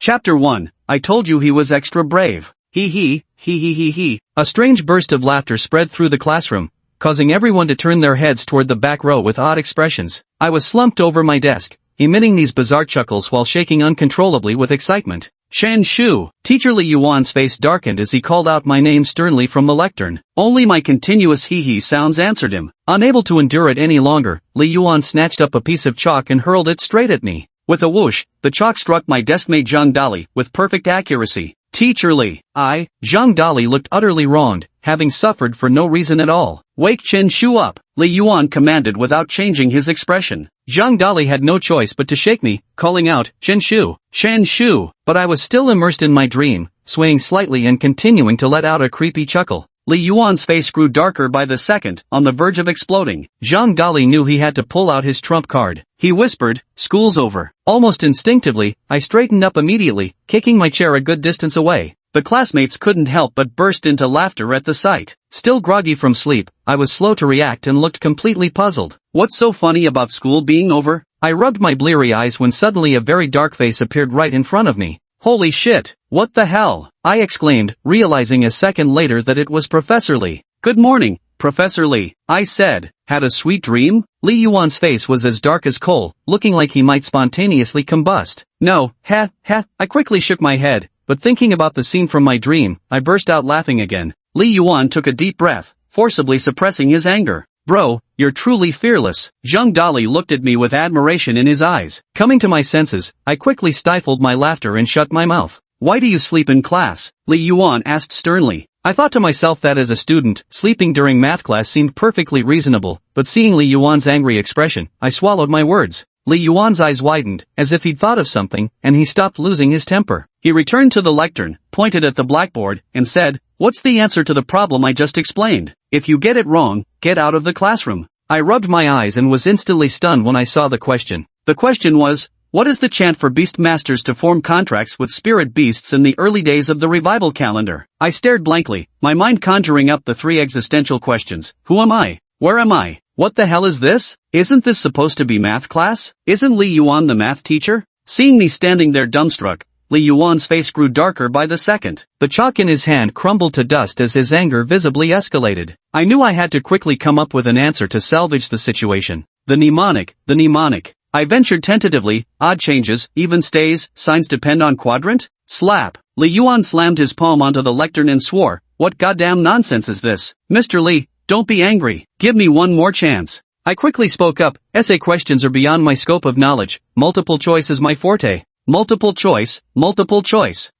Chapter 1, I told you he was extra brave. Hee hee, hee hee hee hee. A strange burst of laughter spread through the classroom, causing everyone to turn their heads toward the back row with odd expressions. I was slumped over my desk, emitting these bizarre chuckles while shaking uncontrollably with excitement. Shan Shu. Teacher Li Yuan's face darkened as he called out my name sternly from the lectern. Only my continuous hee-hee sounds answered him. Unable to endure it any longer, Li Yuan snatched up a piece of chalk and hurled it straight at me. With a whoosh, the chalk struck my deskmate Zhang Dali with perfect accuracy. Teacher Li. Zhang Dali looked utterly wronged, having suffered for no reason at all. Wake Chen Shu up, Li Yuan commanded without changing his expression. Zhang Dali had no choice but to shake me, calling out, Chen Shu, Shan Shu, but I was still immersed in my dream, swaying slightly and continuing to let out a creepy chuckle. Li Yuan's face grew darker by the second, on the verge of exploding. Zhang Dali knew he had to pull out his trump card. He whispered, "School's over." Almost instinctively, I straightened up immediately, kicking my chair a good distance away. The classmates couldn't help but burst into laughter at the sight. Still groggy from sleep, I was slow to react and looked completely puzzled. What's so funny about school being over? I rubbed my bleary eyes when suddenly a very dark face appeared right in front of me. Holy shit, what the hell? I exclaimed, realizing a second later that it was Professor Li. Good morning, Professor Li, I said. Had a sweet dream? Li Yuan's face was as dark as coal, looking like he might spontaneously combust. No, I quickly shook my head, but thinking about the scene from my dream, I burst out laughing again. Li Yuan took a deep breath, forcibly suppressing his anger. Bro, you're truly fearless. Zhang Dali looked at me with admiration in his eyes. Coming to my senses, I quickly stifled my laughter and shut my mouth. Why do you sleep in class? Li Yuan asked sternly. I thought to myself that as a student, sleeping during math class seemed perfectly reasonable, but seeing Li Yuan's angry expression, I swallowed my words. Li Yuan's eyes widened, as if he'd thought of something, and he stopped losing his temper. He returned to the lectern, pointed at the blackboard, and said, "What's the answer to the problem I just explained? If you get it wrong, get out of the classroom." I rubbed my eyes and was instantly stunned when I saw the question. The question was, what is the chant for beast masters to form contracts with spirit beasts in the early days of the revival calendar? I stared blankly, my mind conjuring up the three existential questions. Who am I? Where am I? What the hell is this? Isn't this supposed to be math class? Isn't Li Yuan the math teacher? Seeing me standing there dumbstruck, Li Yuan's face grew darker by the second. The chalk in his hand crumbled to dust as his anger visibly escalated. I knew I had to quickly come up with an answer to salvage the situation. The mnemonic. I ventured tentatively, odd changes, even stays, signs depend on quadrant? Slap. Li Yuan slammed his palm onto the lectern and swore, "What goddamn nonsense is this? Mr. Li, don't be angry. Give me one more chance." I quickly spoke up, "Essay questions are beyond my scope of knowledge. Multiple choice is my forte." Multiple choice.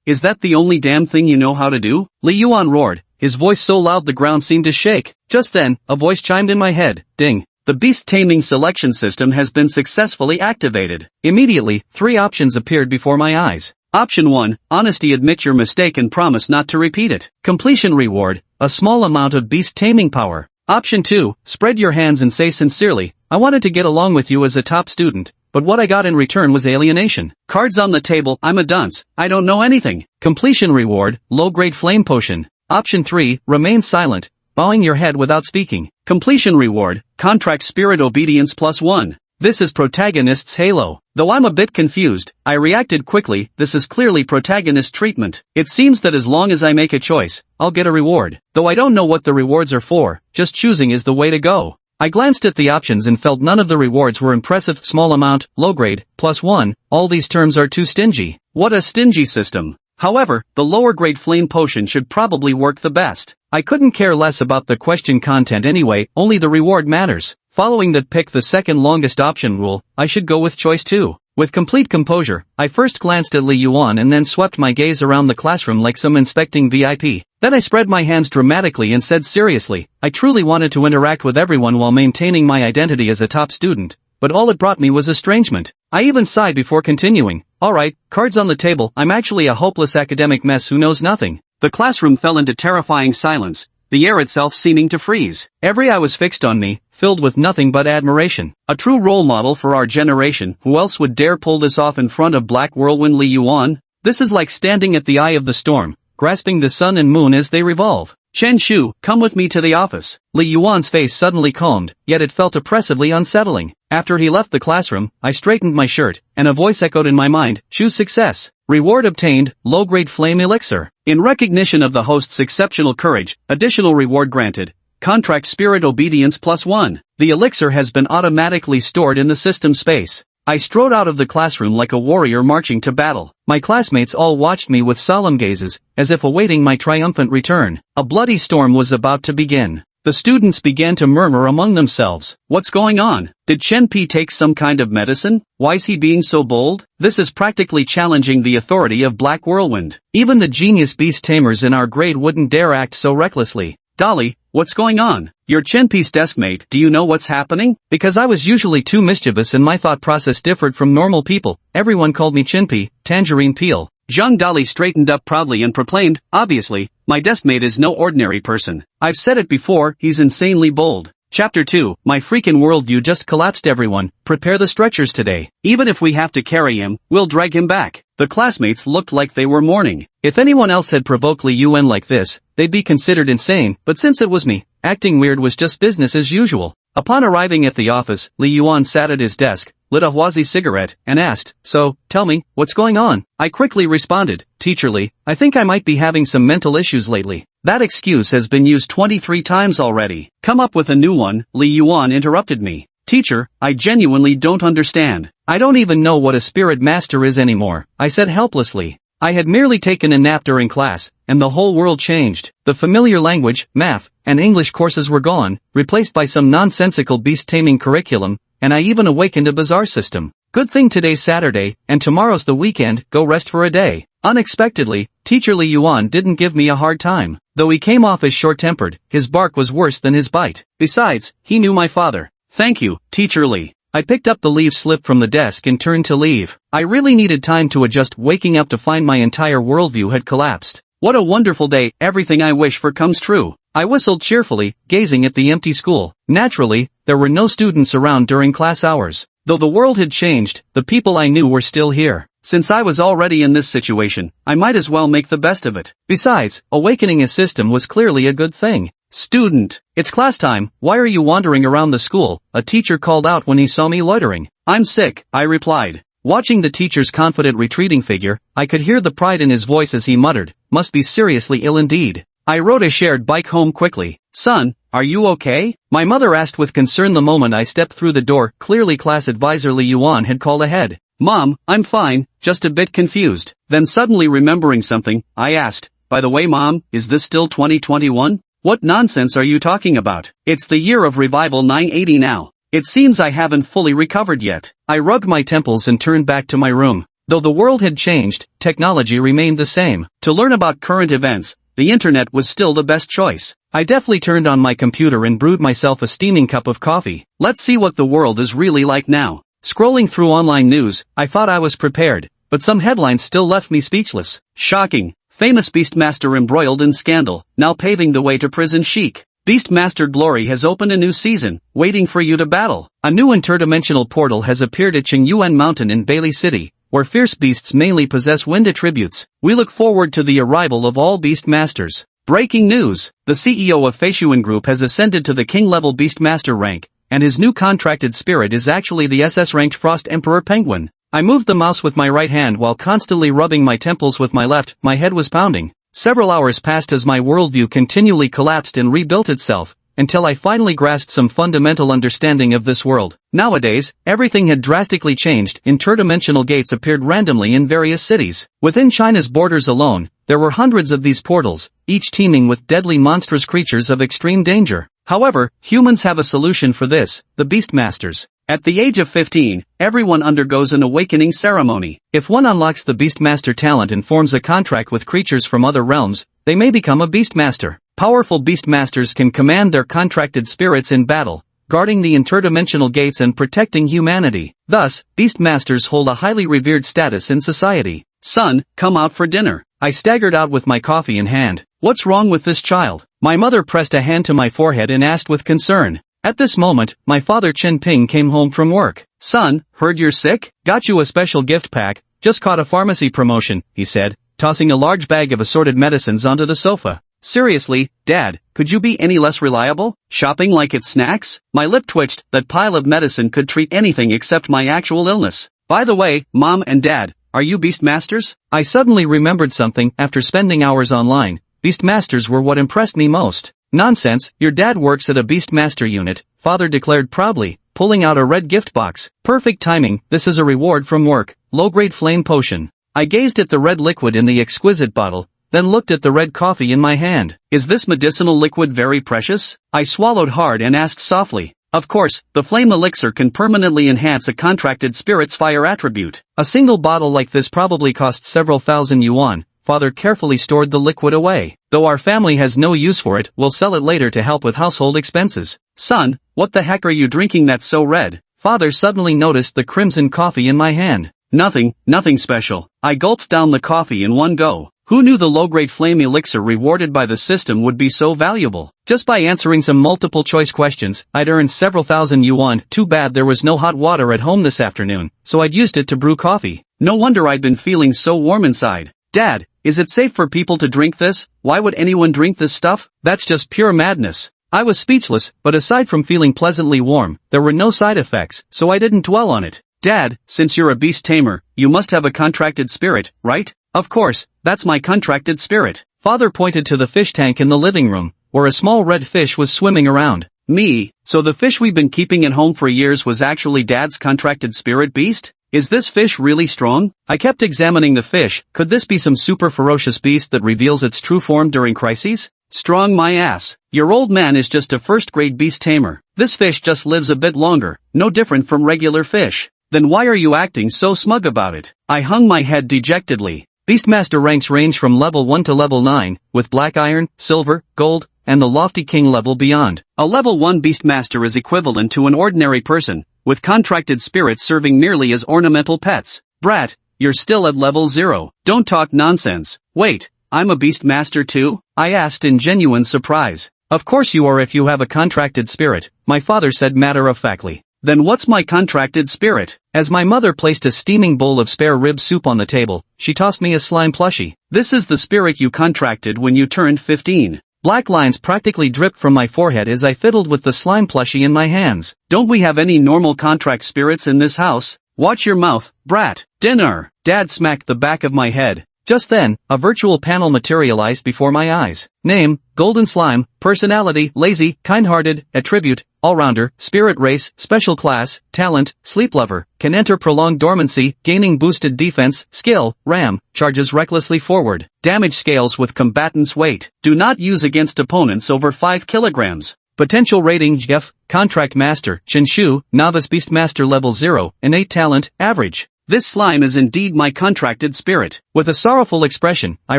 Is that the only damn thing you know how to do? Li Yuan roared, his voice so loud the ground seemed to shake. Just then, a voice chimed in my head. Ding. The beast taming selection system has been successfully activated. Immediately, three options appeared before my eyes. Option 1, honesty, admit your mistake and promise not to repeat it. Completion reward, a small amount of beast taming power. Option 2, spread your hands and say sincerely, I wanted to get along with you as a top student, but what I got in return was alienation. Cards on the table, I'm a dunce, I don't know anything. Completion reward, low-grade flame potion. Option 3, remain silent, bowing your head without speaking. Completion reward, contract spirit obedience +1. This is protagonist's halo. Though I'm a bit confused, I reacted quickly, this is clearly protagonist treatment. It seems that as long as I make a choice, I'll get a reward. Though I don't know what the rewards are for, just choosing is the way to go. I glanced at the options and felt none of the rewards were impressive. Small amount, low grade, +1, all these terms are too stingy. What a stingy system. However, the lower grade flame potion should probably work the best. I couldn't care less about the question content anyway, only the reward matters. Following that pick the second longest option rule, I should go with choice 2. With complete composure, I first glanced at Li Yuan and then swept my gaze around the classroom like some inspecting VIP. Then I spread my hands dramatically and said seriously, I truly wanted to interact with everyone while maintaining my identity as a top student, but all it brought me was estrangement. I even sighed before continuing. Alright, cards on the table, I'm actually a hopeless academic mess who knows nothing. The classroom fell into terrifying silence, the air itself seeming to freeze. Every eye was fixed on me, filled with nothing but admiration. A true role model for our generation. Who else would dare pull this off in front of Black Whirlwind Li Yuan? This is like standing at the eye of the storm, grasping the sun and moon as they revolve. Chen Shu, come with me to the office. Li Yuan's face suddenly calmed, yet it felt oppressively unsettling. After he left the classroom, I straightened my shirt, and a voice echoed in my mind, choose success. Reward obtained, low-grade flame elixir. In recognition of the host's exceptional courage, additional reward granted. Contract spirit obedience +1. The elixir has been automatically stored in the system space. I strode out of the classroom like a warrior marching to battle. My classmates all watched me with solemn gazes, as if awaiting my triumphant return. A bloody storm was about to begin. The students began to murmur among themselves. What's going on? Did Chen Pi take some kind of medicine? Why's he being so bold? This is practically challenging the authority of Black Whirlwind. Even the genius beast tamers in our grade wouldn't dare act so recklessly. Dolly, what's going on? You're Chen Pi's deskmate, do you know what's happening? Because I was usually too mischievous and my thought process differed from normal people, everyone called me Chen Pi, Tangerine Peel. Zhang Dali straightened up proudly and proclaimed, obviously, my deskmate is no ordinary person. I've said it before, he's insanely bold. Chapter 2, my freaking worldview just collapsed everyone, prepare the stretchers today. Even if we have to carry him, we'll drag him back. The classmates looked like they were mourning. If anyone else had provoked Li Yuan like this, they'd be considered insane, but since it was me, acting weird was just business as usual. Upon arriving at the office, Li Yuan sat at his desk, lit a Huazi cigarette, and asked, so, tell me, what's going on? I quickly responded, Teacher Li, I think I might be having some mental issues lately. That excuse has been used 23 times already. Come up with a new one, Li Yuan interrupted me. Teacher, I genuinely don't understand. I don't even know what a spirit master is anymore, I said helplessly. I had merely taken a nap during class, and the whole world changed. The familiar language, math, and English courses were gone, replaced by some nonsensical beast-taming curriculum, and I even awakened a bizarre system. Good thing today's Saturday, and tomorrow's the weekend, go rest for a day. Unexpectedly, Teacher Li Yuan didn't give me a hard time. Though he came off as short-tempered, his bark was worse than his bite. Besides, he knew my father. Thank you, Teacher Li. I picked up the leave slip from the desk and turned to leave. I really needed time to adjust, waking up to find my entire worldview had collapsed. What a wonderful day, everything I wish for comes true. I whistled cheerfully, gazing at the empty school. Naturally, there were no students around during class hours. Though the world had changed, the people I knew were still here. Since I was already in this situation, I might as well make the best of it. Besides, awakening a system was clearly a good thing. Student, it's class time, why are you wandering around the school? A teacher called out when he saw me loitering. I'm sick, I replied. Watching the teacher's confident retreating figure, I could hear the pride in his voice as he muttered, must be seriously ill indeed. I rode a shared bike home quickly. Son, are you okay? My mother asked with concern the moment I stepped through the door. Clearly class advisor Li Yuan had called ahead. Mom, I'm fine, just a bit confused. Then suddenly remembering something, I asked, by the way Mom, is this still 2021? What nonsense are you talking about? It's the year of revival 980 now. It seems I haven't fully recovered yet. I rubbed my temples and turned back to my room. Though the world had changed, technology remained the same. To learn about current events, the internet was still the best choice. I deftly turned on my computer and brewed myself a steaming cup of coffee. Let's see what the world is really like now. Scrolling through online news, I thought I was prepared, but some headlines still left me speechless. Shocking. Famous Beastmaster embroiled in scandal, now paving the way to prison chic. Beastmaster Glory has opened a new season, waiting for you to battle. A new interdimensional portal has appeared at Qingyuan Mountain in Bailey City, where fierce beasts mainly possess wind attributes. We look forward to the arrival of all Beastmasters. Breaking news! The CEO of Feishuan Group has ascended to the king-level Beastmaster rank, and his new contracted spirit is actually the SS-ranked Frost Emperor Penguin. I moved the mouse with my right hand while constantly rubbing my temples with my left. My head was pounding. Several hours passed as my worldview continually collapsed and rebuilt itself, until I finally grasped some fundamental understanding of this world. Nowadays, everything had drastically changed. Interdimensional gates appeared randomly in various cities. Within China's borders alone, there were hundreds of these portals, each teeming with deadly monstrous creatures of extreme danger. However, humans have a solution for this, the Beastmasters. At the age of 15, everyone undergoes an awakening ceremony. If one unlocks the Beastmaster talent and forms a contract with creatures from other realms, they may become a Beastmaster. Powerful Beastmasters can command their contracted spirits in battle, guarding the interdimensional gates and protecting humanity. Thus, Beastmasters hold a highly revered status in society. Son, come out for dinner. I staggered out with my coffee in hand. What's wrong with this child? My mother pressed a hand to my forehead and asked with concern. At this moment, my father Chen Ping came home from work. Son, heard you're sick? Got you a special gift pack, just caught a pharmacy promotion, he said, tossing a large bag of assorted medicines onto the sofa. Seriously, Dad, could you be any less reliable? Shopping like it's snacks? My lip twitched. That pile of medicine could treat anything except my actual illness. By the way, Mom and Dad, are you Beastmasters? I suddenly remembered something. After spending hours online, Beastmasters were what impressed me most. Nonsense, your dad works at a Beastmaster unit, father declared proudly, pulling out a red gift box. Perfect timing, this is a reward from work, low-grade flame potion. I gazed at the red liquid in the exquisite bottle, then looked at the red coffee in my hand. Is this medicinal liquid very precious? I swallowed hard and asked softly. Of course, the flame elixir can permanently enhance a contracted spirit's fire attribute. A single bottle like this probably costs several thousand yuan. Father carefully stored the liquid away. Though our family has no use for it, we'll sell it later to help with household expenses. Son, what the heck are you drinking that's so red? Father suddenly noticed the crimson coffee in my hand. Nothing special. I gulped down the coffee in one go. Who knew the low-grade flame elixir rewarded by the system would be so valuable? Just by answering some multiple-choice questions, I'd earned several thousand yuan. Too bad there was no hot water at home this afternoon, so I'd used it to brew coffee. No wonder I'd been feeling so warm inside. Dad, is it safe for people to drink this? Why would anyone drink this stuff? That's just pure madness. I was speechless, but aside from feeling pleasantly warm, there were no side effects, so I didn't dwell on it. Dad, since you're a beast tamer, you must have a contracted spirit, right? Of course, that's my contracted spirit. Father pointed to the fish tank in the living room, where a small red fish was swimming around. Me, so the fish we've been keeping at home for years was actually Dad's contracted spirit beast? Is this fish really strong? I kept examining the fish. Could this be some super ferocious beast that reveals its true form during crises? Strong my ass. Your old man is just a first-grade beast tamer. This fish just lives a bit longer, no different from regular fish. Then why are you acting so smug about it? I hung my head dejectedly. Beastmaster ranks range from level 1 to level 9, with black iron, silver, gold, and the lofty king level beyond. A level 1 Beastmaster is equivalent to an ordinary person, with contracted spirits serving merely as ornamental pets. Brat, you're still at level 0. Don't talk nonsense. Wait, I'm a Beastmaster too? I asked in genuine surprise. Of course you are if you have a contracted spirit, my father said matter-of-factly. Then what's my contracted spirit? As my mother placed a steaming bowl of spare rib soup on the table, she tossed me a slime plushie. This is the spirit you contracted when you turned 15. Black lines practically dripped from my forehead as I fiddled with the slime plushie in my hands. Don't we have any normal contract spirits in this house? Watch your mouth, brat. Dinner. Dad smacked the back of my head. Just then, a virtual panel materialized before my eyes. Name, Golden Slime, personality, lazy, kind-hearted, attribute, all-rounder, spirit race, special class, talent, sleep lover, can enter prolonged dormancy, gaining boosted defense, skill, ram, charges recklessly forward, damage scales with combatant's weight, do not use against opponents over 5 kilograms. Potential rating F, contract master, Chinshu, novice beastmaster level 0, innate talent, average. This slime is indeed my contracted spirit. With a sorrowful expression, I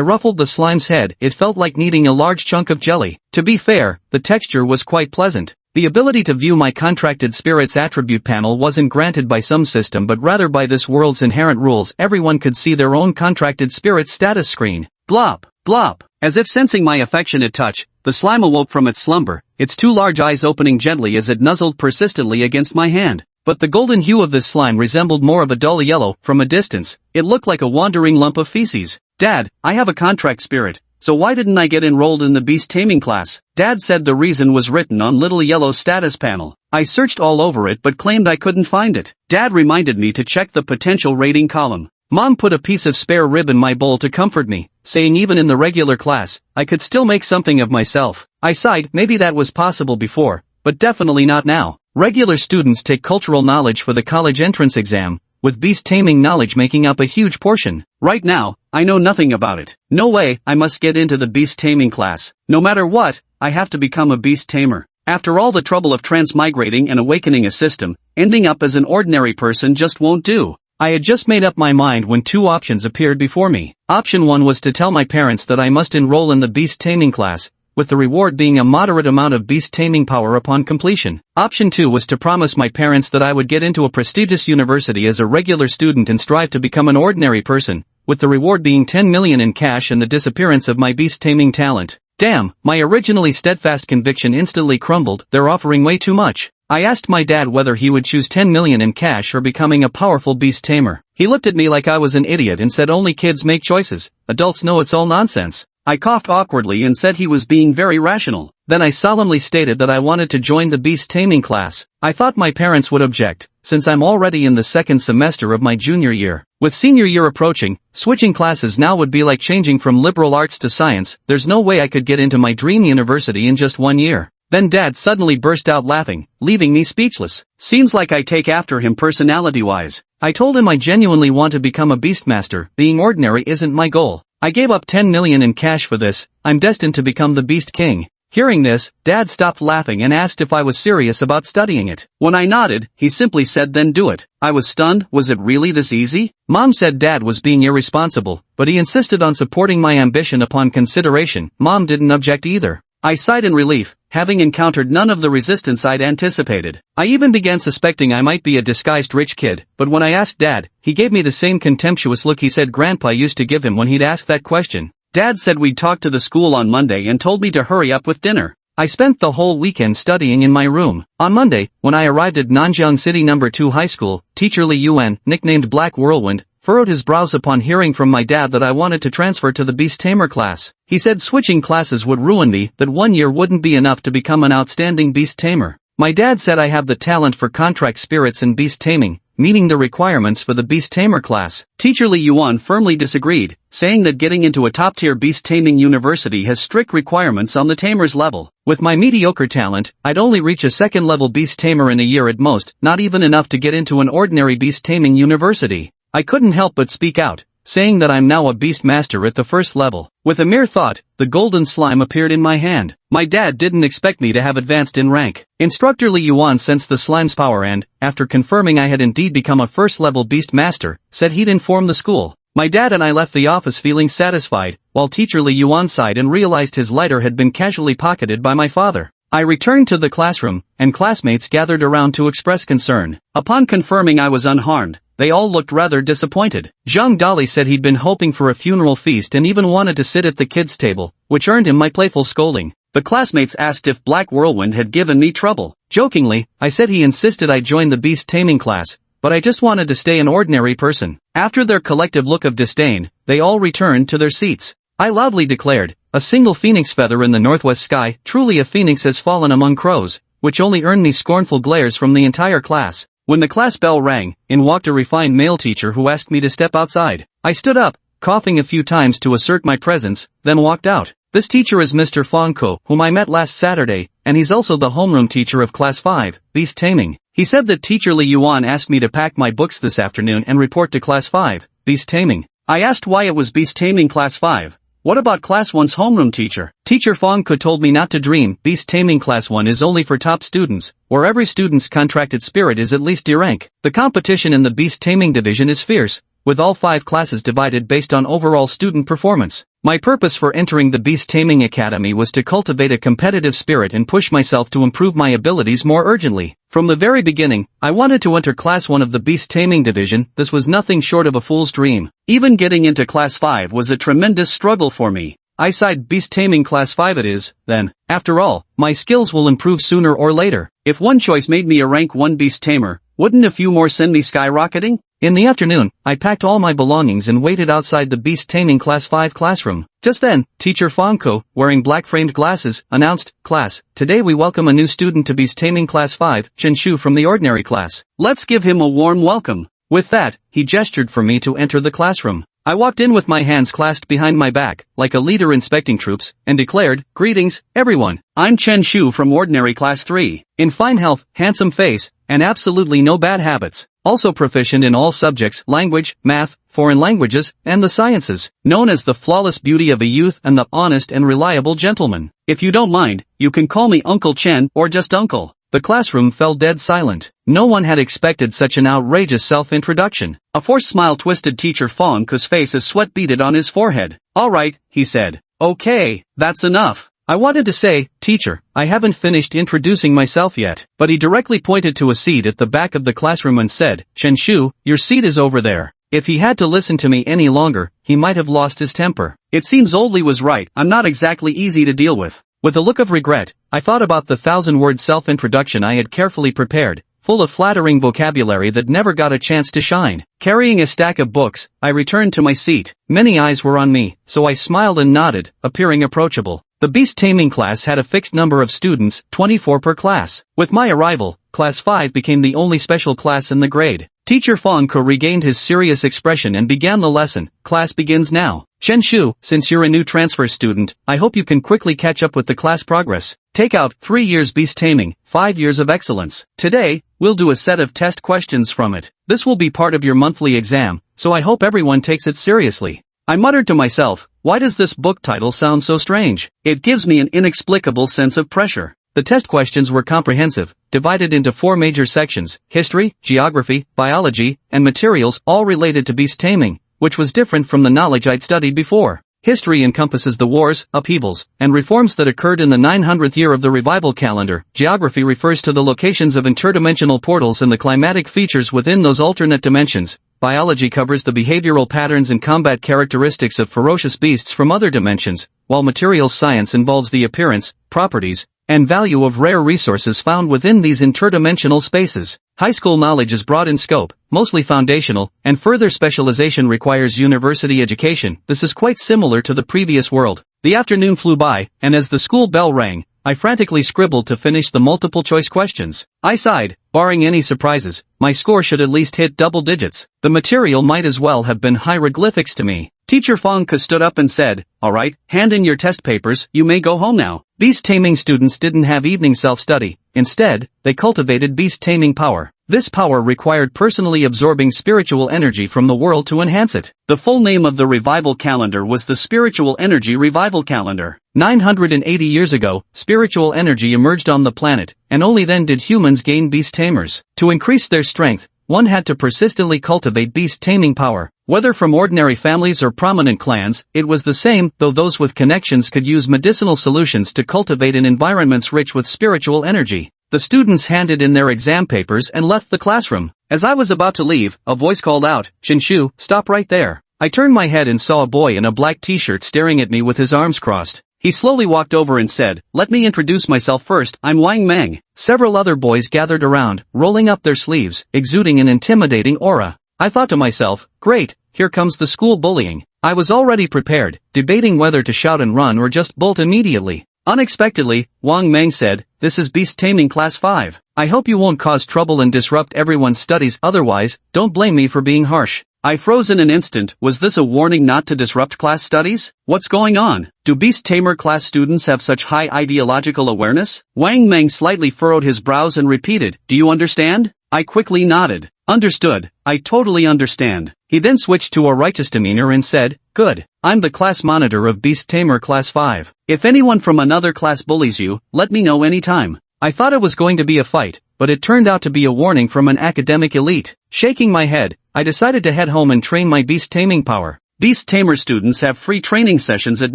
ruffled the slime's head. It felt like kneading a large chunk of jelly. To be fair, the texture was quite pleasant. The ability to view my contracted spirit's attribute panel wasn't granted by some system but rather by this world's inherent rules. Everyone could see their own contracted spirit's status screen. Glop, glop. As if sensing my affectionate touch, the slime awoke from its slumber, its two large eyes opening gently as it nuzzled persistently against my hand. But the golden hue of this slime resembled more of a dull yellow. From a distance, it looked like a wandering lump of feces. Dad, I have a contract spirit, so why didn't I get enrolled in the beast taming class? Dad said the reason was written on little yellow status panel. I searched all over it but claimed I couldn't find it. Dad reminded me to check the potential rating column. Mom put a piece of spare rib in my bowl to comfort me, saying even in the regular class, I could still make something of myself. I sighed. Maybe that was possible before, but definitely not now. Regular students take cultural knowledge for the college entrance exam, with beast taming knowledge making up a huge portion. Right now, I know nothing about it. No way, I must get into the beast taming class. No matter what, I have to become a beast tamer. After all the trouble of transmigrating and awakening a system, ending up as an ordinary person just won't do. I had just made up my mind when two options appeared before me. Option 1 was to tell my parents that I must enroll in the beast taming class, with the reward being a moderate amount of beast taming power upon completion. Option 2 was to promise my parents that I would get into a prestigious university as a regular student and strive to become an ordinary person, with the reward being 10 million in cash and the disappearance of my beast taming talent. Damn, my originally steadfast conviction instantly crumbled. They're offering way too much. I asked my dad whether he would choose 10 million in cash or becoming a powerful beast tamer. He looked at me like I was an idiot and said only kids make choices, adults know it's all nonsense. I coughed awkwardly and said he was being very rational. Then I solemnly stated that I wanted to join the beast taming class. I thought my parents would object, since I'm already in the second semester of my junior year. With senior year approaching, switching classes now would be like changing from liberal arts to science. There's no way I could get into my dream university in just 1 year. Then Dad suddenly burst out laughing, leaving me speechless. Seems like I take after him personality-wise. I told him I genuinely want to become a beastmaster. Being ordinary isn't my goal. I gave up 10 million in cash for this. I'm destined to become the Beast King. Hearing this, Dad stopped laughing and asked if I was serious about studying it. When I nodded, he simply said, "Then do it." I was stunned. Was it really this easy? Mom said Dad was being irresponsible, but he insisted on supporting my ambition upon consideration. Mom didn't object either. I sighed in relief, having encountered none of the resistance I'd anticipated. I even began suspecting I might be a disguised rich kid, but when I asked Dad, he gave me the same contemptuous look he said Grandpa used to give him when he'd ask that question. Dad said we'd talk to the school on Monday and told me to hurry up with dinner. I spent the whole weekend studying in my room. On Monday, when I arrived at Nanjiang City No. 2 High School, Teacher Li Yuan, nicknamed Black Whirlwind, furrowed his brows upon hearing from my dad that I wanted to transfer to the Beast Tamer class. He said switching classes would ruin me, that 1 year wouldn't be enough to become an outstanding beast tamer. My dad said I have the talent for contract spirits and beast taming, meeting the requirements for the Beast Tamer class. Teacher Li Yuan firmly disagreed, saying that getting into a top-tier beast taming university has strict requirements on the tamer's level. With my mediocre talent, I'd only reach a second-level beast tamer in a year at most, not even enough to get into an ordinary beast taming university. I couldn't help but speak out, saying that I'm now a beast master at the first level. With a mere thought, the golden slime appeared in my hand. My dad didn't expect me to have advanced in rank. Instructor Li Yuan sensed the slime's power and, after confirming I had indeed become a first-level beast master, said he'd inform the school. My dad and I left the office feeling satisfied, while Teacher Li Yuan sighed and realized his lighter had been casually pocketed by my father. I returned to the classroom, and classmates gathered around to express concern. Upon confirming I was unharmed, they all looked rather disappointed. Zhang Dali said he'd been hoping for a funeral feast and even wanted to sit at the kids' table, which earned him my playful scolding. The classmates asked if Black Whirlwind had given me trouble. Jokingly, I said he insisted I join the beast taming class, but I just wanted to stay an ordinary person. After their collective look of disdain, they all returned to their seats. I loudly declared, "A single phoenix feather in the northwest sky, truly a phoenix has fallen among crows," which only earned me scornful glares from the entire class. When the class bell rang, in walked a refined male teacher who asked me to step outside. I stood up, coughing a few times to assert my presence, then walked out. This teacher is Mr. Fong Ko, whom I met last Saturday, and he's also the homeroom teacher of Class 5, Beast Taming. He said that Teacher Li Yuan asked me to pack my books this afternoon and report to Class 5, Beast Taming. I asked why it was Beast Taming Class 5. What about Class 1's homeroom teacher? Teacher Fong Ko told me not to dream. Beast Taming Class 1 is only for top students, where every student's contracted spirit is at least D rank. The competition in the Beast Taming division is fierce, with all 5 classes divided based on overall student performance. My purpose for entering the Beast Taming Academy was to cultivate a competitive spirit and push myself to improve my abilities more urgently. From the very beginning, I wanted to enter Class 1 of the Beast Taming division. This was nothing short of a fool's dream. Even getting into Class 5 was a tremendous struggle for me. I sighed. Beast Taming Class 5 it is, then. After all, my skills will improve sooner or later. If one choice made me a rank 1 Beast Tamer, wouldn't a few more send me skyrocketing? In the afternoon, I packed all my belongings and waited outside the Beast Taming Class 5 classroom. Just then, Teacher Fong Ko, wearing black-framed glasses, announced, "Class, today we welcome a new student to Beast Taming Class 5, Chen Shu from the ordinary class. Let's give him a warm welcome." With that, he gestured for me to enter the classroom. I walked in with my hands clasped behind my back, like a leader inspecting troops, and declared, "Greetings, everyone. I'm Chen Shu from Ordinary Class 3. In fine health, handsome face, and absolutely no bad habits. Also proficient in all subjects, language, math, foreign languages, and the sciences. Known as the flawless beauty of a youth and the honest and reliable gentleman. If you don't mind, you can call me Uncle Chen or just Uncle." The classroom fell dead silent. No one had expected such an outrageous self-introduction. A forced smile twisted Teacher Fong Ko's face as sweat beaded on his forehead. "All right," he said. "Okay, that's enough." I wanted to say, "Teacher, I haven't finished introducing myself yet," but he directly pointed to a seat at the back of the classroom and said, "Chen Shu, your seat is over there." If he had to listen to me any longer, he might have lost his temper. It seems Old Li was right. I'm not exactly easy to deal with. With a look of regret, I thought about the 1,000-word self-introduction I had carefully prepared, full of flattering vocabulary that never got a chance to shine. Carrying a stack of books, I returned to my seat. Many eyes were on me, so I smiled and nodded, appearing approachable. The beast taming class had a fixed number of students, 24 per class. With my arrival, Class 5 became the only special class in the grade. Teacher Fong Ko regained his serious expression and began the lesson. Class begins now. Shen Shu, since you're a new transfer student, I hope you can quickly catch up with the class progress. Take out 3 years beast taming, 5 years of excellence. Today, we'll do a set of test questions from it. This will be part of your monthly exam, so I hope everyone takes it seriously. I muttered to myself, why does this book title sound so strange? It gives me an inexplicable sense of pressure. The test questions were comprehensive, divided into 4 major sections: history, geography, biology, and materials, all related to beast taming, which was different from the knowledge I'd studied before. History encompasses the wars, upheavals, and reforms that occurred in the 900th year of the revival calendar. Geography refers to the locations of interdimensional portals and the climatic features within those alternate dimensions. Biology covers the behavioral patterns and combat characteristics of ferocious beasts from other dimensions, while materials science involves the appearance, properties, and value of rare resources found within these interdimensional spaces. High school knowledge is broad in scope, mostly foundational, and further specialization requires university education. This is quite similar to the previous world. The afternoon flew by, and as the school bell rang, I frantically scribbled to finish the multiple-choice questions. I sighed, barring any surprises, my score should at least hit double digits. The material might as well have been hieroglyphics to me. Teacher Fong Ke stood up and said, "Alright, hand in your test papers, you may go home now." Beast taming students didn't have evening self-study. Instead, they cultivated beast taming power. This power required personally absorbing spiritual energy from the world to enhance it. The full name of the revival calendar was the Spiritual Energy Revival Calendar. 980 years ago, spiritual energy emerged on the planet, and only then did humans gain beast tamers. To increase their strength, one had to persistently cultivate beast taming power. Whether from ordinary families or prominent clans, it was the same, though those with connections could use medicinal solutions to cultivate in environments rich with spiritual energy. The students handed in their exam papers and left the classroom. As I was about to leave, a voice called out, "Shinshu, stop right there." I turned my head and saw a boy in a black t-shirt staring at me with his arms crossed. He slowly walked over and said, "Let me introduce myself first, I'm Wang Meng." Several other boys gathered around, rolling up their sleeves, exuding an intimidating aura. I thought to myself, great, here comes the school bullying. I was already prepared, debating whether to shout and run or just bolt immediately. Unexpectedly, Wang Meng said, "This is Beast Taming Class 5. I hope you won't cause trouble and disrupt everyone's studies, otherwise, don't blame me for being harsh." I froze in an instant. Was this a warning not to disrupt class studies? What's going on? Do Beast Tamer class students have such high ideological awareness? Wang Meng slightly furrowed his brows and repeated, "Do you understand?" I quickly nodded. Understood, I totally understand. He then switched to a righteous demeanor and said, "Good. I'm the class monitor of Beast Tamer Class 5. If anyone from another class bullies you, let me know anytime." I thought it was going to be a fight, but it turned out to be a warning from an academic elite. Shaking my head, I decided to head home and train my beast taming power. Beast Tamer students have free training sessions at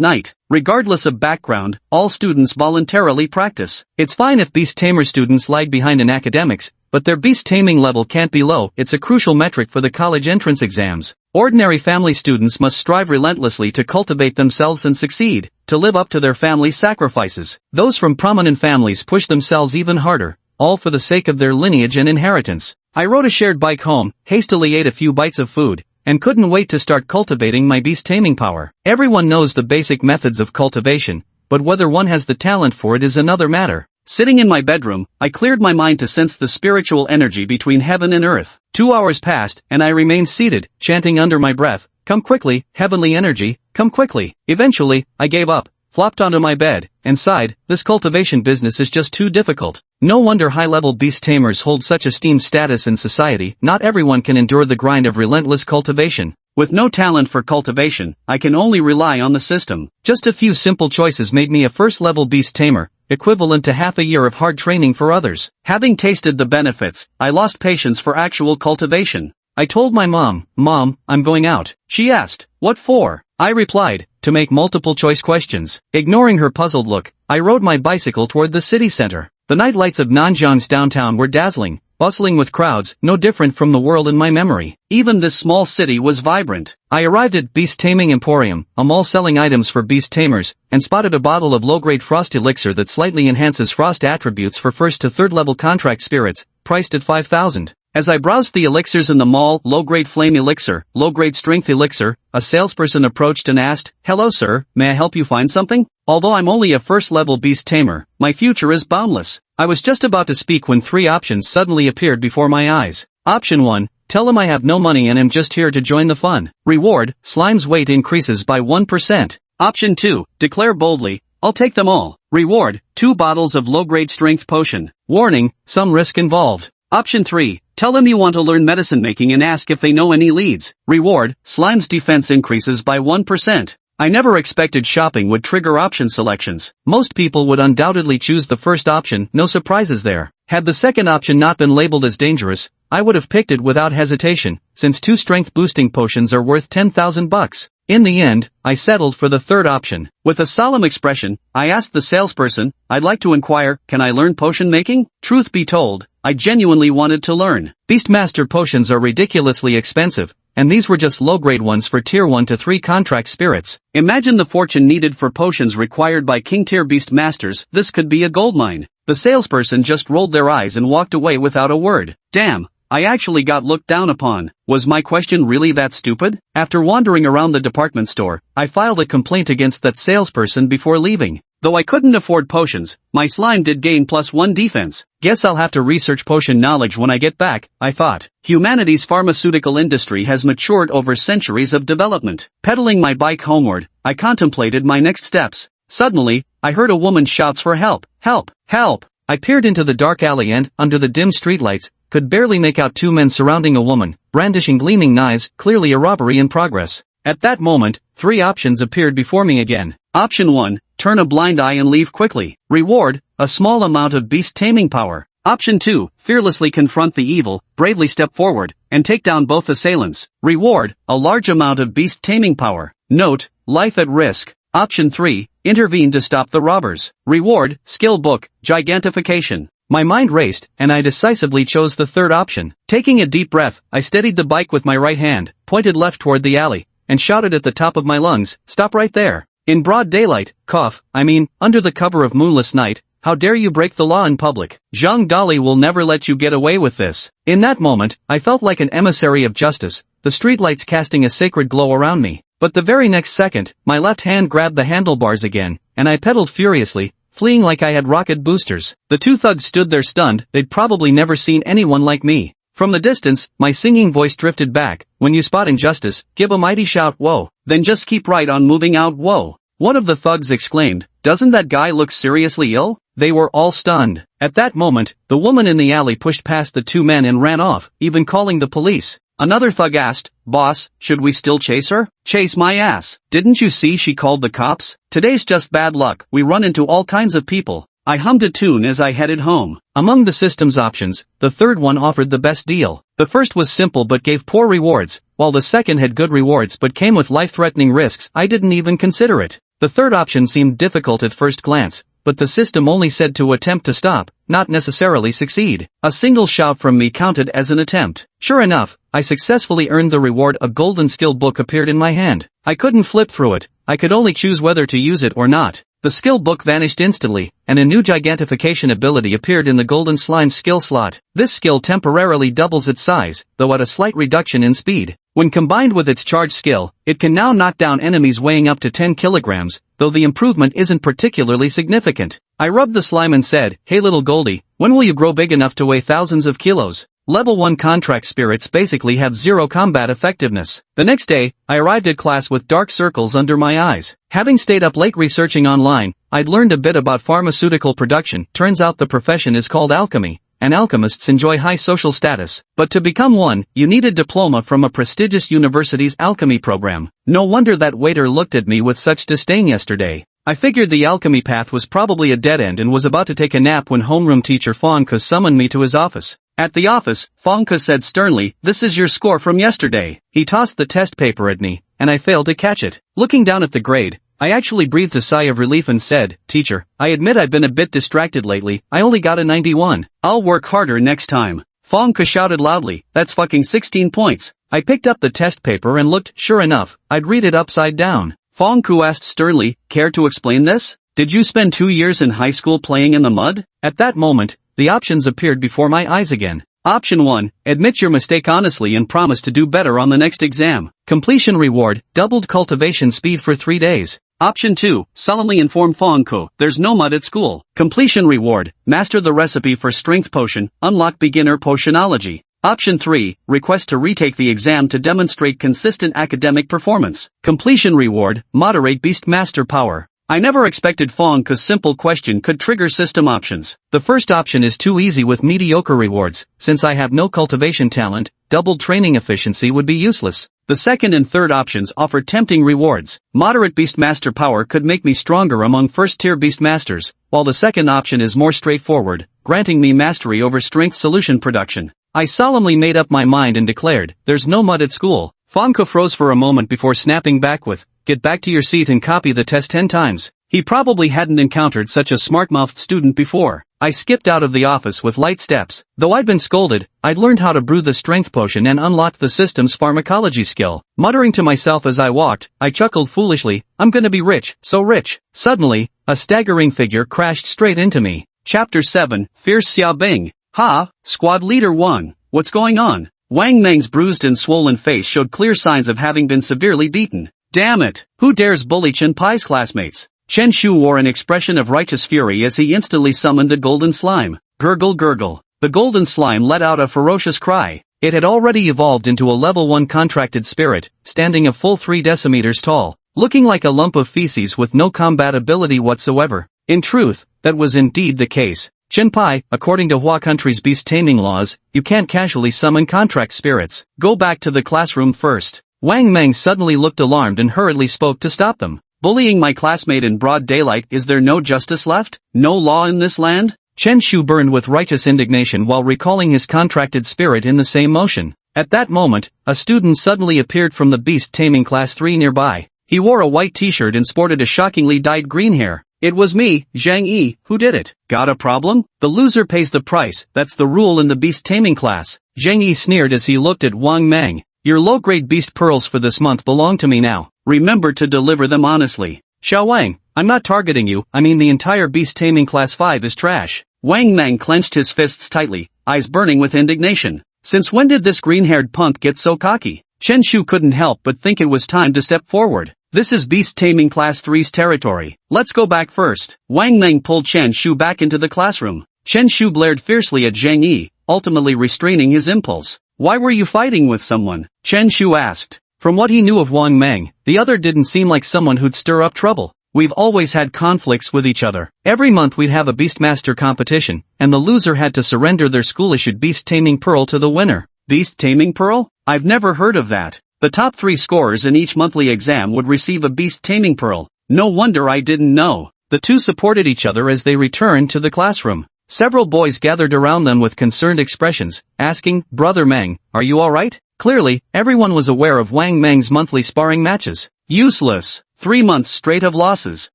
night. Regardless of background, all students voluntarily practice. It's fine if Beast Tamer students lag behind in academics, but their beast taming level can't be low. It's a crucial metric for the college entrance exams. Ordinary family students must strive relentlessly to cultivate themselves and succeed, to live up to their family sacrifices. Those from prominent families push themselves even harder, all for the sake of their lineage and inheritance. I rode a shared bike home, hastily ate a few bites of food, and couldn't wait to start cultivating my beast taming power. Everyone knows the basic methods of cultivation, but whether one has the talent for it is another matter. Sitting in my bedroom, I cleared my mind to sense the spiritual energy between heaven and earth. 2 hours passed, and I remained seated, chanting under my breath, "Come quickly, heavenly energy, come quickly." Eventually, I gave up, flopped onto my bed, and sighed, this cultivation business is just too difficult. No wonder high-level beast tamers hold such esteemed status in society. Not everyone can endure the grind of relentless cultivation. With no talent for cultivation, I can only rely on the system. Just a few simple choices made me a first-level beast tamer, equivalent to half a year of hard training for others. Having tasted the benefits, I lost patience for actual cultivation. I told my mom, "Mom, I'm going out." She asked, "What for?" I replied, "To make multiple-choice questions." Ignoring her puzzled look, I rode my bicycle toward the city center. The night lights of Nanjang's downtown were dazzling, bustling with crowds, no different from the world in my memory. Even this small city was vibrant. I arrived at Beast Taming Emporium, a mall selling items for beast tamers, and spotted a bottle of low-grade frost elixir that slightly enhances frost attributes for first to third level contract spirits, priced at 5,000. As I browsed the elixirs in the mall, low-grade flame elixir, low-grade strength elixir, a salesperson approached and asked, "Hello sir, may I help you find something?" Although I'm only a first-level beast tamer, my future is boundless. I was just about to speak when 3 options suddenly appeared before my eyes. Option 1, tell him I have no money and am just here to join the fun. Reward, slime's weight increases by 1%. Option 2, declare boldly, I'll take them all. Reward, 2 bottles of low-grade strength potion. Warning, some risk involved. Option 3, tell them you want to learn medicine making and ask if they know any leads. Reward, slime's defense increases by 1%. I never expected shopping would trigger option selections. Most people would undoubtedly choose the first option, no surprises there. Had the second option not been labeled as dangerous, I would have picked it without hesitation, since 2 strength boosting potions are worth 10,000 bucks. In the end, I settled for the third option. With a solemn expression, I asked the salesperson, I'd like to inquire, can I learn potion making? Truth be told, I genuinely wanted to learn. Beastmaster potions are ridiculously expensive, and these were just low-grade ones for tier 1 to 3 contract spirits. Imagine the fortune needed for potions required by king-tier beastmasters. This could be a goldmine. The salesperson just rolled their eyes and walked away without a word. Damn, I actually got looked down upon. Was my question really that stupid? After wandering around the department store, I filed a complaint against that salesperson before leaving. Though I couldn't afford potions, my slime did gain +1 defense. Guess I'll have to research potion knowledge when I get back, I thought. Humanity's pharmaceutical industry has matured over centuries of development. Pedaling my bike homeward, I contemplated my next steps. Suddenly, I heard a woman shouts for help. Help! Help! I peered into the dark alley and, under the dim streetlights, could barely make out 2 men surrounding a woman, brandishing gleaming knives, clearly a robbery in progress. At that moment, 3 options appeared before me again. Option 1, turn a blind eye and leave quickly. Reward, a small amount of beast taming power. Option 2, fearlessly confront the evil, bravely step forward, and take down both assailants. Reward, a large amount of beast taming power. Note, life at risk. Option 3, intervene to stop the robbers. Reward, skill book, gigantification. My mind raced, and I decisively chose the third option. Taking a deep breath, I steadied the bike with my right hand, pointed left toward the alley, and shouted at the top of my lungs, stop right there. In broad daylight, under the cover of moonless night, how dare you break the law in public? Zhang Dali will never let you get away with this. In that moment, I felt like an emissary of justice, the streetlights casting a sacred glow around me. But the very next second, my left hand grabbed the handlebars again, and I pedaled furiously, fleeing like I had rocket boosters. The 2 thugs stood there stunned, they'd probably never seen anyone like me. From the distance, my singing voice drifted back, when you spot injustice, give a mighty shout, whoa, then just keep right on moving out, whoa. One of the thugs exclaimed, doesn't that guy look seriously ill? They were all stunned. At that moment, the woman in the alley pushed past the 2 men and ran off, even calling the police. Another thug asked, boss, should we still chase her? Chase my ass. Didn't you see she called the cops? Today's just bad luck, we run into all kinds of people. I hummed a tune as I headed home. Among the system's options, the third one offered the best deal. The first was simple but gave poor rewards, while the second had good rewards but came with life-threatening risks. I didn't even consider it. The third option seemed difficult at first glance, but the system only said to attempt to stop, not necessarily succeed. A single shout from me counted as an attempt. Sure enough, I successfully earned the reward. A golden skill book appeared in my hand. I couldn't flip through it, I could only choose whether to use it or not. The skill book vanished instantly, and a new gigantification ability appeared in the golden slime skill slot. This skill temporarily doubles its size, though at a slight reduction in speed. When combined with its charge skill, it can now knock down enemies weighing up to 10 kilograms, though the improvement isn't particularly significant. I rubbed the slime and said, hey little Goldie, when will you grow big enough to weigh thousands of kilos? Level 1 contract spirits basically have 0 combat effectiveness. The next day, I arrived at class with dark circles under my eyes. Having stayed up late researching online, I'd learned a bit about pharmaceutical production. Turns out the profession is called alchemy, and alchemists enjoy high social status. But to become one, you need a diploma from a prestigious university's alchemy program. No wonder that waiter looked at me with such disdain yesterday. I figured the alchemy path was probably a dead end and was about to take a nap when homeroom teacher Fongka summoned me to his office. At the office, Fongka said sternly, this is your score from yesterday. He tossed the test paper at me, and I failed to catch it. Looking down at the grade, I actually breathed a sigh of relief and said, teacher, I admit I've been a bit distracted lately, I only got a 91. I'll work harder next time. Fong Ke shouted loudly, that's fucking 16 points. I picked up the test paper and looked, sure enough, I'd read it upside down. Fong Ke asked sternly, care to explain this? Did you spend 2 years in high school playing in the mud? At that moment, the options appeared before my eyes again. Option 1, admit your mistake honestly and promise to do better on the next exam. Completion reward, doubled cultivation speed for 3 days. Option 2, solemnly inform Fong Ke, there's no mud at school. Completion reward, master the recipe for strength potion, unlock beginner potionology. Option 3, request to retake the exam to demonstrate consistent academic performance. Completion reward, moderate beast master power. I never expected Fong Ke's simple question could trigger system options. The first option is too easy with mediocre rewards, since I have no cultivation talent, doubled training efficiency would be useless. The second and third options offer tempting rewards. Moderate Beastmaster power could make me stronger among first-tier Beastmasters, while the second option is more straightforward, granting me mastery over strength solution production. I solemnly made up my mind and declared, there's no mud at school. Fong Ke froze for a moment before snapping back with, get back to your seat and copy the test 10 times. He probably hadn't encountered such a smart-mouthed student before. I skipped out of the office with light steps. Though I'd been scolded, I'd learned how to brew the strength potion and unlocked the system's pharmacology skill. Muttering to myself as I walked, I chuckled foolishly, I'm gonna be rich, so rich. Suddenly, a staggering figure crashed straight into me. Chapter 7, Fierce Xiaobing. Ha, Squad Leader 1, what's going on? Wang Meng's bruised and swollen face showed clear signs of having been severely beaten. Damn it, who dares bully Chen Pai's classmates? Chen Shu wore an expression of righteous fury as he instantly summoned the golden slime. Gurgle gurgle. The golden slime let out a ferocious cry. It had already evolved into a level 1 contracted spirit, standing a full 3 decimeters tall, looking like a lump of feces with no combat ability whatsoever. In truth, that was indeed the case. Chen Pai, according to Hua country's beast taming laws, you can't casually summon contract spirits. Go back to the classroom first. Wang Meng suddenly looked alarmed and hurriedly spoke to stop them. Bullying my classmate in broad daylight, is there no justice left? No law in this land? Chen Shu burned with righteous indignation while recalling his contracted spirit in the same motion. At that moment, a student suddenly appeared from the beast taming class 3 nearby. He wore a white t-shirt and sported a shockingly dyed green hair. It was me, Zhang Yi, who did it. Got a problem? The loser pays the price, that's the rule in the beast taming class. Zhang Yi sneered as he looked at Wang Meng. Your low-grade beast pearls for this month belong to me now. Remember to deliver them honestly. Xiao Wang, I'm not targeting you, I mean the entire beast taming class 5 is trash. Wang Meng clenched his fists tightly, eyes burning with indignation. Since when did this green-haired punk get so cocky? Chen Shu couldn't help but think it was time to step forward. This is beast taming class 3's territory. Let's go back first. Wang Meng pulled Chen Shu back into the classroom. Chen Shu glared fiercely at Zhang Yi, ultimately restraining his impulse. Why were you fighting with someone? Chen Shu asked. From what he knew of Wang Meng, the other didn't seem like someone who'd stir up trouble. We've always had conflicts with each other. Every month we'd have a Beastmaster competition, and the loser had to surrender their school-issued Beast Taming Pearl to the winner. Beast Taming Pearl? I've never heard of that. The top 3 scorers in each monthly exam would receive a Beast Taming Pearl. No wonder I didn't know. The two supported each other as they returned to the classroom. Several boys gathered around them with concerned expressions, asking, Brother Meng, are you alright? Clearly, everyone was aware of Wang Meng's monthly sparring matches. Useless. 3 months straight of losses.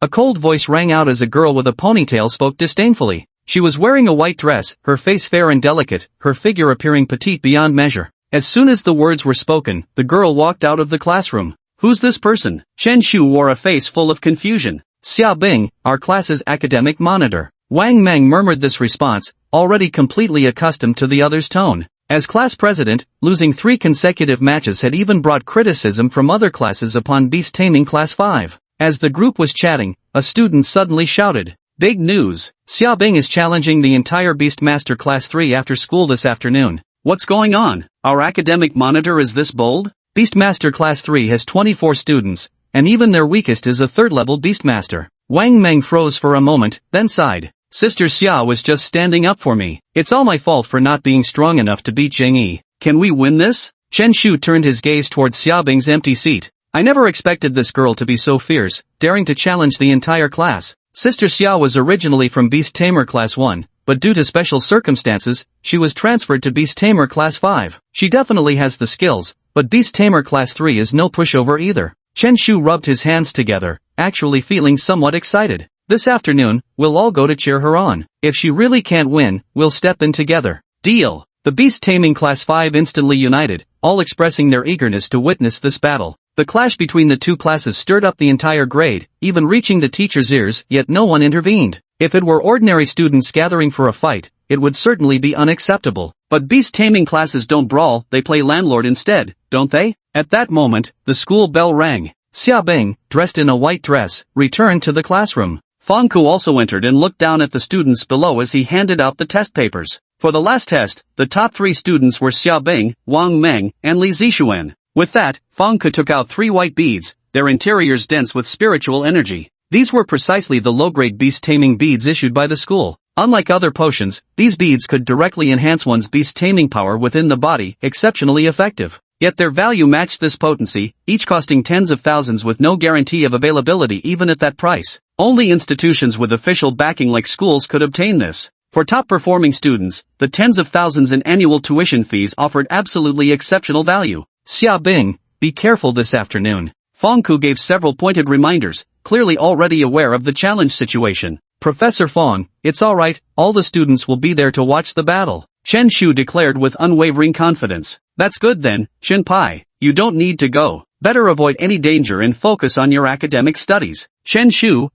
A cold voice rang out as a girl with a ponytail spoke disdainfully. She was wearing a white dress, her face fair and delicate, her figure appearing petite beyond measure. As soon as the words were spoken, the girl walked out of the classroom. Who's this person? Chen Shu wore a face full of confusion. Xiaobing, our class's academic monitor. Wang Meng murmured this response, already completely accustomed to the other's tone. As class president, losing 3 consecutive matches had even brought criticism from other classes upon beast taming class 5. As the group was chatting, a student suddenly shouted, Big news! Xiaobing is challenging the entire Beastmaster class 3 after school this afternoon. What's going on? Our academic monitor is this bold? Beastmaster class 3 has 24 students, and even their weakest is a 3rd-level Beastmaster. Wang Meng froze for a moment, then sighed. Sister Xia was just standing up for me. It's all my fault for not being strong enough to beat Zhang Yi. Can we win this? Chen Shu turned his gaze towards Xiaobing's empty seat. I never expected this girl to be so fierce, daring to challenge the entire class. Sister Xia was originally from Beast Tamer class 1, but due to special circumstances, she was transferred to Beast Tamer class 5. She definitely has the skills, but Beast Tamer class 3 is no pushover either. Chen Shu rubbed his hands together, actually feeling somewhat excited. This afternoon, we'll all go to cheer her on. If she really can't win, we'll step in together. Deal. The beast-taming Class 5 instantly united, all expressing their eagerness to witness this battle. The clash between the two classes stirred up the entire grade, even reaching the teacher's ears, yet no one intervened. If it were ordinary students gathering for a fight, it would certainly be unacceptable. But beast-taming classes don't brawl, they play landlord instead, don't they? At that moment, the school bell rang. Xia Bing, dressed in a white dress, returned to the classroom. Fang Ku also entered and looked down at the students below as he handed out the test papers. For the last test, the top 3 students were Xia Bing, Wang Meng, and Li Zixuan. With that, Fang Ku took out 3 white beads, their interiors dense with spiritual energy. These were precisely the low-grade beast-taming beads issued by the school. Unlike other potions, these beads could directly enhance one's beast-taming power within the body, exceptionally effective. Yet their value matched this potency, each costing tens of thousands with no guarantee of availability even at that price. Only institutions with official backing like schools could obtain this. For top-performing students, the tens of thousands in annual tuition fees offered absolutely exceptional value. Xia Bing, be careful this afternoon. Fang Ku gave several pointed reminders, clearly already aware of the challenge situation. Professor Fang, it's alright, all the students will be there to watch the battle. Chen Shu declared with unwavering confidence. That's good then, Chen Pai, you don't need to go. Better avoid any danger and focus on your academic studies. Chen Shu, ?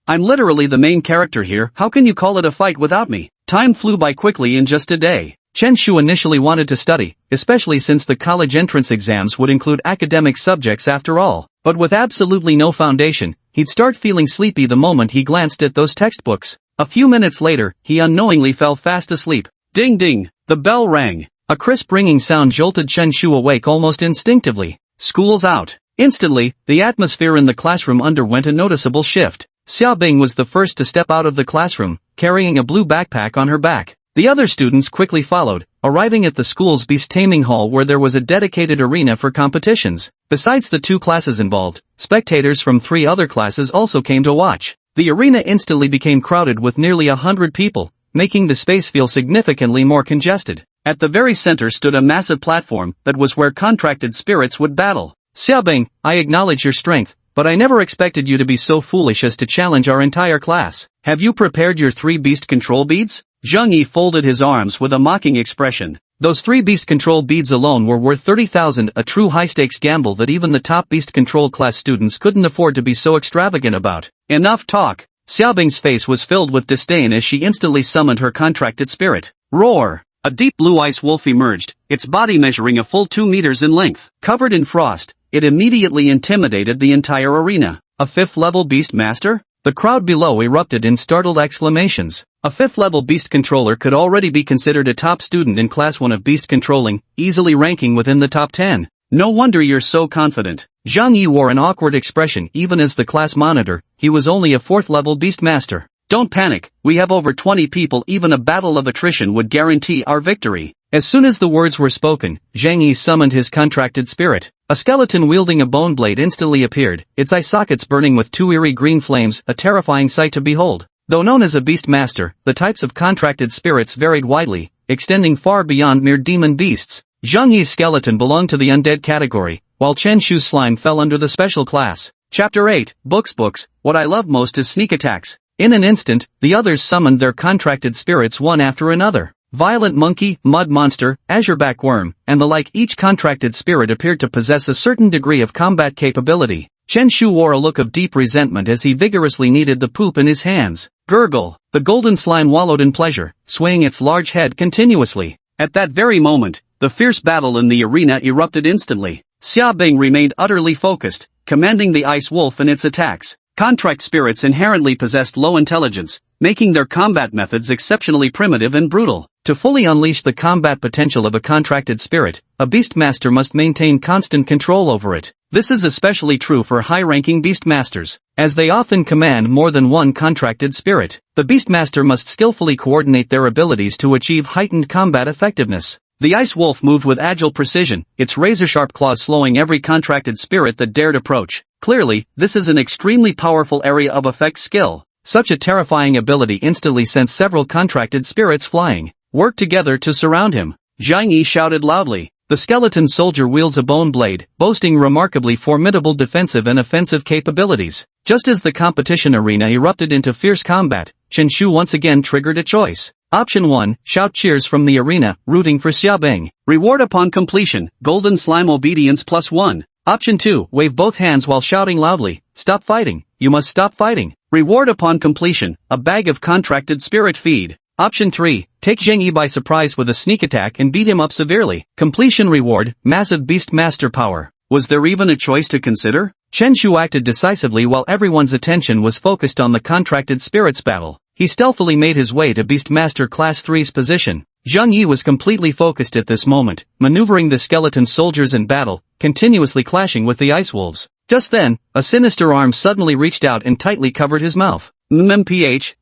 I'm literally the main character here, how can you call it a fight without me? Time flew by quickly in just a day. Chen Shu initially wanted to study, especially since the college entrance exams would include academic subjects after all. But with absolutely no foundation, he'd start feeling sleepy the moment he glanced at those textbooks. A few minutes later, he unknowingly fell fast asleep. Ding ding, the bell rang. A crisp ringing sound jolted Chen Shu awake almost instinctively. School's out. Instantly, the atmosphere in the classroom underwent a noticeable shift. Xia Bing was the first to step out of the classroom, carrying a blue backpack on her back. The other students quickly followed, arriving at the school's beast-taming hall where there was a dedicated arena for competitions. Besides the 2 classes involved, spectators from 3 other classes also came to watch. The arena instantly became crowded with nearly 100 people, making the space feel significantly more congested. At the very center stood a massive platform that was where contracted spirits would battle. Xia Bing, I acknowledge your strength, but I never expected you to be so foolish as to challenge our entire class. Have you prepared your 3 beast control beads? Zhang Yi folded his arms with a mocking expression. Those 3 beast control beads alone were worth 30,000, a true high-stakes gamble that even the top beast control class students couldn't afford to be so extravagant about. Enough talk. Xiaobing's face was filled with disdain as she instantly summoned her contracted spirit. Roar! A deep blue ice wolf emerged, its body measuring a full 2 meters in length. Covered in frost, it immediately intimidated the entire arena. A 5th-level beast master? The crowd below erupted in startled exclamations. A 5th-level beast controller could already be considered a top student in Class 1 of beast controlling, easily ranking within the top 10. No wonder you're so confident. Zhang Yi wore an awkward expression even as the class monitor, he was only a 4th-level beast master. Don't panic, we have over 20 people, even a battle of attrition would guarantee our victory. As soon as the words were spoken, Zhang Yi summoned his contracted spirit. A skeleton wielding a bone blade instantly appeared, its eye sockets burning with 2 eerie green flames, a terrifying sight to behold. Though known as a beast master, the types of contracted spirits varied widely, extending far beyond mere demon beasts. Zhang Yi's skeleton belonged to the undead category, while Chen Shu's slime fell under the special class. Chapter 8, Books. What I love most is sneak attacks. In an instant, the others summoned their contracted spirits one after another. Violent monkey, mud monster, azure-back worm, and the like. Each contracted spirit appeared to possess a certain degree of combat capability. Chen Shu wore a look of deep resentment as he vigorously kneaded the poop in his hands. Gurgle! The golden slime wallowed in pleasure, swaying its large head continuously. At that very moment, the fierce battle in the arena erupted instantly. Xia Bing remained utterly focused, commanding the ice wolf in its attacks. Contract spirits inherently possessed low intelligence, making their combat methods exceptionally primitive and brutal. To fully unleash the combat potential of a contracted spirit, a beastmaster must maintain constant control over it. This is especially true for high-ranking beastmasters, as they often command more than one contracted spirit. The beastmaster must skillfully coordinate their abilities to achieve heightened combat effectiveness. The ice wolf moved with agile precision, its razor-sharp claws slowing every contracted spirit that dared approach. Clearly, this is an extremely powerful area of effect skill. Such a terrifying ability instantly sent several contracted spirits flying. Work together to surround him. Zhang Yi shouted loudly. The skeleton soldier wields a bone blade, boasting remarkably formidable defensive and offensive capabilities. Just as the competition arena erupted into fierce combat, Chen Shu once again triggered a choice. Option 1, shout cheers from the arena, rooting for Xiaobing. Reward upon completion, golden slime obedience +1. Option 2, wave both hands while shouting loudly, stop fighting, you must stop fighting. Reward upon completion, a bag of contracted spirit feed. Option 3, take Zheng Yi by surprise with a sneak attack and beat him up severely. Completion reward, massive beast master power. Was there even a choice to consider? Chen Shu acted decisively while everyone's attention was focused on the contracted spirits battle. He stealthily made his way to Beastmaster Class 3's position. Zheng Yi was completely focused at this moment, maneuvering the skeleton soldiers in battle, continuously clashing with the ice wolves. Just then, a sinister arm suddenly reached out and tightly covered his mouth. MMPH.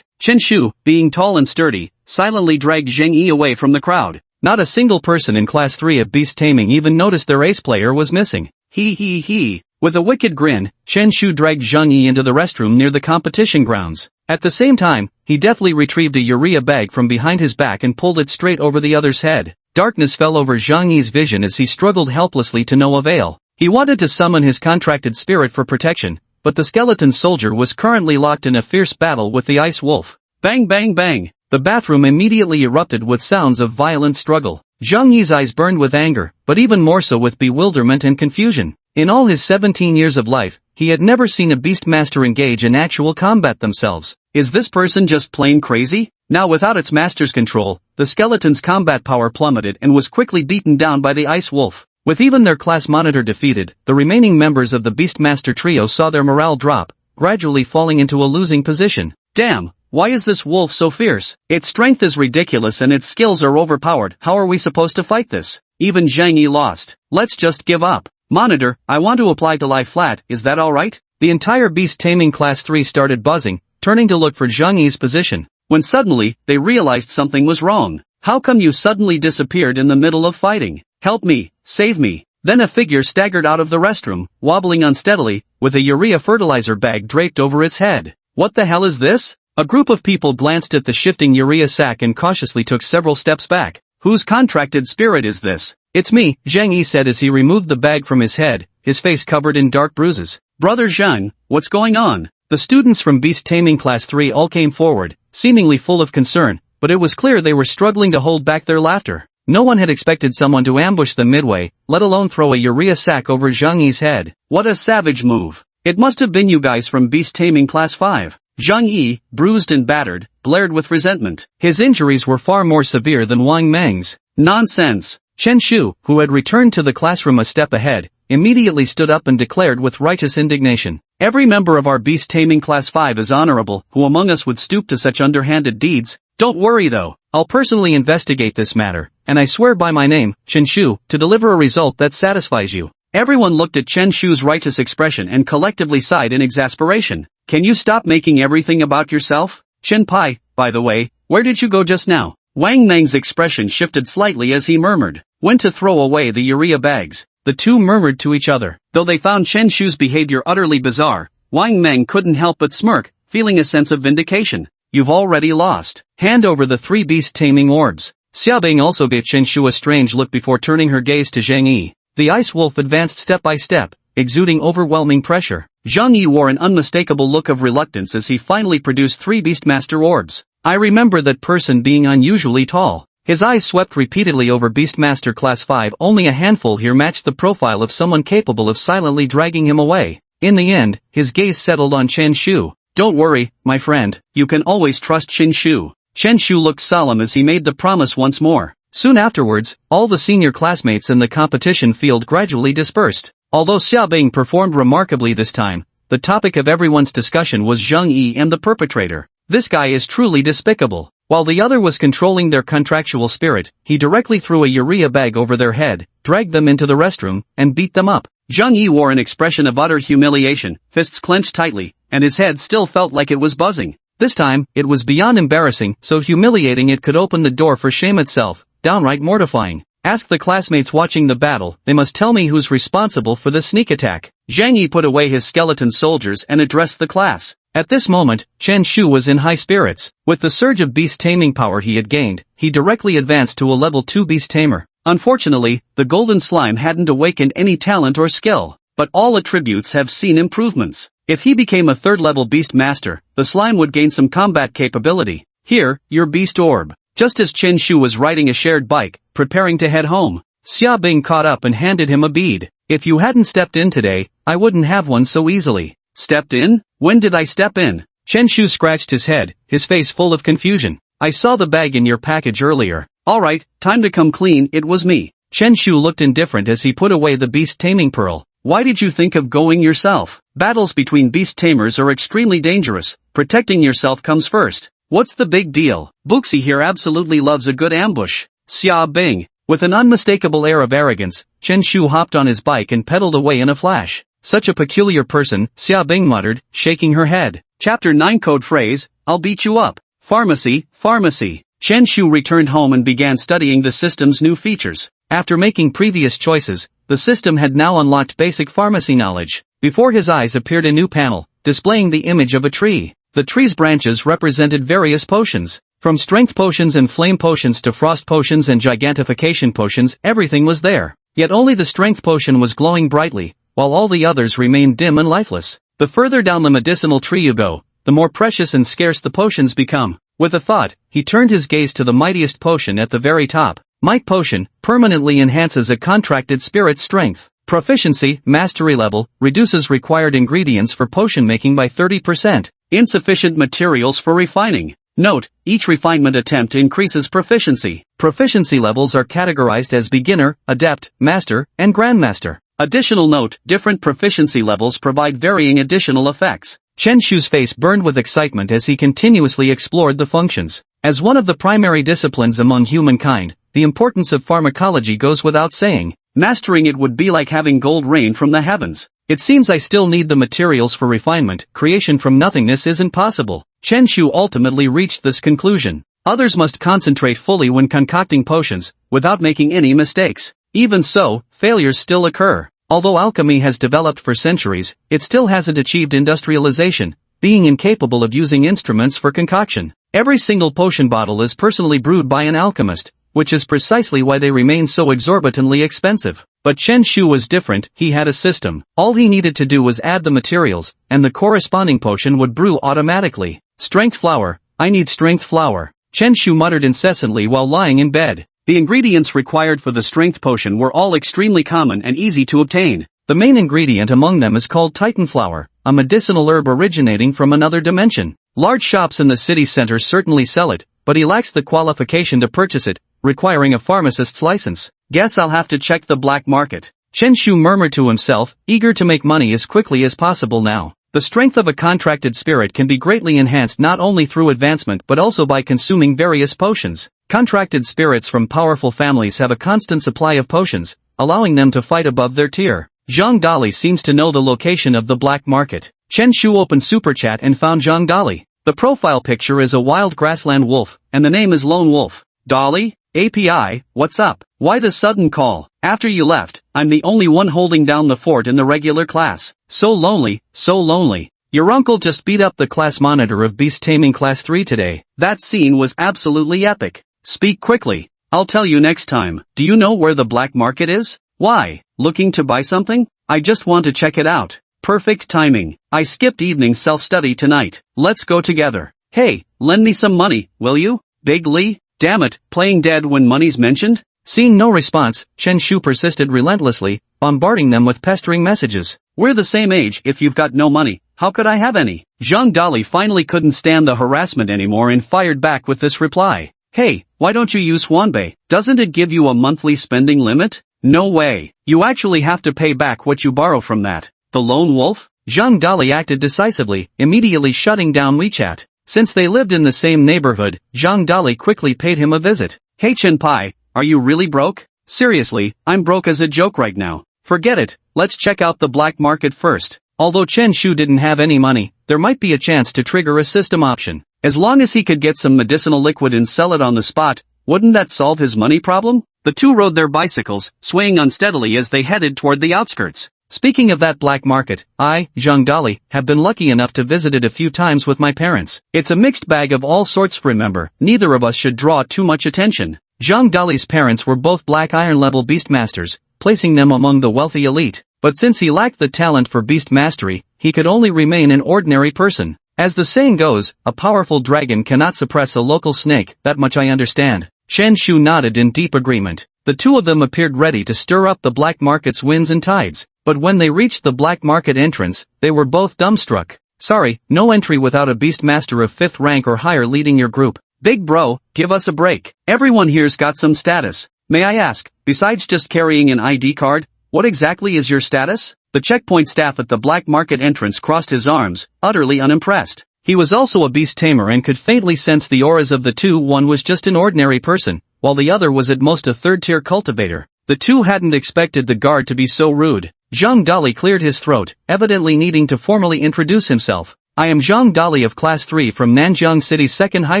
Chen Shu, being tall and sturdy, silently dragged Zheng Yi away from the crowd. Not a single person in Class 3 of Beast Taming even noticed their ace player was missing. He. With a wicked grin, Chen Shu dragged Zheng Yi into the restroom near the competition grounds. At the same time, he deftly retrieved a urea bag from behind his back and pulled it straight over the other's head. Darkness fell over Zheng Yi's vision as he struggled helplessly to no avail. He wanted to summon his contracted spirit for protection, but the skeleton soldier was currently locked in a fierce battle with the ice wolf. Bang bang bang! The bathroom immediately erupted with sounds of violent struggle. Zheng Yi's eyes burned with anger, but even more so with bewilderment and confusion. In all his 17 years of life, he had never seen a Beastmaster engage in actual combat themselves. Is this person just plain crazy? Now without its master's control, the skeleton's combat power plummeted and was quickly beaten down by the ice wolf. With even their class monitor defeated, the remaining members of the Beastmaster trio saw their morale drop, gradually falling into a losing position. Damn, why is this wolf so fierce? Its strength is ridiculous and its skills are overpowered. How are we supposed to fight this? Even Zheng Yi lost. Let's just give up. Monitor, I want to apply to lie flat, is that alright? The entire Beast Taming Class 3 started buzzing, turning to look for Zheng Yi's position. When suddenly, they realized something was wrong. How come you suddenly disappeared in the middle of fighting? Help me, save me. Then a figure staggered out of the restroom, wobbling unsteadily, with a urea fertilizer bag draped over its head. What the hell is this? A group of people glanced at the shifting urea sack and cautiously took several steps back. Whose contracted spirit is this? It's me, Zheng Yi said as he removed the bag from his head, his face covered in dark bruises. Brother Zheng, what's going on? The students from Beast Taming Class 3 all came forward, seemingly full of concern, but it was clear they were struggling to hold back their laughter. No one had expected someone to ambush them midway, let alone throw a urea sack over Zheng Yi's head. What a savage move. It must have been you guys from Beast Taming Class 5. Zheng Yi, bruised and battered, glared with resentment. His injuries were far more severe than Wang Meng's. Nonsense. Chen Shu, who had returned to the classroom a step ahead, immediately stood up and declared with righteous indignation. Every member of our Beast Taming Class 5 is honorable. Who among us would stoop to such underhanded deeds? Don't worry though. I'll personally investigate this matter, and I swear by my name, Chen Shu, to deliver a result that satisfies you. Everyone looked at Chen Shu's righteous expression and collectively sighed in exasperation. Can you stop making everything about yourself? Chen Pai, by the way, where did you go just now? Wang Meng's expression shifted slightly as he murmured. When to throw away the urea bags. The two murmured to each other. Though they found Chen Shu's behavior utterly bizarre, Wang Meng couldn't help but smirk, feeling a sense of vindication. You've already lost. Hand over the 3 beast taming orbs. Xiaobing also gave Chen Shu a strange look before turning her gaze to Zheng Yi. The ice wolf advanced step by step, exuding overwhelming pressure. Zheng Yi wore an unmistakable look of reluctance as he finally produced 3 Beastmaster orbs. I remember that person being unusually tall. His eyes swept repeatedly over Beastmaster Class 5. Only a handful here matched the profile of someone capable of silently dragging him away. In the end, his gaze settled on Chen Shu. Don't worry, my friend, you can always trust Chen Shu. Chen Shu looked solemn as he made the promise once more. Soon afterwards, all the senior classmates in the competition field gradually dispersed. Although Xiaobing performed remarkably this time, the topic of everyone's discussion was Zheng Yi and the perpetrator. This guy is truly despicable. While the other was controlling their contractual spirit, he directly threw a urea bag over their head, dragged them into the restroom, and beat them up. Zheng Yi wore an expression of utter humiliation, fists clenched tightly, and his head still felt like it was buzzing. This time, it was beyond embarrassing, so humiliating it could open the door for shame itself, downright mortifying. Ask the classmates watching the battle, they must tell me who's responsible for the sneak attack. Zheng Yi put away his skeleton soldiers and addressed the class. At this moment, Chen Shu was in high spirits. With the surge of beast taming power he had gained, he directly advanced to a level 2 beast tamer. Unfortunately, the golden slime hadn't awakened any talent or skill, but all attributes have seen improvements. If he became a 3rd level beast master, the slime would gain some combat capability. Here, your beast orb. Just as Chen Shu was riding a shared bike, preparing to head home, Xia Bing caught up and handed him a bead. If you hadn't stepped in today, I wouldn't have one so easily. Stepped in? When did I step in? Chen Shu scratched his head, his face full of confusion. I saw the bag in your package earlier. Alright, time to come clean, it was me. Chen Shu looked indifferent as he put away the beast taming pearl. Why did you think of going yourself? Battles between beast tamers are extremely dangerous. Protecting yourself comes first. What's the big deal? Buxi here absolutely loves a good ambush. Xia Bing. With an unmistakable air of arrogance, Chen Shu hopped on his bike and pedaled away in a flash. Such a peculiar person, Xia Bing muttered, shaking her head. Chapter 9 Code Phrase, I'll beat you up. Pharmacy, pharmacy. Chen Shu returned home and began studying the system's new features. After making previous choices, the system had now unlocked basic pharmacy knowledge. Before his eyes appeared a new panel, displaying the image of a tree. The tree's branches represented various potions. From strength potions and flame potions to frost potions and gigantification potions, everything was there. Yet only the strength potion was glowing brightly, while all the others remained dim and lifeless. The further down the medicinal tree you go, the more precious and scarce the potions become. With a thought, he turned his gaze to the mightiest potion at the very top. Might Potion permanently enhances a contracted spirit's strength. Proficiency, mastery level, reduces required ingredients for potion making by 30%. Insufficient materials for refining. Note, each refinement attempt increases proficiency. Proficiency levels are categorized as beginner, adept, master, and grandmaster. Additional note, different proficiency levels provide varying additional effects. Chen Shu's face burned with excitement as he continuously explored the functions. As one of the primary disciplines among humankind, the importance of pharmacology goes without saying. Mastering it would be like having gold rain from the heavens. It seems I still need the materials for refinement. Creation from nothingness isn't possible. Chen Shu ultimately reached this conclusion. Others must concentrate fully when concocting potions, without making any mistakes. Even so, failures still occur. Although alchemy has developed for centuries, it still hasn't achieved industrialization, being incapable of using instruments for concoction. Every single potion bottle is personally brewed by an alchemist, which is precisely why they remain so exorbitantly expensive. But Chen Shu was different. He had a system. All he needed to do was add the materials, and the corresponding potion would brew automatically. Strength flower. I need strength flower. Chen Shu muttered incessantly while lying in bed. The ingredients required for the strength potion were all extremely common and easy to obtain. The main ingredient among them is called Titan flower, a medicinal herb originating from another dimension. Large shops in the city center certainly sell it, but he lacks the qualification to purchase it, requiring a pharmacist's license. Guess I'll have to check the black market. Chen Shu murmured to himself, eager to make money as quickly as possible now. The strength of a contracted spirit can be greatly enhanced not only through advancement but also by consuming various potions. Contracted spirits from powerful families have a constant supply of potions, allowing them to fight above their tier. Zhang Dali seems to know the location of the black market. Chen Shu opened Super Chat and found Zhang Dali. The profile picture is a wild grassland wolf, and the name is Lone Wolf. Dali? API, what's up? Why the sudden call? After you left, I'm the only one holding down the fort in the regular class. So lonely, so lonely. Your uncle just beat up the class monitor of Beast Taming Class 3 today. That scene was absolutely epic. Speak quickly. I'll tell you next time. Do you know where the black market is? Why? Looking to buy something? I just want to check it out. Perfect timing. I skipped evening self-study tonight. Let's go together. Hey, lend me some money, will you? Big Lee? Damn it, playing dead when money's mentioned? Seeing no response, Chen Shu persisted relentlessly, bombarding them with pestering messages. We're the same age. If you've got no money, how could I have any? Zhang Dali finally couldn't stand the harassment anymore and fired back with this reply. Hey, why don't you use Huanbei? Doesn't it give you a monthly spending limit? No way. You actually have to pay back what you borrow from that. The lone wolf? Zhang Dali acted decisively, immediately shutting down WeChat. Since they lived in the same neighborhood, Zhang Dali quickly paid him a visit. Hey Chen Pai, are you really broke? Seriously, I'm broke as a joke right now. Forget it, let's check out the black market first. Although Chen Shu didn't have any money, there might be a chance to trigger a system option. As long as he could get some medicinal liquid and sell it on the spot, wouldn't that solve his money problem? The two rode their bicycles, swaying unsteadily as they headed toward the outskirts. Speaking of that black market, I, Zhang Dali, have been lucky enough to visit it a few times with my parents. It's a mixed bag of all sorts. Remember, neither of us should draw too much attention. Zhang Dali's parents were both black iron level beastmasters, placing them among the wealthy elite. But since he lacked the talent for beast mastery, he could only remain an ordinary person. As the saying goes, a powerful dragon cannot suppress a local snake, that much I understand. Chen Shu nodded in deep agreement. The two of them appeared ready to stir up the black market's winds and tides, but when they reached the black market entrance, they were both dumbstruck. Sorry, no entry without a beast master of 5th rank or higher leading your group. Big bro, give us a break. Everyone here's got some status. May I ask, besides just carrying an ID card, what exactly is your status? The checkpoint staff at the black market entrance crossed his arms, utterly unimpressed. He was also a beast tamer and could faintly sense the auras of the two. One was just an ordinary person, while the other was at most a third-tier cultivator. The two hadn't expected the guard to be so rude. Zhang Dali cleared his throat, evidently needing to formally introduce himself. I am Zhang Dali of Class 3 from Nanjiang City's 2nd High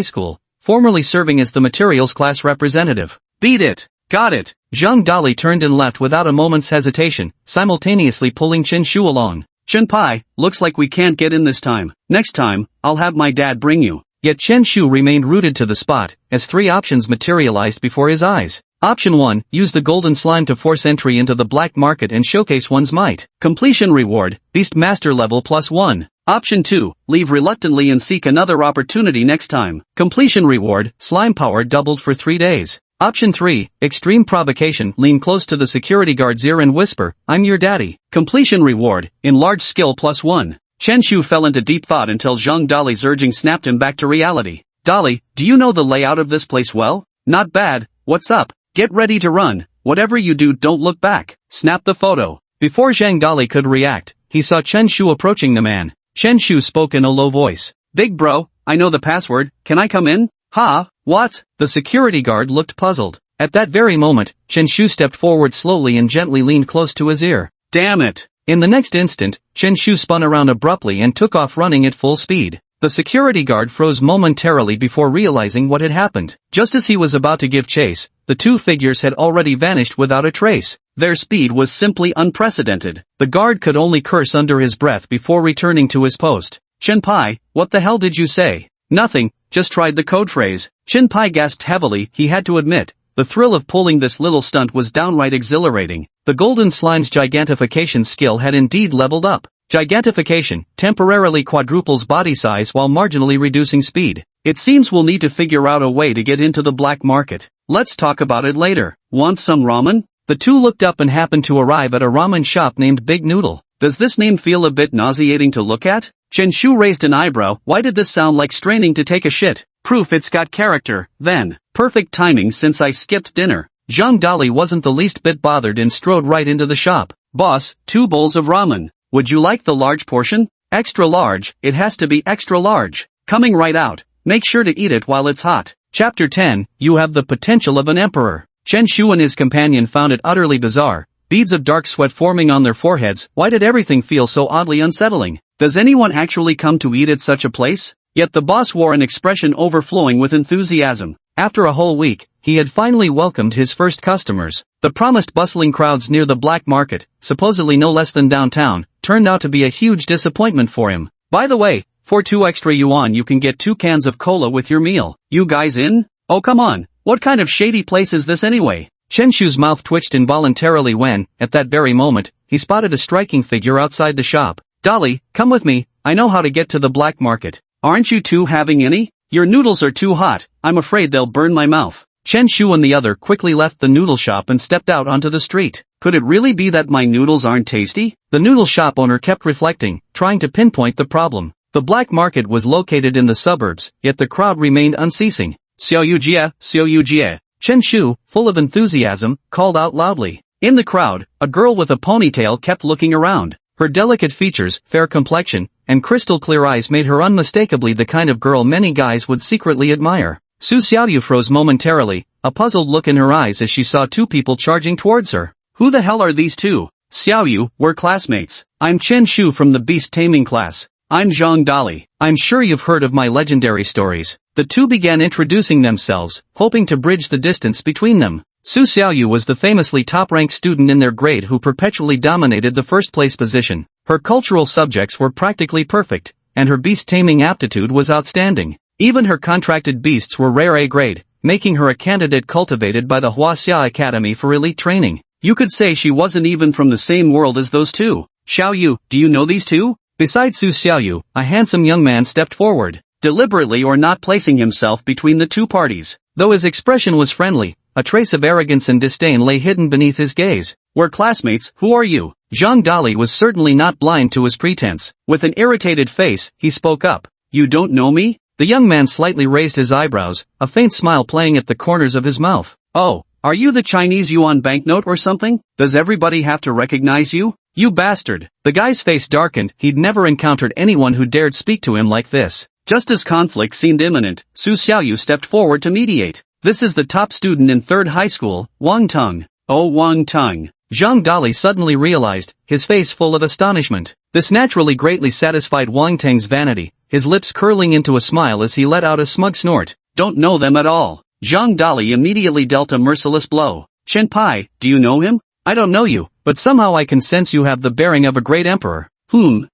School, formerly serving as the materials class representative. Beat it! Got it! Zhang Dali turned and left without a moment's hesitation, simultaneously pulling Chen Shu along. Chenpai, looks like we can't get in this time. Next time, I'll have my dad bring you. Yet Chen Shu remained rooted to the spot, as 3 options materialized before his eyes. Option 1, use the golden slime to force entry into the black market and showcase one's might. Completion reward, Beast Master level +1. Option 2, leave reluctantly and seek another opportunity next time. Completion reward, slime power doubled for 3 days. Option 3, extreme provocation, lean close to the security guard's ear and whisper, I'm your daddy. Completion reward, enlarged skill +1. Chen Shu fell into deep thought until Zhang Dali's urging snapped him back to reality. Dali, do you know the layout of this place well? Not bad, what's up? Get ready to run. Whatever you do, don't look back. Snap the photo. Before Zhang Dali could react, he saw Chen Shu approaching the man. Chen Shu spoke in a low voice. Big bro, I know the password, can I come in? Ha, what? The security guard looked puzzled. At that very moment, Chen Shu stepped forward slowly and gently leaned close to his ear. Damn it! In the next instant, Chen Shu spun around abruptly and took off running at full speed. The security guard froze momentarily before realizing what had happened. Just as he was about to give chase, the two figures had already vanished without a trace. Their speed was simply unprecedented. The guard could only curse under his breath before returning to his post. Chenpai, what the hell did you say? Nothing, just tried the code phrase. Chenpai gasped heavily. He had to admit, the thrill of pulling this little stunt was downright exhilarating. The golden slime's gigantification skill had indeed leveled up. Gigantification temporarily quadruples body size while marginally reducing speed. It seems we'll need to figure out a way to get into the black market. Let's talk about it later. Want some ramen? The two looked up and happened to arrive at a ramen shop named Big Noodle. Does this name feel a bit nauseating to look at? Chen Shu raised an eyebrow. Why did this sound like straining to take a shit? Proof it's got character, then. Perfect timing since I skipped dinner. Zhang Dali wasn't the least bit bothered and strode right into the shop. Boss, 2 bowls of ramen. Would you like the large portion? Extra large, it has to be extra large. Coming right out. Make sure to eat it while it's hot. Chapter 10, You have the potential of an emperor. Chen Shu and his companion found it utterly bizarre. Beads of dark sweat forming on their foreheads. Why did everything feel so oddly unsettling? Does anyone actually come to eat at such a place? Yet the boss wore an expression overflowing with enthusiasm. After a whole week, he had finally welcomed his first customers. The promised bustling crowds near the black market, supposedly no less than downtown, turned out to be a huge disappointment for him. By the way, for 2 extra yuan you can get 2 cans of cola with your meal. You guys in? Oh come on, what kind of shady place is this anyway? Chen Shu's mouth twitched involuntarily when, at that very moment, he spotted a striking figure outside the shop. Dali, come with me, I know how to get to the black market. Aren't you two having any? Your noodles are too hot, I'm afraid they'll burn my mouth. Chen Shu and the other quickly left the noodle shop and stepped out onto the street. Could it really be that my noodles aren't tasty? The noodle shop owner kept reflecting, trying to pinpoint the problem. The black market was located in the suburbs, yet the crowd remained unceasing. Xiao Yujie. Chen Shu, full of enthusiasm, called out loudly. In the crowd, a girl with a ponytail kept looking around. Her delicate features, fair complexion, and crystal-clear eyes made her unmistakably the kind of girl many guys would secretly admire. Su Xiaoyu froze momentarily, a puzzled look in her eyes as she saw 2 people charging towards her. Who the hell are these 2? Xiaoyu, we're classmates. I'm Chen Shu from the beast taming class. I'm Zhang Dali. I'm sure you've heard of my legendary stories. The 2 began introducing themselves, hoping to bridge the distance between them. Su Xiaoyu was the famously top-ranked student in their grade who perpetually dominated the first-place position. Her cultural subjects were practically perfect, and her beast-taming aptitude was outstanding. Even her contracted beasts were rare A grade, making her a candidate cultivated by the Huaxia Academy for elite training. You could say she wasn't even from the same world as those 2. Xiaoyu, do you know these 2? Beside Su Xiaoyu, a handsome young man stepped forward, deliberately or not placing himself between the two parties. Though his expression was friendly, a trace of arrogance and disdain lay hidden beneath his gaze. We're classmates, who are you? Zhang Dali was certainly not blind to his pretense. With an irritated face, he spoke up. You don't know me? The young man slightly raised his eyebrows, a faint smile playing at the corners of his mouth. Oh, are you the Chinese yuan banknote or something? Does everybody have to recognize you? You bastard. The guy's face darkened. He'd never encountered anyone who dared speak to him like this. Just as conflict seemed imminent, Su Xiaoyu stepped forward to mediate. This is the top student in 3rd high school, Wang Teng. Oh, Wang Teng. Zhang Dali suddenly realized, his face full of astonishment. This naturally greatly satisfied Wang Teng's vanity, his lips curling into a smile as he let out a smug snort. Don't know them at all. Zhang Dali immediately dealt a merciless blow. Chenpai, do you know him? I don't know you, but somehow I can sense you have the bearing of a great emperor.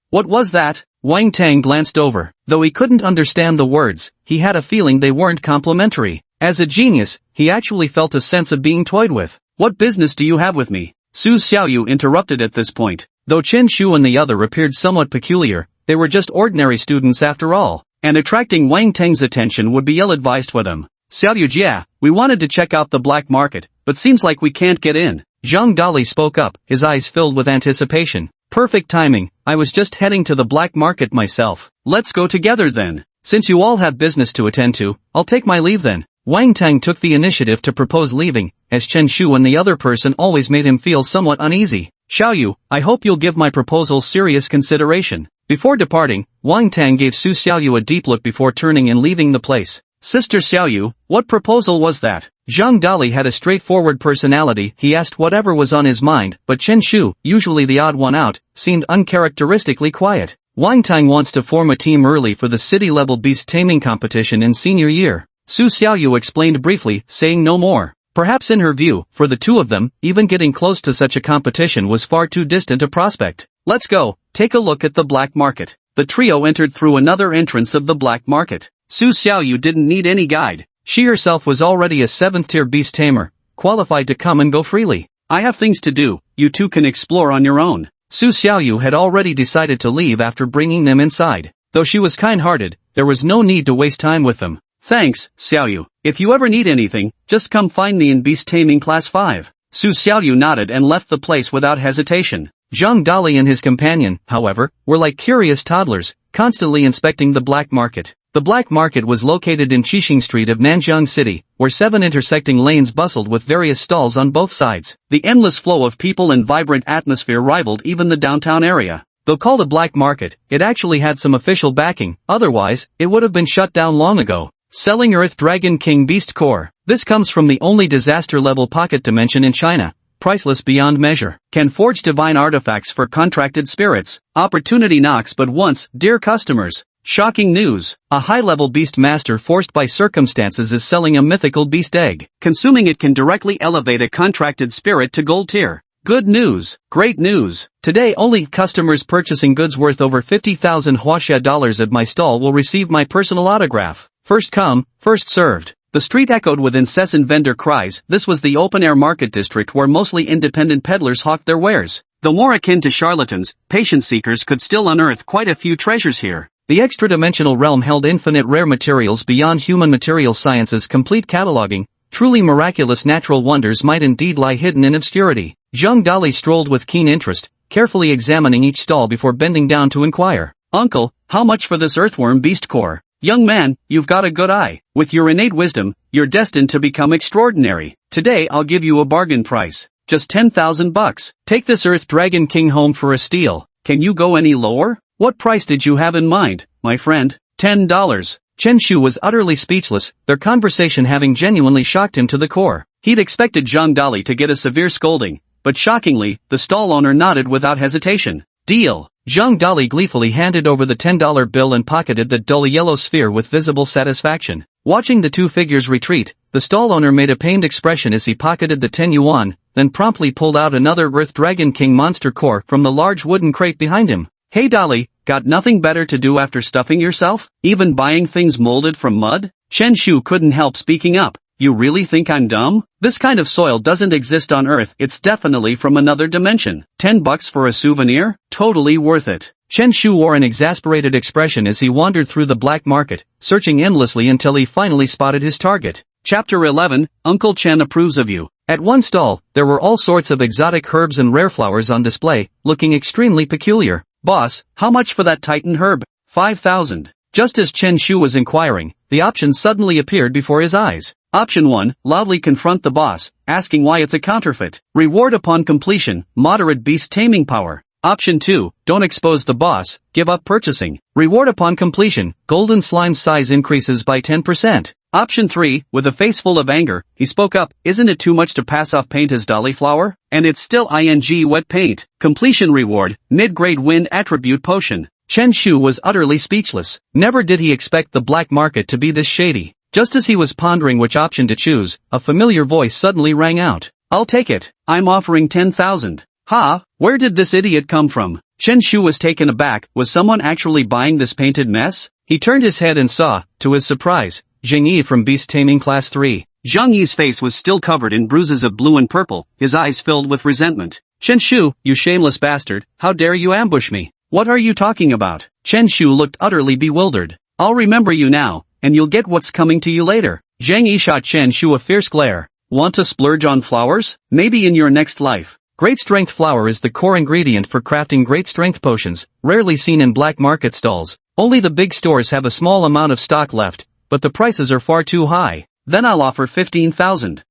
What was that? Wang Teng glanced over. Though he couldn't understand the words, he had a feeling they weren't complimentary. As a genius, he actually felt a sense of being toyed with. What business do you have with me? Su Xiaoyu interrupted at this point. Though Chen Shu and the other appeared somewhat peculiar, they were just ordinary students after all, and attracting Wang Teng's attention would be ill-advised for them. Xiaoyu Jia, we wanted to check out the black market, but seems like we can't get in. Zhang Dali spoke up, his eyes filled with anticipation. Perfect timing, I was just heading to the black market myself. Let's go together then. Since you all have business to attend to, I'll take my leave then. Wang Teng took the initiative to propose leaving, as Chen Shu and the other person always made him feel somewhat uneasy. Xiaoyu, I hope you'll give my proposal serious consideration. Before departing, Wang Teng gave Su Xiaoyu a deep look before turning and leaving the place. Sister Xiaoyu, what proposal was that? Zhang Dali had a straightforward personality. He asked whatever was on his mind, but Chen Shu, usually the odd one out, seemed uncharacteristically quiet. Wang Teng wants to form a team early for the city-level beast taming competition in senior year. Su Xiaoyu explained briefly, saying no more. Perhaps in her view, for the two of them, even getting close to such a competition was far too distant a prospect. Let's go, take a look at the black market. The trio entered through another entrance of the black market. Su Xiaoyu didn't need any guide. She herself was already a 7th-tier beast tamer, qualified to come and go freely. I have things to do, you two can explore on your own. Su Xiaoyu had already decided to leave after bringing them inside. Though she was kind-hearted, there was no need to waste time with them. Thanks, Xiaoyu. If you ever need anything, just come find me in Beast Taming Class 5. Su Xiaoyu nodded and left the place without hesitation. Zhang Dali and his companion, however, were like curious toddlers, constantly inspecting the black market. The black market was located in Qixing Street of Nanjiang City, where 7 intersecting lanes bustled with various stalls on both sides. The endless flow of people and vibrant atmosphere rivaled even the downtown area. Though called a black market, it actually had some official backing, otherwise, it would have been shut down long ago. Selling Earth Dragon King Beast Core. This comes from the only disaster-level pocket dimension in China. Priceless beyond measure. Can forge divine artifacts for contracted spirits. Opportunity knocks but once, dear customers. Shocking news. A high-level beast master forced by circumstances is selling a mythical beast egg. Consuming it can directly elevate a contracted spirit to gold tier. Good news. Great news. Today only customers purchasing goods worth over 50,000 Huaxia dollars at my stall will receive my personal autograph. First come, first served. The street echoed with incessant vendor cries. This was the open-air market district where mostly independent peddlers hawked their wares. Though more akin to charlatans, patient seekers could still unearth quite a few treasures here. The extra-dimensional realm held infinite rare materials beyond human material science's complete cataloging. Truly miraculous natural wonders might indeed lie hidden in obscurity. Zhang Dali strolled with keen interest, carefully examining each stall before bending down to inquire. Uncle, how much for this earthworm beast core? Young man, you've got a good eye. With your innate wisdom, you're destined to become extraordinary. Today I'll give you a bargain price. Just 10,000 bucks. Take this Earth Dragon King home for a steal. Can you go any lower? What price did you have in mind, my friend? $10. Chen Shu was utterly speechless, their conversation having genuinely shocked him to the core. He'd expected Zhang Dali to get a severe scolding, but shockingly, the stall owner nodded without hesitation. Deal. Zhang Dali gleefully handed over the $10 bill and pocketed the dull yellow sphere with visible satisfaction. Watching the two figures retreat, the stall owner made a pained expression as he pocketed the 10 yuan, then promptly pulled out another Earth Dragon King monster core from the large wooden crate behind him. Hey Dali, got nothing better to do after stuffing yourself? Even buying things molded from mud? Chen Shu couldn't help speaking up. You really think I'm dumb? This kind of soil doesn't exist on Earth, it's definitely from another dimension. $10 for a souvenir? Totally worth it. Chen Shu wore an exasperated expression as he wandered through the black market, searching endlessly until he finally spotted his target. Chapter 11, Uncle Chen approves of you. At one stall, there were all sorts of exotic herbs and rare flowers on display, looking extremely peculiar. Boss, how much for that Titan herb? 5,000. Just as Chen Shu was inquiring, the option suddenly appeared before his eyes. Option 1, loudly confront the boss, asking why it's a counterfeit. Reward upon completion, moderate beast taming power. Option 2, don't expose the boss, give up purchasing. Reward upon completion, golden slime size increases by 10%. Option 3, with a face full of anger, he spoke up, isn't it too much to pass off paint as dolly flower? And it's still ing wet paint. Completion reward, mid-grade wind attribute potion. Chen Shu was utterly speechless. Never did he expect the black market to be this shady. Just as he was pondering which option to choose, a familiar voice suddenly rang out. I'll take it. I'm offering 10,000. Ha, where did this idiot come from? Chen Shu was taken aback. Was someone actually buying this painted mess? He turned his head and saw, to his surprise, Zheng Yi from Beast Taming Class 3. Zhang Yi's face was still covered in bruises of blue and purple, his eyes filled with resentment. Chen Shu, you shameless bastard, how dare you ambush me? What are you talking about? Chen Shu looked utterly bewildered. I'll remember you now, and you'll get what's coming to you later. Zheng Yi shot Chen Shu a fierce glare. Want to splurge on flowers? Maybe in your next life. Great strength flower is the core ingredient for crafting great strength potions, rarely seen in black market stalls. Only the big stores have a small amount of stock left, but the prices are far too high. Then I'll offer 15,000.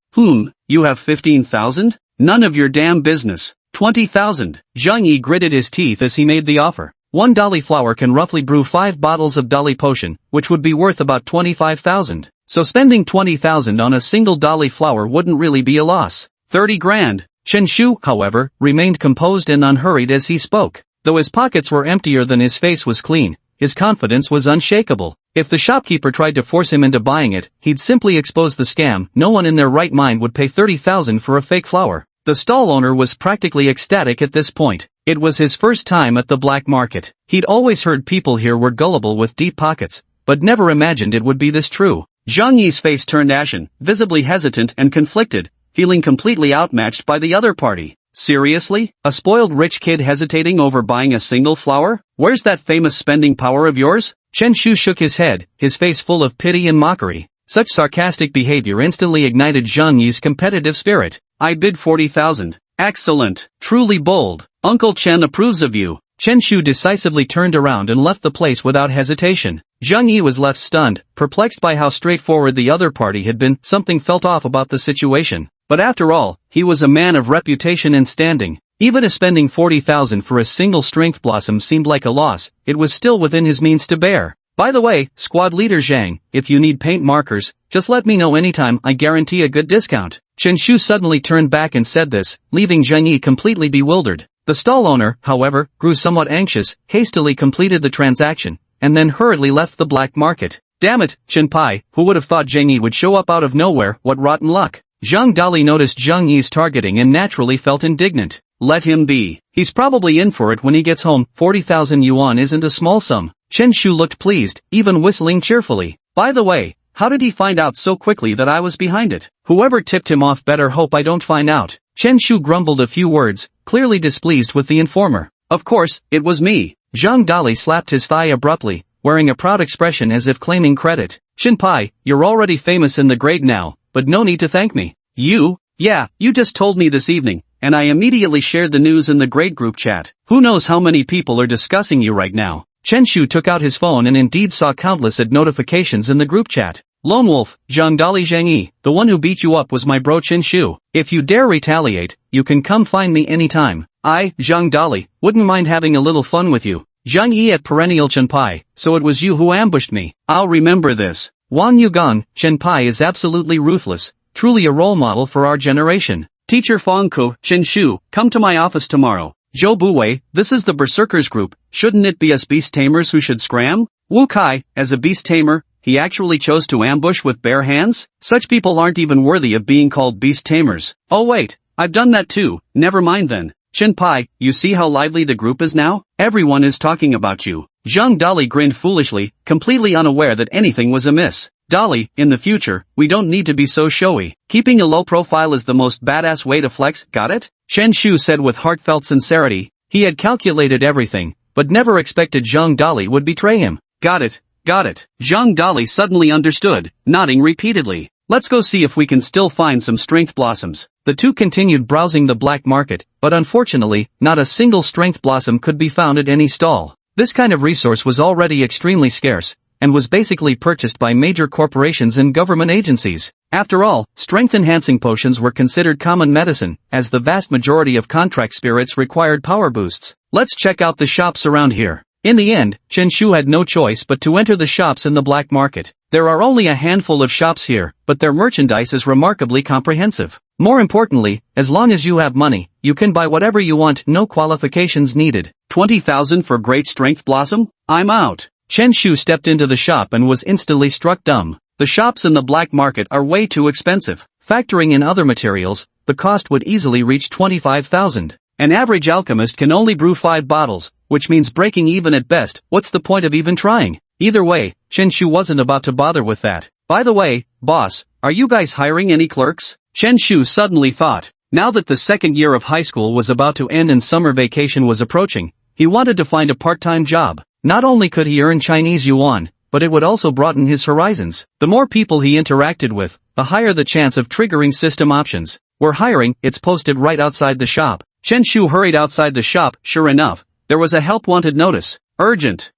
You have 15,000? None of your damn business. 20,000. Zhang Yi gritted his teeth as he made the offer. One dolly flower can roughly brew 5 bottles of dolly potion, which would be worth about 25,000. So spending 20,000 on a single dolly flower wouldn't really be a loss. 30 grand. Chen Shu, however, remained composed and unhurried as he spoke. Though his pockets were emptier than his face was clean, his confidence was unshakable. If the shopkeeper tried to force him into buying it, he'd simply expose the scam. No one in their right mind would pay 30,000 for a fake flower. The stall owner was practically ecstatic at this point. It was his first time at the black market. He'd always heard people here were gullible with deep pockets, but never imagined it would be this true. Zhang Yi's face turned ashen, visibly hesitant and conflicted, feeling completely outmatched by the other party. Seriously? A spoiled rich kid hesitating over buying a single flower? Where's that famous spending power of yours? Chen Shu shook his head, his face full of pity and mockery. Such sarcastic behavior instantly ignited Zhang Yi's competitive spirit. I bid 40,000. Excellent. Truly bold. Uncle Chen approves of you. Chen Shu decisively turned around and left the place without hesitation. Zhang Yi was left stunned, perplexed by how straightforward the other party had been. Something felt off about the situation. But after all, he was a man of reputation and standing. Even if spending 40,000 for a single strength blossom seemed like a loss, it was still within his means to bear. By the way, squad leader Zhang, if you need paint markers, just let me know anytime. I guarantee a good discount. Chen Shu suddenly turned back and said this, leaving Zhang Yi completely bewildered. The stall owner, however, grew somewhat anxious, hastily completed the transaction, and then hurriedly left the black market. Damn it, Chen Pai, who would have thought Zhang Yi would show up out of nowhere? What rotten luck. Zhang Dali noticed Zhang Yi's targeting and naturally felt indignant. Let him be. He's probably in for it when he gets home. 40,000 yuan isn't a small sum. Chen Shu looked pleased, even whistling cheerfully. By the way, how did he find out so quickly that I was behind it? Whoever tipped him off better hope I don't find out. Chen Shu grumbled a few words, clearly displeased with the informer. Of course, it was me. Zhang Dali slapped his thigh abruptly, wearing a proud expression as if claiming credit. Chen Pai, you're already famous in the grade now, but no need to thank me. You? Yeah, you just told me this evening, and I immediately shared the news in the grade group chat. Who knows how many people are discussing you right now? Chen Shu took out his phone and indeed saw countless notifications in the group chat. Lone Wolf, Zhang Dali Zhang Yi, the one who beat you up was my bro Chen Shu. If you dare retaliate, you can come find me anytime. I, Zhang Dali, wouldn't mind having a little fun with you. Zhang Yi at perennial Chen Pai, so it was you who ambushed me. I'll remember this. Wan Yugan, Chen Pai is absolutely ruthless, truly a role model for our generation. Teacher Fangko, Chen Shu, come to my office tomorrow. Zhou Buwei, this is the Berserkers group, shouldn't it be us beast tamers who should scram? Wu Kai, as a beast tamer, he actually chose to ambush with bare hands? Such people aren't even worthy of being called beast tamers. Oh wait, I've done that too, never mind then. Chen Pai, you see how lively the group is now? Everyone is talking about you. Zhang Dali grinned foolishly, completely unaware that anything was amiss. Dolly, in the future, we don't need to be so showy. Keeping a low profile is the most badass way to flex, got it? Chen Shu said with heartfelt sincerity. He had calculated everything, but never expected Zhang Dali would betray him. Got it. Zhang Dali suddenly understood, nodding repeatedly. Let's go see if we can still find some strength blossoms. The two continued browsing the black market, but unfortunately, not a single strength blossom could be found at any stall. This kind of resource was already extremely scarce, and was basically purchased by major corporations and government agencies. After all, strength-enhancing potions were considered common medicine, as the vast majority of contract spirits required power boosts. Let's check out the shops around here. In the end, Chen Shu had no choice but to enter the shops in the black market. There are only a handful of shops here, but their merchandise is remarkably comprehensive. More importantly, as long as you have money, you can buy whatever you want, no qualifications needed. 20,000 for Great Strength Blossom? I'm out. Chen Shu stepped into the shop and was instantly struck dumb. The shops in the black market are way too expensive. Factoring in other materials, the cost would easily reach 25,000. An average alchemist can only brew 5 bottles, which means breaking even at best. What's the point of even trying? Either way, Chen Shu wasn't about to bother with that. By the way, boss, are you guys hiring any clerks? Chen Shu suddenly thought. Now that the second year of high school was about to end and summer vacation was approaching, he wanted to find a part-time job. Not only could he earn Chinese yuan, but it would also broaden his horizons. The more people he interacted with, the higher the chance of triggering system options. We're hiring, it's posted right outside the shop. Chen Shu hurried outside the shop. Sure enough, there was a help wanted notice. Urgent.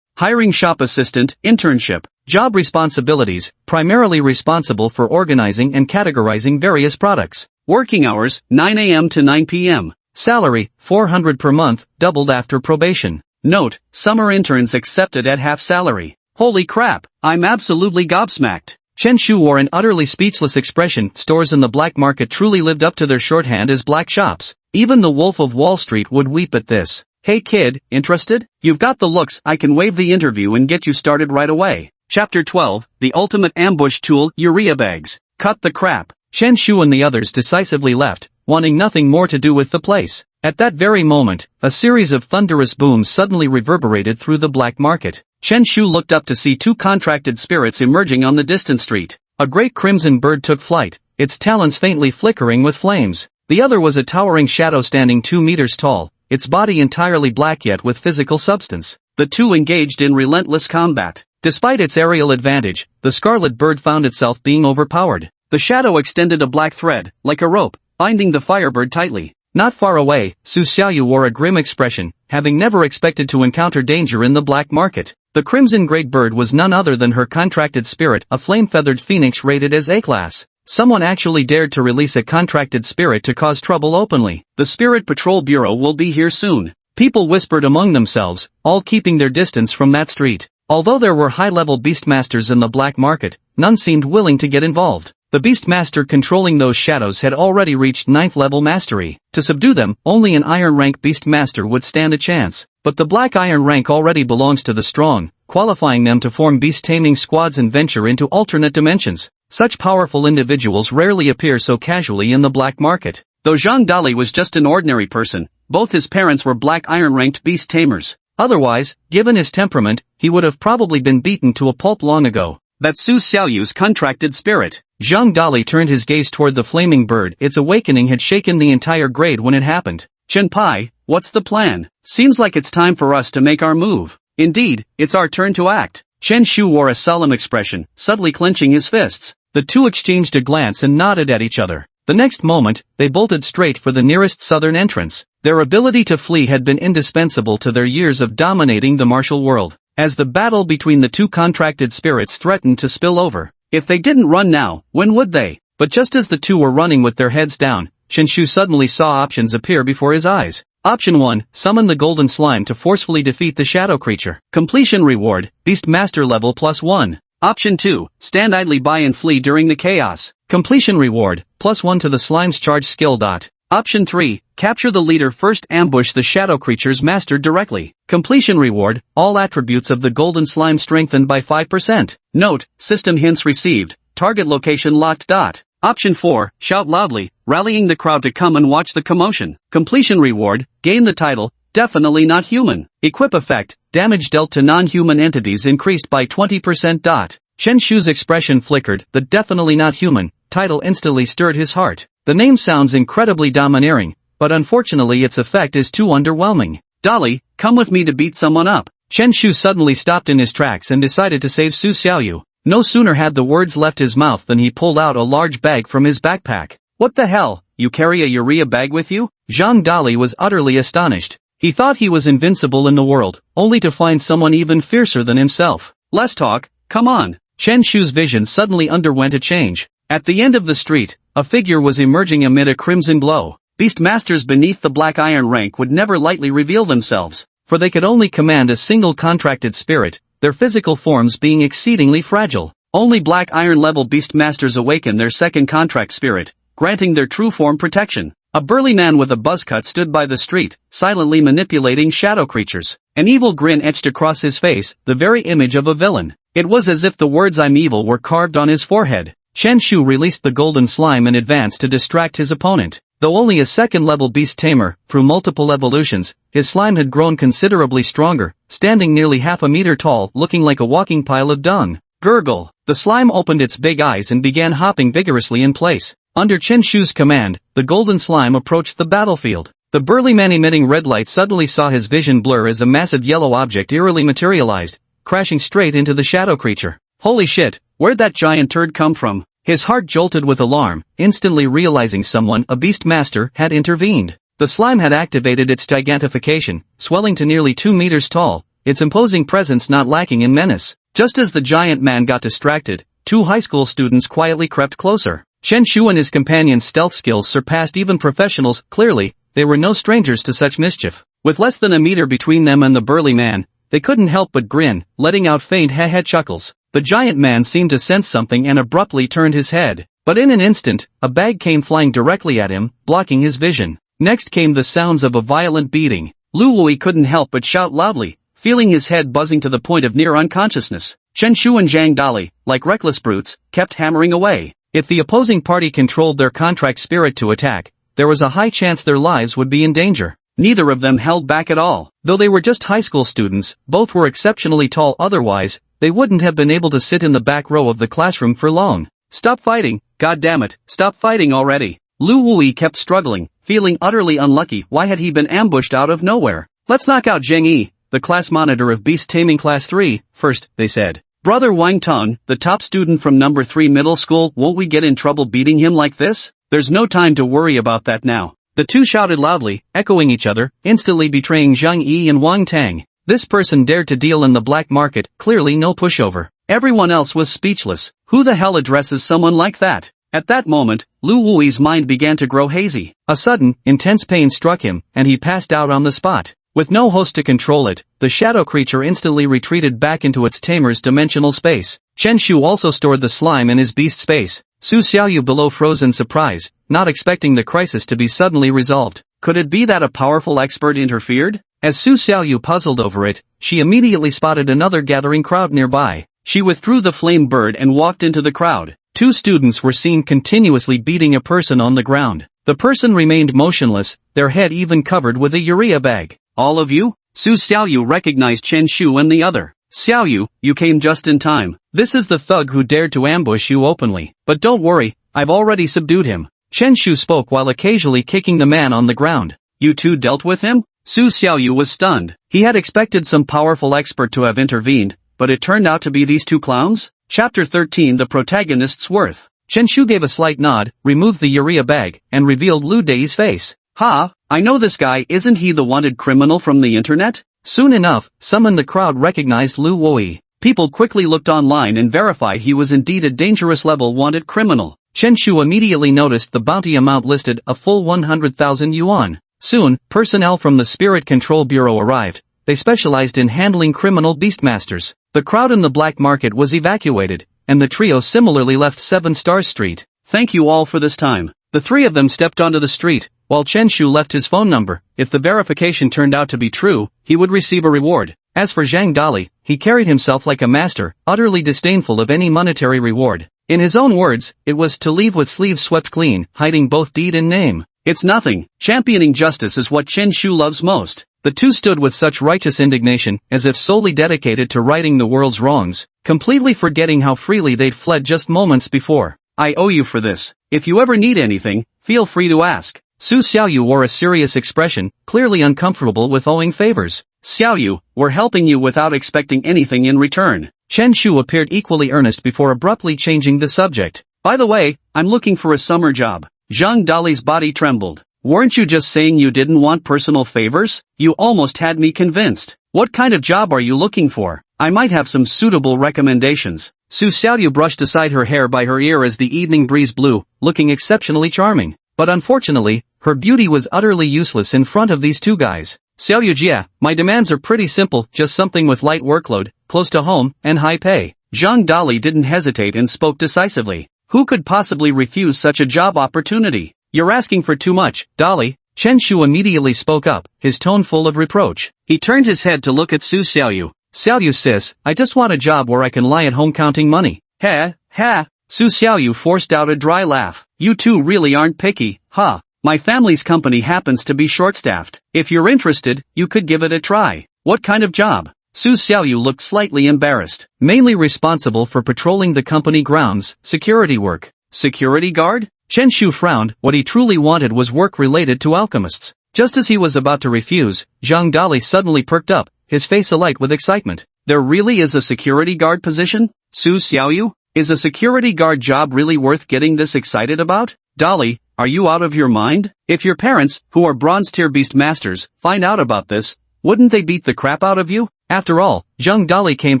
Hiring shop assistant, internship. Job responsibilities, primarily responsible for organizing and categorizing various products. Working hours, 9 a.m. to 9 p.m. Salary, 400 per month, doubled after probation. Note, summer interns accepted at half salary. Holy crap, I'm absolutely gobsmacked. Chen Shu wore an utterly speechless expression. Stores in the black market truly lived up to their shorthand as black shops. Even the Wolf of Wall Street would weep at this. Hey kid, interested? You've got the looks, I can waive the interview and get you started right away. Chapter 12, The Ultimate Ambush Tool, Urea Bags. Cut the crap. Chen Shu and the others decisively left, wanting nothing more to do with the place. At that very moment, a series of thunderous booms suddenly reverberated through the black market. Chen Shu looked up to see 2 contracted spirits emerging on the distant street. A great crimson bird took flight, its talons faintly flickering with flames. The other was a towering shadow standing 2 meters tall, its body entirely black yet with physical substance. The two engaged in relentless combat. Despite its aerial advantage, the scarlet bird found itself being overpowered. The shadow extended a black thread, like a rope, binding the firebird tightly. Not far away, Su Xiaoyu wore a grim expression, having never expected to encounter danger in the black market. The crimson great bird was none other than her contracted spirit, a flame-feathered phoenix rated as A-class. Someone actually dared to release a contracted spirit to cause trouble openly. The Spirit Patrol Bureau will be here soon. People whispered among themselves, all keeping their distance from that street. Although there were high-level beastmasters in the black market, none seemed willing to get involved. The beastmaster controlling those shadows had already reached 9th level mastery. To subdue them, only an iron rank beastmaster would stand a chance. But the black iron rank already belongs to the strong, qualifying them to form beast-taming squads and venture into alternate dimensions. Such powerful individuals rarely appear so casually in the black market. Though Zhang Dali was just an ordinary person, both his parents were black iron-ranked beast tamers. Otherwise, given his temperament, he would have probably been beaten to a pulp long ago. That's Su Xiaoyu's contracted spirit. Zhang Dali turned his gaze toward the flaming bird. Its awakening had shaken the entire grade when it happened. Chen Pai, what's the plan? Seems like it's time for us to make our move. Indeed, it's our turn to act. Chen Shu wore a solemn expression, subtly clenching his fists. The two exchanged a glance and nodded at each other. The next moment, they bolted straight for the nearest southern entrance. Their ability to flee had been indispensable to their years of dominating the martial world. As the battle between the two contracted spirits threatened to spill over. If they didn't run now, when would they? But just as the two were running with their heads down, Chen Shu suddenly saw options appear before his eyes. Option 1, summon the golden slime to forcefully defeat the shadow creature. Completion reward, Beast Master level +1. Option 2, stand idly by and flee during the chaos. Completion reward, +1 to the slime's charge skill dot. Option 3, capture the leader first, ambush the shadow creature's master directly. Completion reward, all attributes of the golden slime strengthened by 5%. Note, system hints received, target location locked dot. Option 4, shout loudly, rallying the crowd to come and watch the commotion. Completion reward, gain the title, definitely not human. Equip effect, damage dealt to non-human entities increased by 20%. Chen Shu's expression flickered. The definitely not human title instantly stirred his heart. The name sounds incredibly domineering, but unfortunately its effect is too underwhelming. Dolly, come with me to beat someone up. Chen Shu suddenly stopped in his tracks and decided to save Su Xiaoyu. No sooner had the words left his mouth than he pulled out a large bag from his backpack. What the hell, you carry a urea bag with you? Zhang Dali was utterly astonished. He thought he was invincible in the world, only to find someone even fiercer than himself. Less talk, come on. Chen Shu's vision suddenly underwent a change. At the end of the street, a figure was emerging amid a crimson glow. Beastmasters beneath the black iron rank would never lightly reveal themselves, for they could only command a single contracted spirit, their physical forms being exceedingly fragile. Only black iron level beastmasters awaken their second contract spirit, granting their true form protection. A burly man with a buzz cut stood by the street, silently manipulating shadow creatures. An evil grin etched across his face, the very image of a villain. It was as if the words "I'm evil" were carved on his forehead. Chen Shu released the golden slime and advanced to distract his opponent. Though only a second-level beast tamer, through multiple evolutions, his slime had grown considerably stronger, standing nearly half a meter tall, looking like a walking pile of dung. Gurgle! The slime opened its big eyes and began hopping vigorously in place. Under Chen Shu's command, the golden slime approached the battlefield. The burly man emitting red light suddenly saw his vision blur as a massive yellow object eerily materialized, crashing straight into the shadow creature. Holy shit, where'd that giant turd come from? His heart jolted with alarm, instantly realizing someone, a beastmaster, had intervened. The slime had activated its gigantification, swelling to nearly 2 meters tall, its imposing presence not lacking in menace. Just as the giant man got distracted, 2 high school students quietly crept closer. Chen Shu and his companion's stealth skills surpassed even professionals. Clearly, they were no strangers to such mischief. With less than a meter between them and the burly man, they couldn't help but grin, letting out faint ha-ha chuckles. The giant man seemed to sense something and abruptly turned his head. But in an instant, a bag came flying directly at him, blocking his vision. Next came the sounds of a violent beating. Lu Wui couldn't help but shout loudly, feeling his head buzzing to the point of near unconsciousness. Chen Shu and Zhang Dali, like reckless brutes, kept hammering away. If the opposing party controlled their contract spirit to attack, there was a high chance their lives would be in danger. Neither of them held back at all. Though they were just high school students, both were exceptionally tall. Otherwise, they wouldn't have been able to sit in the back row of the classroom for long. Stop fighting, goddammit, stop fighting already. Lu Wui kept struggling, feeling utterly unlucky. Why had he been ambushed out of nowhere? Let's knock out Zheng Yi, the class monitor of Beast Taming Class 3, first, they said. Brother Wang Tong, the top student from number 3 middle school, won't we get in trouble beating him like this? There's no time to worry about that now. The two shouted loudly, echoing each other, instantly betraying Zhang Yi and Wang Tang. This person dared to deal in the black market, clearly no pushover. Everyone else was speechless. Who the hell addresses someone like that? At that moment, Lu Wui's mind began to grow hazy. A sudden, intense pain struck him, and he passed out on the spot. With no host to control it, the shadow creature instantly retreated back into its tamer's dimensional space. Chen Shu also stored the slime in his beast space. Su Xiaoyu below froze in surprise, not expecting the crisis to be suddenly resolved. Could it be that a powerful expert interfered? As Su Xiaoyu puzzled over it, she immediately spotted another gathering crowd nearby. She withdrew the flame bird and walked into the crowd. 2 students were seen continuously beating a person on the ground. The person remained motionless, their head even covered with a urea bag. All of you? Su Xiaoyu recognized Chen Shu and the other. Xiaoyu, you came just in time. This is the thug who dared to ambush you openly. But don't worry, I've already subdued him. Chen Shu spoke while occasionally kicking the man on the ground. You two dealt with him? Su Xiaoyu was stunned. He had expected some powerful expert to have intervened, but it turned out to be these 2 clowns? Chapter 13 The Protagonist's Worth. Chen Shu gave a slight nod, removed the urea bag, and revealed Lu Dei's face. Ha, I know this guy. Isn't he the wanted criminal from the internet? Soon enough, some in the crowd recognized Lu Wui. People quickly looked online and verified he was indeed a dangerous level wanted criminal. Chen Shu immediately noticed the bounty amount listed, a full 100,000 yuan. Soon, personnel from the Spirit Control Bureau arrived. They specialized in handling criminal beastmasters. The crowd in the black market was evacuated, and the trio similarly left 7 Stars Street. Thank you all for this time. The 3 of them stepped onto the street, while Chen Shu left his phone number. If the verification turned out to be true, he would receive a reward. As for Zhang Dali, he carried himself like a master, utterly disdainful of any monetary reward. In his own words, it was to leave with sleeves swept clean, hiding both deed and name. It's nothing. Championing justice is what Chen Shu loves most. The two stood with such righteous indignation, as if solely dedicated to righting the world's wrongs, completely forgetting how freely they'd fled just moments before. I owe you for this. If you ever need anything, feel free to ask. Su Xiaoyu wore a serious expression, clearly uncomfortable with owing favors. Xiaoyu, we're helping you without expecting anything in return. Chen Shu appeared equally earnest before abruptly changing the subject. By the way, I'm looking for a summer job. Zhang Dali's body trembled. Weren't you just saying you didn't want personal favors? You almost had me convinced. What kind of job are you looking for? I might have some suitable recommendations. Su Xiaoyu brushed aside her hair by her ear as the evening breeze blew, looking exceptionally charming. But unfortunately, her beauty was utterly useless in front of these two guys. Xiaoyu Jia, my demands are pretty simple, just something with light workload, close to home, and high pay. Zhang Dali didn't hesitate and spoke decisively. Who could possibly refuse such a job opportunity? You're asking for too much, Dali. Chen Shu immediately spoke up, his tone full of reproach. He turned his head to look at Su Xiaoyu. Xiaoyu sis, I just want a job where I can lie at home counting money. Ha, ha. Su Xiaoyu forced out a dry laugh. You two really aren't picky, huh? My family's company happens to be short-staffed. If you're interested, you could give it a try. What kind of job? Su Xiaoyu looked slightly embarrassed. Mainly responsible for patrolling the company grounds, security work. Security guard? Chen Shu frowned. What he truly wanted was work related to alchemists. Just as he was about to refuse, Zhang Dali suddenly perked up, his face alight with excitement. There really is a security guard position? Su Xiaoyu? Is a security guard job really worth getting this excited about? Dali, are you out of your mind? If your parents, who are bronze-tier beast masters, find out about this, wouldn't they beat the crap out of you? After all, Zhang Dali came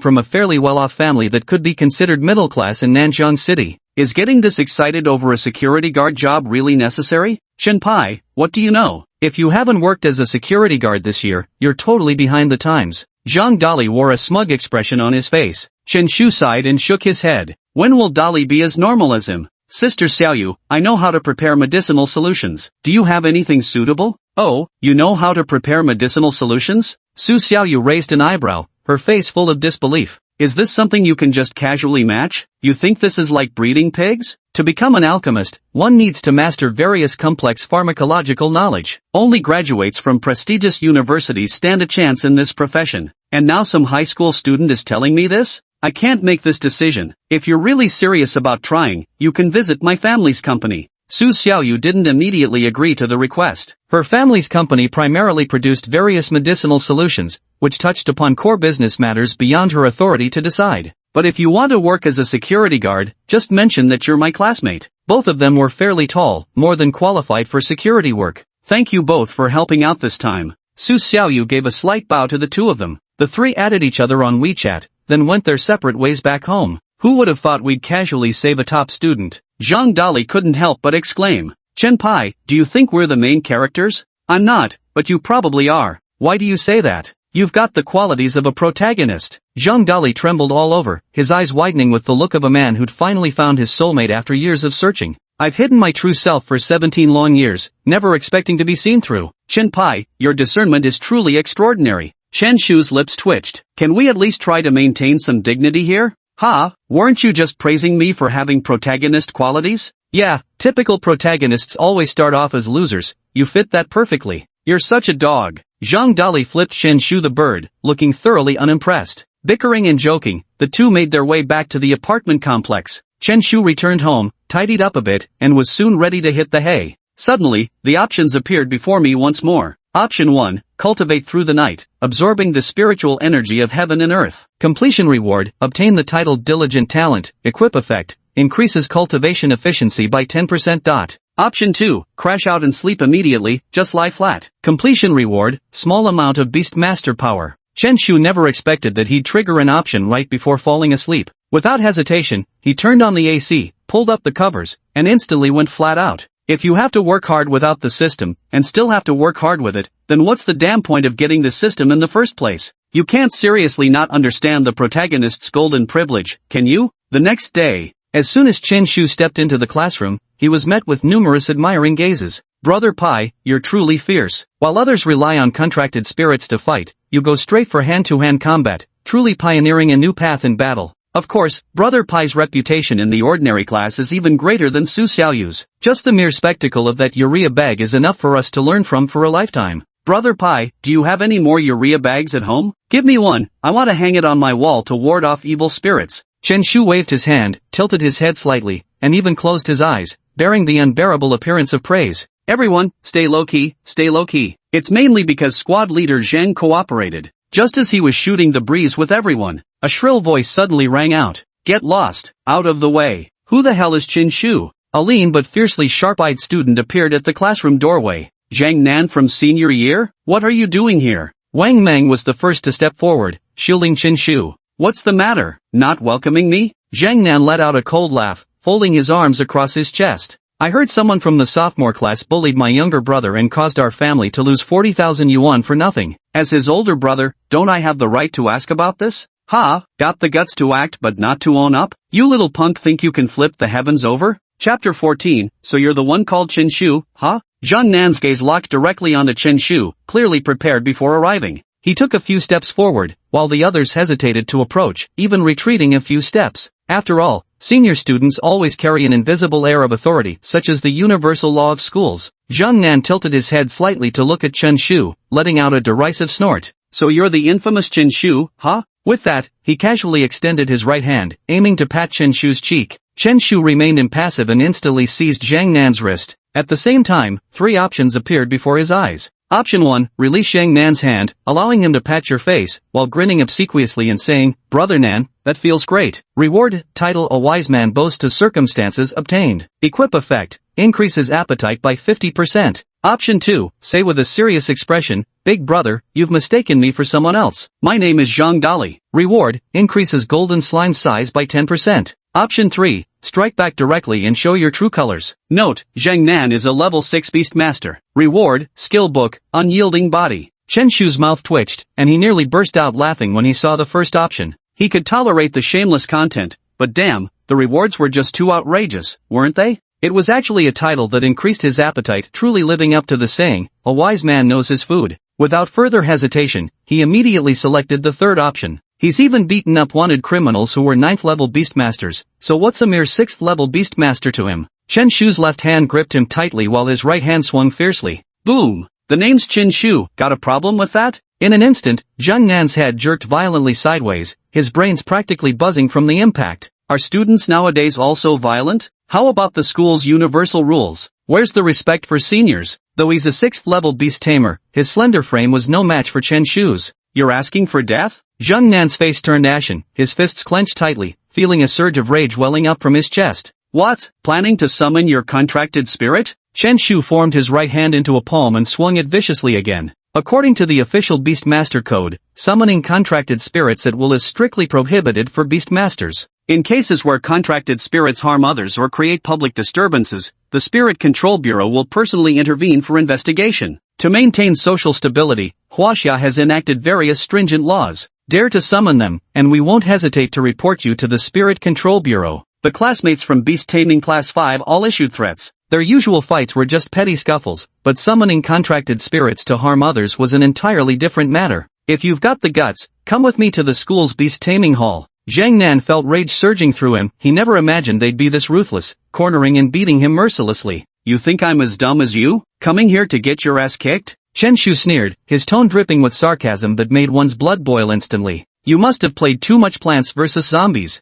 from a fairly well-off family that could be considered middle-class in Nanjiang City. Is getting this excited over a security guard job really necessary? Chen Pai, what do you know? If you haven't worked as a security guard this year, you're totally behind the times. Zhang Dali wore a smug expression on his face. Chen Shu sighed and shook his head. When will Dali be as normal as him? Sister Xiaoyu, I know how to prepare medicinal solutions. Do you have anything suitable? Oh, you know how to prepare medicinal solutions? Su Xiaoyu raised an eyebrow, her face full of disbelief. Is this something you can just casually match? You think this is like breeding pigs? To become an alchemist, one needs to master various complex pharmacological knowledge. Only graduates from prestigious universities stand a chance in this profession. And now some high school student is telling me this? I can't make this decision. If you're really serious about trying, you can visit my family's company. Su Xiaoyu didn't immediately agree to the request. Her family's company primarily produced various medicinal solutions, which touched upon core business matters beyond her authority to decide. But if you want to work as a security guard, just mention that you're my classmate. Both of them were fairly tall, more than qualified for security work. Thank you both for helping out this time. Su Xiaoyu gave a slight bow to the two of them. The three added each other on WeChat, then went their separate ways back home. Who would have thought we'd casually save a top student? Zhang Dali couldn't help but exclaim. Chen Pai, do you think we're the main characters? I'm not, but you probably are. Why do you say that? You've got the qualities of a protagonist. Zhang Dali trembled all over, his eyes widening with the look of a man who'd finally found his soulmate after years of searching. I've hidden my true self for 17 long years, never expecting to be seen through. Chen Pai, your discernment is truly extraordinary. Chen Shu's lips twitched. Can we at least try to maintain some dignity here? Ha, weren't you just praising me for having protagonist qualities? Yeah, typical protagonists always start off as losers. You fit that perfectly. You're such a dog. Zhang Dali flipped Chen Shu the bird, looking thoroughly unimpressed. Bickering and joking, the two made their way back to the apartment complex. Chen Shu returned home, tidied up a bit, and was soon ready to hit the hay. Suddenly, the options appeared before me once more. Option 1, cultivate through the night, absorbing the spiritual energy of heaven and earth. Completion reward, obtain the title Diligent Talent, equip effect, increases cultivation efficiency by 10%. Option 2, crash out and sleep immediately, just lie flat. Completion reward, small amount of beast master power. Chen Shu never expected that he'd trigger an option right before falling asleep. Without hesitation, he turned on the AC, pulled up the covers, and instantly went flat out. If you have to work hard without the system, and still have to work hard with it, then what's the damn point of getting the system in the first place? You can't seriously not understand the protagonist's golden privilege, can you? The next day, as soon as Chen Shu stepped into the classroom, he was met with numerous admiring gazes. Brother Pai, you're truly fierce. While others rely on contracted spirits to fight, you go straight for hand-to-hand combat, truly pioneering a new path in battle. Of course, Brother Pai's reputation in the ordinary class is even greater than Su Xiaoyu's. Just the mere spectacle of that urea bag is enough for us to learn from for a lifetime. Brother Pai, do you have any more urea bags at home? Give me one, I want to hang it on my wall to ward off evil spirits. Chen Shu waved his hand, tilted his head slightly, and even closed his eyes, bearing the unbearable appearance of praise. Everyone, stay low-key, stay low-key. It's mainly because squad leader Zhang cooperated. Just as he was shooting the breeze with everyone, a shrill voice suddenly rang out. Get lost, out of the way. Who the hell is Chen Shu? A lean but fiercely sharp-eyed student appeared at the classroom doorway. Zhang Nan from senior year? What are you doing here? Wang Mang was the first to step forward, shielding Chen Shu. What's the matter? Not welcoming me? Zhang Nan let out a cold laugh, folding his arms across his chest. I heard someone from the sophomore class bullied my younger brother and caused our family to lose 40,000 yuan for nothing. As his older brother, don't I have the right to ask about this? Ha, got the guts to act but not to own up? You little punk think you can flip the heavens over? Chapter 14, so you're the one called Chen Shu, huh? Zhang Nan's gaze locked directly onto Chen Shu, clearly prepared before arriving. He took a few steps forward, while the others hesitated to approach, even retreating a few steps. After all, senior students always carry an invisible air of authority, such as the universal law of schools. Zhang Nan tilted his head slightly to look at Chen Shu, letting out a derisive snort. So you're the infamous Chen Shu, huh? With that, he casually extended his right hand, aiming to pat Chen Shu's cheek. Chen Shu remained impassive and instantly seized Zhang Nan's wrist. At the same time, 3 options appeared before his eyes. Option 1, release Zhang Nan's hand, allowing him to pat your face, while grinning obsequiously and saying, Brother Nan, that feels great. Reward, title a wise man boasts to circumstances obtained. Equip effect, increases appetite by 50%. Option 2, say with a serious expression, Big brother, you've mistaken me for someone else. My name is Zhang Dali. Reward, increases golden slime size by 10%. Option 3, strike back directly and show your true colors. Note, Zhang Nan is a level 6 beast master. Reward, skill book, unyielding body. Chen Shu's mouth twitched, and he nearly burst out laughing when he saw the first option. He could tolerate the shameless content, but damn, the rewards were just too outrageous, weren't they? It was actually a title that increased his appetite, truly living up to the saying, a wise man knows his food. Without further hesitation, he immediately selected the third option. He's even beaten up wanted criminals who were 9th level beastmasters, so what's a mere 6th level beastmaster to him? Chen Shu's left hand gripped him tightly while his right hand swung fiercely. Boom! The name's Chen Shu, got a problem with that? In an instant, Zhang Nan's head jerked violently sideways, his brains practically buzzing from the impact. Are students nowadays also violent? How about the school's universal rules? Where's the respect for seniors? Though he's a 6th level beast tamer, his slender frame was no match for Chen Shu's. You're asking for death? Zhang Nan's face turned ashen, his fists clenched tightly, feeling a surge of rage welling up from his chest. What? Planning to summon your contracted spirit? Chen Shu formed his right hand into a palm and swung it viciously again. According to the official Beastmaster Code, summoning contracted spirits at will is strictly prohibited for Beastmasters. In cases where contracted spirits harm others or create public disturbances, the Spirit Control Bureau will personally intervene for investigation. To maintain social stability, Huaxia has enacted various stringent laws. Dare to summon them, and we won't hesitate to report you to the Spirit Control Bureau. The classmates from Beast Taming Class 5 all issued threats. Their usual fights were just petty scuffles, but summoning contracted spirits to harm others was an entirely different matter. If you've got the guts, come with me to the school's Beast Taming Hall. Zhang Nan felt rage surging through him. He never imagined they'd be this ruthless, cornering and beating him mercilessly. You think I'm as dumb as you? Coming here to get your ass kicked? Chen Shu sneered, his tone dripping with sarcasm that made one's blood boil instantly. You must have played too much Plants vs. Zombies.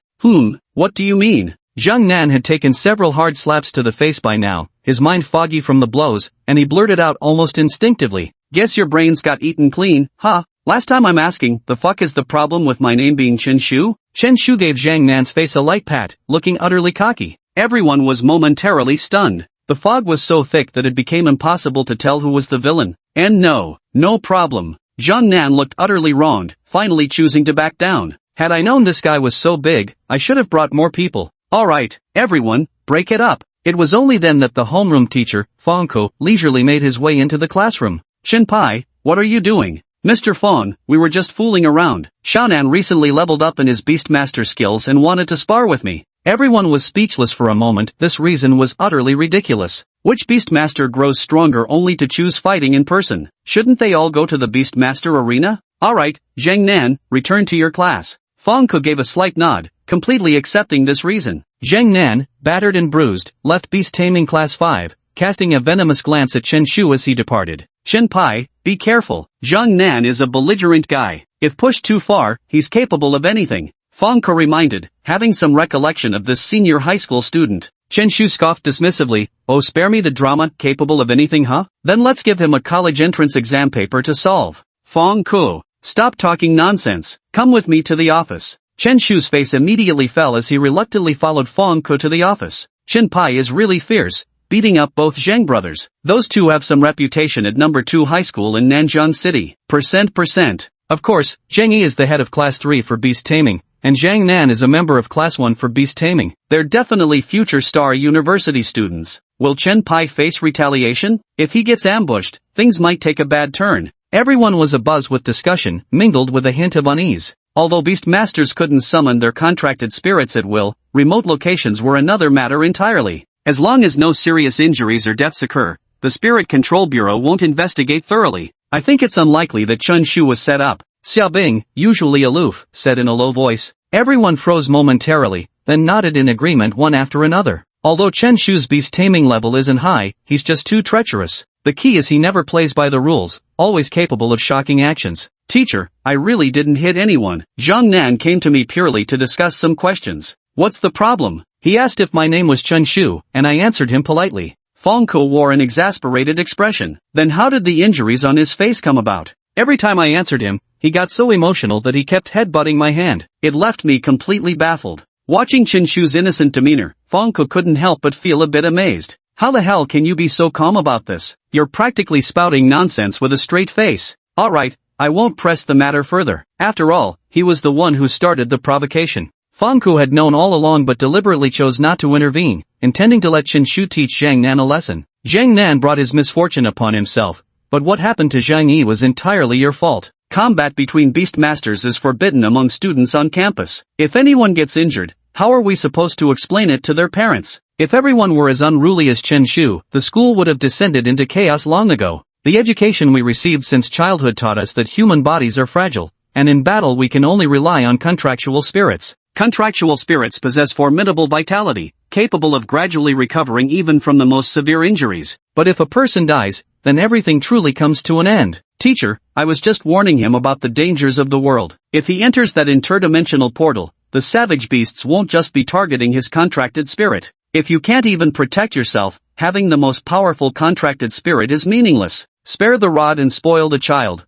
What do you mean? Zhang Nan had taken several hard slaps to the face by now, his mind foggy from the blows, and he blurted out almost instinctively. Guess your brains got eaten clean, huh? Last time I'm asking, the fuck is the problem with my name being Chen Shu? Chen Shu gave Zhang Nan's face a light pat, looking utterly cocky. Everyone was momentarily stunned. The fog was so thick that it became impossible to tell who was the villain. And no problem. Zhang Nan looked utterly wronged, finally choosing to back down. Had I known this guy was so big, I should have brought more people. Alright, everyone, break it up. It was only then that the homeroom teacher, Fangko, leisurely made his way into the classroom. Chen Pai, what are you doing? Mr. Fong, we were just fooling around. Xiaonan recently leveled up in his Beastmaster skills and wanted to spar with me. Everyone was speechless for a moment. This reason was utterly ridiculous. Which Beastmaster grows stronger only to choose fighting in person? Shouldn't they all go to the Beastmaster arena? Alright, Zhang Nan, return to your class. Fangko gave a slight nod, completely accepting this reason. Zhang Nan, battered and bruised, left Beast Taming Class 5, casting a venomous glance at Chen Shu as he departed. Shinpai, be careful. Zhang Nan is a belligerent guy. If pushed too far, he's capable of anything. Feng Ke reminded, having some recollection of this senior high school student. Chen Shu scoffed dismissively, oh spare me the drama, capable of anything huh? Then let's give him a college entrance exam paper to solve. Feng Ke, stop talking nonsense, come with me to the office. Chen Shu's face immediately fell as he reluctantly followed Feng Ke to the office. Shinpai is really fierce, beating up both Zhang brothers. Those two have some reputation at number 2 high school in Nanjing City. Percent. Of course, Zhang Yi is the head of class 3 for beast taming, and Zhang Nan is a member of class 1 for beast taming. They're definitely future star university students. Will Chen Pai face retaliation? If he gets ambushed, things might take a bad turn. Everyone was abuzz with discussion, mingled with a hint of unease. Although beast masters couldn't summon their contracted spirits at will, remote locations were another matter entirely. As long as no serious injuries or deaths occur, the Spirit Control Bureau won't investigate thoroughly. I think it's unlikely that Chen Shu was set up. Xiaobing, usually aloof, said in a low voice. Everyone froze momentarily, then nodded in agreement one after another. Although Chen Shu's beast taming level isn't high, he's just too treacherous. The key is he never plays by the rules, always capable of shocking actions. Teacher, I really didn't hit anyone. Zhang Nan came to me purely to discuss some questions. What's the problem? He asked if my name was Chen Shu, and I answered him politely. Feng Ke wore an exasperated expression. Then how did the injuries on his face come about? Every time I answered him, he got so emotional that he kept headbutting my hand. It left me completely baffled. Watching Chen Shu's innocent demeanor, Feng Ke couldn't help but feel a bit amazed. How the hell can you be so calm about this? You're practically spouting nonsense with a straight face. Alright, I won't press the matter further. After all, he was the one who started the provocation. Feng Ke had known all along but deliberately chose not to intervene, intending to let Chen Shu teach Zhang Nan a lesson. Zhang Nan brought his misfortune upon himself, but what happened to Zhang Yi was entirely your fault. Combat between beast masters is forbidden among students on campus. If anyone gets injured, how are we supposed to explain it to their parents? If everyone were as unruly as Chen Shu, the school would have descended into chaos long ago. The education we received since childhood taught us that human bodies are fragile, and in battle we can only rely on contractual spirits. Contractual spirits possess formidable vitality, capable of gradually recovering even from the most severe injuries. But if a person dies, then everything truly comes to an end. Teacher, I was just warning him about the dangers of the world. If he enters that interdimensional portal, the savage beasts won't just be targeting his contracted spirit. If you can't even protect yourself, having the most powerful contracted spirit is meaningless. Spare the rod and spoil the child,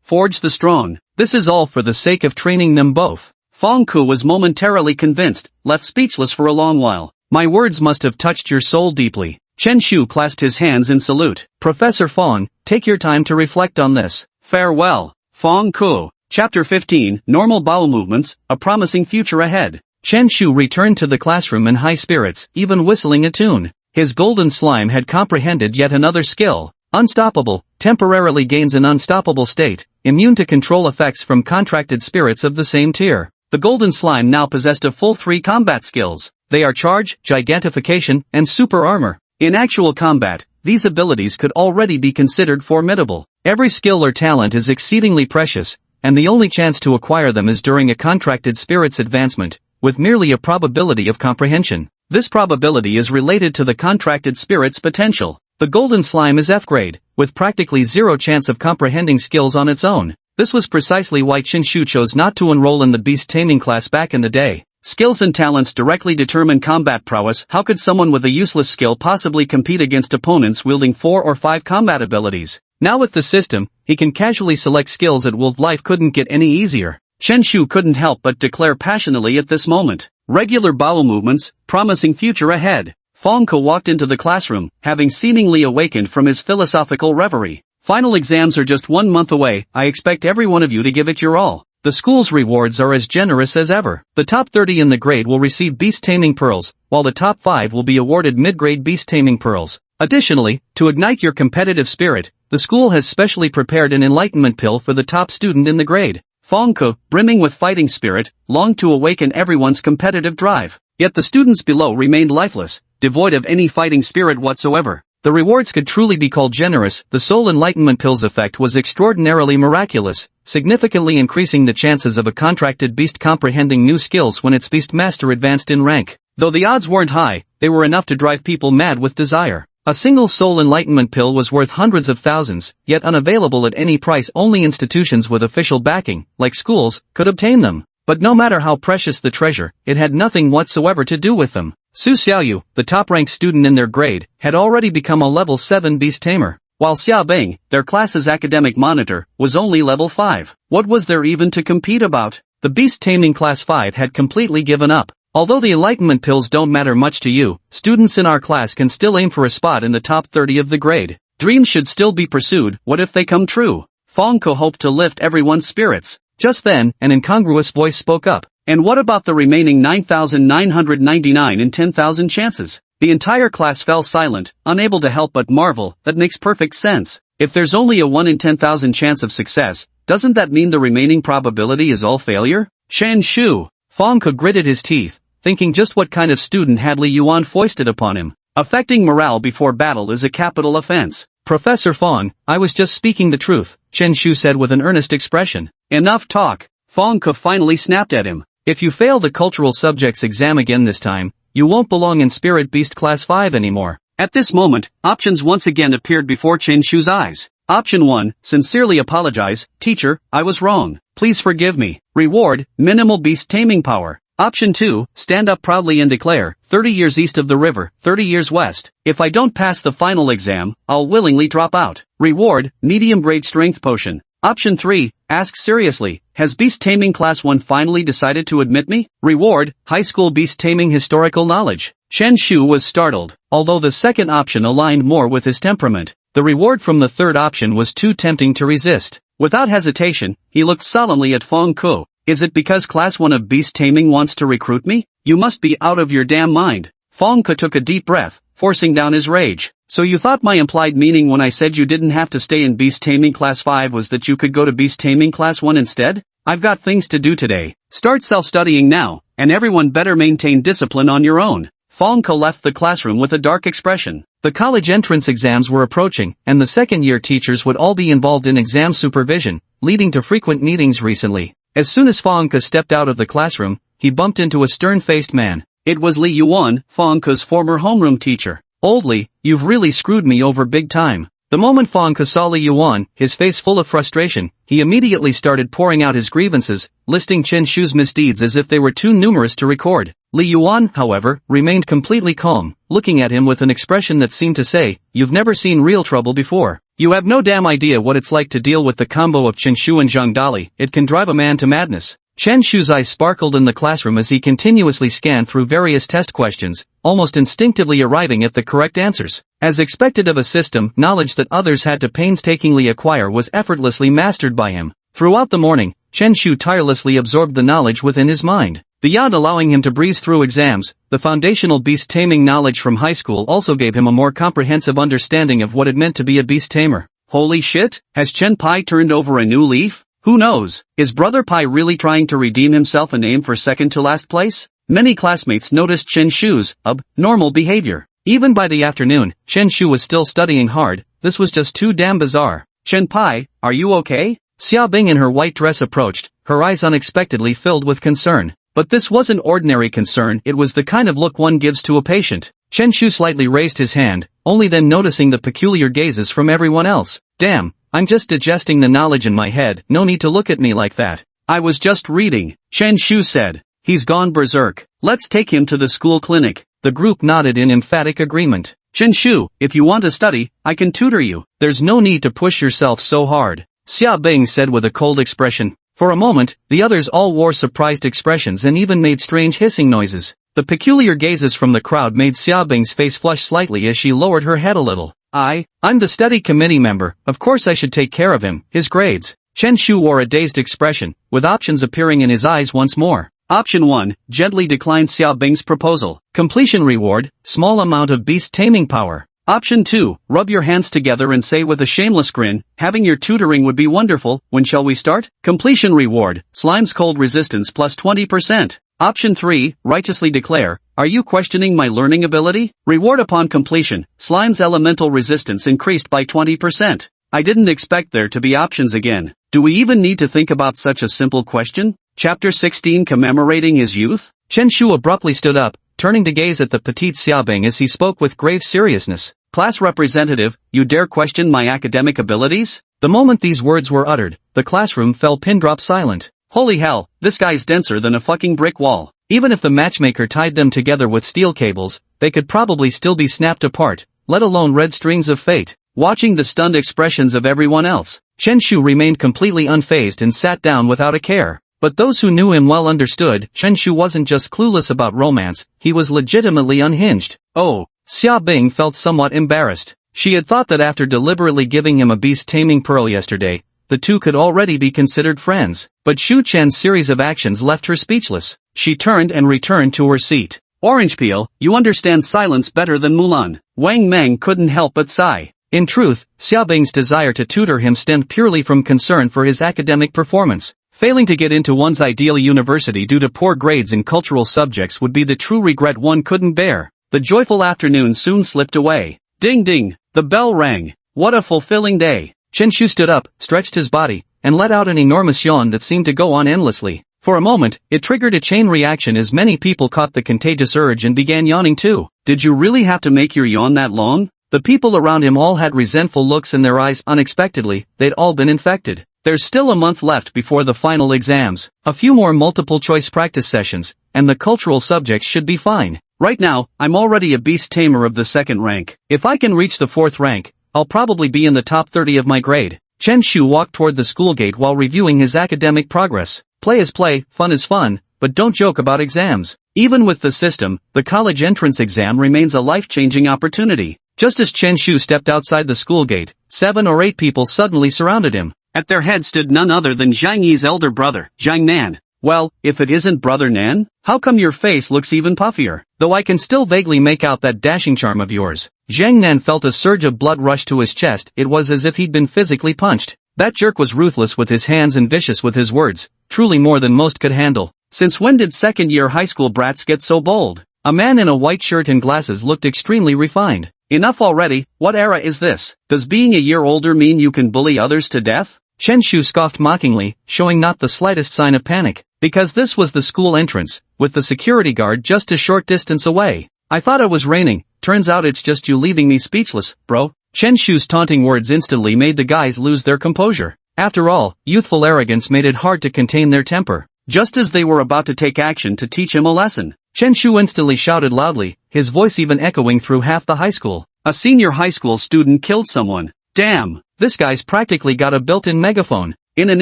forge the strong. This is all for the sake of training them both. Feng Ke was momentarily convinced, left speechless for a long while. My words must have touched your soul deeply. Chen Shu clasped his hands in salute. Professor Feng, take your time to reflect on this. Farewell. Feng Ke. Chapter 15, Normal Bowel Movements, A Promising Future Ahead. Chen Shu returned to the classroom in high spirits, even whistling a tune. His golden slime had comprehended yet another skill. Unstoppable, temporarily gains an unstoppable state, immune to control effects from contracted spirits of the same tier. The golden slime now possessed a full 3 combat skills. They are charge, gigantification, and super armor. In actual combat, these abilities could already be considered formidable. Every skill or talent is exceedingly precious, and the only chance to acquire them is during a contracted spirit's advancement, with merely a probability of comprehension. This probability is related to the contracted spirit's potential. The golden slime is F grade, with practically zero chance of comprehending skills on its own. This was precisely why Chen Shu chose not to enroll in the beast taming class back in the day. Skills and talents directly determine combat prowess. How could someone with a useless skill possibly compete against opponents wielding 4 or 5 combat abilities? Now with the system, he can casually select skills that will life couldn't get any easier. Chen Shu couldn't help but declare passionately at this moment. Regular bowel movements, promising future ahead. Feng Ke walked into the classroom, having seemingly awakened from his philosophical reverie. Final exams are just 1 month away. I expect every one of you to give it your all. The school's rewards are as generous as ever. The top 30 in the grade will receive beast taming pearls, while the top 5 will be awarded mid-grade beast taming pearls. Additionally, to ignite your competitive spirit, the school has specially prepared an enlightenment pill for the top student in the grade. Feng Ke, brimming with fighting spirit, longed to awaken everyone's competitive drive. Yet the students below remained lifeless, devoid of any fighting spirit whatsoever. The rewards could truly be called generous. The soul enlightenment pill's effect was extraordinarily miraculous, significantly increasing the chances of a contracted beast comprehending new skills when its beast master advanced in rank. Though the odds weren't high, they were enough to drive people mad with desire. A single soul enlightenment pill was worth hundreds of thousands, yet unavailable at any price. Only institutions with official backing, like schools, could obtain them. But no matter how precious the treasure, it had nothing whatsoever to do with them. Su Xiaoyu, the top-ranked student in their grade, had already become a level 7 beast tamer, while Xia Bing, their class's academic monitor, was only level 5. What was there even to compete about? The beast taming class 5 had completely given up. Although the enlightenment pills don't matter much to you, students in our class can still aim for a spot in the top 30 of the grade. Dreams should still be pursued. What if they come true? Fong Ke hoped to lift everyone's spirits. Just then, an incongruous voice spoke up. And what about the remaining 9,999 in 10,000 chances? The entire class fell silent, unable to help but marvel. That makes perfect sense. If there's only a 1 in 10,000 chance of success, doesn't that mean the remaining probability is all failure? Shan Shu. Fong Ke gritted his teeth, thinking just what kind of student had Li Yuan foisted upon him. Affecting morale before battle is a capital offense. Professor Fong, I was just speaking the truth, Chen Shu said with an earnest expression. Enough talk. Fong Ke finally snapped at him. If you fail the cultural subjects exam again this time, you won't belong in Spirit Beast Class 5 anymore. At this moment, options once again appeared before Chen Shu's eyes. Option 1, sincerely apologize, teacher, I was wrong. Please forgive me. Reward, minimal beast taming power. Option 2, stand up proudly and declare, 30 years east of the river, 30 years west. If I don't pass the final exam, I'll willingly drop out. Reward, medium grade strength potion. Option 3, ask seriously, has beast taming class 1 finally decided to admit me? Reward, high school beast taming historical knowledge. Chen Shu was startled, although the second option aligned more with his temperament. The reward from the third option was too tempting to resist. Without hesitation, he looked solemnly at Fong Ke. Is it because class 1 of beast taming wants to recruit me? You must be out of your damn mind. Fong Ke took a deep breath, forcing down his rage. So you thought my implied meaning when I said you didn't have to stay in beast taming class 5 was that you could go to beast taming class 1 instead? I've got things to do today. Start self-studying now, and everyone better maintain discipline on your own. Fong Ke left the classroom with a dark expression. The college entrance exams were approaching, and the second-year teachers would all be involved in exam supervision, leading to frequent meetings recently. As soon as Fong Ke stepped out of the classroom, he bumped into a stern-faced man. It was Li Yuan, Fong Ke's former homeroom teacher. Old Li, you've really screwed me over big time. The moment Fong Ke saw Li Yuan, his face full of frustration, he immediately started pouring out his grievances, listing Chen Shu's misdeeds as if they were too numerous to record. Li Yuan, however, remained completely calm, looking at him with an expression that seemed to say, you've never seen real trouble before. You have no damn idea what it's like to deal with the combo of Chen Shu and Zhang Dali. It can drive a man to madness. Chen Shu's eyes sparkled in the classroom as he continuously scanned through various test questions, almost instinctively arriving at the correct answers. As expected of a system, knowledge that others had to painstakingly acquire was effortlessly mastered by him. Throughout the morning, Chen Shu tirelessly absorbed the knowledge within his mind. Beyond allowing him to breeze through exams, the foundational beast taming knowledge from high school also gave him a more comprehensive understanding of what it meant to be a beast tamer. Holy shit, has Chen Pai turned over a new leaf? Who knows? Is Brother Pai really trying to redeem himself and aim for second to last place? Many classmates noticed Chen Shu's abnormal behavior. Even by the afternoon, Chen Shu was still studying hard. This was just too damn bizarre. Chen Pai, are you okay? Xia Bing in her white dress approached, her eyes unexpectedly filled with concern. But this wasn't ordinary concern, it was the kind of look one gives to a patient. Chen Shu slightly raised his hand, only then noticing the peculiar gazes from everyone else. Damn, I'm just digesting the knowledge in my head, no need to look at me like that. I was just reading, Chen Shu said. He's gone berserk. Let's take him to the school clinic. The group nodded in emphatic agreement. Chen Shu, if you want to study, I can tutor you. There's no need to push yourself so hard, Xia Bing said with a cold expression. For a moment, the others all wore surprised expressions and even made strange hissing noises. The peculiar gazes from the crowd made Xia Bing's face flush slightly as she lowered her head a little. I'm the study committee member, of course I should take care of him, his grades. Chen Shu wore a dazed expression, with options appearing in his eyes once more. Option 1, gently decline Xia Bing's proposal. Completion reward, small amount of beast taming power. Option 2, rub your hands together and say with a shameless grin, having your tutoring would be wonderful, when shall we start? Completion reward, slime's cold resistance plus 20%. Option 3, righteously declare, are you questioning my learning ability? Reward upon completion, slime's elemental resistance increased by 20%. I didn't expect there to be options again. Do we even need to think about such a simple question? Chapter 16 Commemorating his youth? Chen Shu abruptly stood up, turning to gaze at the petite Xiaobing as he spoke with grave seriousness. Class representative, you dare question my academic abilities? The moment these words were uttered, the classroom fell pin-drop silent. Holy hell, this guy's denser than a fucking brick wall. Even if the matchmaker tied them together with steel cables, they could probably still be snapped apart, let alone red strings of fate. Watching the stunned expressions of everyone else, Chen Shu remained completely unfazed and sat down without a care. But those who knew him well understood, Chen Shu wasn't just clueless about romance, he was legitimately unhinged. Oh, Xia Bing felt somewhat embarrassed. She had thought that after deliberately giving him a beast-taming pearl yesterday, the two could already be considered friends. But Xu Chen's series of actions left her speechless. She turned and returned to her seat. Orange peel, you understand silence better than Mulan. Wang Meng couldn't help but sigh. In truth, Xiaobing's desire to tutor him stemmed purely from concern for his academic performance. Failing to get into one's ideal university due to poor grades in cultural subjects would be the true regret one couldn't bear. The joyful afternoon soon slipped away. Ding ding, the bell rang. What a fulfilling day. Chen Shu stood up, stretched his body, and let out an enormous yawn that seemed to go on endlessly. For a moment, it triggered a chain reaction as many people caught the contagious urge and began yawning too. Did you really have to make your yawn that long? The people around him all had resentful looks in their eyes. Unexpectedly, they'd all been infected. There's still a month left before the final exams, a few more multiple-choice practice sessions, and the cultural subjects should be fine. Right now, I'm already a beast tamer of the 2nd rank. If I can reach the 4th rank, I'll probably be in the top 30 of my grade. Chen Shu walked toward the school gate while reviewing his academic progress. Play is play, fun is fun, but don't joke about exams. Even with the system, the college entrance exam remains a life-changing opportunity. Just as Chen Shu stepped outside the school gate, 7 or 8 people suddenly surrounded him. At their head stood none other than Zhang Yi's elder brother, Zhang Nan. Well, if it isn't Brother Nan, how come your face looks even puffier? Though I can still vaguely make out that dashing charm of yours. Zhang Nan felt a surge of blood rush to his chest. It was as if he'd been physically punched. That jerk was ruthless with his hands and vicious with his words, truly more than most could handle. Since when did second-year high school brats get so bold? A man in a white shirt and glasses looked extremely refined. Enough already, what era is this? Does being a year older mean you can bully others to death? Chen Shu scoffed mockingly, showing not the slightest sign of panic. Because this was the school entrance, with the security guard just a short distance away. I thought it was raining, turns out it's just you leaving me speechless, bro. Chen Shu's taunting words instantly made the guys lose their composure. After all, youthful arrogance made it hard to contain their temper. Just as they were about to take action to teach him a lesson, Chen Shu instantly shouted loudly, his voice even echoing through half the high school. A senior high school student killed someone. Damn, this guy's practically got a built-in megaphone. In an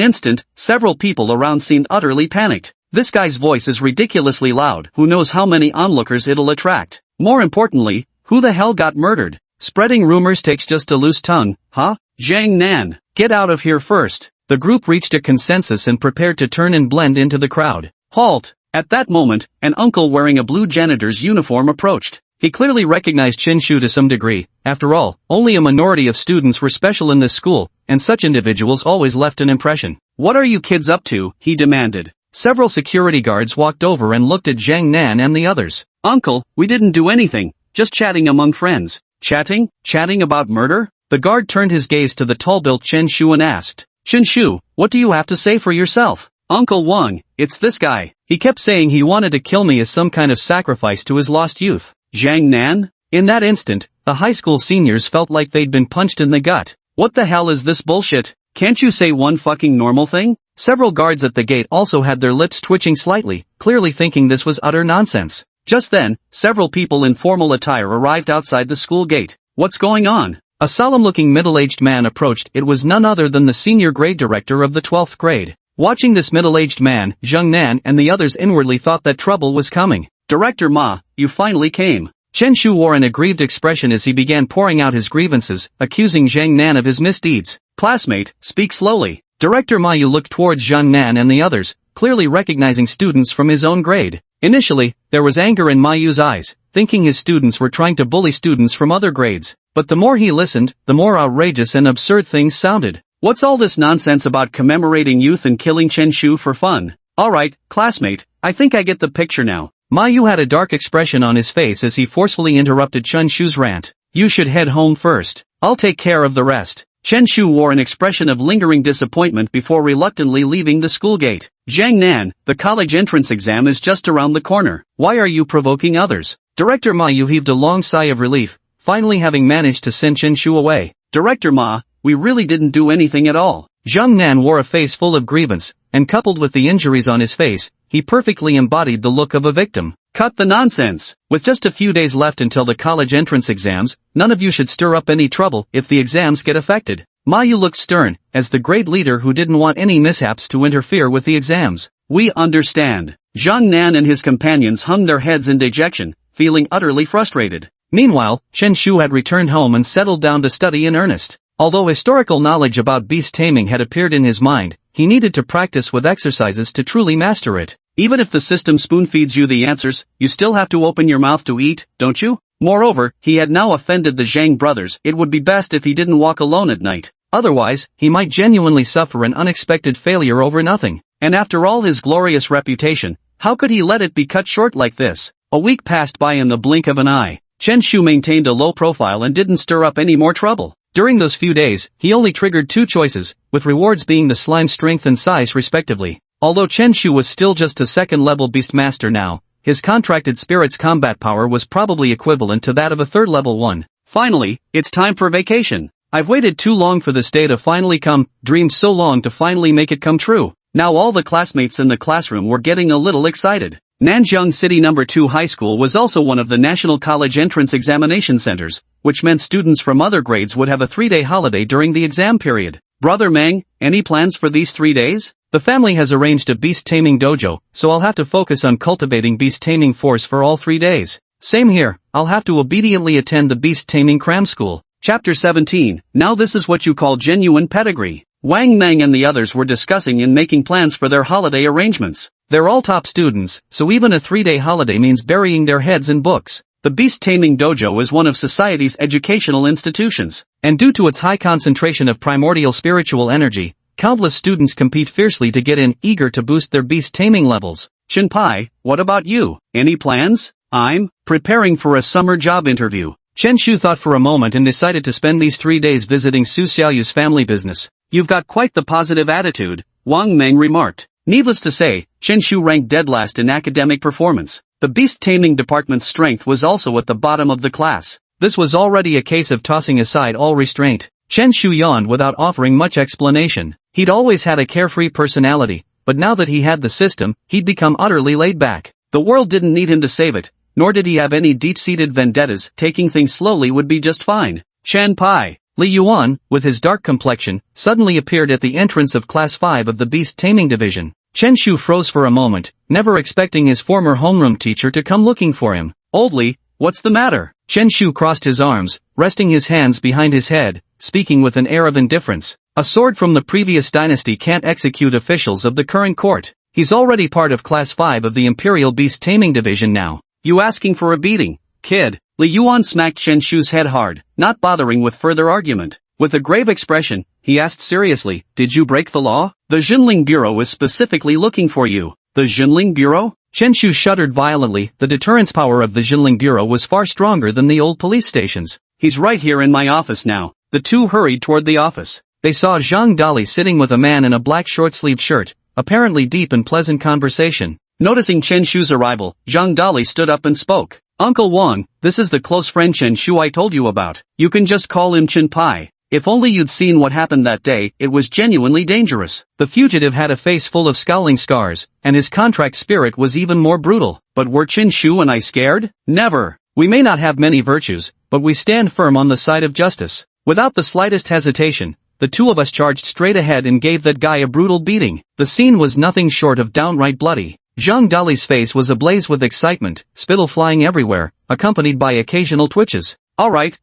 instant, several people around seemed utterly panicked. This guy's voice is ridiculously loud. Who knows how many onlookers it'll attract? More importantly, who the hell got murdered? Spreading rumors takes just a loose tongue, huh? Zhang Nan, get out of here first. The group reached a consensus and prepared to turn and blend into the crowd. Halt! At that moment, an uncle wearing a blue janitor's uniform approached. He clearly recognized Chen Shu to some degree. After all, only a minority of students were special in this school, and such individuals always left an impression. What are you kids up to? He demanded. Several security guards walked over and looked at Zhang Nan and the others. Uncle, we didn't do anything, just chatting among friends. Chatting? Chatting about murder? The guard turned his gaze to the tall-built Chen Shu and asked, Chen Shu, what do you have to say for yourself? Uncle Wang, it's this guy. He kept saying he wanted to kill me as some kind of sacrifice to his lost youth. Zhang Nan? In that instant, the high school seniors felt like they'd been punched in the gut. What the hell is this bullshit? Can't you say one fucking normal thing? Several guards at the gate also had their lips twitching slightly, clearly thinking this was utter nonsense. Just then, several people in formal attire arrived outside the school gate. What's going on? A solemn-looking middle-aged man approached. It was none other than the senior grade director of the 12th grade. Watching this middle-aged man, Zhang Nan and the others inwardly thought that trouble was coming. Director Ma, you finally came. Chen Shu wore an aggrieved expression as he began pouring out his grievances, accusing Zhang Nan of his misdeeds. Classmate, speak slowly. Director Ma Yu looked towards Zhang Nan and the others, clearly recognizing students from his own grade. Initially, there was anger in Ma Yu's eyes, thinking his students were trying to bully students from other grades. But the more he listened, the more outrageous and absurd things sounded. What's all this nonsense about commemorating youth and killing Chen Shu for fun? Alright, classmate, I think I get the picture now. Ma Yu had a dark expression on his face as he forcefully interrupted Chen Shu's rant. You should head home first. I'll take care of the rest. Chen Shu wore an expression of lingering disappointment before reluctantly leaving the school gate. Jiang Nan, the college entrance exam is just around the corner. Why are you provoking others? Director Ma Yu heaved a long sigh of relief, finally having managed to send Chen Shu away. Director Ma, we really didn't do anything at all. Jiang Nan wore a face full of grievance, and coupled with the injuries on his face, he perfectly embodied the look of a victim. Cut the nonsense. With just a few days left until the college entrance exams, none of you should stir up any trouble if the exams get affected. Ma Yu looked stern, as the great leader who didn't want any mishaps to interfere with the exams. We understand. Jiang Nan and his companions hung their heads in dejection, feeling utterly frustrated. Meanwhile, Chen Shu had returned home and settled down to study in earnest. Although historical knowledge about beast taming had appeared in his mind, he needed to practice with exercises to truly master it. Even if the system spoon-feeds you the answers, you still have to open your mouth to eat, don't you? Moreover, he had now offended the Zhang brothers. It would be best if he didn't walk alone at night. Otherwise, he might genuinely suffer an unexpected failure over nothing. And after all his glorious reputation, how could he let it be cut short like this? A week passed by in the blink of an eye. Chen Shu maintained a low profile and didn't stir up any more trouble. During those few days, he only triggered 2 choices, with rewards being the slime strength and size respectively. Although Chen Shu was still just a second-level beastmaster now, his contracted spirit's combat power was probably equivalent to that of a third-level one. Finally, it's time for vacation. I've waited too long for this day to finally come, dreamed so long to finally make it come true. Now all the classmates in the classroom were getting a little excited. Nanjiang City No. 2 High School was also one of the national college entrance examination centers, which meant students from other grades would have a 3-day holiday during the exam period. Brother Meng, any plans for these 3 days? The family has arranged a beast taming dojo, so I'll have to focus on cultivating beast taming force for all 3 days. Same here, I'll have to obediently attend the beast taming cram school. Chapter 17, Now this is what you call genuine pedigree. Wang Meng and the others were discussing and making plans for their holiday arrangements. They're all top students, so even a 3-day holiday means burying their heads in books. The beast taming dojo is one of society's educational institutions, and due to its high concentration of primordial spiritual energy, countless students compete fiercely to get in, eager to boost their beast taming levels. Chenpai, what about you? Any plans? I'm preparing for a summer job interview. Chen Shu thought for a moment and decided to spend these 3 days visiting Su Xiaoyu's family business. You've got quite the positive attitude, Wang Meng remarked. Needless to say, Chen Shu ranked dead last in academic performance. The beast taming department's strength was also at the bottom of the class. This was already a case of tossing aside all restraint. Chen Shu yawned without offering much explanation. He'd always had a carefree personality, but now that he had the system, he'd become utterly laid back. The world didn't need him to save it, nor did he have any deep-seated vendettas. Taking things slowly would be just fine. Chen Pai. Li Yuan, with his dark complexion, suddenly appeared at the entrance of Class 5 of the Beast Taming Division. Chen Shu froze for a moment, never expecting his former homeroom teacher to come looking for him. Old Li, what's the matter? Chen Shu crossed his arms, resting his hands behind his head, speaking with an air of indifference. A sword from the previous dynasty can't execute officials of the current court. He's already part of Class 5 of the Imperial Beast Taming Division now. You asking for a beating, kid? Li Yuan smacked Chen Shu's head hard, not bothering with further argument. With a grave expression, he asked seriously, did you break the law? The Xunling Bureau is specifically looking for you. The Xunling Bureau? Chen Shu shuddered violently. The deterrence power of the Xunling Bureau was far stronger than the old police stations. He's right here in my office now. The two hurried toward the office. They saw Zhang Dali sitting with a man in a black short-sleeved shirt, apparently deep in pleasant conversation. Noticing Chen Shu's arrival, Zhang Dali stood up and spoke. Uncle Wang, this is the close friend Chen Shu I told you about. You can just call him Chen Pai. If only you'd seen what happened that day, it was genuinely dangerous. The fugitive had a face full of scowling scars, and his contract spirit was even more brutal. But were Chen Shu and I scared? Never. We may not have many virtues, but we stand firm on the side of justice. Without the slightest hesitation, the two of us charged straight ahead and gave that guy a brutal beating. The scene was nothing short of downright bloody. Zhang Dali's face was ablaze with excitement, spittle flying everywhere, accompanied by occasional twitches. All right.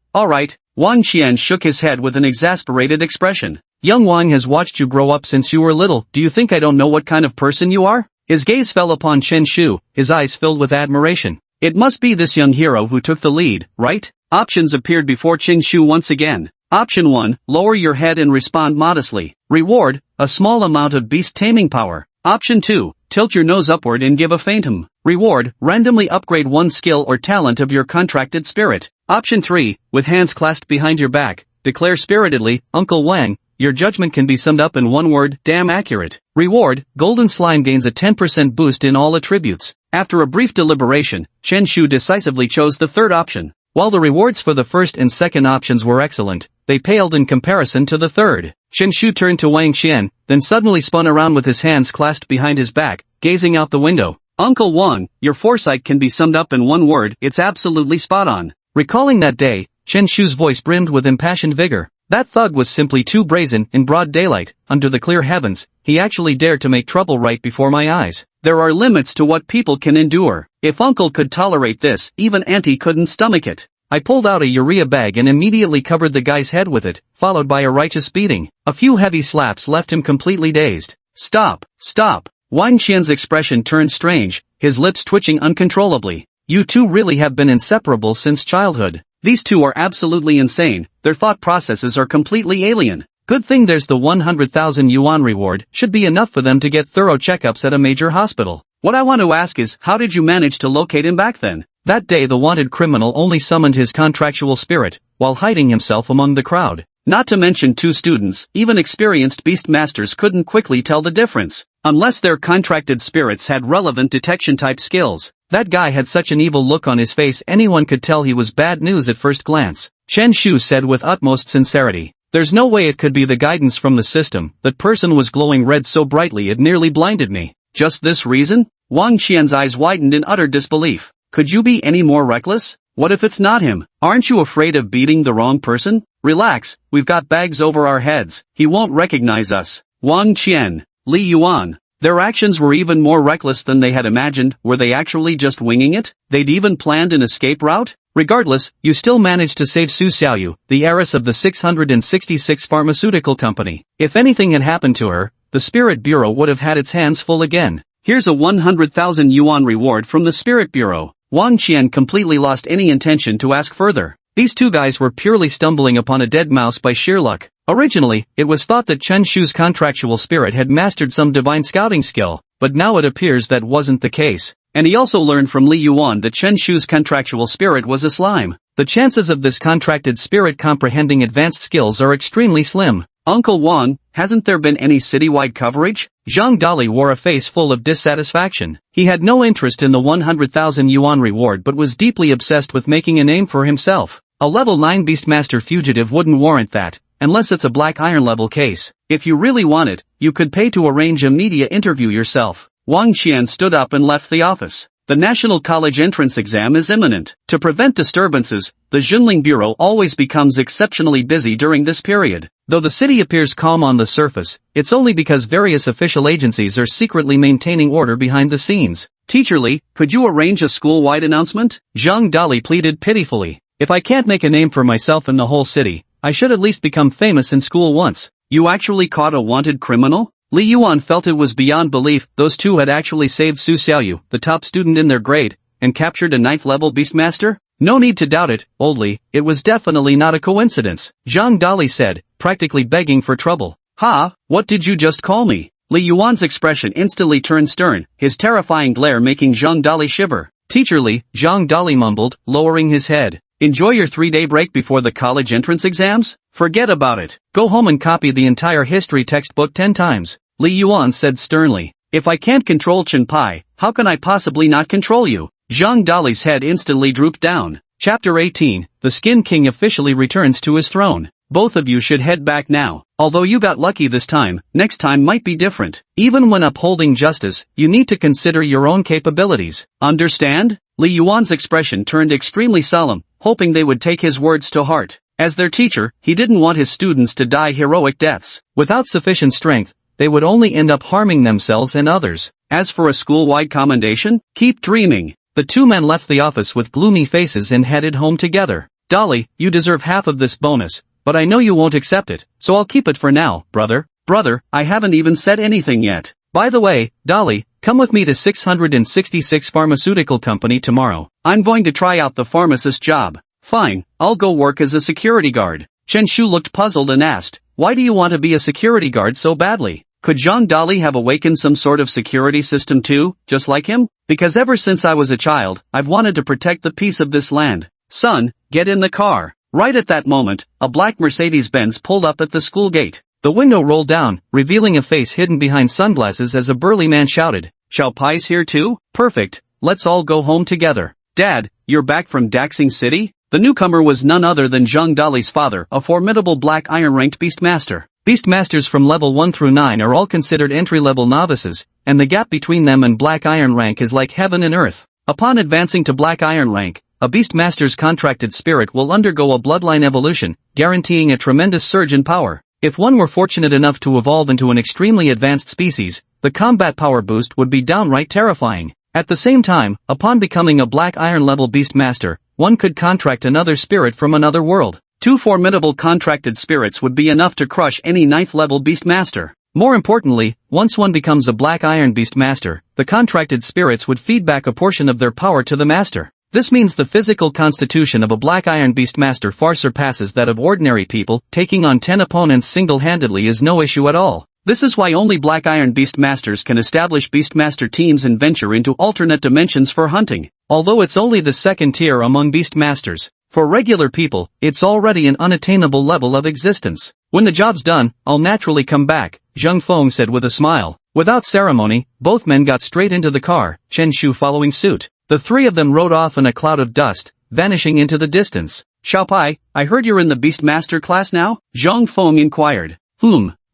Wang Qian shook his head with an exasperated expression. Young Wang has watched you grow up since you were little. Do you think I don't know what kind of person you are? His gaze fell upon Chen Shu, his eyes filled with admiration. It must be this young hero who took the lead, right? Options appeared before Chen Shu once again. Option 1, lower your head and respond modestly. Reward, a small amount of beast taming power. Option 2, tilt your nose upward and give a faint hum. Reward, randomly upgrade one skill or talent of your contracted spirit. Option 3, with hands clasped behind your back, declare spiritedly, Uncle Wang, your judgment can be summed up in one word, damn accurate. Reward, golden slime gains a 10% boost in all attributes. After a brief deliberation, Chen Shu decisively chose the third option. While the rewards for the first and second options were excellent, they paled in comparison to the third. Chen Shu turned to Wang Qian, then suddenly spun around with his hands clasped behind his back, gazing out the window. Uncle Wang, your foresight can be summed up in one word, it's absolutely spot on. Recalling that day, Chen Shu's voice brimmed with impassioned vigor. That thug was simply too brazen. In broad daylight, under the clear heavens, he actually dared to make trouble right before my eyes. There are limits to what people can endure. If Uncle could tolerate this, even Auntie couldn't stomach it. I pulled out a urea bag and immediately covered the guy's head with it, followed by a righteous beating. A few heavy slaps left him completely dazed. Stop, stop. Wang Qian's expression turned strange, his lips twitching uncontrollably. You two really have been inseparable since childhood. These two are absolutely insane, their thought processes are completely alien. Good thing there's the 100,000 yuan reward, should be enough for them to get thorough checkups at a major hospital. What I want to ask is, how did you manage to locate him back then? That day the wanted criminal only summoned his contractual spirit, while hiding himself among the crowd. Not to mention two students, even experienced beast masters couldn't quickly tell the difference. Unless their contracted spirits had relevant detection-type skills. That guy had such an evil look on his face anyone could tell he was bad news at first glance. Chen Shu said with utmost sincerity. There's no way it could be the guidance from the system, that person was glowing red so brightly it nearly blinded me. Just this reason? Wang Qian's eyes widened in utter disbelief. Could you be any more reckless? What if it's not him? Aren't you afraid of beating the wrong person? Relax, we've got bags over our heads, he won't recognize us. Wang Qian, Li Yuan. Their actions were even more reckless than they had imagined. Were they actually just winging it? They'd even planned an escape route? Regardless, you still managed to save Su Xiaoyu, the heiress of the 666 pharmaceutical company. If anything had happened to her, the Spirit Bureau would have had its hands full again. Here's a 100,000 yuan reward from the Spirit Bureau. Wang Qian completely lost any intention to ask further. These two guys were purely stumbling upon a dead mouse by sheer luck. Originally, it was thought that Chen Shu's contractual spirit had mastered some divine scouting skill, but now it appears that wasn't the case. And he also learned from Li Yuan that Chen Shu's contractual spirit was a slime. The chances of this contracted spirit comprehending advanced skills are extremely slim. Uncle Wang, hasn't there been any citywide coverage? Zhang Dali wore a face full of dissatisfaction. He had no interest in the 100,000 yuan reward but was deeply obsessed with making a name for himself. A level 9 Beastmaster fugitive wouldn't warrant that, unless it's a black iron level case. If you really want it, you could pay to arrange a media interview yourself. Wang Qian stood up and left the office. The National College entrance exam is imminent. To prevent disturbances, the Xunling Bureau always becomes exceptionally busy during this period. Though the city appears calm on the surface, it's only because various official agencies are secretly maintaining order behind the scenes. Teacher Li, could you arrange a school-wide announcement? Zhang Dali pleaded pitifully. If I can't make a name for myself in the whole city, I should at least become famous in school once. You actually caught a wanted criminal? Li Yuan felt it was beyond belief those two had actually saved Su Xiaoyu, the top student in their grade, and captured a 9th-level Beastmaster? No need to doubt it, old Li, it was definitely not a coincidence, Zhang Dali said, practically begging for trouble. Ha, what did you just call me? Li Yuan's expression instantly turned stern, his terrifying glare making Zhang Dali shiver. Teacher Li, Zhang Dali mumbled, lowering his head. Enjoy your 3-day break before the college entrance exams? Forget about it. Go home and copy the entire history textbook 10 times. Li Yuan said sternly. If I can't control Chen Pai, how can I possibly not control you? Zhang Dali's head instantly drooped down. Chapter 18, The Skin King officially returns to his throne. Both of you should head back now. Although you got lucky this time, next time might be different. Even when upholding justice, you need to consider your own capabilities. Understand? Li Yuan's expression turned extremely solemn, hoping they would take his words to heart. As their teacher, he didn't want his students to die heroic deaths. Without sufficient strength, they would only end up harming themselves and others. As for a school-wide commendation, keep dreaming. The two men left the office with gloomy faces and headed home together. Dali, you deserve half of this bonus, but I know you won't accept it, so I'll keep it for now, brother. Brother, I haven't even said anything yet. By the way, Dali, come with me to 666 Pharmaceutical Company tomorrow. I'm going to try out the pharmacist job. Fine, I'll go work as a security guard. Chen Shu looked puzzled and asked, why do you want to be a security guard so badly? Could Zhang Dali have awakened some sort of security system too, just like him? Because ever since I was a child, I've wanted to protect the peace of this land. Son, get in the car. Right at that moment, a black Mercedes-Benz pulled up at the school gate. The window rolled down, revealing a face hidden behind sunglasses as a burly man shouted, "Xiao Pai's here too? Perfect, let's all go home together." "Dad, you're back from Daxing City?" The newcomer was none other than Zhang Dali's father, a formidable black iron-ranked beastmaster. Beastmasters from level 1 through 9 are all considered entry-level novices, and the gap between them and black iron rank is like heaven and earth. Upon advancing to black iron rank, a beastmaster's contracted spirit will undergo a bloodline evolution, guaranteeing a tremendous surge in power. If one were fortunate enough to evolve into an extremely advanced species, the combat power boost would be downright terrifying. At the same time, upon becoming a black iron level beastmaster, one could contract another spirit from another world. 2 formidable contracted spirits would be enough to crush any 9th level beastmaster. More importantly, once one becomes a black iron beastmaster, the contracted spirits would feed back a portion of their power to the master. This means the physical constitution of a black iron beastmaster far surpasses that of ordinary people. Taking on 10 opponents single-handedly is no issue at all. This is why only black iron beastmasters can establish beastmaster teams and venture into alternate dimensions for hunting. Although it's only the second tier among beastmasters, for regular people, it's already an unattainable level of existence. "When the job's done, I'll naturally come back," Zhang Feng said with a smile. Without ceremony, both men got straight into the car, Chen Shu following suit. The three of them rode off in a cloud of dust, vanishing into the distance. "Xiao Pai, I heard you're in the Beastmaster class now?" Zhang Feng inquired.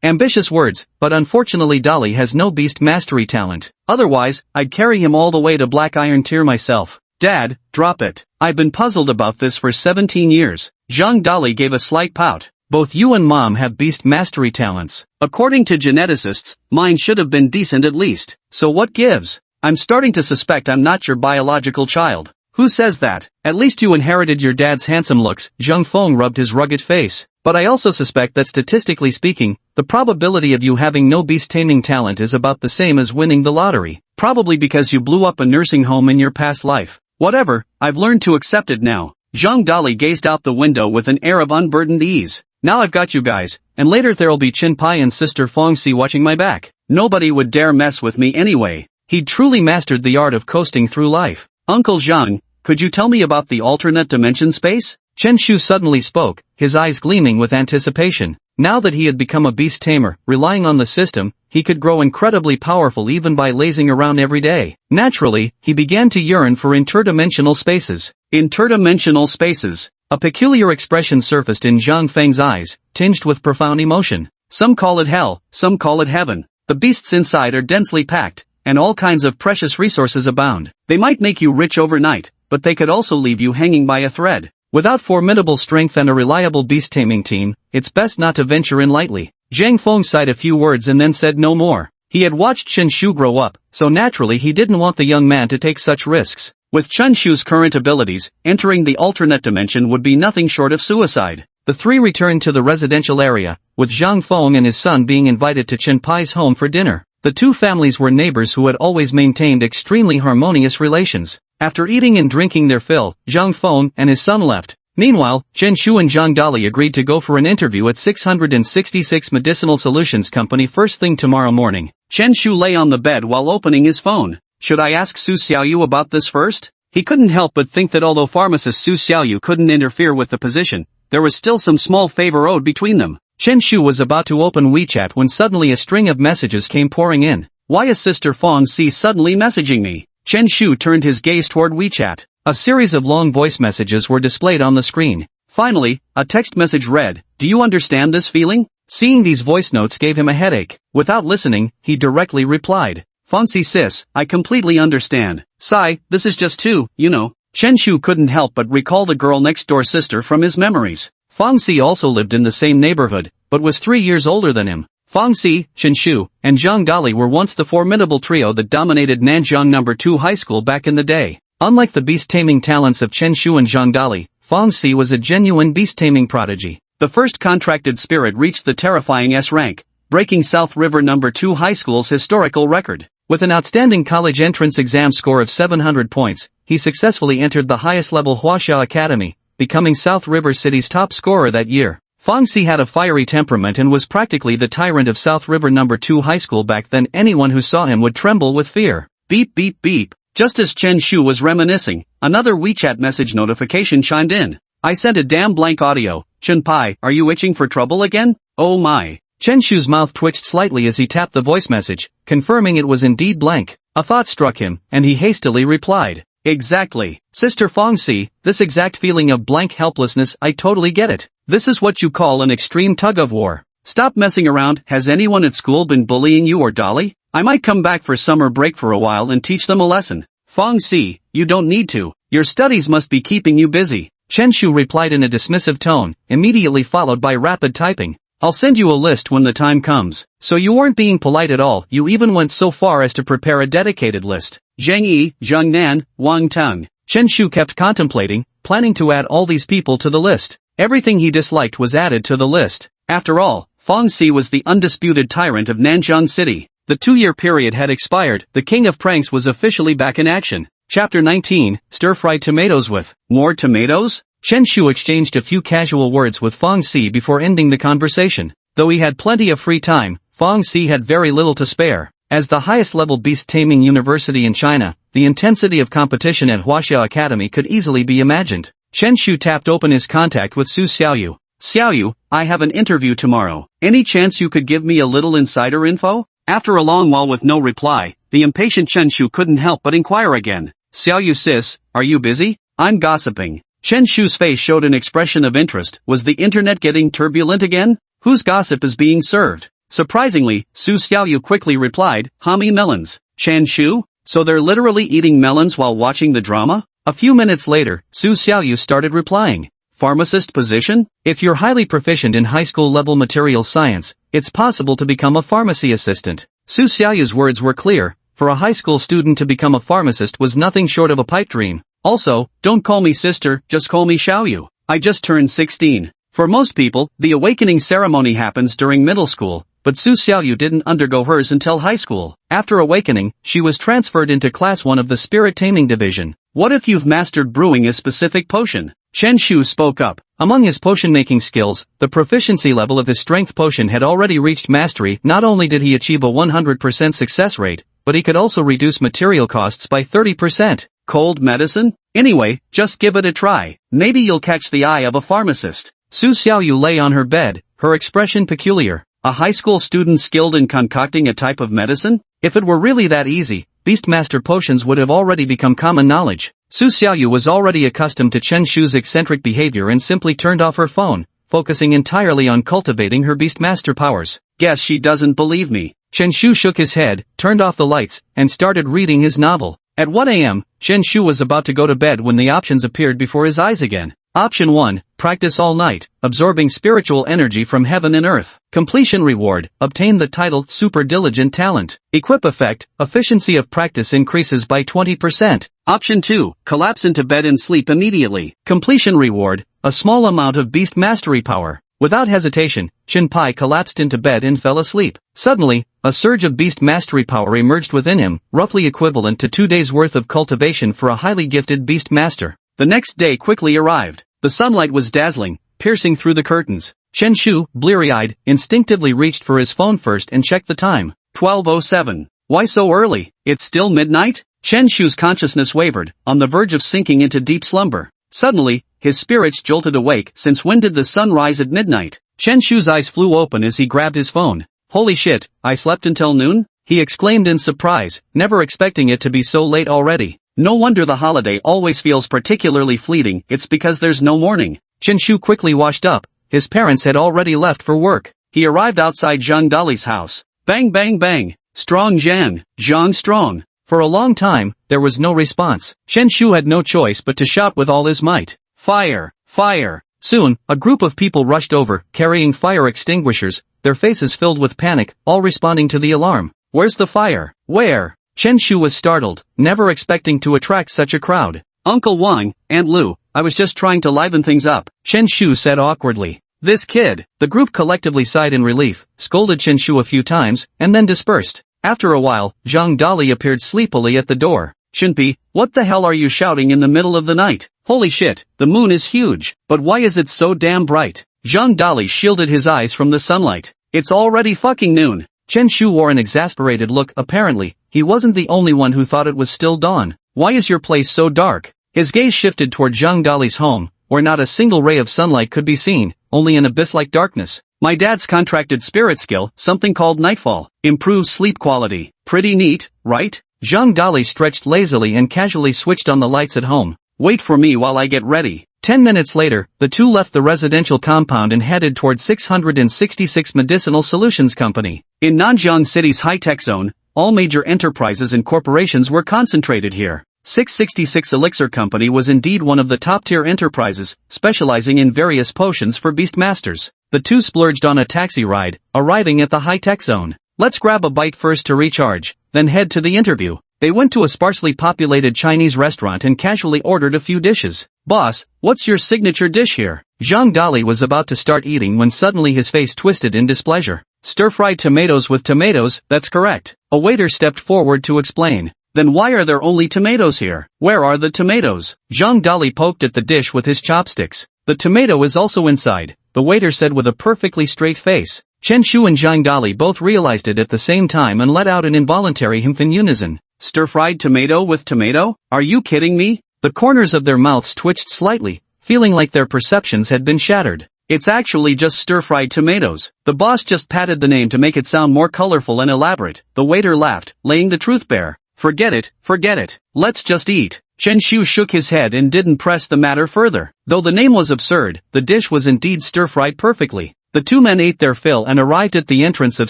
Ambitious words, but unfortunately Dali has no beast mastery talent. Otherwise, I'd carry him all the way to Black Iron Tier myself. "Dad, drop it. I've been puzzled about this for 17 years. Zhang Dali gave a slight pout. "Both you and Mom have beast mastery talents. According to geneticists, mine should have been decent at least. So what gives? I'm starting to suspect I'm not your biological child." "Who says that? At least you inherited your dad's handsome looks." Zhang Feng rubbed his rugged face. "But I also suspect that statistically speaking, the probability of you having no beast-taming talent is about the same as winning the lottery. Probably because you blew up a nursing home in your past life. Whatever, I've learned to accept it now." Zhang Dali gazed out the window with an air of unburdened ease. "Now I've got you guys, and later there'll be Chin Pai and Sister Fong Si watching my back. Nobody would dare mess with me anyway." He'd truly mastered the art of coasting through life. "Uncle Zhang, could you tell me about the alternate dimension space?" Chen Shu suddenly spoke, his eyes gleaming with anticipation. Now that he had become a beast tamer, relying on the system, he could grow incredibly powerful even by lazing around every day. Naturally, he began to yearn for interdimensional spaces. Interdimensional spaces. A peculiar expression surfaced in Zhang Feng's eyes, tinged with profound emotion. "Some call it hell, some call it heaven. The beasts inside are densely packed, and all kinds of precious resources abound. They might make you rich overnight, but they could also leave you hanging by a thread. Without formidable strength and a reliable beast-taming team, it's best not to venture in lightly." Zhang Feng sighed a few words and then said no more. He had watched Chen Shu grow up, so naturally he didn't want the young man to take such risks. With Chen Shu's current abilities, entering the alternate dimension would be nothing short of suicide. The three returned to the residential area, with Zhang Feng and his son being invited to Chen Pai's home for dinner. The two families were neighbors who had always maintained extremely harmonious relations. After eating and drinking their fill, Zhang Feng and his son left. Meanwhile, Chen Shu and Zhang Dali agreed to go for an interview at 666 Medicinal Solutions Company first thing tomorrow morning. Chen Shu lay on the bed while opening his phone. Should I ask Su Xiaoyu about this first? He couldn't help but think that although pharmacist Su Xiaoyu couldn't interfere with the position, there was still some small favor owed between them. Chen Shu was about to open WeChat when suddenly a string of messages came pouring in. Why is Sister Fong Si suddenly messaging me? Chen Shu turned his gaze toward WeChat. A series of long voice messages were displayed on the screen. Finally, a text message read, "Do you understand this feeling?" Seeing these voice notes gave him a headache. Without listening, he directly replied, "Fonsi sis, I completely understand. Sai, this is just too, you know." Chen Shu couldn't help but recall the girl next door sister from his memories. Fong Si also lived in the same neighborhood, but was 3 years older than him. Fong Si, Chen Shu, and Zhang Dali were once the formidable trio that dominated Nanjiang No. 2 High School back in the day. Unlike the beast-taming talents of Chen Shu and Zhang Dali, Fong Si was a genuine beast-taming prodigy. The first contracted spirit reached the terrifying S rank, breaking South River No. 2 High School's historical record. With an outstanding college entrance exam score of 700 points, he successfully entered the highest-level Huaxia Academy, becoming South River City's top scorer that year. Fong Si had a fiery temperament and was practically the tyrant of South River No. 2 High School back then. Anyone who saw him would tremble with fear. Beep beep beep. Just as Chen Shu was reminiscing, another WeChat message notification chimed in. I sent a damn blank audio. Chunpai, are you itching for trouble again? Oh my. Chen Shu's mouth twitched slightly as he tapped the voice message, confirming it was indeed blank. A thought struck him, and he hastily replied. Exactly. Sister Fongxi, this exact feeling of blank helplessness, I totally get it. This is what you call an extreme tug-of-war. Stop messing around. Has anyone at school been bullying you or Dolly? I might come back for summer break for a while and teach them a lesson. Fongxi, you don't need to. Your studies must be keeping you busy. Chen Shu replied in a dismissive tone, immediately followed by rapid typing. I'll send you a list when the time comes. So you weren't being polite at all, you even went so far as to prepare a dedicated list. Zheng Yi, Zheng Nan, Wang Teng. Chen Shu kept contemplating, planning to add all these people to the list. Everything he disliked was added to the list. After all, Fongxi was the undisputed tyrant of Nanzhong City. The 2-year period had expired, the king of pranks was officially back in action. Chapter 19, Stir-fried tomatoes with more tomatoes? Chen Shu exchanged a few casual words with Fongxi before ending the conversation. Though he had plenty of free time, Fongxi had very little to spare. As the highest-level beast-taming university in China, the intensity of competition at Huaxia Academy could easily be imagined. Chen Shu tapped open his contact with Su Xiaoyu. Xiaoyu, I have an interview tomorrow. Any chance you could give me a little insider info? After a long while with no reply, the impatient Chen Shu couldn't help but inquire again. Xiaoyu sis, are you busy? I'm gossiping. Chen Shu's face showed an expression of interest. Was the internet getting turbulent again? Whose gossip is being served? Surprisingly, Su Xiaoyu quickly replied, Hami melons. Chen Shu? So they're literally eating melons while watching the drama? A few minutes later, Su Xiaoyu started replying. Pharmacist position? If you're highly proficient in high school level materials science, it's possible to become a pharmacy assistant. Su Xiaoyu's words were clear. For a high school student to become a pharmacist was nothing short of a pipe dream. Also, don't call me sister, just call me Xiaoyu. I just turned 16. For most people, the awakening ceremony happens during middle school, but Su Xiaoyu didn't undergo hers until high school. After awakening, she was transferred into Class 1 of the Spirit Taming Division. What if you've mastered brewing a specific potion? Chen Shu spoke up. Among his potion-making skills, the proficiency level of his strength potion had already reached mastery. Not only did he achieve a 100% success rate, but he could also reduce material costs by 30%. Cold medicine? Anyway, just give it a try. Maybe you'll catch the eye of a pharmacist. Su Xiaoyu lay on her bed, her expression peculiar. A high school student skilled in concocting a type of medicine? If it were really that easy, Beastmaster potions would have already become common knowledge. Su Xiaoyu was already accustomed to Chen Shu's eccentric behavior and simply turned off her phone, focusing entirely on cultivating her Beastmaster powers. Guess she doesn't believe me. Chen Shu shook his head, turned off the lights, and started reading his novel. At 1 a.m., Chen Shu was about to go to bed when the options appeared before his eyes again. Option 1, practice all night, absorbing spiritual energy from heaven and earth. Completion reward, obtain the title Super Diligent Talent. Equip effect, efficiency of practice increases by 20%. Option 2, collapse into bed and sleep immediately. Completion reward, a small amount of beast mastery power. Without hesitation, Chunpai collapsed into bed and fell asleep. Suddenly, a surge of beast mastery power emerged within him, roughly equivalent to 2 days' worth of cultivation for a highly gifted beast master. The next day quickly arrived. The sunlight was dazzling, piercing through the curtains. Chen Shu, bleary-eyed, instinctively reached for his phone first and checked the time. 12:07. Why so early? It's still midnight? Chen Shu's consciousness wavered, on the verge of sinking into deep slumber. Suddenly, his spirits jolted awake. Since when did the sun rise at midnight? Chen Shu's eyes flew open as he grabbed his phone. Holy shit, I slept until noon? He exclaimed in surprise, never expecting it to be so late already. No wonder the holiday always feels particularly fleeting. It's because there's no morning. Chen Shu quickly washed up. His parents had already left for work. He arrived outside Zhang Dali's house. Bang bang bang. Strong Zhang. Zhang strong. For a long time, there was no response. Chen Shu had no choice but to shout with all his might. Fire! Fire! Soon, a group of people rushed over, carrying fire extinguishers, their faces filled with panic, all responding to the alarm. Where's the fire? Where? Chen Shu was startled, never expecting to attract such a crowd. Uncle Wang, Aunt Lu, I was just trying to liven things up, Chen Shu said awkwardly. This kid. The group collectively sighed in relief, scolded Chen Shu a few times, and then dispersed. After a while, Zhang Dali appeared sleepily at the door. Chunpi, what the hell are you shouting in the middle of the night? Holy shit, the moon is huge, but why is it so damn bright? Zhang Dali shielded his eyes from the sunlight. It's already fucking noon. Chen Shu wore an exasperated look. Apparently, he wasn't the only one who thought it was still dawn. Why is your place so dark? His gaze shifted toward Zhang Dali's home, where not a single ray of sunlight could be seen, only an abyss-like darkness. My dad's contracted spirit skill, something called nightfall, improves sleep quality. Pretty neat, right? Zhang Dali stretched lazily and casually switched on the lights at home. Wait for me while I get ready. 10 minutes later, the two left the residential compound and headed toward 666 Medicinal Solutions Company. In Nanjiang City's high-tech zone, all major enterprises and corporations were concentrated here. 666 Elixir Company was indeed one of the top-tier enterprises, specializing in various potions for beastmasters. The two splurged on a taxi ride, arriving at the high-tech zone. Let's grab a bite first to recharge, then head to the interview. They went to a sparsely populated Chinese restaurant and casually ordered a few dishes. Boss, what's your signature dish here? Zhang Dali was about to start eating when suddenly his face twisted in displeasure. Stir-fried tomatoes with tomatoes, that's correct. A waiter stepped forward to explain. Then why are there only tomatoes here? Where are the tomatoes? Zhang Dali poked at the dish with his chopsticks. The tomato is also inside, the waiter said with a perfectly straight face. Chen Shu and Zhang Dali both realized it at the same time and let out an involuntary hmph in unison. Stir-fried tomato with tomato? Are you kidding me? The corners of their mouths twitched slightly, feeling like their perceptions had been shattered. It's actually just stir-fried tomatoes. The boss just padded the name to make it sound more colorful and elaborate. The waiter laughed, laying the truth bare. Forget it. Let's just eat. Chen Shu shook his head and didn't press the matter further. Though the name was absurd, the dish was indeed stir-fried perfectly. The two men ate their fill and arrived at the entrance of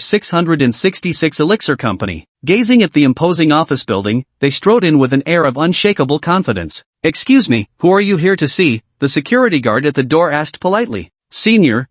666 Elixir Company. Gazing at the imposing office building, they strode in with an air of unshakable confidence. Excuse me, who are you here to see? The security guard at the door asked politely. Senior,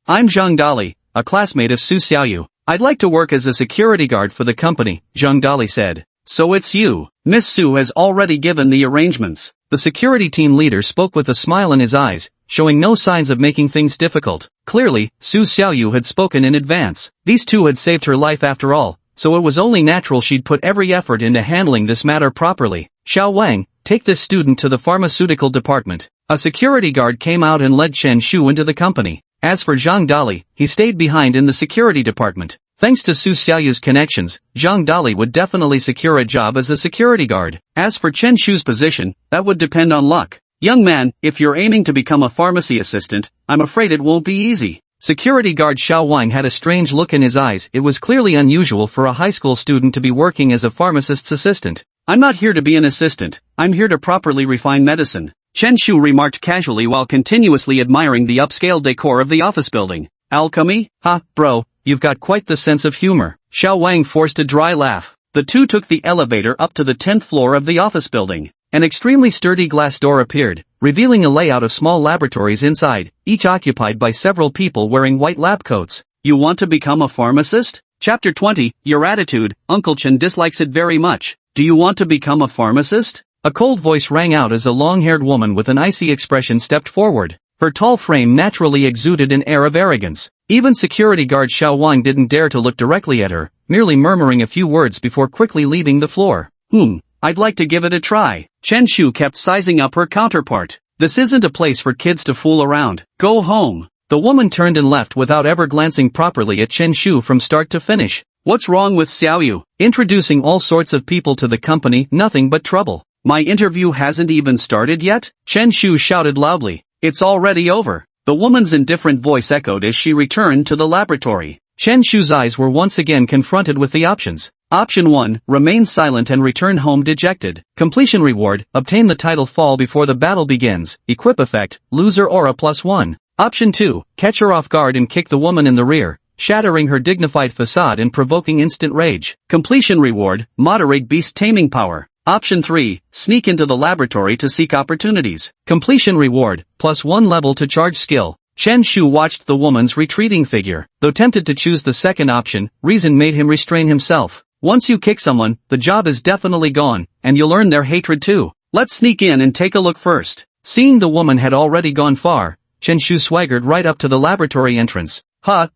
I'm Zhang Dali, a classmate of Su Xiaoyu. I'd like to work as a security guard for the company, Zhang Dali said. So it's you. Miss Su has already given the arrangements. The security team leader spoke with a smile in his eyes, showing no signs of making things difficult. Clearly, Su Xiaoyu had spoken in advance. These two had saved her life after all, so it was only natural she'd put every effort into handling this matter properly. Xiao Wang, take this student to the pharmaceutical department. A security guard came out and led Chen Shu into the company. As for Zhang Dali, he stayed behind in the security department. Thanks to Su Xiaoyu's connections, Zhang Dali would definitely secure a job as a security guard. As for Chen Shu's position, that would depend on luck. Young man, if you're aiming to become a pharmacy assistant, I'm afraid it won't be easy. Security guard Xiao Wang had a strange look in his eyes. It was clearly unusual for a high school student to be working as a pharmacist's assistant. I'm not here to be an assistant, I'm here to properly refine medicine. Chen Shu remarked casually while continuously admiring the upscale decor of the office building. Alchemy? Ha, bro, you've got quite the sense of humor. Xiao Wang forced a dry laugh. The two took the elevator up to the 10th floor of the office building. An extremely sturdy glass door appeared, revealing a layout of small laboratories inside, each occupied by several people wearing white lab coats. You want to become a pharmacist? Chapter 20, Your Attitude, Uncle Chen dislikes it very much. Do you want to become a pharmacist? A cold voice rang out as a long-haired woman with an icy expression stepped forward. Her tall frame naturally exuded an air of arrogance. Even security guard Xiao Wang didn't dare to look directly at her, merely murmuring a few words before quickly leaving the floor. I'd like to give it a try. Chen Shu kept sizing up her counterpart. This isn't a place for kids to fool around. Go home. The woman turned and left without ever glancing properly at Chen Shu from start to finish. What's wrong with Xiaoyu? Introducing all sorts of people to the company, nothing but trouble. My interview hasn't even started yet? Chen Shu shouted loudly. It's already over. The woman's indifferent voice echoed as she returned to the laboratory. Chen Shu's eyes were once again confronted with the options. Option 1, remain silent and return home dejected. Completion reward, obtain the title Fall before the battle begins. Equip effect, loser aura +1. Option 2, catch her off guard and kick the woman in the rear, shattering her dignified facade and provoking instant rage. Completion reward, moderate beast taming power. Option 3, sneak into the laboratory to seek opportunities. Completion reward, +1 level to charge skill. Chen Shu watched the woman's retreating figure. Though tempted to choose the second option, reason made him restrain himself. Once you kick someone, the job is definitely gone, and you'll earn their hatred too. Let's sneak in and take a look first. Seeing the woman had already gone far, Chen Shu swaggered right up to the laboratory entrance.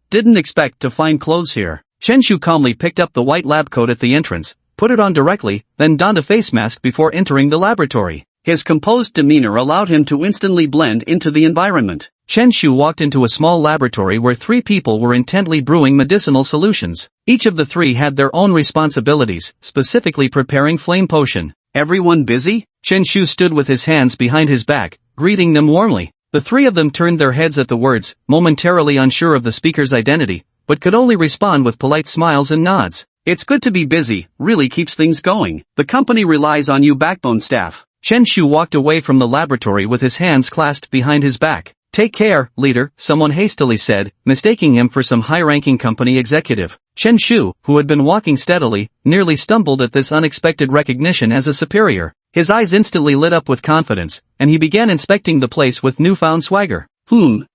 Didn't expect to find clothes here. Chen Shu calmly picked up the white lab coat at the entrance, put it on directly, then donned a face mask before entering the laboratory. His composed demeanor allowed him to instantly blend into the environment. Chen Shu walked into a small laboratory where 3 people were intently brewing medicinal solutions. Each of the 3 had their own responsibilities, specifically preparing flame potion. Everyone busy? Chen Shu stood with his hands behind his back, greeting them warmly. The three of them turned their heads at the words, momentarily unsure of the speaker's identity, but could only respond with polite smiles and nods. It's good to be busy, really keeps things going. The company relies on you backbone staff. Chen Shu walked away from the laboratory with his hands clasped behind his back. Take care, leader, someone hastily said, mistaking him for some high-ranking company executive. Chen Shu, who had been walking steadily, nearly stumbled at this unexpected recognition as a superior. His eyes instantly lit up with confidence, and he began inspecting the place with newfound swagger.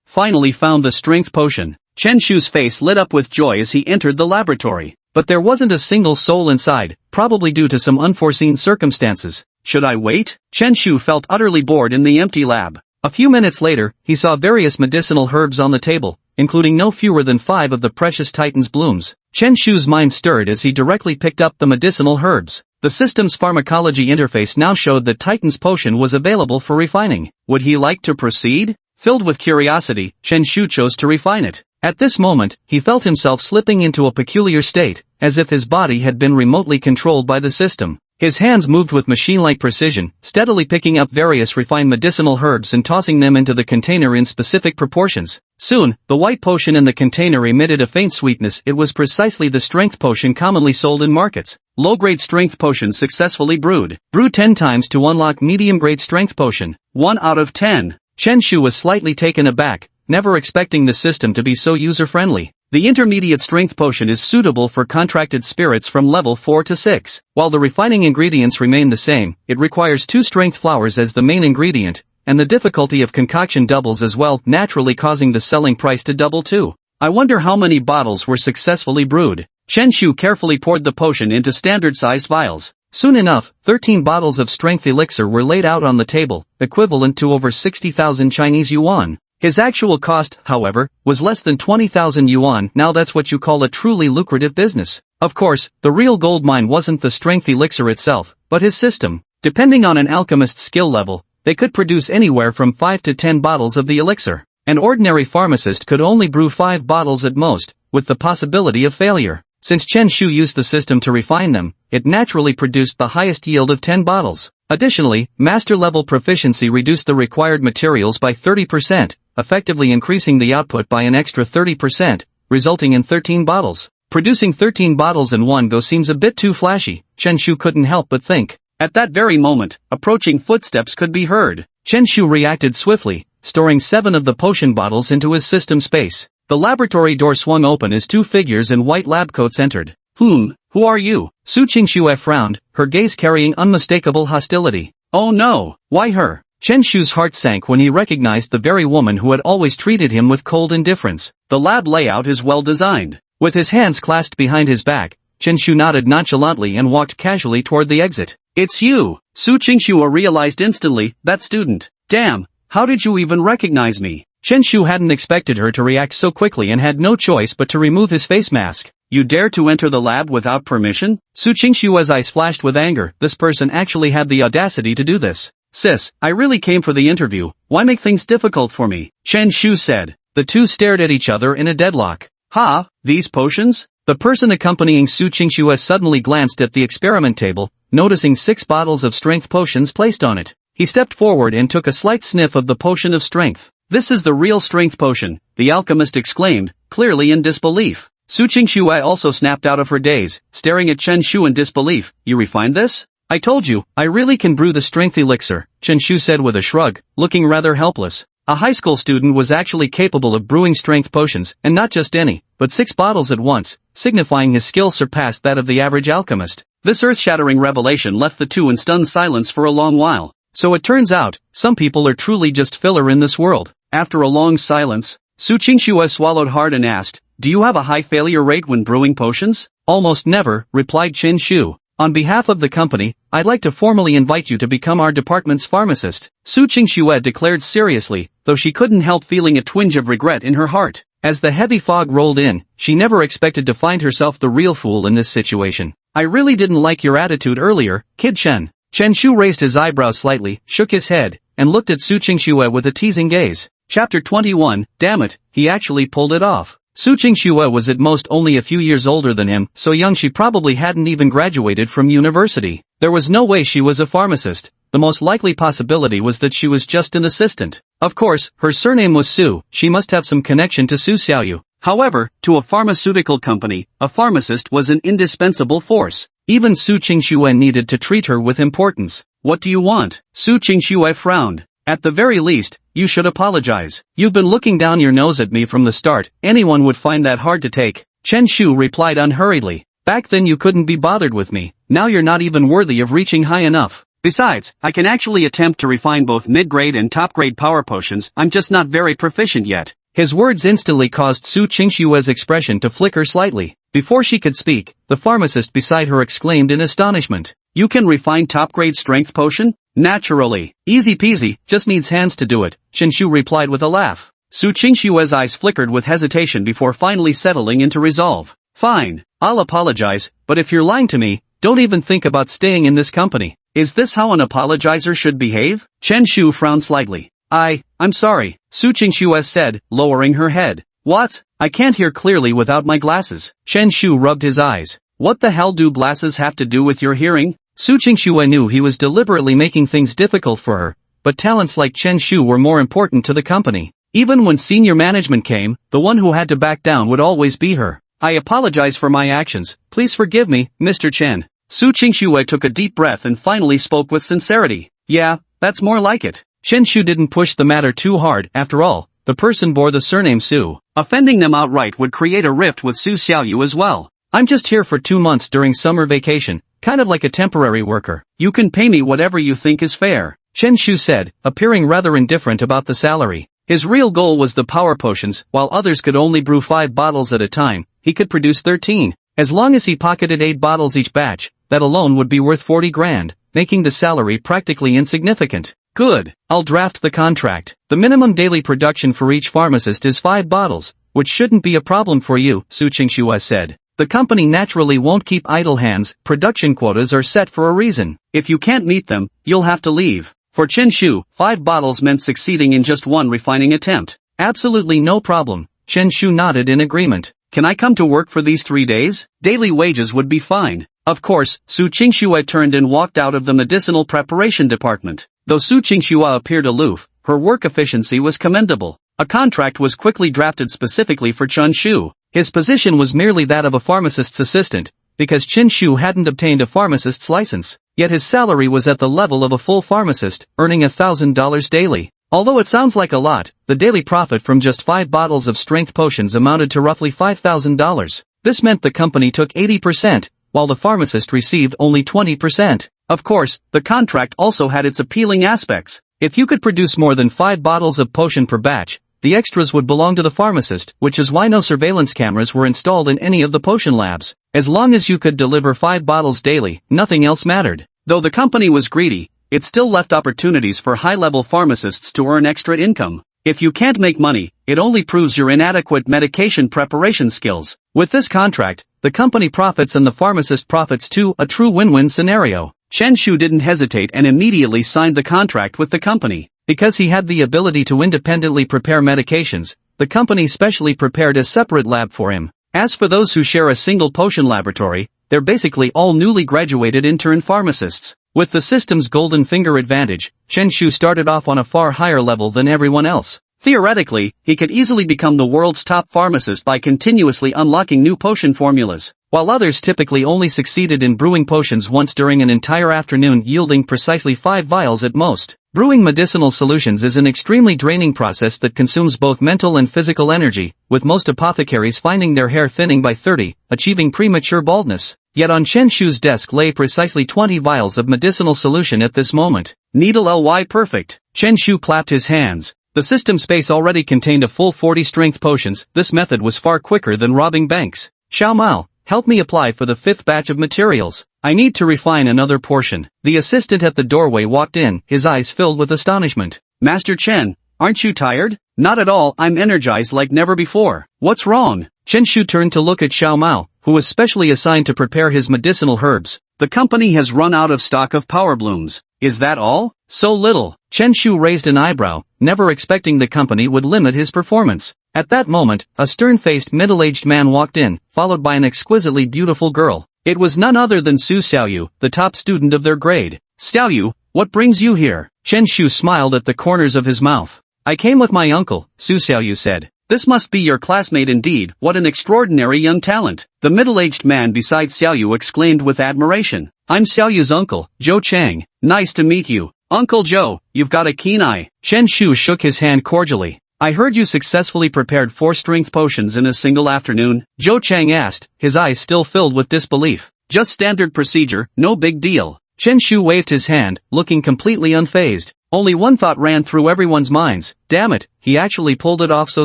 Finally found the strength potion. Chen Shu's face lit up with joy as he entered the laboratory. But there wasn't a single soul inside, probably due to some unforeseen circumstances. Should I wait? Chen Shu felt utterly bored in the empty lab. A few minutes later, he saw various medicinal herbs on the table, including no fewer than 5 of the precious Titan's blooms. Chen Shu's mind stirred as he directly picked up the medicinal herbs. The system's pharmacology interface now showed that Titan's potion was available for refining. Would he like to proceed? Filled with curiosity, Chen Shu chose to refine it. At this moment, he felt himself slipping into a peculiar state, as if his body had been remotely controlled by the system. His hands moved with machine-like precision, steadily picking up various refined medicinal herbs and tossing them into the container in specific proportions. Soon, the white potion in the container emitted a faint sweetness. It was precisely the strength potion commonly sold in markets. Low-grade strength potion successfully brewed. Brew 10 times to unlock medium-grade strength potion. 1 out of 10. Chen Shu was slightly taken aback, never expecting the system to be so user-friendly. The intermediate strength potion is suitable for contracted spirits from level 4 to 6. While the refining ingredients remain the same, it requires 2 strength flowers as the main ingredient, and the difficulty of concoction doubles as well, naturally causing the selling price to double too. I wonder how many bottles were successfully brewed. Chen Shu carefully poured the potion into standard-sized vials. Soon enough, 13 bottles of strength elixir were laid out on the table, equivalent to over 60,000 Chinese yuan. His actual cost, however, was less than 20,000 yuan. Now that's what you call a truly lucrative business. Of course, the real gold mine wasn't the strength elixir itself, but his system. Depending on an alchemist's skill level, they could produce anywhere from 5 to 10 bottles of the elixir. An ordinary pharmacist could only brew 5 bottles at most, with the possibility of failure. Since Chen Shu used the system to refine them, it naturally produced the highest yield of 10 bottles. Additionally, master-level proficiency reduced the required materials by 30%, effectively increasing the output by an extra 30%, resulting in 13 bottles. Producing 13 bottles in one go seems a bit too flashy, Chen Shu couldn't help but think. At that very moment, approaching footsteps could be heard. Chen Shu reacted swiftly, storing 7 of the potion bottles into his system space. The laboratory door swung open as 2 figures in white lab coats entered. Who are you? Su Qingxue frowned, her gaze carrying unmistakable hostility. Oh no, why her? Chen Shu's heart sank when he recognized the very woman who had always treated him with cold indifference. The lab layout is well designed. With his hands clasped behind his back, Chen Shu nodded nonchalantly and walked casually toward the exit. It's you! Su Qingxue realized instantly, that student. Damn, how did you even recognize me? Chen Shu hadn't expected her to react so quickly and had no choice but to remove his face mask. You dare to enter the lab without permission? Su Qingxue's eyes flashed with anger. This person actually had the audacity to do this. Sis, I really came for the interview, why make things difficult for me? Chen Shu said. The two stared at each other in a deadlock. Ha, these potions? The person accompanying Su Qingxue suddenly glanced at the experiment table, noticing 6 bottles of strength potions placed on it. He stepped forward and took a slight sniff of the potion of strength. This is the real strength potion, the alchemist exclaimed, clearly in disbelief. Su Qingxue also snapped out of her daze, staring at Chen Shu in disbelief. You refined this? I told you, I really can brew the strength elixir, Chen Shu said with a shrug, looking rather helpless. A high school student was actually capable of brewing strength potions, and not just any, but 6 bottles at once, signifying his skill surpassed that of the average alchemist. This earth-shattering revelation left the two in stunned silence for a long while. So it turns out, some people are truly just filler in this world. After a long silence, Su Qingxue swallowed hard and asked, do you have a high failure rate when brewing potions? Almost never, replied Chen Shu. On behalf of the company, I'd like to formally invite you to become our department's pharmacist, Su Qingxue declared seriously, though she couldn't help feeling a twinge of regret in her heart. As the heavy fog rolled in, she never expected to find herself the real fool in this situation. I really didn't like your attitude earlier, Kid Chen. Chen Shu raised his eyebrows slightly, shook his head, and looked at Su Qingxue with a teasing gaze. Chapter 21, damn it, he actually pulled it off. Su Qingxue was at most only a few years older than him, so young she probably hadn't even graduated from university. There was no way she was a pharmacist. The the most likely possibility was that she was just an assistant. Of course, her surname was Su, she must have some connection to Su Xiaoyu. However, to a pharmaceutical company, a pharmacist was an indispensable force. Even Su Qingxue needed to treat her with importance. What do you want? Su Qingxue frowned. At the very least, you should apologize. You've been looking down your nose at me from the start, anyone would find that hard to take. Chen Shu replied unhurriedly. Back then you couldn't be bothered with me, now you're not even worthy of reaching high enough. Besides, I can actually attempt to refine both mid-grade and top-grade power potions, I'm just not very proficient yet. His words instantly caused Su Qingxue's expression to flicker slightly. Before she could speak, the pharmacist beside her exclaimed in astonishment. You can refine top-grade strength potion? Naturally. Easy peasy, just needs hands to do it, Chen Shu replied with a laugh. Su Qingxue's eyes flickered with hesitation before finally settling into resolve. Fine, I'll apologize, but if you're lying to me, don't even think about staying in this company. Is this how an apologizer should behave? Chen Shu frowned slightly. I'm sorry, Su Qingxue said, lowering her head. What? I can't hear clearly without my glasses. Chen Shu rubbed his eyes. What the hell do glasses have to do with your hearing? Su Qingxue knew he was deliberately making things difficult for her, but talents like Chen Shu were more important to the company. Even when senior management came, the one who had to back down would always be her. I apologize for my actions, please forgive me, Mr. Chen. Su Qingxue took a deep breath and finally spoke with sincerity. Yeah, that's more like it. Chen Shu didn't push the matter too hard, after all, the person bore the surname Su. Offending them outright would create a rift with Su Xiaoyu as well. I'm just here for 2 months during summer vacation, kind of like a temporary worker. You can pay me whatever you think is fair, Chen Shu said, appearing rather indifferent about the salary. His real goal was the power potions, while others could only brew 5 bottles at a time, he could produce 13. As long as he pocketed 8 bottles each batch, that alone would be worth 40 grand, making the salary practically insignificant. Good, I'll draft the contract. The minimum daily production for each pharmacist is 5 bottles, which shouldn't be a problem for you, Su Qingxue said. The company naturally won't keep idle hands, production quotas are set for a reason. If you can't meet them, you'll have to leave. For Chen Shu, 5 bottles meant succeeding in just one refining attempt. Absolutely no problem, Chen Shu nodded in agreement. Can I come to work for these 3 days? Daily wages would be fine. Of course, Su Qingxue turned and walked out of the medicinal preparation department. Though Su Qingxue appeared aloof, her work efficiency was commendable. A contract was quickly drafted specifically for Chen Shu. His position was merely that of a pharmacist's assistant, because Chen Shu hadn't obtained a pharmacist's license, yet his salary was at the level of a full pharmacist, earning $1,000 daily. Although it sounds like a lot, the daily profit from just 5 bottles of strength potions amounted to roughly $5,000. This meant the company took 80%, while the pharmacist received only 20%. Of course, the contract also had its appealing aspects. If you could produce more than 5 bottles of potion per batch, the extras would belong to the pharmacist, which is why no surveillance cameras were installed in any of the potion labs. As long as you could deliver 5 bottles daily, nothing else mattered. Though the company was greedy, it still left opportunities for high-level pharmacists to earn extra income. If you can't make money, it only proves your inadequate medication preparation skills. With this contract, the company profits and the pharmacist profits too, a true win-win scenario. Chen Shu didn't hesitate and immediately signed the contract with the company. Because he had the ability to independently prepare medications, the company specially prepared a separate lab for him. As for those who share a single potion laboratory, they're basically all newly graduated intern pharmacists. With the system's golden finger advantage, Chen Shu started off on a far higher level than everyone else. Theoretically, he could easily become the world's top pharmacist by continuously unlocking new potion formulas, while others typically only succeeded in brewing potions once during an entire afternoon, yielding precisely 5 vials at most. Brewing medicinal solutions is an extremely draining process that consumes both mental and physical energy, with most apothecaries finding their hair thinning by 30, achieving premature baldness. Yet on Chen Shu's desk lay precisely 20 vials of medicinal solution at this moment. Needle ly perfect. Chen Shu clapped his hands. The system space already contained a full 40 strength potions. This method was far quicker than robbing banks. Xiao Mao, help me apply for the 5th batch of materials. I need to refine another portion. The assistant at the doorway walked in, his eyes filled with astonishment. Master Chen, aren't you tired? Not at all, I'm energized like never before. What's wrong? Chen Shu turned to look at Xiao Mao, who was specially assigned to prepare his medicinal herbs. The company has run out of stock of power blooms. Is that all? So little. Chen Shu raised an eyebrow, never expecting the company would limit his performance. At that moment, a stern-faced middle-aged man walked in, followed by an exquisitely beautiful girl. It was none other than Su Xiaoyu, the top student of their grade. Xiaoyu, What brings you here? Chen Shu smiled at the corners of his mouth. I came with my uncle, Su Xiaoyu said. This must be your classmate indeed, what an extraordinary young talent. The middle-aged man beside Xiaoyu exclaimed with admiration. I'm Xiaoyu's uncle, Zhou Chang. Nice to meet you. Uncle Zhou, you've got a keen eye. Chen Shu shook his hand cordially. I heard you successfully prepared 4 strength potions in a single afternoon, Zhou Chang asked, his eyes still filled with disbelief. Just standard procedure, no big deal. Chen Shu waved his hand, looking completely unfazed. Only one thought ran through everyone's minds. Damn it, he actually pulled it off so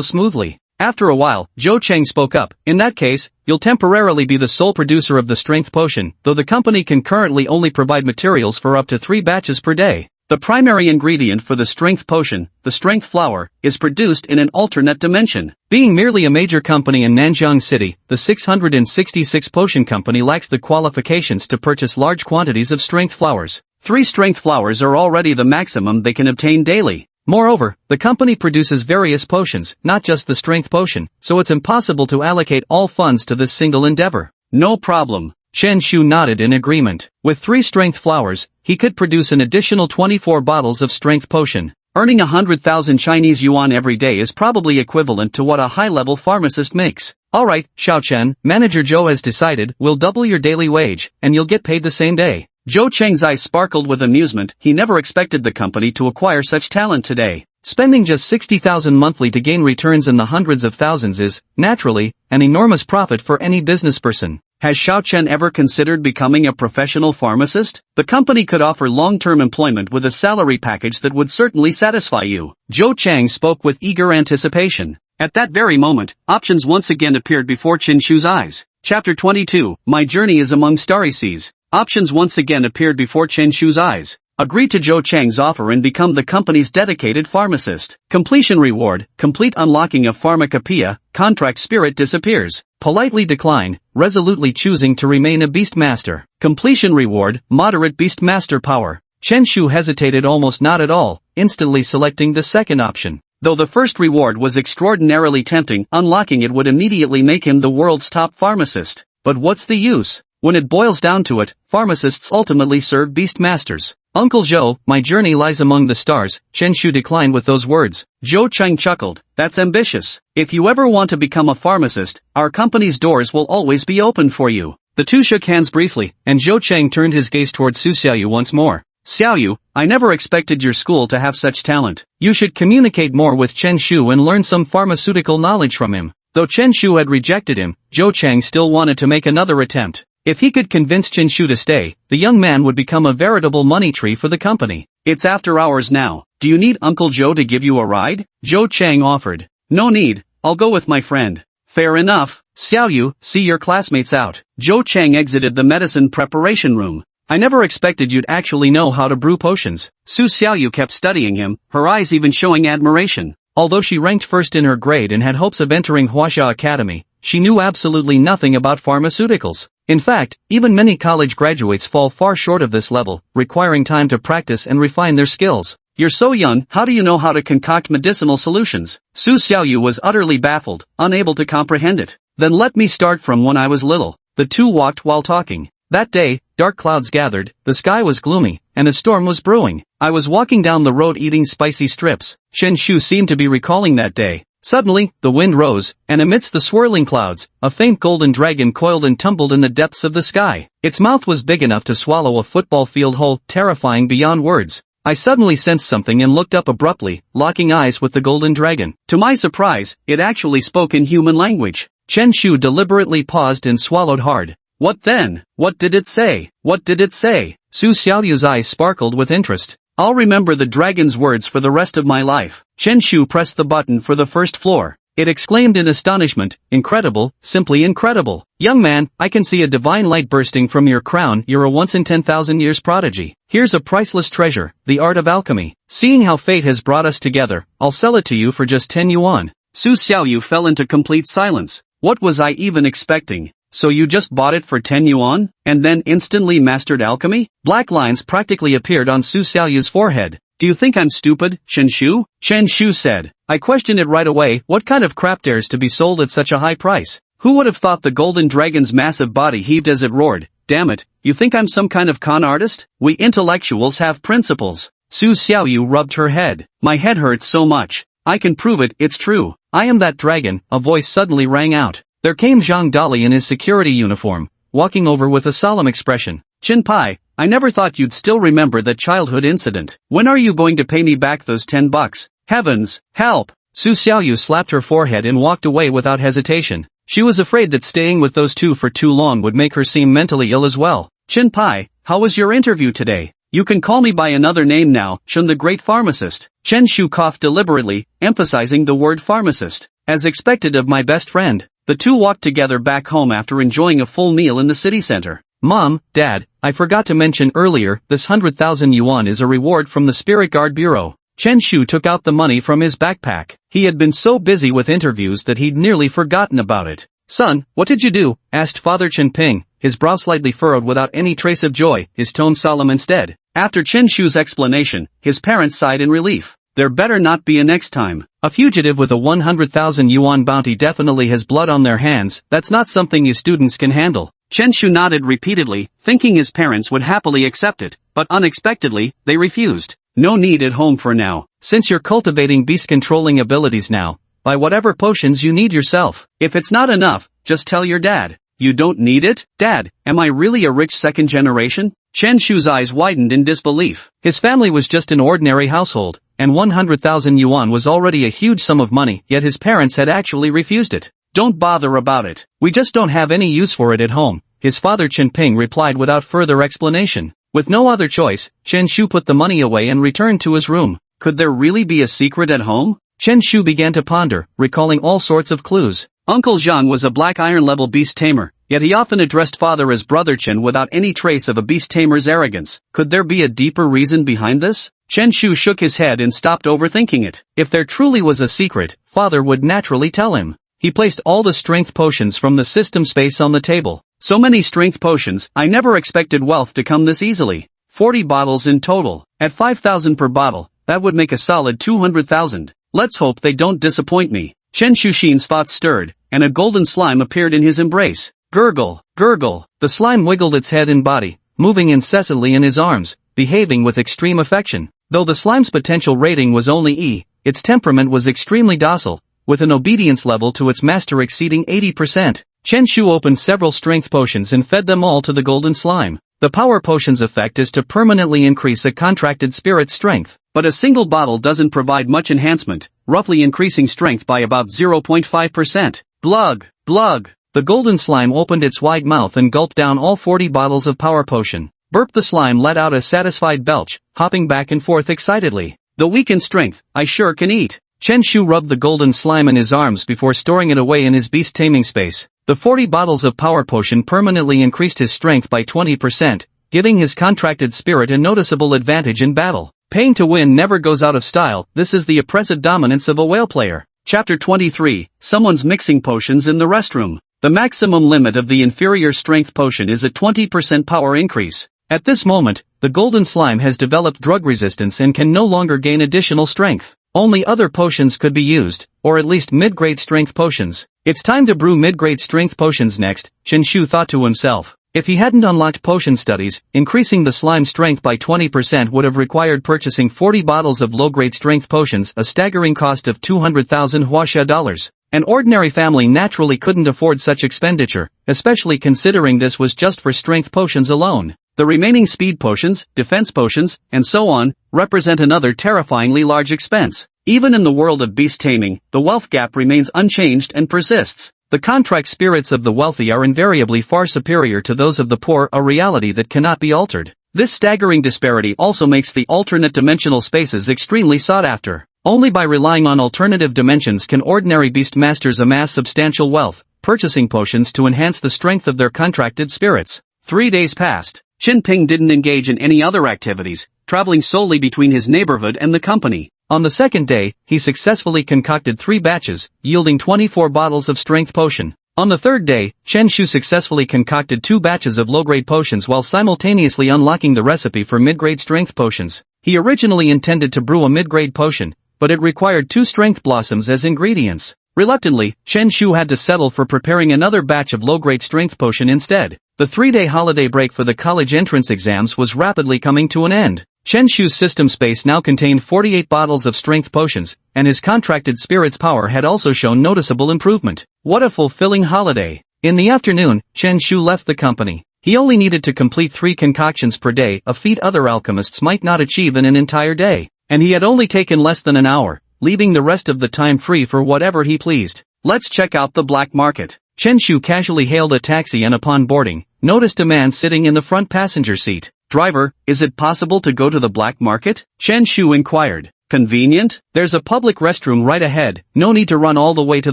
smoothly. After a while, Zhou Chang spoke up. In that case, you'll temporarily be the sole producer of the strength potion, though the company can currently only provide materials for up to 3 batches per day. The primary ingredient for the strength potion, the strength flower, is produced in an alternate dimension. Being merely a major company in Nanjiang City, the 666 Potion Company lacks the qualifications to purchase large quantities of strength flowers. 3 strength flowers are already the maximum they can obtain daily. Moreover, the company produces various potions, not just the strength potion, so it's impossible to allocate all funds to this single endeavor. No problem. Chen Shu nodded in agreement. With 3 strength flowers, he could produce an additional 24 bottles of strength potion. Earning 100,000 Chinese yuan every day is probably equivalent to what a high-level pharmacist makes. Alright, Xiao Chen, Manager Zhou has decided, we'll double your daily wage, and you'll get paid the same day. Zhou Cheng's eyes sparkled with amusement. He never expected the company to acquire such talent today. Spending just 60,000 monthly to gain returns in the hundreds of thousands is, naturally, an enormous profit for any business person. Has Xiao Chen ever considered becoming a professional pharmacist? The company could offer long-term employment with a salary package that would certainly satisfy you. Zhou Chang spoke with eager anticipation. At that very moment, options once again appeared before Chen Shu's eyes. Chapter 22, My Journey is Among Starry Seas. Options once again appeared before Chen Shu's eyes. Agree to Zhou Chang's offer and become the company's dedicated pharmacist. Completion reward, complete unlocking of pharmacopoeia, contract spirit disappears. Politely decline, resolutely choosing to remain a beastmaster. Completion reward, moderate beastmaster power. Chen Shu hesitated almost not at all, instantly selecting the second option. Though the first reward was extraordinarily tempting, unlocking it would immediately make him the world's top pharmacist. But what's the use? When it boils down to it, pharmacists ultimately serve beastmasters. Uncle Zhou, my journey lies among the stars, Chen Shu declined with those words. Zhou Chang chuckled, that's ambitious. If you ever want to become a pharmacist, our company's doors will always be open for you. The two shook hands briefly, and Zhou Chang turned his gaze toward Su Xiaoyu once more. Xiaoyu, I never expected your school to have such talent. You should communicate more with Chen Shu and learn some pharmaceutical knowledge from him. Though Chen Shu had rejected him, Zhou Chang still wanted to make another attempt. If he could convince Chen Shu to stay, the young man would become a veritable money tree for the company. It's after hours now. Do you need Uncle Zhou to give you a ride? Zhou Chang offered. No need, I'll go with my friend. Fair enough. Xiaoyu, see your classmates out. Zhou Chang exited the medicine preparation room. I never expected you'd actually know how to brew potions. Su Xiaoyu kept studying him, her eyes even showing admiration. Although she ranked first in her grade and had hopes of entering Huaxia Academy, she knew absolutely nothing about pharmaceuticals. In fact, even many college graduates fall far short of this level, requiring time to practice and refine their skills. You're so young, how do you know how to concoct medicinal solutions? Su Xiaoyu was utterly baffled, unable to comprehend it. Then let me start from when I was little. The two walked while talking. That day, dark clouds gathered, the sky was gloomy, and a storm was brewing. I was walking down the road eating spicy strips. Chen Shu seemed to be recalling that day. Suddenly, the wind rose, and amidst the swirling clouds, a faint golden dragon coiled and tumbled in the depths of the sky. Its mouth was big enough to swallow a football field whole, terrifying beyond words. I suddenly sensed something and looked up abruptly, locking eyes with the golden dragon. To my surprise, it actually spoke in human language. Chen Shu deliberately paused and swallowed hard. What then? What did it say? What did it say? Su Xiaoyu's eyes sparkled with interest. I'll remember the dragon's words for the rest of my life. Chen Shu pressed the button for the first floor. It exclaimed in astonishment, incredible, simply incredible. Young man, I can see a divine light bursting from your crown. You're a once-in-10,000 years prodigy. Here's a priceless treasure, the art of alchemy. Seeing how fate has brought us together, I'll sell it to you for just 10 yuan. Su Xiaoyu fell into complete silence. What was I even expecting? So you just bought it for 10 yuan, and then instantly mastered alchemy? Black lines practically appeared on Su Xiaoyu's forehead. Do you think I'm stupid, Chen Shu? Chen Shu said. I questioned it right away. What kind of crap dares to be sold at such a high price? Who would have thought the golden dragon's massive body heaved as it roared, damn it, you think I'm some kind of con artist? We intellectuals have principles. Su Xiaoyu rubbed her head. My head hurts so much. I can prove it, it's true. I am that dragon, a voice suddenly rang out. There came Zhang Dali in his security uniform, walking over with a solemn expression. Chin Pai, I never thought you'd still remember that childhood incident. When are you going to pay me back those $10? Heavens, help! Su Xiaoyu slapped her forehead and walked away without hesitation. She was afraid that staying with those two for too long would make her seem mentally ill as well. Chin Pai, how was your interview today? You can call me by another name now, Shun the great pharmacist. Chen Shu coughed deliberately, emphasizing the word pharmacist. As expected of my best friend. The two walked together back home after enjoying a full meal in the city center. Mom, Dad, I forgot to mention earlier, this 100,000 yuan is a reward from the Spirit Guard Bureau. Chen Shu took out the money from his backpack. He had been so busy with interviews that he'd nearly forgotten about it. Son, what did you do? Asked Father Chen Ping, his brow slightly furrowed without any trace of joy, his tone solemn instead. After Chen Shu's explanation, his parents sighed in relief. There better not be a next time. A fugitive with a 100,000 yuan bounty definitely has blood on their hands. That's not something you students can handle. Chen Shu nodded repeatedly, thinking his parents would happily accept it, but unexpectedly, they refused. No need at home for now. Since you're cultivating beast-controlling abilities now, buy whatever potions you need yourself. If it's not enough, just tell your dad. You don't need it? Dad, am I really a rich second generation? Chen Shu's eyes widened in disbelief. His family was just an ordinary household, and 100,000 yuan was already a huge sum of money, yet his parents had actually refused it. Don't bother about it. We just don't have any use for it at home, his father Chen Ping replied without further explanation. With no other choice, Chen Shu put the money away and returned to his room. Could there really be a secret at home? Chen Shu began to ponder, recalling all sorts of clues. Uncle Zhang was a black iron-level beast tamer, yet he often addressed father as Brother Chen without any trace of a beast tamer's arrogance. Could there be a deeper reason behind this? Chen Shu shook his head and stopped overthinking it. If there truly was a secret, father would naturally tell him. He placed all the strength potions from the system space on the table. So many strength potions, I never expected wealth to come this easily. 40 bottles in total. At 5,000 per bottle, that would make a solid 200,000. Let's hope they don't disappoint me. Chen Shushin's thoughts stirred, and a golden slime appeared in his embrace. Gurgle, gurgle. The slime wiggled its head and body, moving incessantly in his arms, behaving with extreme affection. Though the slime's potential rating was only E, its temperament was extremely docile, with an obedience level to its master exceeding 80%. Chen Shu opened several strength potions and fed them all to the golden slime. The power potion's effect is to permanently increase a contracted spirit's strength, but a single bottle doesn't provide much enhancement, roughly increasing strength by about 0.5%. Glug, glug. The golden slime opened its wide mouth and gulped down all 40 bottles of power potion. Burp. The slime let out a satisfied belch, hopping back and forth excitedly. The weak in strength, I sure can eat. Chen Shu rubbed the golden slime in his arms before storing it away in his beast taming space. The 40 bottles of power potion permanently increased his strength by 20%, giving his contracted spirit a noticeable advantage in battle. Paying to win never goes out of style. This is the oppressive dominance of a whale player. Chapter 23, Someone's mixing potions in the restroom. The maximum limit of the inferior strength potion is a 20% power increase. At this moment, the golden slime has developed drug resistance and can no longer gain additional strength. Only other potions could be used, or at least mid-grade strength potions. It's time to brew mid-grade strength potions next, Chen Shu thought to himself. If he hadn't unlocked potion studies, increasing the slime strength by 20% would have required purchasing 40 bottles of low-grade strength potions, a staggering cost of 200,000 Huaxia dollars. An ordinary family naturally couldn't afford such expenditure, especially considering this was just for strength potions alone. The remaining speed potions, defense potions, and so on, represent another terrifyingly large expense. Even in the world of beast taming, the wealth gap remains unchanged and persists. The contract spirits of the wealthy are invariably far superior to those of the poor, a reality that cannot be altered. This staggering disparity also makes the alternate dimensional spaces extremely sought after. Only by relying on alternative dimensions can ordinary beast masters amass substantial wealth, purchasing potions to enhance the strength of their contracted spirits. 3 days passed. Chen Ping didn't engage in any other activities, traveling solely between his neighborhood and the company. On the second day, he successfully concocted 3 batches, yielding 24 bottles of strength potion. On the third day, Chen Shu successfully concocted 2 batches of low-grade potions while simultaneously unlocking the recipe for mid-grade strength potions. He originally intended to brew a mid-grade potion, but it required 2 strength blossoms as ingredients. Reluctantly, Chen Shu had to settle for preparing another batch of low-grade strength potion instead. The 3-day holiday break for the college entrance exams was rapidly coming to an end. Chen Shu's system space now contained 48 bottles of strength potions, and his contracted spirit's power had also shown noticeable improvement. What a fulfilling holiday. In the afternoon, Chen Shu left the company. He only needed to complete 3 concoctions per day, a feat other alchemists might not achieve in an entire day. And he had only taken less than an hour, leaving the rest of the time free for whatever he pleased. Let's check out the black market. Chen Shu casually hailed a taxi and upon boarding, noticed a man sitting in the front passenger seat. Driver, is it possible to go to the black market? Chen Shu inquired. Convenient? There's a public restroom right ahead, no need to run all the way to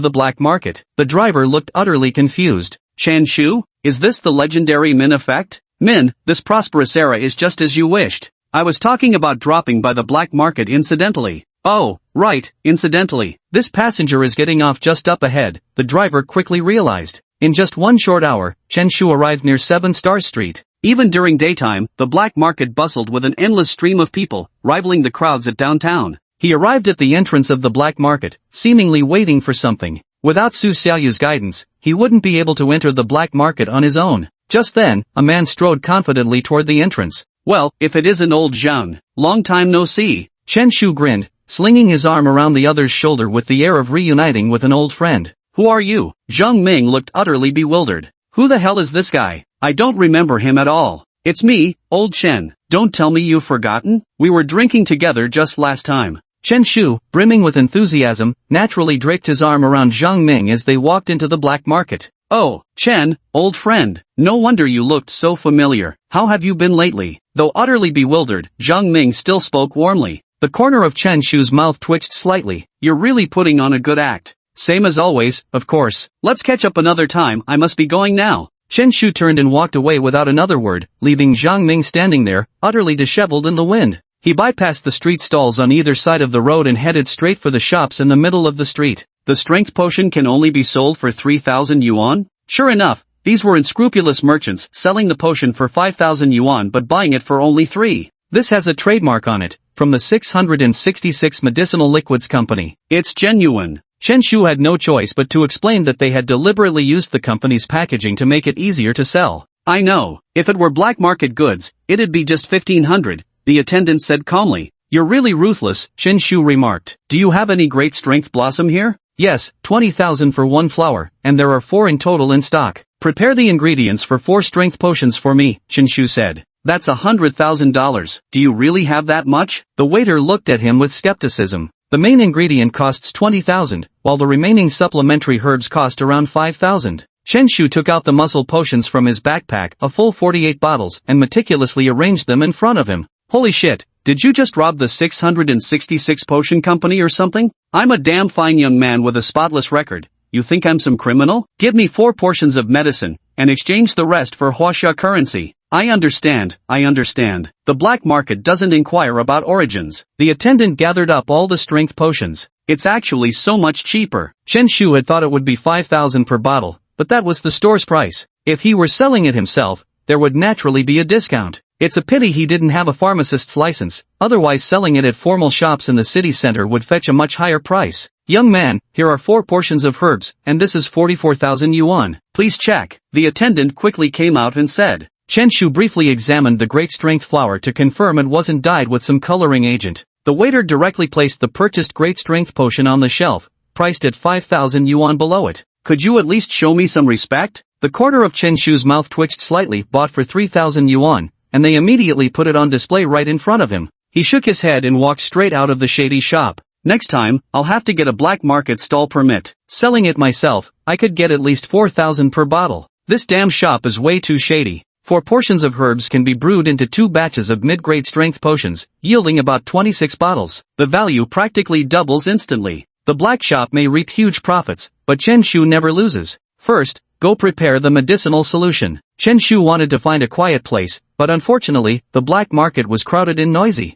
the black market. The driver looked utterly confused. Chen Shu, is this the legendary Min effect? Min, this prosperous era is just as you wished. I was talking about dropping by the black market incidentally. Oh, right, incidentally. This passenger is getting off just up ahead, the driver quickly realized. In just one short hour, Chen Shu arrived near 7 Stars Street. Even during daytime, the black market bustled with an endless stream of people, rivaling the crowds at downtown. He arrived at the entrance of the black market, seemingly waiting for something. Without Su Xiaoyu's guidance, he wouldn't be able to enter the black market on his own. Just then, a man strode confidently toward the entrance. Well, if it isn't old Zhang, long time no see. Chen Shu grinned, slinging his arm around the other's shoulder with the air of reuniting with an old friend. Who are you? Zhang Ming looked utterly bewildered. Who the hell is this guy? I don't remember him at all. It's me, old Chen. Don't tell me you've forgotten? We were drinking together just last time. Chen Shu, brimming with enthusiasm, naturally draped his arm around Zhang Ming as they walked into the black market. Oh, Chen, old friend. No wonder you looked so familiar. How have you been lately? Though utterly bewildered, Zhang Ming still spoke warmly. The corner of Chen Shu's mouth twitched slightly. You're really putting on a good act. Same as always, of course. Let's catch up another time, I must be going now. Chen Shu turned and walked away without another word, leaving Zhang Ming standing there, utterly disheveled in the wind. He bypassed the street stalls on either side of the road and headed straight for the shops in the middle of the street. The strength potion can only be sold for 3,000 yuan? Sure enough, these were unscrupulous merchants selling the potion for 5,000 yuan but buying it for only 3. This has a trademark on it, from the 666 Medicinal Liquids Company. It's genuine. Chen Shu had no choice but to explain that they had deliberately used the company's packaging to make it easier to sell. I know. If it were black market goods, it'd be just 1,500, the attendant said calmly. You're really ruthless, Chen Shu remarked. Do you have any great strength blossom here? Yes, 20,000 for 1 flower, and there are 4 in total in stock. Prepare the ingredients for 4 strength potions for me, Chen Shu said. That's $100,000. Do you really have that much? The waiter looked at him with skepticism. The main ingredient costs 20,000, while the remaining supplementary herbs cost around 5,000. Chen Shu took out the muscle potions from his backpack, a full 48 bottles, and meticulously arranged them in front of him. Holy shit, did you just rob the 666 potion company or something? I'm a damn fine young man with a spotless record. You think I'm some criminal? Give me 4 portions of medicine, and exchange the rest for Huaxia currency. I understand. The black market doesn't inquire about origins. The attendant gathered up all the strength potions. It's actually so much cheaper. Chen Shu had thought it would be 5,000 per bottle, but that was the store's price. If he were selling it himself, there would naturally be a discount. It's a pity he didn't have a pharmacist's license, otherwise selling it at formal shops in the city center would fetch a much higher price. Young man, here are 4 portions of herbs, and this is 44,000 yuan. Please check. The attendant quickly came out and said. Chen Shu briefly examined the great strength flower to confirm it wasn't dyed with some coloring agent. The waiter directly placed the purchased great strength potion on the shelf, priced at 5,000 yuan below it. Could you at least show me some respect? The corner of Chen Shu's mouth twitched slightly, bought for 3,000 yuan, and they immediately put it on display right in front of him. He shook his head and walked straight out of the shady shop. Next time, I'll have to get a black market stall permit. Selling it myself, I could get at least 4,000 per bottle. This damn shop is way too shady. 4 portions of herbs can be brewed into 2 batches of mid-grade strength potions, yielding about 26 bottles. The value practically doubles instantly. The black shop may reap huge profits, but Chen Shu never loses. First, go prepare the medicinal solution. Chen Shu wanted to find a quiet place, but unfortunately, the black market was crowded and noisy.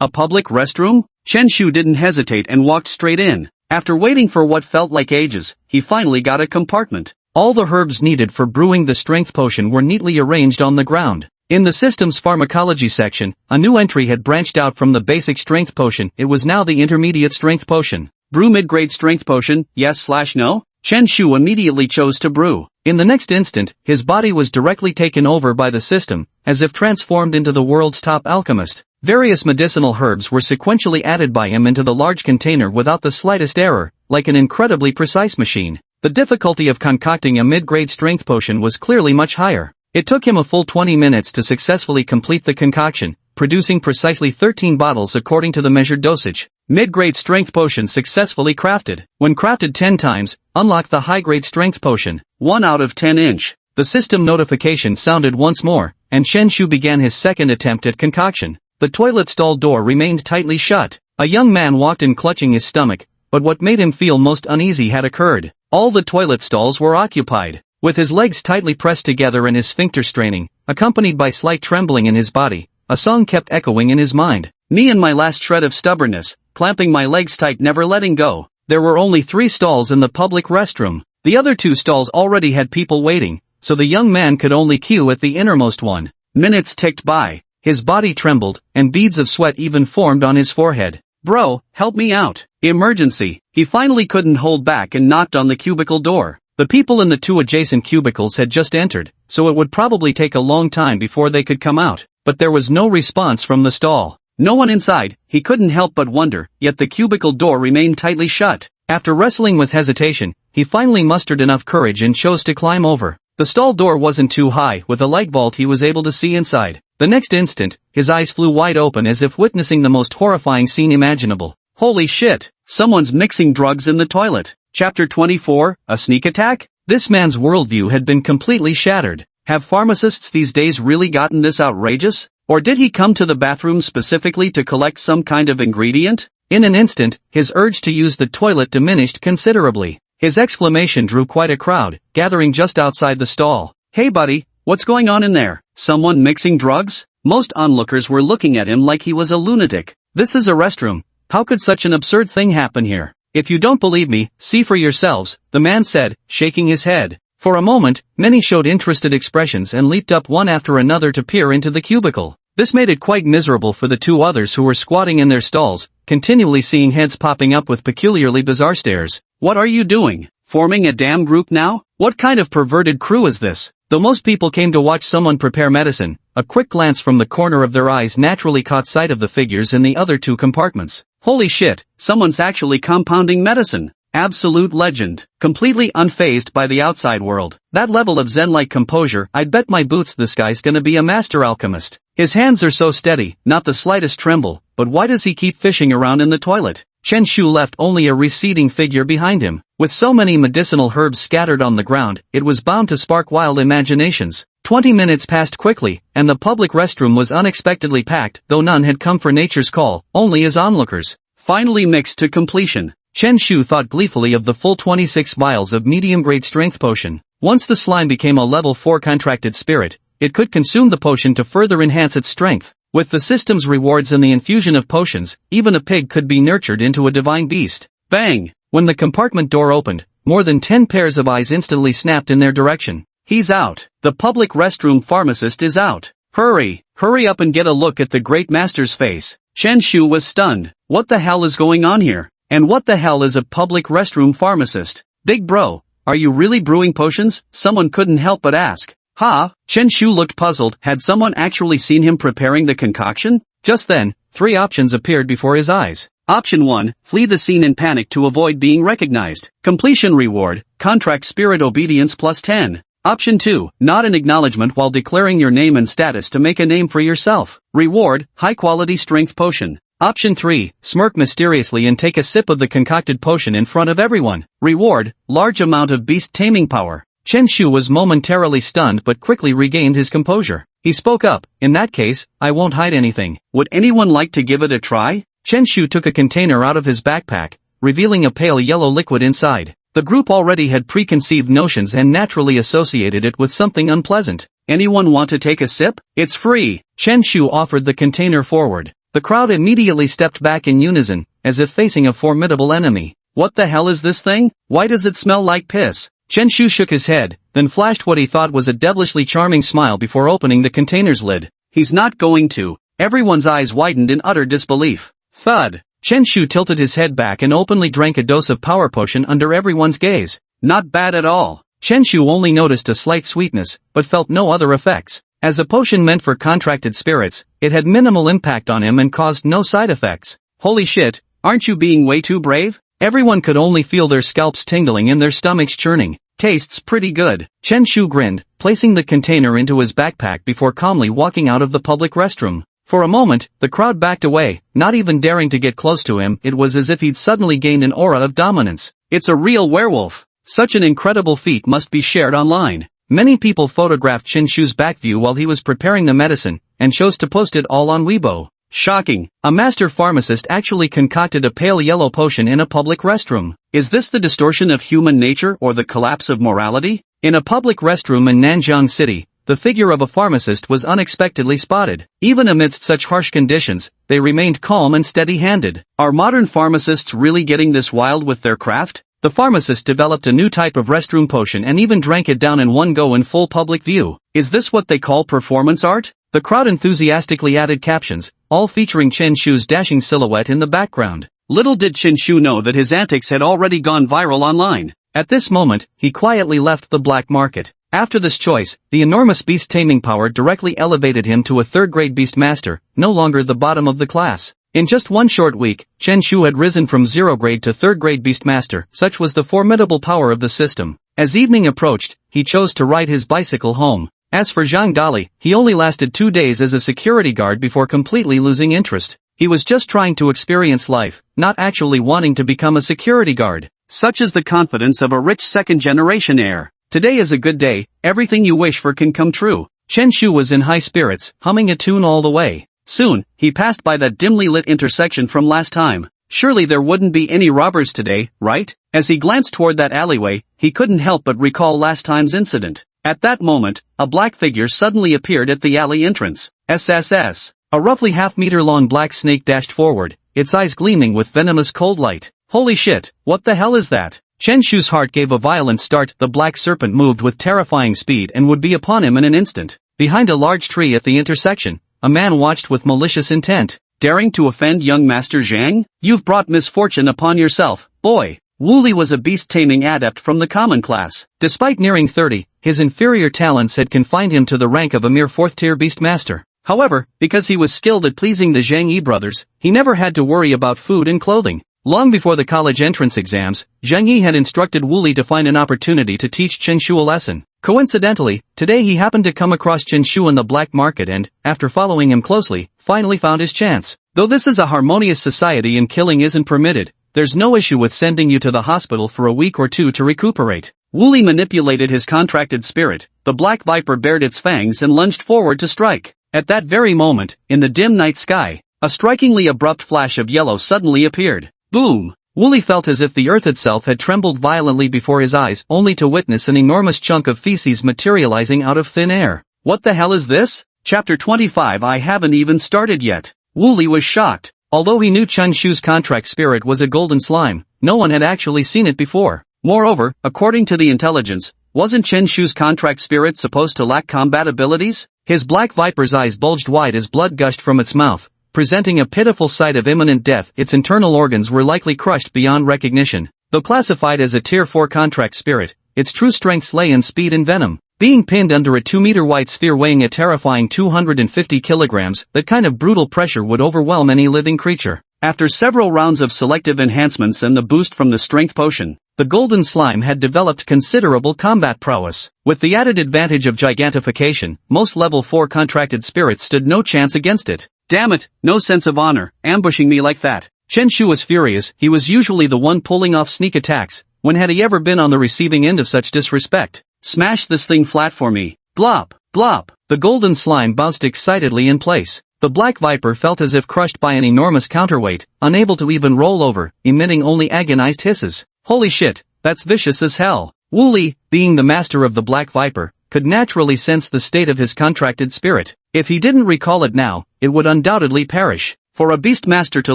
A public restroom? Chen Shu didn't hesitate and walked straight in. After waiting for what felt like ages, he finally got a compartment. All the herbs needed for brewing the strength potion were neatly arranged on the ground. In the system's pharmacology section, a new entry had branched out from the basic strength potion. It was now the intermediate strength potion. Brew mid-grade strength potion, yes/no? Chen Shu immediately chose to brew. In the next instant, his body was directly taken over by the system, as if transformed into the world's top alchemist. Various medicinal herbs were sequentially added by him into the large container without the slightest error, like an incredibly precise machine. The difficulty of concocting a mid-grade strength potion was clearly much higher. It took him a full 20 minutes to successfully complete the concoction, producing precisely 13 bottles according to the measured dosage. Mid-grade strength potion successfully crafted. When crafted 10 times, unlock the high-grade strength potion. 1 out of 10 inch. The system notification sounded once more, and Chen Shu began his second attempt at concoction. The toilet stall door remained tightly shut. A young man walked in clutching his stomach, but what made him feel most uneasy had occurred. All the toilet stalls were occupied. With his legs tightly pressed together and his sphincter straining, accompanied by slight trembling in his body, a song kept echoing in his mind. Me and my last shred of stubbornness, clamping my legs tight, never letting go. There were only 3 stalls in the public restroom. The other 2 stalls already had people waiting, so the young man could only queue at the innermost one. Minutes ticked by. His body trembled, and beads of sweat even formed on his forehead. Bro, help me out. Emergency. He finally couldn't hold back and knocked on the cubicle door. The people in the 2 adjacent cubicles had just entered, so it would probably take a long time before they could come out. But there was no response from the stall. No one inside. He couldn't help but wonder, yet the cubicle door remained tightly shut. After wrestling with hesitation, he finally mustered enough courage and chose to climb over. The stall door wasn't too high. With a light vault he was able to see inside. The next instant, his eyes flew wide open as if witnessing the most horrifying scene imaginable. Holy shit! Someone's mixing drugs in the toilet. Chapter 24, A Sneak Attack? This man's worldview had been completely shattered. Have pharmacists these days really gotten this outrageous? Or did he come to the bathroom specifically to collect some kind of ingredient? In an instant, his urge to use the toilet diminished considerably. His exclamation drew quite a crowd, gathering just outside the stall. Hey buddy, what's going on in there? Someone mixing drugs? Most onlookers were looking at him like he was a lunatic. This is a restroom. How could such an absurd thing happen here? If you don't believe me, see for yourselves, the man said, shaking his head. For a moment, many showed interested expressions and leaped up one after another to peer into the cubicle. This made it quite miserable for the 2 others who were squatting in their stalls, continually seeing heads popping up with peculiarly bizarre stares. What are you doing? Forming a damn group now? What kind of perverted crew is this? Though most people came to watch someone prepare medicine, a quick glance from the corner of their eyes naturally caught sight of the figures in the other 2 compartments. Holy shit, someone's actually compounding medicine. Absolute legend. Completely unfazed by the outside world. That level of zen-like composure, I'd bet my boots this guy's gonna be a master alchemist. His hands are so steady, not the slightest tremble, but why does he keep fishing around in the toilet? Chen Shu left only a receding figure behind him. With so many medicinal herbs scattered on the ground, it was bound to spark wild imaginations. 20 minutes passed quickly, and the public restroom was unexpectedly packed, though none had come for nature's call, only as onlookers. Finally mixed to completion. Chen Shu thought gleefully of the full 26 vials of medium-grade strength potion. Once the slime became a level 4 contracted spirit, it could consume the potion to further enhance its strength. With the system's rewards and the infusion of potions, even a pig could be nurtured into a divine beast. Bang! When the compartment door opened, more than 10 pairs of eyes instantly snapped in their direction. He's out. The public restroom pharmacist is out. Hurry up and get a look at the great master's face. Chen Shu was stunned. What the hell is going on here? And what the hell is a public restroom pharmacist? Big bro, are you really brewing potions? Someone couldn't help but ask. Ha? Chen Shu looked puzzled. Had someone actually seen him preparing the concoction? Just then, 3 options appeared before his eyes. Option 1, flee the scene in panic to avoid being recognized. Completion reward, contract spirit obedience plus 10. Option 2, nod an acknowledgement while declaring your name and status to make a name for yourself. Reward, high-quality strength potion. Option 3, smirk mysteriously and take a sip of the concocted potion in front of everyone. Reward, large amount of beast taming power. Chen Shu was momentarily stunned but quickly regained his composure. He spoke up, in that case, I won't hide anything. Would anyone like to give it a try? Chen Shu took a container out of his backpack, revealing a pale yellow liquid inside. The group already had preconceived notions and naturally associated it with something unpleasant. Anyone want to take a sip? It's free. Chen Shu offered the container forward. The crowd immediately stepped back in unison, as if facing a formidable enemy. What the hell is this thing? Why does it smell like piss? Chen Shu shook his head, then flashed what he thought was a devilishly charming smile before opening the container's lid. He's not going to. Everyone's eyes widened in utter disbelief. Thud. Chen Shu tilted his head back and openly drank a dose of power potion under everyone's gaze. Not bad at all. Chen Shu only noticed a slight sweetness, but felt no other effects. As a potion meant for contracted spirits, it had minimal impact on him and caused no side effects. Holy shit, aren't you being way too brave? Everyone could only feel their scalps tingling and their stomachs churning. Tastes pretty good. Chen Shu grinned, placing the container into his backpack before calmly walking out of the public restroom. For a moment, the crowd backed away, not even daring to get close to him. It was as if he'd suddenly gained an aura of dominance. It's a real werewolf. Such an incredible feat must be shared online. Many people photographed Chen Shu's back view while he was preparing the medicine, and chose to post it all on Weibo. Shocking. A master pharmacist actually concocted a pale yellow potion in a public restroom. Is this the distortion of human nature or the collapse of morality? In a public restroom in Nanjiang City, the figure of a pharmacist was unexpectedly spotted. Even amidst such harsh conditions, they remained calm and steady-handed. Are modern pharmacists really getting this wild with their craft? The pharmacist developed a new type of restroom potion and even drank it down in one go in full public view. Is this what they call performance art? The crowd enthusiastically added captions, all featuring Chen Shu's dashing silhouette in the background. Little did Chen Shu know that his antics had already gone viral online. At this moment, he quietly left the black market. After this choice, the enormous beast taming power directly elevated him to a third-grade beast master, no longer the bottom of the class. In just one short week, Chen Shu had risen from 0 grade to 3rd grade beast master. Such was the formidable power of the system. As evening approached, he chose to ride his bicycle home. As for Zhang Dali, he only lasted 2 days as a security guard before completely losing interest. He was just trying to experience life, not actually wanting to become a security guard. Such is the confidence of a rich second-generation heir. Today is a good day, everything you wish for can come true. Chen Shu was in high spirits, humming a tune all the way. Soon, he passed by that dimly lit intersection from last time. Surely there wouldn't be any robbers today, right? As he glanced toward that alleyway, he couldn't help but recall last time's incident. At that moment, a black figure suddenly appeared at the alley entrance. SSS. A roughly half-meter-long black snake dashed forward, its eyes gleaming with venomous cold light. Holy shit, what the hell is that? Chen Shu's heart gave a violent start. The black serpent moved with terrifying speed and would be upon him in an instant. Behind a large tree at the intersection, a man watched with malicious intent. Daring to offend young Master Zhang? You've brought misfortune upon yourself, boy. Wu Li was a beast-taming adept from the common class. Despite nearing 30, his inferior talents had confined him to the rank of a mere 4th-tier beast master. However, because he was skilled at pleasing the Zhang Yi brothers, he never had to worry about food and clothing. Long before the college entrance exams, Zhang Yi had instructed Wu Li to find an opportunity to teach Chen Shu a lesson. Coincidentally, today he happened to come across Chen Shu in the black market and, after following him closely, finally found his chance. Though this is a harmonious society and killing isn't permitted, there's no issue with sending you to the hospital for a week or 2 to recuperate. Wu Li manipulated his contracted spirit. The black viper bared its fangs and lunged forward to strike. At that very moment, in the dim night sky, a strikingly abrupt flash of yellow suddenly appeared. Boom! Wu Li felt as if the earth itself had trembled violently before his eyes, only to witness an enormous chunk of feces materializing out of thin air. What the hell is this? Chapter 25. I haven't even started yet. Wu Li was shocked. Although he knew Chen Shu's contract spirit was a golden slime, no one had actually seen it before. Moreover, according to the intelligence, wasn't Chen Shu's contract spirit supposed to lack combat abilities? His black viper's eyes bulged wide as blood gushed from its mouth, presenting a pitiful sight of imminent death. Its internal organs were likely crushed beyond recognition. Though classified as a Tier 4 contract spirit, its true strengths lay in speed and venom. Being pinned under a 2-meter wide sphere weighing a terrifying 250 kilograms, that kind of brutal pressure would overwhelm any living creature. After several rounds of selective enhancements and the boost from the strength potion, the golden slime had developed considerable combat prowess. With the added advantage of gigantification, most level 4 contracted spirits stood no chance against it. Damn it, no sense of honor, ambushing me like that. Chen Shu was furious. He was usually the one pulling off sneak attacks. When had he ever been on the receiving end of such disrespect? Smash this thing flat for me. Glop, glop. The golden slime bounced excitedly in place. The black viper felt as if crushed by an enormous counterweight, unable to even roll over, emitting only agonized hisses. Holy shit, that's vicious as hell. Wu Li, being the master of the black viper, could naturally sense the state of his contracted spirit. If he didn't recall it now, it would undoubtedly perish. For a beast master to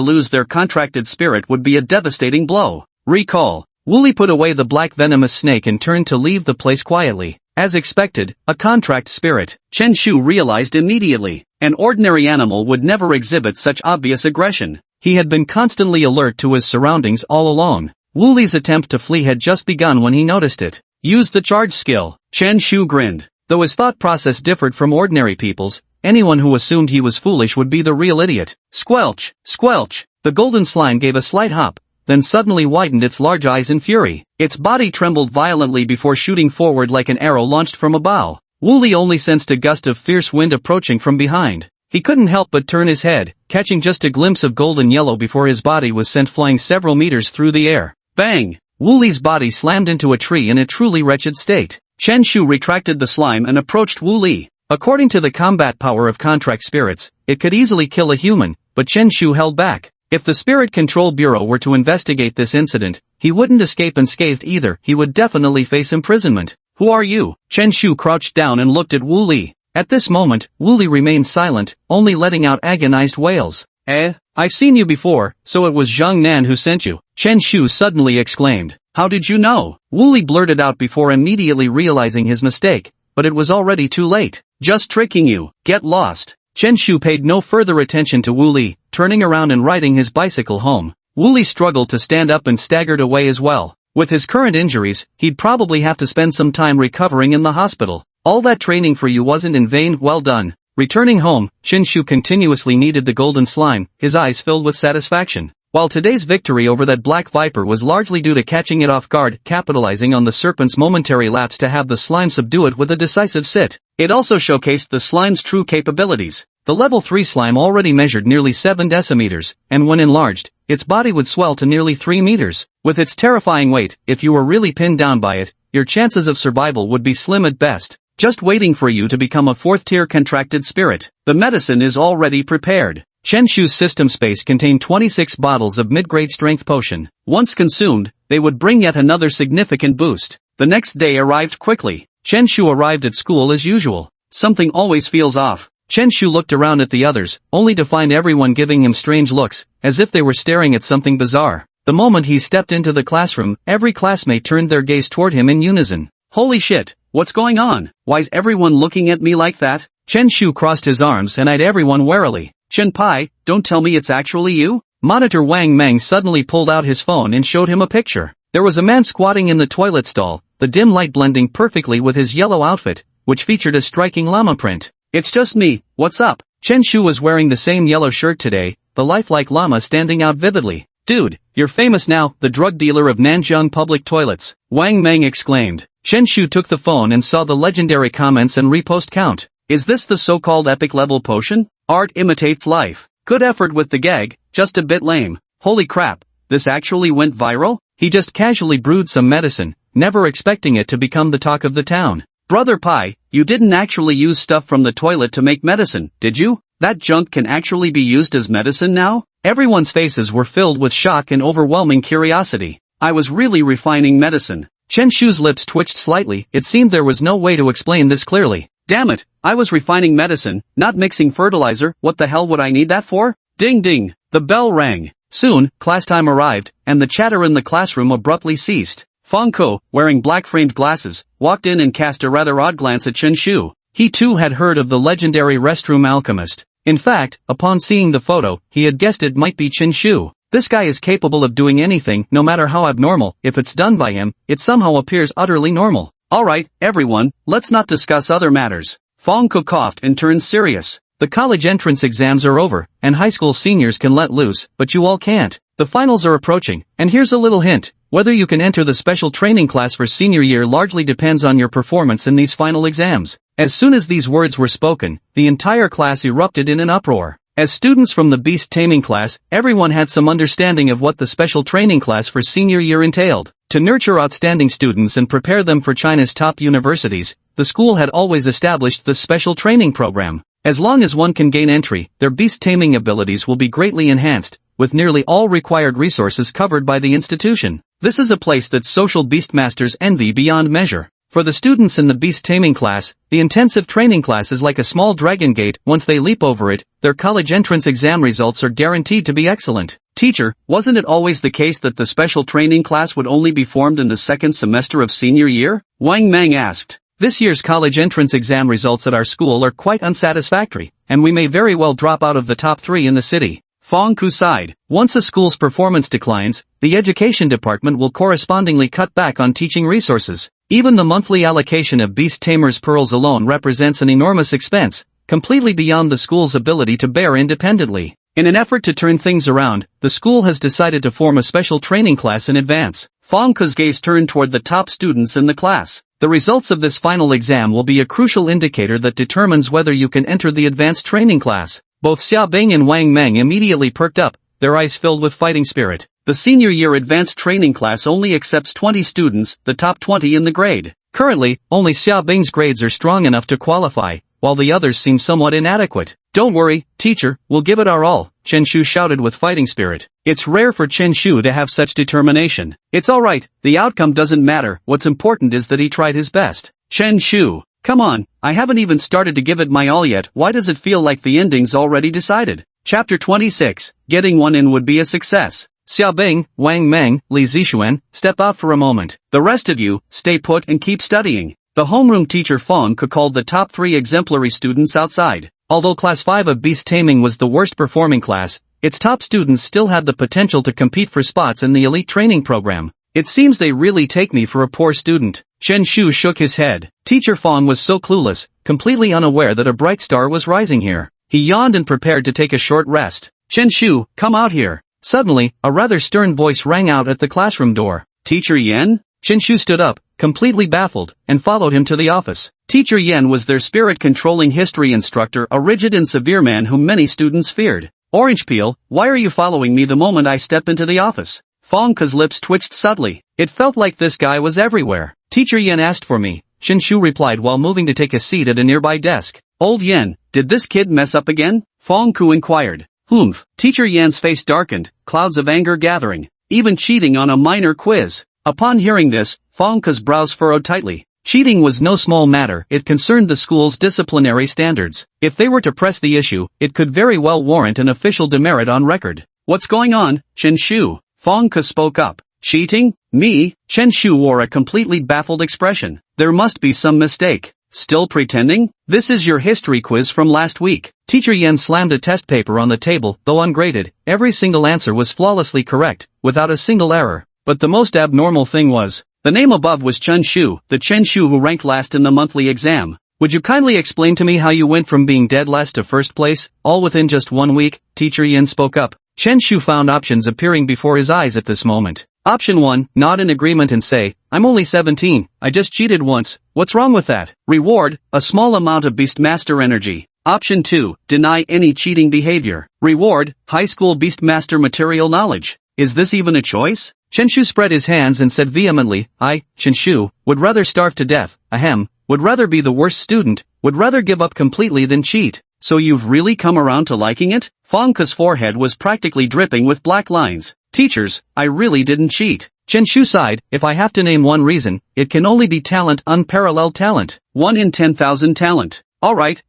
lose their contracted spirit would be a devastating blow. Recall. Wu Li put away the black venomous snake and turned to leave the place quietly. As expected, a contract spirit. Chen Shu realized immediately. An ordinary animal would never exhibit such obvious aggression. He had been constantly alert to his surroundings all along. Wu Li's attempt to flee had just begun when he noticed it. Use the charge skill. Chen Shu grinned. Though his thought process differed from ordinary people's, anyone who assumed he was foolish would be the real idiot. Squelch! Squelch! The golden slime gave a slight hop, then suddenly widened its large eyes in fury. Its body trembled violently before shooting forward like an arrow launched from a bow. Wu Li only sensed a gust of fierce wind approaching from behind. He couldn't help but turn his head, catching just a glimpse of golden yellow before his body was sent flying several meters through the air. Bang! Wu Li's body slammed into a tree in a truly wretched state. Chen Shu retracted the slime and approached Wu Li. According to the combat power of contract spirits, it could easily kill a human, but Chen Shu held back. If the Spirit Control Bureau were to investigate this incident, he wouldn't escape unscathed either. He would definitely face imprisonment. Who are you? Chen Shu crouched down and looked at Wu Li. At this moment, Wu Li remained silent, only letting out agonized wails. I've seen you before, so it was Zhang Nan who sent you. Chen Shu suddenly exclaimed. How did you know? Wu Li blurted out before immediately realizing his mistake, but it was already too late. Just tricking you. Get lost. Chen Shu paid no further attention to Wu Li, turning around and riding his bicycle home. Wu Li struggled to stand up and staggered away as well. With his current injuries, he'd probably have to spend some time recovering in the hospital. All that training for you wasn't in vain, well done. Returning home, Chen Shu continuously kneaded the golden slime, his eyes filled with satisfaction. While today's victory over that black viper was largely due to catching it off guard, capitalizing on the serpent's momentary lapse to have the slime subdue it with a decisive sit, it also showcased the slime's true capabilities. The level 3 slime already measured nearly 7 decimeters, and when enlarged, its body would swell to nearly 3 meters. With its terrifying weight, if you were really pinned down by it, your chances of survival would be slim at best. Just waiting for you to become a 4th-tier contracted spirit. The medicine is already prepared. Chen Shu's system space contained 26 bottles of mid-grade strength potion. Once consumed, they would bring yet another significant boost. The next day arrived quickly. Chen Shu arrived at school as usual. Something always feels off. Chen Shu looked around at the others, only to find everyone giving him strange looks, as if they were staring at something bizarre. The moment he stepped into the classroom, every classmate turned their gaze toward him in unison. Holy shit, what's going on? Why's everyone looking at me like that? Chen Shu crossed his arms and eyed everyone warily. Chen Pai, don't tell me it's actually you? Monitor Wang Meng suddenly pulled out his phone and showed him a picture. There was a man squatting in the toilet stall, the dim light blending perfectly with his yellow outfit, which featured a striking llama print. It's just me, what's up? Chen Shu was wearing the same yellow shirt today, the lifelike llama standing out vividly. Dude, you're famous now, the drug dealer of Nanjing public toilets, Wang Meng exclaimed. Chen Shu took the phone and saw the legendary comments and repost count. Is this the so-called epic level potion? Art imitates life. Good effort with the gag, just a bit lame. Holy crap, this actually went viral? He just casually brewed some medicine, never expecting it to become the talk of the town. Brother Pai, you didn't actually use stuff from the toilet to make medicine, did you? That junk can actually be used as medicine now? Everyone's faces were filled with shock and overwhelming curiosity. I was really refining medicine. Chen Shu's lips twitched slightly. It seemed there was no way to explain this clearly. Damn it, I was refining medicine, not mixing fertilizer. What the hell would I need that for? Ding ding, the bell rang. Soon, class time arrived, and the chatter in the classroom abruptly ceased. Feng Ko, wearing black-framed glasses, walked in and cast a rather odd glance at Chen Shu. He too had heard of the legendary restroom alchemist. In fact, upon seeing the photo, he had guessed it might be Chen Shu. This guy is capable of doing anything, no matter how abnormal. If it's done by him, it somehow appears utterly normal. Alright, everyone, let's not discuss other matters. Feng Ko coughed and turned serious. The college entrance exams are over, and high school seniors can let loose, but you all can't. The finals are approaching, and here's a little hint. Whether you can enter the special training class for senior year largely depends on your performance in these final exams. As soon as these words were spoken, the entire class erupted in an uproar. As students from the beast taming class, everyone had some understanding of what the special training class for senior year entailed. To nurture outstanding students and prepare them for China's top universities, the school had always established the special training program. As long as one can gain entry, their beast taming abilities will be greatly enhanced, with nearly all required resources covered by the institution. This is a place that social beastmasters envy beyond measure. For the students in the beast taming class, the intensive training class is like a small dragon gate. Once they leap over it, their college entrance exam results are guaranteed to be excellent. Teacher, wasn't it always the case that the special training class would only be formed in the second semester of senior year? Wang Meng asked. This year's college entrance exam results at our school are quite unsatisfactory, and we may very well drop out of the top 3 in the city. Fong-ku sighed. Once a school's performance declines, the education department will correspondingly cut back on teaching resources. Even the monthly allocation of beast tamers' pearls alone represents an enormous expense, completely beyond the school's ability to bear independently. In an effort to turn things around, the school has decided to form a special training class in advance. Fong-ku's gaze turned toward the top students in the class. The results of this final exam will be a crucial indicator that determines whether you can enter the advanced training class. Both Xiaobing and Wang Meng immediately perked up, their eyes filled with fighting spirit. The senior year advanced training class only accepts 20 students, the top 20 in the grade. Currently, only Xiaobing's grades are strong enough to qualify, while the others seem somewhat inadequate. Don't worry, teacher, we'll give it our all, Chen Shu shouted with fighting spirit. It's rare for Chen Shu to have such determination. It's alright, the outcome doesn't matter, what's important is that he tried his best. Chen Shu, come on, I haven't even started to give it my all yet, why does it feel like the ending's already decided? Chapter 26, Getting one in would be a success. Xiaobing, Wang Meng, Li Zixuan, step out for a moment. The rest of you, stay put and keep studying. The homeroom teacher Fong-ku called the top 3 exemplary students outside. Although Class 5 of Beast Taming was the worst performing class, its top students still had the potential to compete for spots in the elite training program. It seems they really take me for a poor student. Chen Shu shook his head. Teacher Fong was so clueless, completely unaware that a bright star was rising here. He yawned and prepared to take a short rest. Chen Shu, come out here. Suddenly, a rather stern voice rang out at the classroom door. Teacher Yen? Chen Shu stood up, completely baffled, and followed him to the office. Teacher Yen was their spirit-controlling history instructor, a rigid and severe man whom many students feared. Orange Peel, why are you following me the moment I step into the office? Fong-ku's lips twitched subtly. It felt like this guy was everywhere. Teacher Yen asked for me, Chen Shu replied while moving to take a seat at a nearby desk. Old Yen, did this kid mess up again? Fong-ku inquired. Humph. Teacher Yan's face darkened, clouds of anger gathering. Even cheating on a minor quiz. Upon hearing this, Fong-ku's brows furrowed tightly. Cheating was no small matter, it concerned the school's disciplinary standards. If they were to press the issue, it could very well warrant an official demerit on record. What's going on, Chen Shu? Fong-ku spoke up. Cheating? Me? Chen Shu wore a completely baffled expression. There must be some mistake. Still pretending? This is your history quiz from last week. Teacher Yen slammed a test paper on the table, though ungraded. Every single answer was flawlessly correct, without a single error. But the most abnormal thing was, the name above was Chen Shu, the Chen Shu who ranked last in the monthly exam. Would you kindly explain to me how you went from being dead last to first place, all within just 1 week? Teacher Yen spoke up. Chen Shu found options appearing before his eyes at this moment. Option 1, nod in agreement and say, I'm only 17, I just cheated once, what's wrong with that? Reward, a small amount of Beastmaster energy. Option 2, deny any cheating behavior. Reward, high school Beastmaster material knowledge. Is this even a choice? Chen Shu spread his hands and said vehemently, I, Chen Shu, would rather starve to death, ahem, would rather be the worst student, would rather give up completely than cheat. So you've really come around to liking it? Fong-ku's forehead was practically dripping with black lines. Teachers, I really didn't cheat. Chen Shu sighed, if I have to name one reason, it can only be talent, unparalleled talent. 1 in 10,000 talent. Alright.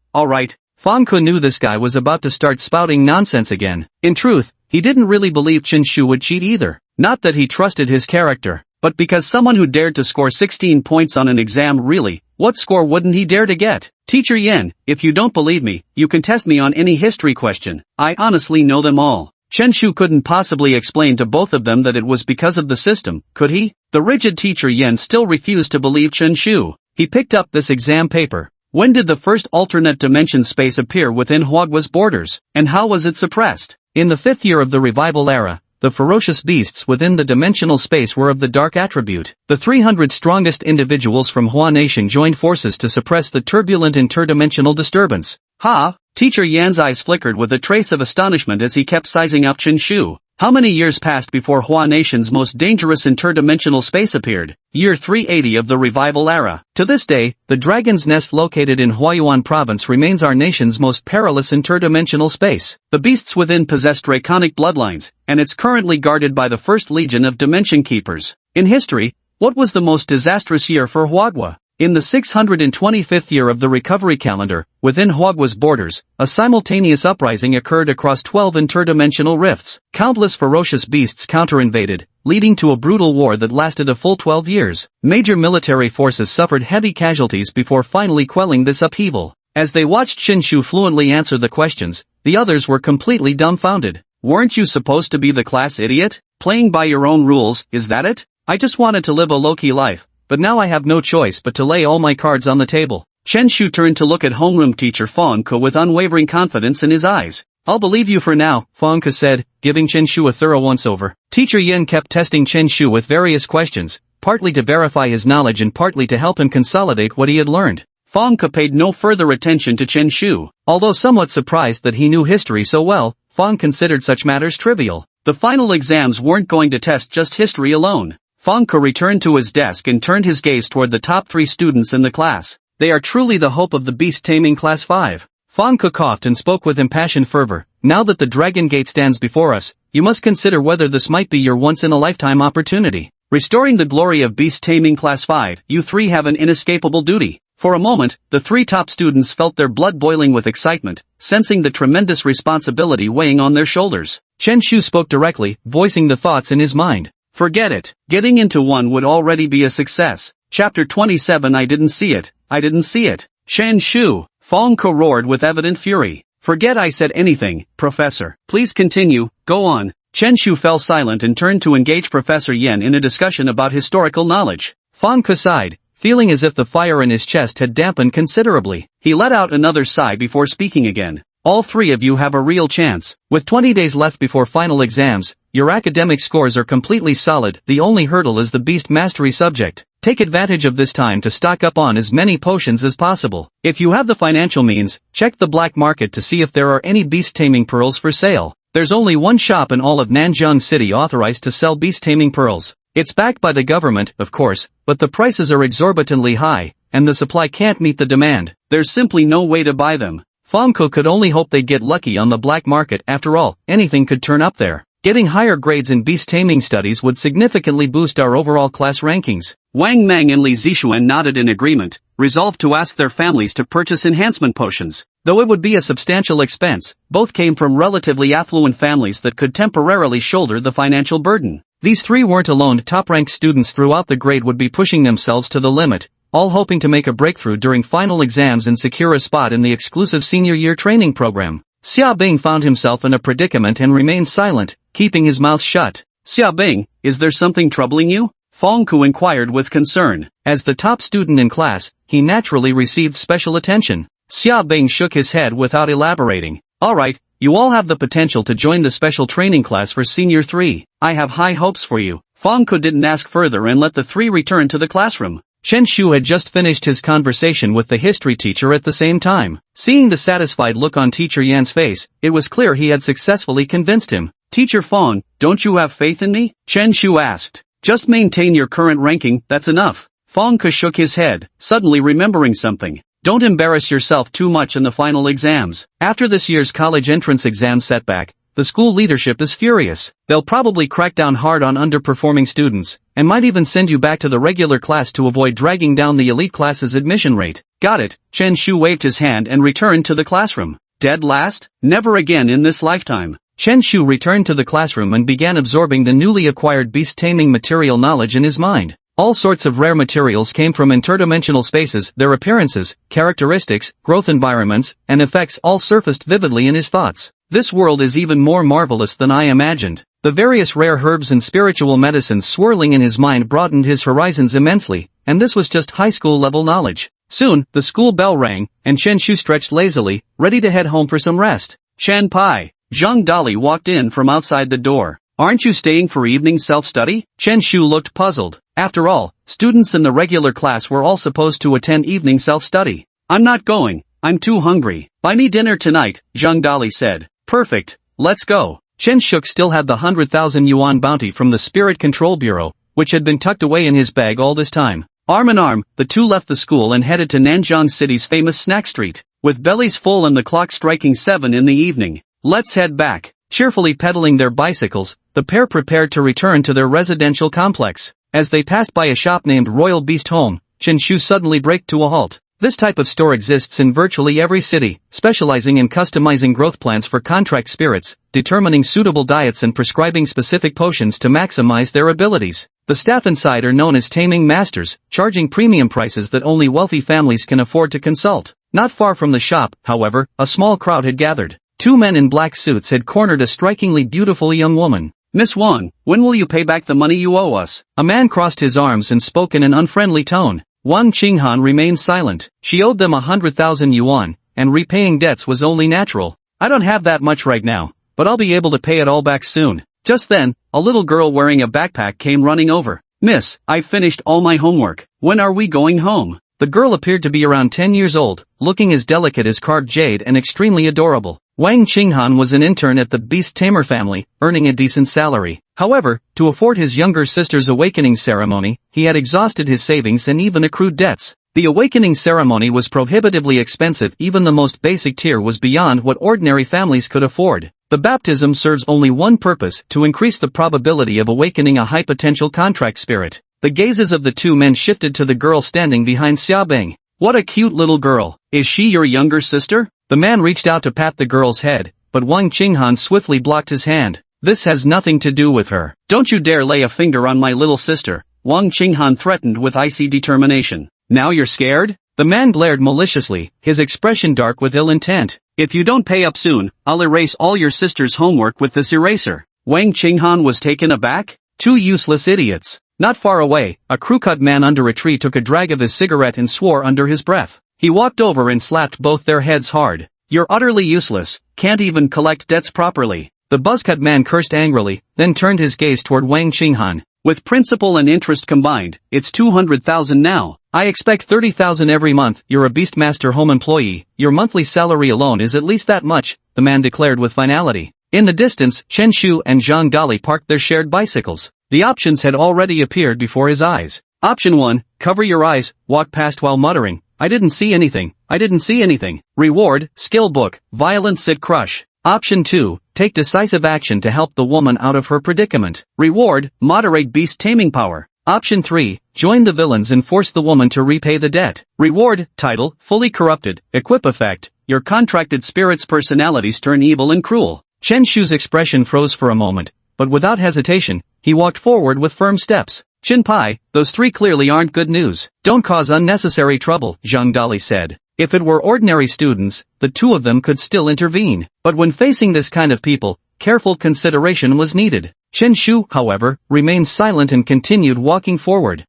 Fong-ku knew this guy was about to start spouting nonsense again. In truth, he didn't really believe Chen Shu would cheat either. Not that he trusted his character, but because someone who dared to score 16 points on an exam really, what score wouldn't he dare to get? Teacher Yen, if you don't believe me, you can test me on any history question. I honestly know them all. Chen Shu couldn't possibly explain to both of them that it was because of the system, could he? The rigid Teacher Yen still refused to believe Chen Shu. He picked up this exam paper. When did the first alternate dimension space appear within Huagua's borders, and how was it suppressed? In the 5th year of the revival era, the ferocious beasts within the dimensional space were of the dark attribute. The 300 strongest individuals from Hua Nation joined forces to suppress the turbulent interdimensional disturbance. Ha! Teacher Yan's eyes flickered with a trace of astonishment as he kept sizing up Chen Shu. How many years passed before Hua Nation's most dangerous interdimensional space appeared? Year 380 of the revival era. To this day, the Dragon's Nest located in Huayuan province remains our nation's most perilous interdimensional space. The beasts within possess draconic bloodlines, and it's currently guarded by the First Legion of Dimension Keepers. In history, what was the most disastrous year for Huagua? In the 625th year of the recovery calendar, within Huagua's borders, a simultaneous uprising occurred across 12 interdimensional rifts. Countless ferocious beasts counter-invaded, leading to a brutal war that lasted a full 12 years. Major military forces suffered heavy casualties before finally quelling this upheaval. As they watched Chen Shu fluently answer the questions, the others were completely dumbfounded. Weren't you supposed to be the class idiot? Playing by your own rules, is that it? I just wanted to live a low-key life, but now I have no choice but to lay all my cards on the table. Chen Shu turned to look at homeroom teacher Fong Ke with unwavering confidence in his eyes. I'll believe you for now, Fong Ke said, giving Chen Shu a thorough once-over. Teacher Yin kept testing Chen Shu with various questions, partly to verify his knowledge and partly to help him consolidate what he had learned. Fong Ke paid no further attention to Chen Shu. Although somewhat surprised that he knew history so well, Fong considered such matters trivial. The final exams weren't going to test just history alone. Fong Ke returned to his desk and turned his gaze toward the top 3 students in the class. They are truly the hope of the beast-taming Class 5. Fong Ke coughed and spoke with impassioned fervor. Now that the Dragon Gate stands before us, you must consider whether this might be your once-in-a-lifetime opportunity. Restoring the glory of beast-taming Class 5, you 3 have an inescapable duty. For a moment, the 3 top students felt their blood boiling with excitement, sensing the tremendous responsibility weighing on their shoulders. Chen Shu spoke directly, voicing the thoughts in his mind. Forget it. Getting into 1 would already be a success. Chapter 27 I didn't see it. I didn't see it. Chen Shu. Fong Ke roared with evident fury. Forget I said anything, Professor. Please continue, go on. Chen Shu fell silent and turned to engage Professor Yen in a discussion about historical knowledge. Fong Ke sighed, feeling as if the fire in his chest had dampened considerably. He let out another sigh before speaking again. All 3 of you have a real chance. With 20 days left before final exams, your academic scores are completely solid. The only hurdle is the beast mastery subject. Take advantage of this time to stock up on as many potions as possible. If you have the financial means, check the black market to see if there are any beast-taming pearls for sale. There's only one shop in all of Nanjing City authorized to sell beast-taming pearls. It's backed by the government, of course, but the prices are exorbitantly high, and the supply can't meet the demand. There's simply no way to buy them. Fong Ke could only hope they'd get lucky on the black market. After all, anything could turn up there. Getting higher grades in beast-taming studies would significantly boost our overall class rankings. Wang Mang and Li Zixuan nodded in agreement, resolved to ask their families to purchase enhancement potions. Though it would be a substantial expense, both came from relatively affluent families that could temporarily shoulder the financial burden. These 3 weren't alone. Top-ranked students throughout the grade would be pushing themselves to the limit, all hoping to make a breakthrough during final exams and secure a spot in the exclusive senior year training program. Xia Bing found himself in a predicament and remained silent, keeping his mouth shut. Xia Bing, is there something troubling you? Fong Ke inquired with concern. As the top student in class, he naturally received special attention. Xia Bing shook his head without elaborating. Alright, you all have the potential to join the special training class for Senior 3. I have high hopes for you. Fong Ke didn't ask further and let the 3 return to the classroom. Chen Shu had just finished his conversation with the history teacher at the same time. Seeing the satisfied look on Teacher Yan's face, it was clear he had successfully convinced him. Teacher Fong, don't you have faith in me? Chen Shu asked. Just maintain your current ranking, that's enough. Fong Ke shook his head, suddenly remembering something. Don't embarrass yourself too much in the final exams. After this year's college entrance exam setback, the school leadership is furious. They'll probably crack down hard on underperforming students, and might even send you back to the regular class to avoid dragging down the elite class's admission rate. Got it. Chen Shu waved his hand and returned to the classroom. Dead last? Never again in this lifetime. Chen Shu returned to the classroom and began absorbing the newly acquired beast-taming material knowledge in his mind. All sorts of rare materials came from interdimensional spaces. Their appearances, characteristics, growth environments, and effects all surfaced vividly in his thoughts. This world is even more marvelous than I imagined. The various rare herbs and spiritual medicines swirling in his mind broadened his horizons immensely, and this was just high school level knowledge. Soon, the school bell rang, and Chen Shu stretched lazily, ready to head home for some rest. Shan Pai. Zhang Dali walked in from outside the door. Aren't you staying for evening self-study? Chen Shu looked puzzled. After all, students in the regular class were all supposed to attend evening self-study. I'm not going. I'm too hungry. Buy me dinner tonight, Zhang Dali said. Perfect. Let's go. Chen Shuk still had the 100,000 yuan bounty from the Spirit Control Bureau, which had been tucked away in his bag all this time. Arm in arm, the two left the school and headed to Nanjing City's famous snack street. With bellies full and the clock striking 7 in the evening. Let's head back. Cheerfully pedaling their bicycles, the pair prepared to return to their residential complex. As they passed by a shop named Royal Beast Home, Chen Shu suddenly braked to a halt. This type of store exists in virtually every city, specializing in customizing growth plans for contract spirits, determining suitable diets and prescribing specific potions to maximize their abilities. The staff inside are known as taming masters, charging premium prices that only wealthy families can afford to consult. Not far from the shop, however, a small crowd had gathered. 2 men in black suits had cornered a strikingly beautiful young woman. Miss Wang, when will you pay back the money you owe us? A man crossed his arms and spoke in an unfriendly tone. Wang Qinghan remained silent. She owed them 100,000 yuan, and repaying debts was only natural. I don't have that much right now, but I'll be able to pay it all back soon. Just then, a little girl wearing a backpack came running over. Miss, I've finished all my homework. When are we going home? The girl appeared to be around 10 years old, looking as delicate as carved jade and extremely adorable. Wang Qinghan was an intern at the Beast Tamer family, earning a decent salary. However, to afford his younger sister's awakening ceremony, he had exhausted his savings and even accrued debts. The awakening ceremony was prohibitively expensive. Even the most basic tier was beyond what ordinary families could afford. The baptism serves only one purpose: to increase the probability of awakening a high-potential contract spirit. The gazes of the 2 men shifted to the girl standing behind Xiaobeng. What a cute little girl. Is she your younger sister? The man reached out to pat the girl's head, but Wang Qinghan swiftly blocked his hand. This has nothing to do with her. Don't you dare lay a finger on my little sister, Wang Qinghan threatened with icy determination. Now you're scared? The man glared maliciously, his expression dark with ill intent. If you don't pay up soon, I'll erase all your sister's homework with this eraser. Wang Qinghan was taken aback. 2 useless idiots. Not far away, a crew-cut man under a tree took a drag of his cigarette and swore under his breath. He walked over and slapped both their heads hard. You're utterly useless, can't even collect debts properly. The buzzcut man cursed angrily, then turned his gaze toward Wang Qinghan. With principal and interest combined, it's 200,000 now. I expect 30,000 every month. You're a Beastmaster home employee. Your monthly salary alone is at least that much, the man declared with finality. In the distance, Chen Shu and Zhang Dali parked their shared bicycles. The options had already appeared before his eyes. Option 1, cover your eyes, walk past while muttering, I didn't see anything, I didn't see anything. Reward, skill book, violent sit crush. Option 2, take decisive action to help the woman out of her predicament. Reward, moderate beast taming power. Option 3, join the villains and force the woman to repay the debt. Reward, title, fully corrupted, equip effect, your contracted spirit's personalities turn evil and cruel. Chen Shu's expression froze for a moment, but without hesitation, he walked forward with firm steps. Chin Pai, those 3 clearly aren't good news. Don't cause unnecessary trouble, Zhang Dali said. If it were ordinary students, the 2 of them could still intervene. But when facing this kind of people, careful consideration was needed. Chen Shu, however, remained silent and continued walking forward.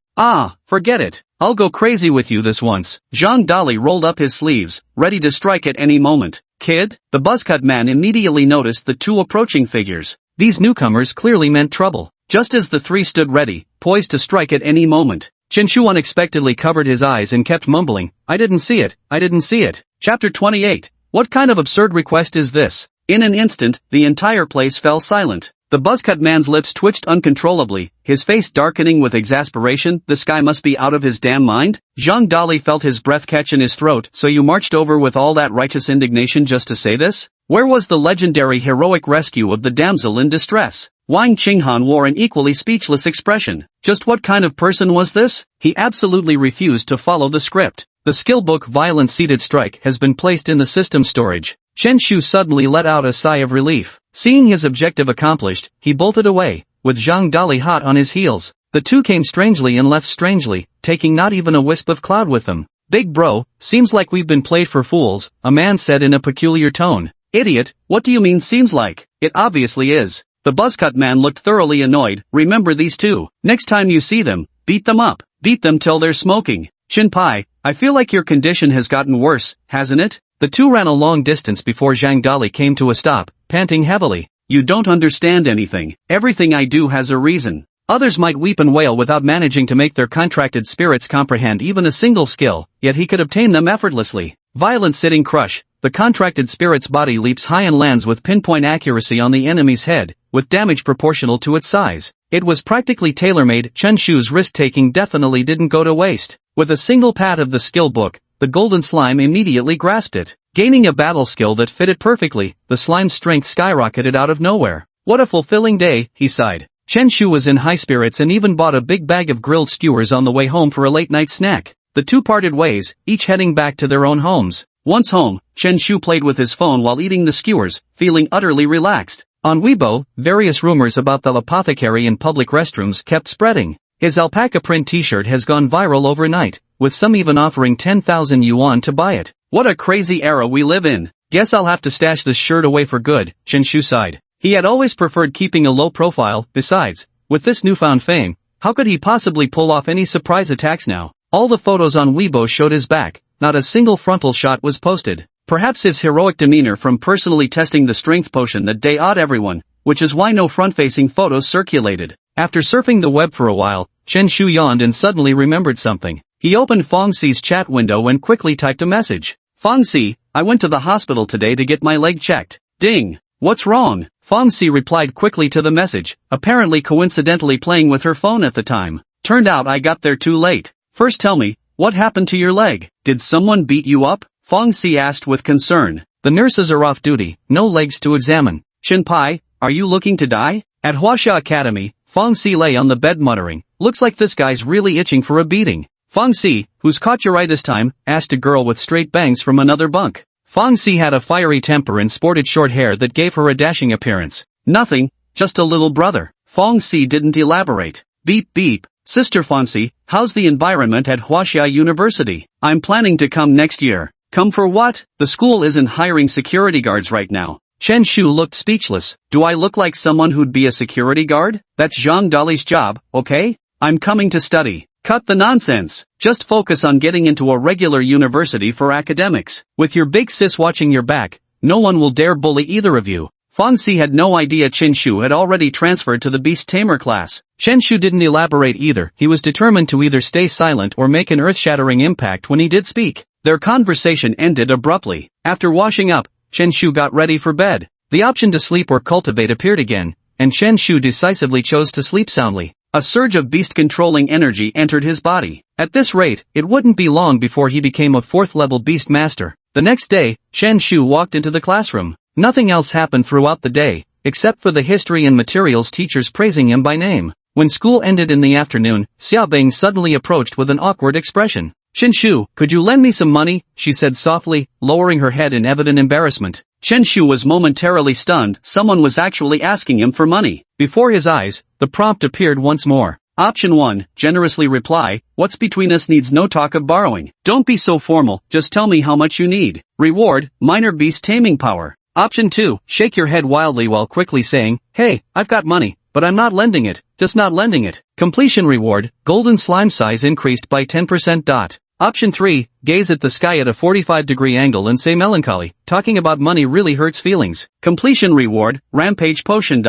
Forget it. I'll go crazy with you this once. Zhang Dali rolled up his sleeves, ready to strike at any moment. Kid? The buzzcut man immediately noticed the 2 approaching figures. These newcomers clearly meant trouble. Just as the 3 stood ready, poised to strike at any moment, Chen Shu unexpectedly covered his eyes and kept mumbling, I didn't see it, I didn't see it. Chapter 28. What kind of absurd request is this? In an instant, the entire place fell silent. The buzzcut man's lips twitched uncontrollably, his face darkening with exasperation. This guy must be out of his damn mind? Zhang Dali felt his breath catch in his throat. So you marched over with all that righteous indignation just to say this? Where was the legendary heroic rescue of the damsel in distress? Wang Qinghan wore an equally speechless expression. Just what kind of person was this? He absolutely refused to follow the script. The skill book Violent Seated Strike has been placed in the system storage. Chen Shu suddenly let out a sigh of relief. Seeing his objective accomplished, he bolted away, with Zhang Dali hot on his heels. The 2 came strangely and left strangely, taking not even a wisp of cloud with them. Big bro, seems like we've been played for fools, a man said in a peculiar tone. Idiot, what do you mean seems like? It obviously is. The buzzcut man looked thoroughly annoyed. Remember these 2. Next time you see them, beat them up. Beat them till they're smoking. Chin Pai, I feel like your condition has gotten worse, hasn't it? The 2 ran a long distance before Zhang Dali came to a stop, panting heavily. You don't understand anything. Everything I do has a reason. Others might weep and wail without managing to make their contracted spirits comprehend even a single skill, yet he could obtain them effortlessly. Violent sitting crush. The contracted spirit's body leaps high and lands with pinpoint accuracy on the enemy's head, with damage proportional to its size. It was practically tailor-made. Chen Shu's risk-taking definitely didn't go to waste. With a single pat of the skill book, the golden slime immediately grasped it. Gaining a battle skill that fit it perfectly, the slime's strength skyrocketed out of nowhere. What a fulfilling day, he sighed. Chen Shu was in high spirits and even bought a big bag of grilled skewers on the way home for a late-night snack. The 2 parted ways, each heading back to their own homes. Once home, Chen Shu played with his phone while eating the skewers, feeling utterly relaxed. On Weibo, various rumors about the apothecary in public restrooms kept spreading. His alpaca print t-shirt has gone viral overnight, with some even offering 10,000 yuan to buy it. What a crazy era we live in. Guess I'll have to stash this shirt away for good, Chen Shu sighed. He had always preferred keeping a low profile. Besides, with this newfound fame, how could he possibly pull off any surprise attacks now? All the photos on Weibo showed his back, not a single frontal shot was posted. Perhaps his heroic demeanor from personally testing the strength potion that day awed everyone, which is why no front-facing photos circulated. After surfing the web for a while, Chen Shu yawned and suddenly remembered something. He opened Fong Si's chat window and quickly typed a message. Fong Si, I went to the hospital today to get my leg checked. Ding! What's wrong? Fong Si replied quickly to the message, apparently coincidentally playing with her phone at the time. Turned out I got there too late. First tell me, what happened to your leg? Did someone beat you up? Fong Si asked with concern. The nurses are off duty, no legs to examine. Shinpai, are you looking to die? At Huaxia Academy, Fong Si lay on the bed muttering, looks like this guy's really itching for a beating. Fong Si, who's caught your eye this time? Asked a girl with straight bangs from another bunk. Fong Si had a fiery temper and sported short hair that gave her a dashing appearance. Nothing, just a little brother. Fong Si didn't elaborate. Beep beep. Sister Fong Si, how's the environment at Huaxia University? I'm planning to come next year. Come for what? The school isn't hiring security guards right now. Chen Shu looked speechless. Do I look like someone who'd be a security guard? That's Zhang Dali's job, okay? I'm coming to study. Cut the nonsense. Just focus on getting into a regular university for academics. With your big sis watching your back, no one will dare bully either of you. Fong Si had no idea Chen Shu had already transferred to the Beast Tamer class. Chen Shu didn't elaborate either. He was determined to either stay silent or make an earth-shattering impact when he did speak. Their conversation ended abruptly. After washing up, Chen Shu got ready for bed. The option to sleep or cultivate appeared again, and Chen Shu decisively chose to sleep soundly. A surge of beast-controlling energy entered his body. At this rate, it wouldn't be long before he became a 4th-level beast master. The next day, Chen Shu walked into the classroom. Nothing else happened throughout the day, except for the history and materials teachers praising him by name. When school ended in the afternoon, Xiaobing suddenly approached with an awkward expression. Chen Shu, could you lend me some money? She said softly, lowering her head in evident embarrassment. Chen Shu was momentarily stunned. Someone was actually asking him for money. Before his eyes, the prompt appeared once more. Option 1, generously reply, what's between us needs no talk of borrowing. Don't be so formal, just tell me how much you need. Reward, minor beast taming power. Option 2, shake your head wildly while quickly saying, hey, I've got money, but I'm not lending it, just not lending it. Completion reward, golden slime size increased by 10%. Option 3, gaze at the sky at a 45-degree angle and say melancholy, talking about money really hurts feelings. Completion reward, rampage potion.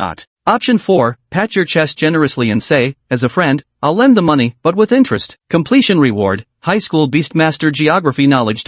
Option 4, pat your chest generously and say, as a friend, I'll lend the money, but with interest. Completion reward, high school beastmaster geography knowledge.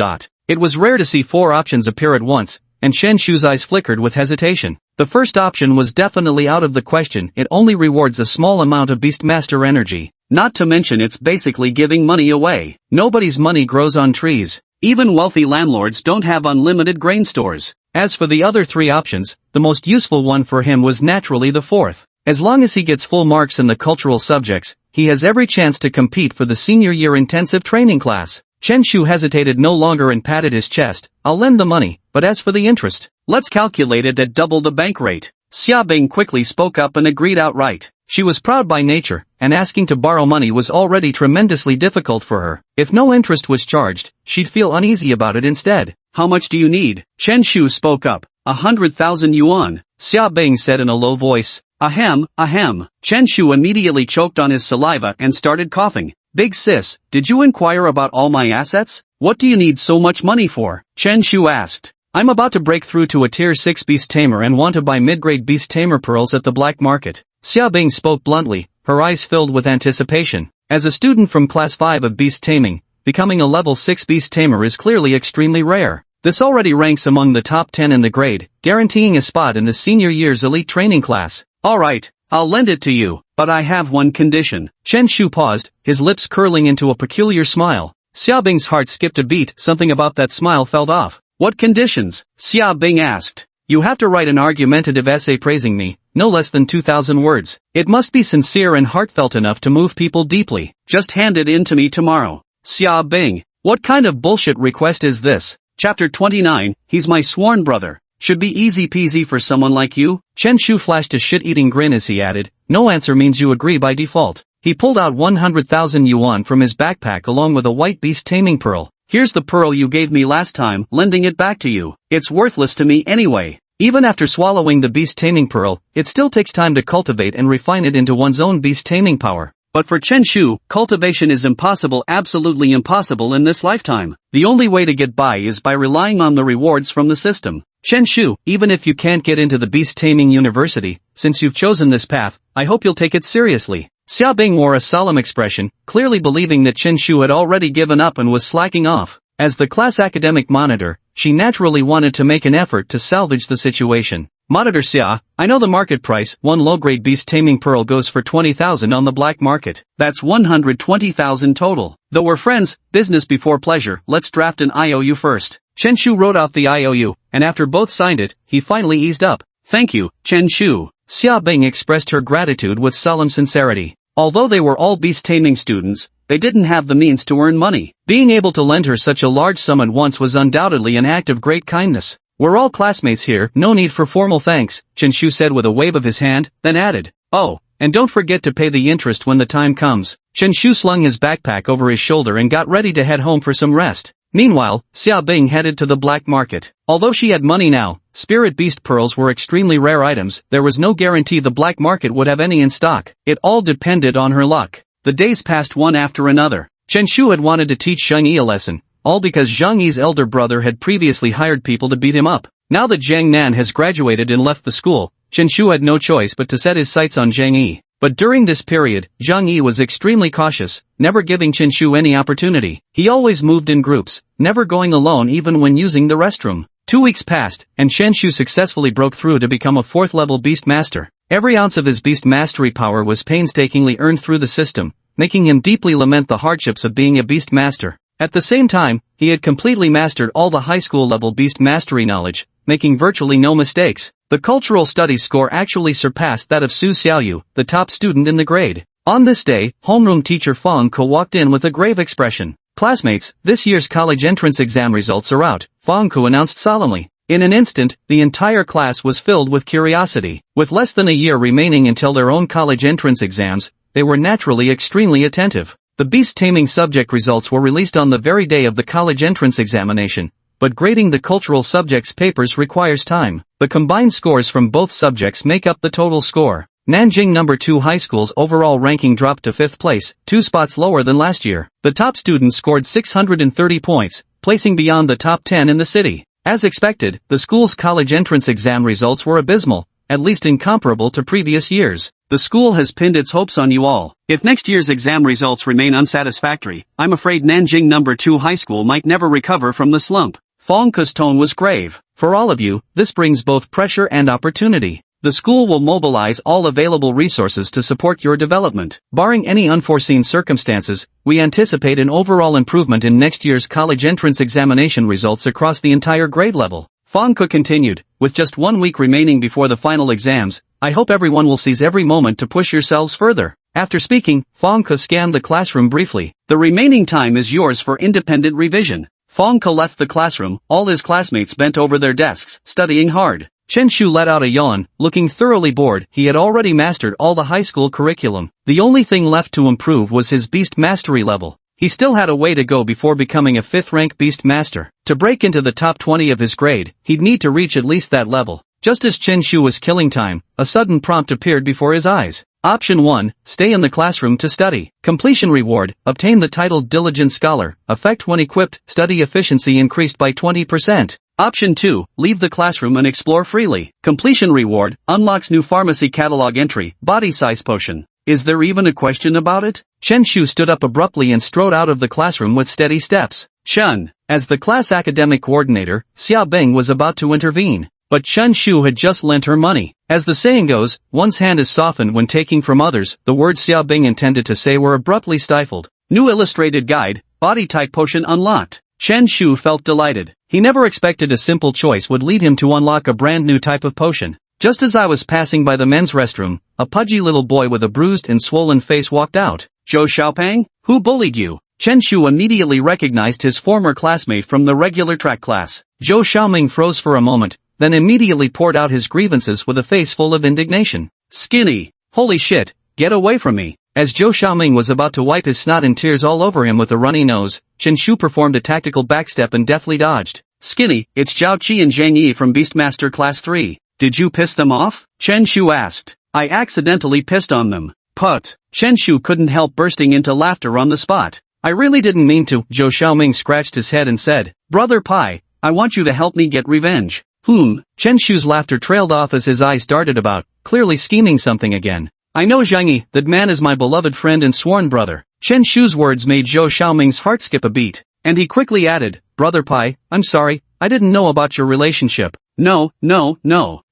It was rare to see 4 options appear at once, and Chen Shu's eyes flickered with hesitation. The first option was definitely out of the question. It only rewards a small amount of beastmaster energy. Not to mention it's basically giving money away. Nobody's money grows on trees. Even wealthy landlords don't have unlimited grain stores. As for the other 3 options, the most useful one for him was naturally the 4th. As long as he gets full marks in the cultural subjects, he has every chance to compete for the senior year intensive training class. Chen Shu hesitated no longer and patted his chest. I'll lend the money, but as for the interest, let's calculate it at double the bank rate. Xiaobing quickly spoke up and agreed outright. She was proud by nature, and asking to borrow money was already tremendously difficult for her. If no interest was charged, she'd feel uneasy about it instead. How much do you need? Chen Shu spoke up. 100,000 yuan. Xiaobing said in a low voice. Ahem, ahem. Chen Shu immediately choked on his saliva and started coughing. Big sis, did you inquire about all my assets? What do you need so much money for? Chen Shu asked. I'm about to break through to a tier 6 beast tamer and want to buy mid-grade beast tamer pearls at the black market. Xiaobing spoke bluntly, her eyes filled with anticipation. As a student from class 5 of beast taming, becoming a level 6 beast tamer is clearly extremely rare. This already ranks among the top 10 in the grade, guaranteeing a spot in the senior year's elite training class. Alright, I'll lend it to you, but I have one condition. Chen Shu paused, his lips curling into a peculiar smile. Xiaobing's heart skipped a beat. Something about that smile felt off. What conditions? Xiaobing asked. You have to write an argumentative essay praising me, no less than 2,000 words. It must be sincere and heartfelt enough to move people deeply. Just hand it in to me tomorrow. Xiaobing, what kind of bullshit request is this? Chapter 29, he's my sworn brother. Should be easy peasy for someone like you. Chen Shu flashed a shit-eating grin as he added, no answer means you agree by default. He pulled out 100,000 yuan from his backpack along with a white beast taming pearl. Here's the pearl you gave me last time, lending it back to you. It's worthless to me anyway. Even after swallowing the beast taming pearl, it still takes time to cultivate and refine it into one's own beast taming power. But for Chen Shu, cultivation is impossible, absolutely impossible in this lifetime. The only way to get by is by relying on the rewards from the system. Chen Shu, even if you can't get into the beast taming university, since you've chosen this path, I hope you'll take it seriously. Xia Bing wore a solemn expression, clearly believing that Chen Shu had already given up and was slacking off. As the class academic monitor, she naturally wanted to make an effort to salvage the situation. Monitor Xia, I know the market price, one low-grade beast taming pearl goes for 20,000 on the black market. That's 120,000 total. Though we're friends, business before pleasure, let's draft an IOU first. Chen Shu wrote out the IOU, and after both signed it, he finally eased up. Thank you, Chen Shu. Xia Bing expressed her gratitude with solemn sincerity. Although they were all beast taming students, they didn't have the means to earn money. Being able to lend her such a large sum at once was undoubtedly an act of great kindness. We're all classmates here, no need for formal thanks, Chen Shu said with a wave of his hand, then added, oh, and don't forget to pay the interest when the time comes. Chen Shu slung his backpack over his shoulder and got ready to head home for some rest. Meanwhile, Xia Bing headed to the black market. Although she had money now, spirit beast pearls were extremely rare items, there was no guarantee the black market would have any in stock. It all depended on her luck. The days passed one after another. Chen Shu had wanted to teach Zhang Yi a lesson, all because Zhang Yi's elder brother had previously hired people to beat him up. Now that Zhang Nan has graduated and left the school, Chen Shu had no choice but to set his sights on Zhang Yi. But during this period, Zhang Yi was extremely cautious, never giving Chen Shu any opportunity. He always moved in groups, never going alone even when using the restroom. 2 weeks passed, and Chen Shu successfully broke through to become a 4th-level beast master. Every ounce of his beast mastery power was painstakingly earned through the system, making him deeply lament the hardships of being a beast master. At the same time, he had completely mastered all the high school level beast mastery knowledge, making virtually no mistakes. The cultural studies score actually surpassed that of Su Xiaoyu, the top student in the grade. On this day, homeroom teacher Fang Ke walked in with a grave expression. Classmates, this year's college entrance exam results are out, Fang Ke announced solemnly. In an instant, the entire class was filled with curiosity. With less than a year remaining until their own college entrance exams, they were naturally extremely attentive. The beast taming subject results were released on the very day of the college entrance examination, but grading the cultural subjects papers requires time. The combined scores from both subjects make up the total score. Nanjing No. 2 High School's overall ranking dropped to 5th place, 2 spots lower than last year. The top student scored 630 points, placing beyond the top 10 in the city. As expected, the school's college entrance exam results were abysmal, at least incomparable to previous years. The school has pinned its hopes on you all. If next year's exam results remain unsatisfactory, I'm afraid Nanjing No. 2 High School might never recover from the slump. Fang Ke's tone was grave. For all of you, this brings both pressure and opportunity. The school will mobilize all available resources to support your development. Barring any unforeseen circumstances, we anticipate an overall improvement in next year's college entrance examination results across the entire grade level. Fang Ke continued, with just 1 week remaining before the final exams, I hope everyone will seize every moment to push yourselves further. After speaking, Fang Ke scanned the classroom briefly. The remaining time is yours for independent revision. Fang Ke left the classroom, all his classmates bent over their desks, studying hard. Chen Shu let out a yawn, looking thoroughly bored. He had already mastered all the high school curriculum. The only thing left to improve was his beast mastery level. He still had a way to go before becoming a 5th-rank beast master. To break into the top 20 of his grade, he'd need to reach at least that level. Just as Chen Shu was killing time, a sudden prompt appeared before his eyes. Option 1, stay in the classroom to study. Completion reward, obtain the title Diligent Scholar. Effect when equipped, study efficiency increased by 20%. Option 2, leave the classroom and explore freely. Completion reward, unlocks new pharmacy catalog entry, body size potion. Is there even a question about it? Chen Shu stood up abruptly and strode out of the classroom with steady steps. Chen, as the class academic coordinator, Xia Bing was about to intervene. But Chen Shu had just lent her money. As the saying goes, one's hand is softened when taking from others. The words Xia Bing intended to say were abruptly stifled. New illustrated guide, body type potion unlocked. Chen Shu felt delighted. He never expected a simple choice would lead him to unlock a brand new type of potion. Just as I was passing by the men's restroom, a pudgy little boy with a bruised and swollen face walked out. Zhou Xiaopeng? Who bullied you? Chen Shu immediately recognized his former classmate from the regular track class. Zhou Xiaoming froze for a moment, then immediately poured out his grievances with a face full of indignation. Skinny. Holy shit, get away from me. As Zhou Xiaoming was about to wipe his snot and tears all over him with a runny nose, Chen Shu performed a tactical backstep and deftly dodged. Skinny, it's Zhao Qi and Zhang Yi from Beastmaster Class 3. Did you piss them off? Chen Shu asked. I accidentally pissed on them. Put. Chen Shu couldn't help bursting into laughter on the spot. I really didn't mean to. Zhou Xiaoming scratched his head and said, Brother Pai, I want you to help me get revenge. Chen Shu's laughter trailed off as his eyes darted about, clearly scheming something again. I know Zhang Yi, that man is my beloved friend and sworn brother. Chen Shu's words made Zhou Xiaoming's heart skip a beat, and he quickly added, Brother Pai, I'm sorry, I didn't know about your relationship. No.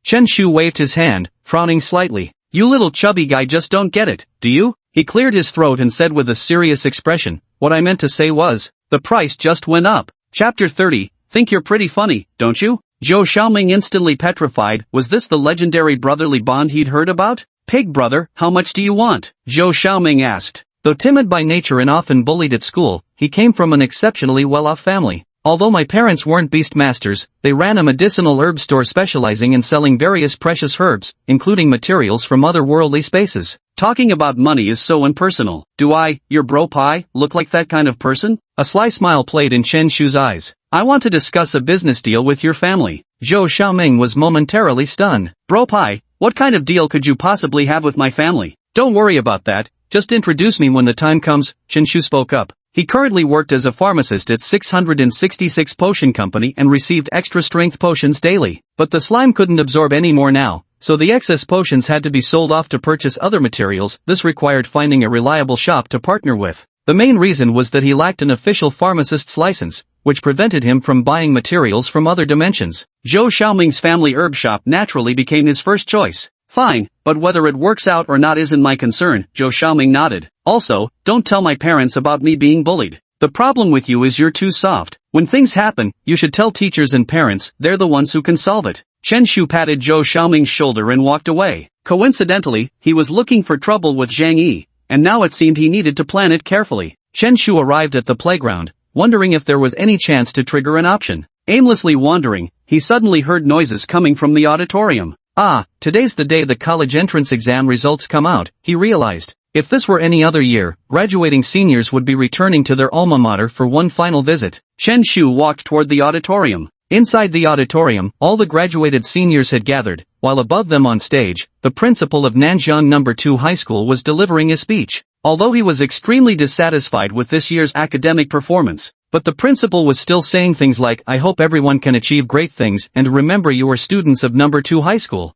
Chen Shu waved his hand, frowning slightly. You little chubby guy just don't get it, do you? He cleared his throat and said with a serious expression, what I meant to say was, the price just went up. Chapter 30, think you're pretty funny, don't you? Zhou Xiaoming instantly petrified. Was this the legendary brotherly bond he'd heard about? Pig brother, how much do you want? Zhou Xiaoming asked. Though timid by nature and often bullied at school, he came from an exceptionally well-off family. Although my parents weren't beastmasters, they ran a medicinal herb store specializing in selling various precious herbs, including materials from otherworldly spaces. Talking about money is so impersonal. Do I, your bro Pai, look like that kind of person? A sly smile played in Chen Shu's eyes. I want to discuss a business deal with your family. Zhou Xiaoming was momentarily stunned. Bro Pai, what kind of deal could you possibly have with my family? Don't worry about that, just introduce me when the time comes, Chen Shu spoke up. He currently worked as a pharmacist at 666 Potion Company and received extra strength potions daily, but the slime couldn't absorb any more now, so the excess potions had to be sold off to purchase other materials. This required finding a reliable shop to partner with. The main reason was that he lacked an official pharmacist's license, which prevented him from buying materials from other dimensions. Zhou Xiaoming's family herb shop naturally became his first choice. Fine, but whether it works out or not isn't my concern, Zhou Xiaoming nodded. Also, don't tell my parents about me being bullied. The problem with you is you're too soft. When things happen, you should tell teachers and parents, they're the ones who can solve it. Chen Shu patted Zhou Xiaoming's shoulder and walked away. Coincidentally, he was looking for trouble with Zhang Yi, and now it seemed he needed to plan it carefully. Chen Shu arrived at the playground, wondering if there was any chance to trigger an option. Aimlessly wandering, he suddenly heard noises coming from the auditorium. Ah, today's the day the college entrance exam results come out, he realized. If this were any other year, graduating seniors would be returning to their alma mater for one final visit. Chen Shu walked toward the auditorium. Inside the auditorium, all the graduated seniors had gathered, while above them on stage, the principal of Nanjiang No. 2 High School was delivering a speech. Although he was extremely dissatisfied with this year's academic performance, but the principal was still saying things like, I hope everyone can achieve great things and remember you are students of No. 2 High School.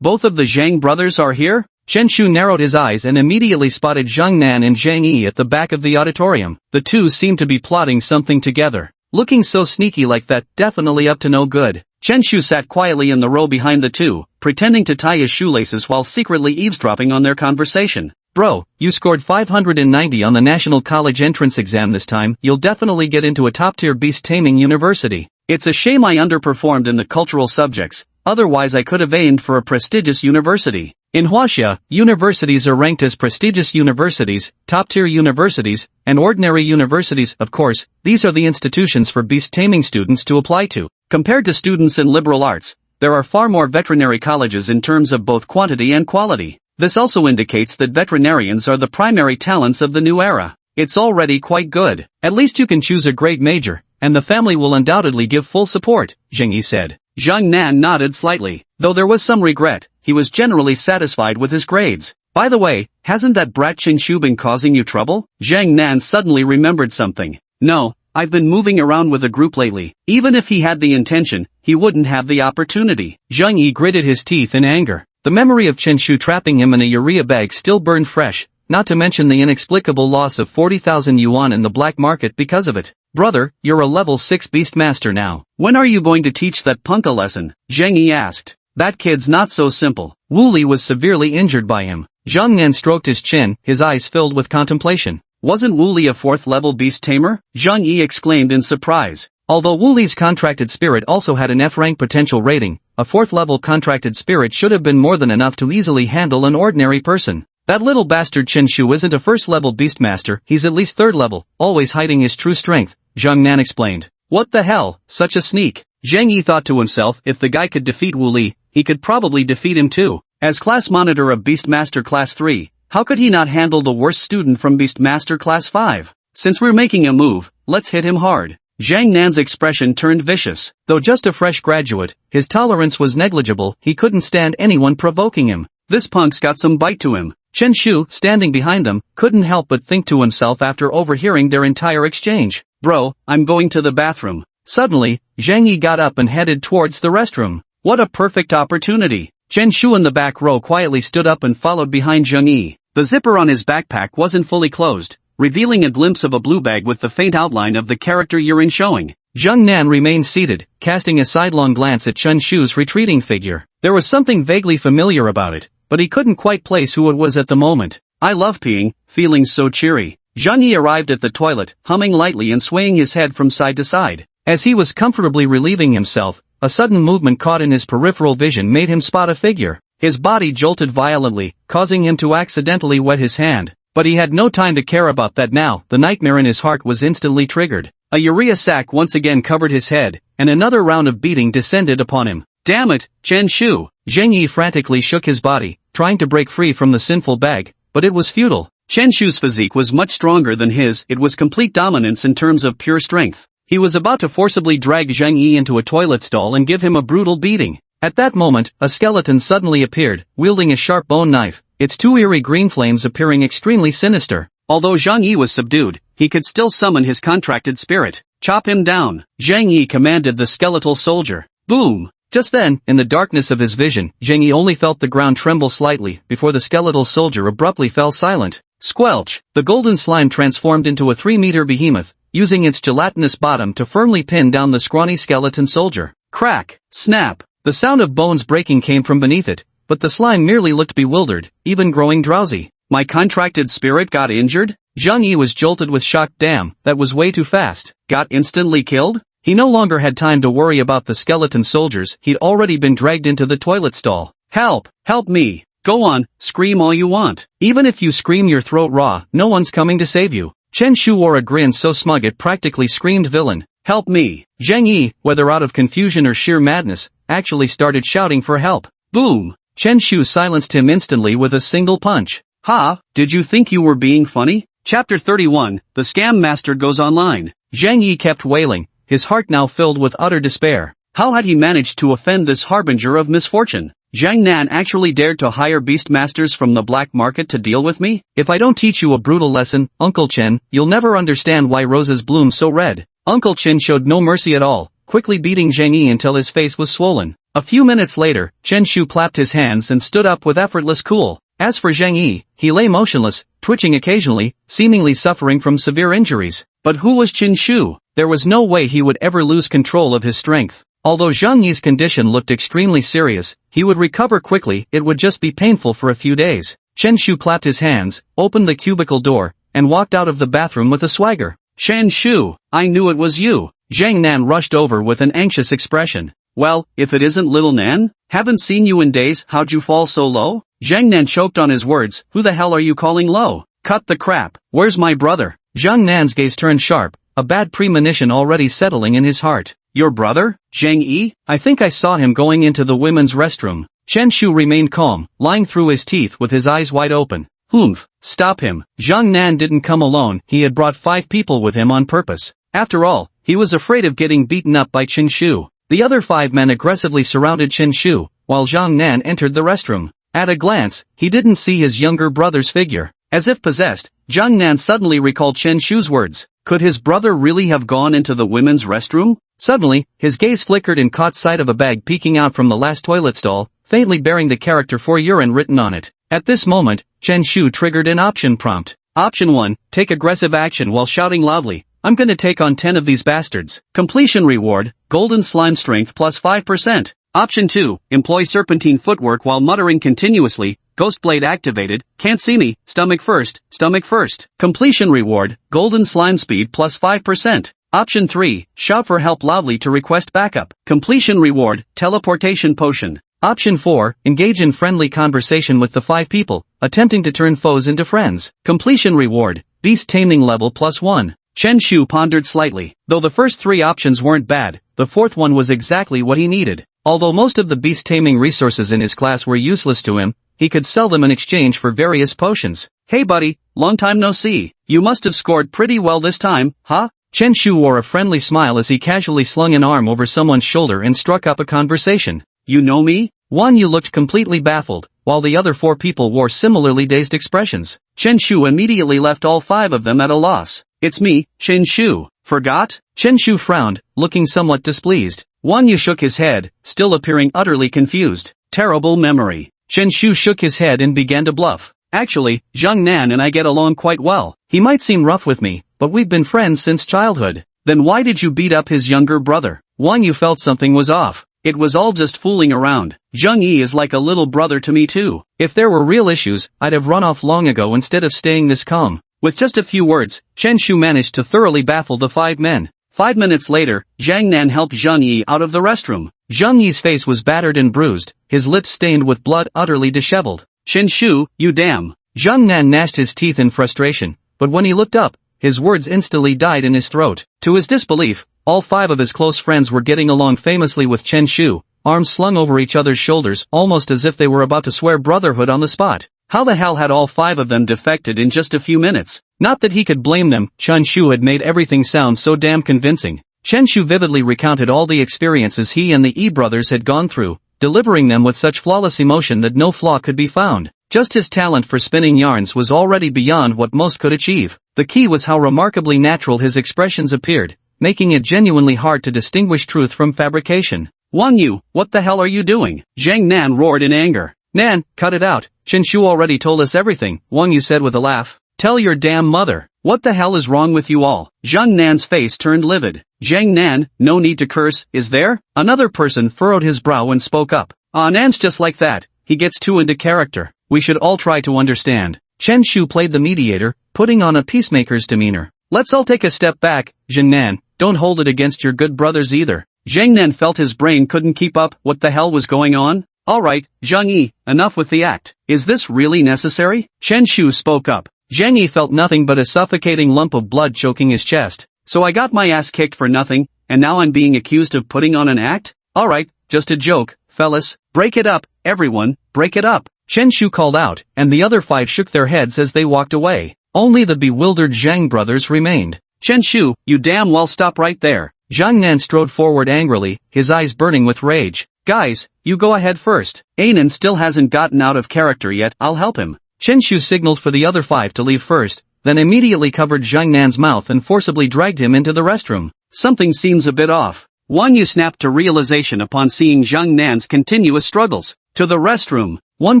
Both of the Zhang brothers are here? Chen Shu narrowed his eyes and immediately spotted Zhang Nan and Zhang Yi at the back of the auditorium. The two seemed to be plotting something together. Looking so sneaky like that, definitely up to no good. Chen Shu sat quietly in the row behind the two, pretending to tie his shoelaces while secretly eavesdropping on their conversation. Bro, you scored 590 on the National College Entrance Exam this time. You'll definitely get into a top-tier beast-taming university. It's a shame I underperformed in the cultural subjects, otherwise I could have aimed for a prestigious university. In Huaxia, universities are ranked as prestigious universities, top-tier universities, and ordinary universities. Of course, these are the institutions for beast-taming students to apply to. Compared to students in liberal arts, there are far more veterinary colleges in terms of both quantity and quality. This also indicates that veterinarians are the primary talents of the new era. It's already quite good. At least you can choose a great major, and the family will undoubtedly give full support, Zhang Yi said. Zhang Nan nodded slightly. Though there was some regret, he was generally satisfied with his grades. By the way, hasn't that brat Chen Shu been causing you trouble? Zhang Nan suddenly remembered something. No, I've been moving around with a group lately. Even if he had the intention, he wouldn't have the opportunity. Zhang Yi gritted his teeth in anger. The memory of Chen Shu trapping him in a urea bag still burned fresh, not to mention the inexplicable loss of 40,000 yuan in the black market because of it. Brother, you're a level 6 beastmaster now. When are you going to teach that punk a lesson? Zhang Yi asked. That kid's not so simple. Wu Li was severely injured by him. Zhang Nan stroked his chin, his eyes filled with contemplation. Wasn't Wu Li a 4th level beast tamer? Zhang Yi exclaimed in surprise. Although Wu Li's contracted spirit also had an F-rank potential rating, a 4th level contracted spirit should have been more than enough to easily handle an ordinary person. That little bastard Chen Shu isn't a 1st level beastmaster, he's at least 3rd level, always hiding his true strength, Zhang Nan explained. What the hell, such a sneak. Zhang Yi thought to himself, if the guy could defeat Wu Li, he could probably defeat him too. As class monitor of Beastmaster Class 3, How could he not handle the worst student from Beastmaster Class 5? Since we're making a move, let's hit him hard. Zhang Nan's expression turned vicious. Though just a fresh graduate, his tolerance was negligible. He couldn't stand anyone provoking him. This punk's got some bite to him. Chen Shu, standing behind them, couldn't help but think to himself after overhearing their entire exchange. Bro, I'm going to the bathroom. Suddenly, Zhang Yi got up and headed towards the restroom. What a perfect opportunity. Chen Shu in the back row quietly stood up and followed behind Zhang Yi. The zipper on his backpack wasn't fully closed, revealing a glimpse of a blue bag with the faint outline of the character urine showing. Zhang Nan remained seated, casting a sidelong glance at Chen Shu's retreating figure. There was something vaguely familiar about it, but he couldn't quite place who it was at the moment. I love peeing, feeling so cheery. Zhang Yi arrived at the toilet, humming lightly and swaying his head from side to side. As he was comfortably relieving himself, a sudden movement caught in his peripheral vision made him spot a figure. His body jolted violently, causing him to accidentally wet his hand. But he had no time to care about that now. The nightmare in his heart was instantly triggered. A urea sac once again covered his head, and another round of beating descended upon him. Damn it, Chen Shu! Zhang Yi frantically shook his body, trying to break free from the sinful bag, but it was futile. Chen Shu's physique was much stronger than his. It was complete dominance in terms of pure strength. He was about to forcibly drag Zhang Yi into a toilet stall and give him a brutal beating. At that moment, a skeleton suddenly appeared, wielding a sharp bone knife, its two eerie green flames appearing extremely sinister. Although Zhang Yi was subdued, he could still summon his contracted spirit. Chop him down. Zhang Yi commanded the skeletal soldier. Boom! Just then, in the darkness of his vision, Zhang Yi only felt the ground tremble slightly before the skeletal soldier abruptly fell silent. Squelch! The golden slime transformed into a 3-meter behemoth, using its gelatinous bottom to firmly pin down the scrawny skeleton soldier. Crack! Snap! The sound of bones breaking came from beneath it, but the slime merely looked bewildered, even growing drowsy. My contracted spirit got injured? Zhang Yi was jolted with shock. Damn, that was way too fast. Got instantly killed? He no longer had time to worry about the skeleton soldiers. He'd already been dragged into the toilet stall. Help! Help me! Go on, scream all you want. Even if you scream your throat raw, no one's coming to save you. Chen Shu wore a grin so smug it practically screamed villain. Help me! Zhang Yi, whether out of confusion or sheer madness, actually started shouting for help. Boom! Chen Shu silenced him instantly with a single punch. Ha! Did you think you were being funny? Chapter 31, The Scam Master Goes Online. Zhang Yi kept wailing, his heart now filled with utter despair. How had he managed to offend this harbinger of misfortune? Zhang Nan actually dared to hire beastmasters from the black market to deal with me? If I don't teach you a brutal lesson, Uncle Chen, you'll never understand why roses bloom so red. Uncle Chen showed no mercy at all, quickly beating Zhang Yi until his face was swollen. A few minutes later, Chen Shu clapped his hands and stood up with effortless cool. As for Zhang Yi, he lay motionless, twitching occasionally, seemingly suffering from severe injuries. But who was Chen Shu? There was no way he would ever lose control of his strength. Although Zhang Yi's condition looked extremely serious, he would recover quickly. It would just be painful for a few days. Chen Shu clapped his hands, opened the cubicle door, and walked out of the bathroom with a swagger. Chen Shu, I knew it was you. Zhang Nan rushed over with an anxious expression. Well, if it isn't little Nan? Haven't seen you in days. How'd you fall so low? Zhang Nan choked on his words. Who the hell are you calling low? Cut the crap. Where's my brother? Zhang Nan's gaze turned sharp, a bad premonition already settling in his heart. Your brother? Zhang Yi? I think I saw him going into the women's restroom. Chen Shu remained calm, lying through his teeth with his eyes wide open. Humph, stop him. Zhang Nan didn't come alone. He had brought 5 people with him on purpose. After all, he was afraid of getting beaten up by Chen Shu. The other 5 men aggressively surrounded Chen Shu, while Zhang Nan entered the restroom. At a glance, he didn't see his younger brother's figure. As if possessed, Zhang Nan suddenly recalled Chen Shu's words. Could his brother really have gone into the women's restroom? Suddenly, his gaze flickered and caught sight of a bag peeking out from the last toilet stall, faintly bearing the character for urine written on it. At this moment, Chen Shu triggered an option prompt. Option 1, take aggressive action while shouting loudly. I'm gonna take on 10 of these bastards. Completion reward, golden slime strength plus 5%. Option 2, employ serpentine footwork while muttering continuously. Ghost blade activated, can't see me, stomach first, stomach first. Completion reward, golden slime speed plus 5%. Option 3, shout for help loudly to request backup. Completion reward, teleportation potion. Option 4, engage in friendly conversation with the 5 people, attempting to turn foes into friends. Completion reward, beast taming level plus 1. Chen Shu pondered slightly. Though the first 3 options weren't bad, the 4th one was exactly what he needed. Although most of the beast taming resources in his class were useless to him, he could sell them in exchange for various potions. Hey buddy, long time no see. You must have scored pretty well this time, huh? Chen Shu wore a friendly smile as he casually slung an arm over someone's shoulder and struck up a conversation. You know me? Wang Yu looked completely baffled, while the other 4 people wore similarly dazed expressions. Chen Shu immediately left all 5 of them at a loss. It's me, Chen Shu. Forgot? Chen Shu frowned, looking somewhat displeased. Wang Yu shook his head, still appearing utterly confused. Terrible memory. Chen Shu shook his head and began to bluff. Actually, Zhang Nan and I get along quite well. He might seem rough with me, but we've been friends since childhood. Then why did you beat up his younger brother? Wang Yu felt something was off. It was all just fooling around. Zhang Yi is like a little brother to me too. If there were real issues, I'd have run off long ago instead of staying this calm. With just a few words, Chen Shu managed to thoroughly baffle the 5 men. 5 minutes later, Zhang Nan helped Zhang Yi out of the restroom. Zhang Yi's face was battered and bruised, his lips stained with blood, utterly disheveled. Chen Shu, you damn. Zhang Nan gnashed his teeth in frustration, but when he looked up, his words instantly died in his throat. To his disbelief, all 5 of his close friends were getting along famously with Chen Shu, arms slung over each other's shoulders almost as if they were about to swear brotherhood on the spot. How the hell had all 5 of them defected in just a few minutes? Not that he could blame them, Chen Shu had made everything sound so damn convincing. Chen Shu vividly recounted all the experiences he and the Yi brothers had gone through, delivering them with such flawless emotion that no flaw could be found. Just his talent for spinning yarns was already beyond what most could achieve. The key was how remarkably natural his expressions appeared, making it genuinely hard to distinguish truth from fabrication. Wang Yu, what the hell are you doing? Zhang Nan roared in anger. Nan, cut it out. Chen Shu already told us everything, Wang Yu said with a laugh. Tell your damn mother. What the hell is wrong with you all? Zhang Nan's face turned livid. Zhang Nan, no need to curse, is there? Another person furrowed his brow and spoke up. Nan's just like that, he gets too into character. We should all try to understand. Chen Shu played the mediator, putting on a peacemaker's demeanor. Let's all take a step back, Zhang Nan, don't hold it against your good brothers either. Zhang Nan felt his brain couldn't keep up what the hell was going on. Alright, Zhang Yi, enough with the act. Is this really necessary? Chen Shu spoke up. Zhang Yi felt nothing but a suffocating lump of blood choking his chest. So I got my ass kicked for nothing, and now I'm being accused of putting on an act? Alright, just a joke, fellas. Break it up, everyone, break it up. Chen Shu called out, and the other 5 shook their heads as they walked away. Only the bewildered Zhang brothers remained. Chen Shu, you damn well stop right there. Zhang Nan strode forward angrily, his eyes burning with rage. Guys, you go ahead first. Anan still hasn't gotten out of character yet, I'll help him. Chen Shu signaled for the other 5 to leave first, then immediately covered Zhang Nan's mouth and forcibly dragged him into the restroom. Something seems a bit off. Wang Yu snapped to realization upon seeing Zhang Nan's continuous struggles. To the restroom. One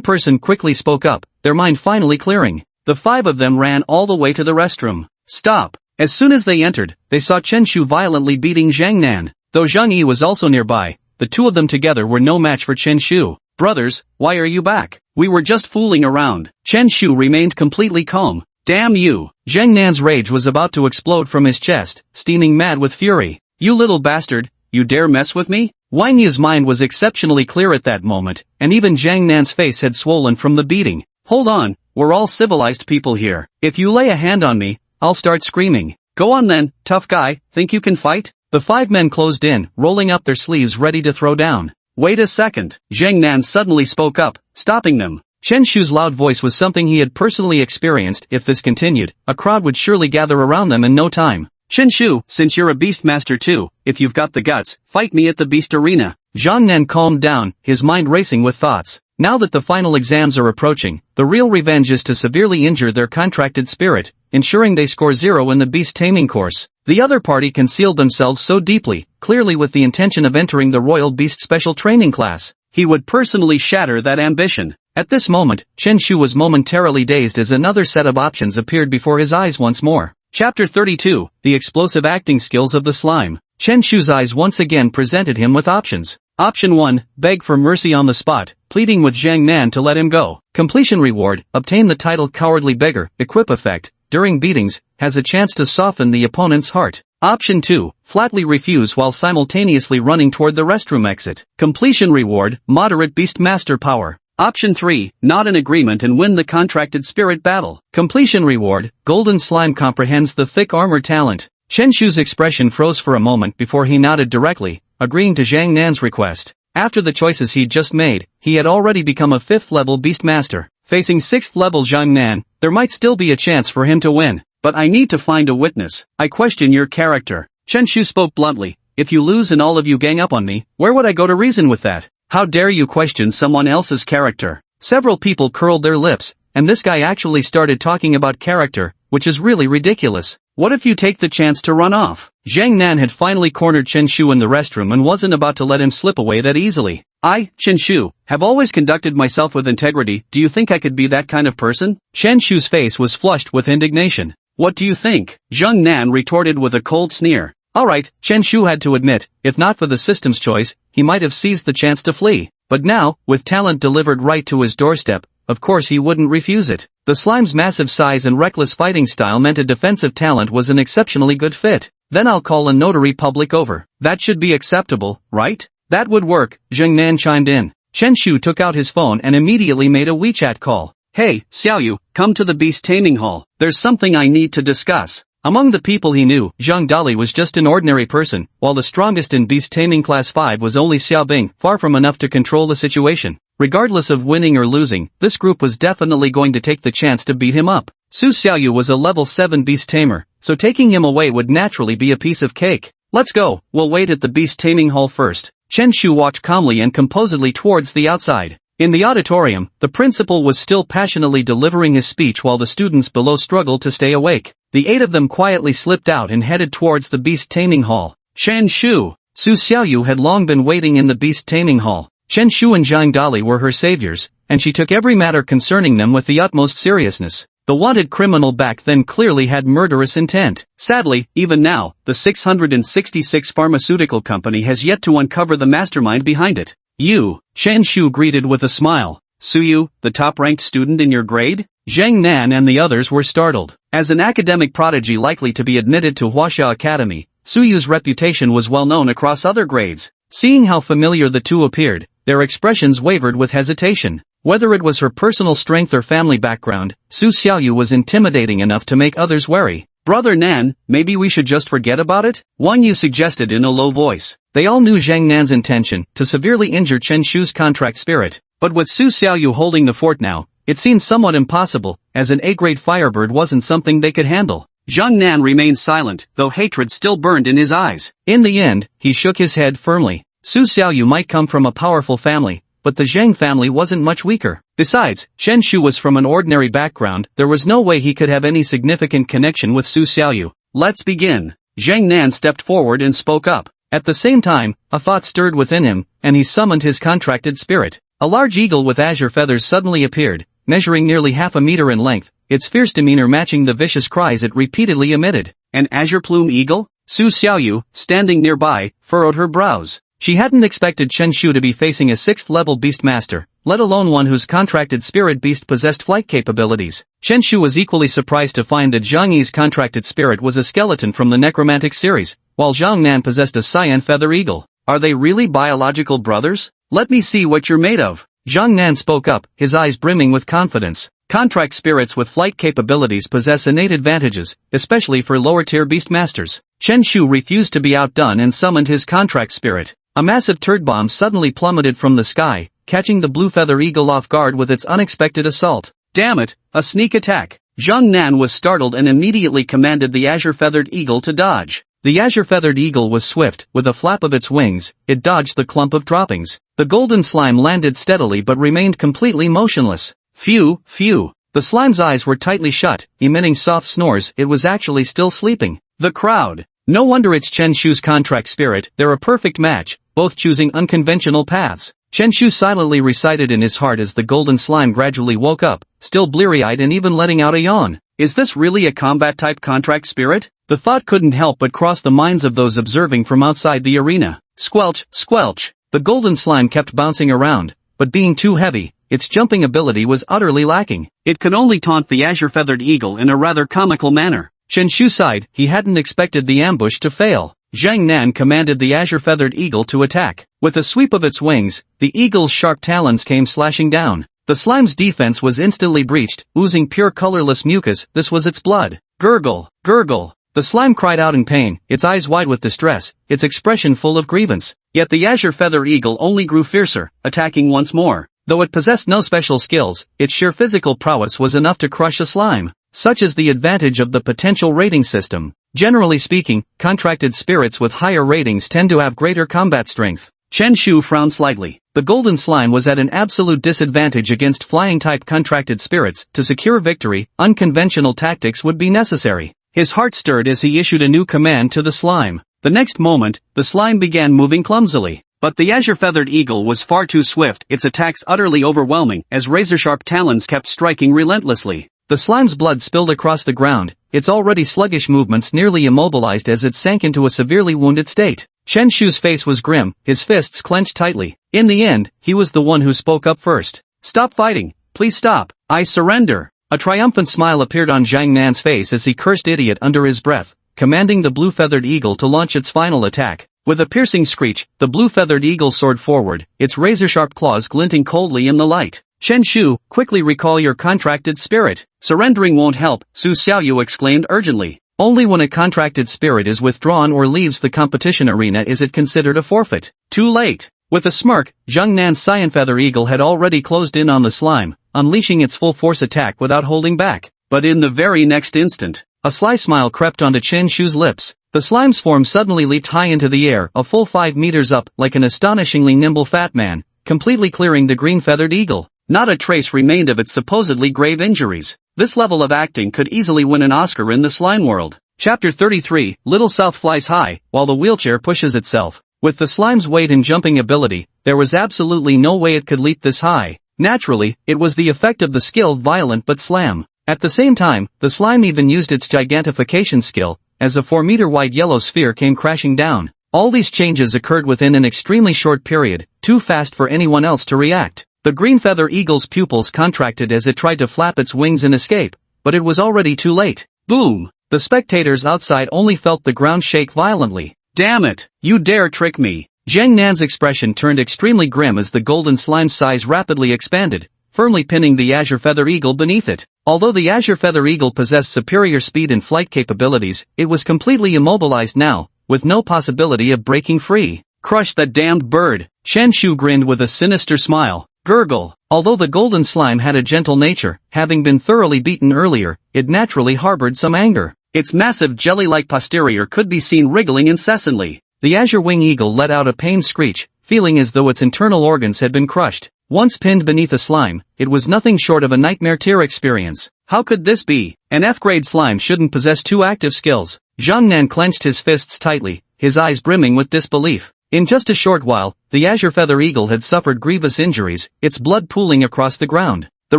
person quickly spoke up, their mind finally clearing. The 5 of them ran all the way to the restroom. Stop. As soon as they entered, they saw Chen Shu violently beating Zhang Nan. Though Zhang Yi was also nearby, the 2 of them together were no match for Chen Shu. Brothers, why are you back? We were just fooling around. Chen Shu remained completely calm. Damn you. Zhang Nan's rage was about to explode from his chest, steaming mad with fury. You little bastard, you dare mess with me? Wang Yu's mind was exceptionally clear at that moment, and even Zhang Nan's face had swollen from the beating. Hold on, we're all civilized people here. If you lay a hand on me, I'll start screaming. Go on then, tough guy, think you can fight? The 5 men closed in, rolling up their sleeves ready to throw down. Wait a second, Zhang Nan suddenly spoke up, stopping them. Chen Shu's loud voice was something he had personally experienced. If this continued, a crowd would surely gather around them in no time. Chen Shu, since you're a beast master too, if you've got the guts, fight me at the beast arena. Zhang Nan calmed down, his mind racing with thoughts. Now that the final exams are approaching, the real revenge is to severely injure their contracted spirit, ensuring they score 0 in the beast taming course. The other party concealed themselves so deeply, clearly with the intention of entering the Royal Beast Special Training class. He would personally shatter that ambition. At this moment, Chen Shu was momentarily dazed as another set of options appeared before his eyes once more. Chapter 32, The Explosive Acting Skills of the Slime. Chen Shu's eyes once again presented him with options. Option 1, beg for mercy on the spot, pleading with Zhang Nan to let him go. Completion reward, obtain the title Cowardly Beggar. Equip effect, during beatings, has a chance to soften the opponent's heart. Option 2, flatly refuse while simultaneously running toward the restroom exit. Completion reward, moderate beast master power. Option 3, nod in agreement and win the contracted spirit battle. Completion reward, Golden Slime comprehends the thick armor talent. Chen Shu's expression froze for a moment before he nodded directly, agreeing to Zhang Nan's request. After the choices he'd just made, he had already become a 5th-level Beastmaster. Facing 6th-level Zhang Nan, there might still be a chance for him to win. But I need to find a witness. I question your character. Chen Shu spoke bluntly. If you lose and all of you gang up on me, where would I go to reason with that? How dare you question someone else's character? Several people curled their lips, and this guy actually started talking about character, which is really ridiculous. What if you take the chance to run off? Zhang Nan had finally cornered Chen Shu in the restroom and wasn't about to let him slip away that easily. I, Chen Shu, have always conducted myself with integrity. Do you think I could be that kind of person? Chen Shu's face was flushed with indignation. What do you think? Zhang Nan retorted with a cold sneer. Alright, Chen Shu had to admit, if not for the system's choice, he might have seized the chance to flee. But now, with talent delivered right to his doorstep, of course he wouldn't refuse it. The slime's massive size and reckless fighting style meant a defensive talent was an exceptionally good fit. Then I'll call a notary public over. That should be acceptable, right? That would work, Zhang Nan chimed in. Chen Shu took out his phone and immediately made a WeChat call. Hey, Xiaoyu, come to the Beast Taming Hall. There's something I need to discuss. Among the people he knew, Zhang Dali was just an ordinary person, while the strongest in Beast Taming Class 5 was only Xiao Bing, far from enough to control the situation. Regardless of winning or losing, this group was definitely going to take the chance to beat him up. Su Xiaoyu was a level 7 beast tamer, so taking him away would naturally be a piece of cake. Let's go, we'll wait at the Beast Taming Hall first. Chen Shu walked calmly and composedly towards the outside. In the auditorium, the principal was still passionately delivering his speech while the students below struggled to stay awake. The 8 of them quietly slipped out and headed towards the Beast Taming Hall. Chen Shu! Su Xiaoyu had long been waiting in the Beast Taming Hall. Chen Shu and Zhang Dali were her saviors, and she took every matter concerning them with the utmost seriousness. The wanted criminal back then clearly had murderous intent. Sadly, even now, the 666 pharmaceutical company has yet to uncover the mastermind behind it. You, Chen Shu greeted with a smile. Suyu, the top-ranked student in your grade? Zhang Nan and the others were startled. As an academic prodigy likely to be admitted to Huaxia Academy, Suyu's reputation was well known across other grades. Seeing how familiar the two appeared, their expressions wavered with hesitation. Whether it was her personal strength or family background, Su Xiaoyu was intimidating enough to make others wary. Brother Nan, maybe we should just forget about it? Wang Yu suggested in a low voice. They all knew Zhang Nan's intention to severely injure Chen Shu's contract spirit. But with Su Xiaoyu holding the fort now, it seemed somewhat impossible, as an A-grade firebird wasn't something they could handle. Zhang Nan remained silent, though hatred still burned in his eyes. In the end, he shook his head firmly. Su Xiaoyu might come from a powerful family, but the Zhang family wasn't much weaker. Besides, Chen Shu was from an ordinary background, there was no way he could have any significant connection with Su Xiaoyu. Let's begin. Zhang Nan stepped forward and spoke up. At the same time, a thought stirred within him, and he summoned his contracted spirit. A large eagle with azure feathers suddenly appeared, measuring nearly half a meter in length, its fierce demeanor matching the vicious cries it repeatedly emitted. An azure plume eagle? Su Xiaoyu, standing nearby, furrowed her brows. She hadn't expected Chen Shu to be facing a 6th-level beastmaster, let alone one whose contracted spirit beast possessed flight capabilities. Chen Shu was equally surprised to find that Zhang Yi's contracted spirit was a skeleton from the necromantic series, while Zhang Nan possessed a cyan feather eagle. Are they really biological brothers? Let me see what you're made of. Zhang Nan spoke up, his eyes brimming with confidence. Contract spirits with flight capabilities possess innate advantages, especially for lower-tier beastmasters. Chen Shu refused to be outdone and summoned his contract spirit. A massive turd bomb suddenly plummeted from the sky, catching the blue feather eagle off guard with its unexpected assault. Damn it, a sneak attack! Zhang Nan was startled and immediately commanded the azure-feathered eagle to dodge. The azure-feathered eagle was swift, with a flap of its wings, it dodged the clump of droppings. The golden slime landed steadily but remained completely motionless. Phew, phew. The slime's eyes were tightly shut, emitting soft snores, it was actually still sleeping. The crowd. No wonder it's Chen Shu's contract spirit, they're a perfect match, both choosing unconventional paths. Chen Shu silently recited in his heart as the golden slime gradually woke up, still bleary-eyed and even letting out a yawn. Is this really a combat-type contract spirit? The thought couldn't help but cross the minds of those observing from outside the arena. Squelch, squelch. The golden slime kept bouncing around, but being too heavy, its jumping ability was utterly lacking. It could only taunt the azure-feathered eagle in a rather comical manner. Chen Shu sighed, he hadn't expected the ambush to fail. Zhang Nan commanded the azure-feathered eagle to attack. With a sweep of its wings, the eagle's sharp talons came slashing down. The slime's defense was instantly breached, oozing pure colorless mucus, this was its blood. Gurgle, gurgle. The slime cried out in pain, its eyes wide with distress, its expression full of grievance. Yet the azure feather eagle only grew fiercer, attacking once more. Though it possessed no special skills, its sheer physical prowess was enough to crush a slime. Such is the advantage of the potential rating system. Generally speaking, contracted spirits with higher ratings tend to have greater combat strength. Chen Shu frowned slightly. The golden slime was at an absolute disadvantage against flying-type contracted spirits. To secure victory, unconventional tactics would be necessary. His heart stirred as he issued a new command to the slime. The next moment, the slime began moving clumsily. But the azure-feathered eagle was far too swift, its attacks utterly overwhelming, as razor-sharp talons kept striking relentlessly. The slime's blood spilled across the ground, its already sluggish movements nearly immobilized as it sank into a severely wounded state. Chen Shu's face was grim, his fists clenched tightly. In the end, he was the one who spoke up first. "Stop fighting, please stop, I surrender." A triumphant smile appeared on Zhang Nan's face as he cursed idiot under his breath, commanding the blue-feathered eagle to launch its final attack. With a piercing screech, the blue-feathered eagle soared forward, its razor-sharp claws glinting coldly in the light. "Chen Shu, quickly recall your contracted spirit." "Surrendering won't help," Su Xiaoyu exclaimed urgently. Only when a contracted spirit is withdrawn or leaves the competition arena is it considered a forfeit. Too late. With a smirk, Zhang Nan's cyan feather eagle had already closed in on the slime, unleashing its full-force attack without holding back. But in the very next instant, a sly smile crept onto Chen Shu's lips. The slime's form suddenly leaped high into the air, a full 5 meters up, like an astonishingly nimble fat man, completely clearing the green-feathered eagle. Not a trace remained of its supposedly grave injuries. This level of acting could easily win an Oscar in the slime world. Chapter 33, Little South flies high, while the wheelchair pushes itself. With the slime's weight and jumping ability, there was absolutely no way it could leap this high. Naturally, it was the effect of the skilled violent but slam. At the same time, the slime even used its gigantification skill, as a 4-meter wide yellow sphere came crashing down. All these changes occurred within an extremely short period, too fast for anyone else to react. The green feather eagle's pupils contracted as it tried to flap its wings and escape, but it was already too late. Boom! The spectators outside only felt the ground shake violently. "Damn it! You dare trick me!" Zhang Nan's expression turned extremely grim as the golden slime's size rapidly expanded, firmly pinning the azure feather eagle beneath it. Although the azure feather eagle possessed superior speed and flight capabilities, it was completely immobilized now, with no possibility of breaking free. "Crush that damned bird!" Chen Shu grinned with a sinister smile. Gurgle. Although the golden slime had a gentle nature, having been thoroughly beaten earlier, it naturally harbored some anger. Its massive jelly-like posterior could be seen wriggling incessantly. The azure wing eagle let out a pained screech, feeling as though its internal organs had been crushed. Once pinned beneath a slime, it was nothing short of a nightmare tear experience. How could this be? An F-grade slime shouldn't possess 2 active skills. Zhang Nan clenched his fists tightly, his eyes brimming with disbelief. In just a short while, the azure feather eagle had suffered grievous injuries, its blood pooling across the ground. The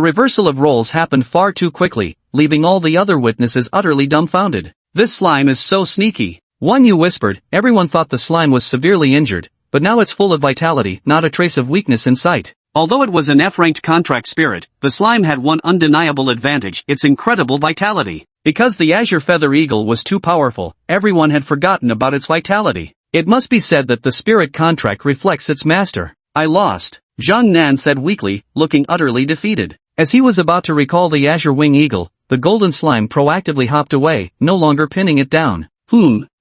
reversal of roles happened far too quickly, leaving all the other witnesses utterly dumbfounded. "This slime is so sneaky." One Yu whispered. Everyone thought the slime was severely injured, but now it's full of vitality, not a trace of weakness in sight. Although it was an F-ranked contract spirit, the slime had one undeniable advantage, its incredible vitality. Because the azure feather eagle was too powerful, everyone had forgotten about its vitality. It must be said that the spirit contract reflects its master. "I lost," Zhang Nan said weakly, looking utterly defeated. As he was about to recall the azure wing eagle, the golden slime proactively hopped away, no longer pinning it down.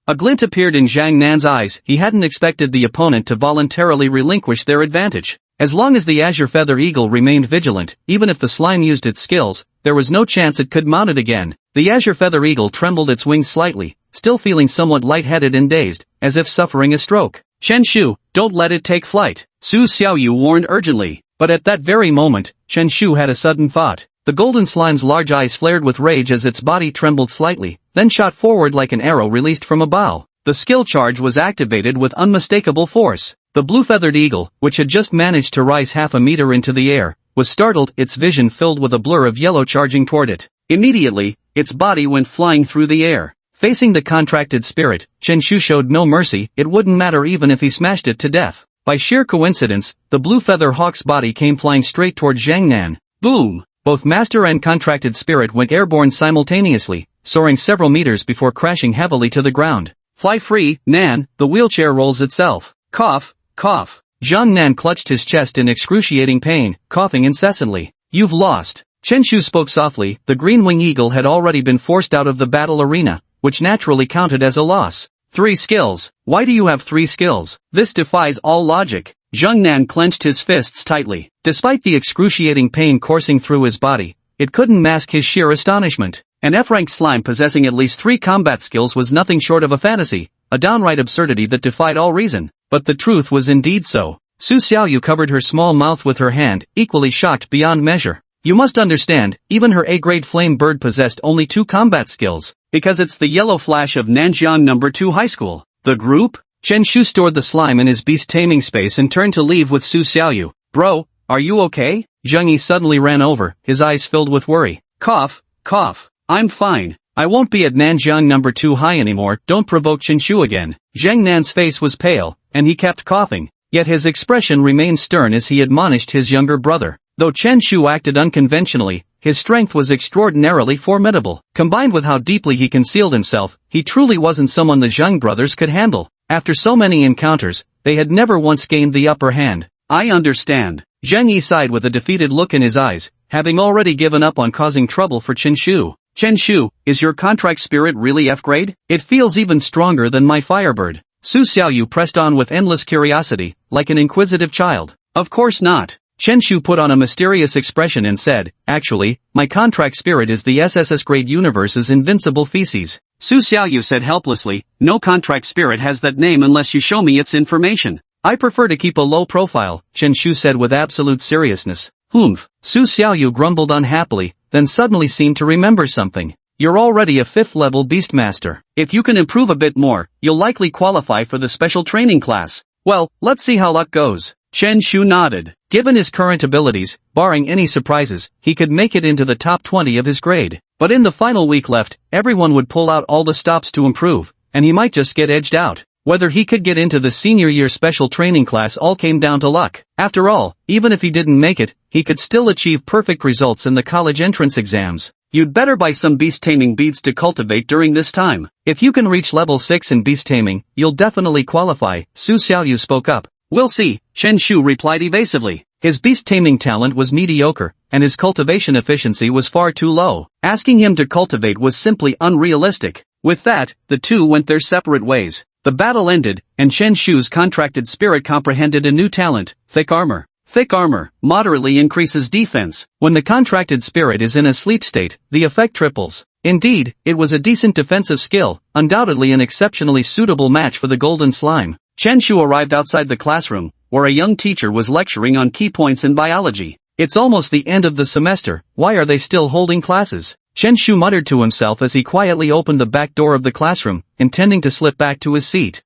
A glint appeared in Zhang Nan's eyes. He hadn't expected the opponent to voluntarily relinquish their advantage. As long as the azure feather eagle remained vigilant, even if the slime used its skills, there was no chance it could mount it again. The azure feather eagle trembled its wings slightly, still feeling somewhat lightheaded and dazed, as if suffering a stroke. "Chen Shu, don't let it take flight," Su Xiaoyu warned urgently. But at that very moment, Chen Shu had a sudden thought. The golden slime's large eyes flared with rage as its body trembled slightly, then shot forward like an arrow released from a bow. The skill charge was activated with unmistakable force. The blue-feathered eagle, which had just managed to rise half a meter into the air, was startled, its vision filled with a blur of yellow charging toward it. Immediately, its body went flying through the air. Facing the contracted spirit, Chen Shu showed no mercy. It wouldn't matter even if he smashed it to death. By sheer coincidence, the blue feather hawk's body came flying straight toward Zhang Nan. Boom! Both master and contracted spirit went airborne simultaneously, soaring several meters before crashing heavily to the ground. "Fly free, Nan, the wheelchair rolls itself." Cough, cough. Zhang Nan clutched his chest in excruciating pain, coughing incessantly. "You've lost." Chen Shu spoke softly. The green wing eagle had already been forced out of the battle arena, which naturally counted as a loss. 3 skills. Why do you have 3 skills? This defies all logic. Zheng Nan clenched his fists tightly. Despite the excruciating pain coursing through his body, it couldn't mask his sheer astonishment. An F-rank slime possessing at least 3 combat skills was nothing short of a fantasy, a downright absurdity that defied all reason. But the truth was indeed so. Su Xiaoyu covered her small mouth with her hand, equally shocked beyond measure. You must understand, even her A-grade flame bird possessed only 2 combat skills, because it's the yellow flash of Nanjiang No. 2 High School. The group? Chen Shu stored the slime in his beast taming space and turned to leave with Su Xiaoyu. Bro, are you okay? Zheng Yi suddenly ran over, his eyes filled with worry. Cough, cough. I'm fine. I won't be at Nanjiang No. 2 High anymore, don't provoke Chen Shu again. Zheng Nan's face was pale, and he kept coughing, yet his expression remained stern as he admonished his younger brother. Though Chen Shu acted unconventionally, his strength was extraordinarily formidable. Combined with how deeply he concealed himself, he truly wasn't someone the Zheng brothers could handle. After so many encounters, they had never once gained the upper hand. I understand. Zheng Yi sighed with a defeated look in his eyes, having already given up on causing trouble for Chen Shu. Chen Shu, is your contract spirit really F-grade? It feels even stronger than my firebird. Su Xiaoyu pressed on with endless curiosity, like an inquisitive child. Of course not. Chen Shu put on a mysterious expression and said, actually, my contract spirit is the SSS grade universe's invincible feces. Su Xiaoyu said helplessly, no contract spirit has that name unless you show me its information. I prefer to keep a low profile, Chen Shu said with absolute seriousness. Humph. Su Xiaoyu grumbled unhappily, then suddenly seemed to remember something. You're already a 5th level beastmaster. If you can improve a bit more, you'll likely qualify for the special training class. Well, let's see how luck goes. Chen Shu nodded. Given his current abilities, barring any surprises, he could make it into the top 20 of his grade. But in the final week left, everyone would pull out all the stops to improve, and he might just get edged out. Whether he could get into the senior year special training class all came down to luck. After all, even if he didn't make it, he could still achieve perfect results in the college entrance exams. You'd better buy some beast taming beads to cultivate during this time. If you can reach level 6 in beast taming, you'll definitely qualify, Su Xiaoyu spoke up. We'll see, Chen Shu replied evasively. His beast taming talent was mediocre, and his cultivation efficiency was far too low. Asking him to cultivate was simply unrealistic. With that, the two went their separate ways. The battle ended, and Chen Shu's contracted spirit comprehended a new talent, thick armor. Thick armor moderately increases defense. When the contracted spirit is in a sleep state, the effect triples. Indeed, it was a decent defensive skill, undoubtedly an exceptionally suitable match for the golden slime. Chen Shu arrived outside the classroom, where a young teacher was lecturing on key points in biology. It's almost the end of the semester, why are they still holding classes? Chen Shu muttered to himself as he quietly opened the back door of the classroom, intending to slip back to his seat.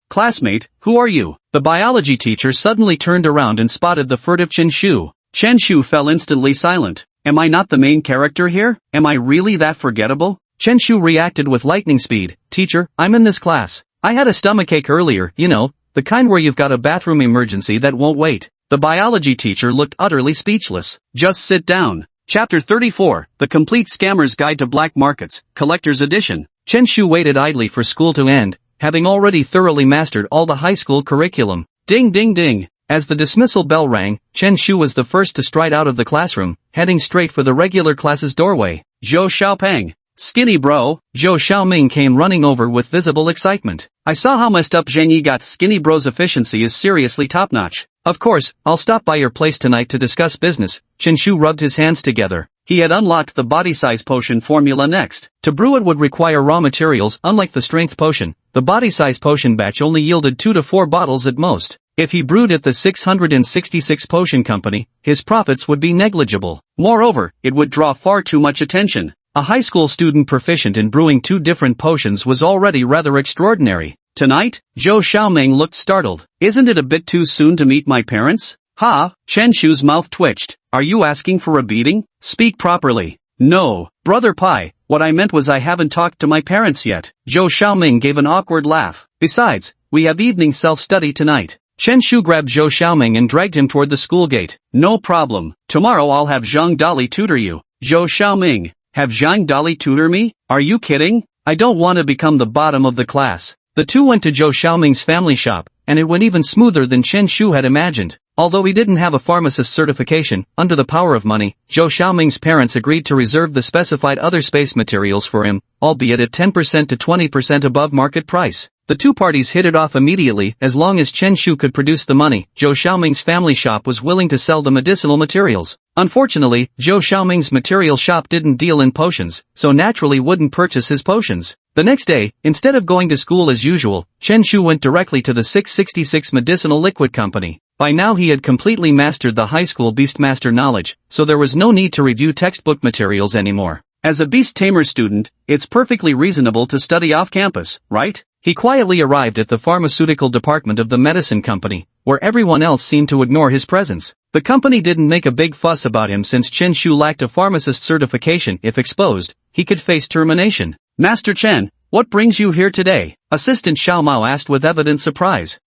Classmate, who are you? The biology teacher suddenly turned around and spotted the furtive Chen Shu. Chen Shu fell instantly silent. Am I not the main character here? Am I really that forgettable? Chen Shu reacted with lightning speed. Teacher, I'm in this class. I had a stomachache earlier, you know, the kind where you've got a bathroom emergency that won't wait. The biology teacher looked utterly speechless. Just sit down. Chapter 34, The Complete Scammer's Guide to Black Markets, Collector's Edition. Chen Shu waited idly for school to end, having already thoroughly mastered all the high school curriculum. Ding ding ding. As the dismissal bell rang, Chen Shu was the first to stride out of the classroom, heading straight for the regular class's doorway. Zhou Xiaopeng. Skinny bro. Zhou Xiaoming came running over with visible excitement. I saw how messed up Zheng Yi got. Skinny bro's efficiency is seriously top-notch. Of course, I'll stop by your place tonight to discuss business. Chen Shu rubbed his hands together. He had unlocked the body-size potion formula next. To brew it would require raw materials. Unlike the strength potion, the body-size potion batch only yielded 2 to 4 bottles at most. If he brewed at the 666 potion company, his profits would be negligible. Moreover, it would draw far too much attention. A high school student proficient in brewing 2 different potions was already rather extraordinary. Tonight? Zhou Xiaoming looked startled. Isn't it a bit too soon to meet my parents? Ha! Chen Shu's mouth twitched. Are you asking for a beating? Speak properly. No, Brother Pai, what I meant was I haven't talked to my parents yet. Zhou Xiaoming gave an awkward laugh. Besides, we have evening self-study tonight. Chen Shu grabbed Zhou Xiaoming and dragged him toward the school gate. No problem. Tomorrow I'll have Zhang Dali tutor you. Zhou Xiaoming. Have Zhang Dali tutor me? Are you kidding? I don't want to become the bottom of the class. The two went to Zhou Xiaoming's family shop, and it went even smoother than Chen Shu had imagined. Although he didn't have a pharmacist certification, under the power of money, Zhou Xiaoming's parents agreed to reserve the specified other space materials for him, albeit at 10% to 20% above market price. The two parties hit it off immediately. As long as Chen Shu could produce the money, Zhou Xiaoming's family shop was willing to sell the medicinal materials. Unfortunately, Zhou Xiaoming's material shop didn't deal in potions, so naturally wouldn't purchase his potions. The next day, instead of going to school as usual, Chen Shu went directly to the 666 Medicinal Liquid Company. By now he had completely mastered the high school Beastmaster knowledge, so there was no need to review textbook materials anymore. As a Beast Tamer student, it's perfectly reasonable to study off campus, right? He quietly arrived at the pharmaceutical department of the medicine company, where everyone else seemed to ignore his presence. The company didn't make a big fuss about him since Chen Shu lacked a pharmacist certification. If exposed, he could face termination. Master Chen, what brings you here today? Assistant Xiao Mao asked with evident surprise.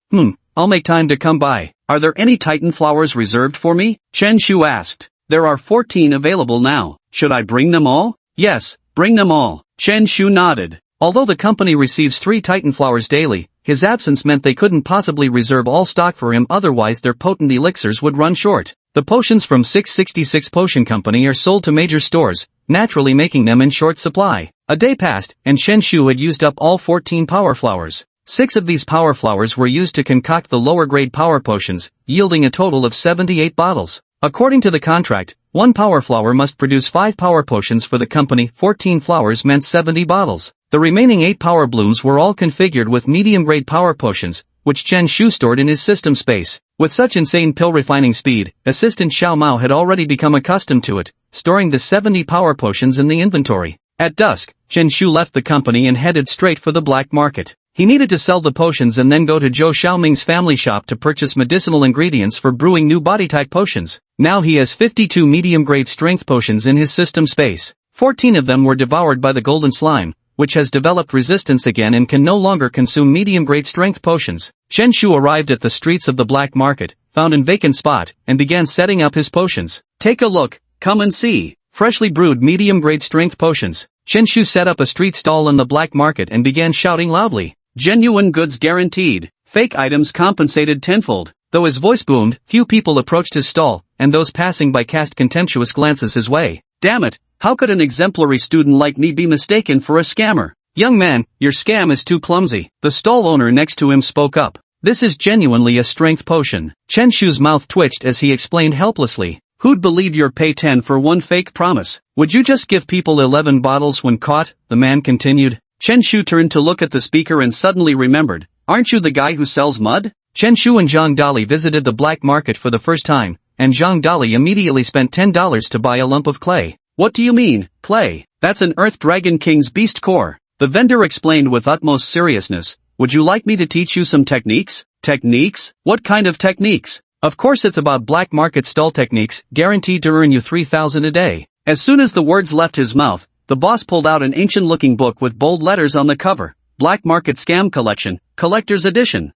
I'll make time to come by. Are there any Titan flowers reserved for me? Chen Shu asked. There are 14 available now. Should I bring them all? Yes, bring them all. Chen Shu nodded. Although the company receives 3 Titan flowers daily, his absence meant they couldn't possibly reserve all stock for him, otherwise their potent elixirs would run short. The potions from 666 Potion Company are sold to major stores, naturally making them in short supply. A day passed, and Chen Shu had used up all 14 power flowers. 6 of these power flowers were used to concoct the lower-grade power potions, yielding a total of 78 bottles. According to the contract, 1 power flower must produce 5 power potions for the company. 14 flowers meant 70 bottles. The remaining 8 power blooms were all configured with medium-grade power potions, which Chen Shu stored in his system space. With such insane pill-refining speed, Assistant Xiao Mao had already become accustomed to it, storing the 70 power potions in the inventory. At dusk, Chen Shu left the company and headed straight for the black market. He needed to sell the potions and then go to Zhou Xiaoming's family shop to purchase medicinal ingredients for brewing new body-type potions. Now he has 52 medium-grade strength potions in his system space. 14 of them were devoured by the golden slime, which has developed resistance again and can no longer consume medium-grade strength potions. Chen Shu arrived at the streets of the black market, found a vacant spot, and began setting up his potions. Take a look, come and see. Freshly brewed medium-grade strength potions. Chen Shu set up a street stall in the black market and began shouting loudly. Genuine goods guaranteed. Fake items compensated tenfold. Though his voice boomed, few people approached his stall, and those passing by cast contemptuous glances his way. Damn it, how could an exemplary student like me be mistaken for a scammer? Young man, your scam is too clumsy. The stall owner next to him spoke up. This is genuinely a strength potion. Chen Shu's mouth twitched as he explained helplessly. Who'd believe you'd pay 10 for one fake promise? Would you just give people 11 bottles when caught? The man continued. Chen Shu turned to look at the speaker and suddenly remembered. Aren't you the guy who sells mud? Chen Shu and Zhang Dali visited the black market for the first time, and Zhang Dali immediately spent $10 to buy a lump of clay. What do you mean, clay? That's an Earth Dragon King's beast core. The vendor explained with utmost seriousness. Would you like me to teach you some techniques? Techniques? What kind of techniques? Of course it's about black market stall techniques, guaranteed to earn you 3,000 a day. As soon as the words left his mouth, the boss pulled out an ancient-looking book with bold letters on the cover. Black Market Scam Collection, Collector's Edition.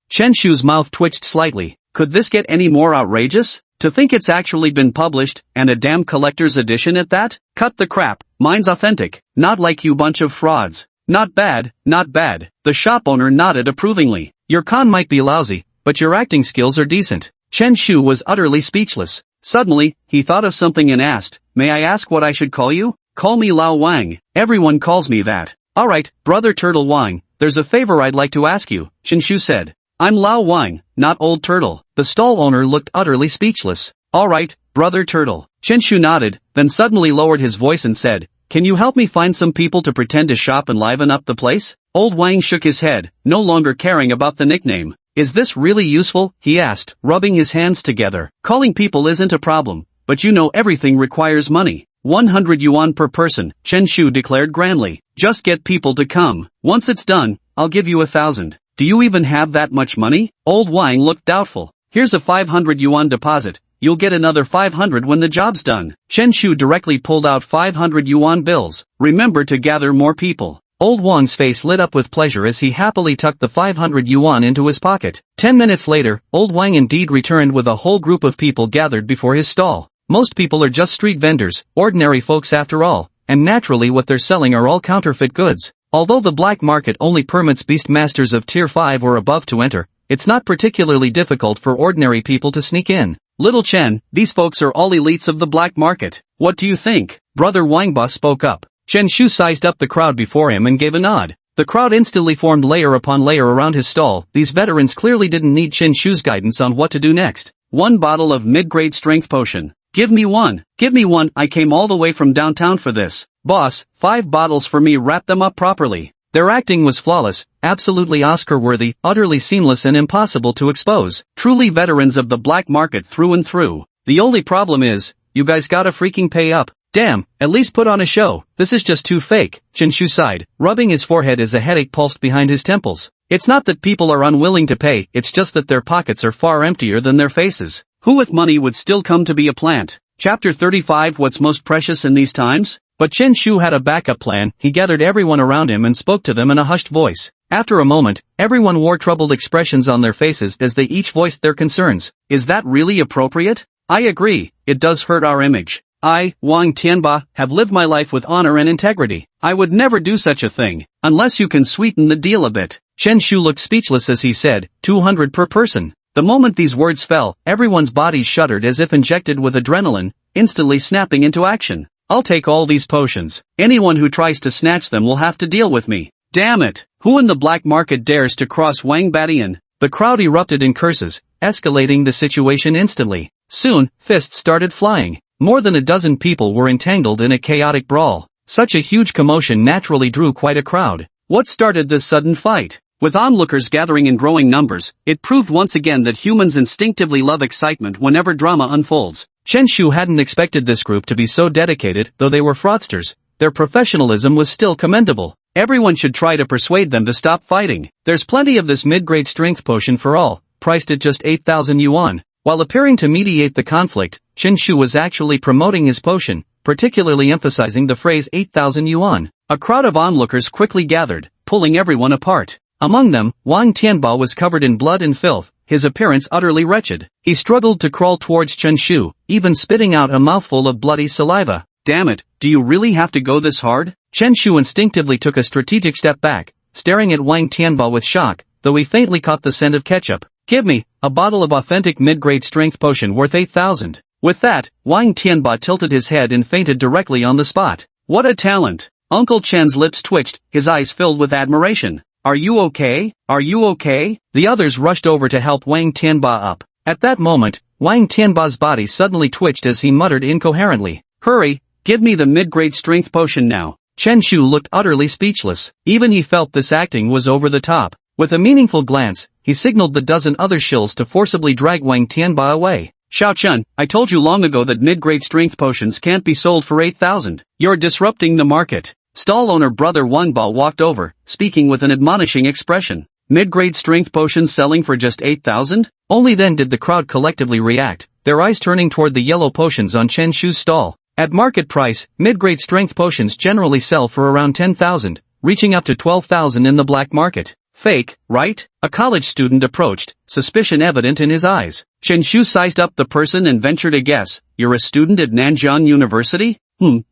Chen Shu's mouth twitched slightly. Could this get any more outrageous? To think it's actually been published, and a damn collector's edition at that? Cut the crap, mine's authentic, not like you bunch of frauds. Not bad, not bad. The shop owner nodded approvingly. Your con might be lousy, but your acting skills are decent. Chen Shu was utterly speechless. Suddenly, he thought of something and asked, may I ask what I should call you? Call me Lao Wang. Everyone calls me that. Alright, Brother Turtle Wang, there's a favor I'd like to ask you, Chen Shu said. I'm Lao Wang, not Old Turtle. The stall owner looked utterly speechless. Alright, Brother Turtle. Chen Shu nodded, then suddenly lowered his voice and said, can you help me find some people to pretend to shop and liven up the place? Old Wang shook his head, no longer caring about the nickname. Is this really useful? He asked, rubbing his hands together. Calling people isn't a problem, but you know everything requires money. 100 yuan per person, Chen Shu declared grandly. Just get people to come. Once it's done, I'll give you 1,000. Do you even have that much money? Old Wang looked doubtful. Here's a 500 yuan deposit. You'll get another 500 when the job's done. Chen Shu directly pulled out 500 yuan bills. Remember to gather more people. Old Wang's face lit up with pleasure as he happily tucked the 500 yuan into his pocket. 10 minutes later, Old Wang indeed returned with a whole group of people gathered before his stall. Most people are just street vendors, ordinary folks after all, and naturally what they're selling are all counterfeit goods. Although the black market only permits beastmasters of tier 5 or above to enter, it's not particularly difficult for ordinary people to sneak in. Little Chen, these folks are all elites of the black market. What do you think? Brother Wangba spoke up. Chen Shu sized up the crowd before him and gave a nod. The crowd instantly formed layer upon layer around his stall. These veterans clearly didn't need Chen Shu's guidance on what to do next. 1 bottle of mid-grade strength potion. Give me one. Give me one. I came all the way from downtown for this. Boss, 5 bottles for me. Wrap them up properly. Their acting was flawless, absolutely Oscar-worthy, utterly seamless and impossible to expose. Truly veterans of the black market through and through. The only problem is, you guys gotta freaking pay up. Damn, at least put on a show. This is just too fake. Chen Shu sighed, rubbing his forehead as a headache pulsed behind his temples. It's not that people are unwilling to pay, it's just that their pockets are far emptier than their faces. Who with money would still come to be a plant? Chapter 35. What's most precious in these times? But Chen Shu had a backup plan. He gathered everyone around him and spoke to them in a hushed voice. After a moment, everyone wore troubled expressions on their faces as they each voiced their concerns. Is that really appropriate? I agree, it does hurt our image. I, Wang Tianba, have lived my life with honor and integrity. I would never do such a thing, unless you can sweeten the deal a bit. Chen Shu looked speechless as he said, 200 per person. The moment these words fell, everyone's bodies shuddered as if injected with adrenaline, instantly snapping into action. I'll take all these potions. Anyone who tries to snatch them will have to deal with me. Damn it! Who in the black market dares to cross Wang Badian? The crowd erupted in curses, escalating the situation instantly. Soon, fists started flying. More than a dozen people were entangled in a chaotic brawl. Such a huge commotion naturally drew quite a crowd. What started this sudden fight? With onlookers gathering in growing numbers, it proved once again that humans instinctively love excitement whenever drama unfolds. Chen Shu hadn't expected this group to be so dedicated, though they were fraudsters. Their professionalism was still commendable. Everyone should try to persuade them to stop fighting. There's plenty of this mid-grade strength potion for all, priced at just 8,000 yuan. While appearing to mediate the conflict, Chen Shu was actually promoting his potion, particularly emphasizing the phrase 8,000 yuan. A crowd of onlookers quickly gathered, pulling everyone apart. Among them, Wang Tianba was covered in blood and filth, his appearance utterly wretched. He struggled to crawl towards Chen Shu, even spitting out a mouthful of bloody saliva. Damn it, do you really have to go this hard? Chen Shu instinctively took a strategic step back, staring at Wang Tianba with shock, though he faintly caught the scent of ketchup. Give me a bottle of authentic mid-grade strength potion worth 8,000. With that, Wang Tianba tilted his head and fainted directly on the spot. What a talent! Uncle Chen's lips twitched, his eyes filled with admiration. Are you okay? Are you okay? The others rushed over to help Wang Tianba up. At that moment, Wang Tianba's body suddenly twitched as he muttered incoherently. Hurry, give me the mid-grade strength potion now. Chen Shu looked utterly speechless. Even he felt this acting was over the top. With a meaningful glance, he signaled the dozen other shills to forcibly drag Wang Tianba away. Xiao Chun, I told you long ago that mid-grade strength potions can't be sold for 8,000. You're disrupting the market. Stall owner brother Wangba walked over, speaking with an admonishing expression. Mid-grade strength potions selling for just 8,000? Only then did the crowd collectively react, their eyes turning toward the yellow potions on Chen Shu's stall. At market price, mid-grade strength potions generally sell for around 10,000, reaching up to 12,000 in the black market. Fake, right? A college student approached, suspicion evident in his eyes. Chen Shu sized up the person and ventured a guess. You're a student at Nanjiang University?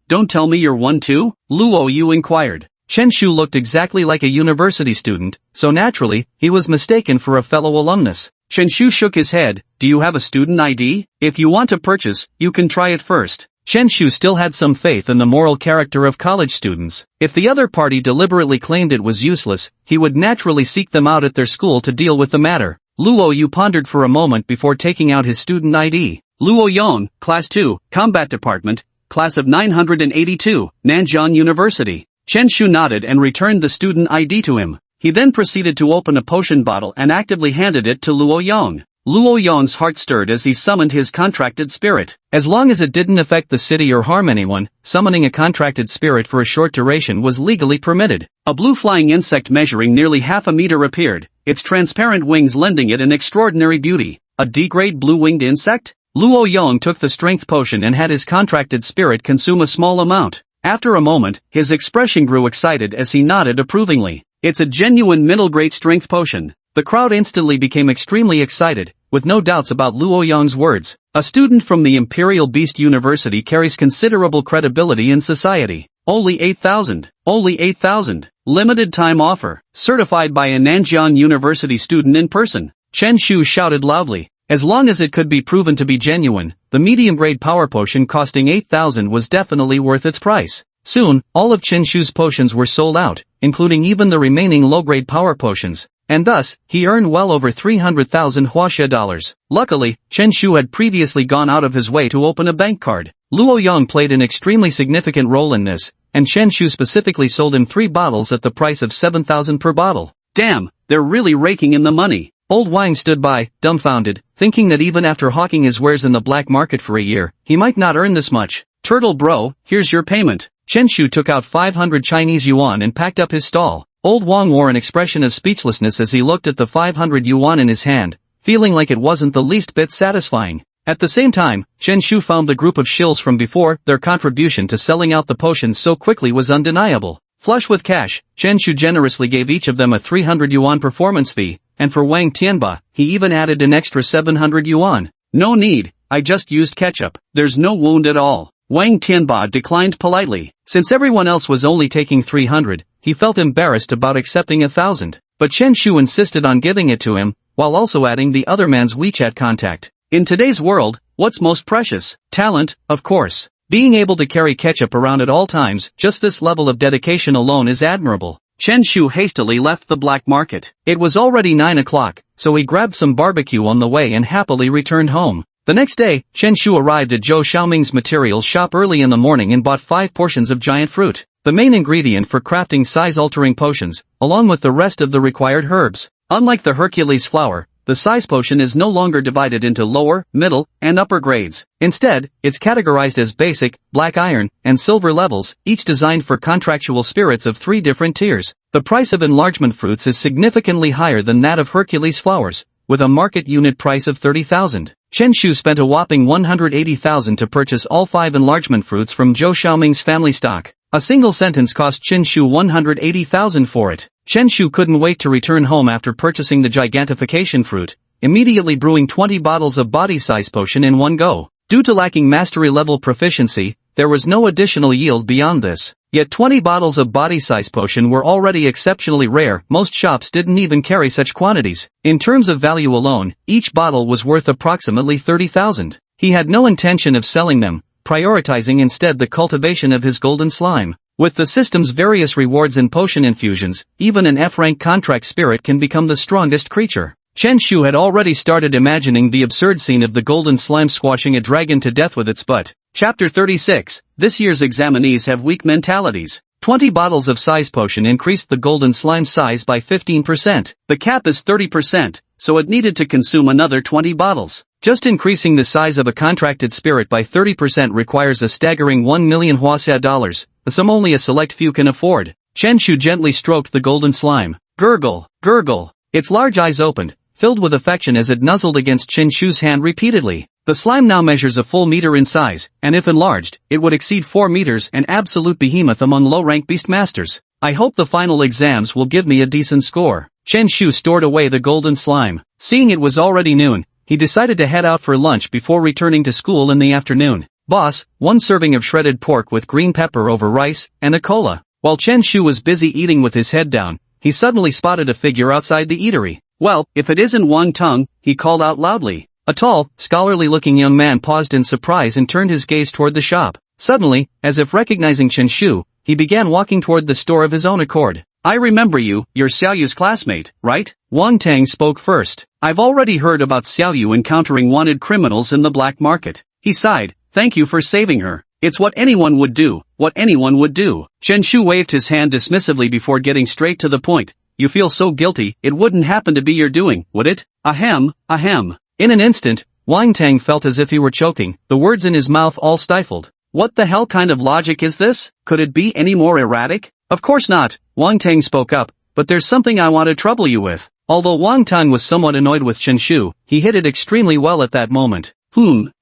Don't tell me you're one too? Luo Yu inquired. Chen Shu looked exactly like a university student, so naturally, he was mistaken for a fellow alumnus. Chen Shu shook his head. Do you have a student ID? If you want to purchase, you can try it first. Chen Shu still had some faith in the moral character of college students. If the other party deliberately claimed it was useless, he would naturally seek them out at their school to deal with the matter. Luo Yu pondered for a moment before taking out his student ID. Luo Yong, Class 2, Combat Department, Class of 982, Nanjiang University. Chen Shu nodded and returned the student ID to him. He then proceeded to open a potion bottle and actively handed it to Luo Yong. Luo Yong's heart stirred as he summoned his contracted spirit. As long as it didn't affect the city or harm anyone, summoning a contracted spirit for a short duration was legally permitted. A blue flying insect measuring nearly half a meter appeared, its transparent wings lending it an extraordinary beauty. A D-grade blue-winged insect? Luo Yong took the strength potion and had his contracted spirit consume a small amount. After a moment, his expression grew excited as he nodded approvingly. It's a genuine middle-grade strength potion. The crowd instantly became extremely excited, with no doubts about Luo Yong's words. A student from the Imperial Beast University carries considerable credibility in society. Only 8,000. Only 8,000. Limited time offer. Certified by a Nanjiang University student in person. Chen Shu shouted loudly. As long as it could be proven to be genuine, the medium-grade power potion costing 8,000 was definitely worth its price. Soon, all of Chen Shu's potions were sold out, including even the remaining low-grade power potions, and thus, he earned well over 300,000 Huaxia dollars. Luckily, Chen Shu had previously gone out of his way to open a bank card. Luo Yang played an extremely significant role in this, and Chen Shu specifically sold him 3 bottles at the price of 7,000 per bottle. Damn, they're really raking in the money. Old Wang stood by, dumbfounded, thinking that even after hawking his wares in the black market for a year, he might not earn this much. Turtle bro, here's your payment. Chen Shu took out 500 Chinese yuan and packed up his stall. Old Wang wore an expression of speechlessness as he looked at the 500 yuan in his hand, feeling like it wasn't the least bit satisfying. At the same time, Chen Shu found the group of shills from before. Their contribution to selling out the potions so quickly was undeniable. Flush with cash, Chen Shu generously gave each of them a 300 yuan performance fee, and for Wang Tianba, he even added an extra 700 yuan. No need, I just used ketchup. There's no wound at all. Wang Tianba declined politely. Since everyone else was only taking 300, he felt embarrassed about accepting 1,000. But Chen Shu insisted on giving it to him, while also adding the other man's WeChat contact. In today's world, what's most precious? Talent, of course. Being able to carry ketchup around at all times, just this level of dedication alone is admirable. Chen Shu hastily left the black market. It was already 9 o'clock, so he grabbed some barbecue on the way and happily returned home. The next day, Chen Shu arrived at Zhou Xiaoming's materials shop early in the morning and bought 5 portions of giant fruit, the main ingredient for crafting size-altering potions, along with the rest of the required herbs. Unlike the Hercules flower, the size potion is no longer divided into lower, middle, and upper grades. Instead, it's categorized as basic, black iron, and silver levels, each designed for contractual spirits of 3 different tiers. The price of enlargement fruits is significantly higher than that of Hercules flowers, with a market unit price of 30,000. Chen Shu spent a whopping 180,000 to purchase all 5 enlargement fruits from Zhou Xiaoming's family stock. A single sentence cost Chen Shu 180,000 for it. Chen Shu couldn't wait to return home after purchasing the gigantification fruit, immediately brewing 20 bottles of body size potion in one go. Due to lacking mastery level proficiency, there was no additional yield beyond this. Yet 20 bottles of body size potion were already exceptionally rare. Most shops didn't even carry such quantities. In terms of value alone, each bottle was worth approximately 30,000. He had no intention of selling them, prioritizing instead the cultivation of his golden slime. With the system's various rewards and potion infusions, even an F-rank contract spirit can become the strongest creature. Chen Shu had already started imagining the absurd scene of the golden slime squashing a dragon to death with its butt. Chapter 36. This year's examinees have weak mentalities. 20 bottles of size potion increased the golden slime size by 15%. The cap is 30%, so it needed to consume another 20 bottles. Just increasing the size of a contracted spirit by 30% requires a staggering 1 million Huaxia dollars, a sum only a select few can afford. Chen Shu gently stroked the golden slime. Gurgle, gurgle. Its large eyes opened, filled with affection as it nuzzled against Chen Shu's hand repeatedly. The slime now measures a full meter in size, and if enlarged, it would exceed 4 meters, an absolute behemoth among low-rank beastmasters. I hope the final exams will give me a decent score. Chen Shu stored away the golden slime. Seeing it was already noon, he decided to head out for lunch before returning to school in the afternoon. Boss, 1 serving of shredded pork with green pepper over rice, and a cola. While Chen Shu was busy eating with his head down, he suddenly spotted a figure outside the eatery. Well, if it isn't Wang Teng, he called out loudly. A tall, scholarly-looking young man paused in surprise and turned his gaze toward the shop. Suddenly, as if recognizing Chen Shu, he began walking toward the store of his own accord. I remember you, you're Xiaoyu's classmate, right? Wang Teng spoke first. I've already heard about Xiaoyu encountering wanted criminals in the black market. He sighed. Thank you for saving her. It's what anyone would do, what anyone would do. Chen Shu waved his hand dismissively before getting straight to the point. You feel so guilty, it wouldn't happen to be your doing, would it? Ahem, ahem. In an instant, Wang Teng felt as if he were choking, the words in his mouth all stifled. What the hell kind of logic is this? Could it be any more erratic? Of course not, Wang Teng spoke up, but there's something I want to trouble you with. Although Wang Teng was somewhat annoyed with Chen Shu, he hit it extremely well at that moment.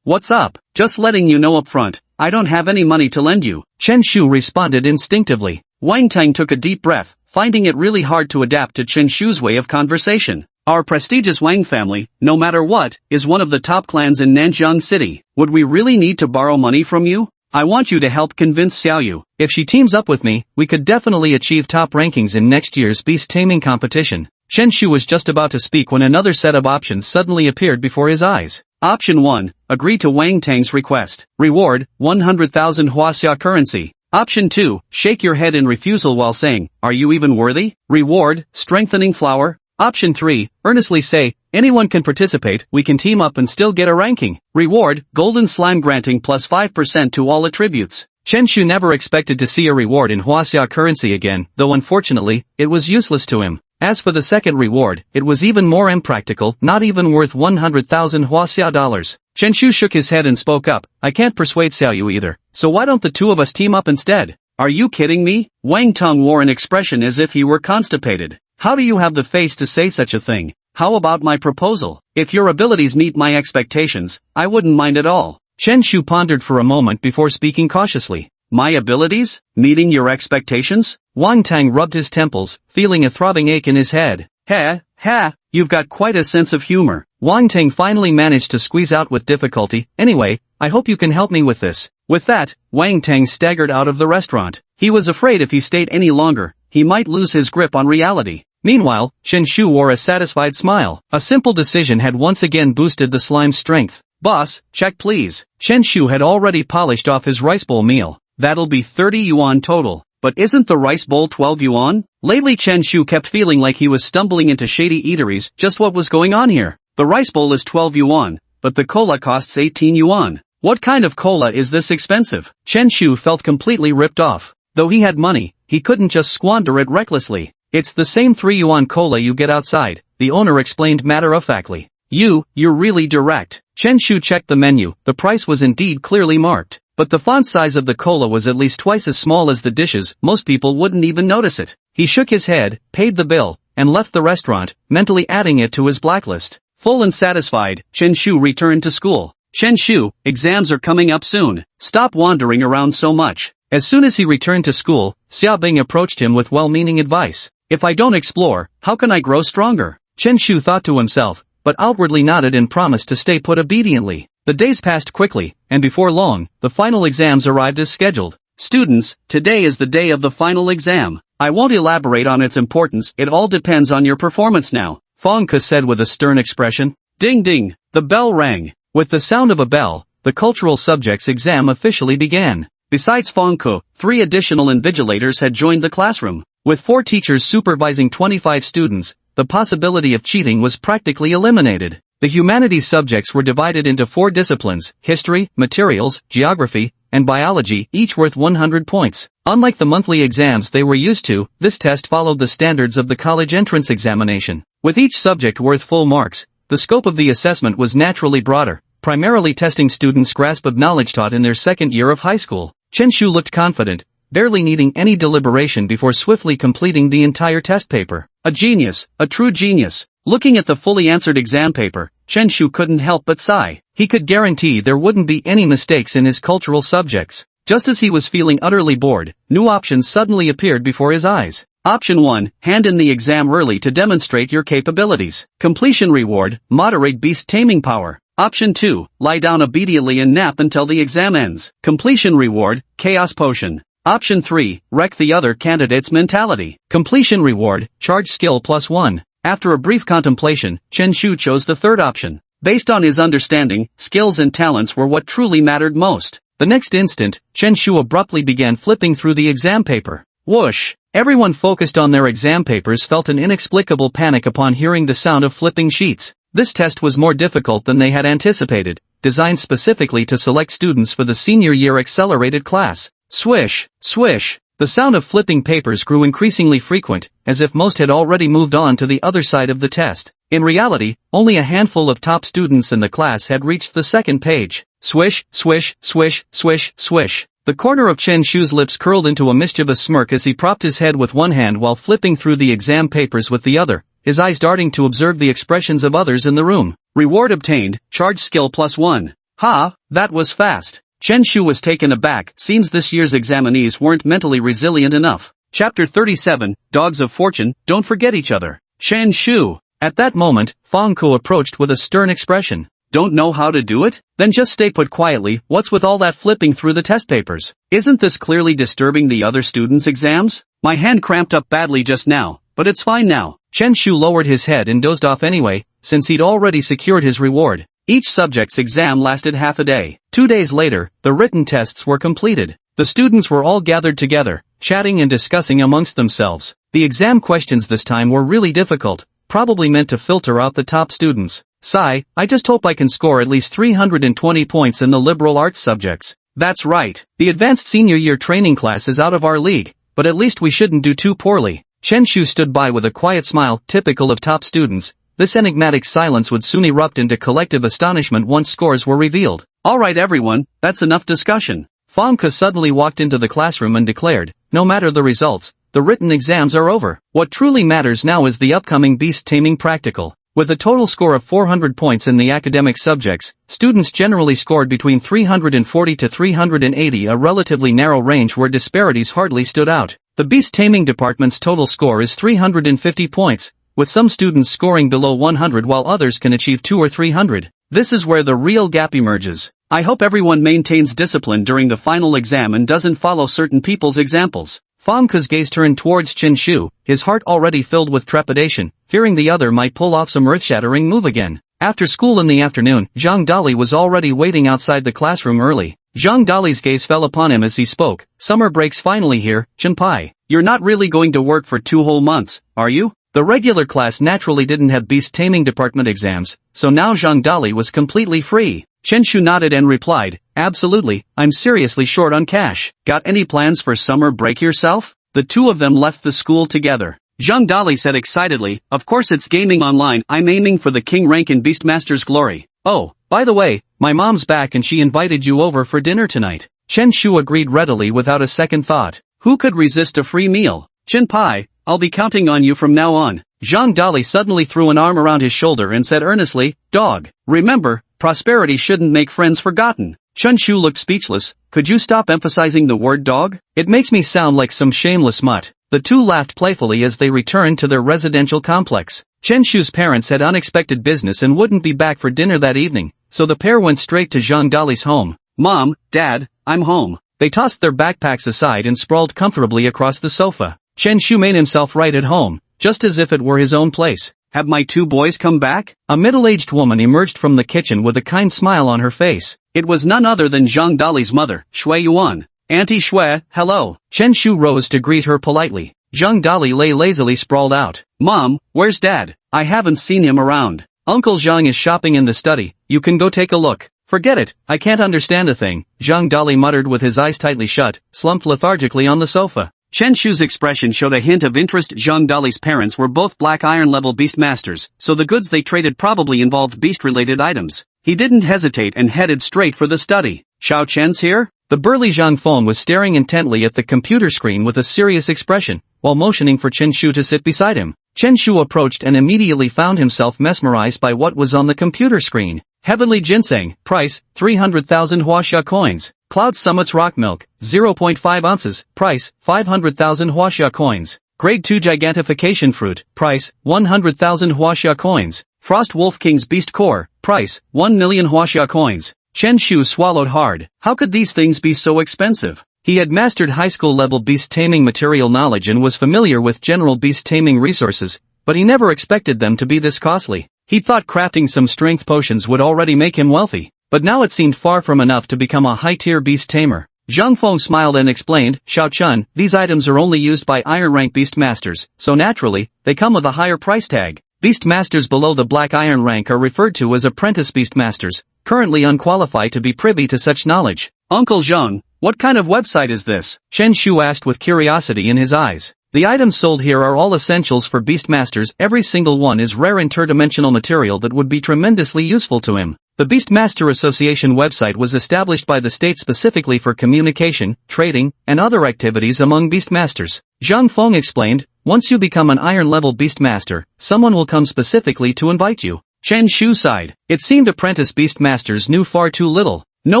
What's up? Just letting you know up front, I don't have any money to lend you. Chen Shu responded instinctively. Wang Teng took a deep breath, finding it really hard to adapt to Chen Shu's way of conversation. Our prestigious Wang family, no matter what, is one of the top clans in Nanjiang City. Would we really need to borrow money from you? I want you to help convince Xiaoyu. If she teams up with me, we could definitely achieve top rankings in next year's beast taming competition. Chen Shu was just about to speak when another set of options suddenly appeared before his eyes. Option 1. Agree to Wang Tang's request. Reward, 100,000 Huaxia currency. Option 2. Shake your head in refusal while saying, "Are you even worthy?" Reward, strengthening flower. Option 3. Earnestly say, "Anyone can participate, we can team up and still get a ranking." Reward, golden slime granting plus 5% to all attributes. Chen Shu never expected to see a reward in Huaxia currency again, though unfortunately, it was useless to him. As for the second reward, it was even more impractical, not even worth 100,000 Huaxia dollars. Chen Shu shook his head and spoke up, "I can't persuade Xiaoyu either, so why don't the two of us team up instead?" Are you kidding me? Wang Tang wore an expression as if he were constipated. How do you have the face to say such a thing? How about my proposal? If your abilities meet my expectations, I wouldn't mind at all. Chen Shu pondered for a moment before speaking cautiously. My abilities? Meeting your expectations? Wang Tang rubbed his temples, feeling a throbbing ache in his head. Ha, you've got quite a sense of humor. Wang Tang finally managed to squeeze out with difficulty, "Anyway, I hope you can help me with this." With that, Wang Tang staggered out of the restaurant. He was afraid if he stayed any longer, he might lose his grip on reality. Meanwhile, Chen Shu wore a satisfied smile. A simple decision had once again boosted the slime's strength. "Boss, check please." Chen Shu had already polished off his rice bowl meal. That'll be 30 yuan total. But isn't the rice bowl 12 yuan? Lately Chen Shu kept feeling like he was stumbling into shady eateries. Just what was going on here? The rice bowl is 12 yuan, but the cola costs 18 yuan. What kind of cola is this expensive? Chen Shu felt completely ripped off. Though he had money, he couldn't just squander it recklessly. "It's the same 3 yuan cola you get outside," the owner explained matter-of-factly. You're really direct." Chen Shu checked the menu. The price was indeed clearly marked. But the font size of the cola was at least twice as small as the dishes. Most people wouldn't even notice it. He shook his head, paid the bill, and left the restaurant, mentally adding it to his blacklist. Full and satisfied, Chen Shu returned to school. "Chen Shu, exams are coming up soon. Stop wandering around so much." As soon as he returned to school, Xia Bing approached him with well-meaning advice. "If I don't explore, how can I grow stronger?" Chen Shu thought to himself, but outwardly nodded and promised to stay put obediently. The days passed quickly, and before long, the final exams arrived as scheduled. "Students, today is the day of the final exam. I won't elaborate on its importance, it all depends on your performance now," Fong Ke said with a stern expression. Ding ding, the bell rang. With the sound of a bell, the cultural subjects exam officially began. Besides Fong Ke, 3 additional invigilators had joined the classroom. With 4 teachers supervising 25 students, the possibility of cheating was practically eliminated. The humanities subjects were divided into 4 disciplines: history, materials, geography, and biology, each worth 100 points. Unlike the monthly exams they were used to, this test followed the standards of the college entrance examination. With each subject worth full marks, the scope of the assessment was naturally broader, primarily testing students' grasp of knowledge taught in their second year of high school. Chen Shu looked confident, barely needing any deliberation before swiftly completing the entire test paper. A genius, a true genius. Looking at the fully answered exam paper, Chen Shu couldn't help but sigh. He could guarantee there wouldn't be any mistakes in his cultural subjects. Just as he was feeling utterly bored, new options suddenly appeared before his eyes. Option 1, hand in the exam early to demonstrate your capabilities. Completion reward, moderate beast taming power. Option 2, lie down obediently and nap until the exam ends. Completion reward, chaos potion. Option 3, wreck the other candidate's mentality. Completion reward, charge skill +1. After a brief contemplation, Chen Shu chose the third option. Based on his understanding, skills and talents were what truly mattered most. The next instant, Chen Shu abruptly began flipping through the exam paper. Whoosh! Everyone focused on their exam papers felt an inexplicable panic upon hearing the sound of flipping sheets. This test was more difficult than they had anticipated, designed specifically to select students for the senior year accelerated class. Swish, swish. The sound of flipping papers grew increasingly frequent, as if most had already moved on to the other side of the test. In reality, only a handful of top students in the class had reached the second page. Swish, swish, swish, swish, swish. The corner of Chen Shu's lips curled into a mischievous smirk as he propped his head with one hand while flipping through the exam papers with the other, his eyes darting to observe the expressions of others in the room. Reward obtained, charge skill +1. Ha, that was fast. Chen Shu was taken aback. Seems this year's examinees weren't mentally resilient enough. Chapter 37, Dogs of Fortune, don't forget each other. Chen Shu. At that moment, Fong Ke approached with a stern expression. Don't know how to do it? Then just stay put quietly. What's with all that flipping through the test papers? Isn't this clearly disturbing the other students' exams? My hand cramped up badly just now. but it's fine now. Chen Shu lowered his head and dozed off anyway, since he'd already secured his reward. Each subject's exam lasted half a day. 2 days later, the written tests were completed. The students were all gathered together, chatting and discussing amongst themselves. The exam questions this time were really difficult, probably meant to filter out the top students. Sigh, I just hope I can score at least 320 points in the liberal arts subjects. That's right. The advanced senior year training class is out of our league, but at least we shouldn't do too poorly. Chen Shu stood by with a quiet smile, typical of top students. This enigmatic silence would soon erupt into collective astonishment once scores were revealed. Alright everyone, that's enough discussion. Fangke suddenly walked into the classroom and declared, no matter the results, the written exams are over. What truly matters now is the upcoming beast taming practical. With a total score of 400 points in the academic subjects, students generally scored between 340 to 380, a relatively narrow range where disparities hardly stood out. The beast taming department's total score is 350 points, with some students scoring below 100 while others can achieve 200 or 300. This is where the real gap emerges. I hope everyone maintains discipline during the final exam and doesn't follow certain people's examples. Fangke's gaze turned towards Chen Shu, his heart already filled with trepidation, fearing the other might pull off some earth-shattering move again. After school in the afternoon, Zhang Dali was already waiting outside the classroom early. Zhang Dali's gaze fell upon him as he spoke. Summer break's finally here, Chenpai. You're not really going to work for 2 whole months, are you? The regular class naturally didn't have beast taming department exams, so now Zhang Dali was completely free. Chen Shu nodded and replied, absolutely, I'm seriously short on cash. Got any plans for summer break yourself? The two of them left the school together. Zhang Dali said excitedly, of course it's gaming online, I'm aiming for the king rank in Beastmaster's glory. Oh, by the way, my mom's back and she invited you over for dinner tonight. Chen Shu agreed readily without a second thought. Who could resist a free meal? Chenpai, I'll be counting on you from now on. Zhang Dali suddenly threw an arm around his shoulder and said earnestly, dog. Remember, prosperity shouldn't make friends forgotten. Chen Shu looked speechless. Could you stop emphasizing the word dog? It makes me sound like some shameless mutt. The two laughed playfully as they returned to their residential complex. Chen Shu's parents had unexpected business and wouldn't be back for dinner that evening, so the pair went straight to Zhang Dali's home. Mom, Dad, I'm home. They tossed their backpacks aside and sprawled comfortably across the sofa. Chen Shu made himself right at home, just as if it were his own place. Have my 2 boys come back? A middle-aged woman emerged from the kitchen with a kind smile on her face. It was none other than Zhang Dali's mother, Shui Yuan. Auntie Shui, hello. Chen Shu rose to greet her politely. Zhang Dali lay lazily sprawled out. Mom, where's Dad? I haven't seen him around. Uncle Zhang is shopping in the study, you can go take a look. Forget it, I can't understand a thing, Zhang Dali muttered with his eyes tightly shut, slumped lethargically on the sofa. Chen Shu's expression showed a hint of interest. Zhang Dali's parents were both Black Iron level Beastmasters, so the goods they traded probably involved beast-related items. He didn't hesitate and headed straight for the study. Xiao Chen's here? The burly Zhang Feng was staring intently at the computer screen with a serious expression, while motioning for Chen Shu to sit beside him. Chen Shu approached and immediately found himself mesmerized by what was on the computer screen. Heavenly Ginseng, price, 300,000 Huaxia coins. Cloud Summit's Rock Milk, 0.5 ounces, price, 500,000 Huaxia coins. Grade 2 Gigantification Fruit, price, 100,000 Huaxia coins. Frost Wolf King's Beast Core, price, 1 million Huaxia coins. Chen Shu swallowed hard. How could these things be so expensive? He had mastered high school level beast taming material knowledge and was familiar with general beast taming resources, but he never expected them to be this costly. He thought crafting some strength potions would already make him wealthy, but now it seemed far from enough to become a high-tier beast tamer. Zhang Feng smiled and explained, Xiao Chun, these items are only used by Iron Rank Beast Masters, so naturally, they come with a higher price tag. Beast Masters below the Black Iron rank are referred to as Apprentice Beast Masters, currently unqualified to be privy to such knowledge. Uncle Zhang, what kind of website is this? Chen Shu asked with curiosity in his eyes. The items sold here are all essentials for Beastmasters, every single one is rare interdimensional material that would be tremendously useful to him. The Beastmaster Association website was established by the state specifically for communication, trading, and other activities among Beastmasters. Zhang Feng explained, once you become an Iron-level Beastmaster, someone will come specifically to invite you. Chen Shu sighed. It seemed apprentice Beastmasters knew far too little. No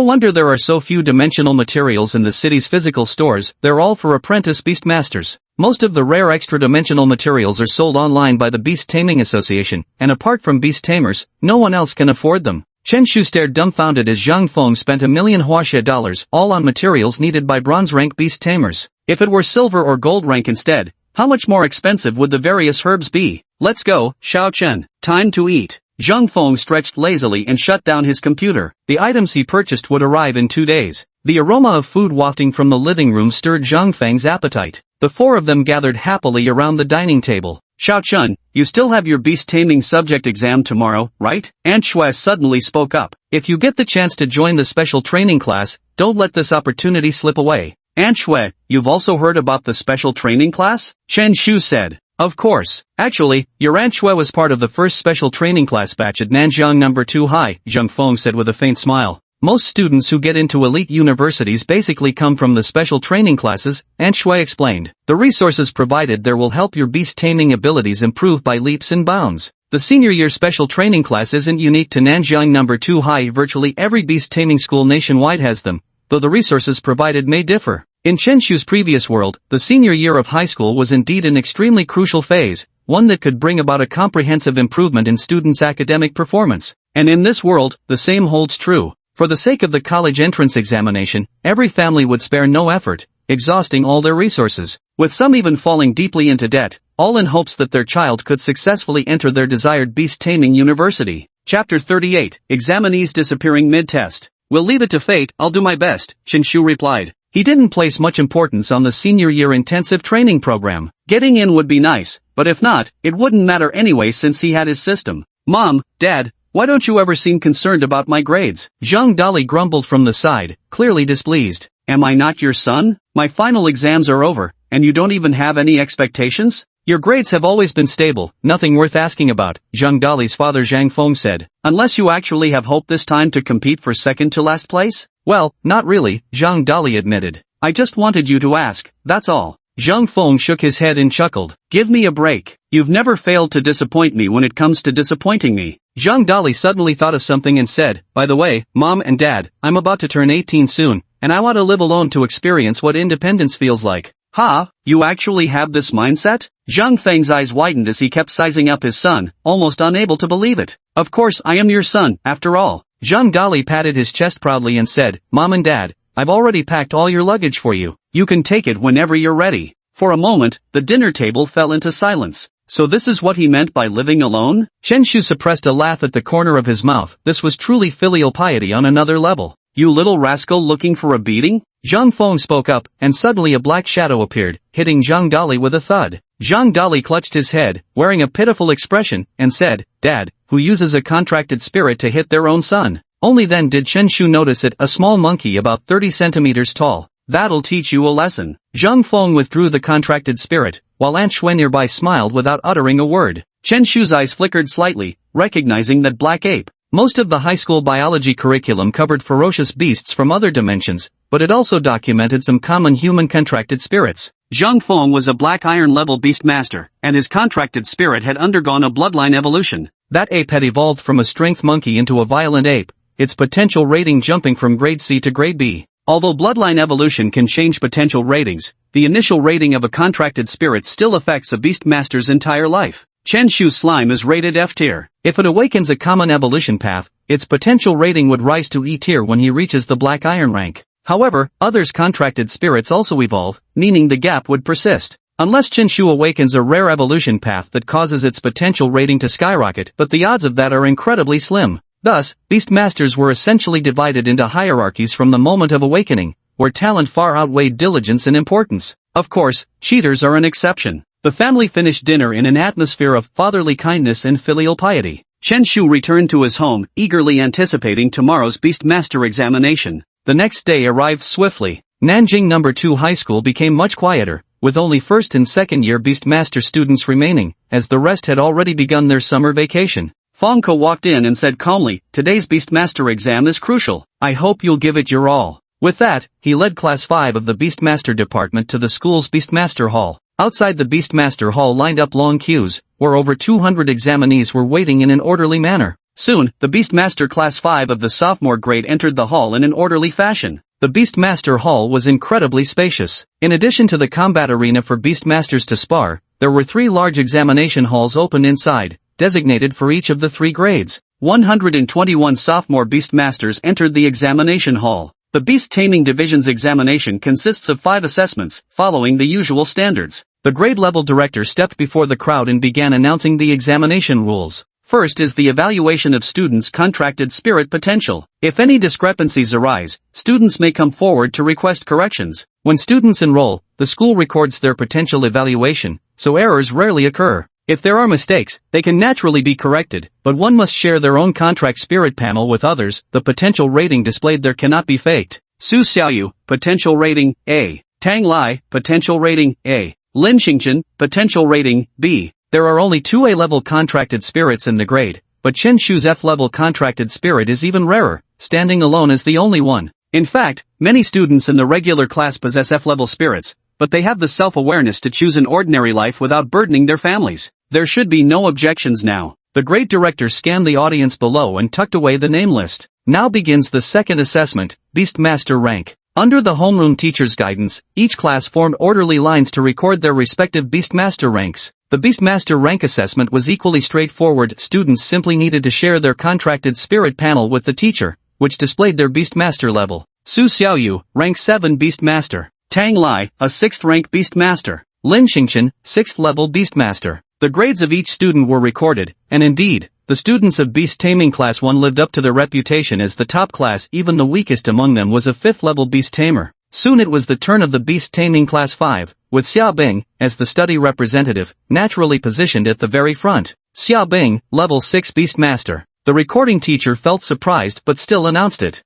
wonder there are so few dimensional materials in the city's physical stores, they're all for apprentice Beastmasters. Most of the rare extra-dimensional materials are sold online by the Beast Taming Association, and apart from beast tamers, no one else can afford them. Chen Shu stared dumbfounded as Zhang Feng spent $1 million Huaxia all on materials needed by bronze rank beast tamers. If it were silver or gold rank instead, How much more expensive would the various herbs be? Let's go, Xiao Chen. Time to eat. Zhang Feng stretched lazily and shut down his computer. The items he purchased would arrive in 2 days. The aroma of food wafting from the living room stirred Zhang Feng's appetite. The four of them gathered happily around the dining table. Xiao Chun, you still have your beast taming subject exam tomorrow, right? Aunt Shui suddenly spoke up. If you get the chance to join the special training class, don't let this opportunity slip away. Aunt Shui, you've also heard about the special training class? Chen Shu said. Of course. Actually, your Aunt Shui was part of the first special training class batch at Nanjiang No. 2 High, Zhang Feng said with a faint smile. Most students who get into elite universities basically come from the special training classes, Aunt Shui explained. The resources provided there will help your beast taming abilities improve by leaps and bounds. The senior year special training class isn't unique to Nanjiang No. 2 High. Virtually every beast taming school nationwide has them, though the resources provided may differ. In Chen Shu's previous world, the senior year of high school was indeed an extremely crucial phase, one that could bring about a comprehensive improvement in students' academic performance. And in this world, the same holds true. For the sake of the college entrance examination, every family would spare no effort, exhausting all their resources, with some even falling deeply into debt, all in hopes that their child could successfully enter their desired beast taming university. Chapter 38, Examinees Disappearing Mid-Test. We'll leave it to fate, I'll do my best, Chen Shu replied. He didn't place much importance on the senior year intensive training program. Getting in would be nice, but if not, it wouldn't matter anyway since he had his system. Mom, Dad, why don't you ever seem concerned about my grades? Zhang Dali grumbled from the side, clearly displeased. Am I not your son? My final exams are over, and you don't even have any expectations? Your grades have always been stable, nothing worth asking about, Zhang Dali's father Zhang Feng said. Unless you actually have hope this time to compete for second to last place? Well, not really, Zhang Dali admitted. I just wanted you to ask, that's all. Zhang Feng shook his head and chuckled. Give me a break. You've never failed to disappoint me when it comes to disappointing me. Zhang Dali suddenly thought of something and said, by the way, Mom and Dad, I'm about to turn 18 soon, and I want to live alone to experience what independence feels like. Ha, you actually have this mindset? Zhang Feng's eyes widened as he kept sizing up his son, almost unable to believe it. Of course I am your son, after all. Zhang Dali patted his chest proudly and said, Mom and Dad, I've already packed all your luggage for you. You can take it whenever you're ready. For a moment, the dinner table fell into silence. So this is what he meant by living alone? Chen Shu suppressed a laugh at the corner of his mouth. This was truly filial piety on another level. You little rascal looking for a beating? Zhang Feng spoke up, and suddenly a black shadow appeared, hitting Zhang Dali with a thud. Zhang Dali clutched his head, wearing a pitiful expression, and said, Dad, who uses a contracted spirit to hit their own son? Only then did Chen Shu notice it, a small monkey about 30 centimeters tall. That'll teach you a lesson. Zhang Feng withdrew the contracted spirit, while Aunt Shui nearby smiled without uttering a word. Chen Shu's eyes flickered slightly, recognizing that black ape. Most of the high school biology curriculum covered ferocious beasts from other dimensions, but it also documented some common human contracted spirits. Zhang Feng was a black iron level beast master, and his contracted spirit had undergone a bloodline evolution. That ape had evolved from a strength monkey into a violent ape, its potential rating jumping from grade C to grade B. Although bloodline evolution can change potential ratings, the initial rating of a contracted spirit still affects a beast master's entire life. Chen Shu's slime is rated F tier. If it awakens a common evolution path, its potential rating would rise to E tier when he reaches the black iron rank. However, others' contracted spirits also evolve, meaning the gap would persist. Unless Chen Shu awakens a rare evolution path that causes its potential rating to skyrocket, but the odds of that are incredibly slim. Thus, beast masters were essentially divided into hierarchies from the moment of awakening, where talent far outweighed diligence and importance. Of course, cheaters are an exception. The family finished dinner in an atmosphere of fatherly kindness and filial piety. Chen Shu returned to his home, eagerly anticipating tomorrow's Beastmaster examination. The next day arrived swiftly. Nanjing No. 2 High School became much quieter, with only first and second year Beastmaster students remaining, as the rest had already begun their summer vacation. Fong Ke walked in and said calmly, today's Beastmaster exam is crucial. I hope you'll give it your all. With that, he led Class 5 of the Beastmaster department to the school's Beastmaster Hall. Outside the Beastmaster Hall lined up long queues, where over 200 examinees were waiting in an orderly manner. Soon, the Beastmaster Class 5 of the sophomore grade entered the hall in an orderly fashion. The Beastmaster Hall was incredibly spacious. In addition to the combat arena for Beastmasters to spar, there were 3 large examination halls open inside, designated for each of the 3 grades. 121 sophomore Beastmasters entered the examination hall. The Beast Taming Division's examination consists of 5 assessments, following the usual standards. The grade-level director stepped before the crowd and began announcing the examination rules. First is the evaluation of students' contracted spirit potential. If any discrepancies arise, students may come forward to request corrections. When students enroll, the school records their potential evaluation, so errors rarely occur. If there are mistakes, they can naturally be corrected, but one must share their own contract spirit panel with others. The potential rating displayed there cannot be faked. Su Xiaoyu, potential rating, A. Tang Lai, potential rating, A. Lin Xingchen, potential rating, B. There are only 2 A-level contracted spirits in the grade, but Chen Shu's F-level contracted spirit is even rarer, standing alone as the only one. In fact, many students in the regular class possess F-level spirits, but they have the self-awareness to choose an ordinary life without burdening their families. There should be no objections now. The grade director scanned the audience below and tucked away the name list. Now begins the second assessment, Beastmaster rank. Under the homeroom teacher's guidance, each class formed orderly lines to record their respective Beastmaster ranks. The Beastmaster rank assessment was equally straightforward. Students simply needed to share their contracted spirit panel with the teacher, which displayed their Beastmaster level. Su Xiaoyu, rank 7 Beastmaster. Tang Lai, a 6th rank Beastmaster. Lin Xingchen, 6th level Beastmaster. The grades of each student were recorded, and indeed, the students of Beast Taming Class 1 lived up to their reputation as the top class. Even the weakest among them was a 5th level Beast Tamer. Soon it was the turn of the Beast Taming Class 5, with Xia Bing, as the study representative, naturally positioned at the very front. Xia Bing, level 6 Beastmaster. The recording teacher felt surprised but still announced it.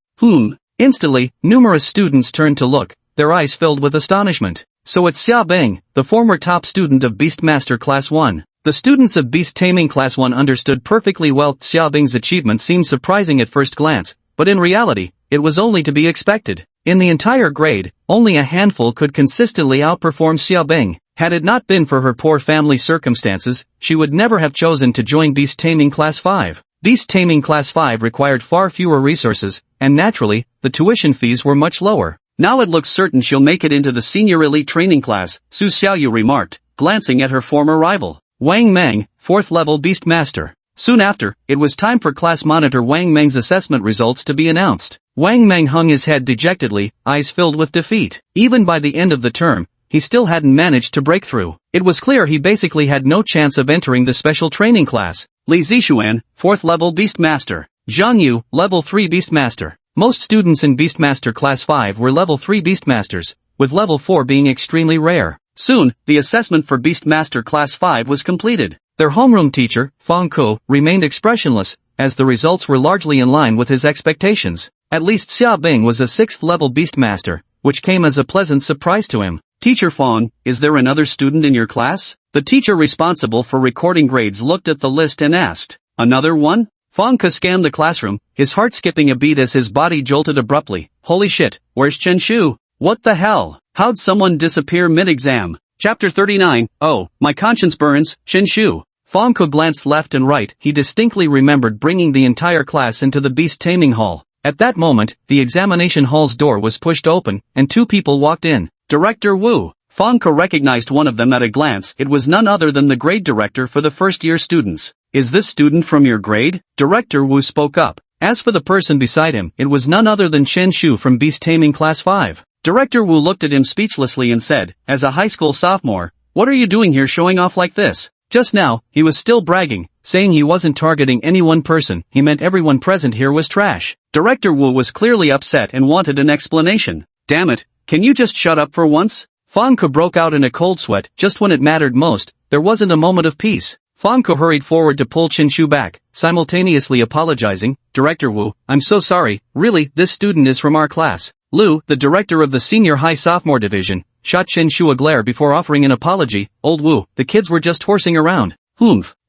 Instantly, numerous students turned to look, their eyes filled with astonishment. So it's Xia Bing, the former top student of Beastmaster Class 1. The students of Beast Taming Class 1 understood perfectly well. Xia Bing's achievement seemed surprising at first glance, but in reality, it was only to be expected. In the entire grade, only a handful could consistently outperform Xia Bing. Had it not been for her poor family circumstances, she would never have chosen to join Beast Taming Class 5. Beast Taming Class 5 required far fewer resources, and naturally, the tuition fees were much lower. Now it looks certain she'll make it into the senior elite training class, Su Xiaoyu remarked, glancing at her former rival. Wang Meng, 4th level Beastmaster. Soon after, it was time for class monitor Wang Meng's assessment results to be announced. Wang Meng hung his head dejectedly, eyes filled with defeat. Even by the end of the term, he still hadn't managed to break through. It was clear he basically had no chance of entering the special training class. Li Zixuan, 4th level Beastmaster. Zhang Yu, level 3 Beastmaster. Most students in Beastmaster Class 5 were level 3 Beastmasters, with level 4 being extremely rare. Soon, the assessment for Beastmaster Class 5 was completed. Their homeroom teacher, Fang Ku, remained expressionless, as the results were largely in line with his expectations. At least Xia Bing was a 6th level Beastmaster, which came as a pleasant surprise to him. Teacher Fang, is there another student in your class? The teacher responsible for recording grades looked at the list and asked, another one? Fang Ku scanned the classroom, his heart skipping a beat as his body jolted abruptly. Holy shit, where's Chen Shu? What the hell? How'd someone disappear mid-exam? Chapter 39, oh, my conscience burns, Chen Shu. Fang Ku glanced left and right. He distinctly remembered bringing the entire class into the Beast Taming Hall. At that moment, the examination hall's door was pushed open, and 2 people walked in. Director Wu. Fang Ku recognized one of them at a glance. It was none other than the grade director for the first-year students. Is this student from your grade? Director Wu spoke up. As for the person beside him, it was none other than Chen Shu from Beast Taming Class 5. Director Wu looked at him speechlessly and said, as a high school sophomore, what are you doing here showing off like this? Just now, he was still bragging, saying he wasn't targeting any one person. He meant everyone present here was trash. Director Wu was clearly upset and wanted an explanation. Damn it, can you just shut up for once? Fang Ku broke out in a cold sweat. Just when it mattered most, there wasn't a moment of peace. Fang Ku hurried forward to pull Chen Shu back, simultaneously apologizing. Director Wu, I'm so sorry, really, this student is from our class. Lu, the director of the senior high sophomore division, shot Chen Shu a glare before offering an apology. Old Wu, the kids were just horsing around.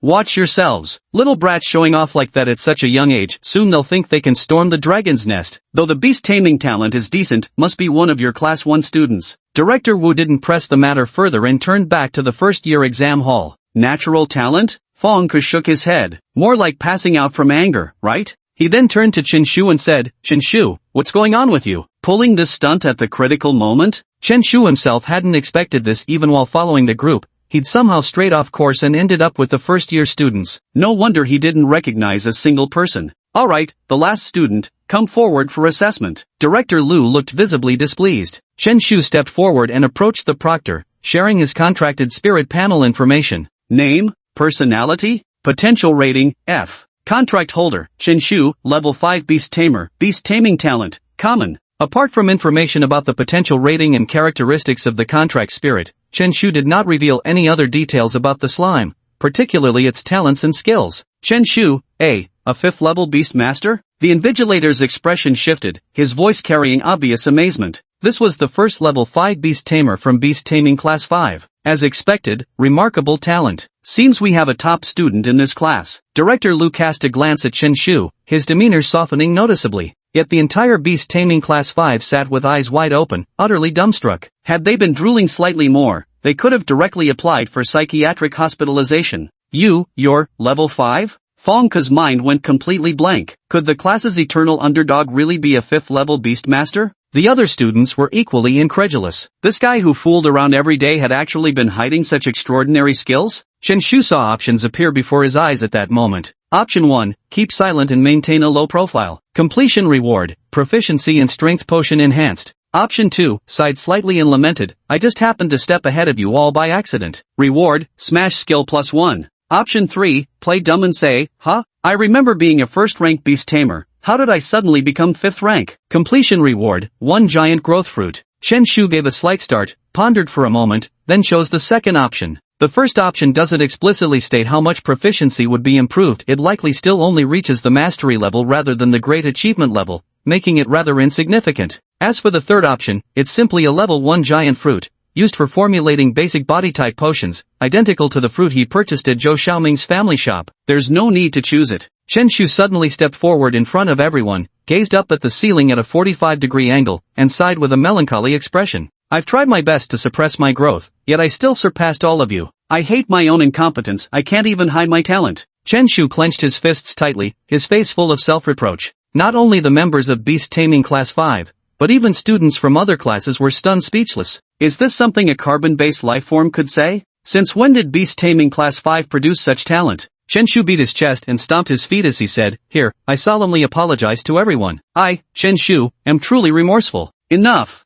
Watch yourselves. Little brats showing off like that at such a young age, soon they'll think they can storm the dragon's nest. Though the beast taming talent is decent, must be one of your class 1 students. Director Wu didn't press the matter further and turned back to the first-year exam hall. Natural talent? Fang Ku shook his head. More like passing out from anger, right? He then turned to Chen Shu and said, Chen Shu, what's going on with you? Pulling this stunt at the critical moment? Chen Shu himself hadn't expected this. Even while following the group, he'd somehow strayed off course and ended up with the first-year students. No wonder he didn't recognize a single person. Alright, the last student, come forward for assessment. Director Lu looked visibly displeased. Chen Shu stepped forward and approached the proctor, sharing his contracted spirit panel information. Name, personality, potential rating, F. Contract holder, Chen Shu, level 5 beast tamer, beast taming talent, common. Apart from information about the potential rating and characteristics of the contract spirit, Chen Shu did not reveal any other details about the slime, particularly its talents and skills. Chen Shu, a 5th level beast master? The invigilator's expression shifted, his voice carrying obvious amazement. This was the first level 5 beast tamer from beast taming class 5. As expected, remarkable talent. Seems we have a top student in this class. Director Lu cast a glance at Chen Shu, his demeanor softening noticeably. Yet the entire beast taming class 5 sat with eyes wide open, utterly dumbstruck. Had they been drooling slightly more, they could have directly applied for psychiatric hospitalization. You're level 5? Fong Ke's mind went completely blank. Could the class's eternal underdog really be a 5th level beast master? The other students were equally incredulous. This guy who fooled around every day had actually been hiding such extraordinary skills? Chen Shu saw options appear before his eyes at that moment. Option 1, keep silent and maintain a low profile. Completion reward, proficiency and strength potion enhanced. Option 2, sighed slightly and lamented, I just happened to step ahead of you all by accident. Reward, smash skill +1. Option 3, play dumb and say, huh? I remember being a first-rank beast tamer. How did I suddenly become 5th rank? Completion reward, 1 giant growth fruit. Chen Shu gave a slight start, pondered for a moment, then chose the second option. The first option doesn't explicitly state how much proficiency would be improved, it likely still only reaches the mastery level rather than the great achievement level, making it rather insignificant. As for the third option, it's simply a level 1 giant fruit, used for formulating basic body-type potions, identical to the fruit he purchased at Zhou Xiaoming's family shop. There's no need to choose it. Chen Shu suddenly stepped forward in front of everyone, gazed up at the ceiling at a 45-degree angle, and sighed with a melancholy expression. I've tried my best to suppress my growth, yet I still surpassed all of you. I hate my own incompetence, I can't even hide my talent. Chen Shu clenched his fists tightly, his face full of self-reproach. Not only the members of Beast Taming Class 5, but even students from other classes were stunned speechless. Is this something a carbon-based lifeform could say? Since when did Beast Taming Class 5 produce such talent? Chen Shu beat his chest and stomped his feet as he said, Here, I solemnly apologize to everyone. I, Chen Shu, am truly remorseful. Enough.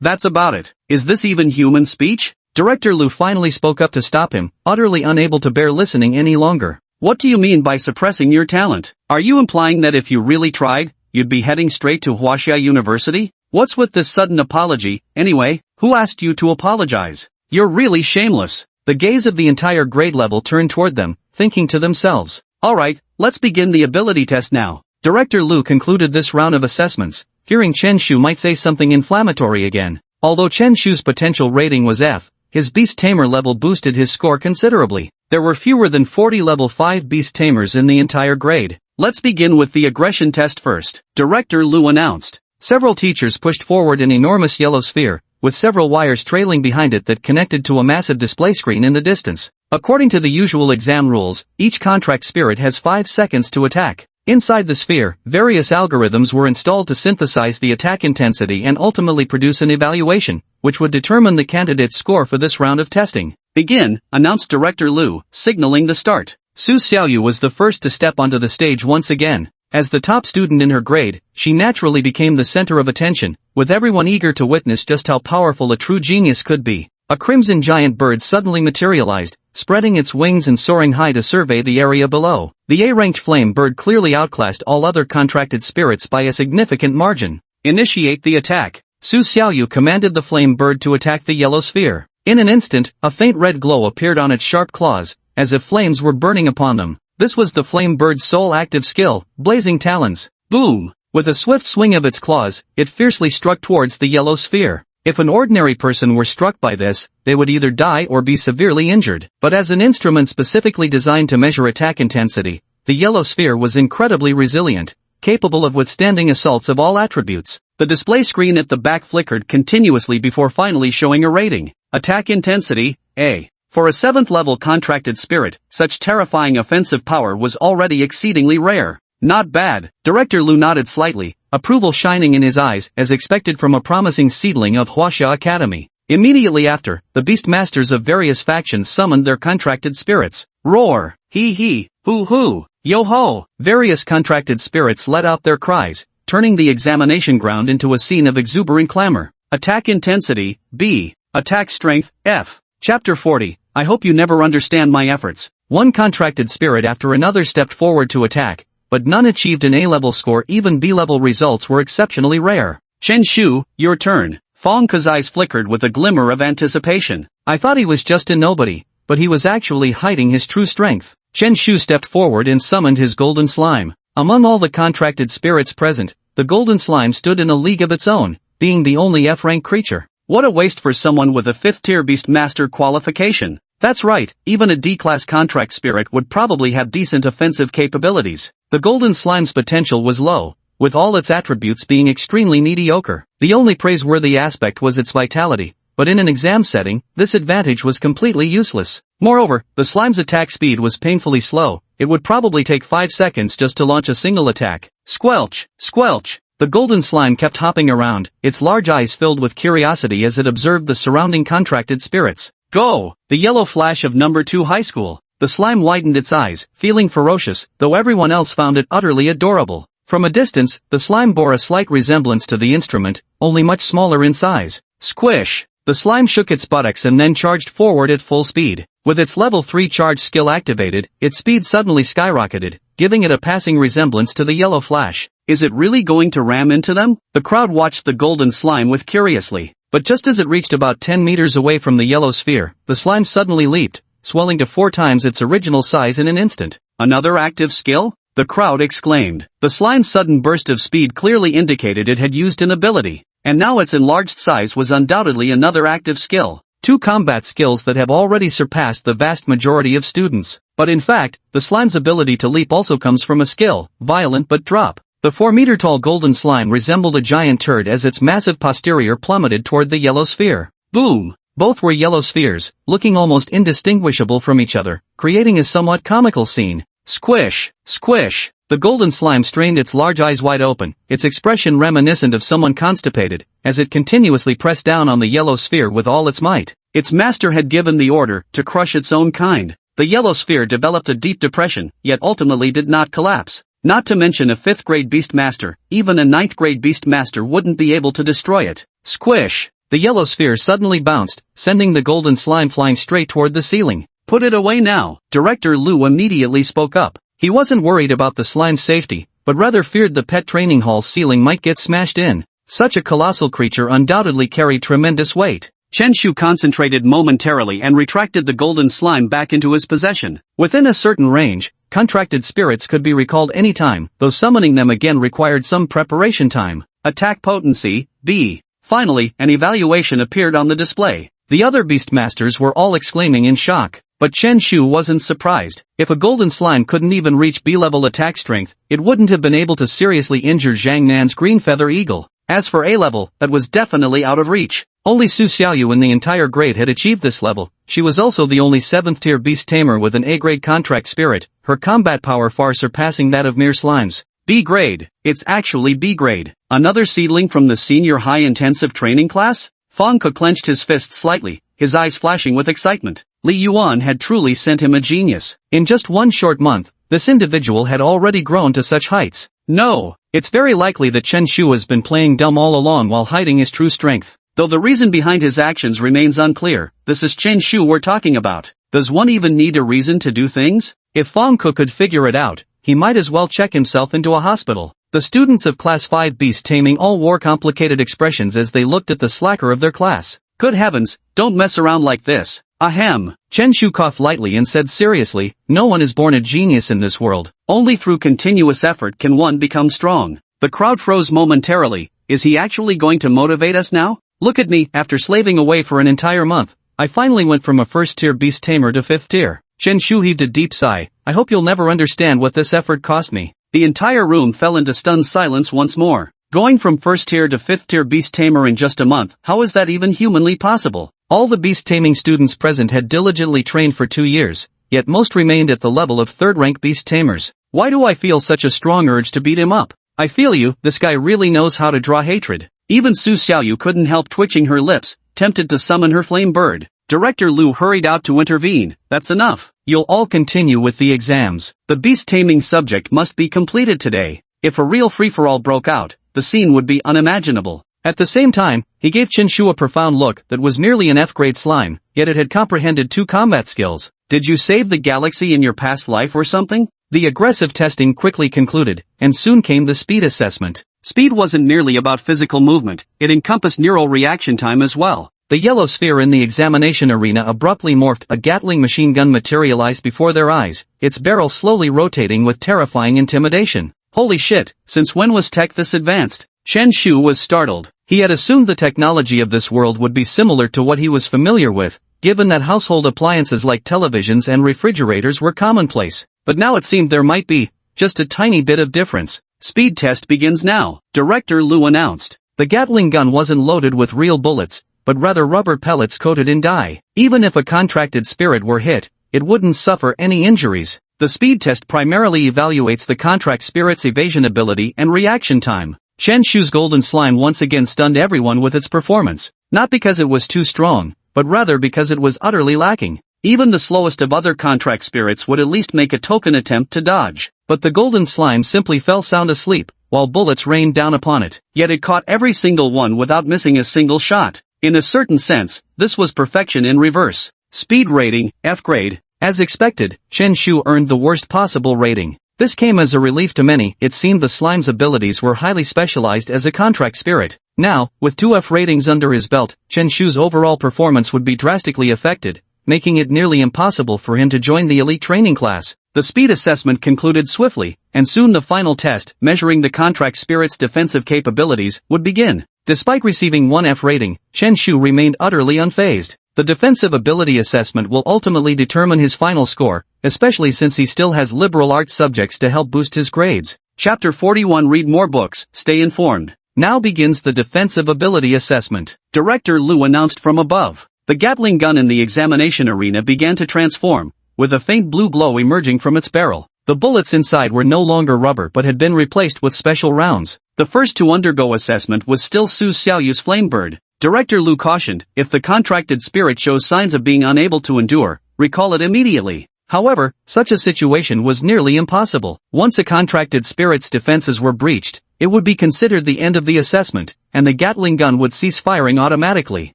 That's about it. Is this even human speech? Director Lu finally spoke up to stop him, utterly unable to bear listening any longer. What do you mean by suppressing your talent? Are you implying that if you really tried, you'd be heading straight to Huaxia University? What's with this sudden apology, anyway? Who asked you to apologize? You're really shameless. The gaze of the entire grade level turned toward them, thinking to themselves. Alright, let's begin the ability test now. Director Lu concluded this round of assessments, fearing Chen Shu might say something inflammatory again. Although Chen Shu's potential rating was F, his Beast Tamer level boosted his score considerably. There were fewer than 40 level 5 Beast Tamers in the entire grade. Let's begin with the aggression test first, Director Lu announced. Several teachers pushed forward an enormous yellow sphere, with several wires trailing behind it that connected to a massive display screen in the distance. According to the usual exam rules, each contract spirit has 5 seconds to attack. Inside the sphere, various algorithms were installed to synthesize the attack intensity and ultimately produce an evaluation, which would determine the candidate's score for this round of testing. Begin, announced Director Lu, signaling the start. Su Xiaoyu was the first to step onto the stage once again. As the top student in her grade, she naturally became the center of attention, with everyone eager to witness just how powerful a true genius could be. A crimson giant bird suddenly materialized, spreading its wings and soaring high to survey the area below. The A-ranked flame bird clearly outclassed all other contracted spirits by a significant margin. Initiate the attack. Su Xiaoyu commanded the flame bird to attack the yellow sphere. In an instant, a faint red glow appeared on its sharp claws, as if flames were burning upon them. This was the flame bird's sole active skill, blazing talons. Boom! With a swift swing of its claws, it fiercely struck towards the yellow sphere. If an ordinary person were struck by this, they would either die or be severely injured. But as an instrument specifically designed to measure attack intensity, the yellow sphere was incredibly resilient, capable of withstanding assaults of all attributes. The display screen at the back flickered continuously before finally showing a rating. Attack intensity, A. For a 7th level contracted spirit, such terrifying offensive power was already exceedingly rare. Not bad. Director Lu nodded slightly, approval shining in his eyes as expected from a promising seedling of Huaxia Academy. Immediately after, the beast masters of various factions summoned their contracted spirits. Roar! Hee, hoo, yo-ho! Various contracted spirits let out their cries, turning the examination ground into a scene of exuberant clamor. Attack intensity, B. Attack strength, F. Chapter 40, I hope you never understand my efforts. One contracted spirit after another stepped forward to attack, but none achieved an A-level score. Even B-level results were exceptionally rare. Chen Shu, your turn. Fang Ke's eyes flickered with a glimmer of anticipation. I thought he was just a nobody, but he was actually hiding his true strength. Chen Shu stepped forward and summoned his golden slime. Among all the contracted spirits present, the golden slime stood in a league of its own, being the only F-rank creature. What a waste for someone with a 5th-tier Beast Master qualification. That's right, even a D-class contract spirit would probably have decent offensive capabilities. The golden slime's potential was low, with all its attributes being extremely mediocre. The only praiseworthy aspect was its vitality, but in an exam setting, this advantage was completely useless. Moreover, the slime's attack speed was painfully slow. It would probably take 5 seconds just to launch a single attack. Squelch! Squelch! The golden slime kept hopping around, its large eyes filled with curiosity as it observed the surrounding contracted spirits. Go! The yellow flash of number 2 high school. The slime widened its eyes, feeling ferocious, though everyone else found it utterly adorable. From a distance, the slime bore a slight resemblance to the instrument, only much smaller in size. Squish! The slime shook its buttocks and then charged forward at full speed. With its level 3 charge skill activated, its speed suddenly skyrocketed, giving it a passing resemblance to the yellow flash. Is it really going to ram into them? The crowd watched the golden slime with curiously. But just as it reached about 10 meters away from the yellow sphere, the slime suddenly leaped, swelling to 4 times its original size in an instant. Another active skill? The crowd exclaimed. The slime's sudden burst of speed clearly indicated it had used an ability, and now its enlarged size was undoubtedly another active skill. 2 combat skills that have already surpassed the vast majority of students. But in fact, the slime's ability to leap also comes from a skill, violent but drop. The 4-meter-tall golden slime resembled a giant turd as its massive posterior plummeted toward the yellow sphere. Boom! Both were yellow spheres, looking almost indistinguishable from each other, creating a somewhat comical scene. Squish! Squish! The golden slime strained its large eyes wide open, its expression reminiscent of someone constipated, as it continuously pressed down on the yellow sphere with all its might. Its master had given the order to crush its own kind. The yellow sphere developed a deep depression, yet ultimately did not collapse. Not to mention a 5th-grade Beast Master, even a 9th-grade Beast Master wouldn't be able to destroy it. Squish! The yellow sphere suddenly bounced, sending the golden slime flying straight toward the ceiling. Put it away now. Director Liu immediately spoke up. He wasn't worried about the slime's safety, but rather feared the pet training hall's ceiling might get smashed in. Such a colossal creature undoubtedly carried tremendous weight. Chen Shu concentrated momentarily and retracted the golden slime back into his possession. Within a certain range, contracted spirits could be recalled any time, though summoning them again required some preparation time. Attack potency, B. Finally, an evaluation appeared on the display. The other Beastmasters were all exclaiming in shock. But Chen Shu wasn't surprised. If a golden slime couldn't even reach B-level attack strength, it wouldn't have been able to seriously injure Zhang Nan's green feather eagle. As for A-level, that was definitely out of reach. Only Su Xiaoyu in the entire grade had achieved this level. She was also the only 7th-tier beast tamer with an A-grade contract spirit, her combat power far surpassing that of mere slimes. B-grade. It's actually B-grade. Another seedling from the senior high-intensive training class? Fang Ke clenched his fist slightly, his eyes flashing with excitement. Li Yuan had truly sent him a genius. In just one short month, this individual had already grown to such heights. No, it's very likely that Chen Shu has been playing dumb all along while hiding his true strength. Though the reason behind his actions remains unclear, this is Chen Shu we're talking about. Does one even need a reason to do things? If Fang Ke could figure it out, he might as well check himself into a hospital. The students of Class 5 Beast Taming all wore complicated expressions as they looked at the slacker of their class. Good heavens, don't mess around like this. Ahem. Chen Shu coughed lightly and said seriously, no one is born a genius in this world. Only through continuous effort can one become strong. The crowd froze momentarily. Is he actually going to motivate us now? Look at me, after slaving away for an entire month, I finally went from a 1st-tier beast tamer to 5th tier. Chen Shu heaved a deep sigh. I hope you'll never understand what this effort cost me. The entire room fell into stunned silence once more. Going from 1st tier to 5th tier beast tamer in just a month, how is that even humanly possible? All the beast taming students present had diligently trained for 2 years, yet most remained at the level of 3rd-rank beast tamers. Why do I feel such a strong urge to beat him up? I feel you, this guy really knows how to draw hatred. Even Su Xiaoyu couldn't help twitching her lips, tempted to summon her flame bird. Director Liu hurried out to intervene. That's enough. You'll all continue with the exams. The beast taming subject must be completed today. If a real free-for-all broke out, the scene would be unimaginable. At the same time, he gave Qinshu a profound look that was merely an F-grade slime, yet it had comprehended 2 combat skills. Did you save the galaxy in your past life or something? The aggressive testing quickly concluded, and soon came the speed assessment. Speed wasn't merely about physical movement, it encompassed neural reaction time as well. The yellow sphere in the examination arena abruptly morphed. A Gatling machine gun materialized before their eyes, its barrel slowly rotating with terrifying intimidation. Holy shit, since when was tech this advanced? Qinshu was startled. He had assumed the technology of this world would be similar to what he was familiar with, given that household appliances like televisions and refrigerators were commonplace. But now it seemed there might be just a tiny bit of difference. Speed test begins now, Director Lu announced. The Gatling gun wasn't loaded with real bullets, but rather rubber pellets coated in dye. Even if a contracted spirit were hit, it wouldn't suffer any injuries. The speed test primarily evaluates the contract spirit's evasion ability and reaction time. Qinshu's golden slime once again stunned everyone with its performance, not because it was too strong, but rather because it was utterly lacking. Even the slowest of other contract spirits would at least make a token attempt to dodge. But the golden slime simply fell sound asleep, while bullets rained down upon it. Yet it caught every single one without missing a single shot. In a certain sense, this was perfection in reverse. Speed rating, F grade. As expected, Qinshu earned the worst possible rating. This came as a relief to many. It seemed the slime's abilities were highly specialized as a contract spirit. Now, with 2 F ratings under his belt, Qinshu's overall performance would be drastically affected, making it nearly impossible for him to join the elite training class. The speed assessment concluded swiftly, and soon the final test, measuring the contract spirit's defensive capabilities, would begin. Despite receiving 1 F rating, Qinshu remained utterly unfazed. The defensive ability assessment will ultimately determine his final score, especially since he still has liberal arts subjects to help boost his grades. Chapter 41. Read more books, stay informed. Now begins the defensive ability assessment. Director Lu announced from above. The Gatling gun in the examination arena began to transform, with a faint blue glow emerging from its barrel. The bullets inside were no longer rubber but had been replaced with special rounds. The first to undergo assessment was still Su Xiaoyu's Flamebird. Director Lu cautioned, if the contracted spirit shows signs of being unable to endure, recall it immediately. However, such a situation was nearly impossible. Once a contracted spirit's defenses were breached, it would be considered the end of the assessment, and the Gatling gun would cease firing automatically.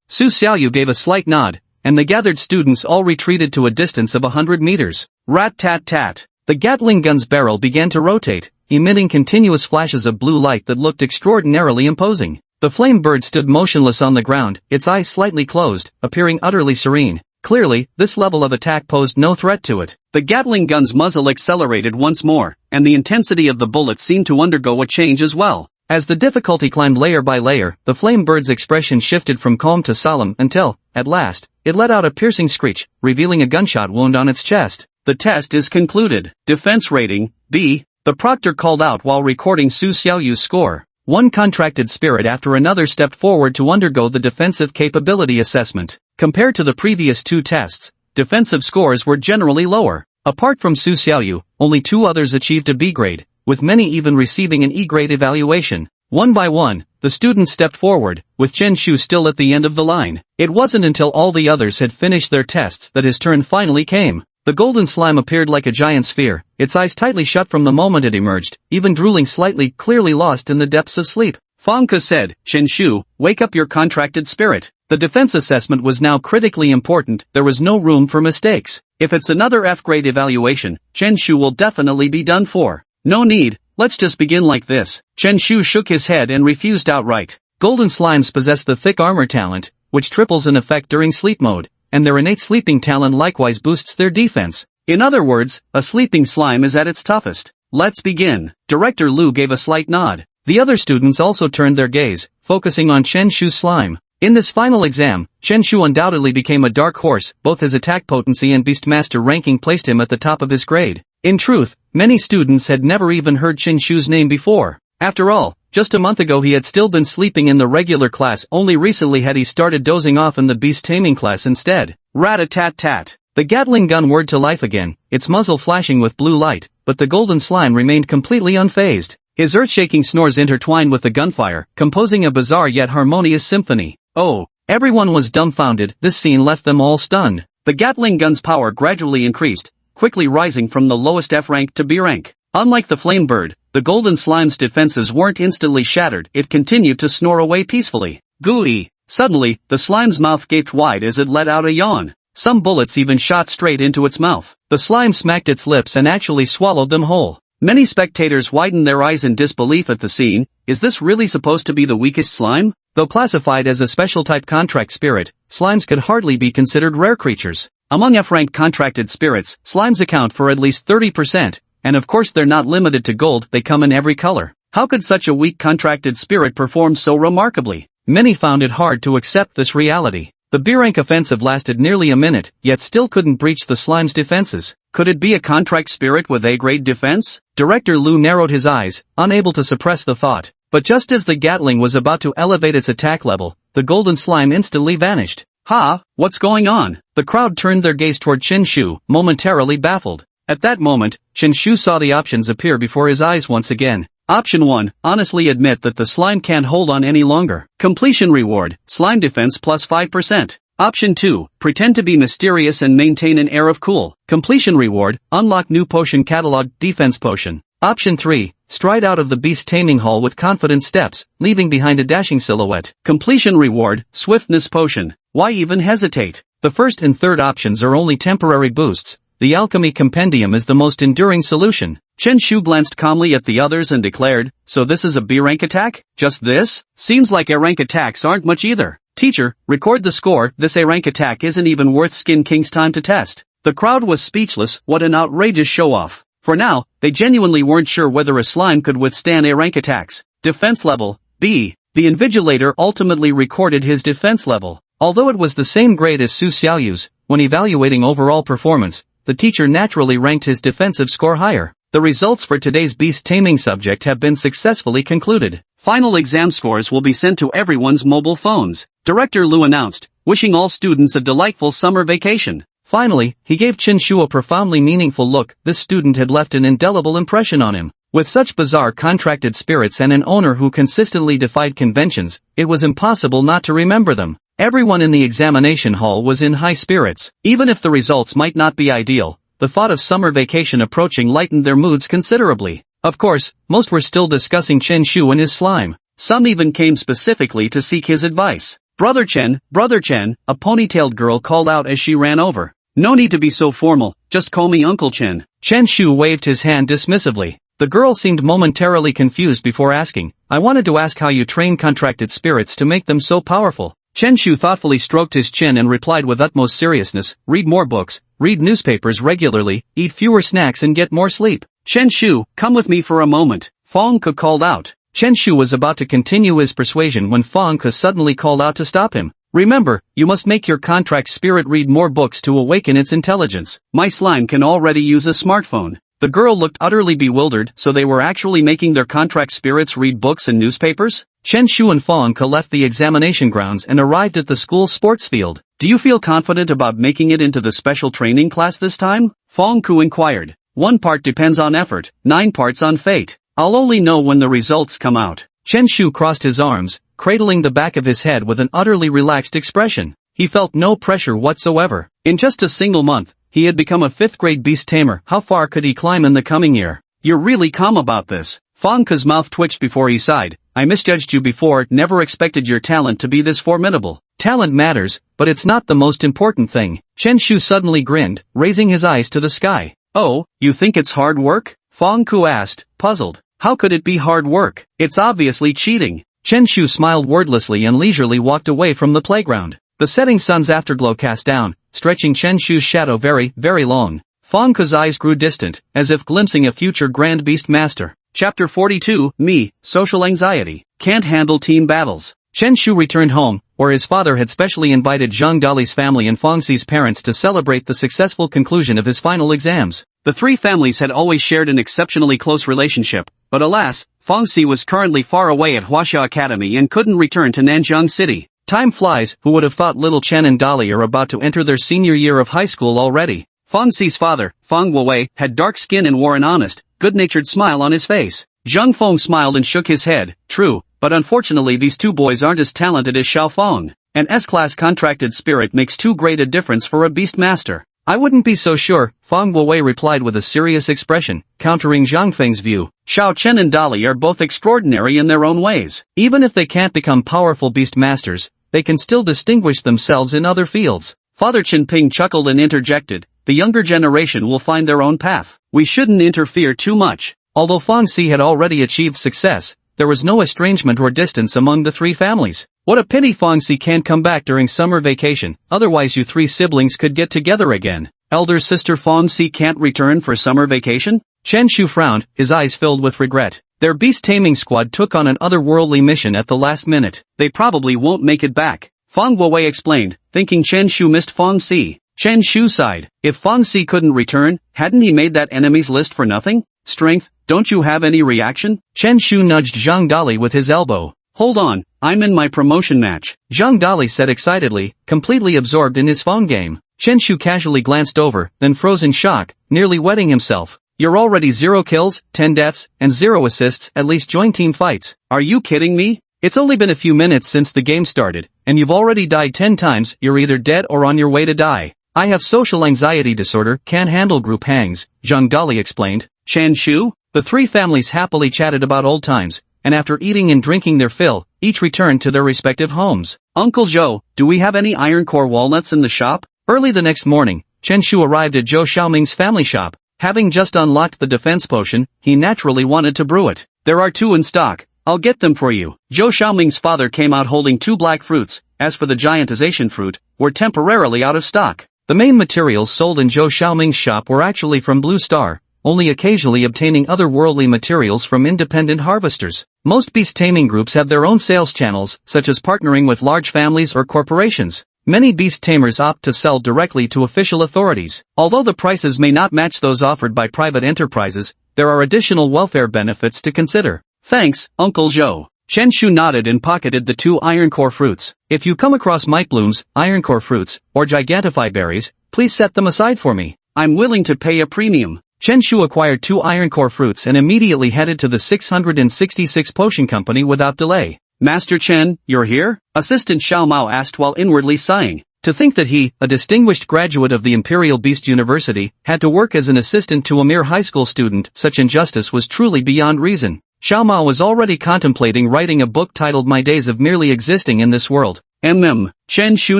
Su Xiaoyu gave a slight nod, and the gathered students all retreated to a distance of 100 meters. Rat-tat-tat. The Gatling gun's barrel began to rotate, emitting continuous flashes of blue light that looked extraordinarily imposing. The flame bird stood motionless on the ground, its eyes slightly closed, appearing utterly serene. Clearly, this level of attack posed no threat to it. The Gatling gun's muzzle accelerated once more, and the intensity of the bullet seemed to undergo a change as well. As the difficulty climbed layer by layer, the flame bird's expression shifted from calm to solemn until, at last, it let out a piercing screech, revealing a gunshot wound on its chest. The test is concluded. Defense rating, B. The proctor called out while recording Su Xiaoyu's score. One contracted spirit after another stepped forward to undergo the defensive capability assessment. Compared to the previous 2 tests, defensive scores were generally lower. Apart from Su Xiaoyu, only 2 others achieved a B grade, with many even receiving an E grade evaluation. One by one, the students stepped forward, with Qinshu still at the end of the line. It wasn't until all the others had finished their tests that his turn finally came. The golden slime appeared like a giant sphere, its eyes tightly shut from the moment it emerged, even drooling slightly, clearly lost in the depths of sleep. Fangke said, Qinshu, wake up your contracted spirit. The defense assessment was now critically important. There was no room for mistakes. If it's another F-grade evaluation, Qinshu will definitely be done for. No need, let's just begin like this. Qinshu shook his head and refused outright. Golden slimes possess the thick armor talent, which triples in effect during sleep mode, and their innate sleeping talent likewise boosts their defense. In other words, a sleeping slime is at its toughest. Let's begin. Director Lu gave a slight nod. The other students also turned their gaze, focusing on Qinshu's slime. In this final exam, Qinshu undoubtedly became a dark horse. Both his attack potency and Beastmaster ranking placed him at the top of his grade. In truth, many students had never even heard Qinshu's name before. After all, just a month ago he had still been sleeping in the regular class, only recently had he started dozing off in the beast taming class instead. Rat-a-tat-tat. The Gatling gun whirred to life again, its muzzle flashing with blue light, but the golden slime remained completely unfazed. His earth-shaking snores intertwined with the gunfire, composing a bizarre yet harmonious symphony. Oh, everyone was dumbfounded. This scene left them all stunned. The Gatling gun's power gradually increased, quickly rising from the lowest F rank to B rank. Unlike the Flame Bird, the golden slime's defenses weren't instantly shattered, it continued to snore away peacefully. Gooey. Suddenly, the slime's mouth gaped wide as it let out a yawn. Some bullets even shot straight into its mouth. The slime smacked its lips and actually swallowed them whole. Many spectators widened their eyes in disbelief at the scene. Is this really supposed to be the weakest slime? Though classified as a special type contract spirit, slimes could hardly be considered rare creatures. Among F-ranked contracted spirits, slimes account for at least 30%, and of course they're not limited to gold, they come in every color. How could such a weak contracted spirit perform so remarkably? Many found it hard to accept this reality. The B-rank offensive lasted nearly a minute, yet still couldn't breach the slime's defenses. Could it be a contract spirit with A-grade defense? Director Liu narrowed his eyes, unable to suppress the thought. But just as the Gatling was about to elevate its attack level, the golden slime instantly vanished. Ha! What's going on? The crowd turned their gaze toward Chen Shu, momentarily baffled. At that moment, Chen Shu saw the options appear before his eyes once again. Option 1, honestly admit that the slime can't hold on any longer. Completion reward, slime defense plus 5%. Option 2, pretend to be mysterious and maintain an air of cool. Completion reward, unlock new potion catalog, defense potion. Option 3, stride out of the beast taming hall with confident steps, leaving behind a dashing silhouette. Completion reward, swiftness potion. Why even hesitate? The first and third options are only temporary boosts. The alchemy compendium is the most enduring solution. Chen Shu glanced calmly at the others and declared, so this is a B-rank attack? Just this? Seems like A-rank attacks aren't much either. Teacher, record the score, this A-rank attack isn't even worth Skin King's time to test. The crowd was speechless, what an outrageous show-off. For now, they genuinely weren't sure whether a slime could withstand A-rank attacks. Defense level, B. The invigilator ultimately recorded his defense level. Although it was the same grade as Su Xiaoyu's, when evaluating overall performance, the teacher naturally ranked his defensive score higher. The results for today's beast taming subject have been successfully concluded. Final exam scores will be sent to everyone's mobile phones. Director Liu announced, wishing all students a delightful summer vacation. Finally, he gave Chen Shu a profoundly meaningful look. This student had left an indelible impression on him. With such bizarre contracted spirits and an owner who consistently defied conventions, it was impossible not to remember them. Everyone in the examination hall was in high spirits. Even if the results might not be ideal, the thought of summer vacation approaching lightened their moods considerably. Of course, most were still discussing Chen Shu and his slime. Some even came specifically to seek his advice. Brother Chen, a ponytailed girl called out as she ran over. No need to be so formal, just call me Uncle Chen. Chen Shu waved his hand dismissively. The girl seemed momentarily confused before asking, I wanted to ask how you train contracted spirits to make them so powerful. Chen Shu thoughtfully stroked his chin and replied with utmost seriousness, read more books, read newspapers regularly, eat fewer snacks and get more sleep. Chen Shu, come with me for a moment, Fong Ke called out. Chen Shu was about to continue his persuasion when Fong Ke suddenly called out to stop him. Remember, you must make your contract spirit read more books to awaken its intelligence. My slime can already use a smartphone. The girl looked utterly bewildered, so they were actually making their contract spirits read books and newspapers? Chen Shu and Fong Ke left the examination grounds and arrived at the school's sports field. Do you feel confident about making it into the special training class this time? Fong Ke inquired. 1 part depends on effort, 9 parts on fate. I'll only know when the results come out. Chen Shu crossed his arms, cradling the back of his head with an utterly relaxed expression. He felt no pressure whatsoever. In just a single month, he had become a 5th grade beast tamer. How far could he climb in the coming year? You're really calm about this. Fong Ke's mouth twitched before he sighed. I misjudged you before, never expected your talent to be this formidable. Talent matters, but it's not the most important thing. Chen Shu suddenly grinned, raising his eyes to the sky. Oh, you think it's hard work? Fong Ke asked, puzzled. How could it be hard work? It's obviously cheating. Chen Shu smiled wordlessly and leisurely walked away from the playground. The setting sun's afterglow cast down, stretching Chen Shu's shadow very, very long. Fong Ke's eyes grew distant, as if glimpsing a future grand beast master. Chapter 42, Me, Social Anxiety. Can't handle team battles. Chen Shu returned home, where his father had specially invited Zhang Dali's family and Fong Xi's parents to celebrate the successful conclusion of his final exams. The three families had always shared an exceptionally close relationship, but alas, Fong Xi was currently far away at Huaxia Academy and couldn't return to Nanjiang City. Time flies, who would have thought little Chen and Dali are about to enter their senior year of high school already. Fong Xi's father, Fong Wei, had dark skin and wore an honest, good-natured smile on his face. Zhang Feng smiled and shook his head. True, but unfortunately these two boys aren't as talented as Xiao Fong. An S-class contracted spirit makes too great a difference for a beast master. I wouldn't be so sure, Fang Wei replied with a serious expression, countering Zhang Feng's view. Xiao Chen and Dali are both extraordinary in their own ways. Even if they can't become powerful beast masters, they can still distinguish themselves in other fields. Father Qinping chuckled and interjected, the younger generation will find their own path. We shouldn't interfere too much. Although Fang Xi had already achieved success, there was no estrangement or distance among the three families. What a pity Fang Xi can't come back during summer vacation, otherwise you three siblings could get together again. Elder sister Fang Xi can't return for summer vacation? Chen Shu frowned, his eyes filled with regret. Their beast taming squad took on an otherworldly mission at the last minute. They probably won't make it back. Fang Wei explained, thinking Chen Shu missed Fang Xi. Chen Shu sighed. If Fang Xi couldn't return, hadn't he made that enemies list for nothing? Strength, don't you have any reaction? Chen Shu nudged Zhang Dali with his elbow. Hold on, I'm in my promotion match. Zhang Dali said excitedly, completely absorbed in his phone game. Chen Shu casually glanced over, then froze in shock, nearly wetting himself. You're already 0 kills, 10 deaths, and 0 assists, at least join team fights. Are you kidding me? It's only been a few minutes since the game started, and you've already died 10 times, you're either dead or on your way to die. I have social anxiety disorder, can't handle group hangs, Zhang Dali explained. Chen Shu? The three families happily chatted about old times, and after eating and drinking their fill, each returned to their respective homes. Uncle Zhou, do we have any iron core walnuts in the shop? Early the next morning, Chen Shu arrived at Zhou Xiaoming's family shop. Having just unlocked the defense potion, he naturally wanted to brew it. There are 2 in stock, I'll get them for you. Zhou Xiaoming's father came out holding 2 black fruits. As for the giantization fruit, we're temporarily out of stock. The main materials sold in Zhou Xiaoming's shop were actually from Blue Star, only occasionally obtaining otherworldly materials from independent harvesters. Most beast taming groups have their own sales channels, such as partnering with large families or corporations. Many beast tamers opt to sell directly to official authorities. Although the prices may not match those offered by private enterprises, there are additional welfare benefits to consider. Thanks, Uncle Zhou. Chen Shu nodded and pocketed the 2 iron core fruits. If you come across Mike Bloom's iron core fruits, or Gigantify berries, please set them aside for me. I'm willing to pay a premium. Chen Shu acquired 2 iron core fruits and immediately headed to the 666 potion company without delay. Master Chen, you're here? Assistant Xiao Mao asked while inwardly sighing. To think that he, a distinguished graduate of the Imperial Beast University, had to work as an assistant to a mere high school student, such injustice was truly beyond reason. Xiao Mao was already contemplating writing a book titled My Days of Merely Existing in This World. Chen Shu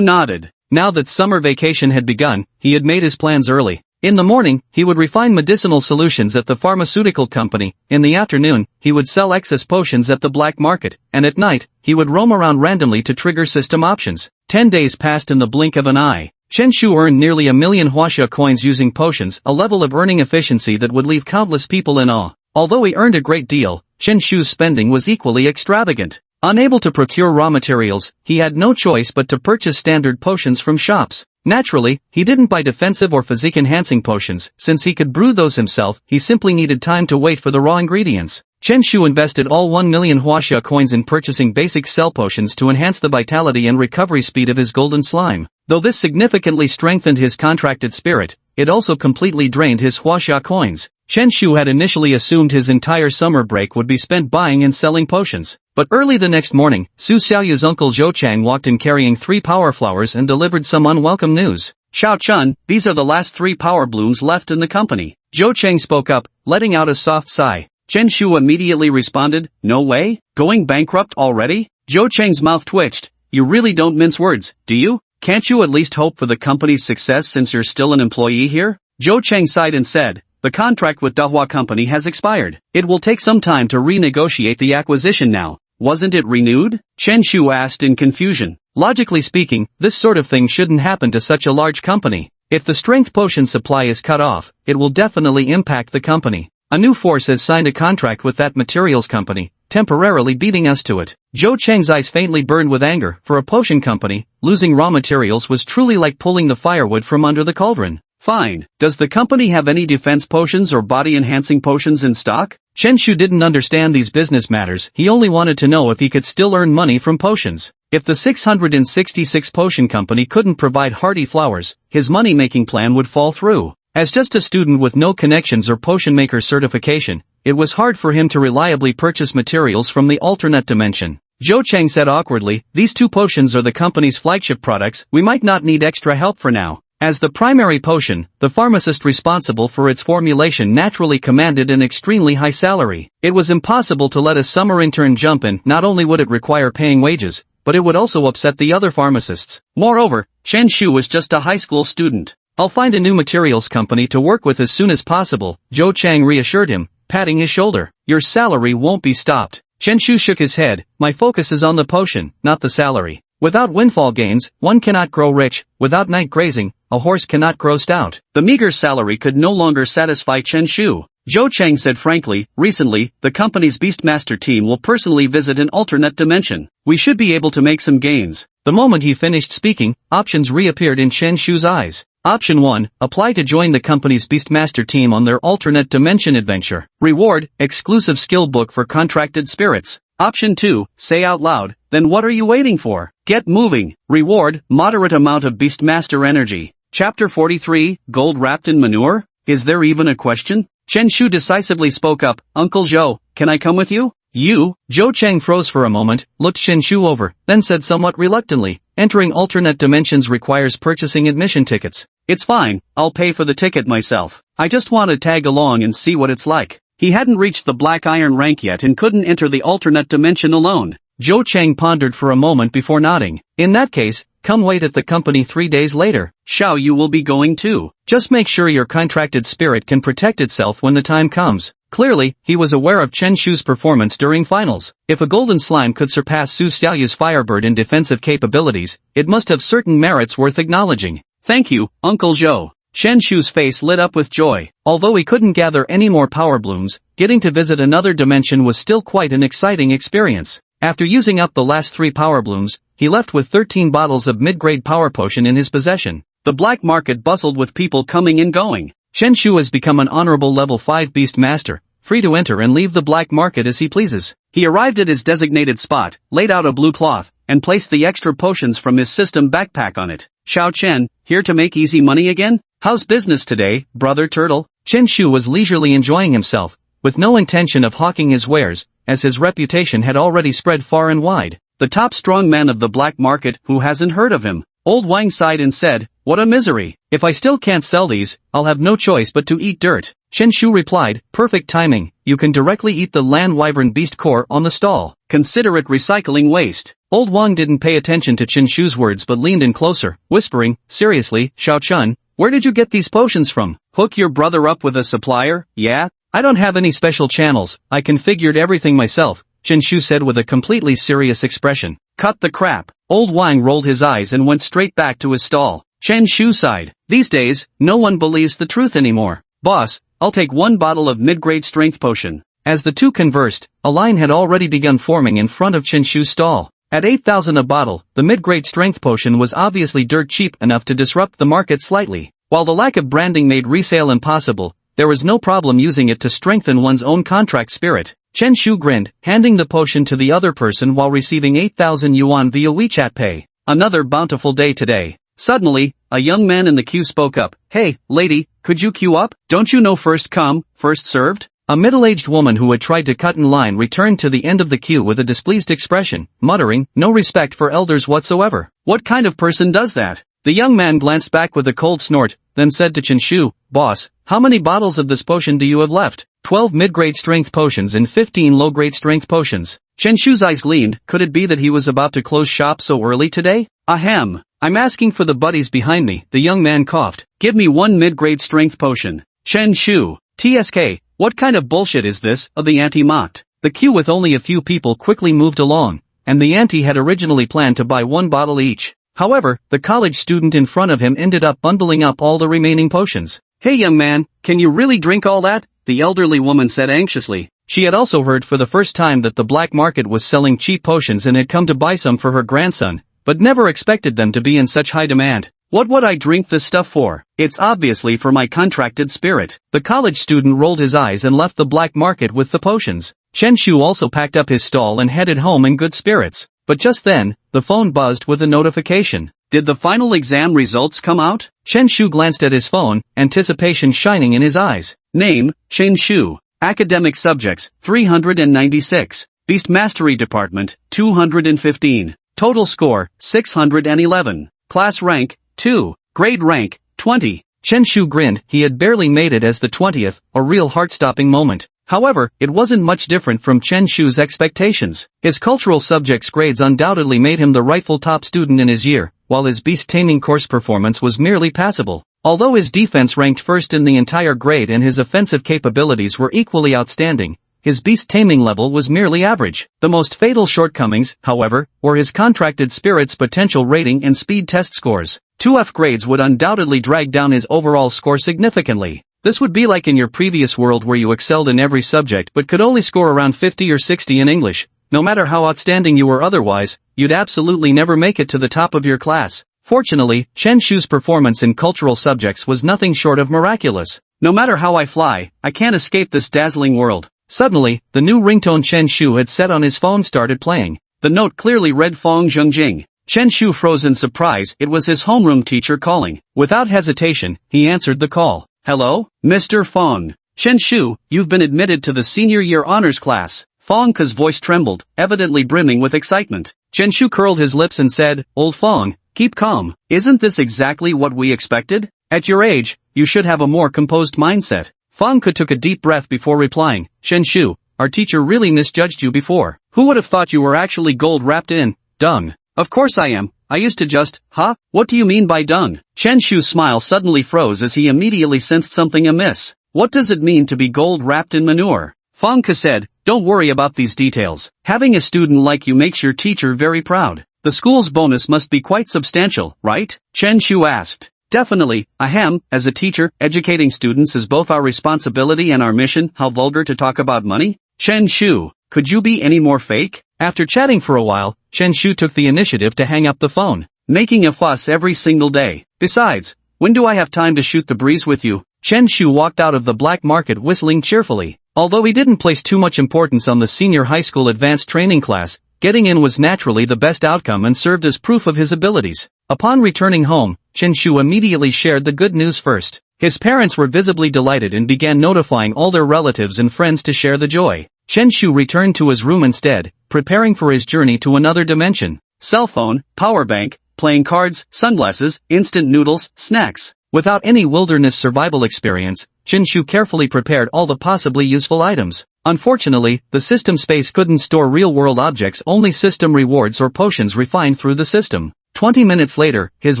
nodded. Now that summer vacation had begun, he had made his plans early. In the morning, he would refine medicinal solutions at the pharmaceutical company, in the afternoon, he would sell excess potions at the black market, and at night, he would roam around randomly to trigger system options. 10 days passed in the blink of an eye. Chen Shu earned nearly 1 million huaxia coins using potions, a level of earning efficiency that would leave countless people in awe. Although he earned a great deal, Chen Shu's spending was equally extravagant. Unable to procure raw materials, he had no choice but to purchase standard potions from shops. Naturally, he didn't buy defensive or physique-enhancing potions, since he could brew those himself, he simply needed time to wait for the raw ingredients. Chen Shu invested all 1 million huaxia coins in purchasing basic cell potions to enhance the vitality and recovery speed of his golden slime. Though this significantly strengthened his contracted spirit, it also completely drained his huaxia coins. Chen Shu had initially assumed his entire summer break would be spent buying and selling potions. But early the next morning, Su Xiaoyu's uncle Zhou Chang walked in carrying 3 power flowers and delivered some unwelcome news. Xiao Chun, these are the last 3 power blooms left in the company. Zhou Chang spoke up, letting out a soft sigh. Chen Shu immediately responded, no way? Going bankrupt already? Zhou Chang's mouth twitched. You really don't mince words, do you? Can't you at least hope for the company's success since you're still an employee here? Zhou Chang sighed and said, the contract with Dahua Company has expired. It will take some time to renegotiate the acquisition now. Wasn't it renewed? Chen Shu asked in confusion. Logically speaking, this sort of thing shouldn't happen to such a large company. If the strength potion supply is cut off, it will definitely impact the company. A new force has signed a contract with that materials company, temporarily beating us to it. Zhou Cheng's eyes faintly burned with anger. For a potion company, losing raw materials was truly like pulling the firewood from under the cauldron. Fine. Does the company have any defense potions or body-enhancing potions in stock? Chen Shu didn't understand these business matters, he only wanted to know if he could still earn money from potions. If the 666 potion company couldn't provide hardy flowers, his money-making plan would fall through. As just a student with no connections or potion maker certification, it was hard for him to reliably purchase materials from the alternate dimension. Zhou Cheng said awkwardly, these 2 potions are the company's flagship products, we might not need extra help for now. As the primary potion, the pharmacist responsible for its formulation naturally commanded an extremely high salary. It was impossible to let a summer intern jump in. Not only would it require paying wages, but it would also upset the other pharmacists. Moreover, Chen Shu was just a high school student. I'll find a new materials company to work with as soon as possible, Zhou Chang reassured him, patting his shoulder. Your salary won't be stopped. Chen Shu shook his head. My focus is on the potion, not the salary. Without windfall gains, one cannot grow rich. Without night grazing, a horse cannot grow stout. The meager salary could no longer satisfy Chen Shu. Zhou Chang said frankly, recently, the company's Beastmaster team will personally visit an alternate dimension. We should be able to make some gains. The moment he finished speaking, options reappeared in Chen Shu's eyes. Option 1, apply to join the company's Beastmaster team on their alternate dimension adventure. Reward, exclusive skill book for contracted spirits. Option 2, say out loud, then what are you waiting for? Get moving. Reward, moderate amount of Beastmaster energy. Chapter 43, Gold Wrapped in Manure? Is there even a question? Chen Shu decisively spoke up, Uncle Zhou, can I come with you? You? Zhou Chang froze for a moment, looked Chen Shu over, then said somewhat reluctantly, entering alternate dimensions requires purchasing admission tickets. It's fine, I'll pay for the ticket myself. I just want to tag along and see what it's like. He hadn't reached the Black Iron rank yet and couldn't enter the alternate dimension alone. Zhou Chang pondered for a moment before nodding. In that case, come wait at the company 3 days later. Xiao, you will be going too. Just make sure your contracted spirit can protect itself when the time comes. Clearly, he was aware of Chen Shu's performance during finals. If a golden slime could surpass Su Xiaoyu's Firebird in defensive capabilities, it must have certain merits worth acknowledging. Thank you, Uncle Zhou. Chen Shu's face lit up with joy. Although he couldn't gather any more power blooms, getting to visit another dimension was still quite an exciting experience. After using up the last 3 power blooms, he left with 13 bottles of mid-grade power potion in his possession. The black market bustled with people coming and going. Chen Shu has become an honorable level 5 beast master, free to enter and leave the black market as he pleases. He arrived at his designated spot, laid out a blue cloth, and placed the extra potions from his system backpack on it. Xiao Chen, here to make easy money again? How's business today, brother turtle? Chen Shu was leisurely enjoying himself, with no intention of hawking his wares, as his reputation had already spread far and wide. The top strong man of the black market, who hasn't heard of him? Old Wang sighed and said, what a misery. If I still can't sell these, I'll have no choice but to eat dirt. Chen Shu replied, perfect timing, you can directly eat the land wyvern beast core on the stall. Consider it recycling waste. Old Wang didn't pay attention to Chen Shu's words but leaned in closer, whispering, seriously, Xiao Chun, where did you get these potions from? Hook your brother up with a supplier, yeah? I don't have any special channels, I configured everything myself, Chen Shu said with a completely serious expression. Cut the crap. Old Wang rolled his eyes and went straight back to his stall. Chen Shu sighed. These days, no one believes the truth anymore. Boss, I'll take 1 bottle of mid-grade strength potion. As the two conversed, a line had already begun forming in front of Chen Shu's stall. At 8,000 a bottle, the mid-grade strength potion was obviously dirt cheap enough to disrupt the market slightly. While the lack of branding made resale impossible, there was no problem using it to strengthen one's own contract spirit. Chen Shu grinned, handing the potion to the other person while receiving 8,000 yuan via WeChat Pay. Another bountiful day today. Suddenly, a young man in the queue spoke up. Hey, lady, could you queue up? Don't you know first come, first served? A middle-aged woman who had tried to cut in line returned to the end of the queue with a displeased expression, muttering, no respect for elders whatsoever. What kind of person does that? The young man glanced back with a cold snort, then said to Chen Shu, boss, how many bottles of this potion do you have left? 12 mid-grade strength potions and 15 low-grade strength potions. Chen Shu's eyes gleamed. Could it be that he was about to close shop so early today? Ahem. I'm asking for the buddies behind me, the young man coughed. Give me 1 mid-grade strength potion. Chen Shu. TSK, what kind of bullshit is this? The auntie mocked. The queue with only a few people quickly moved along, and the auntie had originally planned to buy 1 bottle each. However, the college student in front of him ended up bundling up all the remaining potions. Hey young man, can you really drink all that? The elderly woman said anxiously. She had also heard for the first time that the black market was selling cheap potions and had come to buy some for her grandson, but never expected them to be in such high demand. What would I drink this stuff for? It's obviously for my contracted spirit. The college student rolled his eyes and left the black market with the potions. Chen Shu also packed up his stall and headed home in good spirits. But just then, the phone buzzed with a notification. Did the final exam results come out? Chen Shu glanced at his phone, anticipation shining in his eyes. Name, Chen Shu. Academic subjects, 396. Beast Mastery Department, 215. Total score, 611. Class rank, 2. Grade rank, 20. Chen Shu grinned. He had barely made it as the 20th, a real heart-stopping moment. However, it wasn't much different from Chen Shu's expectations. His cultural subjects grades undoubtedly made him the rightful top student in his year, while his beast-taming course performance was merely passable. Although his defense ranked first in the entire grade and his offensive capabilities were equally outstanding, his beast-taming level was merely average. The most fatal shortcomings, however, were his contracted spirit's potential rating and speed test scores. 2F grades would undoubtedly drag down his overall score significantly. This would be like in your previous world where you excelled in every subject but could only score around 50 or 60 in English. No matter how outstanding you were otherwise, you'd absolutely never make it to the top of your class. Fortunately, Chen Shu's performance in cultural subjects was nothing short of miraculous. No matter how I fly, I can't escape this dazzling world. Suddenly, the new ringtone Chen Shu had set on his phone started playing. The note clearly read Fong Zhengjing. Chen Shu froze in surprise. It was his homeroom teacher calling. Without hesitation, he answered the call. Hello, Mr. Fong. Chen Shu, you've been admitted to the senior year honors class. Fong Ke's voice trembled, evidently brimming with excitement. Chen Shu curled his lips and said, Old Fong, keep calm. Isn't this exactly what we expected? At your age, you should have a more composed mindset. Fong Ke took a deep breath before replying, Chen Shu, our teacher really misjudged you before. Who would have thought you were actually gold wrapped in dung? Of course I am. I used to just, huh? What do you mean by dung? Chen Shu's smile suddenly froze as he immediately sensed something amiss. What does it mean to be gold wrapped in manure? Fong Ke said, don't worry about these details. Having a student like you makes your teacher very proud. The school's bonus must be quite substantial, right? Chen Shu asked. Definitely, ahem, as a teacher, educating students is both our responsibility and our mission. How vulgar to talk about money? Chen Shu, could you be any more fake? After chatting for a while, Chen Shu took the initiative to hang up the phone. Making a fuss every single day. Besides, when do I have time to shoot the breeze with you? Chen Shu walked out of the black market whistling cheerfully. Although he didn't place too much importance on the senior high school advanced training class, getting in was naturally the best outcome and served as proof of his abilities. Upon returning home, Chen Shu immediately shared the good news first. His parents were visibly delighted and began notifying all their relatives and friends to share the joy. Chen Shu returned to his room instead, preparing for his journey to another dimension. Cell phone, power bank, playing cards, sunglasses, instant noodles, snacks. Without any wilderness survival experience, Chen Shu carefully prepared all the possibly useful items. Unfortunately, the system space couldn't store real-world objects, only system rewards or potions refined through the system. 20 minutes later, his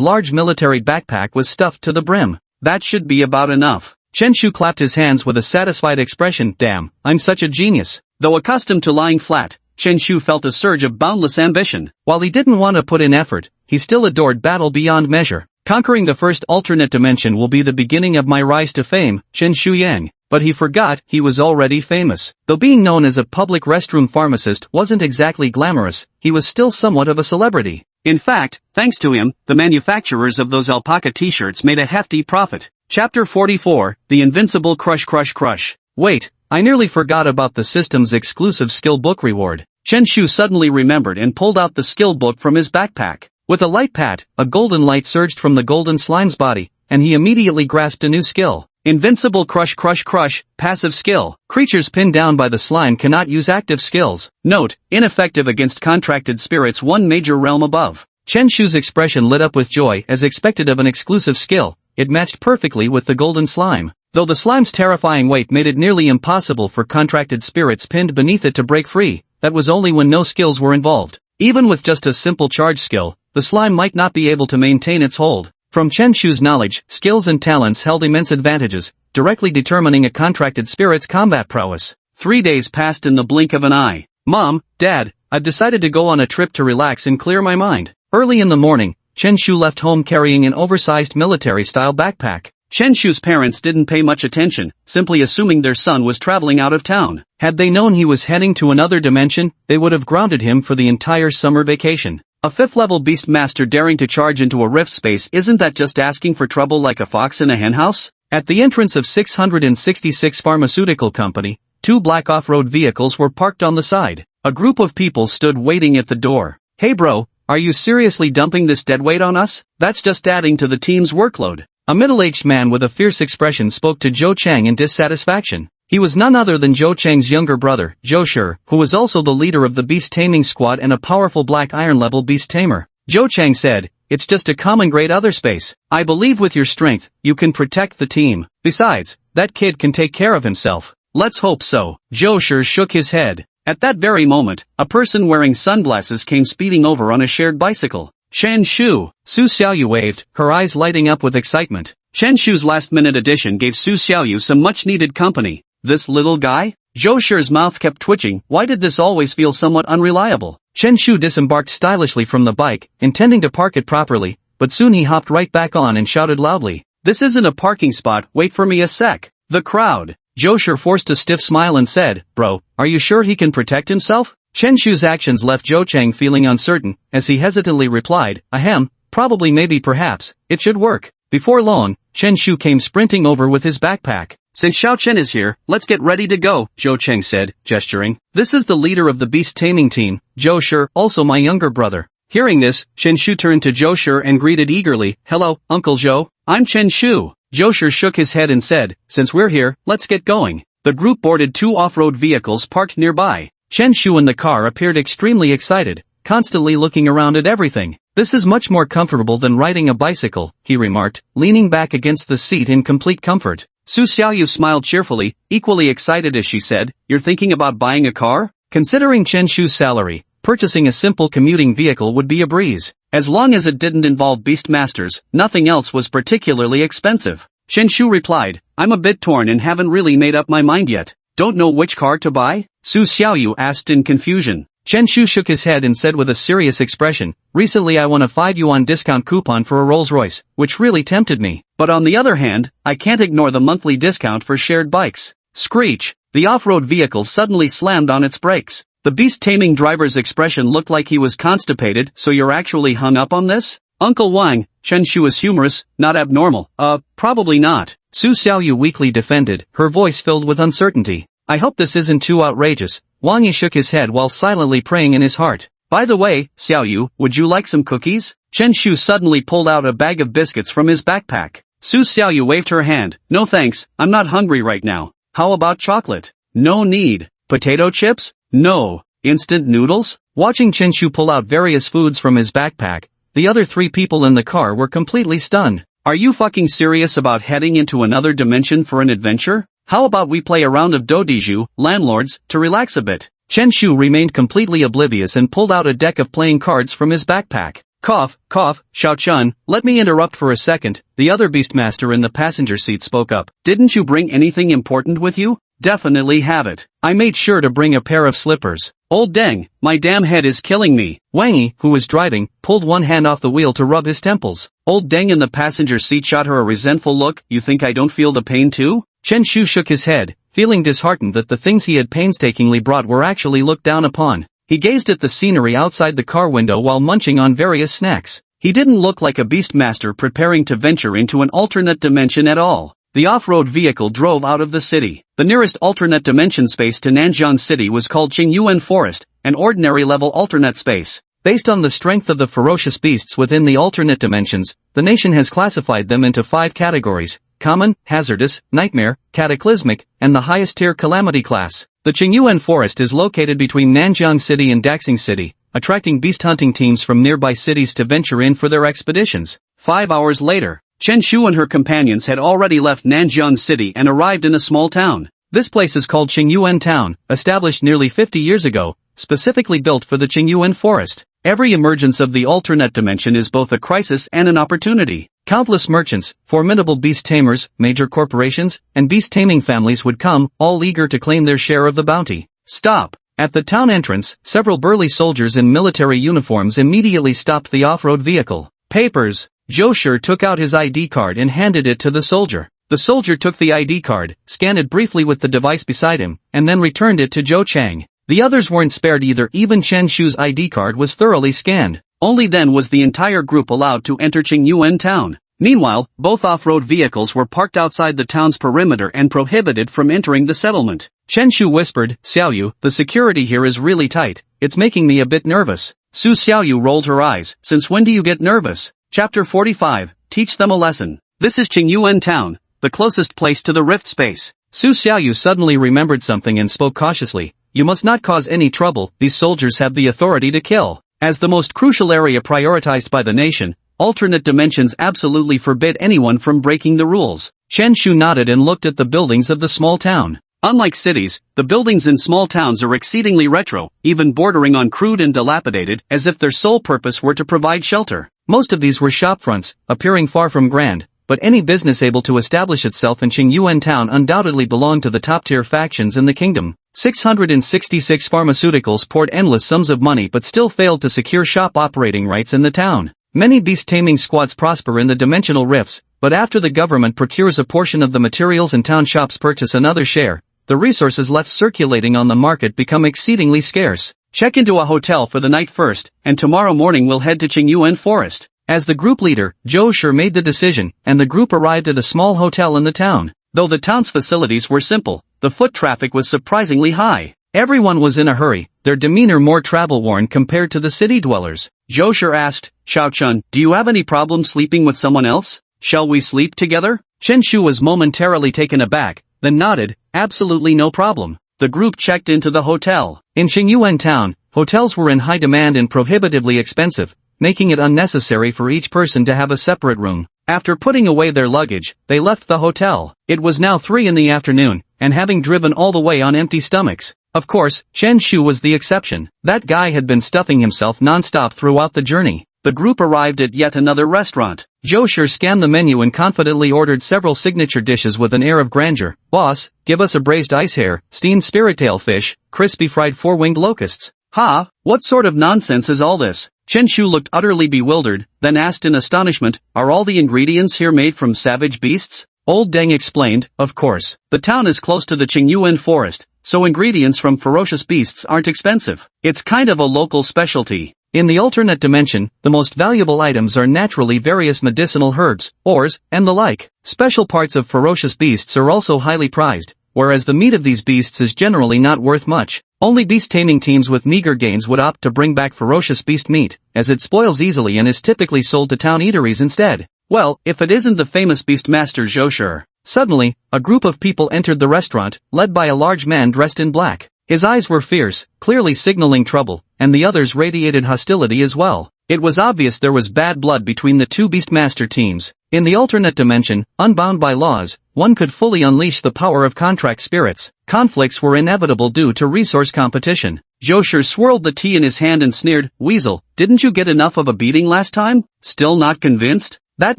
large military backpack was stuffed to the brim. That should be about enough. Chen Shu clapped his hands with a satisfied expression. Damn, I'm such a genius. Though accustomed to lying flat, Chen Shu felt a surge of boundless ambition. While he didn't want to put in effort, he still adored battle beyond measure. Conquering the first alternate dimension will be the beginning of my rise to fame, Chen Shu Yang. But he forgot he was already famous. Though being known as a public restroom pharmacist wasn't exactly glamorous, he was still somewhat of a celebrity. In fact, thanks to him, the manufacturers of those alpaca t-shirts made a hefty profit. Chapter 44, The Invincible Crush Crush Crush. Wait, I nearly forgot about the system's exclusive skill book reward. Chen Shu suddenly remembered and pulled out the skill book from his backpack. With a light pat, a golden light surged from the golden slime's body, and he immediately grasped a new skill. Invincible Crush Crush Crush, passive skill. Creatures pinned down by the slime cannot use active skills. Note, ineffective against contracted spirits one major realm above. Chen Shu's expression lit up with joy as expected of an exclusive skill. It matched perfectly with the golden slime. Though the slime's terrifying weight made it nearly impossible for contracted spirits pinned beneath it to break free, that was only when no skills were involved. Even with just a simple charge skill, the slime might not be able to maintain its hold. From Chen Shu's knowledge, skills and talents held immense advantages, directly determining a contracted spirit's combat prowess. 3 days passed in the blink of an eye. Mom, Dad, I've decided to go on a trip to relax and clear my mind. Early in the morning, Chen Shu left home carrying an oversized military-style backpack. Chen Shu's parents didn't pay much attention, simply assuming their son was traveling out of town. Had they known he was heading to another dimension, they would have grounded him for the entire summer vacation. A 5th-level beast master daring to charge into a rift space, isn't that just asking for trouble like a fox in a henhouse? At the entrance of 666 Pharmaceutical Company, 2 black off-road vehicles were parked on the side. A group of people stood waiting at the door. Hey bro, are you seriously dumping this deadweight on us? That's just adding to the team's workload. A middle-aged man with a fierce expression spoke to Zhou Chang in dissatisfaction. He was none other than Zhou Chang's younger brother, Zhou Shi, who was also the leader of the beast taming squad and a powerful black iron-level beast tamer. Zhou Chang said, it's just a common grade other space. I believe with your strength, you can protect the team. Besides, that kid can take care of himself. Let's hope so. Zhou Shi shook his head. At that very moment, a person wearing sunglasses came speeding over on a shared bicycle. Shan Shu. Su Xiaoyu waved, her eyes lighting up with excitement. Shan Shu's last-minute addition gave Su Xiaoyu some much-needed company. This little guy? Zhou Shi's mouth kept twitching. Why did this always feel somewhat unreliable? Shan Shu disembarked stylishly from the bike, intending to park it properly, but soon he hopped right back on and shouted loudly. This isn't a parking spot, wait for me a sec. The crowd. Zhou Shi forced a stiff smile and said, Bro, are you sure he can protect himself? Shan Shu's actions left Zhou Cheng feeling uncertain, as he hesitantly replied, Ahem, probably maybe perhaps, it should work. Before long, Shan Shu came sprinting over with his backpack. Since Xiao Chen is here, let's get ready to go, Zhou Cheng said, gesturing. This is the leader of the beast taming team, Zhou Shi, also my younger brother. Hearing this, Shan Shu turned to Zhou Shi and greeted eagerly, Hello, Uncle Zhou. I'm Chen Shu. Zhou Shi shook his head and said, Since we're here, let's get going. The group boarded 2 off-road vehicles parked nearby. Chen Shu in the car appeared extremely excited, constantly looking around at everything. This is much more comfortable than riding a bicycle, he remarked, leaning back against the seat in complete comfort. Su Xiaoyu smiled cheerfully, equally excited as she said, You're thinking about buying a car? Considering Chen Shu's salary, purchasing a simple commuting vehicle would be a breeze. As long as it didn't involve Beastmasters, nothing else was particularly expensive. Chen Shu replied, I'm a bit torn and haven't really made up my mind yet. Don't know which car to buy? Su Xiaoyu asked in confusion. Chen Shu shook his head and said with a serious expression, Recently I won a 5 yuan discount coupon for a Rolls-Royce, which really tempted me. But on the other hand, I can't ignore the monthly discount for shared bikes. Screech! The off-road vehicle suddenly slammed on its brakes. The beast-taming driver's expression looked like he was constipated. So you're actually hung up on this? Uncle Wang, Chen Shu is humorous, not abnormal. Probably not. Su Xiaoyu weakly defended, her voice filled with uncertainty. I hope this isn't too outrageous. Wang Yi shook his head while silently praying in his heart. By the way, Xiaoyu, would you like some cookies? Chen Shu suddenly pulled out a bag of biscuits from his backpack. Su Xiaoyu waved her hand. No thanks, I'm not hungry right now. How about chocolate? No need. Potato chips? No. Instant noodles? Watching Chen Shu pull out various foods from his backpack, the other 3 people in the car were completely stunned. Are you fucking serious about heading into another dimension for an adventure? How about we play a round of dodiju, landlords, to relax a bit? Chen Shu remained completely oblivious and pulled out a deck of playing cards from his backpack. Cough, Xiao Chun, let me interrupt for a second, the other beastmaster in the passenger seat spoke up. Didn't you bring anything important with you? Definitely have it. I made sure to bring a pair of slippers. Old dang, my damn head is killing me. Wang Yi, who was driving, pulled one hand off the wheel to rub his temples. Old dang in the passenger seat shot her a resentful look. You think I don't feel the pain too? Chen Shu shook his head, feeling disheartened that the things he had painstakingly brought were actually looked down upon. He gazed at the scenery outside the car window while munching on various snacks. He didn't look like a beastmaster preparing to venture into an alternate dimension at all. The off-road vehicle drove out of the city. The nearest alternate dimension space to Nanjiang City was called Qingyuan Forest, an ordinary level alternate space. Based on the strength of the ferocious beasts within the alternate dimensions, the nation has classified them into 5 categories: common, hazardous, nightmare, cataclysmic, and the highest tier calamity class. The Qingyuan Forest is located between Nanjiang City and Daxing City, attracting beast hunting teams from nearby cities to venture in for their expeditions. 5 hours later, Chen Shu and her companions had already left Nanjiang City and arrived in a small town. This place is called Qingyuan Town, established nearly 50 years ago, specifically built for the Qingyuan Forest. Every emergence of the alternate dimension is both a crisis and an opportunity. Countless merchants, formidable beast tamers, major corporations, and beast taming families would come, all eager to claim their share of the bounty. Stop! At the town entrance, several burly soldiers in military uniforms immediately stopped the off-road vehicle. Papers! Zhou Shi took out his ID card and handed it to the soldier. The soldier took the ID card, scanned it briefly with the device beside him, and then returned it to Zhou Cheng. The others weren't spared either. Even Chen Shu's ID card was thoroughly scanned. Only then was the entire group allowed to enter Qingyuan Town. Meanwhile, both off-road vehicles were parked outside the town's perimeter and prohibited from entering the settlement. Chen Shu whispered, Xiaoyu, the security here is really tight. It's making me a bit nervous. Su Xiaoyu rolled her eyes. Since when do you get nervous? Chapter 45, Teach them a lesson. This is Qingyuan Town, the closest place to the rift space. Su Xiaoyu suddenly remembered something and spoke cautiously. You must not cause any trouble, these soldiers have the authority to kill. As the most crucial area prioritized by the nation, Alternate dimensions absolutely forbid anyone from breaking the rules. Chen Shu nodded and looked at the buildings of the small town. Unlike cities, the buildings in small towns are exceedingly retro, even bordering on crude and dilapidated, as if their sole purpose were to provide shelter. Most of these were shopfronts, appearing far from grand, but any business able to establish itself in Qingyuan town undoubtedly belonged to the top-tier factions in the kingdom. 666 pharmaceuticals poured endless sums of money but still failed to secure shop operating rights in the town. Many beast-taming squads prosper in the dimensional rifts, but after the government procures a portion of the materials and town shops purchase another share, the resources left circulating on the market become exceedingly scarce. Check into a hotel for the night first, and tomorrow morning we'll head to Qingyuan Forest. As the group leader, Zhou Shi made the decision, and the group arrived at a small hotel in the town. Though the town's facilities were simple, the foot traffic was surprisingly high. Everyone was in a hurry, their demeanor more travel-worn compared to the city dwellers. Zhou Shi asked, Xiao-chun, do you have any problem sleeping with someone else? Shall we sleep together? Chen Shu was momentarily taken aback, then nodded, absolutely no problem. The group checked into the hotel. In Qingyuan town, hotels were in high demand and prohibitively expensive, making it unnecessary for each person to have a separate room. After putting away their luggage, they left the hotel. It was now 3 in the afternoon, and having driven all the way on empty stomachs. Of course, Chen Shu was the exception. That guy had been stuffing himself non-stop throughout the journey. The group arrived at yet another restaurant. Zhou Shi scanned the menu and confidently ordered several signature dishes with an air of grandeur. Boss, give us a braised ice hare, steamed spiritail fish, crispy fried 4-winged locusts. Ha, what sort of nonsense is all this? Chen Shu looked utterly bewildered, then asked in astonishment, are all the ingredients here made from savage beasts? Old Deng explained, of course. The town is close to the Qingyuan forest, so ingredients from ferocious beasts aren't expensive. It's kind of a local specialty. In the alternate dimension, the most valuable items are naturally various medicinal herbs, ores, and the like. Special parts of ferocious beasts are also highly prized, whereas the meat of these beasts is generally not worth much. Only beast-taming teams with meager gains would opt to bring back ferocious beast meat, as it spoils easily and is typically sold to town eateries instead. Well, if it isn't the famous beast master Zhou Shi. Suddenly, a group of people entered the restaurant, led by a large man dressed in black. His eyes were fierce, clearly signaling trouble, and the others radiated hostility as well. It was obvious there was bad blood between the two Beastmaster teams. In the alternate dimension, unbound by laws, one could fully unleash the power of contract spirits. Conflicts were inevitable due to resource competition. Zhou Shi swirled the tea in his hand and sneered, Weasel, didn't you get enough of a beating last time? Still not convinced? That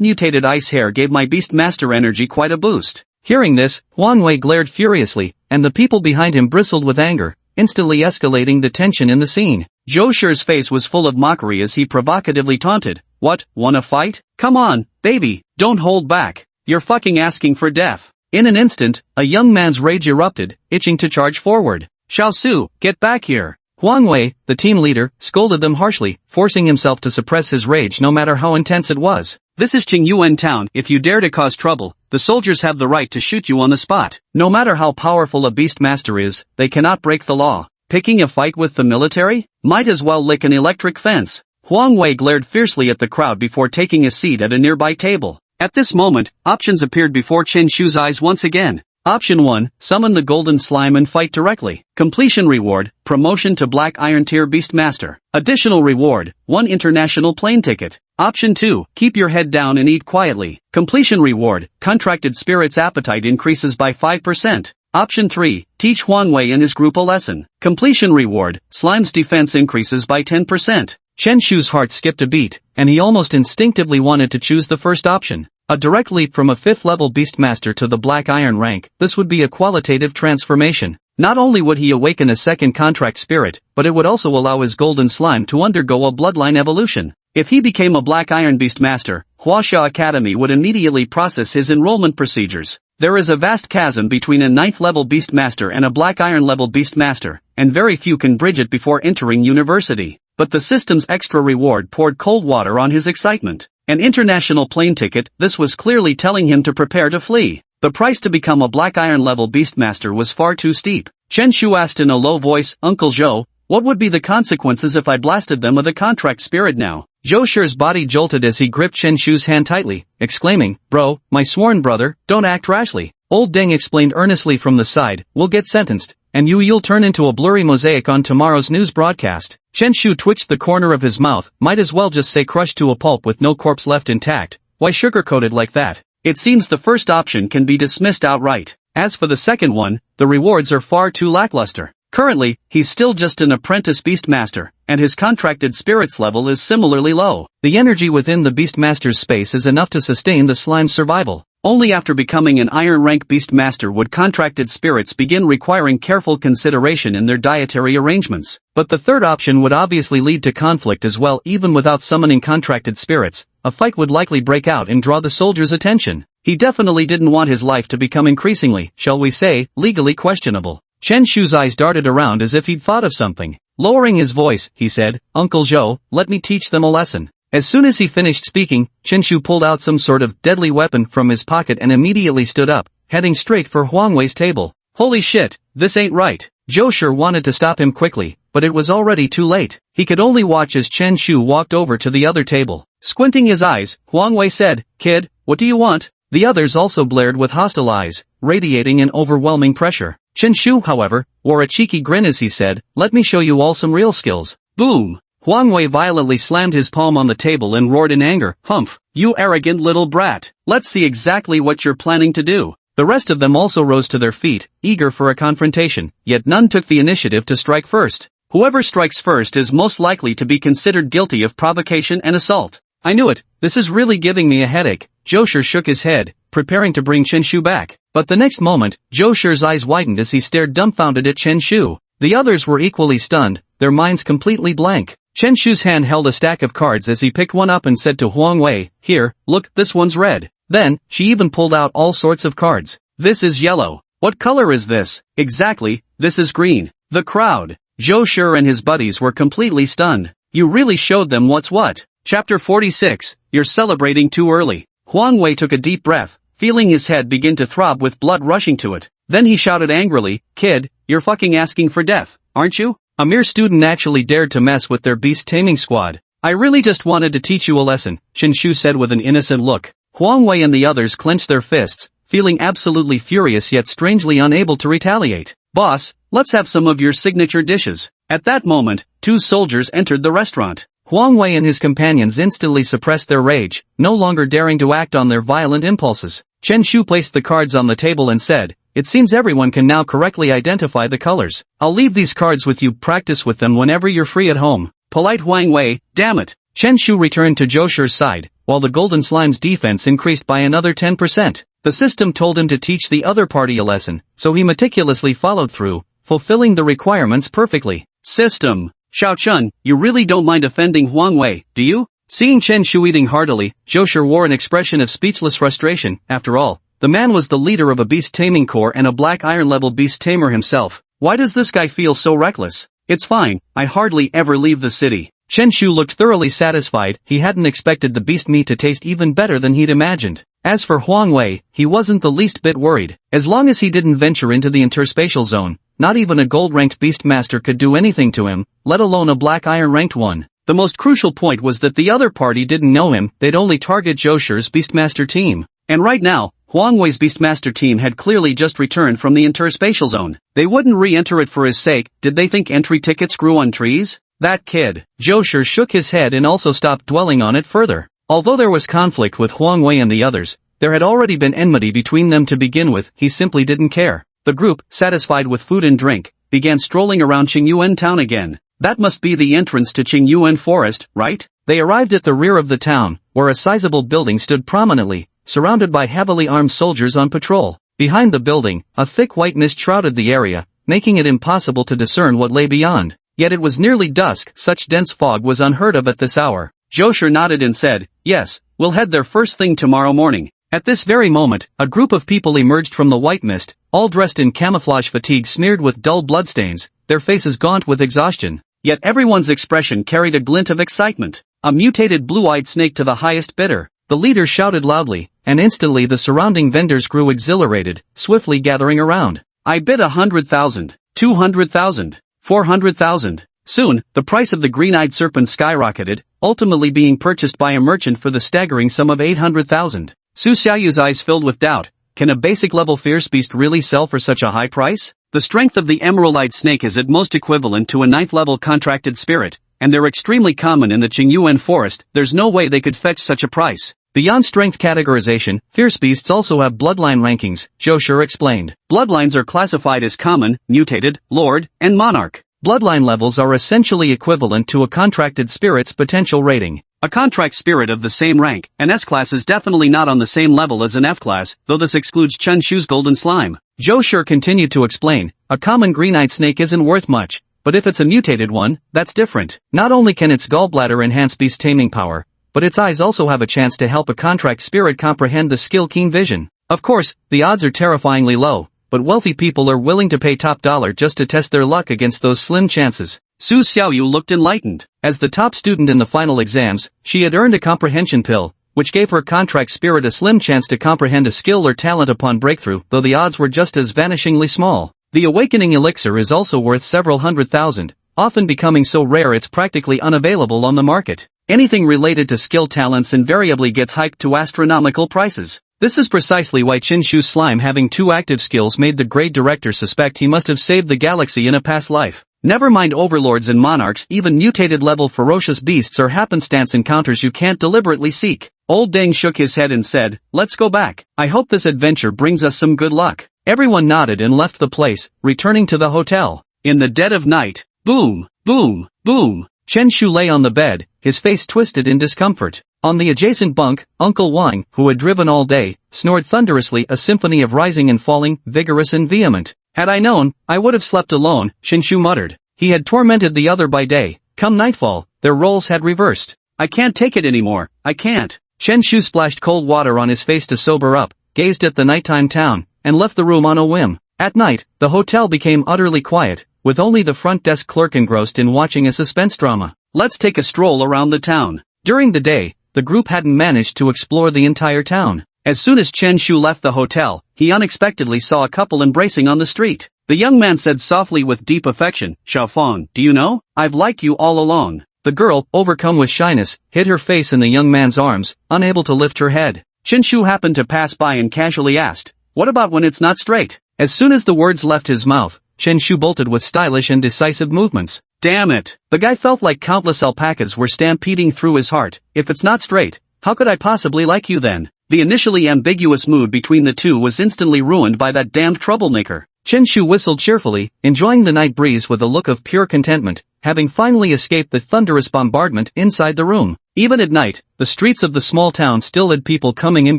mutated ice hare gave my Beastmaster energy quite a boost. Hearing this, Huang Wei glared furiously, and the people behind him bristled with anger, instantly escalating the tension in the scene. Zhou Shi's face was full of mockery as he provocatively taunted, What, wanna fight? Come on, baby, don't hold back. You're fucking asking for death. In an instant, a young man's rage erupted, itching to charge forward. Xiao Su, get back here. Huang Wei, the team leader, scolded them harshly, forcing himself to suppress his rage no matter how intense it was. This is Qingyuan town. If you dare to cause trouble, the soldiers have the right to shoot you on the spot. No matter how powerful a beastmaster is, they cannot break the law. Picking a fight with the military? Might as well lick an electric fence. Huang Wei glared fiercely at the crowd before taking a seat at a nearby table. At this moment, options appeared before Chen Shu's eyes once again. Option 1, summon the golden slime and fight directly. Completion reward, promotion to Black Iron Tier Beastmaster. Additional reward, 1 international plane ticket. Option 2, keep your head down and eat quietly. Completion reward, contracted spirit's appetite increases by 5%. Option 3, teach Huang Wei and his group a lesson. Completion reward, slime's defense increases by 10%. Chen Shu's heart skipped a beat, and he almost instinctively wanted to choose the first option. A direct leap from a 5th-level Beastmaster to the Black Iron rank, this would be a qualitative transformation. Not only would he awaken a second contract spirit, but it would also allow his golden slime to undergo a bloodline evolution. If he became a Black Iron Beastmaster, Huaxia Academy would immediately process his enrollment procedures. There is a vast chasm between a 9th-level Beastmaster and a Black Iron-level Beastmaster, and very few can bridge it before entering university. But the system's extra reward poured cold water on his excitement. An international plane ticket, this was clearly telling him to prepare to flee. The price to become a Black Iron-level Beastmaster was far too steep. Chen Shu asked in a low voice, Uncle Zhou, what would be the consequences if I blasted them with a contract spirit now? Zhou Shi's body jolted as he gripped Chen Shu's hand tightly, exclaiming, Bro, my sworn brother, don't act rashly. Old Deng explained earnestly from the side, we'll get sentenced, and you'll turn into a blurry mosaic on tomorrow's news broadcast. Chen Shu twitched the corner of his mouth, might as well just say crushed to a pulp with no corpse left intact. Why sugarcoat it like that? It seems the first option can be dismissed outright. As for the second one, the rewards are far too lackluster. Currently, he's still just an apprentice beastmaster, and his contracted spirits level is similarly low. The energy within the beastmaster's space is enough to sustain the slime's survival. Only after becoming an iron rank beastmaster would contracted spirits begin requiring careful consideration in their dietary arrangements. But the third option would obviously lead to conflict as well. Even without summoning contracted spirits, a fight would likely break out and draw the soldier's attention. He definitely didn't want his life to become increasingly, shall we say, legally questionable. Chen Shu's eyes darted around as if he'd thought of something. Lowering his voice, he said, "Uncle Zhou, let me teach them a lesson." As soon as he finished speaking, Chen Shu pulled out some sort of deadly weapon from his pocket and immediately stood up, heading straight for Huang Wei's table. Holy shit, this ain't right. Zhou sure wanted to stop him quickly, but it was already too late. He could only watch as Chen Shu walked over to the other table. Squinting his eyes, Huang Wei said, "Kid, what do you want?" The others also blared with hostile eyes, radiating an overwhelming pressure. Chen Shu, however, wore a cheeky grin as he said, "Let me show you all some real skills." Boom! Huang Wei violently slammed his palm on the table and roared in anger, "Humph, you arrogant little brat. Let's see exactly what you're planning to do." The rest of them also rose to their feet, eager for a confrontation, yet none took the initiative to strike first. Whoever strikes first is most likely to be considered guilty of provocation and assault. I knew it, this is really giving me a headache. Zhou Shi shook his head, preparing to bring Chen Shu back. But the next moment, Zhou Shi's eyes widened as he stared dumbfounded at Chen Shu. The others were equally stunned, their minds completely blank. Chen Shu's hand held a stack of cards as he picked one up and said to Huang Wei, "Here, look, this one's red." Then, she even pulled out all sorts of cards. "This is yellow. What color is this?" "Exactly, this is green." The crowd, Zhou Shi and his buddies were completely stunned. You really showed them what's what. Chapter 46, You're celebrating too early. Huang Wei took a deep breath, feeling his head begin to throb with blood rushing to it. Then he shouted angrily, "Kid, you're fucking asking for death, aren't you? A mere student actually dared to mess with their beast taming squad." "I really just wanted to teach you a lesson," Chen Shu said with an innocent look. Huang Wei and the others clenched their fists, feeling absolutely furious yet strangely unable to retaliate. "Boss, let's have some of your signature dishes." At that moment, two soldiers entered the restaurant. Huang Wei and his companions instantly suppressed their rage, no longer daring to act on their violent impulses. Chen Shu placed the cards on the table and said, "It seems everyone can now correctly identify the colors. I'll leave these cards with you, practice with them whenever you're free at home." Polite Huang Wei, damn it. Chen Shu returned to Zhou Shi's side, while the Golden Slime's defense increased by another 10%. The system told him to teach the other party a lesson, so he meticulously followed through, fulfilling the requirements perfectly. System. Xiao Chun, you really don't mind offending Huang Wei, do you? Seeing Chen Shu eating heartily, Zhou Shi wore an expression of speechless frustration. After all, the man was the leader of a beast taming corps and a black iron level beast tamer himself. Why does this guy feel so reckless? It's fine, I hardly ever leave the city. Chen Shu looked thoroughly satisfied. He hadn't expected the beast meat to taste even better than he'd imagined. As for Huang Wei, he wasn't the least bit worried. As long as he didn't venture into the interspatial zone, not even a gold-ranked beastmaster could do anything to him, let alone a black iron-ranked one. The most crucial point was that the other party didn't know him, they'd only target Zhou Shi's beastmaster team. And right now, Huang Wei's beastmaster team had clearly just returned from the interspatial zone. They wouldn't re-enter it for his sake. Did they think entry tickets grew on trees? That kid. Zhou Shi shook his head and also stopped dwelling on it further. Although there was conflict with Huang Wei and the others, there had already been enmity between them to begin with. He simply didn't care. The group, satisfied with food and drink, began strolling around Qingyuan town again. That must be the entrance to Qingyuan forest, right? They arrived at the rear of the town, where a sizable building stood prominently, surrounded by heavily armed soldiers on patrol. Behind the building, a thick white mist shrouded the area, making it impossible to discern what lay beyond. Yet it was nearly dusk. Such dense fog was unheard of at this hour. Zhou Shi nodded and said, "Yes, we'll head there first thing tomorrow morning." At this very moment, a group of people emerged from the white mist, all dressed in camouflage fatigue smeared with dull bloodstains, their faces gaunt with exhaustion. Yet everyone's expression carried a glint of excitement. A mutated blue-eyed snake to the highest bidder. The leader shouted loudly, and instantly the surrounding vendors grew exhilarated, swiftly gathering around. "I bid 100,000, 200,000, 400,000. Soon, the price of the green-eyed serpent skyrocketed, ultimately being purchased by a merchant for the staggering sum of 800,000. Su Xiaoyu's eyes filled with doubt. Can a basic-level fierce beast really sell for such a high price? The strength of the emerald-eyed snake is at most equivalent to a 9th-level contracted spirit, and they're extremely common in the Qingyuan forest. There's no way they could fetch such a price. Beyond strength categorization, fierce beasts also have bloodline rankings, Zhou Shi explained. Bloodlines are classified as common, mutated, lord, and monarch. Bloodline levels are essentially equivalent to a contracted spirit's potential rating. A contract spirit of the same rank, an S-class is definitely not on the same level as an F-class, though this excludes Chen Shu's golden slime. Zhou Shi continued to explain, a common green-eyed snake isn't worth much, but if it's a mutated one, that's different. Not only can its gallbladder enhance beast taming power, but its eyes also have a chance to help a contract spirit comprehend the skill keen vision. Of course, the odds are terrifyingly low, but wealthy people are willing to pay top dollar just to test their luck against those slim chances. Su Xiaoyu looked enlightened. As the top student in the final exams, she had earned a comprehension pill, which gave her contract spirit a slim chance to comprehend a skill or talent upon breakthrough, though the odds were just as vanishingly small. The awakening elixir is also worth several $100,000, often becoming so rare it's practically unavailable on the market. Anything related to skill talents invariably gets hyped to astronomical prices. This is precisely why Chen Shu's slime having 2 active skills made the grade director suspect he must have saved the galaxy in a past life. Never mind overlords and monarchs, even mutated level ferocious beasts are happenstance encounters you can't deliberately seek. Old Deng shook his head and said, let's go back. I hope this adventure brings us some good luck. Everyone nodded and left the place, returning to the hotel. In the dead of night, boom, boom, boom. Chen Shu lay on the bed, his face twisted in discomfort. On the adjacent bunk, Uncle Wang, who had driven all day, snored thunderously, a symphony of rising and falling, vigorous and vehement. Had I known, I would have slept alone, Chen Shu muttered. He had tormented the other by day. Come nightfall, their roles had reversed. I can't take it anymore, I can't. Chen Shu splashed cold water on his face to sober up, gazed at the nighttime town, and left the room on a whim. At night, the hotel became utterly quiet, with only the front desk clerk engrossed in watching a suspense drama. Let's take a stroll around the town. During the day, the group hadn't managed to explore the entire town. As soon as Chen Shu left the hotel, he unexpectedly saw a couple embracing on the street. The young man said softly with deep affection, Xiaofeng, do you know, I've liked you all along. The girl, overcome with shyness, hid her face in the young man's arms, unable to lift her head. Chen Shu happened to pass by and casually asked, what about when it's not straight? As soon as the words left his mouth, Chen Shu bolted with stylish and decisive movements. Damn it! The guy felt like countless alpacas were stampeding through his heart. If it's not straight, how could I possibly like you then? The initially ambiguous mood between the two was instantly ruined by that damned troublemaker. Chen Shu whistled cheerfully, enjoying the night breeze with a look of pure contentment, having finally escaped the thunderous bombardment inside the room. Even at night, the streets of the small town still had people coming and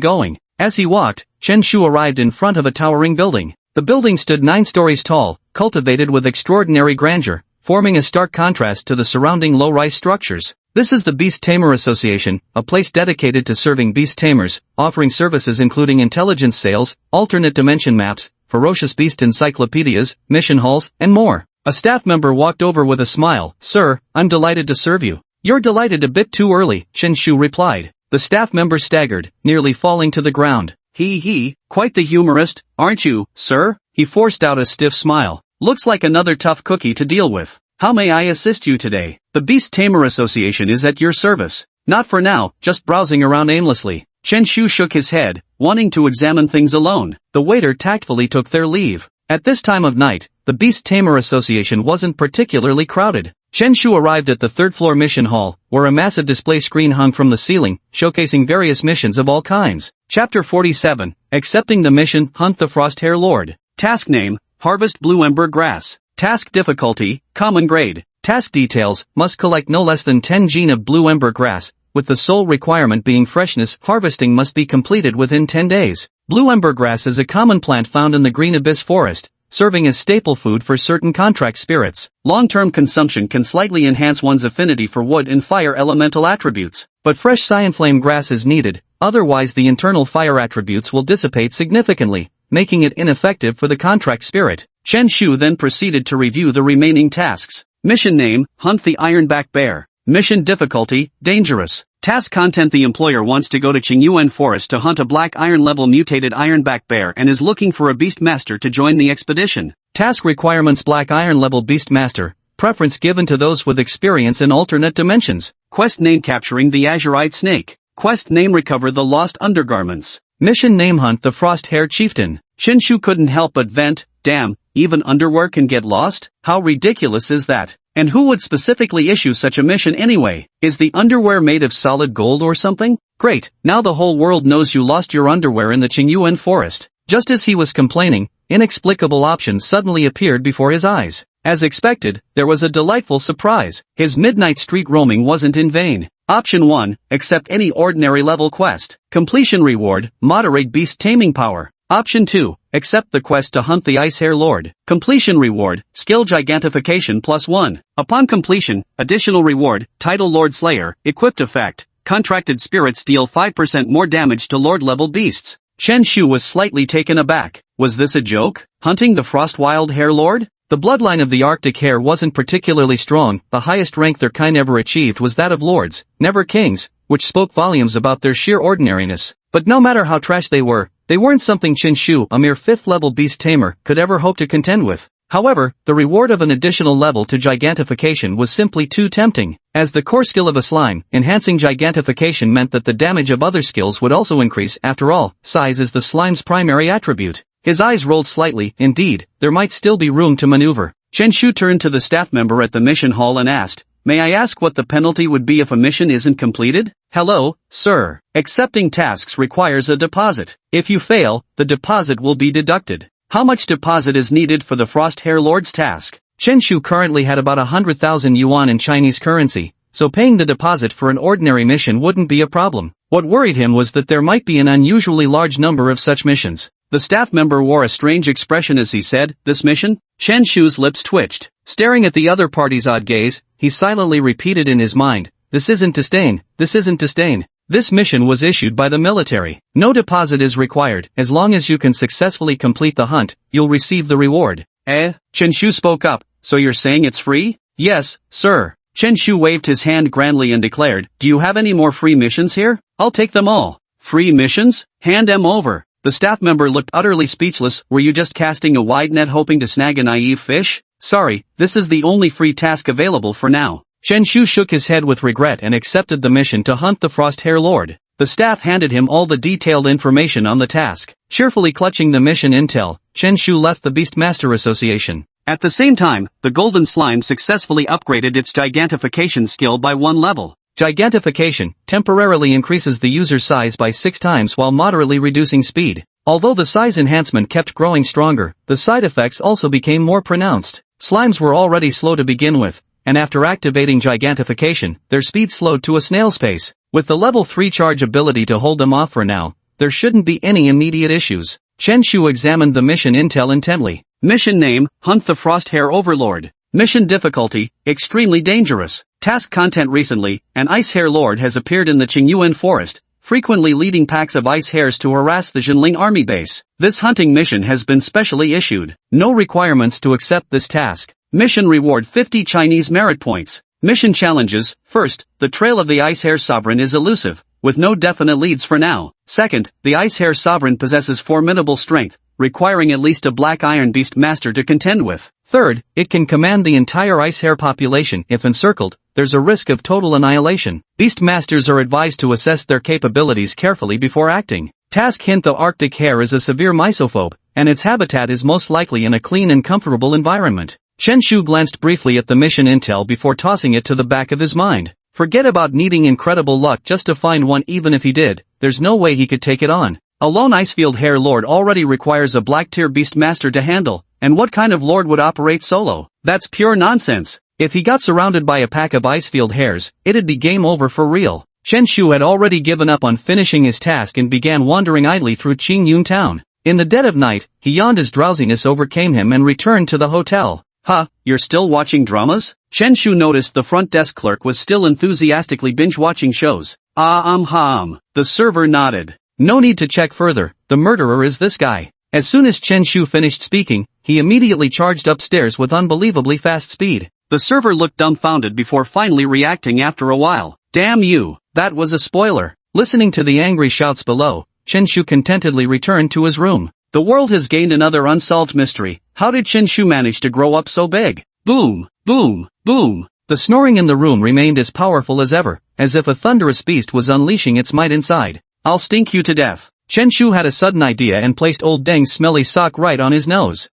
going. As he walked, Chen Shu arrived in front of a towering building. The building stood 9 stories tall, cultivated with extraordinary grandeur, forming a stark contrast to the surrounding low-rise structures. This is the Beast Tamer Association, a place dedicated to serving beast tamers, offering services including intelligence sales, alternate dimension maps, ferocious beast encyclopedias, mission halls, and more. A staff member walked over with a smile. Sir, I'm delighted to serve you. You're delighted a bit too early, Chen Shu replied. The staff member staggered, nearly falling to the ground. Quite the humorist, aren't you, sir? He forced out a stiff smile. Looks like another tough cookie to deal with. How may I assist you today? The Beast Tamer Association is at your service. Not for now, just browsing around aimlessly. Chen Shu shook his head, wanting to examine things alone. The waiter tactfully took their leave. At this time of night, the Beast Tamer Association wasn't particularly crowded. Chen Shu arrived at the 3rd floor mission hall, where a massive display screen hung from the ceiling, showcasing various missions of all kinds. Chapter 47, Accepting the Mission, Hunt the Frosthair Lord. Task name, Harvest Blue Ember Grass. Task difficulty, Common Grade. Task details, must collect no less than 10 gene of blue ember grass, with the sole requirement being freshness. Harvesting must be completed within 10 days. Blue ember grass is a common plant found in the Green Abyss forest, serving as staple food for certain contract spirits. Long-term consumption can slightly enhance one's affinity for wood and fire elemental attributes. But fresh cyan flame grass is needed, otherwise the internal fire attributes will dissipate significantly, making it ineffective for the contract spirit. Chen Shu then proceeded to review the remaining tasks. Mission name, Hunt the Ironback Bear. Mission difficulty, Dangerous. Task content: the employer wants to go to Qingyuan Forest to hunt a black iron level mutated ironback bear and is looking for a beast master to join the expedition. Task requirements: black iron level beast master, preference given to those with experience in alternate dimensions. Quest name: Capturing the Azurite Snake. Quest name: Recover the Lost Undergarments. Mission name: Hunt the Frost-Hair Chieftain. Chen Shu couldn't help but vent, damn, Even underwear can get lost? How ridiculous is that? And who would specifically issue such a mission anyway? Is the underwear made of solid gold or something? Great, now the whole world knows you lost your underwear in the Qingyuan forest. Just as he was complaining, inexplicable options suddenly appeared before his eyes. As expected, there was a delightful surprise. His midnight street roaming wasn't in vain. Option 1, accept any ordinary level quest. Completion reward, moderate beast taming power. Option 2, accept the quest to hunt the Ice Hair Lord. Completion reward, skill gigantification +1. Upon completion, additional reward, title Lord Slayer, equipped effect. Contracted spirits deal 5% more damage to Lord-level beasts. Chen Shu was slightly taken aback. Was this a joke? Hunting the Frostwild Hare Lord? The bloodline of the Arctic Hare wasn't particularly strong. The highest rank their kind ever achieved was that of lords, never kings, which spoke volumes about their sheer ordinariness. But no matter how trash they weren't something Chen Shu, a mere 5th-level beast tamer, could ever hope to contend with. However, the reward of an additional level to gigantification was simply too tempting. As the core skill of a slime, enhancing gigantification meant that the damage of other skills would also increase. After all, size is the slime's primary attribute. His eyes rolled slightly. Indeed, there might still be room to maneuver. Chen Shu turned to the staff member at the mission hall and asked, "May I ask what the penalty would be if a mission isn't completed?" "Hello, sir. Accepting tasks requires a deposit. If you fail, the deposit will be deducted. How much deposit is needed for the Frost Hare Lord's task?" Chen Shu currently had about 100,000 yuan in Chinese currency, so paying the deposit for an ordinary mission wouldn't be a problem. What worried him was that there might be an unusually large number of such missions. The staff member wore a strange expression as he said, "This mission?" Chen Shu's lips twitched. Staring at the other party's odd gaze, he silently repeated in his mind, "This isn't to stain, this isn't to stain." This mission was issued by the military. No deposit is required. As long as you can successfully complete the hunt, you'll receive the reward. Chen Shu spoke up, "So you're saying it's free?" "Yes, sir." Chen Shu waved his hand grandly and declared, "Do you have any more free missions here? I'll take them all." "Free missions? Hand them over." The staff member looked utterly speechless. "Were you just casting a wide net hoping to snag a naive fish?" "Sorry, this is the only free task available for now." Chen Shu shook his head with regret and accepted the mission to hunt the Frost Hare Lord. The staff handed him all the detailed information on the task. Cheerfully clutching the mission intel, Chen Shu left the Beastmaster Association. At the same time, the Golden Slime successfully upgraded its gigantification skill by 1 level. Gigantification temporarily increases the user's size by 6 times while moderately reducing speed. Although the size enhancement kept growing stronger, the side effects also became more pronounced. Slimes were already slow to begin with, and after activating gigantification, their speed slowed to a snail's pace. With the level 3 charge ability to hold them off for now, there shouldn't be any immediate issues. Chen Shu examined the mission intel intently. Mission name, Hunt the Frost Hare Overlord. Mission difficulty, extremely dangerous. Task content recently, an Ice Hare Lord has appeared in the Qingyuan forest, frequently leading packs of ice hares to harass the Jinling army base. This hunting mission has been specially issued. No requirements to accept this task. Mission reward 50 Chinese merit points. Mission challenges, first, the trail of the Ice Hare Sovereign is elusive, with no definite leads for now. Second, the Ice Hare Sovereign possesses formidable strength, requiring at least a Black Iron Beast Master to contend with. Third, it can command the entire Ice Hare population. If encircled, there's a risk of total annihilation. Beast Masters are advised to assess their capabilities carefully before acting. Task hint: the Arctic hare is a severe misophobe, and its habitat is most likely in a clean and comfortable environment. Chen Shu glanced briefly at the mission intel before tossing it to the back of his mind. Forget about needing incredible luck just to find one. Even if he did, there's no way he could take it on. A lone Icefield Hare Lord already requires a Black Tier Beast Master to handle, and what kind of Lord would operate solo? That's pure nonsense. If he got surrounded by a pack of Icefield Hares, it'd be game over for real. Chen Shu had already given up on finishing his task and began wandering idly through Qingyun town. In the dead of night, he yawned as drowsiness overcame him and returned to the hotel. "Huh, you're still watching dramas?" Chen Shu noticed the front desk clerk was still enthusiastically binge-watching shows. The server nodded. No need to check further, the murderer is this guy. As soon as Chen Shu finished speaking, he immediately charged upstairs with unbelievably fast speed. The server looked dumbfounded before finally reacting after a while. "Damn you, that was a spoiler." Listening to the angry shouts below, Chen Shu contentedly returned to his room. The world has gained another unsolved mystery. How did Chen Shu manage to grow up so big? Boom, boom, boom. The snoring in the room remained as powerful as ever, as if a thunderous beast was unleashing its might inside. "I'll stink you to death." Chen Shu had a sudden idea and placed old Deng's smelly sock right on his nose.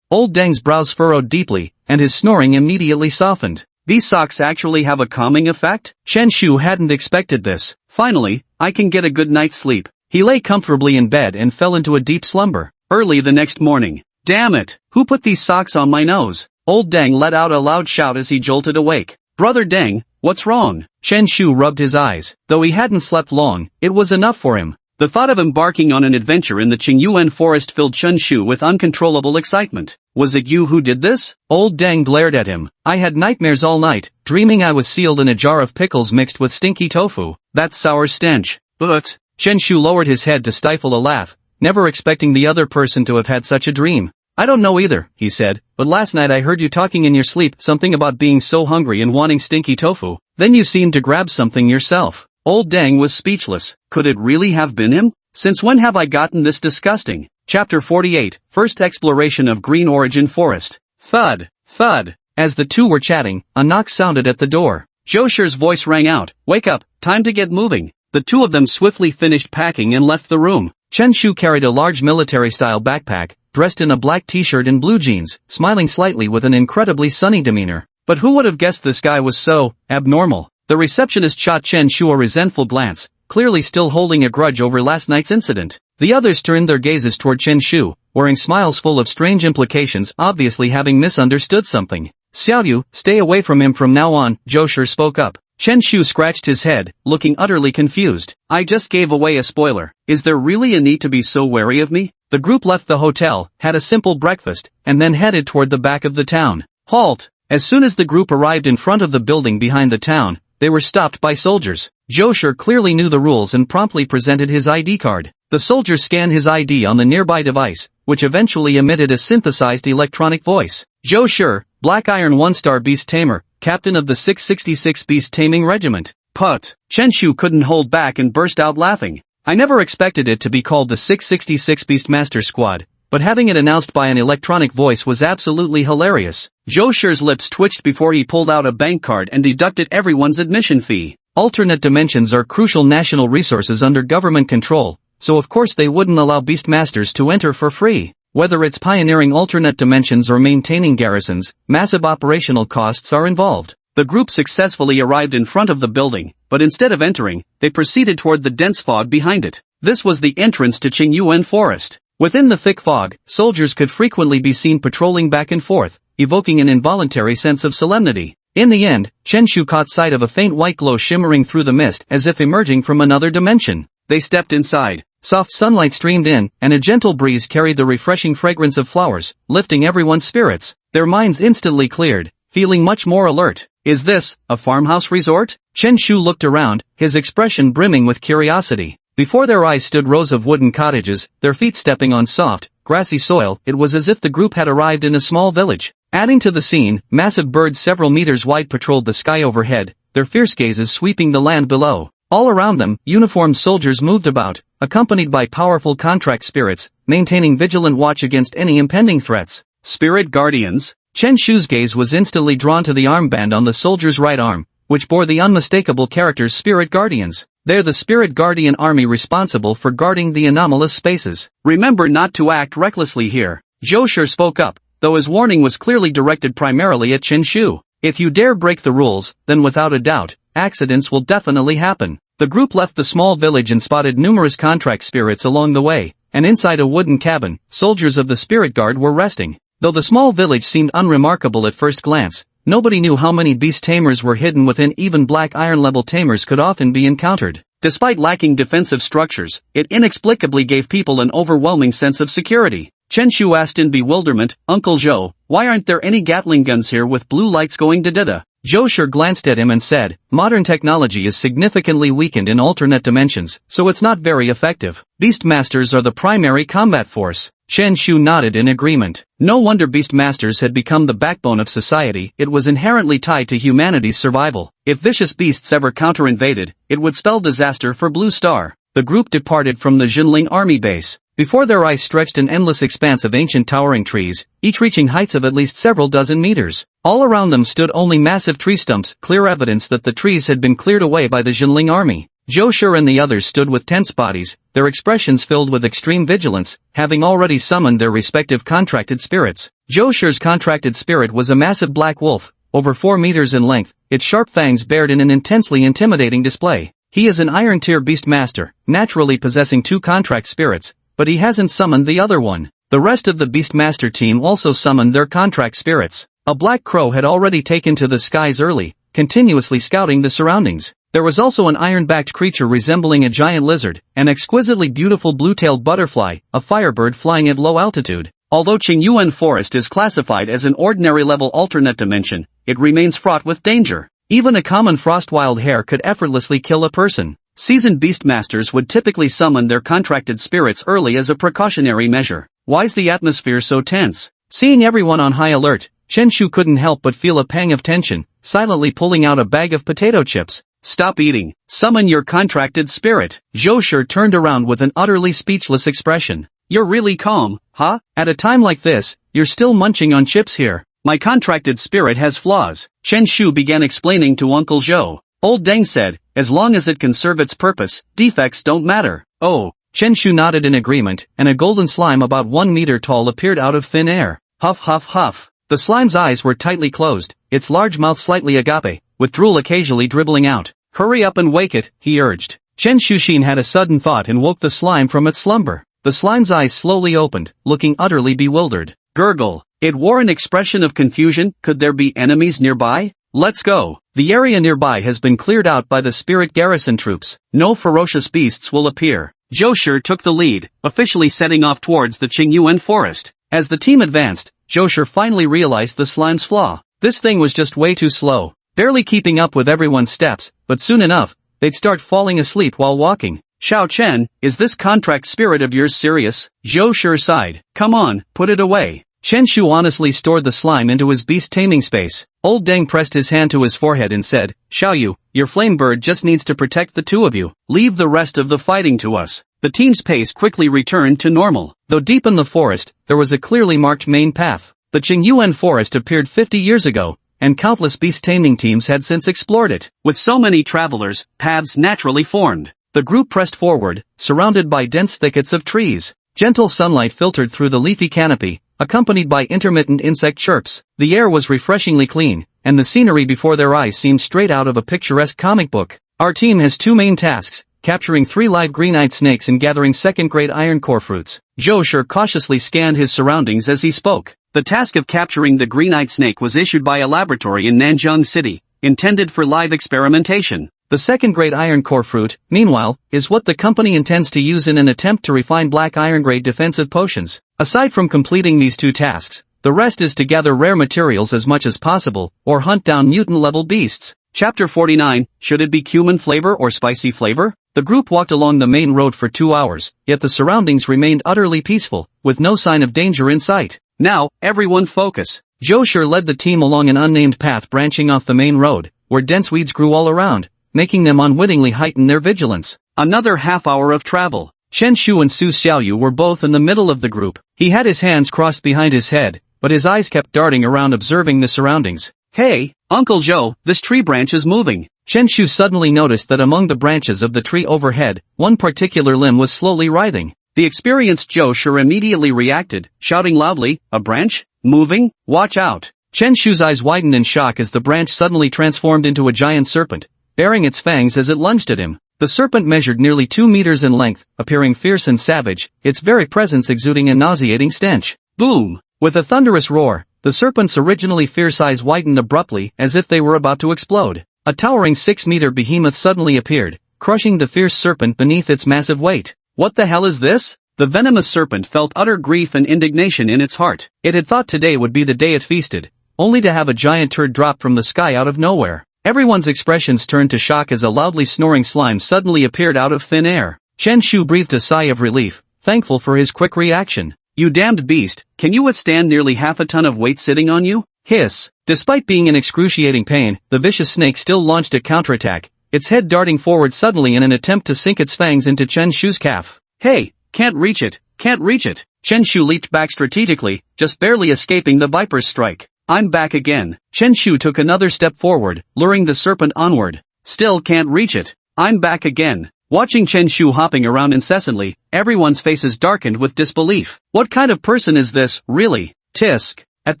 Old Deng's brows furrowed deeply, and his snoring immediately softened. These socks actually have a calming effect? Chen Shu hadn't expected this. Finally, I can get a good night's sleep. He lay comfortably in bed and fell into a deep slumber. Early the next morning. Damn it, who put these socks on my nose? Old Deng let out a loud shout as he jolted awake. Brother Deng, what's wrong? Chen Shu rubbed his eyes. Though he hadn't slept long, it was enough for him. The thought of embarking on an adventure in the Qingyuan forest filled Chen Shu with uncontrollable excitement. Was it you who did this? Old Deng glared at him. I had nightmares all night, dreaming I was sealed in a jar of pickles mixed with stinky tofu. That sour stench. But Chen Shu lowered his head to stifle a laugh, never expecting the other person to have had such a dream. I don't know either, he said, but last night I heard you talking in your sleep something about being so hungry and wanting stinky tofu. Then you seemed to grab something yourself. Old Deng was speechless. Could it really have been him? Since when have I gotten this disgusting? Chapter 48, First Exploration of Green Origin Forest. Thud, thud. As the two were chatting, a knock sounded at the door. Zhou Shi's voice rang out. Wake up, time to get moving. The two of them swiftly finished packing and left the room. Chen Shu carried a large military-style backpack, dressed in a black t-shirt and blue jeans, smiling slightly with an incredibly sunny demeanor. But who would have guessed this guy was so abnormal? The receptionist shot Chen Shu a resentful glance, clearly still holding a grudge over last night's incident. The others turned their gazes toward Chen Shu, wearing smiles full of strange implications, obviously having misunderstood something. Xiaoyu, stay away from him from now on, Zhou Shi spoke up. Chen Shu scratched his head, looking utterly confused. I just gave away a spoiler. Is there really a need to be so wary of me? The group left the hotel, had a simple breakfast, and then headed toward the back of the town. Halt! As soon as the group arrived in front of the building behind the town, they were stopped by soldiers. Zhou Shi clearly knew the rules and promptly presented his ID card. The soldier scanned his ID on the nearby device, which eventually emitted a synthesized electronic voice. Zhou Shi, Black Iron 1-star beast tamer, captain of the 666 beast taming regiment. Put. Chen Shu couldn't hold back and burst out laughing. I never expected it to be called the 666 Beastmaster Squad, but having it announced by an electronic voice was absolutely hilarious. Zhou Shi's lips twitched before he pulled out a bank card and deducted everyone's admission fee. Alternate dimensions are crucial national resources under government control, so of course they wouldn't allow Beastmasters to enter for free. Whether it's pioneering alternate dimensions or maintaining garrisons, massive operational costs are involved. The group successfully arrived in front of the building, but instead of entering, they proceeded toward the dense fog behind it. This was the entrance to Qingyuan Forest. Within the thick fog, soldiers could frequently be seen patrolling back and forth, evoking an involuntary sense of solemnity. In the end, Chen Shu caught sight of a faint white glow shimmering through the mist as if emerging from another dimension. They stepped inside. Soft sunlight streamed in, and a gentle breeze carried the refreshing fragrance of flowers, lifting everyone's spirits. Their minds instantly cleared, feeling much more alert. Is this a farmhouse resort? Chen Shu looked around, his expression brimming with curiosity. Before their eyes stood rows of wooden cottages, their feet stepping on soft, grassy soil. It was as if the group had arrived in a small village. Adding to the scene, massive birds several meters wide patrolled the sky overhead, their fierce gazes sweeping the land below. All around them, uniformed soldiers moved about, accompanied by powerful contract spirits, maintaining vigilant watch against any impending threats. Spirit guardians? Chen Shu's gaze was instantly drawn to the armband on the soldier's right arm, which bore the unmistakable characters Spirit Guardians. They're the Spirit Guardian army responsible for guarding the anomalous spaces. Remember not to act recklessly here. Zhou Shi spoke up, though his warning was clearly directed primarily at Chen Shu. If you dare break the rules, then without a doubt, accidents will definitely happen. The group left the small village and spotted numerous contract spirits along the way, and inside a wooden cabin, soldiers of the Spirit Guard were resting. Though the small village seemed unremarkable at first glance, nobody knew how many beast tamers were hidden within. Even black iron level tamers could often be encountered. Despite lacking defensive structures, it inexplicably gave people an overwhelming sense of security. Chen Shu asked in bewilderment, Uncle Zhou, why aren't there any Gatling guns here with blue lights going da-da-da? Zhou Shi glanced at him and said, modern technology is significantly weakened in alternate dimensions, so it's not very effective. Beastmasters are the primary combat force. Chen Shu nodded in agreement. No wonder Beastmasters had become the backbone of society. It was inherently tied to humanity's survival. If vicious beasts ever counter-invaded, it would spell disaster for Blue Star. The group departed from the Jinling army base. Before their eyes stretched an endless expanse of ancient towering trees, each reaching heights of at least several dozen meters. All around them stood only massive tree stumps, clear evidence that the trees had been cleared away by the Jinling army. Zhou Shi and the others stood with tense bodies, their expressions filled with extreme vigilance, having already summoned their respective contracted spirits. Zhou Shi's contracted spirit was a massive black wolf, over 4 meters in length, its sharp fangs bared in an intensely intimidating display. He is an Iron Tier Beast Master, naturally possessing 2 contract spirits, but he hasn't summoned the other one. The rest of the Beastmaster team also summoned their contract spirits. A black crow had already taken to the skies early, continuously scouting the surroundings. There was also an iron-backed creature resembling a giant lizard, an exquisitely beautiful blue-tailed butterfly, a firebird flying at low altitude. Although Qingyuan Forest is classified as an ordinary-level alternate dimension, it remains fraught with danger. Even a common frostwild hare could effortlessly kill a person. Seasoned Beastmasters would typically summon their contracted spirits early as a precautionary measure. Why's the atmosphere so tense? Seeing everyone on high alert, Chen Shu couldn't help but feel a pang of tension, silently pulling out a bag of potato chips. Stop eating. Summon your contracted spirit. Zhou Shi turned around with an utterly speechless expression. You're really calm, huh? At a time like this, you're still munching on chips here. My contracted spirit has flaws. Chen Shu began explaining to Uncle Zhou. Old Deng said, as long as it can serve its purpose, defects don't matter. Oh. Chen Shu nodded in agreement, and a golden slime about 1 meter tall appeared out of thin air. Huff huff huff. The slime's eyes were tightly closed, its large mouth slightly agape, with drool occasionally dribbling out. Hurry up and wake it, he urged. Chen Shushin had a sudden thought and woke the slime from its slumber. The slime's eyes slowly opened, looking utterly bewildered. Gurgle. It wore an expression of confusion. Could there be enemies nearby? Let's go. The area nearby has been cleared out by the spirit garrison troops. No ferocious beasts will appear. Zhou Shi took the lead, officially setting off towards the Qingyuan forest. As the team advanced, Zhou Shi finally realized the slime's flaw. This thing was just way too slow, barely keeping up with everyone's steps, but soon enough, they'd start falling asleep while walking. Xiao Chen, is this contract spirit of yours serious? Zhou Shi sighed. Come on, put it away. Chen Shu honestly stored the slime into his beast taming space. Old Deng pressed his hand to his forehead and said, Xiao Yu, your flame bird just needs to protect the 2 of you. Leave the rest of the fighting to us. The team's pace quickly returned to normal. Though deep in the forest, there was a clearly marked main path. The Qingyuan forest appeared 50 years ago, and countless beast taming teams had since explored it. With so many travelers, paths naturally formed. The group pressed forward, surrounded by dense thickets of trees. Gentle sunlight filtered through the leafy canopy, accompanied by intermittent insect chirps. The air was refreshingly clean, and the scenery before their eyes seemed straight out of a picturesque comic book. Our team has 2 main tasks, capturing 3 live green-eyed snakes and gathering second-grade iron core fruits. Zhou Shi cautiously scanned his surroundings as he spoke. The task of capturing the green-eyed snake was issued by a laboratory in Nanjing City, intended for live experimentation. The second-grade iron core fruit, meanwhile, is what the company intends to use in an attempt to refine black iron-grade defensive potions. Aside from completing these 2 tasks, the rest is to gather rare materials as much as possible, or hunt down mutant-level beasts. Chapter 49, should it be cumin flavor or spicy flavor? The group walked along the main road for 2 hours, yet the surroundings remained utterly peaceful, with no sign of danger in sight. Now, everyone focus. Zhou Shi led the team along an unnamed path branching off the main road, where dense weeds grew all around, making them unwittingly heighten their vigilance. Another half-hour of travel. Chen Shu and Su Xiaoyu were both in the middle of the group. He had his hands crossed behind his head, but his eyes kept darting around observing the surroundings. Hey, Uncle Zhou, this tree branch is moving. Chen Shu suddenly noticed that among the branches of the tree overhead, one particular limb was slowly writhing. The experienced Zhou Shi immediately reacted, shouting loudly, a branch? Moving? Watch out. Chen Shu's eyes widened in shock as the branch suddenly transformed into a giant serpent, baring its fangs as it lunged at him. The serpent measured nearly 2 meters in length, appearing fierce and savage, its very presence exuding a nauseating stench. Boom! With a thunderous roar, the serpent's originally fierce eyes widened abruptly as if they were about to explode. A towering 6-meter behemoth suddenly appeared, crushing the fierce serpent beneath its massive weight. What the hell is this? The venomous serpent felt utter grief and indignation in its heart. It had thought today would be the day it feasted, only to have a giant turd drop from the sky out of nowhere. Everyone's expressions turned to shock as a loudly snoring slime suddenly appeared out of thin air. Chen Shu breathed a sigh of relief, thankful for his quick reaction. You damned beast, can you withstand nearly half a ton of weight sitting on you? Hiss. Despite being in excruciating pain, the vicious snake still launched a counterattack, its head darting forward suddenly in an attempt to sink its fangs into Chen Shu's calf. Hey, can't reach it, can't reach it. Chen Shu leaped back strategically, just barely escaping the viper's strike. I'm back again. Chen Shu took another step forward, luring the serpent onward. Still can't reach it. I'm back again. Watching Chen Shu hopping around incessantly, everyone's faces darkened with disbelief. What kind of person is this, really? Tisk. At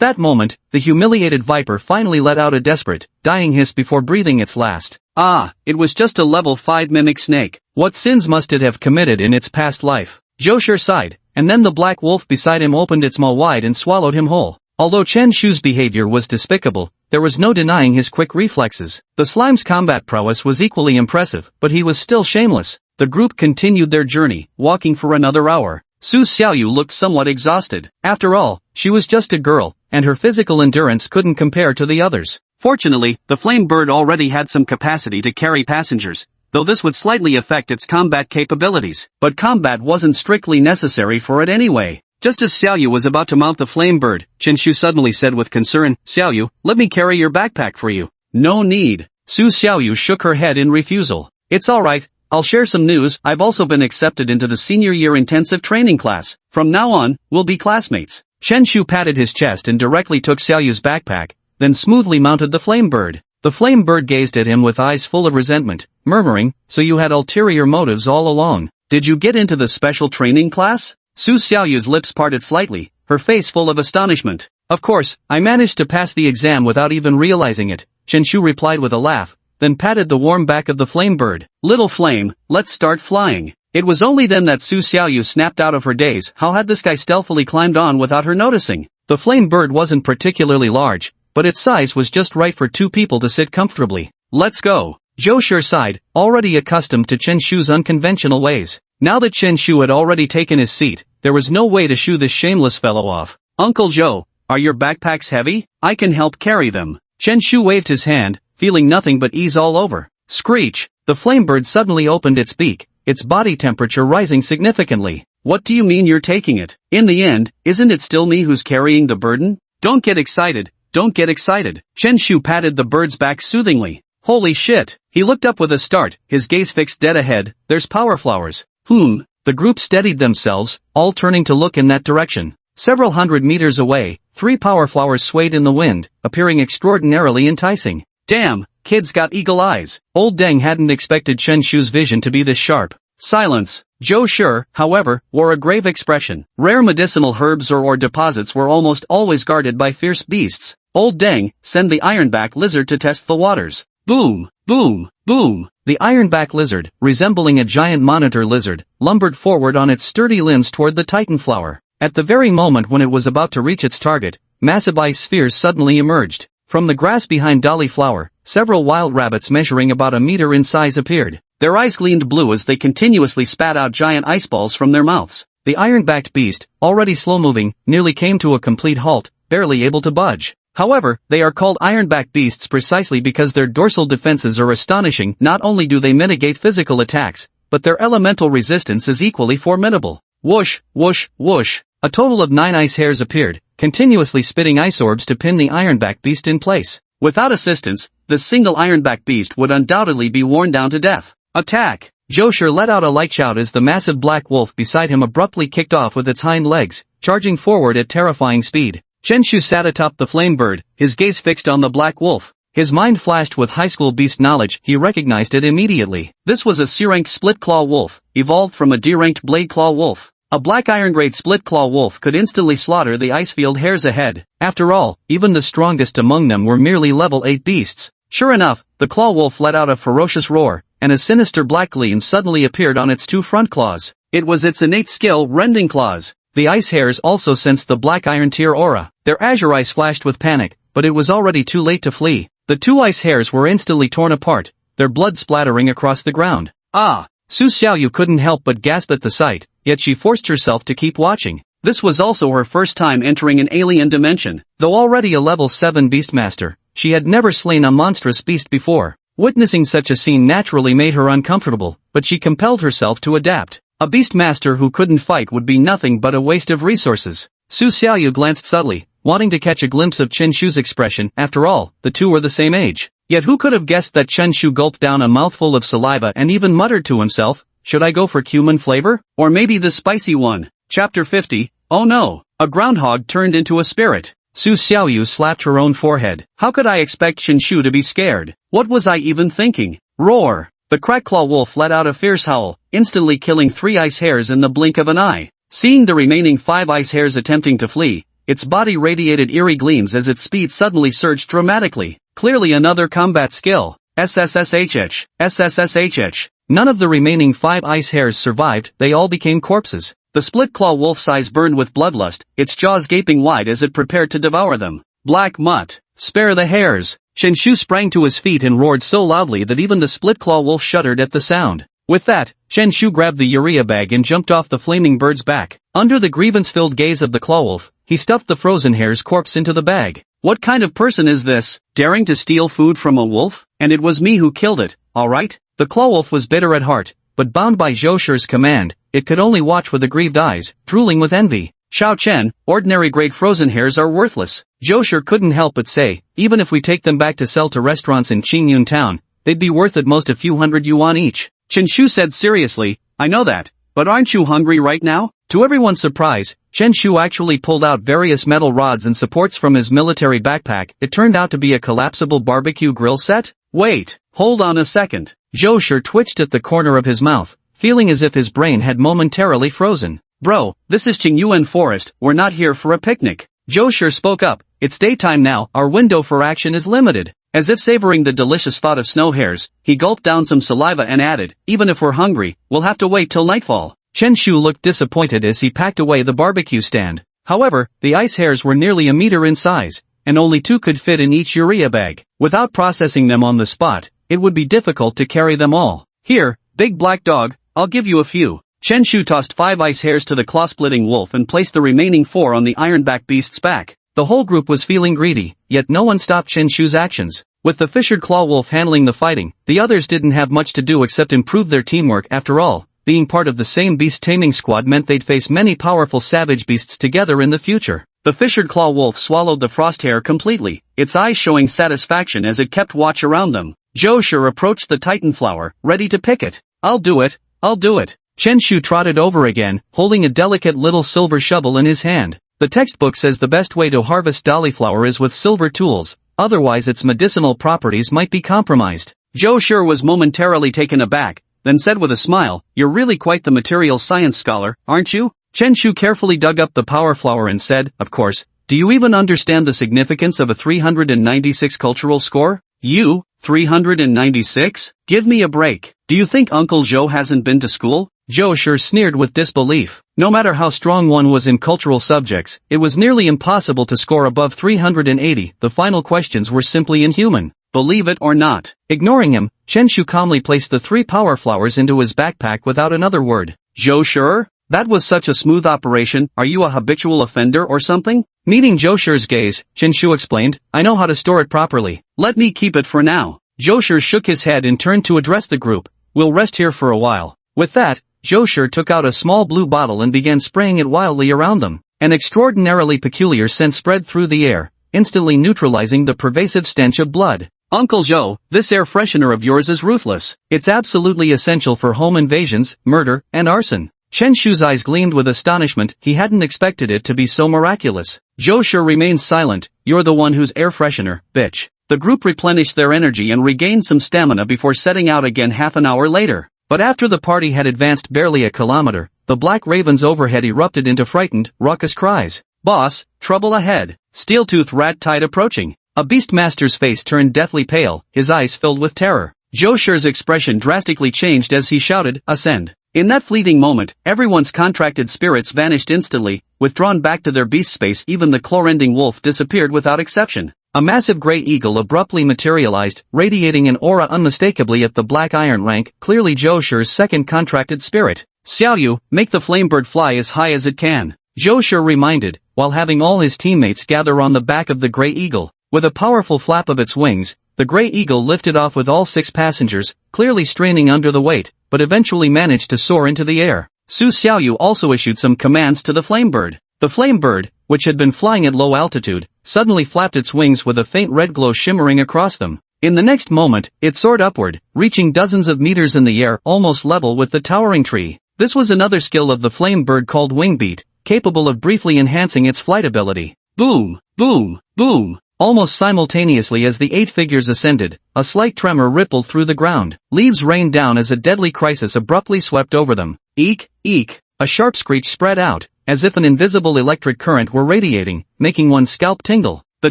that moment, the humiliated viper finally let out a desperate, dying hiss before breathing its last. Ah, it was just a level 5 mimic snake. What sins must it have committed in its past life? Zhou Shi sighed, and then the black wolf beside him opened its maw wide and swallowed him whole. Although Chen Shu's behavior was despicable, there was no denying his quick reflexes. The slime's combat prowess was equally impressive, but he was still shameless. The group continued their journey, walking for another hour. Su Xiaoyu looked somewhat exhausted. After all, she was just a girl, and her physical endurance couldn't compare to the others. Fortunately, the flame bird already had some capacity to carry passengers, though this would slightly affect its combat capabilities. But combat wasn't strictly necessary for it anyway. Just as Xiaoyu was about to mount the flame bird, Chen Shu suddenly said with concern, "Xiaoyu, let me carry your backpack for you." "No need." Su Xiaoyu shook her head in refusal. "It's alright, I'll share some news. I've also been accepted into the senior year intensive training class. From now on, we'll be classmates." Chen Shu patted his chest and directly took Xiaoyu's backpack, then smoothly mounted the flame bird. The flame bird gazed at him with eyes full of resentment, murmuring, "So you had ulterior motives all along. Did you get into the special training class?" Su Xiaoyu's lips parted slightly, her face full of astonishment. "Of course, I managed to pass the exam without even realizing it," Chen Shu replied with a laugh, then patted the warm back of the flame bird. "Little flame, let's start flying." It was only then that Su Xiaoyu snapped out of her daze. How had this guy stealthily climbed on without her noticing? The flame bird wasn't particularly large, but its size was just right for two people to sit comfortably. "Let's go." Zhou Shi sighed, already accustomed to Chen Shu's unconventional ways. Now that Chen Shu had already taken his seat, there was no way to shoo this shameless fellow off. "Uncle Zhou, are your backpacks heavy? I can help carry them." Chen Shu waved his hand, feeling nothing but ease all over. Screech! The flame bird suddenly opened its beak, its body temperature rising significantly. "What do you mean you're taking it? In the end, isn't it still me who's carrying the burden?" Don't get excited, don't get excited." Chen Shu patted the bird's back soothingly. "Holy shit!" He looked up with a start, his gaze fixed dead ahead. "There's power flowers." The group steadied themselves, all turning to look in that direction. Several hundred meters away, 3 power flowers swayed in the wind, appearing extraordinarily enticing. "Damn, kid's got eagle eyes." Old Deng hadn't expected Chen Shu's vision to be this sharp. Silence. Zhou Shi, however, wore a grave expression. Rare medicinal herbs or deposits were almost always guarded by fierce beasts. Old Deng, send the ironback lizard to test the waters. Boom, boom, boom. The ironback lizard, resembling a giant monitor lizard, lumbered forward on its sturdy limbs toward the titan flower. At the very moment when it was about to reach its target, massive ice spheres suddenly emerged. From the grass behind Dolly Flower, several wild rabbits measuring about a meter in size appeared. Their eyes gleamed blue as they continuously spat out giant ice balls from their mouths. The iron-backed beast, already slow-moving, nearly came to a complete halt, barely able to budge. However, they are called iron-backed beasts precisely because their dorsal defenses are astonishing. Not only do they mitigate physical attacks, but their elemental resistance is equally formidable. Whoosh, whoosh, whoosh. A total of 9 ice hairs appeared, continuously spitting ice orbs to pin the ironback beast in place. Without assistance, the single ironback beast would undoubtedly be worn down to death. Attack! Zhou Shi let out a light shout as the massive black wolf beside him abruptly kicked off with its hind legs, charging forward at terrifying speed. Chen Shu sat atop the flame bird, his gaze fixed on the black wolf. His mind flashed with high school beast knowledge. He recognized it immediately. This was a C-ranked split-claw wolf, evolved from a D-ranked blade-claw wolf. A black iron-grade split-claw wolf could instantly slaughter the icefield hares ahead. After all, even the strongest among them were merely level 8 beasts. Sure enough, the claw wolf let out a ferocious roar, and a sinister black gleam suddenly appeared on its 2 front claws. It was its innate skill, rending claws. The ice hares also sensed the black iron tear aura. Their azure eyes flashed with panic, but it was already too late to flee. The 2 ice hares were instantly torn apart, their blood splattering across the ground. Ah! Su Xiaoyu couldn't help but gasp at the sight, yet she forced herself to keep watching. This was also her first time entering an alien dimension. Though already a level 7 beastmaster, she had never slain a monstrous beast before. Witnessing such a scene naturally made her uncomfortable, but she compelled herself to adapt. A beastmaster who couldn't fight would be nothing but a waste of resources. Su Xiaoyu glanced subtly, wanting to catch a glimpse of Chen Shu's expression. After all, the two were the same age. Yet who could have guessed that Chen Shu gulped down a mouthful of saliva and even muttered to himself, "Should I go for cumin flavor? Or maybe the spicy one?" Chapter 50, Oh no! A groundhog turned into a spirit. Su Xiaoyu slapped her own forehead. How could I expect Chen Shu to be scared? What was I even thinking? Roar! The crack-claw wolf let out a fierce howl, instantly killing 3 ice hares in the blink of an eye. Seeing the remaining 5 ice hares attempting to flee, its body radiated eerie gleams as its speed suddenly surged dramatically. Clearly another combat skill. SSSHH, SSSHH. None of the remaining 5 ice hares survived, they all became corpses. The split-claw wolf's eyes burned with bloodlust, its jaws gaping wide as it prepared to devour them. Black mutt, spare the hares. Chen Shu sprang to his feet and roared so loudly that even the split-claw wolf shuddered at the sound. With that, Chen Shu grabbed the urea bag and jumped off the flaming bird's back. Under the grievance-filled gaze of the claw wolf, he stuffed the frozen hare's corpse into the bag. What kind of person is this, daring to steal food from a wolf? And it was me who killed it, alright? The claw wolf was bitter at heart, but bound by Zhou Shi's command, it could only watch with aggrieved eyes, drooling with envy. Xiao Chen, ordinary-grade frozen hares are worthless. Zhou Shi couldn't help but say, even if we take them back to sell to restaurants in Qingyun town, they'd be worth at most a few hundred yuan each. Chen Shu said seriously, I know that, but aren't you hungry right now? To everyone's surprise, Chen Shu actually pulled out various metal rods and supports from his military backpack. It turned out to be a collapsible barbecue grill set? Wait, hold on a second. Zhou Shi twitched at the corner of his mouth, feeling as if his brain had momentarily frozen. Bro, this is Qingyuan Forest, we're not here for a picnic. Zhou Shi spoke up, it's daytime now, our window for action is limited. As if savoring the delicious thought of snow hares, he gulped down some saliva and added, even if we're hungry, we'll have to wait till nightfall. Chen Shu looked disappointed as he packed away the barbecue stand. However, the ice hares were nearly a meter in size, and only 2 could fit in each urea bag. Without processing them on the spot, it would be difficult to carry them all. Here, big black dog, I'll give you a few. Chen Shu tossed 5 ice hares to the claw-splitting wolf and placed the remaining 4 on the ironback beast's back. The whole group was feeling greedy, yet no one stopped Chen Shu's actions. With the fissured claw wolf handling the fighting, the others didn't have much to do except improve their teamwork. After all, being part of the same beast taming squad meant they'd face many powerful savage beasts together in the future. The fissured claw wolf swallowed the frost hare completely, its eyes showing satisfaction as it kept watch around them. Zhou Shi approached the titan flower, ready to pick it. I'll do it, I'll do it. Chen Shu trotted over again, holding a delicate little silver shovel in his hand. The textbook says the best way to harvest dollyflower is with silver tools, otherwise its medicinal properties might be compromised. Zhou Shi was momentarily taken aback, then said with a smile, you're really quite the material science scholar, aren't you? Chen Shu carefully dug up the power flower and said, of course, do you even understand the significance of a 396 cultural score? You, 396? Give me a break. Do you think Uncle Zhou hasn't been to school? Zhou Shi sneered with disbelief. No matter how strong one was in cultural subjects, it was nearly impossible to score above 380. The final questions were simply inhuman. Believe it or not. Ignoring him, Chen Shu calmly placed the 3 power flowers into his backpack without another word. Zhou Shi? That was such a smooth operation, are you a habitual offender or something? Meeting Zhou Shi's gaze, Chen Shu explained, I know how to store it properly. Let me keep it for now. Zhou Shi shook his head and turned to address the group. We'll rest here for a while. With that, Zhou Shi took out a small blue bottle and began spraying it wildly around them. An extraordinarily peculiar scent spread through the air, instantly neutralizing the pervasive stench of blood. Uncle Zhou, this air freshener of yours is ruthless. It's absolutely essential for home invasions, murder, and arson. Chen Shu's eyes gleamed with astonishment, he hadn't expected it to be so miraculous. Zhou Shi remained silent, you're the one who's air freshener, bitch. The group replenished their energy and regained some stamina before setting out again half an hour later. But after the party had advanced barely a kilometer, the black ravens overhead erupted into frightened, raucous cries. Boss, trouble ahead. Steel-toothed rat tide approaching. A beastmaster's face turned deathly pale, his eyes filled with terror. Zhou Shi's expression drastically changed as he shouted, ascend. In that fleeting moment, everyone's contracted spirits vanished instantly, withdrawn back to their beast space. Even the claw-rending wolf disappeared without exception. A massive gray eagle abruptly materialized, radiating an aura unmistakably at the black iron rank, clearly Zhou Shi's second contracted spirit. Xiaoyu, make the flamebird fly as high as it can. Zhou Shi reminded, while having all his teammates gather on the back of the gray eagle. With a powerful flap of its wings, the gray eagle lifted off with all 6 passengers, clearly straining under the weight, but eventually managed to soar into the air. Su Xiaoyu also issued some commands to the flamebird. The flamebird, which had been flying at low altitude, suddenly flapped its wings with a faint red glow shimmering across them. In the next moment, it soared upward, reaching dozens of meters in the air, almost level with the towering tree. This was another skill of the flamebird called wing beat, capable of briefly enhancing its flight ability. Boom, boom, boom. Almost simultaneously as the 8 figures ascended, a slight tremor rippled through the ground. Leaves rained down as a deadly crisis abruptly swept over them. Eek, eek. A sharp screech spread out, as if an invisible electric current were radiating, making one's scalp tingle. The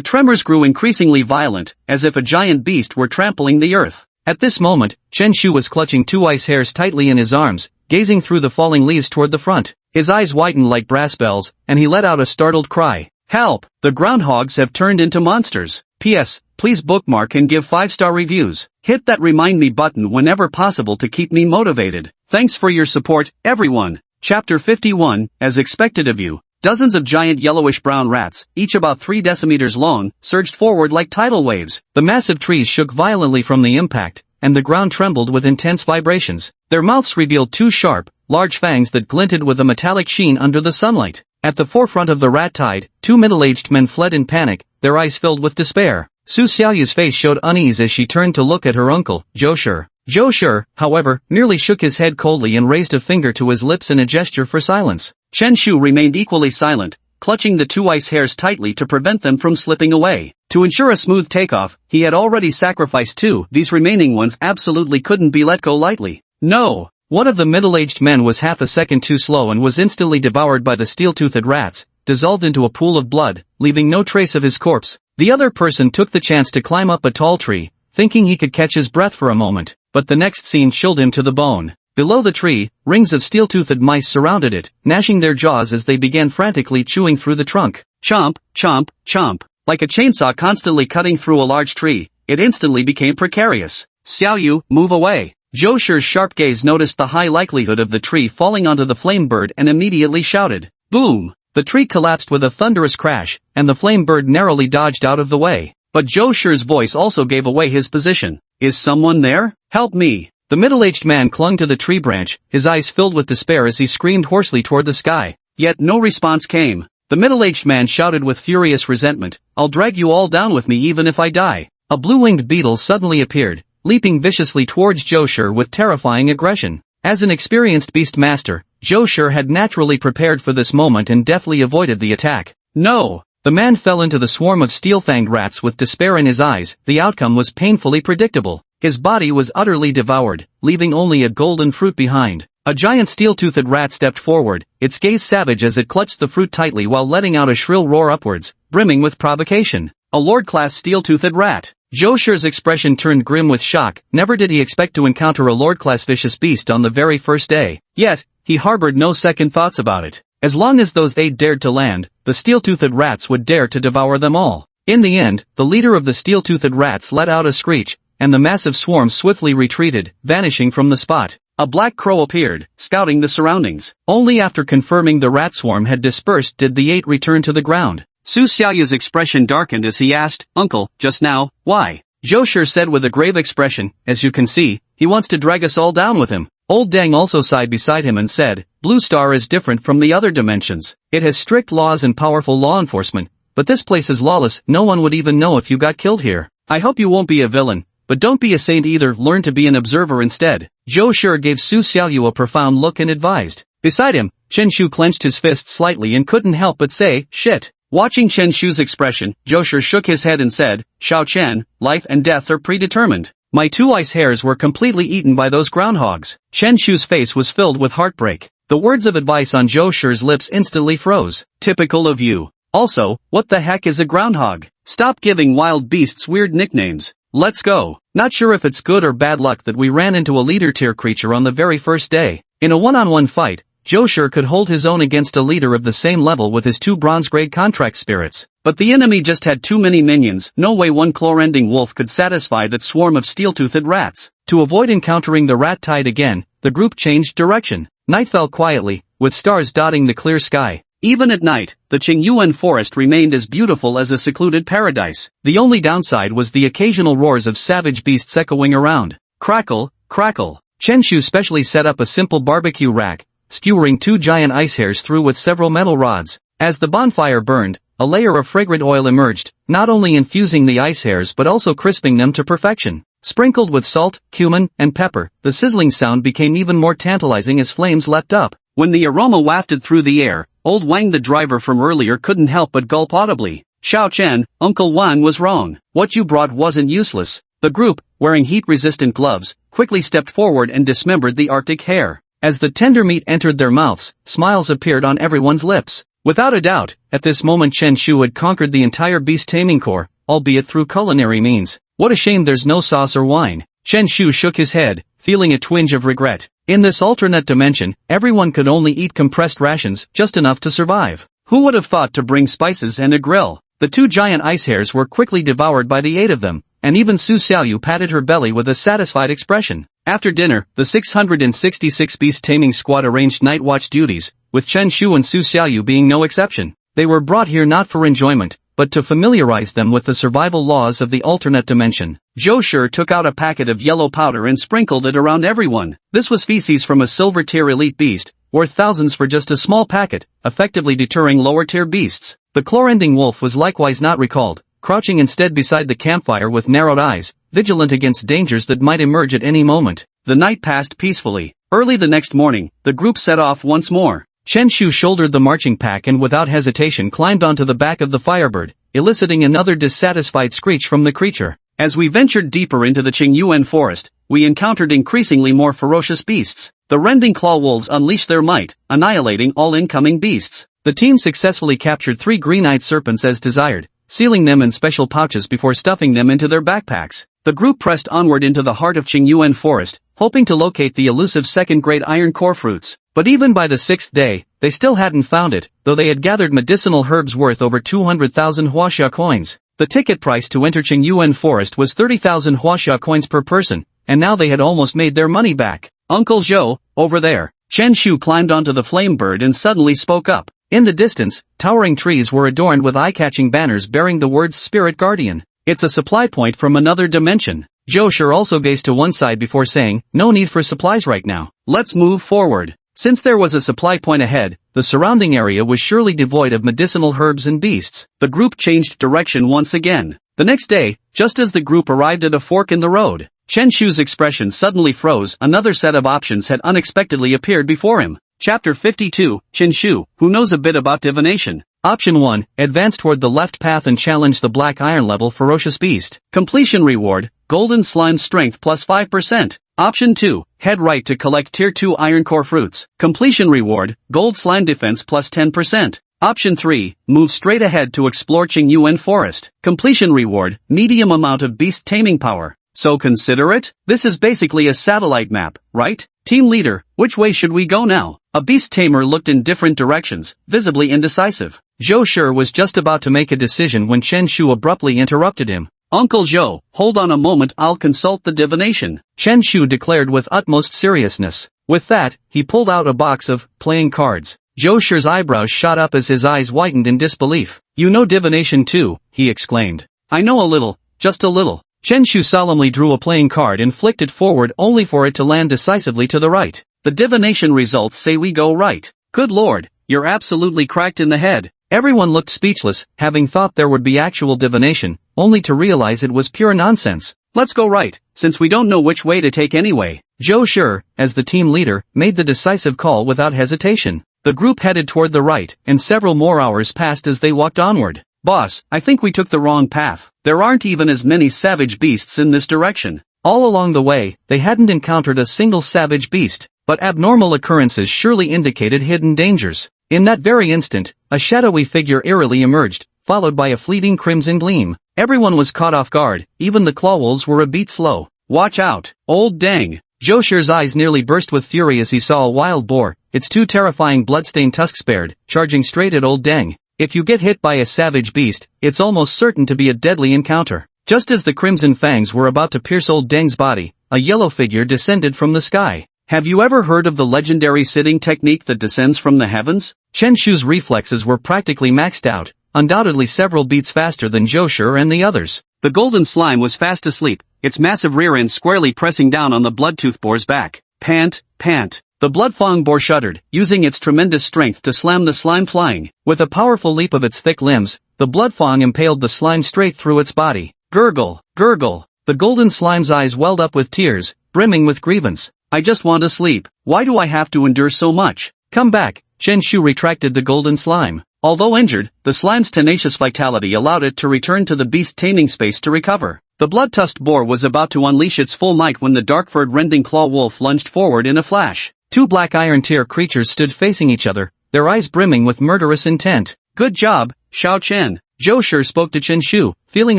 tremors grew increasingly violent, as if a giant beast were trampling the earth. At this moment, Chen Shu was clutching 2 ice hairs tightly in his arms, gazing through the falling leaves toward the front. His eyes widened like brass bells, and he let out a startled cry. Help! The groundhogs have turned into monsters. P.S. Please bookmark and give 5-star reviews. Hit that remind me button whenever possible to keep me motivated. Thanks for your support, everyone. Chapter 51, as expected of you. Dozens of giant yellowish-brown rats, each about 3 decimeters long, surged forward like tidal waves. The massive trees shook violently from the impact, and the ground trembled with intense vibrations. Their mouths revealed 2 sharp, large fangs that glinted with a metallic sheen under the sunlight. At the forefront of the rat tide, 2 middle-aged men fled in panic, their eyes filled with despair. Su Xiaoyu's face showed unease as she turned to look at her uncle, Zhou Shi. Zhou Shi, however, merely shook his head coldly and raised a finger to his lips in a gesture for silence. Chen Shu remained equally silent, clutching the 2 ice hairs tightly to prevent them from slipping away. To ensure a smooth takeoff, he had already sacrificed 2. These remaining ones absolutely couldn't be let go lightly. No! One of the middle-aged men was half a second too slow and was instantly devoured by the steel-toothed rats, dissolved into a pool of blood, leaving no trace of his corpse. The other person took the chance to climb up a tall tree, thinking he could catch his breath for a moment, but the next scene chilled him to the bone. Below the tree, rings of steel-toothed mice surrounded it, gnashing their jaws as they began frantically chewing through the trunk. Chomp, chomp, chomp. Like a chainsaw constantly cutting through a large tree, it instantly became precarious. Xiaoyu, move away. Zhou Shi's sharp gaze noticed the high likelihood of the tree falling onto the flame bird and immediately shouted. Boom! The tree collapsed with a thunderous crash, and the flame bird narrowly dodged out of the way. But Zhou Shi's voice also gave away his position. Is someone there? Help me! The middle-aged man clung to the tree branch, his eyes filled with despair as he screamed hoarsely toward the sky. Yet no response came. The middle-aged man shouted with furious resentment, I'll drag you all down with me even if I die. A blue-winged beetle suddenly appeared, leaping viciously towards Zhou Shi with terrifying aggression. As an experienced beast master, Zhou Shi had naturally prepared for this moment and deftly avoided the attack. No! The man fell into the swarm of steel-fanged rats with despair in his eyes. The outcome was painfully predictable. His body was utterly devoured, leaving only a golden fruit behind. A giant steel-toothed rat stepped forward, its gaze savage as it clutched the fruit tightly while letting out a shrill roar upwards, brimming with provocation. A Lord-class steel-toothed rat. Zhou Shi's expression turned grim with shock. Never did he expect to encounter a Lord-class vicious beast on the very first day. Yet, he harbored no second thoughts about it. As long as those 8 dared to land, the steel-toothed rats would dare to devour them all. In the end, the leader of the steel-toothed rats let out a screech, and the massive swarm swiftly retreated, vanishing from the spot. A black crow appeared, scouting the surroundings. Only after confirming the rat swarm had dispersed did the 8 return to the ground. Su Xiaoyu's expression darkened as he asked, Uncle, just now, why? Zhou Shi said with a grave expression, as you can see, he wants to drag us all down with him. Old Deng also sighed beside him and said, Blue Star is different from the other dimensions. It has strict laws and powerful law enforcement, but this place is lawless. No one would even know if you got killed here. I hope you won't be a villain, but don't be a saint either. Learn to be an observer instead. Zhou Shi gave Su Xiaoyu a profound look and advised. Beside him, Chen Shu clenched his fist slightly and couldn't help but say, shit. Watching Chen Shu's expression, Zhou Shi shook his head and said, Xiao Chen, life and death are predetermined. My 2 ice hairs were completely eaten by those groundhogs. Chen Shu's face was filled with heartbreak. The words of advice on Zhou Shi's lips instantly froze. Typical of you. Also, what the heck is a groundhog? Stop giving wild beasts weird nicknames. Let's go. Not sure if it's good or bad luck that we ran into a leader-tier creature on the very first day. In a one-on-one fight, Zhou Shi could hold his own against a leader of the same level with his 2 bronze-grade contract spirits. But the enemy just had too many minions. No way one claw-rending wolf could satisfy that swarm of steel-toothed rats. To avoid encountering the rat tide again, the group changed direction. Night fell quietly, with stars dotting the clear sky. Even at night, the Qingyuan forest remained as beautiful as a secluded paradise. The only downside was the occasional roars of savage beasts echoing around. Crackle, crackle. Chen Shu specially set up a simple barbecue rack, skewering 2 giant ice hairs through with several metal rods. As the bonfire burned, a layer of fragrant oil emerged, not only infusing the ice hairs but also crisping them to perfection. Sprinkled with salt, cumin, and pepper, the sizzling sound became even more tantalizing as flames leapt up. When the aroma wafted through the air, old Wang the driver from earlier couldn't help but gulp audibly. Xiao Chen, Uncle Wang was wrong. What you brought wasn't useless. The group, wearing heat-resistant gloves, quickly stepped forward and dismembered the Arctic hare. As the tender meat entered their mouths, smiles appeared on everyone's lips. Without a doubt, at this moment Chen Shu had conquered the entire beast taming corps, albeit through culinary means. What a shame there's no sauce or wine. Chen Shu shook his head, feeling a twinge of regret. In this alternate dimension, everyone could only eat compressed rations, just enough to survive. Who would have thought to bring spices and a grill? The two giant ice hares were quickly devoured by the 8 of them, and even Su Xiaoyu patted her belly with a satisfied expression. After dinner, the 666 beast taming squad arranged night watch duties, with Chen Shu and Su Xiaoyu being no exception. They were brought here not for enjoyment, but to familiarize them with the survival laws of the alternate dimension. Zhou Shi took out a packet of yellow powder and sprinkled it around everyone. This was feces from a silver-tier elite beast, worth thousands for just a small packet, effectively deterring lower-tier beasts. The claw-ending wolf was likewise not recalled, crouching instead beside the campfire with narrowed eyes, vigilant against dangers that might emerge at any moment. The night passed peacefully. Early the next morning, the group set off once more. Chen Shu shouldered the marching pack and without hesitation climbed onto the back of the Firebird, eliciting another dissatisfied screech from the creature. As we ventured deeper into the Qingyuan forest, we encountered increasingly more ferocious beasts. The rending claw wolves unleashed their might, annihilating all incoming beasts. The team successfully captured 3 green-eyed serpents as desired, sealing them in special pouches before stuffing them into their backpacks. The group pressed onward into the heart of Qingyuan forest, hoping to locate the elusive second-grade iron core fruits. But even by the 6th day, they still hadn't found it, though they had gathered medicinal herbs worth over 200,000 huaxia coins. The ticket price to enter Qingyuan forest was 30,000 huaxia coins per person, and now they had almost made their money back. Uncle Zhou, over there. Chen Shu climbed onto the flame bird and suddenly spoke up. In the distance, towering trees were adorned with eye-catching banners bearing the words Spirit Guardian. It's a supply point from another dimension. Zhou Shi also gazed to one side before saying, no need for supplies right now. Let's move forward. Since there was a supply point ahead, the surrounding area was surely devoid of medicinal herbs and beasts. The group changed direction once again. The next day, just as the group arrived at a fork in the road, Chen Shu's expression suddenly froze. Another set of options had unexpectedly appeared before him. Chapter 52, Chen Shu, who knows a bit about divination. Option 1, advance toward the left path and challenge the black iron level ferocious beast. Completion reward, golden slime strength plus 5%. Option 2, head right to collect tier 2 iron core fruits. Completion reward, gold slime defense plus 10%. Option 3, move straight ahead to explore Qingyuan forest. Completion reward, medium amount of beast taming power. So consider it? This is basically a satellite map, right? Team leader, which way should we go now? A beast tamer looked in different directions, visibly indecisive. Zhou Shi was just about to make a decision when Chen Shu abruptly interrupted him. Uncle Zhou, hold on a moment, I'll consult the divination. Chen Shu declared with utmost seriousness. With that, he pulled out a box of playing cards. Zhou Shi's eyebrows shot up as his eyes widened in disbelief. You know divination too, he exclaimed. I know a little, just a little. Chen Shu solemnly drew a playing card and flicked it forward only for it to land decisively to the right. The divination results say we go right. Good lord, you're absolutely cracked in the head. Everyone looked speechless, having thought there would be actual divination, only to realize it was pure nonsense. Let's go right, since we don't know which way to take anyway. Zhou Shi, as the team leader, made the decisive call without hesitation. The group headed toward the right, and several more hours passed as they walked onward. Boss, I think we took the wrong path. There aren't even as many savage beasts in this direction. All along the way, they hadn't encountered a single savage beast, but abnormal occurrences surely indicated hidden dangers. In that very instant, a shadowy figure eerily emerged, followed by a fleeting crimson gleam. Everyone was caught off guard, even the clawwolves were a beat slow. Watch out, old dang! Zhou Shi's eyes nearly burst with fury as he saw a wild boar, its 2 terrifying blood-stained tusks bared, charging straight at old dang. If you get hit by a savage beast, it's almost certain to be a deadly encounter. Just as the crimson fangs were about to pierce old Deng's body, a yellow figure descended from the sky. Have you ever heard of the legendary sitting technique that descends from the heavens? Chen Shu's reflexes were practically maxed out, undoubtedly several beats faster than Zhou Shi and the others. The golden slime was fast asleep, its massive rear end squarely pressing down on the bloodtooth boar's back. Pant, pant. The bloodfang boar shuddered, using its tremendous strength to slam the slime flying. With a powerful leap of its thick limbs, the bloodfang impaled the slime straight through its body. Gurgle, gurgle. The golden slime's eyes welled up with tears, brimming with grievance. I just want to sleep. Why do I have to endure so much? Come back. Chen Shu retracted the golden slime. Although injured, the slime's tenacious vitality allowed it to return to the beast taming space to recover. The blood-tusked boar was about to unleash its full might when the dark-furred rending claw wolf lunged forward in a flash. Two black iron tier creatures stood facing each other, their eyes brimming with murderous intent. Good job, Xiao Chen. Zhou Shi spoke to Chen Shu, feeling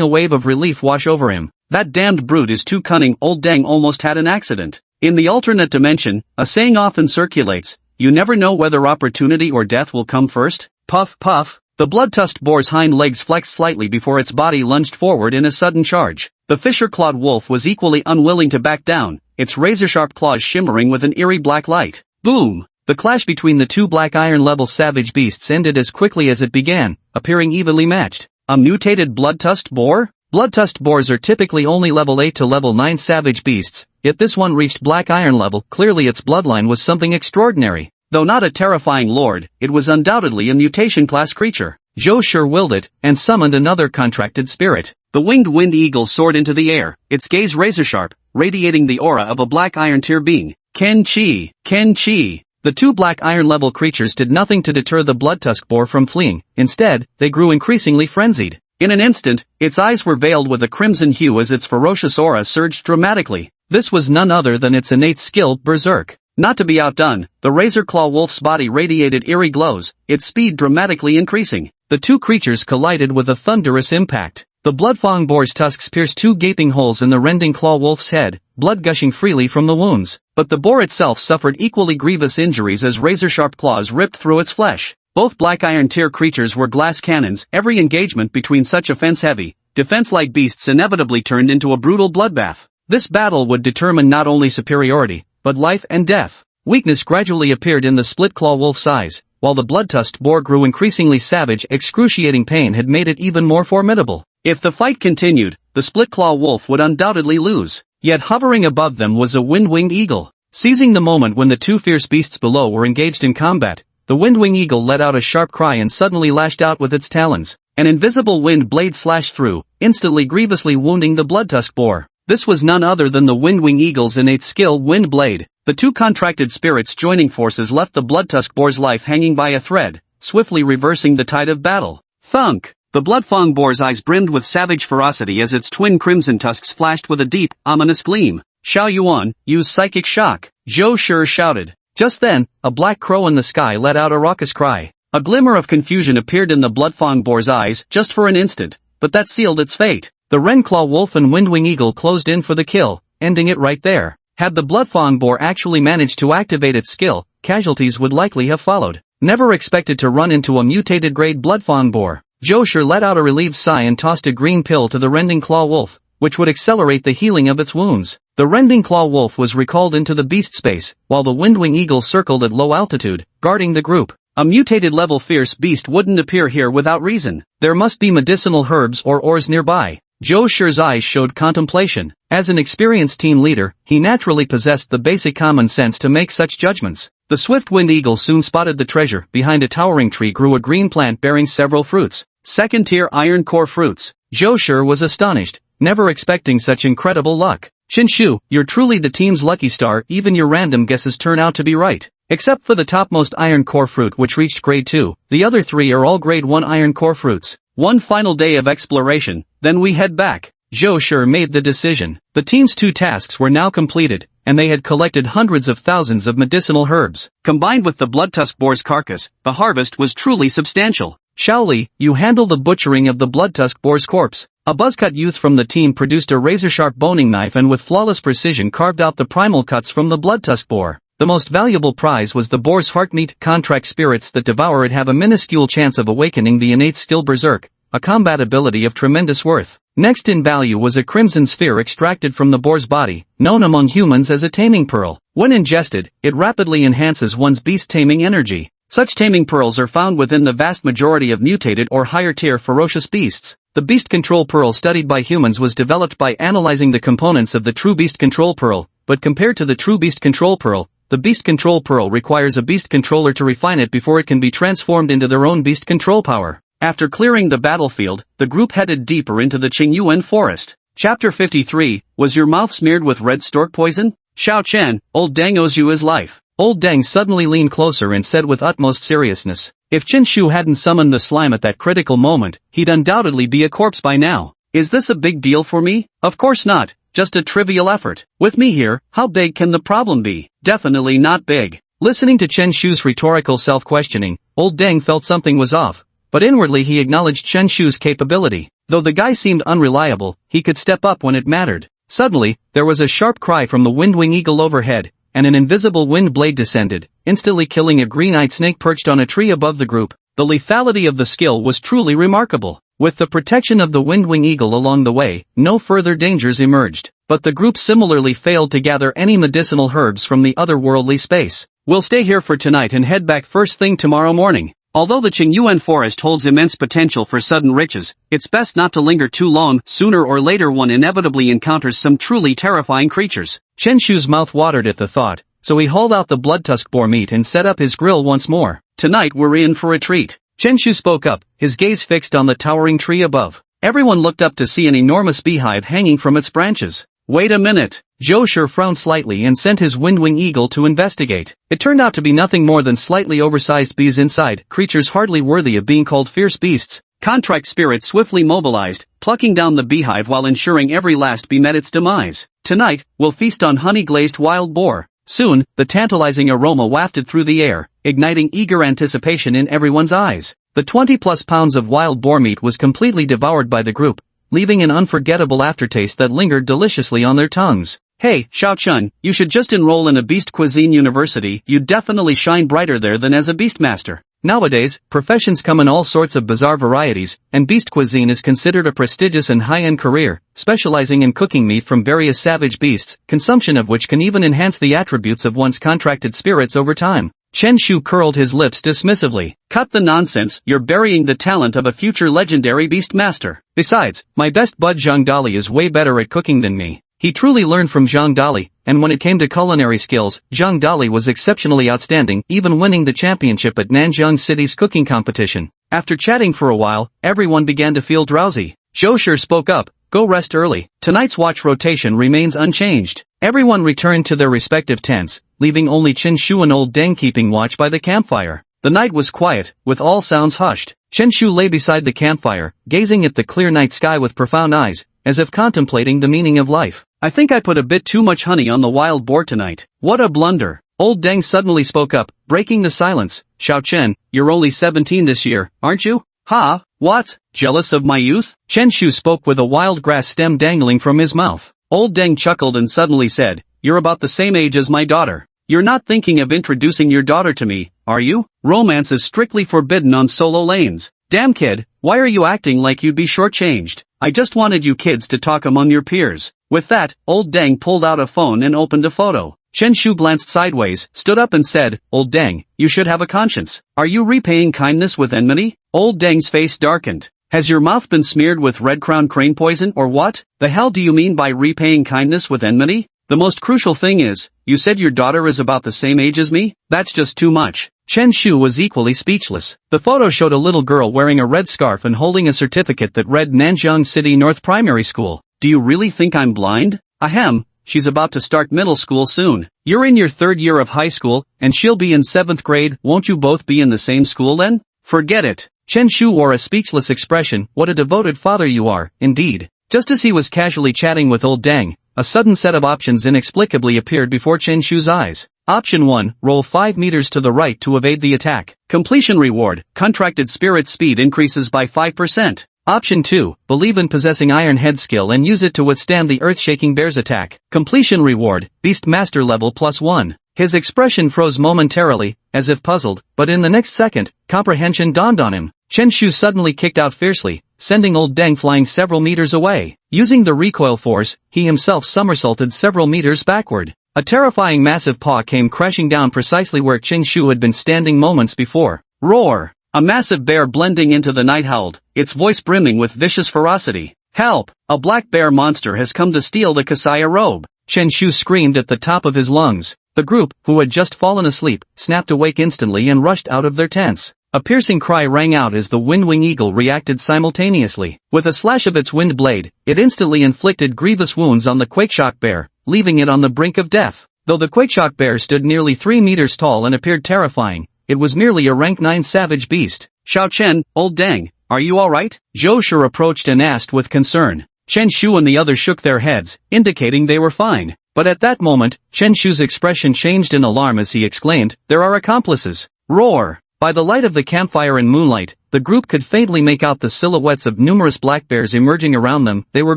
a wave of relief wash over him. That damned brute is too cunning. Old Deng almost had an accident. In the alternate dimension, a saying often circulates, you never know whether opportunity or death will come first. Puff puff. The blood-tusked boar's hind legs flexed slightly before its body lunged forward in a sudden charge. The fisher-clawed wolf was equally unwilling to back down, its razor-sharp claws shimmering with an eerie black light. Boom! The clash between the two black iron-level savage beasts ended as quickly as it began, appearing evenly matched. A mutated blood-tusked boar? Blood-tusked boars are typically only level 8 to level 9 savage beasts, yet this one reached black iron level. Clearly its bloodline was something extraordinary. Though not a terrifying lord, it was undoubtedly a mutation-class creature. Zhou Shi willed it, and summoned another contracted spirit. The winged wind eagle soared into the air, its gaze razor-sharp, radiating the aura of a black iron tier being. Ken Chi! Ken Chi! The two black iron-level creatures did nothing to deter the blood-tusk boar from fleeing. Instead, they grew increasingly frenzied. In an instant, its eyes were veiled with a crimson hue as its ferocious aura surged dramatically. This was none other than its innate skill, Berserk. Not to be outdone, the razor-claw wolf's body radiated eerie glows, its speed dramatically increasing. The two creatures collided with a thunderous impact. The bloodfang boar's tusks pierced two gaping holes in the rending claw wolf's head, blood gushing freely from the wounds. But the boar itself suffered equally grievous injuries as razor-sharp claws ripped through its flesh. Both black iron tier creatures were glass cannons. Every engagement between such offense-heavy, defense-like beasts inevitably turned into a brutal bloodbath. This battle would determine not only superiority, but life and death. Weakness gradually appeared in the split-claw wolf's eyes, while the blood-tusked boar grew increasingly savage. Excruciating pain had made it even more formidable. If the fight continued, the split-claw wolf would undoubtedly lose. Yet hovering above them was a wind-winged eagle. Seizing the moment when the two fierce beasts below were engaged in combat, the wind-winged eagle let out a sharp cry and suddenly lashed out with its talons. An invisible wind blade slashed through, instantly grievously wounding the blood-tusk boar. This was none other than the wind-winged eagle's innate skill, Wind Blade. The two contracted spirits joining forces left the blood-tusk boar's life hanging by a thread, swiftly reversing the tide of battle. Thunk! The bloodfang boar's eyes brimmed with savage ferocity as its twin crimson tusks flashed with a deep, ominous gleam. Xiao Yuan, use psychic shock, Zhou Shi shouted. Just then, a black crow in the sky let out a raucous cry. A glimmer of confusion appeared in the bloodfang boar's eyes, just for an instant, but that sealed its fate. The Renclaw wolf and Windwing eagle closed in for the kill, ending it right there. Had the bloodfang boar actually managed to activate its skill, casualties would likely have followed. Never expected to run into a mutated grade bloodfang boar. Zhou Shi let out a relieved sigh and tossed a green pill to the rending claw wolf, which would accelerate the healing of its wounds. The rending claw wolf was recalled into the beast space, while the Windwing eagle circled at low altitude, guarding the group. A mutated level fierce beast wouldn't appear here without reason. There must be medicinal herbs or ores nearby. Zhou Shi's eyes showed contemplation. As an experienced team leader, he naturally possessed the basic common sense to make such judgments. The swift wind eagle soon spotted the treasure. Behind a towering tree grew a green plant bearing several fruits. Second-tier iron core fruits. Zhou Shi was astonished, never expecting such incredible luck. Chen Shu, you're truly the team's lucky star. Even your random guesses turn out to be right. Except for the topmost iron core fruit which reached grade 2, the other 3 are all grade 1 iron core fruits. One final day of exploration, then we head back. Zhou Shi made the decision. The team's 2 tasks were now completed, and they had collected hundreds of thousands of medicinal herbs. Combined with the bloodtusk boar's carcass, the harvest was truly substantial. Shaoli, you handle the butchering of the bloodtusk boar's corpse. A buzzcut youth from the team produced a razor-sharp boning knife and with flawless precision carved out the primal cuts from the bloodtusk boar. The most valuable prize was the boar's heart meat. Contract spirits that devour it have a minuscule chance of awakening the innate skill Berserk, a combat ability of tremendous worth. Next in value was a crimson sphere extracted from the boar's body, known among humans as a taming pearl. When ingested, it rapidly enhances one's beast taming energy. Such taming pearls are found within the vast majority of mutated or higher-tier ferocious beasts. The Beast Control Pearl studied by humans was developed by analyzing the components of the true Beast Control Pearl, but compared to the true Beast Control Pearl, the Beast Control Pearl requires a beast controller to refine it before it can be transformed into their own beast control power. After clearing the battlefield, the group headed deeper into the Qingyuan forest. Chapter 53, Was your mouth smeared with red stork poison? Xiao Chen, old Deng owes you his life. Old Deng suddenly leaned closer and said with utmost seriousness, if Qinshu hadn't summoned the slime at that critical moment, he'd undoubtedly be a corpse by now. Is this a big deal for me? Of course not, just a trivial effort. With me here, how big can the problem be? Definitely not big. Listening to Qinshu's rhetorical self-questioning, Old Deng felt something was off, but inwardly he acknowledged Qinshu's capability. Though the guy seemed unreliable, he could step up when it mattered. Suddenly, there was a sharp cry from the windwing eagle overhead, and an invisible wind blade descended, instantly killing a green-eyed snake perched on a tree above the group. The lethality of the skill was truly remarkable. With the protection of the windwing eagle along the way, no further dangers emerged. But the group similarly failed to gather any medicinal herbs from the otherworldly space. We'll stay here for tonight and head back first thing tomorrow morning. Although the Qingyuan forest holds immense potential for sudden riches, it's best not to linger too long. Sooner or later one inevitably encounters some truly terrifying creatures. Qinshu's mouth watered at the thought, so he hauled out the blood-tusk boar meat and set up his grill once more. Tonight we're in for a treat. Qinshu spoke up, his gaze fixed on the towering tree above. Everyone looked up to see an enormous beehive hanging from its branches. Wait a minute. Zhou Shi frowned slightly and sent his windwing eagle to investigate. It turned out to be nothing more than slightly oversized bees inside, creatures hardly worthy of being called fierce beasts. Contract spirit swiftly mobilized, plucking down the beehive while ensuring every last bee met its demise. Tonight, we'll feast on honey-glazed wild boar. Soon, the tantalizing aroma wafted through the air, igniting eager anticipation in everyone's eyes. The 20-plus pounds of wild boar meat was completely devoured by the group, leaving an unforgettable aftertaste that lingered deliciously on their tongues. Hey, Xiao Chun, you should just enroll in a beast cuisine university. You'd definitely shine brighter there than as a beastmaster. Nowadays, professions come in all sorts of bizarre varieties, and beast cuisine is considered a prestigious and high-end career, specializing in cooking meat from various savage beasts, consumption of which can even enhance the attributes of one's contracted spirits over time. Qinshu curled his lips dismissively. Cut the nonsense, you're burying the talent of a future legendary beast master. Besides, my best bud Zhang Dali is way better at cooking than me. He truly learned from Zhang Dali, and when it came to culinary skills, Zhang Dali was exceptionally outstanding, even winning the championship at Nanjiang City's cooking competition. After chatting for a while, everyone began to feel drowsy. Zhou Shi spoke up, go rest early. Tonight's watch rotation remains unchanged. Everyone returned to their respective tents, leaving only Qinshu and Old Deng keeping watch by the campfire. The night was quiet, with all sounds hushed. Qinshu lay beside the campfire, gazing at the clear night sky with profound eyes, as if contemplating the meaning of life. I think I put a bit too much honey on the wild boar tonight. What a blunder. Old Deng suddenly spoke up, breaking the silence. Xiao Chen, you're only 17 this year, aren't you? Ha, what? Jealous of my youth? Qinshu spoke with a wild grass stem dangling from his mouth. Old Deng chuckled and suddenly said, you're about the same age as my daughter. You're not thinking of introducing your daughter to me, are you? Romance is strictly forbidden on solo lanes. Damn kid, why are you acting like you'd be shortchanged? I just wanted you kids to talk among your peers. With that, Old Deng pulled out a phone and opened a photo. Qinshu glanced sideways, stood up and said, Old Deng, you should have a conscience. Are you repaying kindness with enmity? Old Deng's face darkened. Has your mouth been smeared with red-crowned crane poison or what? The hell do you mean by repaying kindness with enmity? The most crucial thing is, you said your daughter is about the same age as me? That's just too much. Qinshu was equally speechless. The photo showed a little girl wearing a red scarf and holding a certificate that read Nanjiang City North Primary School. Do you really think I'm blind? Ahem, she's about to start middle school soon. You're in your third year of high school, and she'll be in 7th grade. Won't you both be in the same school then? Forget it. Qinshu wore a speechless expression. What a devoted father you are, indeed. Just as he was casually chatting with Old Deng, a sudden set of options inexplicably appeared before Qinshu's eyes. Option 1, roll 5 meters to the right to evade the attack. Completion reward, contracted spirit speed increases by 5%. Option 2, believe in possessing Iron Head skill and use it to withstand the earth-shaking bear's attack. Completion reward, Beast Master level +1. His expression froze momentarily, as if puzzled, but in the next second, comprehension dawned on him. Qinshu suddenly kicked out fiercely, sending Old Deng flying several meters away. Using the recoil force, he himself somersaulted several meters backward. A terrifying massive paw came crashing down precisely where Qinshu had been standing moments before. Roar! A massive bear blending into the night howled, its voice brimming with vicious ferocity. Help! A black bear monster has come to steal the Kasaya robe. Qinshu screamed at the top of his lungs. The group, who had just fallen asleep, snapped awake instantly and rushed out of their tents. A piercing cry rang out as the windwing eagle reacted simultaneously. With a slash of its wind blade, it instantly inflicted grievous wounds on the Quakeshock bear, leaving it on the brink of death. Though the Quakeshock bear stood nearly 3 meters tall and appeared terrifying, it was merely a rank 9 savage beast. Xiao Chen, old dang, are you alright? Zhou Shi approached and asked with concern. Chen Shu and the others shook their heads, indicating they were fine. But at that moment, Chen Shu's expression changed in alarm as he exclaimed, "There are accomplices!" Roar! By the light of the campfire and moonlight, the group could faintly make out the silhouettes of numerous black bears emerging around them. They were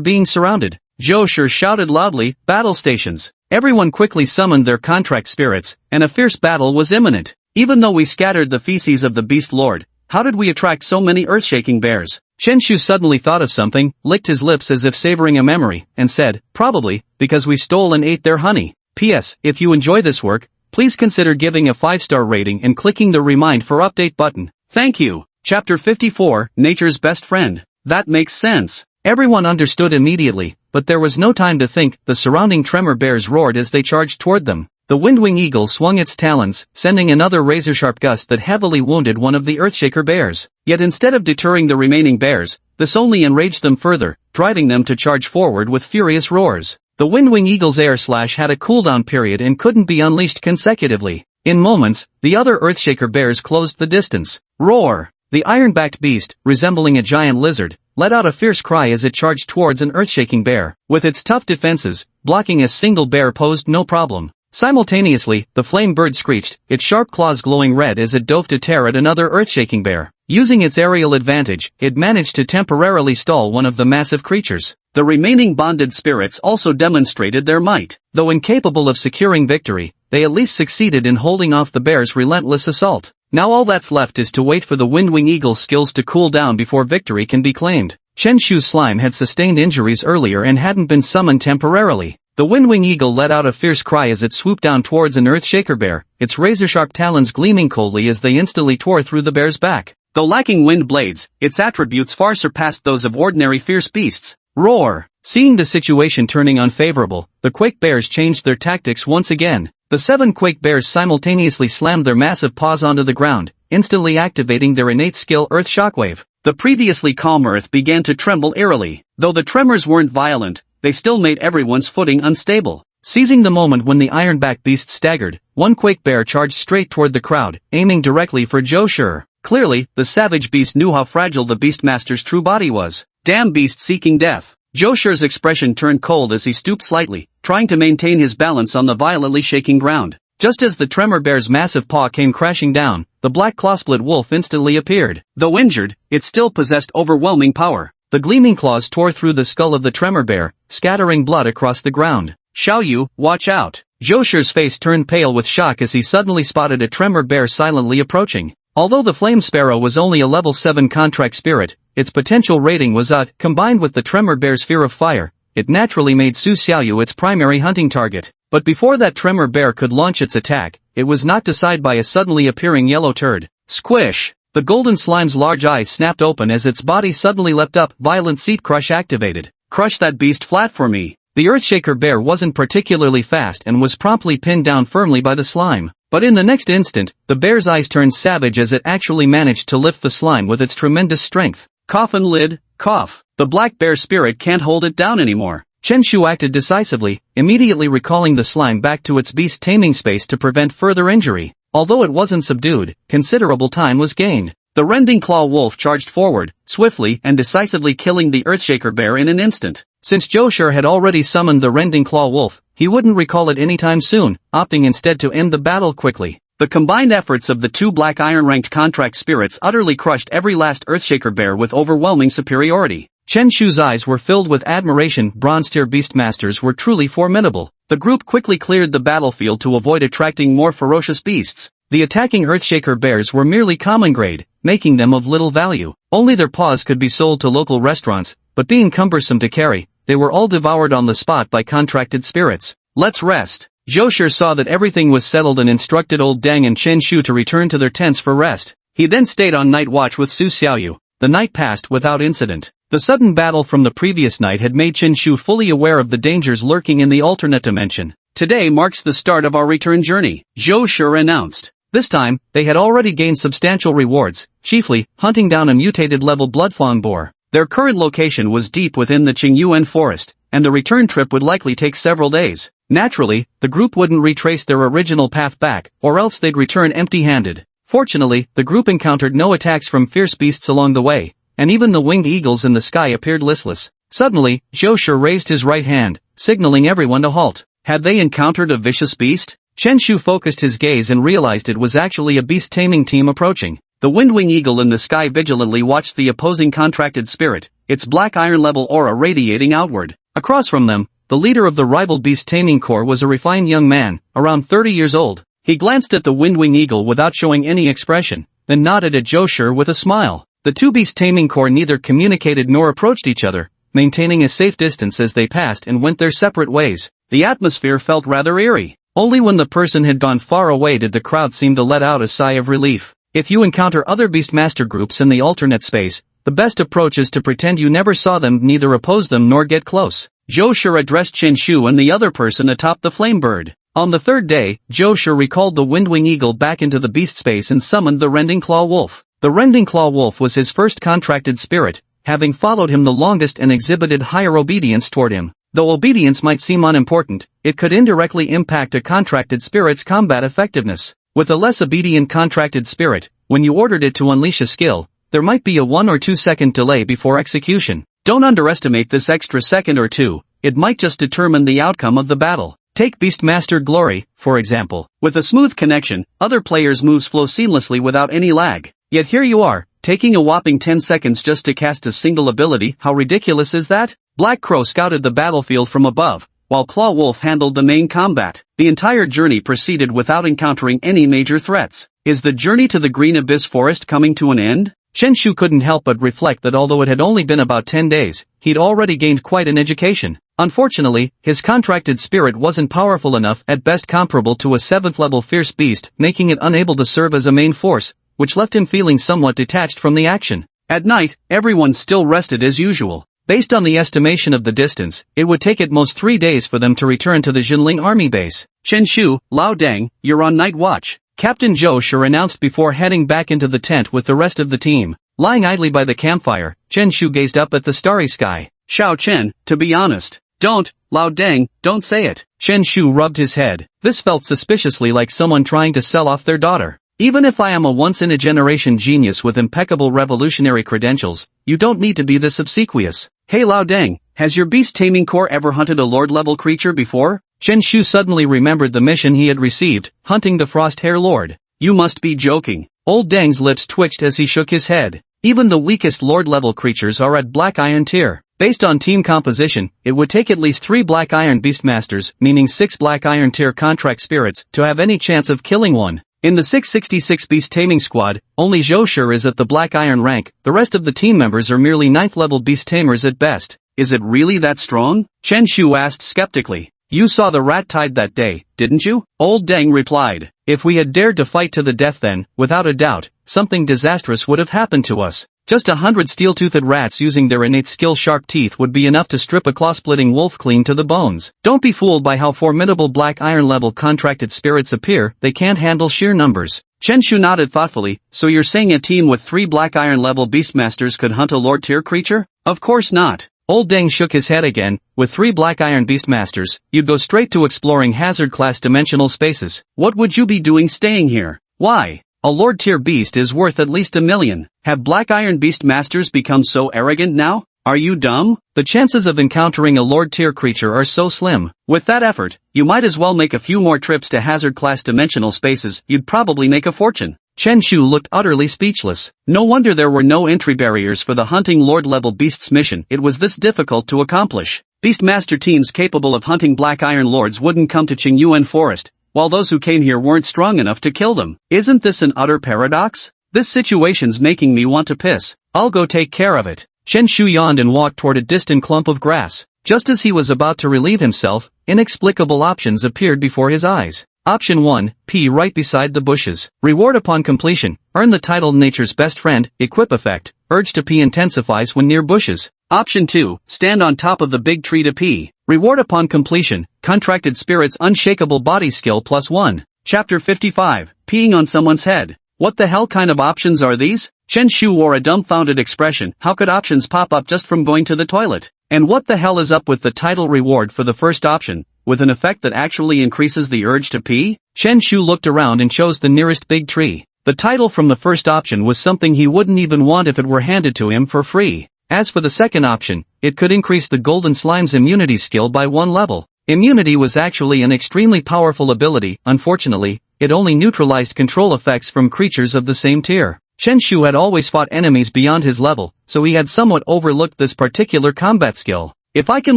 being surrounded. Zhou Shi shouted loudly, "Battle stations!" Everyone quickly summoned their contract spirits, and a fierce battle was imminent. Even though we scattered the feces of the Beast Lord, how did we attract so many earth-shaking bears? Chen Shu suddenly thought of something, licked his lips as if savoring a memory, and said, "Probably, because we stole and ate their honey." P.S. If you enjoy this work, please consider giving a 5-star rating and clicking the Remind for Update button. Thank you. Chapter 54, Nature's Best Friend. That makes sense. Everyone understood immediately, but there was no time to think. The surrounding tremor bears roared as they charged toward them. The Windwing Eagle swung its talons, sending another razor-sharp gust that heavily wounded one of the Earthshaker bears. Yet instead of deterring the remaining bears, this only enraged them further, driving them to charge forward with furious roars. The Windwing Eagle's air slash had a cooldown period and couldn't be unleashed consecutively. In moments, the other Earthshaker bears closed the distance. Roar! The iron-backed beast, resembling a giant lizard, let out a fierce cry as it charged towards an earth-shaking bear. With its tough defenses, blocking a single bear posed no problem. Simultaneously, the flame bird screeched, its sharp claws glowing red as it dove to tear at another earth-shaking bear. Using its aerial advantage, it managed to temporarily stall one of the massive creatures. The remaining bonded spirits also demonstrated their might. Though incapable of securing victory, they at least succeeded in holding off the bear's relentless assault. Now all that's left is to wait for the Windwing Eagle's skills to cool down before victory can be claimed. Chen Shu's slime had sustained injuries earlier and hadn't been summoned temporarily. The Windwing Eagle let out a fierce cry as it swooped down towards an Earthshaker bear, its razor-sharp talons gleaming coldly as they instantly tore through the bear's back. Though lacking wind blades, its attributes far surpassed those of ordinary fierce beasts. Roar! Seeing the situation turning unfavorable, the Quake Bears changed their tactics once again. The 7 Quake Bears simultaneously slammed their massive paws onto the ground, instantly activating their innate skill Earth Shockwave. The previously calm earth began to tremble eerily. Though the tremors weren't violent, they still made everyone's footing unstable. Seizing the moment when the ironback beast staggered, one Quake Bear charged straight toward the crowd, aiming directly for Zhou Shi. Clearly, the savage beast knew how fragile the Beastmaster's true body was. Damn beast seeking death. Zhou Shi's expression turned cold as he stooped slightly, trying to maintain his balance on the violently shaking ground. Just as the tremor bear's massive paw came crashing down, the black claw-split wolf instantly appeared. Though injured, it still possessed overwhelming power. The gleaming claws tore through the skull of the tremor bear, scattering blood across the ground. Xiao Yu, watch out. Zhou Shi's face turned pale with shock as he suddenly spotted a tremor bear silently approaching. Although the flame sparrow was only a level 7 contract spirit, its potential rating was combined with the tremor bear's fear of fire, it naturally made Su Xiaoyu its primary hunting target. But before that tremor bear could launch its attack, it was knocked aside by a suddenly appearing yellow turd. Squish! The golden slime's large eyes snapped open as its body suddenly leapt up, violent seat crush activated. Crush that beast flat for me. The Earthshaker bear wasn't particularly fast and was promptly pinned down firmly by the slime. But in the next instant, the bear's eyes turned savage as it actually managed to lift the slime with its tremendous strength. Coffin lid, cough. The black bear spirit can't hold it down anymore. Chen Shu acted decisively, immediately recalling the slime back to its beast taming space to prevent further injury. Although it wasn't subdued, considerable time was gained. The rending claw wolf charged forward, swiftly and decisively killing the Earthshaker bear in an instant. Since Zhou Shi had already summoned the rending claw wolf, he wouldn't recall it anytime soon, opting instead to end the battle quickly. The combined efforts of the 2 black iron-ranked contract spirits utterly crushed every last Earthshaker bear with overwhelming superiority. Chen Shu's eyes were filled with admiration. Bronze-tier beastmasters were truly formidable. The group quickly cleared the battlefield to avoid attracting more ferocious beasts. The attacking Earthshaker bears were merely common grade, making them of little value. Only their paws could be sold to local restaurants, but being cumbersome to carry, they were all devoured on the spot by contracted spirits. Let's rest. Zhou Shi saw that everything was settled and instructed Old Dang and Chen Shu to return to their tents for rest. He then stayed on night watch with Su Xiaoyu. The night passed without incident. The sudden battle from the previous night had made Chen Shu fully aware of the dangers lurking in the alternate dimension. Today marks the start of our return journey, Zhou Shi announced. This time, they had already gained substantial rewards, chiefly, hunting down a mutated level bloodfawn boar. Their current location was deep within the Qingyuan forest, and the return trip would likely take several days. Naturally, the group wouldn't retrace their original path back, or else they'd return empty-handed. Fortunately, the group encountered no attacks from fierce beasts along the way, and even the winged eagles in the sky appeared listless. Suddenly, Zhou Shi raised his right hand, signaling everyone to halt. Had they encountered a vicious beast? Chen Shu focused his gaze and realized it was actually a beast-taming team approaching. The winged eagle in the sky vigilantly watched the opposing contracted spirit, its black iron-level aura radiating outward. Across from them, the leader of the rival beast-taming corps was a refined young man, around 30 years old. He glanced at the winged eagle without showing any expression, then nodded at Zhou Shi with a smile. The two beast-taming corps neither communicated nor approached each other, maintaining a safe distance as they passed and went their separate ways. The atmosphere felt rather eerie. Only when the person had gone far away did the crowd seem to let out a sigh of relief. If you encounter other Beastmaster groups in the alternate space, the best approach is to pretend you never saw them, neither oppose them nor get close. Zhou Shi addressed Chen Shu and the other person atop the flame bird. On the third day, Zhou Shi recalled the winged eagle back into the beast space and summoned the rending claw wolf. The rending claw wolf was his first contracted spirit, having followed him the longest and exhibited higher obedience toward him. Though obedience might seem unimportant, it could indirectly impact a contracted spirit's combat effectiveness. With a less obedient contracted spirit, when you ordered it to unleash a skill, there might be a 1 or 2 second delay before execution. Don't underestimate this extra second or two, it might just determine the outcome of the battle. Take Beastmaster Glory, for example. With a smooth connection, other players' moves flow seamlessly without any lag. Yet here you are, taking a whopping 10 seconds just to cast a single ability. How ridiculous is that? Black Crow scouted the battlefield from above, while Claw Wolf handled the main combat. The entire journey proceeded without encountering any major threats. Is the journey to the Green Abyss Forest coming to an end? Chen Shu couldn't help but reflect that although it had only been about 10 days, he'd already gained quite an education. Unfortunately, his contracted spirit wasn't powerful enough, at best comparable to a 7th-level fierce beast, making it unable to serve as a main force, which left him feeling somewhat detached from the action. At night, everyone still rested as usual. Based on the estimation of the distance, it would take at most 3 days for them to return to the Jinling army base. Chen Shu, Lao Deng, you're on night watch, Captain Zhou Shi announced before heading back into the tent with the rest of the team. Lying idly by the campfire, Chen Shu gazed up at the starry sky. Xiao Chen, to be honest. Don't, Lao Deng, don't say it. Chen Shu rubbed his head. This felt suspiciously like someone trying to sell off their daughter. Even if I am a once-in-a-generation genius with impeccable revolutionary credentials, you don't need to be this obsequious. Hey Lao Deng, has your beast-taming corps ever hunted a lord-level creature before? Chen Shu suddenly remembered the mission he had received, hunting the Frost-Hair Lord. You must be joking. Old Deng's lips twitched as he shook his head. Even the weakest lord-level creatures are at Black Iron tier. Based on team composition, it would take at least 3 Black Iron Beastmasters, meaning 6 Black Iron tier contract spirits, to have any chance of killing one. In the 666 Beast Taming Squad, only Zhou Shi is at the Black Iron rank, the rest of the team members are merely 9th-level Beast Tamers at best. Is it really that strong? Chen Shu asked skeptically. You saw the rat tide that day, didn't you? Old Deng replied. If we had dared to fight to the death then, without a doubt, something disastrous would have happened to us. Just 100 steel-toothed rats using their innate skill-sharp teeth would be enough to strip a claw-splitting wolf clean to the bones. Don't be fooled by how formidable Black Iron-level contracted spirits appear, they can't handle sheer numbers. Chen Shu nodded thoughtfully. So you're saying a team with 3 Black Iron-level Beastmasters could hunt a Lord-tier creature? Of course not. Old Deng shook his head again. With 3 Black Iron Beastmasters, you'd go straight to exploring hazard-class dimensional spaces. What would you be doing staying here? Why? A Lord-tier beast is worth at least 1 million. Have Black Iron Beastmasters become so arrogant now? Are you dumb? The chances of encountering a Lord-tier creature are so slim. With that effort, you might as well make a few more trips to hazard-class dimensional spaces, you'd probably make a fortune. Chen Shu looked utterly speechless. No wonder there were no entry barriers for the hunting Lord-level beasts mission, it was this difficult to accomplish. Beastmaster teams capable of hunting Black Iron Lords wouldn't come to Qingyuan Forest, while those who came here weren't strong enough to kill them. Isn't this an utter paradox? This situation's making me want to piss. I'll go take care of it. Chen Shu yawned and walked toward a distant clump of grass. Just as he was about to relieve himself, inexplicable options appeared before his eyes. Option 1, P right beside the bushes. Reward upon completion. Earn the title Nature's Best Friend, Equip effect. Urge to pee intensifies when near bushes. Option 2, stand on top of the big tree to pee. Reward upon completion. Contracted Spirit's Unshakable Body Skill +1. Chapter 55, Peeing on Someone's Head. What the hell kind of options are these? Chen Shu wore a dumbfounded expression. How could options pop up just from going to the toilet? And what the hell is up with the title reward for the first option, with an effect that actually increases the urge to pee? Chen Shu looked around and chose the nearest big tree. The title from the first option was something he wouldn't even want if it were handed to him for free. As for the second option, it could increase the golden slime's immunity skill by 1 level. Immunity was actually an extremely powerful ability. Unfortunately, it only neutralized control effects from creatures of the same tier. Chen Shu had always fought enemies beyond his level, so he had somewhat overlooked this particular combat skill. If I can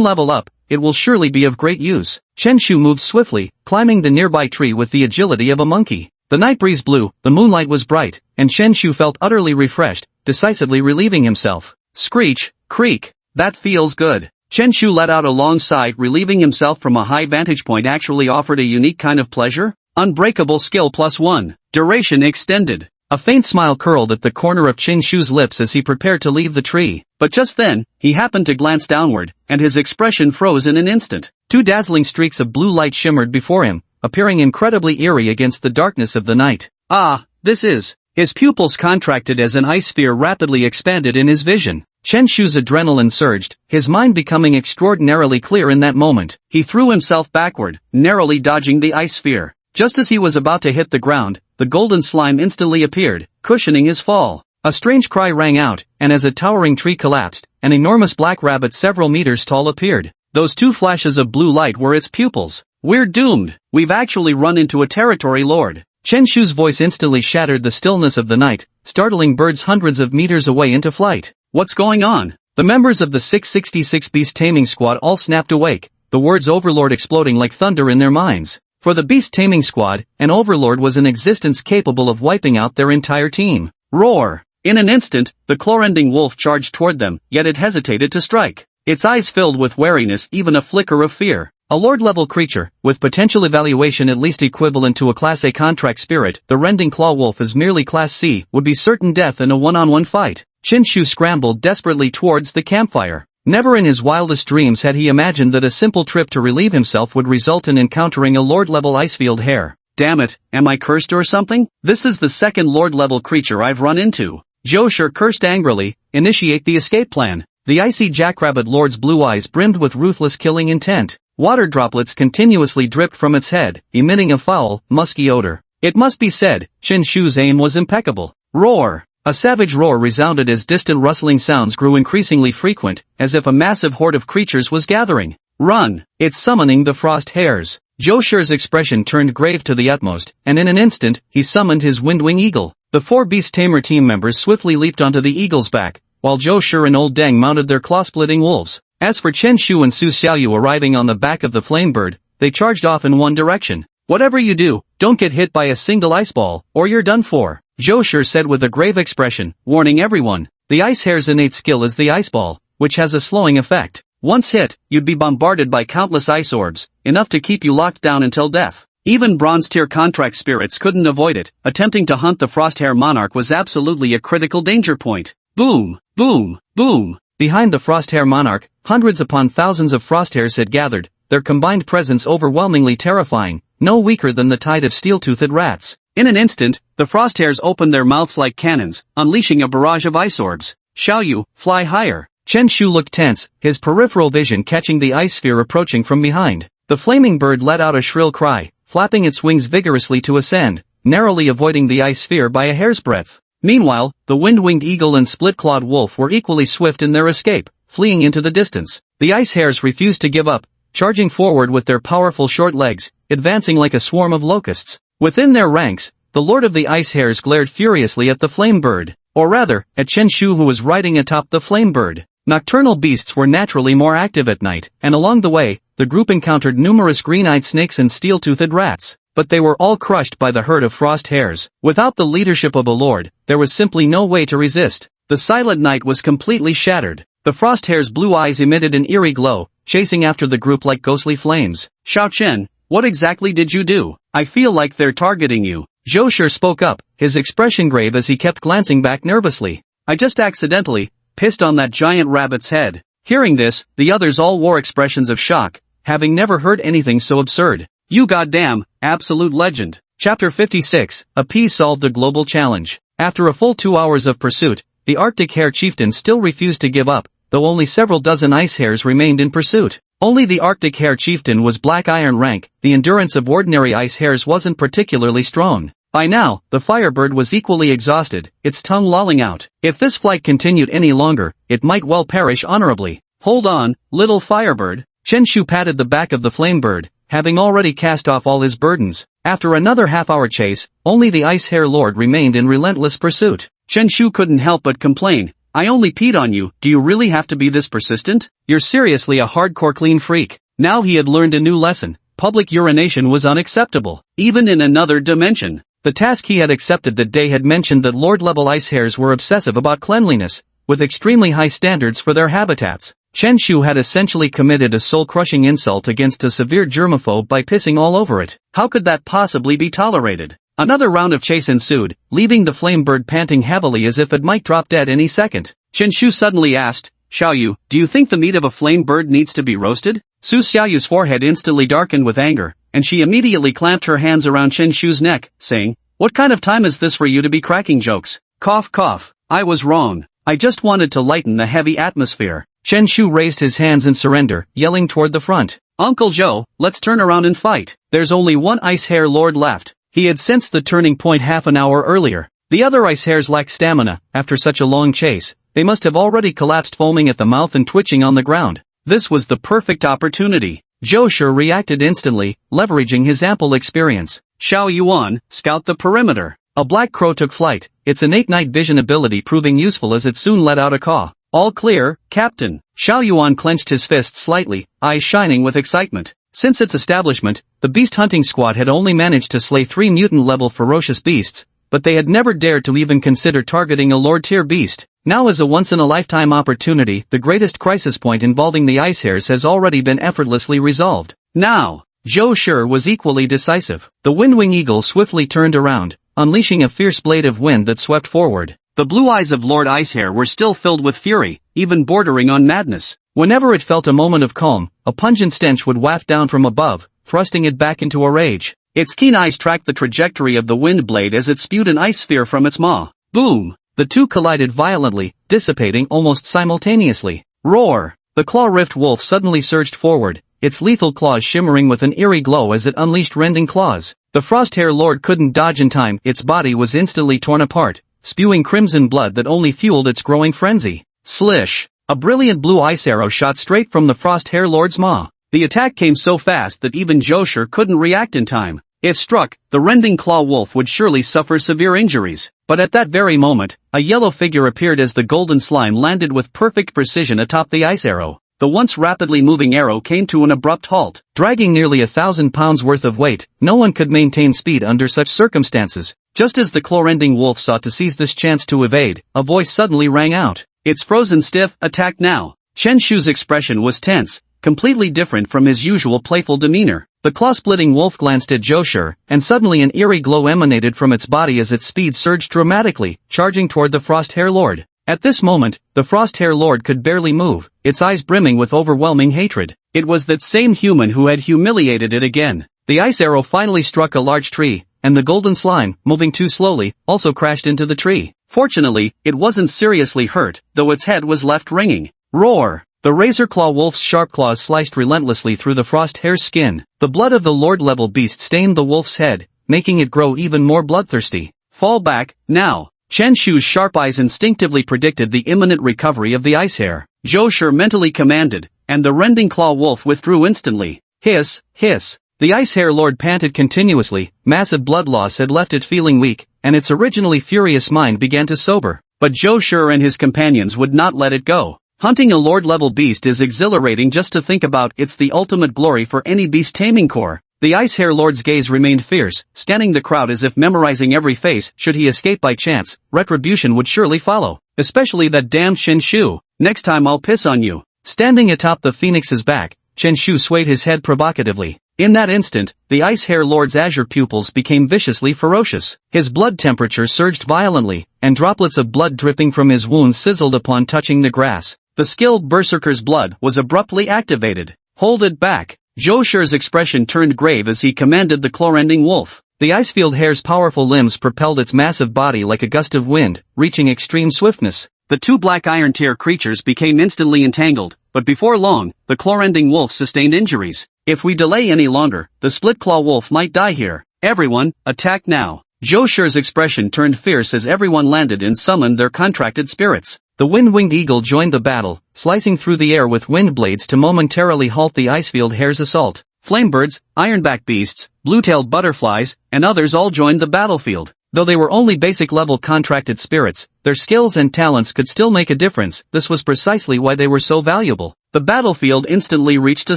level up, it will surely be of great use. Chen Shu moved swiftly, climbing the nearby tree with the agility of a monkey. The night breeze blew, the moonlight was bright, and Chen Shu felt utterly refreshed, decisively relieving himself. Screech, creak. That feels good. Chen Shu let out a long sigh. Relieving himself from a high vantage point actually offered a unique kind of pleasure. Unbreakable skill +1. Duration extended. A faint smile curled at the corner of Chen Shu's lips as he prepared to leave the tree. But just then, he happened to glance downward, and his expression froze in an instant. 2 dazzling streaks of blue light shimmered before him, appearing incredibly eerie against the darkness of the night. Ah, this is... His pupils contracted as an ice sphere rapidly expanded in his vision. Chen Shu's adrenaline surged, his mind becoming extraordinarily clear in that moment. He threw himself backward, narrowly dodging the ice sphere. Just as he was about to hit the ground, the golden slime instantly appeared, cushioning his fall. A strange cry rang out, and as a towering tree collapsed, an enormous black rabbit several meters tall appeared. Those 2 flashes of blue light were its pupils. We're doomed. We've actually run into a territory lord. Chen Shu's voice instantly shattered the stillness of the night, startling birds hundreds of meters away into flight. What's going on? The members of the 666 Beast Taming Squad all snapped awake, the words Overlord exploding like thunder in their minds. For the Beast Taming Squad, an Overlord was in existence capable of wiping out their entire team. Roar! In an instant, the claw-ending wolf charged toward them, yet it hesitated to strike. Its eyes filled with wariness, even a flicker of fear. A Lord-level creature, with potential evaluation at least equivalent to a Class A contract spirit, the Rending Claw Wolf is merely Class C, would be certain death in a one-on-one fight. Chen Shu scrambled desperately towards the campfire. Never in his wildest dreams had he imagined that a simple trip to relieve himself would result in encountering a Lord-level Icefield hare. Damn it, am I cursed or something? This is the second Lord-level creature I've run into. Zhou Shi cursed angrily. Initiate the escape plan. The icy jackrabbit lord's blue eyes brimmed with ruthless killing intent. Water droplets continuously dripped from its head, emitting a foul, musky odor. It must be said, Chen Shu's aim was impeccable. Roar! A savage roar resounded as distant rustling sounds grew increasingly frequent, as if a massive horde of creatures was gathering. Run! It's summoning the frost hares. Zhou Shi's expression turned grave to the utmost, and in an instant, he summoned his Windwing Eagle. The 4 Beast Tamer team members swiftly leaped onto the eagle's back, while Zhou Shi and Old Deng mounted their claw-splitting wolves. As for Chen Shu and Su Xiaoyu arriving on the back of the flamebird, they charged off in one direction. Whatever you do, don't get hit by a single ice ball, or you're done for, Zhou Shi said with a grave expression, warning everyone. The ice hare's innate skill is the ice ball, which has a slowing effect. Once hit, you'd be bombarded by countless ice orbs, enough to keep you locked down until death. Even bronze-tier contract spirits couldn't avoid it. Attempting to hunt the Frosthare Monarch was absolutely a critical danger point. Boom, boom, boom. Behind the Frosthare Monarch, hundreds upon thousands of frosthares had gathered, their combined presence overwhelmingly terrifying, no weaker than the tide of steel-toothed rats. In an instant, the frosthares opened their mouths like cannons, unleashing a barrage of ice orbs. Xiaoyu, fly higher. Chen Shu looked tense, his peripheral vision catching the ice sphere approaching from behind. The flaming bird let out a shrill cry, flapping its wings vigorously to ascend, narrowly avoiding the ice sphere by a hair's breadth. Meanwhile, the wind-winged eagle and split-clawed wolf were equally swift in their escape, fleeing into the distance. The ice hares refused to give up, charging forward with their powerful short legs, advancing like a swarm of locusts. Within their ranks, the lord of the ice hares glared furiously at the flame bird, or rather, at Chen Shu who was riding atop the flame bird. Nocturnal beasts were naturally more active at night, and along the way, the group encountered numerous green-eyed snakes and steel-toothed rats. But they were all crushed by the herd of frost hares. Without the leadership of a lord, there was simply no way to resist. The silent night was completely shattered. The frost hare's blue eyes emitted an eerie glow, chasing after the group like ghostly flames. Xiao Chen, what exactly did you do? I feel like they're targeting you. Zhou Shi spoke up, his expression grave as he kept glancing back nervously. I just accidentally pissed on that giant rabbit's head. Hearing this, the others all wore expressions of shock, having never heard anything so absurd. You goddamn, absolute legend. Chapter 56, Appease solved a global challenge. After a full 2 hours of pursuit, the Arctic Hare Chieftain still refused to give up, though only several dozen ice hares remained in pursuit. Only the Arctic Hare Chieftain was black iron rank, the endurance of ordinary ice hares wasn't particularly strong. By now, the Firebird was equally exhausted, its tongue lolling out. If this flight continued any longer, it might well perish honorably. Hold on, little Firebird. Chenshu patted the back of the Flamebird, having already cast off all his burdens. After another half-hour chase, only the Ice Hare Lord remained in relentless pursuit. Chenshu couldn't help but complain. I only peed on you, do you really have to be this persistent? You're seriously a hardcore clean freak. Now he had learned a new lesson. Public urination was unacceptable, even in another dimension. The task he had accepted that day had mentioned that Lord-level ice hares were obsessive about cleanliness, with extremely high standards for their habitats. Chenshu had essentially committed a soul-crushing insult against a severe germaphobe by pissing all over it. How could that possibly be tolerated? Another round of chase ensued, leaving the Flamebird panting heavily as if it might drop dead any second. Chenshu suddenly asked, Xiaoyu, do you think the meat of a Flamebird needs to be roasted? Su Xiaoyu's forehead instantly darkened with anger, and she immediately clamped her hands around Chenshu's neck, saying, What kind of time is this for you to be cracking jokes? Cough cough, I was wrong. I just wanted to lighten the heavy atmosphere. Chenshu raised his hands in surrender, yelling toward the front. Uncle Joe, let's turn around and fight. There's only one Ice Hare Lord left. He had sensed the turning point half an hour earlier. The other ice hares lacked stamina. After such a long chase, they must have already collapsed foaming at the mouth and twitching on the ground. This was the perfect opportunity. Zhou Shi reacted instantly, leveraging his ample experience. Xiao Yuan, scout the perimeter. A black crow took flight, its innate night vision ability proving useful as it soon let out a caw. All clear, Captain. Xiao Yuan clenched his fists slightly, eyes shining with excitement. Since its establishment, the beast hunting squad had only managed to slay 3 mutant-level ferocious beasts, but they had never dared to even consider targeting a Lord-tier beast. Now as a once-in-a-lifetime opportunity, the greatest crisis point involving the ice hares has already been effortlessly resolved. Now, Zhou Shi was equally decisive. The Windwing Eagle swiftly turned around, unleashing a fierce blade of wind that swept forward. The blue eyes of Lord Icehare were still filled with fury, even bordering on madness. Whenever it felt a moment of calm, a pungent stench would waft down from above, thrusting it back into a rage. Its keen eyes tracked the trajectory of the wind blade as it spewed an ice sphere from its maw. Boom! The two collided violently, dissipating almost simultaneously. Roar! The claw-rift wolf suddenly surged forward, its lethal claws shimmering with an eerie glow as it unleashed rending claws. The Frosthare Lord couldn't dodge in time, its body was instantly torn apart, spewing crimson blood that only fueled its growing frenzy. Slish! A brilliant blue ice arrow shot straight from the Frosthare Lord's maw. The attack came so fast that even Josher couldn't react in time. If struck, the rending claw wolf would surely suffer severe injuries. But at that very moment, a yellow figure appeared as the golden slime landed with perfect precision atop the ice arrow. The once rapidly moving arrow came to an abrupt halt. Dragging nearly 1,000 pounds worth of weight, no one could maintain speed under such circumstances. Just as the claw-rending wolf sought to seize this chance to evade, a voice suddenly rang out. It's frozen stiff, attack now. Chen Shu's expression was tense, completely different from his usual playful demeanor. The claw-splitting wolf glanced at Josher, and suddenly an eerie glow emanated from its body as its speed surged dramatically, charging toward the Frosthare Lord. At this moment, the Frosthare Lord could barely move, its eyes brimming with overwhelming hatred. It was that same human who had humiliated it again. The ice arrow finally struck a large tree, and the golden slime, moving too slowly, also crashed into the tree. Fortunately, it wasn't seriously hurt, though its head was left ringing. Roar! The razor-claw wolf's sharp claws sliced relentlessly through the Frosthare's skin. The blood of the Lord-level beast stained the wolf's head, making it grow even more bloodthirsty. Fall back, now! Chen Shu's sharp eyes instinctively predicted the imminent recovery of the ice hare. Zhou Shi mentally commanded, and the rending claw wolf withdrew instantly. Hiss, hiss. The ice hare lord panted continuously, massive blood loss had left it feeling weak, and its originally furious mind began to sober. But Zhou Shi and his companions would not let it go. Hunting a lord-level beast is exhilarating just to think about. It's the ultimate glory for any beast taming corps. The ice hare lord's gaze remained fierce, scanning the crowd as if memorizing every face. Should he escape by chance, retribution would surely follow. Especially that damned Chen Shu. Next time I'll piss on you. Standing atop the phoenix's back, Chen Shu swayed his head provocatively. In that instant, the ice hare lord's azure pupils became viciously ferocious. His blood temperature surged violently, and droplets of blood dripping from his wounds sizzled upon touching the grass. The skilled berserker's blood was abruptly activated. Hold it back. Zhou Shi's expression turned grave as he commanded the claw-rending wolf. The Icefield hare's powerful limbs propelled its massive body like a gust of wind, reaching extreme swiftness. The two black iron-tier creatures became instantly entangled, but before long, the claw-rending wolf sustained injuries. If we delay any longer, the split-claw wolf might die here. Everyone, attack now. Zhou Shi's expression turned fierce as everyone landed and summoned their contracted spirits. The wind-winged eagle joined the battle, slicing through the air with wind blades to momentarily halt the Icefield hare's assault. Flamebirds, ironback beasts, blue-tailed butterflies, and others all joined the battlefield. Though they were only basic-level contracted spirits, their skills and talents could still make a difference. This was precisely why they were so valuable. The battlefield instantly reached a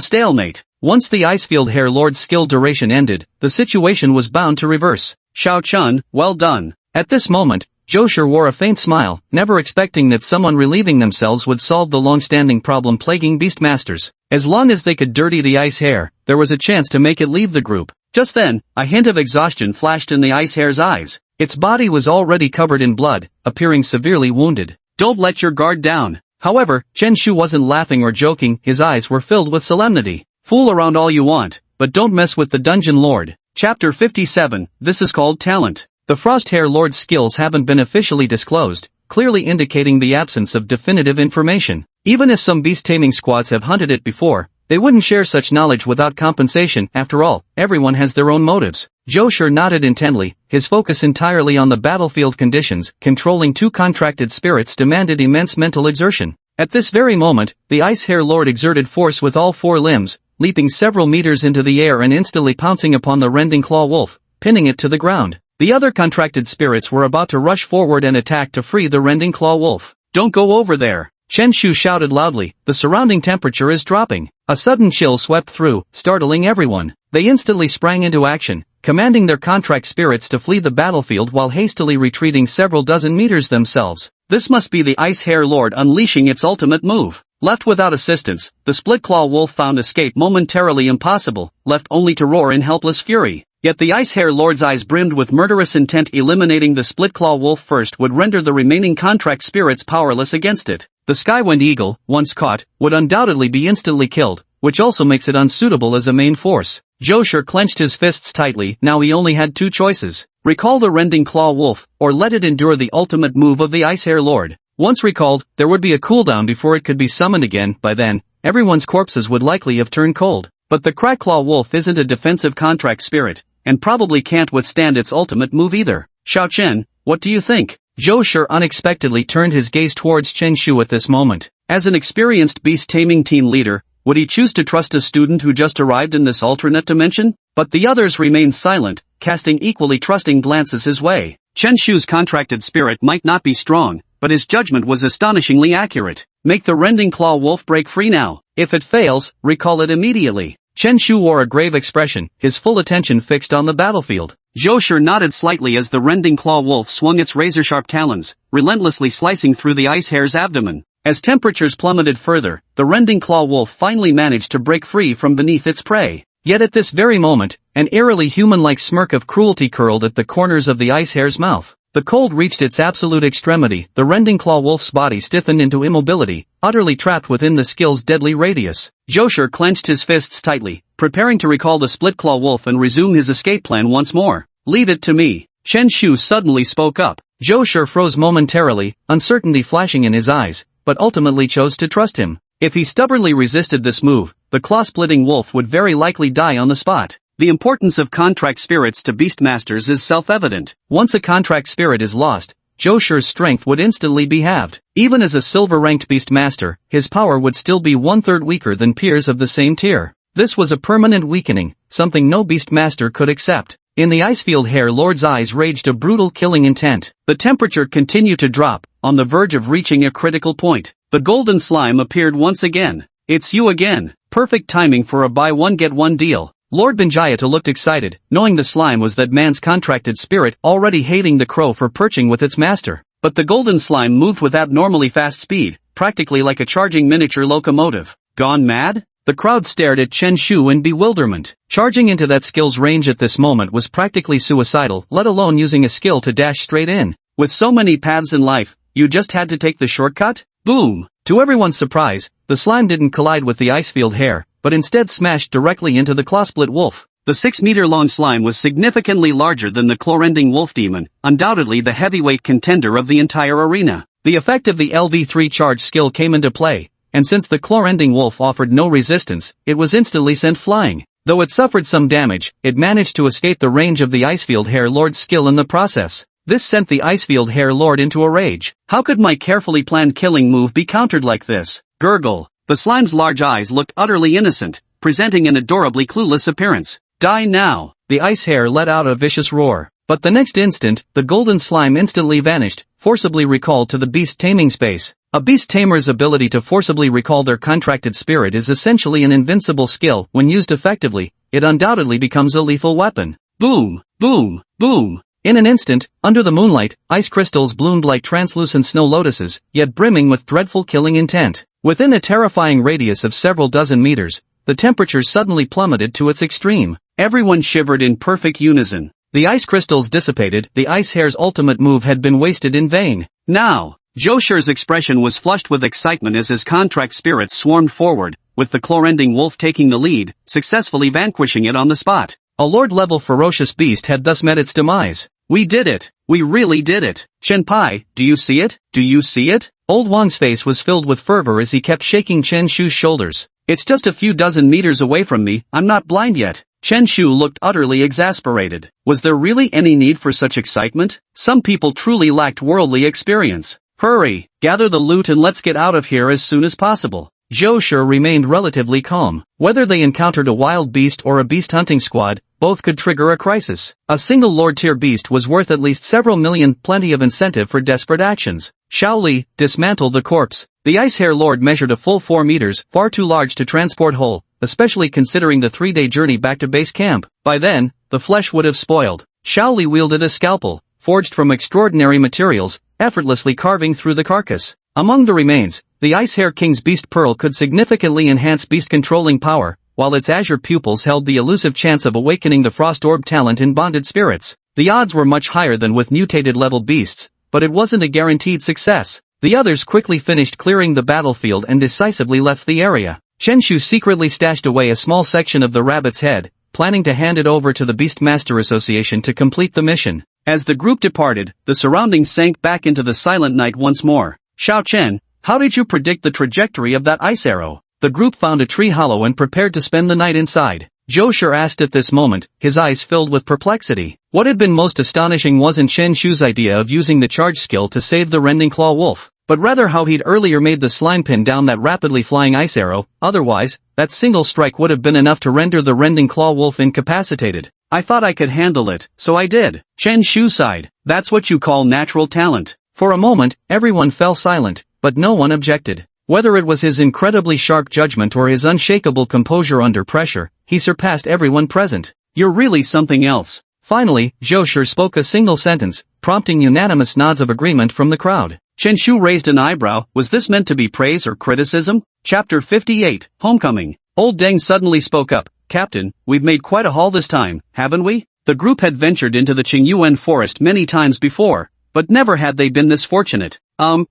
stalemate. Once the Icefield Hare Lord's skill duration ended, the situation was bound to reverse. Xiao Chun, well done. At this moment, Zhou Shi wore a faint smile, never expecting that someone relieving themselves would solve the long-standing problem plaguing Beastmasters. As long as they could dirty the ice hare, there was a chance to make it leave the group. Just then, a hint of exhaustion flashed in the ice hare's eyes. Its body was already covered in blood, appearing severely wounded. Don't let your guard down. However, Chen Shu wasn't laughing or joking, his eyes were filled with solemnity. Fool around all you want, but don't mess with the Dungeon Lord. Chapter 57, this is called talent. The Frost Hare Lord's skills haven't been officially disclosed, clearly indicating the absence of definitive information. Even if some beast-taming squads have hunted it before, they wouldn't share such knowledge without compensation. After all, everyone has their own motives. Zhou Shi nodded intently, his focus entirely on the battlefield conditions. Controlling two contracted spirits demanded immense mental exertion. At this very moment, the Ice Hare Lord exerted force with all four limbs, leaping several meters into the air and instantly pouncing upon the rending claw wolf, pinning it to the ground. The other contracted spirits were about to rush forward and attack to free the rending claw wolf. Don't go over there. Chen Shu shouted loudly, the surrounding temperature is dropping. A sudden chill swept through, startling everyone. They instantly sprang into action, commanding their contract spirits to flee the battlefield while hastily retreating several dozen meters themselves. This must be the Ice Hare Lord unleashing its ultimate move. Left without assistance, the split-claw wolf found escape momentarily impossible, left only to roar in helpless fury. Yet the Ice Hare Lord's eyes brimmed with murderous intent. Eliminating the split-claw wolf first would render the remaining contract spirits powerless against it. The Skywind Eagle, once caught, would undoubtedly be instantly killed, which also makes it unsuitable as a main force. Zhou Shi clenched his fists tightly. Now he only had two choices. Recall the rending claw wolf, or let it endure the ultimate move of the Ice Hare Lord. Once recalled, there would be a cooldown before it could be summoned again. By then, everyone's corpses would likely have turned cold. But the Crackclaw wolf isn't a defensive contract spirit, and probably can't withstand its ultimate move either. Xiao Chen, what do you think? Zhou Shi unexpectedly turned his gaze towards Chen Shu at this moment. As an experienced beast-taming team leader, would he choose to trust a student who just arrived in this alternate dimension? But the others remained silent, casting equally trusting glances his way. Chen Shu's contracted spirit might not be strong, but his judgment was astonishingly accurate. Make the rending claw wolf break free now. If it fails, recall it immediately. Chen Shu wore a grave expression, his full attention fixed on the battlefield. Zhou Shi nodded slightly as the rending claw wolf swung its razor-sharp talons, relentlessly slicing through the ice hare's abdomen. As temperatures plummeted further, the rending claw wolf finally managed to break free from beneath its prey. Yet at this very moment, an eerily human-like smirk of cruelty curled at the corners of the ice hare's mouth. The cold reached its absolute extremity. The rending claw wolf's body stiffened into immobility, utterly trapped within the skill's deadly radius. Zhou Shi clenched his fists tightly, preparing to recall the split claw wolf and resume his escape plan once more. Leave it to me. Chen Shu suddenly spoke up. Zhou Shi froze momentarily, uncertainty flashing in his eyes, but ultimately chose to trust him. If he stubbornly resisted this move, the claw-splitting wolf would very likely die on the spot. The importance of contract spirits to beastmasters is self-evident. Once a contract spirit is lost, Zhou Shi's strength would instantly be halved. Even as a silver-ranked beastmaster, his power would still be one-third weaker than peers of the same tier. This was a permanent weakening, something no beastmaster could accept. In the Icefield Hare Lord's eyes raged a brutal killing intent. The temperature continued to drop, on the verge of reaching a critical point. The golden slime appeared once again. It's you again. Perfect timing for a buy-one-get-one deal. Lord Benjayata looked excited, knowing the slime was that man's contracted spirit, already hating the crow for perching with its master. But the golden slime moved with abnormally fast speed, practically like a charging miniature locomotive. Gone mad? The crowd stared at Chen Shu in bewilderment. Charging into that skill's range at this moment was practically suicidal, let alone using a skill to dash straight in. With so many paths in life, you just had to take the shortcut? Boom! To everyone's surprise, the slime didn't collide with the Icefield Hare, but instead smashed directly into the claw-split wolf. The 6-meter-long slime was significantly larger than the Chlorending Wolf Demon, undoubtedly the heavyweight contender of the entire arena. The effect of the LV3 charge skill came into play, and since the Chlorending Wolf offered no resistance, it was instantly sent flying. Though it suffered some damage, it managed to escape the range of the Icefield Hare Lord's skill in the process. This sent the Icefield Hare Lord into a rage. How could my carefully planned killing move be countered like this? Gurgle. The slime's large eyes looked utterly innocent, presenting an adorably clueless appearance. Die now! The ice hare let out a vicious roar. But the next instant, the golden slime instantly vanished, forcibly recalled to the beast taming space. A beast tamer's ability to forcibly recall their contracted spirit is essentially an invincible skill. When used effectively, it undoubtedly becomes a lethal weapon. Boom! Boom! Boom! In an instant, under the moonlight, ice crystals bloomed like translucent snow lotuses, yet brimming with dreadful killing intent. Within a terrifying radius of several dozen meters, the temperature suddenly plummeted to its extreme. Everyone shivered in perfect unison. The ice crystals dissipated, the ice hare's ultimate move had been wasted in vain. Now, Joshu's expression was flushed with excitement as his contract spirits swarmed forward, with the Chlorending Wolf taking the lead, successfully vanquishing it on the spot. A lord-level ferocious beast had thus met its demise. We did it! We really did it! Chenpai, do you see it? Do you see it? Old Wang's face was filled with fervor as he kept shaking Chen Shu's shoulders. It's just a few dozen meters away from me, I'm not blind yet. Chen Shu looked utterly exasperated. Was there really any need for such excitement? Some people truly lacked worldly experience. Hurry, gather the loot and let's get out of here as soon as possible. Joshu remained relatively calm. Whether they encountered a wild beast or a beast hunting squad, both could trigger a crisis. A single lord-tier beast was worth at least several million, plenty of incentive for desperate actions. Shaoli, dismantle the corpse. The Ice Hare Lord measured a full 4 meters, far too large to transport whole, especially considering the 3-day journey back to base camp. By then, the flesh would have spoiled. Shaoli wielded a scalpel, forged from extraordinary materials, effortlessly carving through the carcass. Among the remains, the Ice Hare King's Beast Pearl could significantly enhance beast controlling power, while its azure pupils held the elusive chance of awakening the Frost Orb talent in bonded spirits. The odds were much higher than with mutated level beasts, but it wasn't a guaranteed success. The others quickly finished clearing the battlefield and decisively left the area. Chen Shu secretly stashed away a small section of the rabbit's head, planning to hand it over to the Beastmaster Association to complete the mission. As the group departed, the surroundings sank back into the silent night once more. Xiao Chen, how did you predict the trajectory of that ice arrow? The group found a tree hollow and prepared to spend the night inside. Zhou Shi asked at this moment, his eyes filled with perplexity. What had been most astonishing wasn't Chen Shu's idea of using the charge skill to save the Rending Claw Wolf, but rather how he'd earlier made the slime pin down that rapidly flying ice arrow. Otherwise, that single strike would have been enough to render the Rending Claw Wolf incapacitated. I thought I could handle it, so I did. Chen Shu sighed. That's what you call natural talent. For a moment, everyone fell silent, but no one objected. Whether it was his incredibly sharp judgment or his unshakable composure under pressure, he surpassed everyone present. You're really something else. Finally, Zhou Shi spoke a single sentence, prompting unanimous nods of agreement from the crowd. Chen Shu raised an eyebrow. Was this meant to be praise or criticism? Chapter 58, Homecoming. Old Deng suddenly spoke up. Captain, we've made quite a haul this time, haven't we? The group had ventured into the Qingyuan forest many times before, but never had they been this fortunate.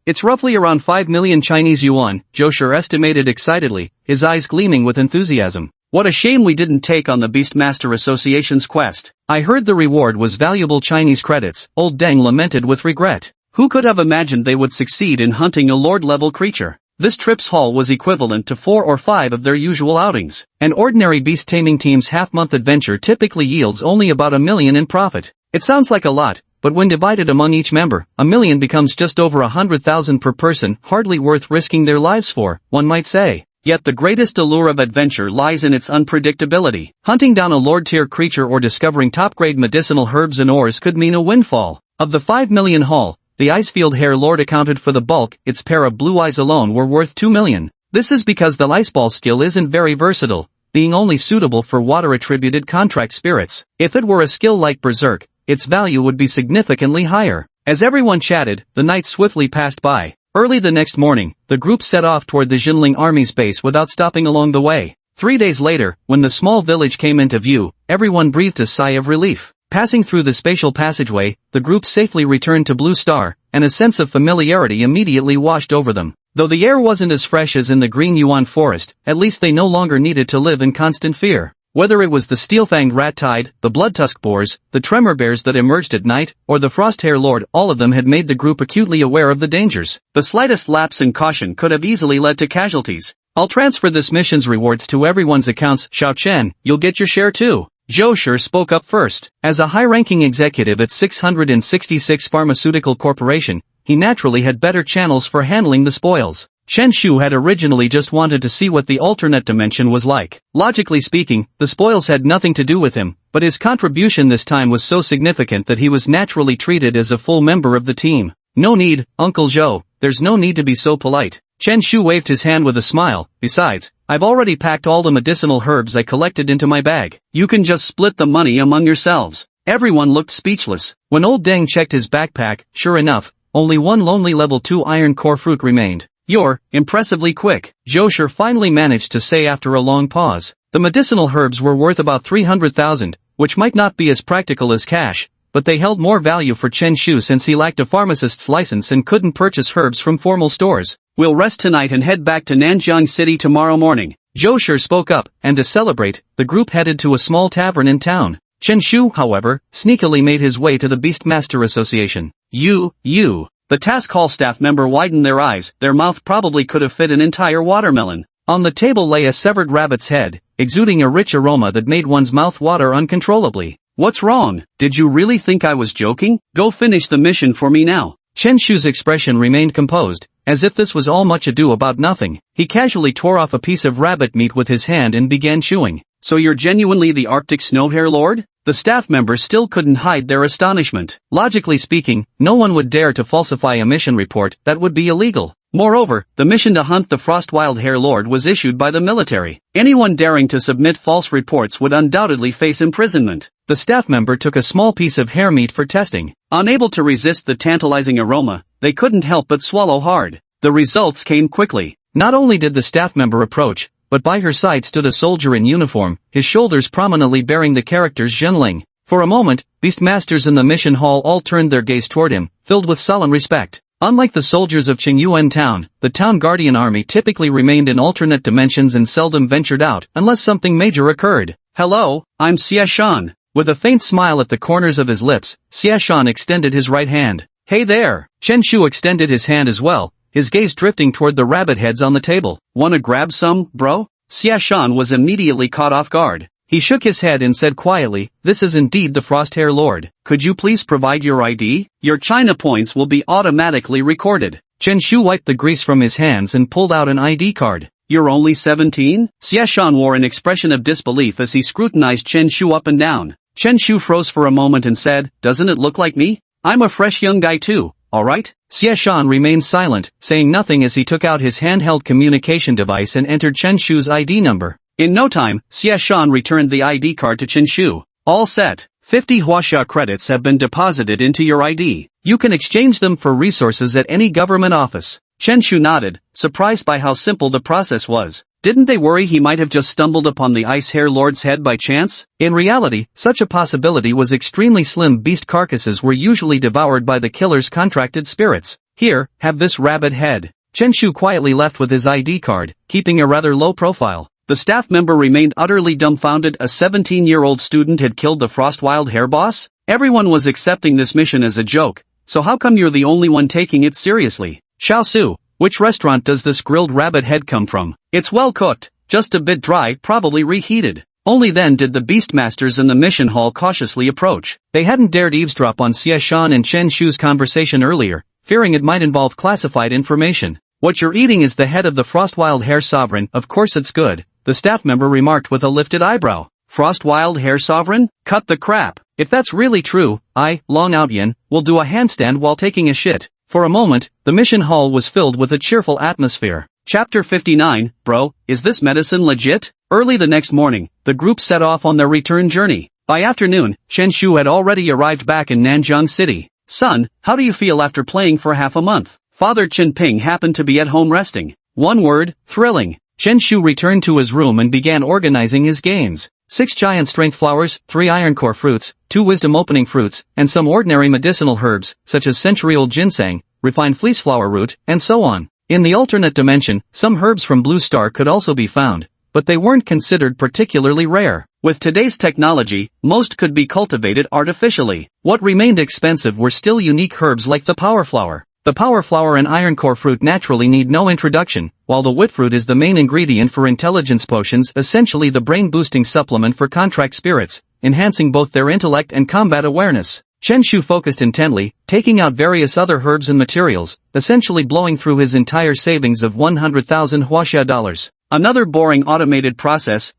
It's roughly around 5 million Chinese yuan, Zhou Shi estimated excitedly, his eyes gleaming with enthusiasm. What a shame we didn't take on the Beastmaster Association's quest. I heard the reward was valuable Chinese credits, Old Deng lamented with regret. Who could have imagined they would succeed in hunting a lord-level creature? This trip's haul was equivalent to 4 or 5 of their usual outings. An ordinary beast taming team's half-month adventure typically yields only about 1 million in profit. It sounds like a lot, but when divided among each member, 1 million becomes just over 100,000 per person, hardly worth risking their lives for, one might say. Yet the greatest allure of adventure lies in its unpredictability. Hunting down a lord-tier creature or discovering top-grade medicinal herbs and ores could mean a windfall. Of the 5 million haul, the Icefield Hare Lord accounted for the bulk. Its pair of blue eyes alone were worth 2 million. This is because the Iceball skill isn't very versatile, being only suitable for water-attributed contract spirits. If it were a skill like Berserk, its value would be significantly higher. As everyone chatted, the night swiftly passed by. Early the next morning, the group set off toward the Jinling army's base without stopping along the way. 3 days later, when the small village came into view, everyone breathed a sigh of relief. Passing through the spatial passageway, the group safely returned to Blue Star, and a sense of familiarity immediately washed over them. Though the air wasn't as fresh as in the Green Yuan forest, at least they no longer needed to live in constant fear. Whether it was the steel-fanged rat tide, the blood-tusk boars, the tremor bears that emerged at night, or the frost-hair lord, all of them had made the group acutely aware of the dangers. The slightest lapse in caution could have easily led to casualties. I'll transfer this mission's rewards to everyone's accounts, Xiao Chen, you'll get your share too. Zhou Shi spoke up first. As a high-ranking executive at 666 Pharmaceutical Corporation, he naturally had better channels for handling the spoils. Chen Shu had originally just wanted to see what the alternate dimension was like. Logically speaking, the spoils had nothing to do with him, but his contribution this time was so significant that he was naturally treated as a full member of the team. No need, Uncle Zhou, there's no need to be so polite. Chen Shu waved his hand with a smile. Besides, I've already packed all the medicinal herbs I collected into my bag. You can just split the money among yourselves. Everyone looked speechless. When old Deng checked his backpack, sure enough, only one lonely level 2 iron core fruit remained. You're impressively quick, Zhou Shi finally managed to say after a long pause. The medicinal herbs were worth about 300,000, which might not be as practical as cash, but they held more value for Chen Shu since he lacked a pharmacist's license and couldn't purchase herbs from formal stores. We'll rest tonight and head back to Nanjiang City tomorrow morning. Zhou Shi spoke up, and to celebrate, the group headed to a small tavern in town. Chen Shu, however, sneakily made his way to the Beastmaster Association. You. The task hall staff member widened their eyes, their mouth probably could have fit an entire watermelon. On the table lay a severed rabbit's head, exuding a rich aroma that made one's mouth water uncontrollably. What's wrong? Did you really think I was joking? Go finish the mission for me now. Chen Shu's expression remained composed, as if this was all much ado about nothing. He casually tore off a piece of rabbit meat with his hand and began chewing. So you're genuinely the Arctic Snowhare Lord? The staff members still couldn't hide their astonishment. Logically speaking, no one would dare to falsify a mission report, that would be illegal. Moreover, the mission to hunt the Frostwild Hare Lord was issued by the military. Anyone daring to submit false reports would undoubtedly face imprisonment. The staff member took a small piece of hare meat for testing. Unable to resist the tantalizing aroma, they couldn't help but swallow hard. The results came quickly. Not only did the staff member approach, but by her side stood a soldier in uniform, his shoulders prominently bearing the characters Zhenling. For a moment, Beastmasters in the mission hall all turned their gaze toward him, filled with solemn respect. Unlike the soldiers of Qingyuan Town, the Town Guardian Army typically remained in alternate dimensions and seldom ventured out unless something major occurred. Hello, I'm Xie Shan. With a faint smile at the corners of his lips, Xie Shan extended his right hand. Hey there! Chen Shu extended his hand as well, his gaze drifting toward the rabbit heads on the table. Wanna grab some, bro? Xie Shan was immediately caught off guard. He shook his head and said quietly, this is indeed the Frosthair Lord. Could you please provide your ID? Your China points will be automatically recorded. Chen Shu wiped the grease from his hands and pulled out an ID card. You're only 17? Xie Shan wore an expression of disbelief as he scrutinized Chen Shu up and down. Chen Shu froze for a moment and said, doesn't it look like me? I'm a fresh young guy too, alright? Xie Shan remained silent, saying nothing as he took out his handheld communication device and entered Chen Shu's ID number. In no time, Xie Shan returned the ID card to Chen Shu. All set. 50 Huaxia credits have been deposited into your ID. You can exchange them for resources at any government office. Chen Shu nodded, surprised by how simple the process was. Didn't they worry he might have just stumbled upon the Ice Hare Lord's head by chance? In reality, such a possibility was extremely slim. Beast carcasses were usually devoured by the killer's contracted spirits. Here, have this rabbit head. Chen Shu quietly left with his ID card, keeping a rather low profile. The staff member remained utterly dumbfounded. A 17-year-old student had killed the Frostwild Hare boss? Everyone was accepting this mission as a joke, so how come you're the only one taking it seriously? Xiao Su, which restaurant does this grilled rabbit head come from? It's well cooked, just a bit dry, probably reheated. Only then did the Beastmasters in the mission hall cautiously approach. They hadn't dared eavesdrop on Xie Shan and Chen Shu's conversation earlier, fearing it might involve classified information. What you're eating is the head of the Frostwild Hare Sovereign. Of course it's good, the staff member remarked with a lifted eyebrow. Frostwild Hare Sovereign? Cut the crap. If that's really true, I, Long Outyin, will do a handstand while taking a shit. For a moment, the mission hall was filled with a cheerful atmosphere. Chapter 59, Bro, is this medicine legit? Early the next morning, the group set off on their return journey. By afternoon, Chen Shu had already arrived back in Nanjiang City. Son, how do you feel after playing for half a month? Father Chen Ping happened to be at home resting. One word, thrilling. Chen Shu returned to his room and began organizing his gains. 6 giant strength flowers, 3 iron core fruits, 2 wisdom opening fruits, and some ordinary medicinal herbs, such as century-old ginseng, refined fleeceflower root, and so on. In the alternate dimension, some herbs from Blue Star could also be found, but they weren't considered particularly rare. With today's technology, most could be cultivated artificially. What remained expensive were still unique herbs like the power flower. The power flower and iron core fruit naturally need no introduction, while the wit fruit is the main ingredient for intelligence potions, essentially the brain-boosting supplement for contract spirits, enhancing both their intellect and combat awareness. Chen Shu focused intently, taking out various other herbs and materials, essentially blowing through his entire savings of 100,000 huaxia dollars. Another boring automated process,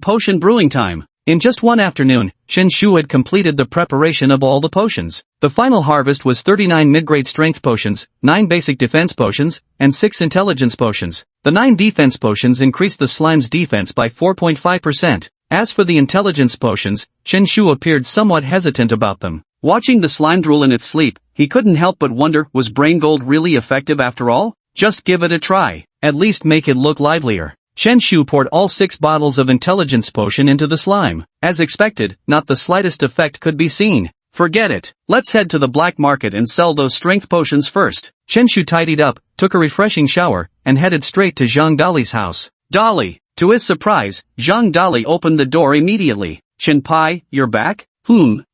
potion brewing time. In just one afternoon, Chen Shu had completed the preparation of all the potions. The final harvest was 39 mid-grade strength potions, 9 basic defense potions, and 6 intelligence potions. The 9 defense potions increased the slime's defense by 4.5%. As for the intelligence potions, Chen Shu appeared somewhat hesitant about them. Watching the slime drool in its sleep, he couldn't help but wonder, was brain gold really effective after all? Just give it a try. At least make it look livelier. Chen Shu poured all 6 bottles of intelligence potion into the slime. As expected, not the slightest effect could be seen. Forget it. Let's head to the black market and sell those strength potions first. Chen Shu tidied up, took a refreshing shower, and headed straight to Zhang Dali's house. Dali. To his surprise, Zhang Dali opened the door immediately. Chen Pai, you're back?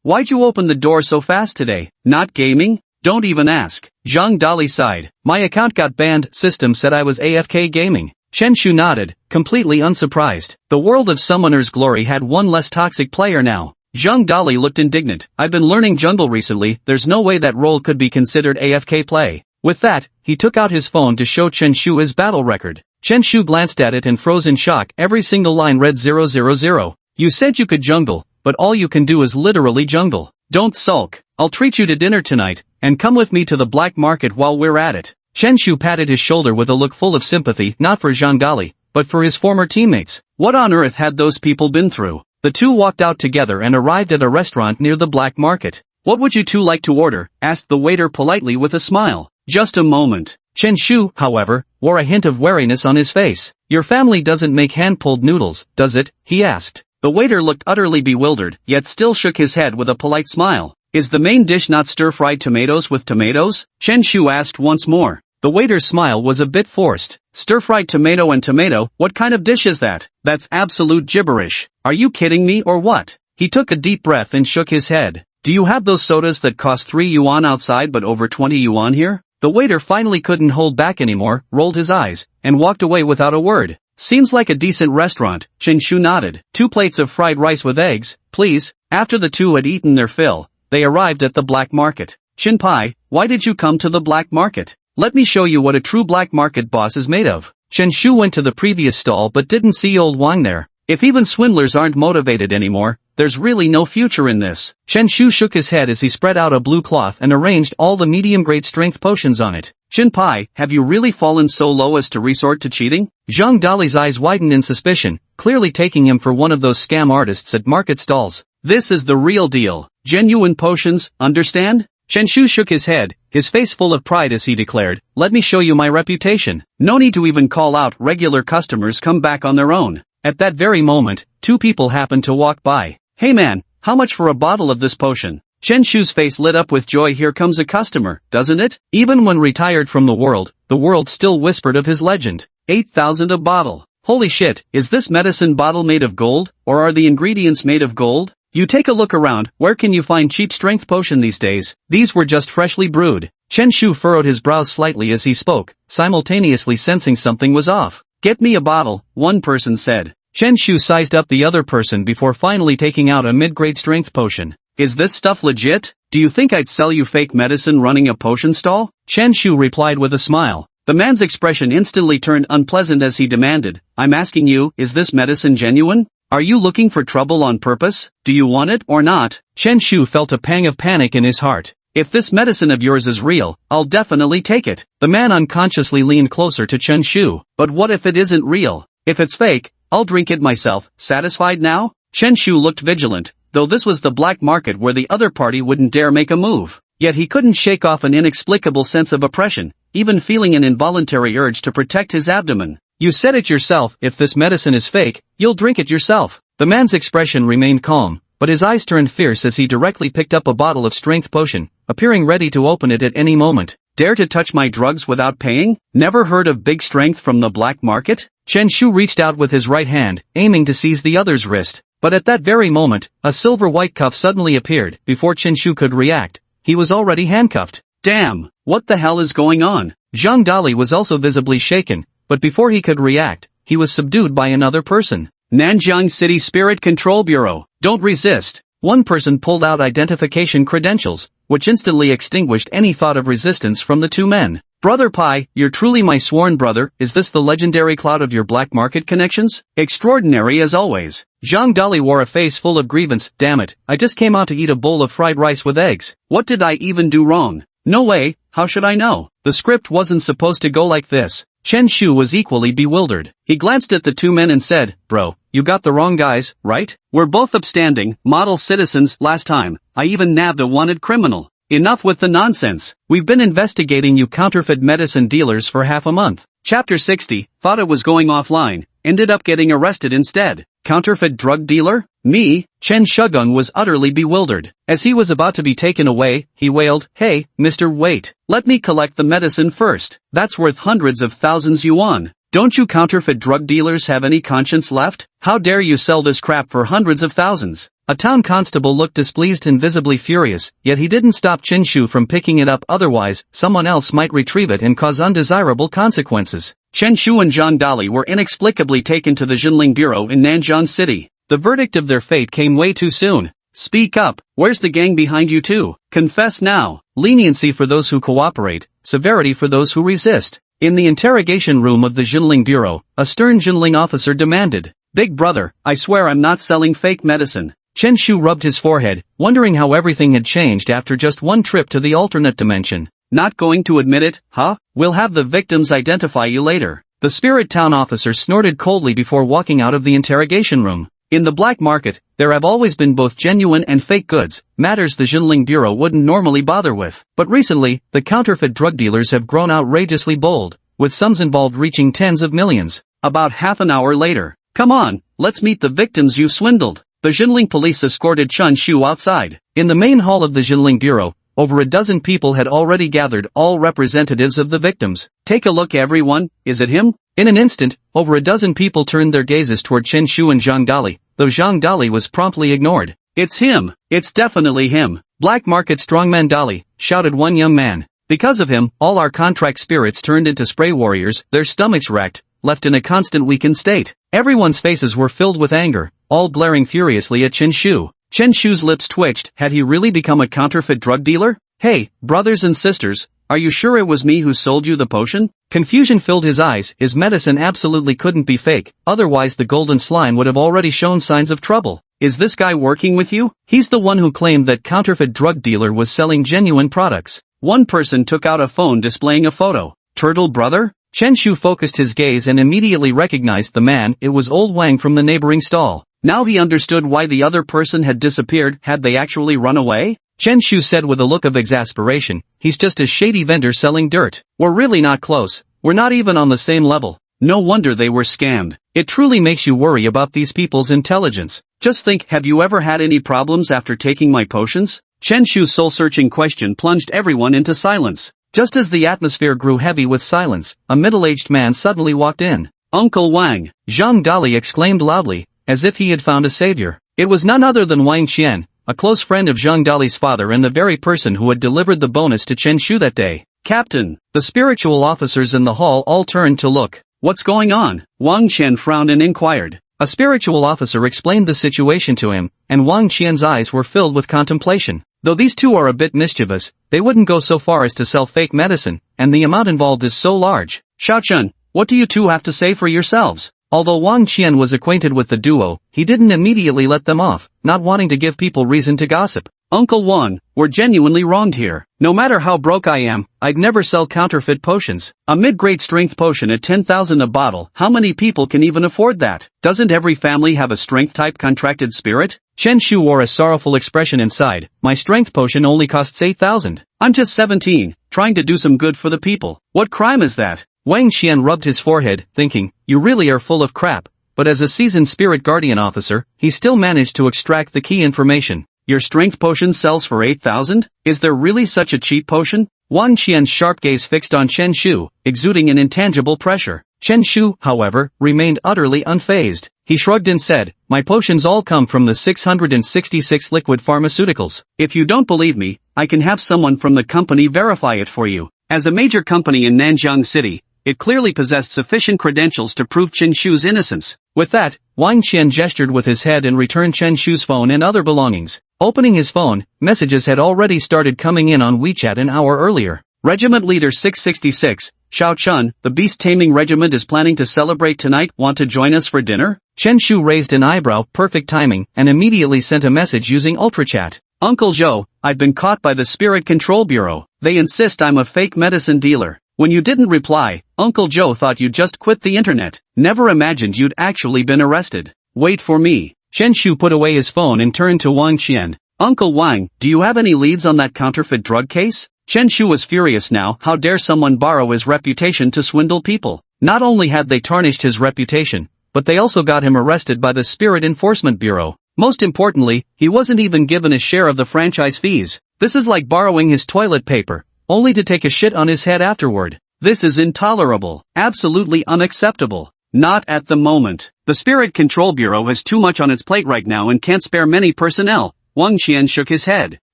Why'd you open the door so fast today? Not gaming? Don't even ask. Zhang Dali sighed. My account got banned, system said I was AFK gaming. Chen Shu nodded, completely unsurprised. The world of Summoner's Glory had one less toxic player now. Zhang Dali looked indignant. I've been learning jungle recently, there's no way that role could be considered AFK play. With that, he took out his phone to show Chen Shu his battle record. Chen Shu glanced at it and froze in shock. Every single line read 000. You said you could jungle, but all you can do is literally jungle. Don't sulk. I'll treat you to dinner tonight, and come with me to the black market while we're at it. Chen Shu patted his shoulder with a look full of sympathy, not for Zhang Dali, but for his former teammates. What on earth had those people been through? The two walked out together and arrived at a restaurant near the black market. What would you two like to order? Asked the waiter politely with a smile. Just a moment. Chen Shu, however, wore a hint of wariness on his face. Your family doesn't make hand-pulled noodles, does it? He asked. The waiter looked utterly bewildered, yet still shook his head with a polite smile. Is the main dish not stir-fried tomatoes with tomatoes? Chen Shu asked once more. The waiter's smile was a bit forced. Stir-fried tomato and tomato, what kind of dish is that? That's absolute gibberish. Are you kidding me or what? He took a deep breath and shook his head. Do you have those sodas that cost 3 yuan outside but over 20 yuan here? The waiter finally couldn't hold back anymore, rolled his eyes, and walked away without a word. Seems like a decent restaurant, Chen Shu nodded. 2 plates of fried rice with eggs, please. After the two had eaten their fill, they arrived at the black market. Chen Pai, why did you come to the black market? Let me show you what a true black market boss is made of. Chen Shu went to the previous stall but didn't see old Wang there. If even swindlers aren't motivated anymore, there's really no future in this. Chen Shu shook his head as he spread out a blue cloth and arranged all the medium-grade strength potions on it. Chen Pai, have you really fallen so low as to resort to cheating? Zhang Dali's eyes widened in suspicion, clearly taking him for one of those scam artists at market stalls. This is the real deal. Genuine potions, understand? Chen Shu shook his head, his face full of pride as he declared, let me show you my reputation. No need to even call out, regular customers come back on their own. At that very moment, 2 people happened to walk by. Hey man, how much for a bottle of this potion? Chen Shu's face lit up with joy. Here comes a customer, doesn't it? Even when retired from the world still whispered of his legend. 8,000 a bottle. Holy shit, is this medicine bottle made of gold, or are the ingredients made of gold? You take a look around, where can you find cheap strength potion these days? These were just freshly brewed. Chen Shu furrowed his brows slightly as he spoke, simultaneously sensing something was off. Get me a bottle, one person said. Chen Shu sized up the other person before finally taking out a mid-grade strength potion. Is this stuff legit? Do you think I'd sell you fake medicine running a potion stall? Chen Shu replied with a smile. The man's expression instantly turned unpleasant as he demanded, I'm asking you, is this medicine genuine? Are you looking for trouble on purpose? Do you want it or not? Chen Shu felt a pang of panic in his heart. If this medicine of yours is real, I'll definitely take it. The man unconsciously leaned closer to Chen Shu. But what if it isn't real? If it's fake, I'll drink it myself. Satisfied now? Chen Shu looked vigilant, though this was the black market where the other party wouldn't dare make a move. Yet he couldn't shake off an inexplicable sense of oppression, even feeling an involuntary urge to protect his abdomen. You said it yourself, if this medicine is fake, you'll drink it yourself. The man's expression remained calm, but his eyes turned fierce as he directly picked up a bottle of strength potion, appearing ready to open it at any moment. Dare to touch my drugs without paying? Never heard of big strength from the black market? Chen Shu reached out with his right hand, aiming to seize the other's wrist. But at that very moment, a silver-white cuff suddenly appeared. Before Chen Shu could react, he was already handcuffed. Damn, what the hell is going on? Zhang Dali was also visibly shaken, but before he could react, he was subdued by another person. Nanjiang City Spirit Control Bureau, don't resist. One person pulled out identification credentials, which instantly extinguished any thought of resistance from the two men. Brother Pai, you're truly my sworn brother. Is this the legendary cloud of your black market connections? Extraordinary as always. Zhang Dali wore a face full of grievance. Damn it, I just came out to eat a bowl of fried rice with eggs. What did I even do wrong? No way, how should I know? The script wasn't supposed to go like this. Chen Shu was equally bewildered. He glanced at the two men and said, Bro, you got the wrong guys, right? We're both upstanding, model citizens. Last time, I even nabbed a wanted criminal. Enough with the nonsense. We've been investigating you counterfeit medicine dealers for half a month. Chapter 60, thought it was going offline, ended up getting arrested instead. Counterfeit drug dealer? Me? Chen Shugung was utterly bewildered. As he was about to be taken away, he wailed, Hey, Mr. Wait. Let me collect the medicine first. That's worth hundreds of thousands yuan. Don't you counterfeit drug dealers have any conscience left? How dare you sell this crap for hundreds of thousands? A town constable looked displeased and visibly furious, yet he didn't stop Chen Shu from picking it up, otherwise, someone else might retrieve it and cause undesirable consequences. Chen Shu and Zhang Dali were inexplicably taken to the Jinling Bureau in Nanjiang City. The verdict of their fate came way too soon. Speak up, where's the gang behind you two? Confess now. Leniency for those who cooperate, severity for those who resist. In the interrogation room of the Jinling Bureau, a stern Jinling officer demanded, Big brother, I swear I'm not selling fake medicine. Chen Shu rubbed his forehead, wondering how everything had changed after just one trip to the alternate dimension. Not going to admit it, huh? We'll have the victims identify you later. The Spirit Town officer snorted coldly before walking out of the interrogation room. In the black market, there have always been both genuine and fake goods, matters the Jinling Bureau wouldn't normally bother with. But recently, the counterfeit drug dealers have grown outrageously bold, with sums involved reaching tens of millions. About half an hour later, come on, let's meet the victims you swindled. The Jinling police escorted Chen Shu outside. In the main hall of the Jinling Bureau, over a dozen people had already gathered, all representatives of the victims. Take a look everyone, is it him? In an instant, over a dozen people turned their gazes toward Chen Shu and Zhang Dali, though Zhang Dali was promptly ignored. It's him, it's definitely him. Black market strongman Dali, shouted one young man. Because of him, all our contract spirits turned into spray warriors, their stomachs racked, left in a constant weakened state. Everyone's faces were filled with anger, all glaring furiously at Chen Shu. Chen Shu's lips twitched. Had he really become a counterfeit drug dealer? Hey, brothers and sisters, are you sure it was me who sold you the potion? Confusion filled his eyes. His medicine absolutely couldn't be fake, otherwise the golden slime would have already shown signs of trouble. Is this guy working with you? He's the one who claimed that counterfeit drug dealer was selling genuine products. One person took out a phone displaying a photo. Turtle brother? Chen Shu focused his gaze and immediately recognized the man. It was old Wang from the neighboring stall. Now he understood why the other person had disappeared. Had they actually run away? Chen Shu said with a look of exasperation, he's just a shady vendor selling dirt. We're really not close. We're not even on the same level. No wonder they were scammed. It truly makes you worry about these people's intelligence. Just think, have you ever had any problems after taking my potions? Chen Shu's soul-searching question plunged everyone into silence. Just as the atmosphere grew heavy with silence, a middle-aged man suddenly walked in. Uncle Wang! Zhang Dali exclaimed loudly, as if he had found a savior. It was none other than Wang Qian, a close friend of Zhang Dali's father and the very person who had delivered the bonus to Chen Shu that day. Captain! The spiritual officers in the hall all turned to look. What's going on? Wang Qian frowned and inquired. A spiritual officer explained the situation to him, and Wang Qian's eyes were filled with contemplation. Though these two are a bit mischievous, they wouldn't go so far as to sell fake medicine, and the amount involved is so large. Xiaochun, what do you two have to say for yourselves? Although Wang Qian was acquainted with the duo, he didn't immediately let them off, not wanting to give people reason to gossip. Uncle Wang, we're genuinely wronged here. No matter how broke I am, I'd never sell counterfeit potions. A mid-grade strength potion at 10,000 a bottle, how many people can even afford that? Doesn't every family have a strength-type contracted spirit? Chen Shu wore a sorrowful expression inside. My strength potion only costs 8,000. I'm just 17, trying to do some good for the people. What crime is that? Wang Qian rubbed his forehead, thinking, you really are full of crap. But as a seasoned spirit guardian officer, he still managed to extract the key information. Your strength potion sells for 8,000? Is there really such a cheap potion? Wang Qian's sharp gaze fixed on Chen Shu, exuding an intangible pressure. Chen Shu, however, remained utterly unfazed. He shrugged and said, "My potions all come from the 666 liquid pharmaceuticals. If you don't believe me, I can have someone from the company verify it for you." As a major company in Nanjiang City, it clearly possessed sufficient credentials to prove Chen Shu's innocence. With that, Wang Qian gestured with his head and returned Chen Shu's phone and other belongings. Opening his phone, messages had already started coming in on WeChat an hour earlier. Regiment Leader 666, Xiao Chun, the beast taming regiment is planning to celebrate tonight. Want to join us for dinner? Chen Shu raised an eyebrow, perfect timing, and immediately sent a message using UltraChat. Uncle Zhou, I've been caught by the Spirit Control Bureau. They insist I'm a fake medicine dealer. When you didn't reply, Uncle Joe thought you'd just quit the internet. Never imagined you'd actually been arrested. Wait for me. Chen Shu put away his phone and turned to Wang Qian. Uncle Wang, do you have any leads on that counterfeit drug case? Chen Shu was furious now. How dare someone borrow his reputation to swindle people? Not only had they tarnished his reputation, but they also got him arrested by the Spirit Enforcement Bureau. Most importantly, he wasn't even given a share of the franchise fees. This is like borrowing his toilet paper, only to take a shit on his head afterward. This is intolerable. Absolutely unacceptable. Not at the moment. The Spirit Control Bureau has too much on its plate right now and can't spare many personnel. Wang Qian shook his head.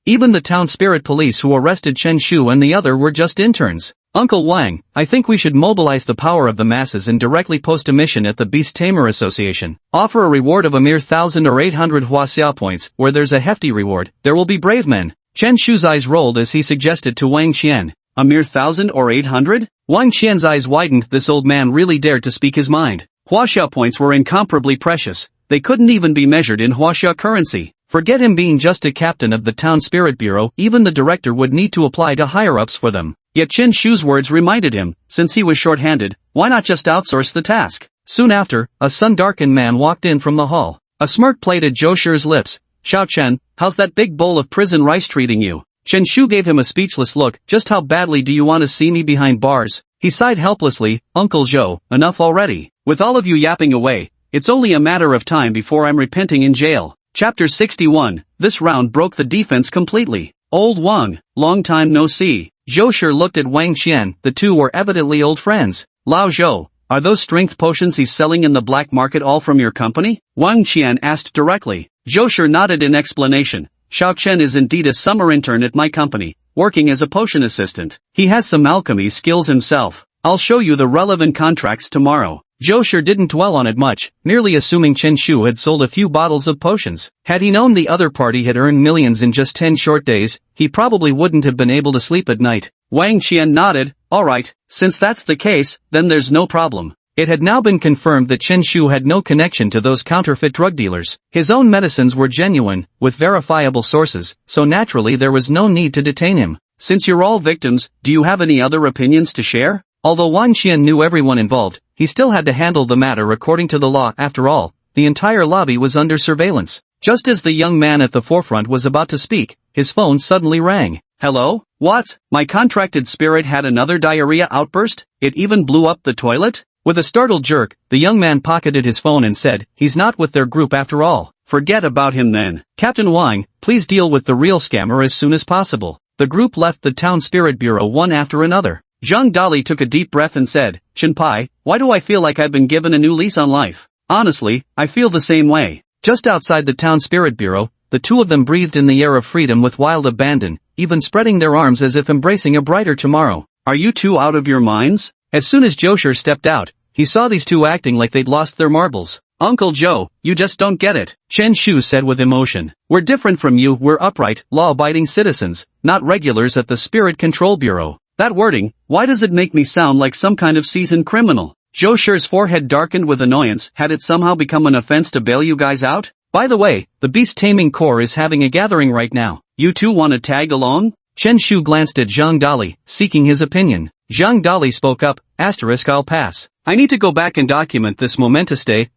Even the town spirit police who arrested Chen Shu and the other were just interns. Uncle Wang, I think we should mobilize the power of the masses and directly post a mission at the Beast Tamer Association. Offer a reward of a mere 1,000 or 800 Huaxia points. Where there's a hefty reward, there will be brave men. Chen Shu's eyes rolled as he suggested to Wang Qian. A mere 1,000 or 800? Wang Qian's eyes widened. This old man really dared to speak his mind. Huaxia points were incomparably precious. They couldn't even be measured in Huaxia currency. Forget him being just a captain of the town spirit bureau, even the director would need to apply to higher-ups for them. Yet Chen Shu's words reminded him, since he was short-handed, why not just outsource the task? Soon after, a sun-darkened man walked in from the hall. A smirk played at Zhou Shi's lips. Xiao Chen, how's that big bowl of prison rice treating you? Chen Shu gave him a speechless look. Just how badly do you want to see me behind bars? He sighed helplessly. Uncle Zhou, enough already. With all of you yapping away, it's only a matter of time before I'm repenting in jail. Chapter 61, this round broke the defense completely. Old Wang, long time no see. Zhou Shi looked at Wang Qian. The two were evidently old friends. Lao Zhou, are those strength potions he's selling in the black market all from your company? Wang Qian asked directly. Zhou Shi nodded in explanation. Xiao Chen is indeed a summer intern at my company, working as a potion assistant. He has some alchemy skills himself. I'll show you the relevant contracts tomorrow. Zhou Shi didn't dwell on it much, merely assuming Chen Shu had sold a few bottles of potions. Had he known the other party had earned millions in just 10 short days, he probably wouldn't have been able to sleep at night. Wang Qian nodded. Alright, since that's the case, then there's no problem. It had now been confirmed that Chen Shu had no connection to those counterfeit drug dealers. His own medicines were genuine, with verifiable sources, so naturally there was no need to detain him. Since you're all victims, do you have any other opinions to share? Although Wang Qian knew everyone involved, he still had to handle the matter according to the law. After all, the entire lobby was under surveillance. Just as the young man at the forefront was about to speak, his phone suddenly rang. Hello? What? My contracted spirit had another diarrhea outburst? It even blew up the toilet? With a startled jerk, the young man pocketed his phone and said, he's not with their group after all. Forget about him then. Captain Wang, please deal with the real scammer as soon as possible. The group left the town spirit bureau one after another. Zhang Dali took a deep breath and said, Chenpai, why do I feel like I've been given a new lease on life? Honestly, I feel the same way. Just outside the town spirit bureau, the two of them breathed in the air of freedom with wild abandon, even spreading their arms as if embracing a brighter tomorrow. Are you two out of your minds? As soon as Zhou Shi stepped out, he saw these two acting like they'd lost their marbles. Uncle Joe, you just don't get it, Chen Shu said with emotion. We're different from you. We're upright, law-abiding citizens, not regulars at the Spirit Control Bureau. That wording, why does it make me sound like some kind of seasoned criminal? Zhou Shi's forehead darkened with annoyance. Had it somehow become an offense to bail you guys out? By the way, the Beast Taming Corps is having a gathering right now. You two want to tag along? Chen Shu glanced at Zhang Dali, seeking his opinion. Zhang Dali spoke up, I'll pass. I need to go back and document this momentous day,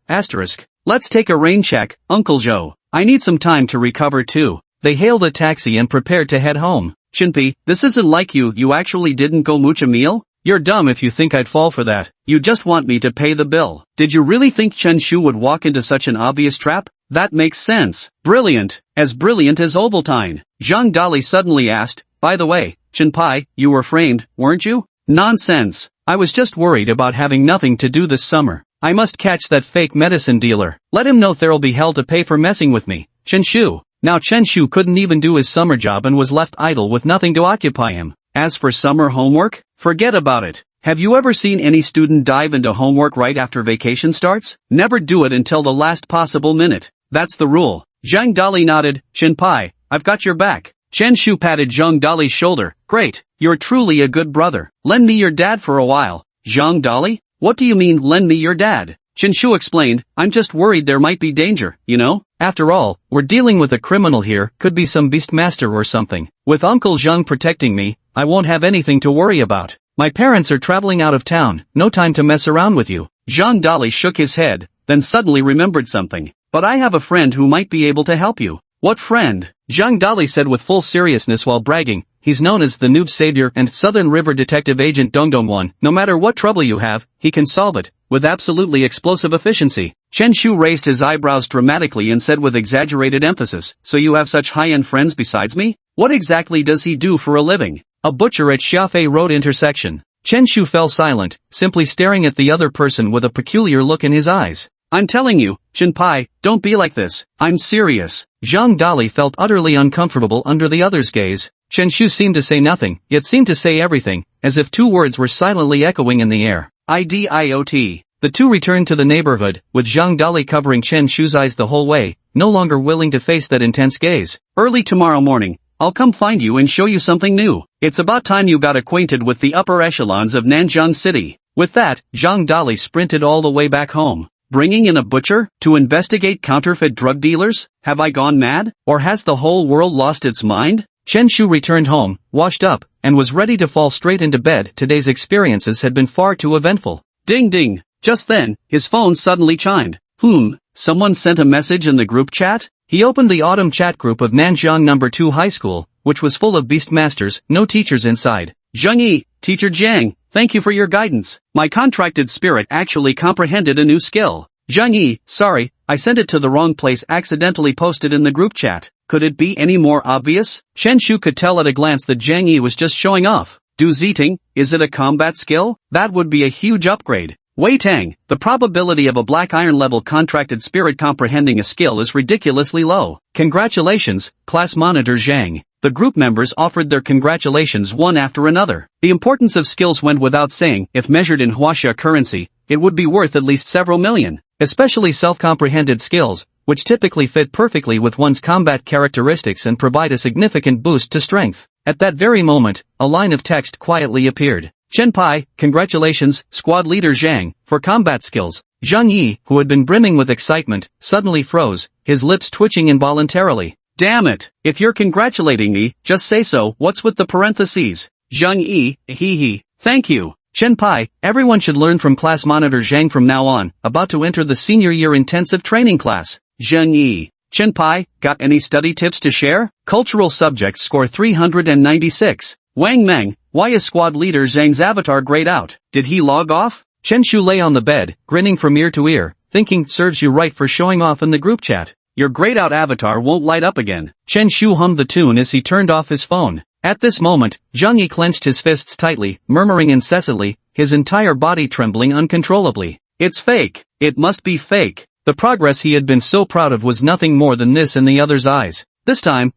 Let's take a rain check, Uncle Joe. I need some time to recover too. They hailed a taxi and prepared to head home. Chinpi, this isn't like you actually didn't go mooch a meal? You're dumb if you think I'd fall for that. You just want me to pay the bill. Did you really think Chen Shu would walk into such an obvious trap? That makes sense. Brilliant. As brilliant as Ovaltine. Zhang Dali suddenly asked, by the way, Chenpai, you were framed, weren't you? Nonsense. I was just worried about having nothing to do this summer. I must catch that fake medicine dealer. Let him know there'll be hell to pay for messing with me. Chen Shu. Now Chen Shu couldn't even do his summer job and was left idle with nothing to occupy him. As for summer homework, forget about it. Have you ever seen any student dive into homework right after vacation starts? Never do it until the last possible minute. That's the rule. Zhang Dali nodded. Chen Pai, I've got your back. Chen Shu patted Zhang Dali's shoulder. Great. You're truly a good brother. Lend me your dad for a while. Zhang Dali? What do you mean, lend me your dad? Chen Shu explained, I'm just worried there might be danger, you know? After all, we're dealing with a criminal here, could be some beastmaster or something. With Uncle Zhang protecting me, I won't have anything to worry about. My parents are traveling out of town, no time to mess around with you. Zhang Dali shook his head, then suddenly remembered something. But I have a friend who might be able to help you. What friend? Zhang Dali said with full seriousness while bragging. He's known as the Noob Savior and Southern River Detective Agent Dongdong-1. No matter what trouble you have, he can solve it, with absolutely explosive efficiency. Chen Shu raised his eyebrows dramatically and said with exaggerated emphasis, so you have such high-end friends besides me? What exactly does he do for a living? A butcher at Xiafei Road intersection. Chen Shu fell silent, simply staring at the other person with a peculiar look in his eyes. I'm telling you, Chen Pai, don't be like this. I'm serious. Zhang Dali felt utterly uncomfortable under the other's gaze. Chen Shu seemed to say nothing, yet seemed to say everything, as if two words were silently echoing in the air. IDIOT. The two returned to the neighborhood, with Zhang Dali covering Chen Shu's eyes the whole way, no longer willing to face that intense gaze. Early tomorrow morning, I'll come find you and show you something new. It's about time you got acquainted with the upper echelons of Nanjiang City. With that, Zhang Dali sprinted all the way back home. Bringing in a butcher to investigate counterfeit drug dealers? Have I gone mad? Or has the whole world lost its mind? Chen Shu returned home, washed up, and was ready to fall straight into bed. Today's experiences had been far too eventful. Ding ding. Just then, his phone suddenly chimed. Someone sent a message in the group chat? He opened the autumn chat group of Nanjiang No. 2 High School, which was full of beastmasters, no teachers inside. Zheng Yi, Teacher Jiang, thank you for your guidance. My contracted spirit actually comprehended a new skill. Zheng Yi, sorry, I sent it to the wrong place, accidentally posted in the group chat. Could it be any more obvious? Chen Shu could tell at a glance that Zheng Yi was just showing off. Du Ziting, is it a combat skill? That would be a huge upgrade. Wei Tang, the probability of a black iron level contracted spirit comprehending a skill is ridiculously low. Congratulations, class monitor Zhang. The group members offered their congratulations one after another. The importance of skills went without saying. If measured in Huaxia currency, it would be worth at least several million. Especially self-comprehended skills, which typically fit perfectly with one's combat characteristics and provide a significant boost to strength. At that very moment, a line of text quietly appeared. Chen Pai, congratulations, squad leader Zhang, for combat skills. Zheng Yi, who had been brimming with excitement, suddenly froze, his lips twitching involuntarily. Damn it, if you're congratulating me, just say so. What's with the parentheses? Zheng Yi, hee. Thank you. Chen Pai, everyone should learn from class monitor Zhang from now on, about to enter the senior year intensive training class. Zheng Yi. Chen Pai, got any study tips to share? Cultural subjects score 396. Wang Meng, why is squad leader Zhang's avatar grayed out? Did he log off? Chen Shu lay on the bed, grinning from ear to ear, thinking serves you right for showing off in the group chat. Your grayed out avatar won't light up again. Chen Shu hummed the tune as he turned off his phone. At this moment, Zheng Yi clenched his fists tightly, murmuring incessantly, his entire body trembling uncontrollably. It's fake. It must be fake. The progress he had been so proud of was nothing more than this in the other's eyes. This time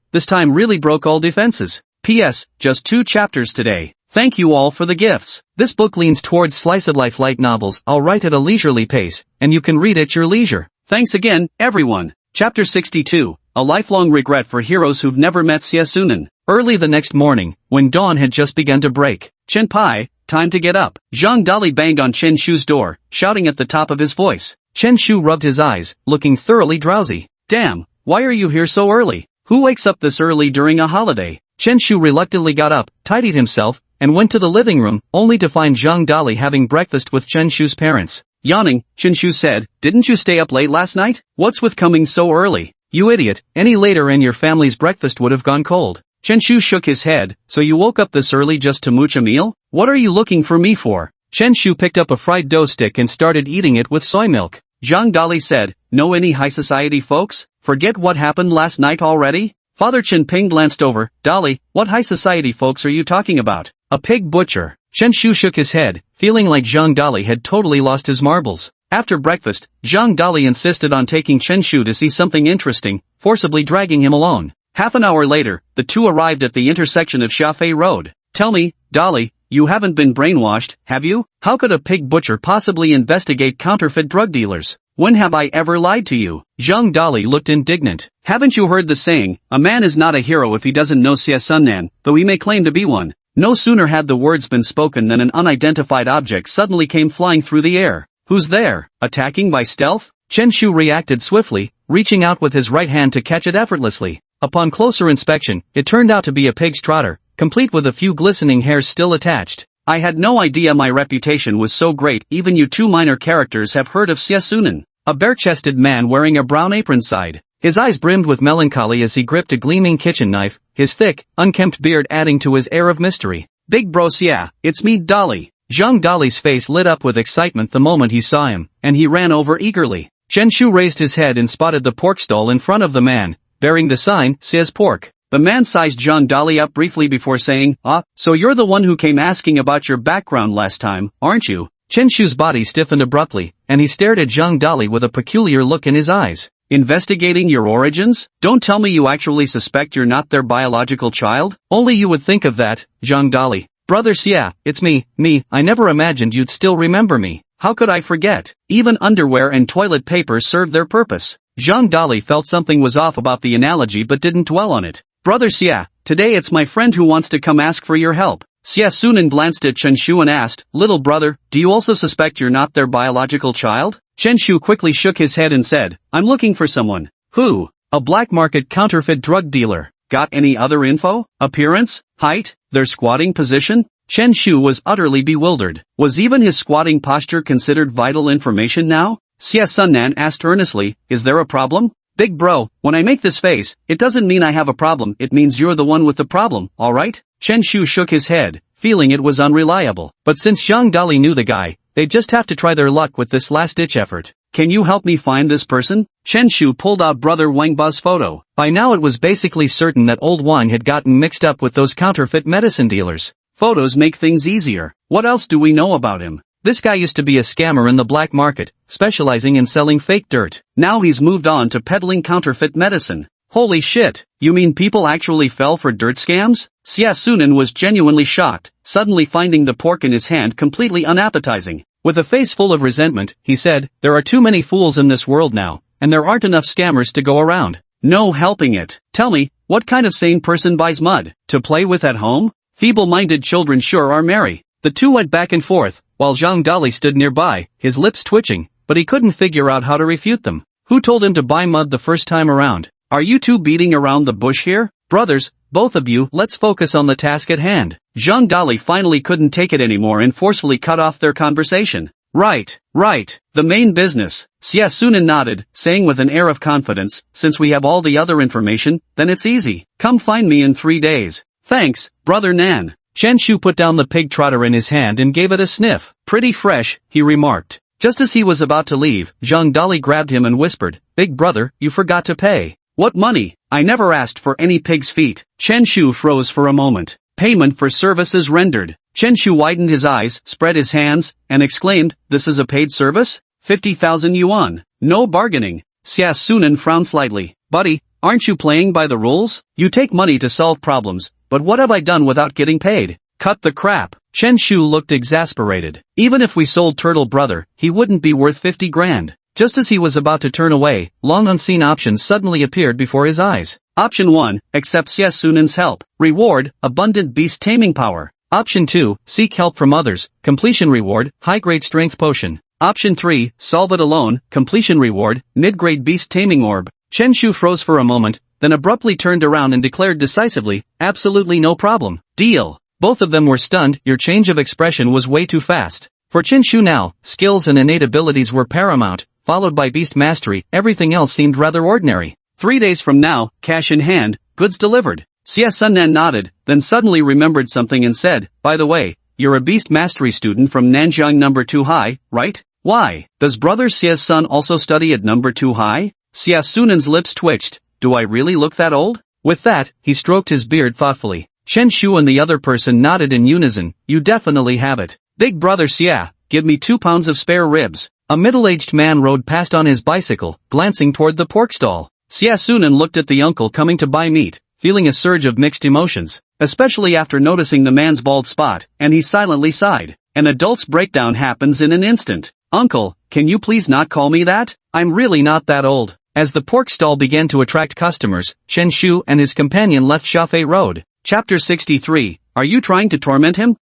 really broke all defenses. P.S. Just 2 chapters today. Thank you all for the gifts. This book leans towards slice-of-life light novels. I'll write at a leisurely pace, and you can read at your leisure. Thanks again, everyone. Chapter 62. A lifelong regret for heroes who've never met Xie Sunan. Early the next morning, when dawn had just begun to break. Chen Pai, time to get up. Zhang Dali banged on Chen Shu's door, shouting at the top of his voice. Chen Shu rubbed his eyes, looking thoroughly drowsy. Damn, why are you here so early? Who wakes up this early during a holiday? Chen Shu reluctantly got up, tidied himself, and went to the living room, only to find Zhang Dali having breakfast with Chen Shu's parents. Yawning, Chen Shu said, didn't you stay up late last night? What's with coming so early? You idiot, any later and your family's breakfast would have gone cold. Chen Shu shook his head, so you woke up this early just to mooch a meal? What are you looking for me for? Chen Shu picked up a fried dough stick and started eating it with soy milk. Zhang Dali said, know any high society folks? Forget what happened last night already? Father Chen Ping glanced over. Dali, what high society folks are you talking about? A pig butcher. Chen Shu shook his head, feeling like Zhang Dali had totally lost his marbles. After breakfast, Zhang Dali insisted on taking Chen Shu to see something interesting, forcibly dragging him along. Half an hour later, the two arrived at the intersection of Shafei Road. Tell me, Dali, you haven't been brainwashed, have you? How could a pig butcher possibly investigate counterfeit drug dealers? When have I ever lied to you? Zhang Dali looked indignant. Haven't you heard the saying, a man is not a hero if he doesn't know Xie Sunnan, though he may claim to be one? No sooner had the words been spoken than an unidentified object suddenly came flying through the air. Who's there? Attacking by stealth? Chen Shu reacted swiftly, reaching out with his right hand to catch it effortlessly. Upon closer inspection, it turned out to be a pig's trotter, complete with a few glistening hairs still attached. I had no idea my reputation was so great. Even you two minor characters have heard of Xie Sunan. A bare-chested man wearing a brown apron sighed. His eyes brimmed with melancholy as he gripped a gleaming kitchen knife, his thick, unkempt beard adding to his air of mystery. Big bro Xie, it's me Dali. Zhang Dali's face lit up with excitement the moment he saw him, and he ran over eagerly. Chen Shu raised his head and spotted the pork stall in front of the man, bearing the sign, Xie's Pork. The man sized Zhang Dali up briefly before saying, so you're the one who came asking about your background last time, aren't you? Chen Shu's body stiffened abruptly, and he stared at Zhang Dali with a peculiar look in his eyes. Investigating your origins? Don't tell me you actually suspect you're not their biological child? Only you would think of that, Zhang Dali. Brother Xie, it's me, I never imagined you'd still remember me. How could I forget? Even underwear and toilet paper served their purpose. Zhang Dali felt something was off about the analogy but didn't dwell on it. Brother Xie, today it's my friend who wants to come ask for your help. Xie Sunan glanced at Chen Shu and asked, little brother, do you also suspect you're not their biological child? Chen Shu quickly shook his head and said, I'm looking for someone. Who? A black market counterfeit drug dealer. Got any other info? Appearance? Height? Their squatting position? Chen Shu was utterly bewildered. Was even his squatting posture considered vital information now? Xie Sunnan asked earnestly, is there a problem? Big bro, when I make this face, it doesn't mean I have a problem, it means you're the one with the problem, alright? Chen Shu shook his head, feeling it was unreliable. But since Zhang Dali knew the guy, they'd just have to try their luck with this last-ditch effort. Can you help me find this person? Chen Shu pulled out brother Wang Ba's photo. By now it was basically certain that old Wang had gotten mixed up with those counterfeit medicine dealers. Photos make things easier. What else do we know about him? This guy used to be a scammer in the black market, specializing in selling fake dirt. Now he's moved on to peddling counterfeit medicine. Holy shit, you mean people actually fell for dirt scams? Xie Sunan was genuinely shocked, suddenly finding the pork in his hand completely unappetizing. With a face full of resentment, he said, there are too many fools in this world now, and there aren't enough scammers to go around. No helping it. Tell me, what kind of sane person buys mud? To play with at home? Feeble-minded children sure are merry. The two went back and forth, while Zhang Dali stood nearby, his lips twitching, but he couldn't figure out how to refute them. Who told him to buy mud the first time around? Are you two beating around the bush here? Brothers, both of you, let's focus on the task at hand. Zhang Dali finally couldn't take it anymore and forcefully cut off their conversation. Right. The main business. Xie Sunan nodded, saying with an air of confidence, since we have all the other information, then it's easy. Come find me in 3 days. Thanks, brother Nan. Chen Shu put down the pig trotter in his hand and gave it a sniff. Pretty fresh, he remarked. Just as he was about to leave, Zhang Dali grabbed him and whispered, Big brother, you forgot to pay. What money? I never asked for any pig's feet. Chen Shu froze for a moment. Payment for services rendered. Chen Shu widened his eyes, spread his hands, and exclaimed, this is a paid service? 50,000 yuan. No bargaining. Xie Sunan frowned slightly. Buddy, aren't you playing by the rules? You take money to solve problems, but what have I done without getting paid? Cut the crap. Chen Shu looked exasperated. Even if we sold Turtle Brother, he wouldn't be worth 50 grand. Just as he was about to turn away, long unseen options suddenly appeared before his eyes. Option 1, accept Xie Sunan's help. Reward, abundant beast taming power. Option 2, seek help from others. Completion reward, high-grade strength potion. Option 3, solve it alone. Completion reward, mid-grade beast taming orb. Chen Shu froze for a moment, then abruptly turned around and declared decisively, absolutely no problem. Deal. Both of them were stunned. Your change of expression was way too fast. For Chen Shu now, skills and innate abilities were paramount, followed by beast mastery. Everything else seemed rather ordinary. 3 days from now, cash in hand, goods delivered. Xie Sunnan nodded, then suddenly remembered something and said, by the way, you're a beast mastery student from Nanjiang number 2 high, right? Why? Does brother Xie's son also study at number 2 high? Xie Sunan's lips twitched. Do I really look that old? With that, he stroked his beard thoughtfully. Chen Shu and the other person nodded in unison. You definitely have it. Big brother Xia, give me 2 pounds of spare ribs. A middle-aged man rode past on his bicycle, glancing toward the pork stall. Xia Sunan looked at the uncle coming to buy meat, feeling a surge of mixed emotions, especially after noticing the man's bald spot, and he silently sighed. An adult's breakdown happens in an instant. Uncle, can you please not call me that? I'm really not that old. As the pork stall began to attract customers, Chen Shu and his companion left Shafei Road. Chapter 63, Are you trying to torment him?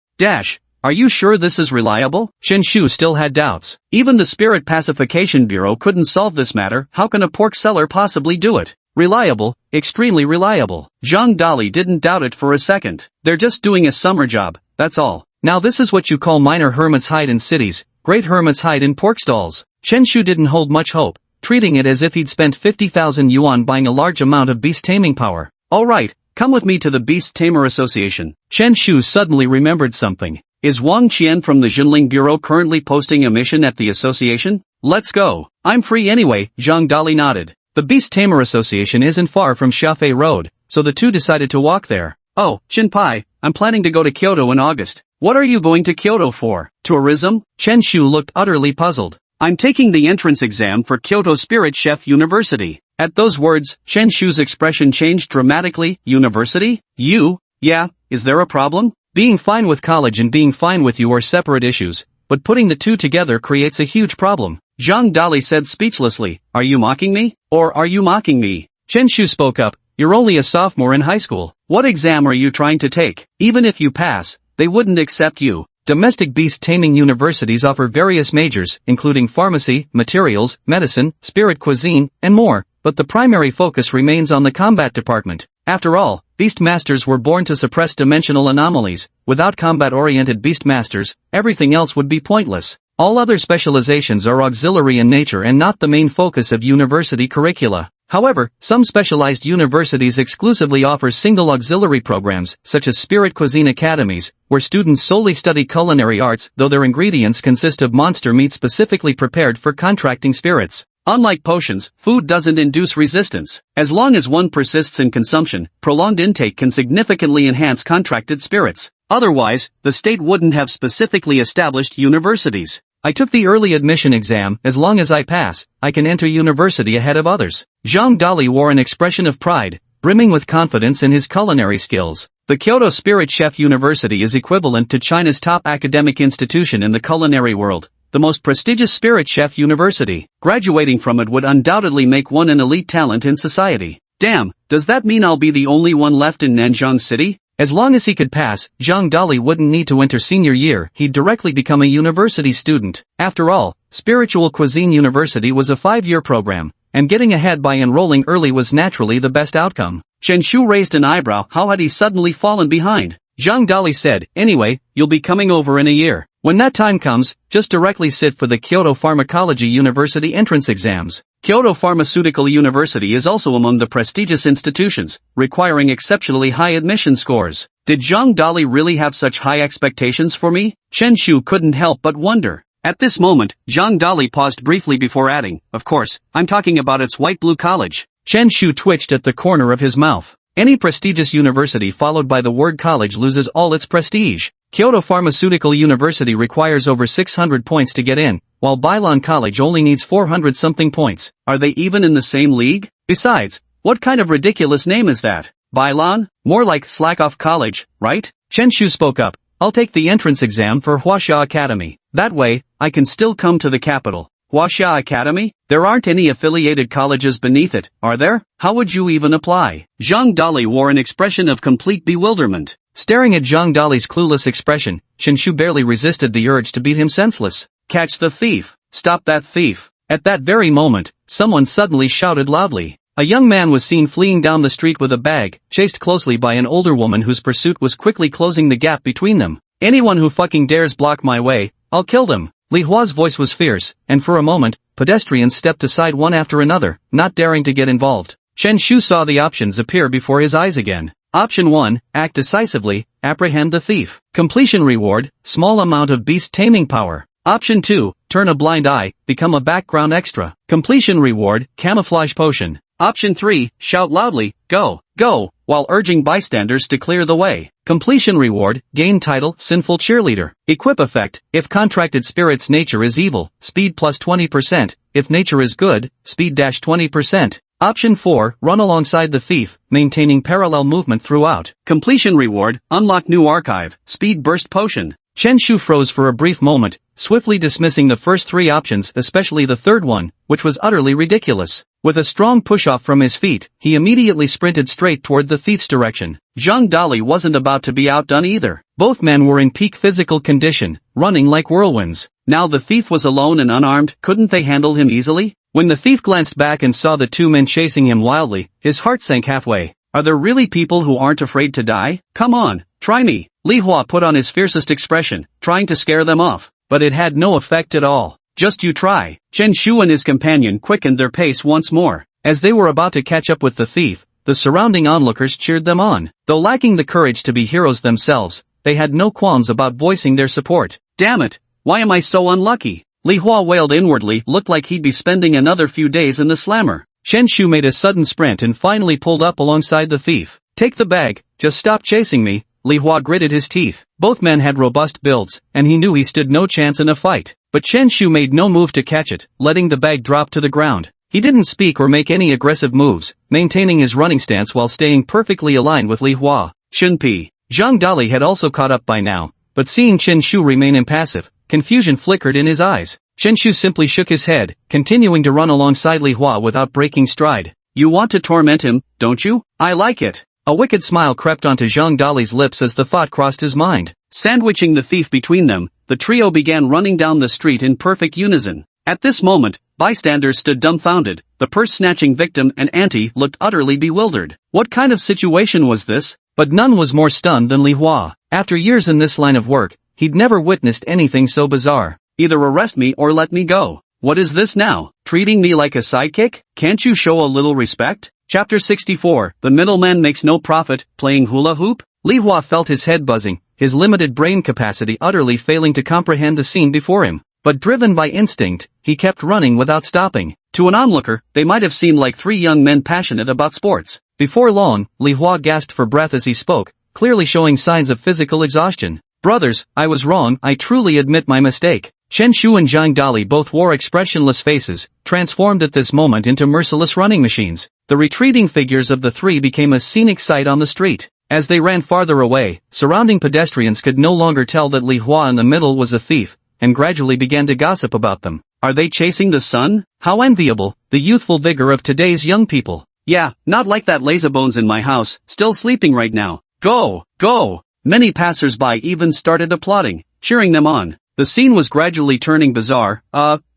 Are you sure this is reliable? Chen Shu still had doubts. Even the Spirit Pacification Bureau couldn't solve this matter. How can a pork seller possibly do it? Reliable, extremely reliable. Zhang Dali didn't doubt it for a second. They're just doing a summer job, that's all. Now this is what you call minor hermits hide in cities, great hermits hide in pork stalls. Chen Shu didn't hold much hope, treating it as if he'd spent 50,000 yuan buying a large amount of beast taming power. Alright, come with me to the Beast Tamer Association. Chen Shu suddenly remembered something. Is Wang Qian from the Xinling Bureau currently posting a mission at the association? Let's go. I'm free anyway, Zhang Dali nodded. The Beast Tamer Association isn't far from Shafei Road, so the two decided to walk there. Oh, Shinpai, I'm planning to go to Kyoto in August. What are you going to Kyoto for? Tourism? Chen Shu looked utterly puzzled. I'm taking the entrance exam for Kyoto Spirit Chef University. At those words, Chen Shu's expression changed dramatically. University? You? Yeah, is there a problem? Being fine with college and being fine with you are separate issues, but putting the two together creates a huge problem. Zhang Dali said speechlessly, Are you mocking me? Or are you mocking me? Chen Shu spoke up, You're only a sophomore in high school. What exam are you trying to take? Even if you pass, they wouldn't accept you. Domestic beast taming universities offer various majors, including pharmacy, materials, medicine, spirit cuisine, and more, but the primary focus remains on the combat department. After all, beast masters were born to suppress dimensional anomalies. Without combat-oriented beast masters, everything else would be pointless. All other specializations are auxiliary in nature and not the main focus of university curricula. However, some specialized universities exclusively offer single auxiliary programs, such as Spirit Cuisine Academies, where students solely study culinary arts, though their ingredients consist of monster meat specifically prepared for contracting spirits. Unlike potions, food doesn't induce resistance. As long as one persists in consumption, prolonged intake can significantly enhance contracted spirits. Otherwise, the state wouldn't have specifically established universities. I took the early admission exam. As long as I pass, I can enter university ahead of others. Zhang Dali wore an expression of pride, brimming with confidence in his culinary skills. The Kyoto Spirit Chef University is equivalent to China's top academic institution in the culinary world, the most prestigious Spirit Chef University. Graduating from it would undoubtedly make one an elite talent in society. Damn, does that mean I'll be the only one left in Nanjing City? As long as he could pass, Zhang Dali wouldn't need to enter senior year, he'd directly become a university student. After all, Spiritual Cuisine University was a 5-year program, and getting ahead by enrolling early was naturally the best outcome. Chen Shu raised an eyebrow. How had he suddenly fallen behind? Zhang Dali said, Anyway, you'll be coming over in a year. When that time comes, just directly sit for the Kyoto Pharmacology University entrance exams. Kyoto Pharmaceutical University is also among the prestigious institutions, requiring exceptionally high admission scores. Did Zhang Dali really have such high expectations for me? Chen Shu couldn't help but wonder. At this moment, Zhang Dali paused briefly before adding, Of course, I'm talking about its white-blue college. Chen Shu twitched at the corner of his mouth. Any prestigious university followed by the word college loses all its prestige. Kyoto Pharmaceutical University requires over 600 points to get in, while Bailon College only needs 400-something points. Are they even in the same league? Besides, what kind of ridiculous name is that? Bailon? More like Slack-Off College, right? Chen Shu spoke up. I'll take the entrance exam for Huaxia Academy. That way, I can still come to the capital. Huaxia Academy? There aren't any affiliated colleges beneath it, are there? How would you even apply? Zhang Dali wore an expression of complete bewilderment. Staring at Zhang Dali's clueless expression, Chen Shu barely resisted the urge to beat him senseless. Catch the thief! Stop that thief! At that very moment, someone suddenly shouted loudly. A young man was seen fleeing down the street with a bag, chased closely by an older woman whose pursuit was quickly closing the gap between them. Anyone who fucking dares block my way, I'll kill them. Li Hua's voice was fierce, and for a moment, pedestrians stepped aside one after another, not daring to get involved. Chen Shu saw the options appear before his eyes again. Option 1, act decisively, apprehend the thief. Completion reward, small amount of beast taming power. Option 2, turn a blind eye, become a background extra. Completion reward, camouflage potion. Option 3, shout loudly, go, go. while urging bystanders to clear the way. Completion reward, gain title, sinful cheerleader. Equip effect, if contracted spirit's nature is evil, speed plus 20%, if nature is good, speed dash 20%. Option 4, run alongside the thief, maintaining parallel movement throughout. Completion reward, unlock new archive, speed burst potion. Chen Shu froze for a brief moment, swiftly dismissing the first 3 options, especially the third one, which was utterly ridiculous. With a strong push-off from his feet, he immediately sprinted straight toward the thief's direction. Zhang Dali wasn't about to be outdone either. Both men were in peak physical condition, running like whirlwinds. Now the thief was alone and unarmed, couldn't they handle him easily? When the thief glanced back and saw the 2 men chasing him wildly, his heart sank halfway. Are there really people who aren't afraid to die? Come on, try me. Li Hua put on his fiercest expression, trying to scare them off. But it had no effect at all. Just you try. Chen Shu and his companion quickened their pace once more. As they were about to catch up with the thief, the surrounding onlookers cheered them on. Though lacking the courage to be heroes themselves, they had no qualms about voicing their support. Damn it, why am I so unlucky? Li Hua wailed inwardly, looked like he'd be spending another few days in the slammer. Chen Shu made a sudden sprint and finally pulled up alongside the thief. Take the bag, just stop chasing me. Li Hua gritted his teeth. Both men had robust builds, and he knew he stood no chance in a fight. But Chen Shu made no move to catch it, letting the bag drop to the ground. He didn't speak or make any aggressive moves, maintaining his running stance while staying perfectly aligned with Li Hua. Shunpi. Zhang Dali had also caught up by now, but seeing Chen Shu remain impassive, confusion flickered in his eyes. Chen Shu simply shook his head, continuing to run alongside Li Hua without breaking stride. You want to torment him, don't you? I like it. A wicked smile crept onto Zhang Dali's lips as the thought crossed his mind. Sandwiching the thief between them, the trio began running down the street in perfect unison. At this moment, bystanders stood dumbfounded. The purse-snatching victim and auntie looked utterly bewildered. What kind of situation was this? But none was more stunned than Li Hua. After years in this line of work, he'd never witnessed anything so bizarre. Either arrest me or let me go. What is this now? Treating me like a sidekick? Can't you show a little respect? Chapter 64, The Middleman Makes No Profit, Playing Hula Hoop? Li Hua felt his head buzzing, his limited brain capacity utterly failing to comprehend the scene before him. But driven by instinct, he kept running without stopping. To an onlooker, they might have seemed like 3 young men passionate about sports. Before long, Li Hua gasped for breath as he spoke, clearly showing signs of physical exhaustion. Brothers, I was wrong, I truly admit my mistake. Chen Shu and Zhang Dali both wore expressionless faces, transformed at this moment into merciless running machines. The retreating figures of the 3 became a scenic sight on the street. As they ran farther away, surrounding pedestrians could no longer tell that Li Hua in the middle was a thief, and gradually began to gossip about them. Are they chasing the sun? How enviable, the youthful vigor of today's young people. Yeah, not like that lazybones in my house, still sleeping right now. Go, go! Many passers-by even started applauding, cheering them on. The scene was gradually turning bizarre,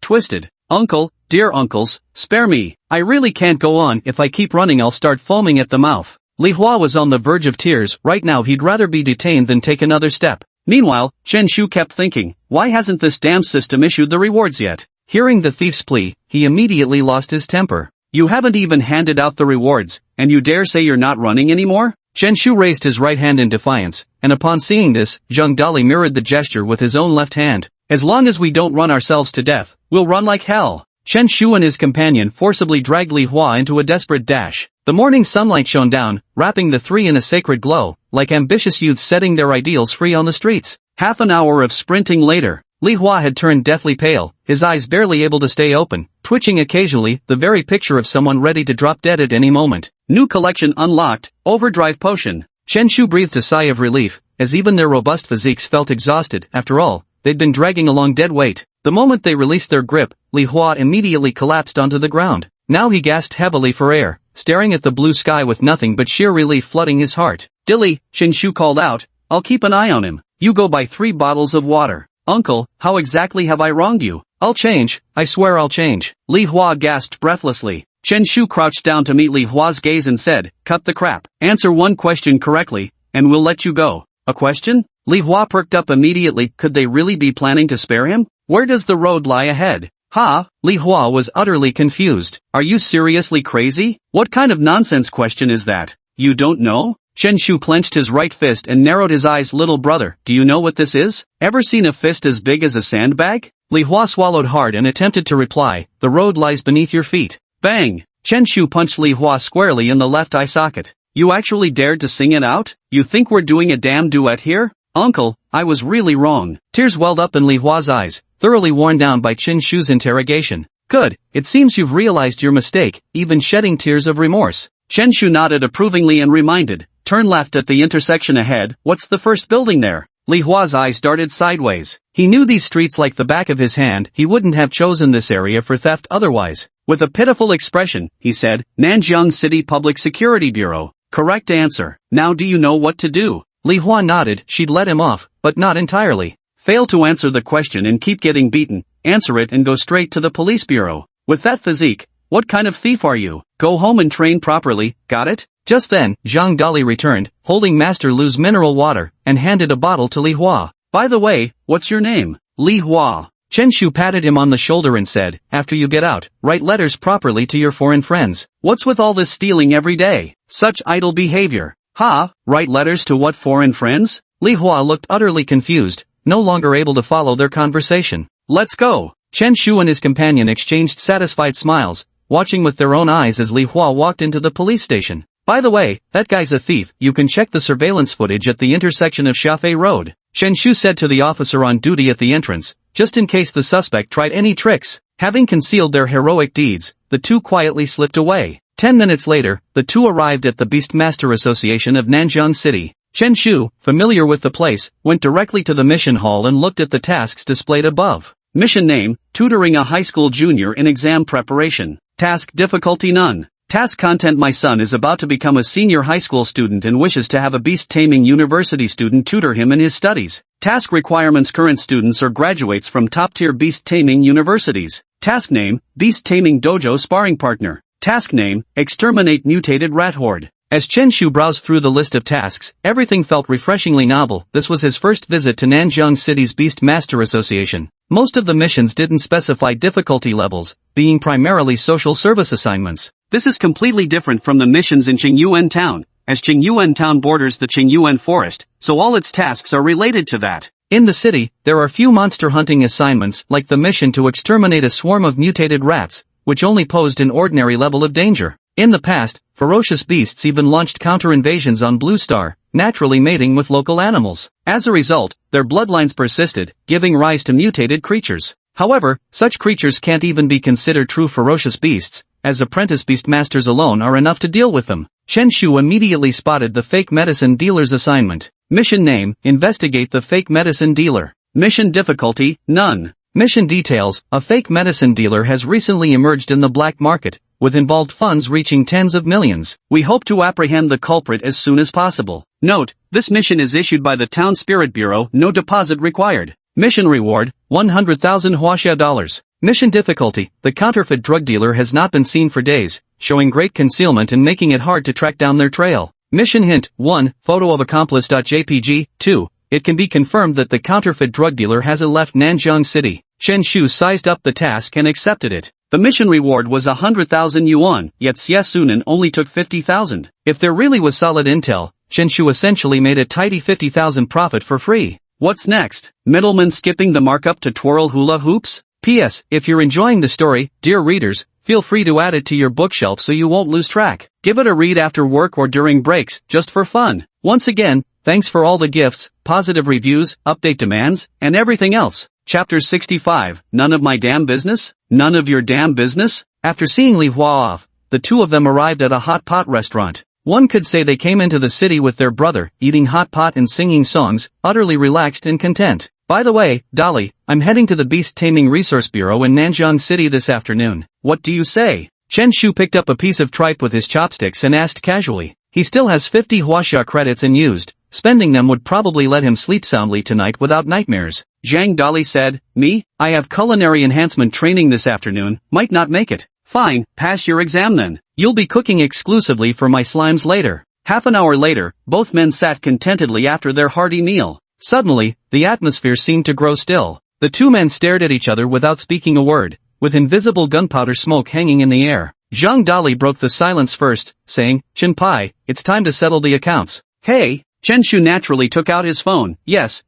twisted. Uncle, dear uncles, spare me. I really can't go on. If I keep running I'll start foaming at the mouth. Li Hua was on the verge of tears. Right now he'd rather be detained than take another step. Meanwhile, Chen Shu kept thinking, why hasn't this damn system issued the rewards yet? Hearing the thief's plea, he immediately lost his temper. You haven't even handed out the rewards, and you dare say you're not running anymore? Chen Shu raised his right hand in defiance, and upon seeing this, Zhang Dali mirrored the gesture with his own left hand. As long as we don't run ourselves to death, we'll run like hell. Chen Shu and his companion forcibly dragged Li Hua into a desperate dash. The morning sunlight shone down, wrapping the 3 in a sacred glow, like ambitious youths setting their ideals free on the streets. Half an hour of sprinting later, Li Hua had turned deathly pale, his eyes barely able to stay open, twitching occasionally, the very picture of someone ready to drop dead at any moment. New collection unlocked, overdrive potion. Chen Shu breathed a sigh of relief, as even their robust physiques felt exhausted. After all, they'd been dragging along dead weight. The moment they released their grip, Li Hua immediately collapsed onto the ground. Now he gasped heavily for air, staring at the blue sky with nothing but sheer relief flooding his heart. Dilly, Chen Shu called out, I'll keep an eye on him. You go buy 3 bottles of water. Uncle, how exactly have I wronged you? I'll change, I swear I'll change. Li Hua gasped breathlessly. Chen Shu crouched down to meet Li Hua's gaze and said, cut the crap. Answer one question correctly, and we'll let you go. A question? Li Hua perked up immediately. Could they really be planning to spare him? Where does the road lie ahead? Ha! Li Hua was utterly confused. Are you seriously crazy? What kind of nonsense question is that? You don't know? Chen Shu clenched his right fist and narrowed his eyes. Little brother, do you know what this is? Ever seen a fist as big as a sandbag? Li Hua swallowed hard and attempted to reply, the road lies beneath your feet. Bang! Chen Shu punched Li Hua squarely in the left eye socket. You actually dared to sing it out? You think we're doing a damn duet here? Uncle, I was really wrong. Tears welled up in Li Hua's eyes, thoroughly worn down by Chen Shu's interrogation. Good, it seems you've realized your mistake, even shedding tears of remorse. Chen Shu nodded approvingly and reminded, turn left at the intersection ahead, what's the first building there? Li Hua's eyes darted sideways. He knew these streets like the back of his hand, he wouldn't have chosen this area for theft otherwise. With a pitiful expression, he said, Nanjiang City Public Security Bureau. Correct answer. Now do you know what to do? Li Hua nodded, she'd let him off, but not entirely. Fail to answer the question and keep getting beaten, answer it and go straight to the police bureau. With that physique, what kind of thief are you? Go home and train properly, got it? Just then, Zhang Dali returned, holding Master Lu's mineral water, and handed a bottle to Li Hua. By the way, what's your name? Li Hua. Chen Shu patted him on the shoulder and said, after you get out, write letters properly to your foreign friends. What's with all this stealing every day? Such idle behavior. Ha, write letters to what foreign friends? Li Hua looked utterly confused, no longer able to follow their conversation. Let's go. Chen Shu and his companion exchanged satisfied smiles, watching with their own eyes as Li Hua walked into the police station. By the way, that guy's a thief, you can check the surveillance footage at the intersection of Xiafei Road. Chen Shu said to the officer on duty at the entrance, just in case the suspect tried any tricks. Having concealed their heroic deeds, the two quietly slipped away. 10 minutes later, the two arrived at the Beastmaster Association of Nanjiang City. Chen Shu, familiar with the place, went directly to the mission hall and looked at the tasks displayed above. Mission name, tutoring a high school junior in exam preparation. Task difficulty none. Task content: my son is about to become a senior high school student and wishes to have a beast-taming university student tutor him in his studies. Task requirements: current students or graduates from top-tier beast-taming universities. Task name, beast-taming dojo sparring partner. Task name, exterminate mutated rat horde. As Chen Shu browsed through the list of tasks, everything felt refreshingly novel. This was his first visit to Nanjiang City's Beast Master Association. Most of the missions didn't specify difficulty levels, being primarily social service assignments. This is completely different from the missions in Qingyuan Town, as Qingyuan Town borders the Qingyuan Forest, so all its tasks are related to that. In the city, there are few monster hunting assignments like the mission to exterminate a swarm of mutated rats, which only posed an ordinary level of danger. In the past, ferocious beasts even launched counter-invasions on Blue Star, naturally mating with local animals. As a result, their bloodlines persisted, giving rise to mutated creatures. However, such creatures can't even be considered true ferocious beasts, as apprentice beastmasters alone are enough to deal with them. Chen Shu immediately spotted the fake medicine dealer's assignment. Mission name, investigate the fake medicine dealer. Mission difficulty, none. Mission details, a fake medicine dealer has recently emerged in the black market, with involved funds reaching tens of millions. We hope to apprehend the culprit as soon as possible. Note, this mission is issued by the Town Spirit Bureau, no deposit required. Mission reward, 100,000 Huaxia dollars. Mission difficulty, the counterfeit drug dealer has not been seen for days, showing great concealment and making it hard to track down their trail. Mission hint, 1, photo of accomplice.jpg, 2, it can be confirmed that the counterfeit drug dealer hasn't left Nanjiang City. Chen Shu sized up the task and accepted it. The mission reward was 100,000 yuan, yet Xie Sunan only took 50,000. If there really was solid intel, Chen Shu essentially made a tidy 50,000 profit for free. What's next? Middleman skipping the markup to twirl hula hoops? P.S. If you're enjoying the story, dear readers, feel free to add it to your bookshelf so you won't lose track. Give it a read after work or during breaks, just for fun. Once again, thanks for all the gifts, positive reviews, update demands, and everything else. Chapter 65, None of my damn business? None of your damn business? After seeing Li Hua off, the two of them arrived at a hot pot restaurant. One could say they came into the city with their brother, eating hot pot and singing songs, utterly relaxed and content. By the way, Dolly, I'm heading to the Beast Taming Resource Bureau in Nanjiang City this afternoon. What do you say? Chen Shu picked up a piece of tripe with his chopsticks and asked casually. He still has 50 Huaxia credits unused. Spending them would probably let him sleep soundly tonight without nightmares. Zhang Dali said, me? I have culinary enhancement training this afternoon, might not make it. Fine, pass your exam then. You'll be cooking exclusively for my slimes later. Half an hour later, both men sat contentedly after their hearty meal. Suddenly, the atmosphere seemed to grow still. The two men stared at each other without speaking a word, with invisible gunpowder smoke hanging in the air. Zhang Dali broke the silence first, saying, Chenpai, it's time to settle the accounts. Hey! Chen Shu naturally took out his phone. Yes,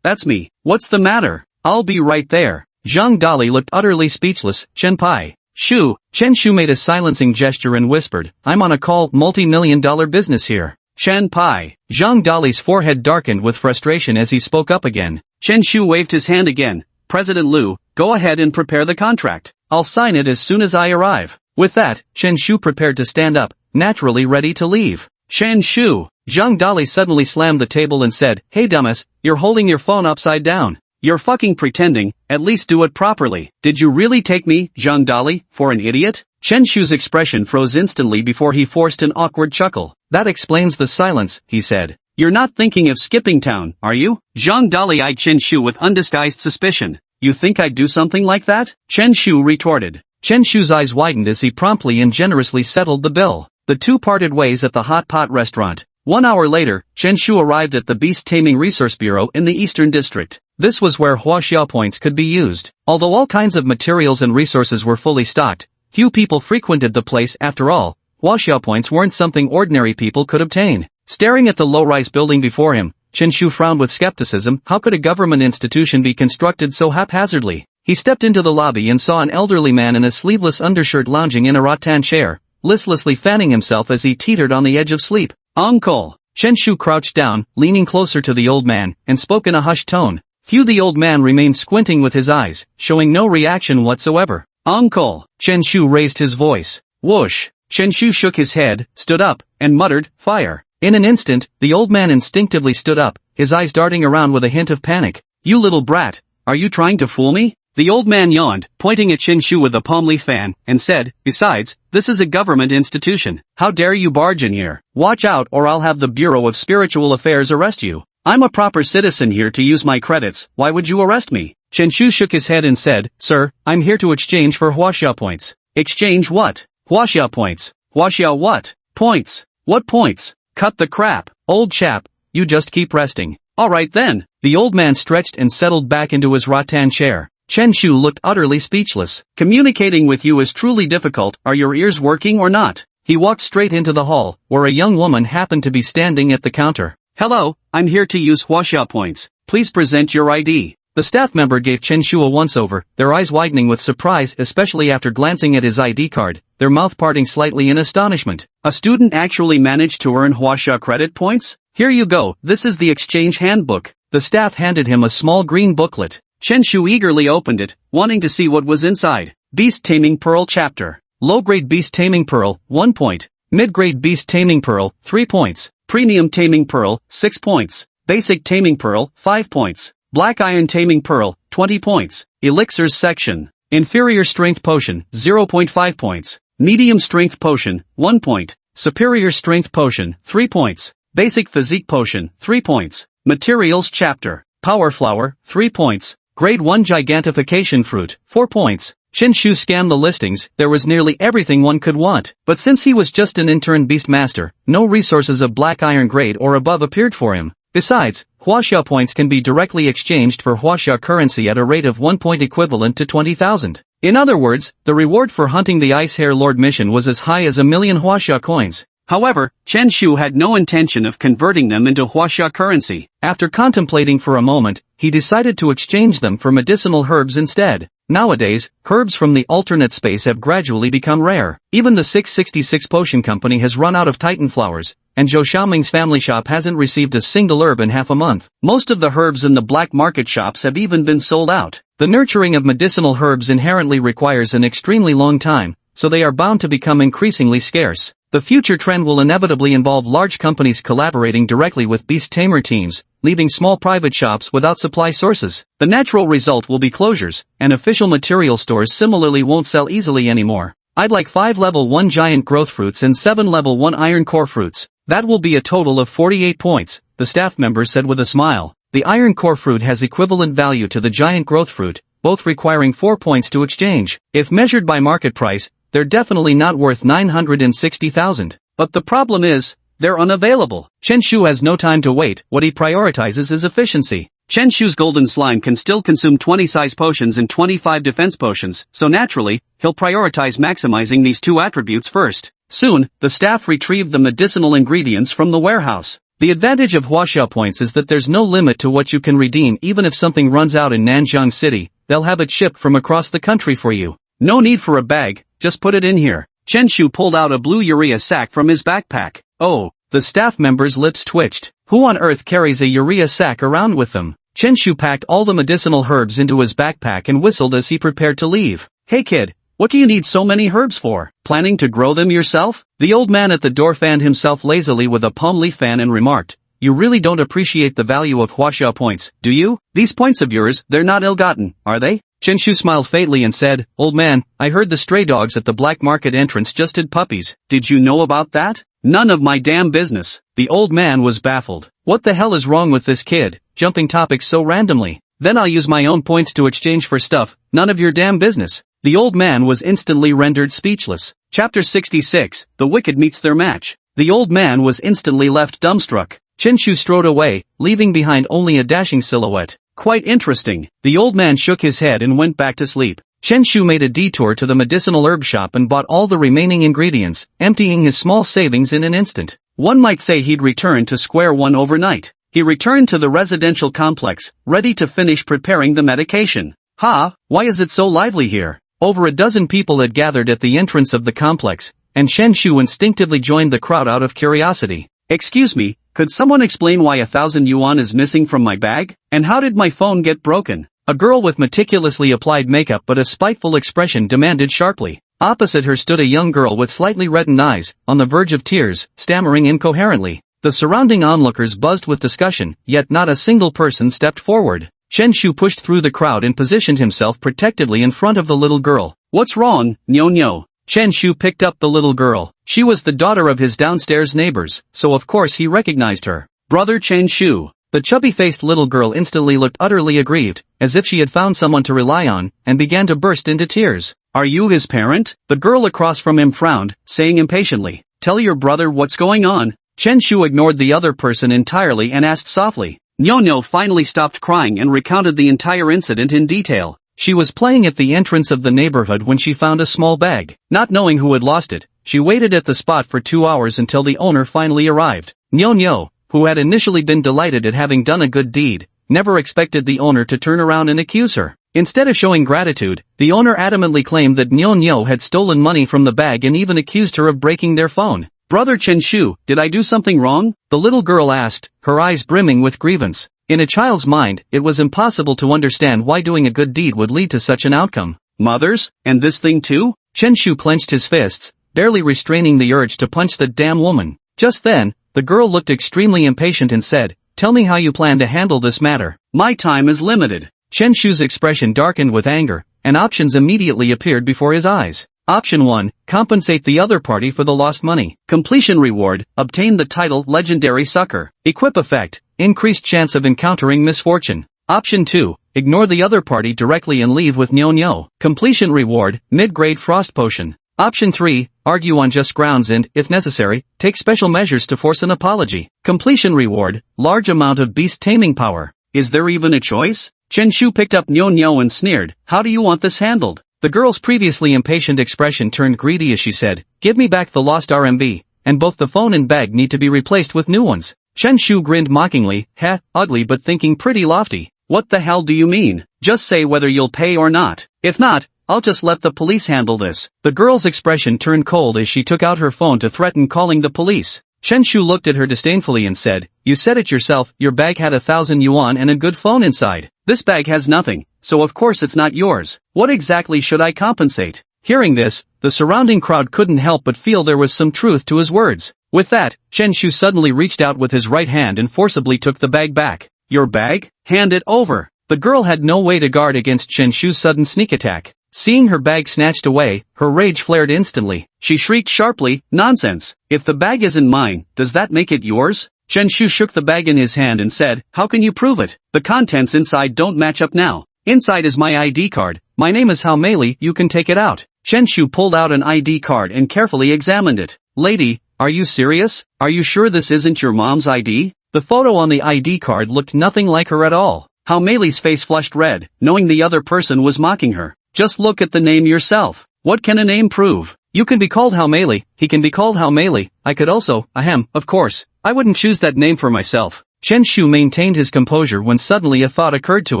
that's me. What's the matter? I'll be right there. Zhang Dali looked utterly speechless. Chenpai. Chen Shu made a silencing gesture and whispered, I'm on a call, multi-million-dollar business here. Chen Pai. Zhang Dali's forehead darkened with frustration as he spoke up again. Chen Shu waved his hand again. President Liu, go ahead and prepare the contract. I'll sign it as soon as I arrive. With that, Chen Shu prepared to stand up, naturally ready to leave. Chen Shu. Zhang Dali suddenly slammed the table and said, Hey dumbass, you're holding your phone upside down. You're fucking pretending, at least do it properly. Did you really take me, Zhang Dali, for an idiot? Chen Shu's expression froze instantly before he forced an awkward chuckle. That explains the silence, he said. You're not thinking of skipping town, are you? Zhang Dali eyed Chen Shu with undisguised suspicion. You think I'd do something like that? Chen Shu retorted. Chen Shu's eyes widened as he promptly and generously settled the bill. The two parted ways at the hot pot restaurant. 1 hour later, Chen Shu arrived at the Beast Taming Resource Bureau in the Eastern District. This was where Huaxia points could be used. Although all kinds of materials and resources were fully stocked, few people frequented the place. After all, Huaxia points weren't something ordinary people could obtain. Staring at the low-rise building before him, Chen Shu frowned with skepticism. How could a government institution be constructed so haphazardly? He stepped into the lobby and saw an elderly man in a sleeveless undershirt lounging in a rattan chair, listlessly fanning himself as he teetered on the edge of sleep. Uncle! Chen Shu crouched down, leaning closer to the old man, and spoke in a hushed tone. The old man remained squinting with his eyes, showing no reaction whatsoever. Uncle! Chen Shu raised his voice. Whoosh! Chen Shu shook his head, stood up, and muttered, Fire! In an instant, the old man instinctively stood up, his eyes darting around with a hint of panic. You little brat, are you trying to fool me? The old man yawned, pointing at Chen Shu with a palm leaf fan, and said, Besides, this is a government institution. How dare you barge in here? Watch out or I'll have the Bureau of Spiritual Affairs arrest you. I'm a proper citizen here to use my credits, why would you arrest me? Chen Shu shook his head and said, Sir, I'm here to exchange for Huaxia points. Exchange what? Huaxia points. Huaxia what? Points. What points? Cut the crap. Old chap, you just keep resting. Alright then. The old man stretched and settled back into his rattan chair. Chen Shu looked utterly speechless. Communicating with you is truly difficult, are your ears working or not? He walked straight into the hall, where a young woman happened to be standing at the counter. Hello, I'm here to use Huaxia points. Please present your ID. The staff member gave Chen Shu a once-over, their eyes widening with surprise especially after glancing at his ID card, their mouth parting slightly in astonishment. A student actually managed to earn Huaxia credit points? Here you go, this is the exchange handbook. The staff handed him a small green booklet. Chen Shu eagerly opened it, wanting to see what was inside. Beast Taming Pearl Chapter. Low-grade Beast Taming Pearl, 1 point. Mid-grade Beast Taming Pearl, 3 points. Premium Taming Pearl, 6 points. Basic Taming Pearl, 5 points. Black Iron Taming Pearl, 20 points. Elixirs Section. Inferior Strength Potion, 0.5 points. Medium Strength Potion, 1 point. Superior Strength Potion, 3 points. Basic Physique Potion, 3 points. Materials Chapter. Power Flower, 3 points. Grade 1 Gigantification Fruit, 4 points. Chen Shu scanned the listings, there was nearly everything one could want. But since he was just an intern beastmaster, no resources of black iron grade or above appeared for him. Besides, Huaxia points can be directly exchanged for Huaxia currency at a rate of 1 point equivalent to 20,000. In other words, the reward for hunting the Ice Hair Lord mission was as high as 1,000,000 Huaxia coins. However, Chen Shu had no intention of converting them into Huaxia currency. After contemplating for a moment, he decided to exchange them for medicinal herbs instead. Nowadays, herbs from the alternate space have gradually become rare. Even the 666 Potion Company has run out of Titan flowers, and Zhou Xiaoming's family shop hasn't received a single herb in half a month. Most of the herbs in the black market shops have even been sold out. The nurturing of medicinal herbs inherently requires an extremely long time, so they are bound to become increasingly scarce. The future trend will inevitably involve large companies collaborating directly with beast tamer teams, leaving small private shops without supply sources. The natural result will be closures, and official material stores similarly won't sell easily anymore. I'd like 5 level 1 giant growth fruits and 7 level 1 iron core fruits. That will be a total of 48 points, the staff member said with a smile. The iron core fruit has equivalent value to the giant growth fruit, both requiring 4 points to exchange. If measured by market price, they're definitely not worth 960,000. But the problem is, they're unavailable. Chen Shu has no time to wait, what he prioritizes is efficiency. Chen Shu's golden slime can still consume 20 size potions and 25 defense potions, so naturally, he'll prioritize maximizing these 2 attributes first. Soon, the staff retrieved the medicinal ingredients from the warehouse. The advantage of Huaxia points is that there's no limit to what you can redeem. Even if something runs out in Nanjiang City, they'll have it shipped from across the country for you. No need for a bag, just put it in here. Chen Shu pulled out a blue urea sack from his backpack. Oh, the staff member's lips twitched. Who on earth carries a urea sack around with them? Chen Shu packed all the medicinal herbs into his backpack and whistled as he prepared to leave. Hey kid, what do you need so many herbs for? Planning to grow them yourself? The old man at the door fanned himself lazily with a palm leaf fan and remarked, you really don't appreciate the value of huaxia points, do you? These points of yours, they're not ill-gotten, are they? Chen Shu smiled faintly and said, Old man, I heard the stray dogs at the black market entrance just had puppies. Did you know about that? None of my damn business. The old man was baffled. What the hell is wrong with this kid, jumping topics so randomly? Then I'll use my own points to exchange for stuff, none of your damn business. The old man was instantly rendered speechless. Chapter 66, The Wicked Meets Their Match. The old man was instantly left dumbstruck. Chen Shu strode away, leaving behind only a dashing silhouette. Quite interesting. The old man shook his head and went back to sleep. Chen Shu made a detour to the medicinal herb shop and bought all the remaining ingredients, emptying his small savings in an instant. One might say he'd returned to square one overnight. He returned to the residential complex, ready to finish preparing the medication. Why is it so lively here? Over a dozen people had gathered at the entrance of the complex, and Chen Shu instinctively joined the crowd out of curiosity. Excuse me, could someone explain why 1,000 yuan is missing from my bag? And how did my phone get broken? A girl with meticulously applied makeup but a spiteful expression demanded sharply. Opposite her stood a young girl with slightly reddened eyes, on the verge of tears, stammering incoherently. The surrounding onlookers buzzed with discussion, yet not a single person stepped forward. Chen Shu pushed through the crowd and positioned himself protectively in front of the little girl. What's wrong, Nyo? Chen Shu picked up the little girl. She was the daughter of his downstairs neighbors, so of course he recognized her. Brother Chen Shu. The chubby-faced little girl instantly looked utterly aggrieved, as if she had found someone to rely on, and began to burst into tears. Are you his parent? The girl across from him frowned, saying impatiently, tell your brother what's going on. Chen Shu ignored the other person entirely and asked softly. Nyo finally stopped crying and recounted the entire incident in detail. She was playing at the entrance of the neighborhood when she found a small bag. Not knowing who had lost it, she waited at the spot for 2 hours until the owner finally arrived. Nyo, who had initially been delighted at having done a good deed, never expected the owner to turn around and accuse her. Instead of showing gratitude, the owner adamantly claimed that Nyo had stolen money from the bag and even accused her of breaking their phone. Brother Chen Shu, did I do something wrong? The little girl asked, her eyes brimming with grievance. In a child's mind, it was impossible to understand why doing a good deed would lead to such an outcome. Mothers? And this thing too? Chen Shu clenched his fists, barely restraining the urge to punch the damn woman. Just then, the girl looked extremely impatient and said, tell me how you plan to handle this matter. My time is limited. Chen Shu's expression darkened with anger, and options immediately appeared before his eyes. Option 1, compensate the other party for the lost money. Completion reward, obtain the title Legendary Sucker. Equip effect, increased chance of encountering misfortune. Option 2, ignore the other party directly and leave with Nyo. Completion reward, mid-grade frost potion. Option 3, argue on just grounds and, if necessary, take special measures to force an apology. Completion reward, large amount of beast taming power. Is there even a choice? Chen Shu picked up Nyo and sneered, how do you want this handled? The girl's previously impatient expression turned greedy as she said, give me back the lost RMB, and both the phone and bag need to be replaced with new ones. Chen Shu grinned mockingly, ugly but thinking pretty lofty. What the hell do you mean? Just say whether you'll pay or not. If not, I'll just let the police handle this. The girl's expression turned cold as she took out her phone to threaten calling the police. Chen Shu looked at her disdainfully and said, you said it yourself, your bag had 1,000 yuan and a good phone inside. This bag has nothing, so of course it's not yours. What exactly should I compensate? Hearing this, the surrounding crowd couldn't help but feel there was some truth to his words. With that, Chen Shu suddenly reached out with his right hand and forcibly took the bag back. Your bag? Hand it over. The girl had no way to guard against Chen Shu's sudden sneak attack. Seeing her bag snatched away, her rage flared instantly. She shrieked sharply, nonsense. If the bag isn't mine, does that make it yours? Chen Shu shook the bag in his hand and said, how can you prove it? The contents inside don't match up now. Inside is my ID card. My name is Hao Meili, you can take it out. Chen Shu pulled out an ID card and carefully examined it. Lady, are you serious? Are you sure this isn't your mom's ID? The photo on the ID card looked nothing like her at all. Hao Meili's face flushed red, knowing the other person was mocking her. Just look at the name yourself. What can a name prove? You can be called Hao Meili, he can be called Hao Meili, I could also, of course. I wouldn't choose that name for myself. Chen Shu maintained his composure when suddenly a thought occurred to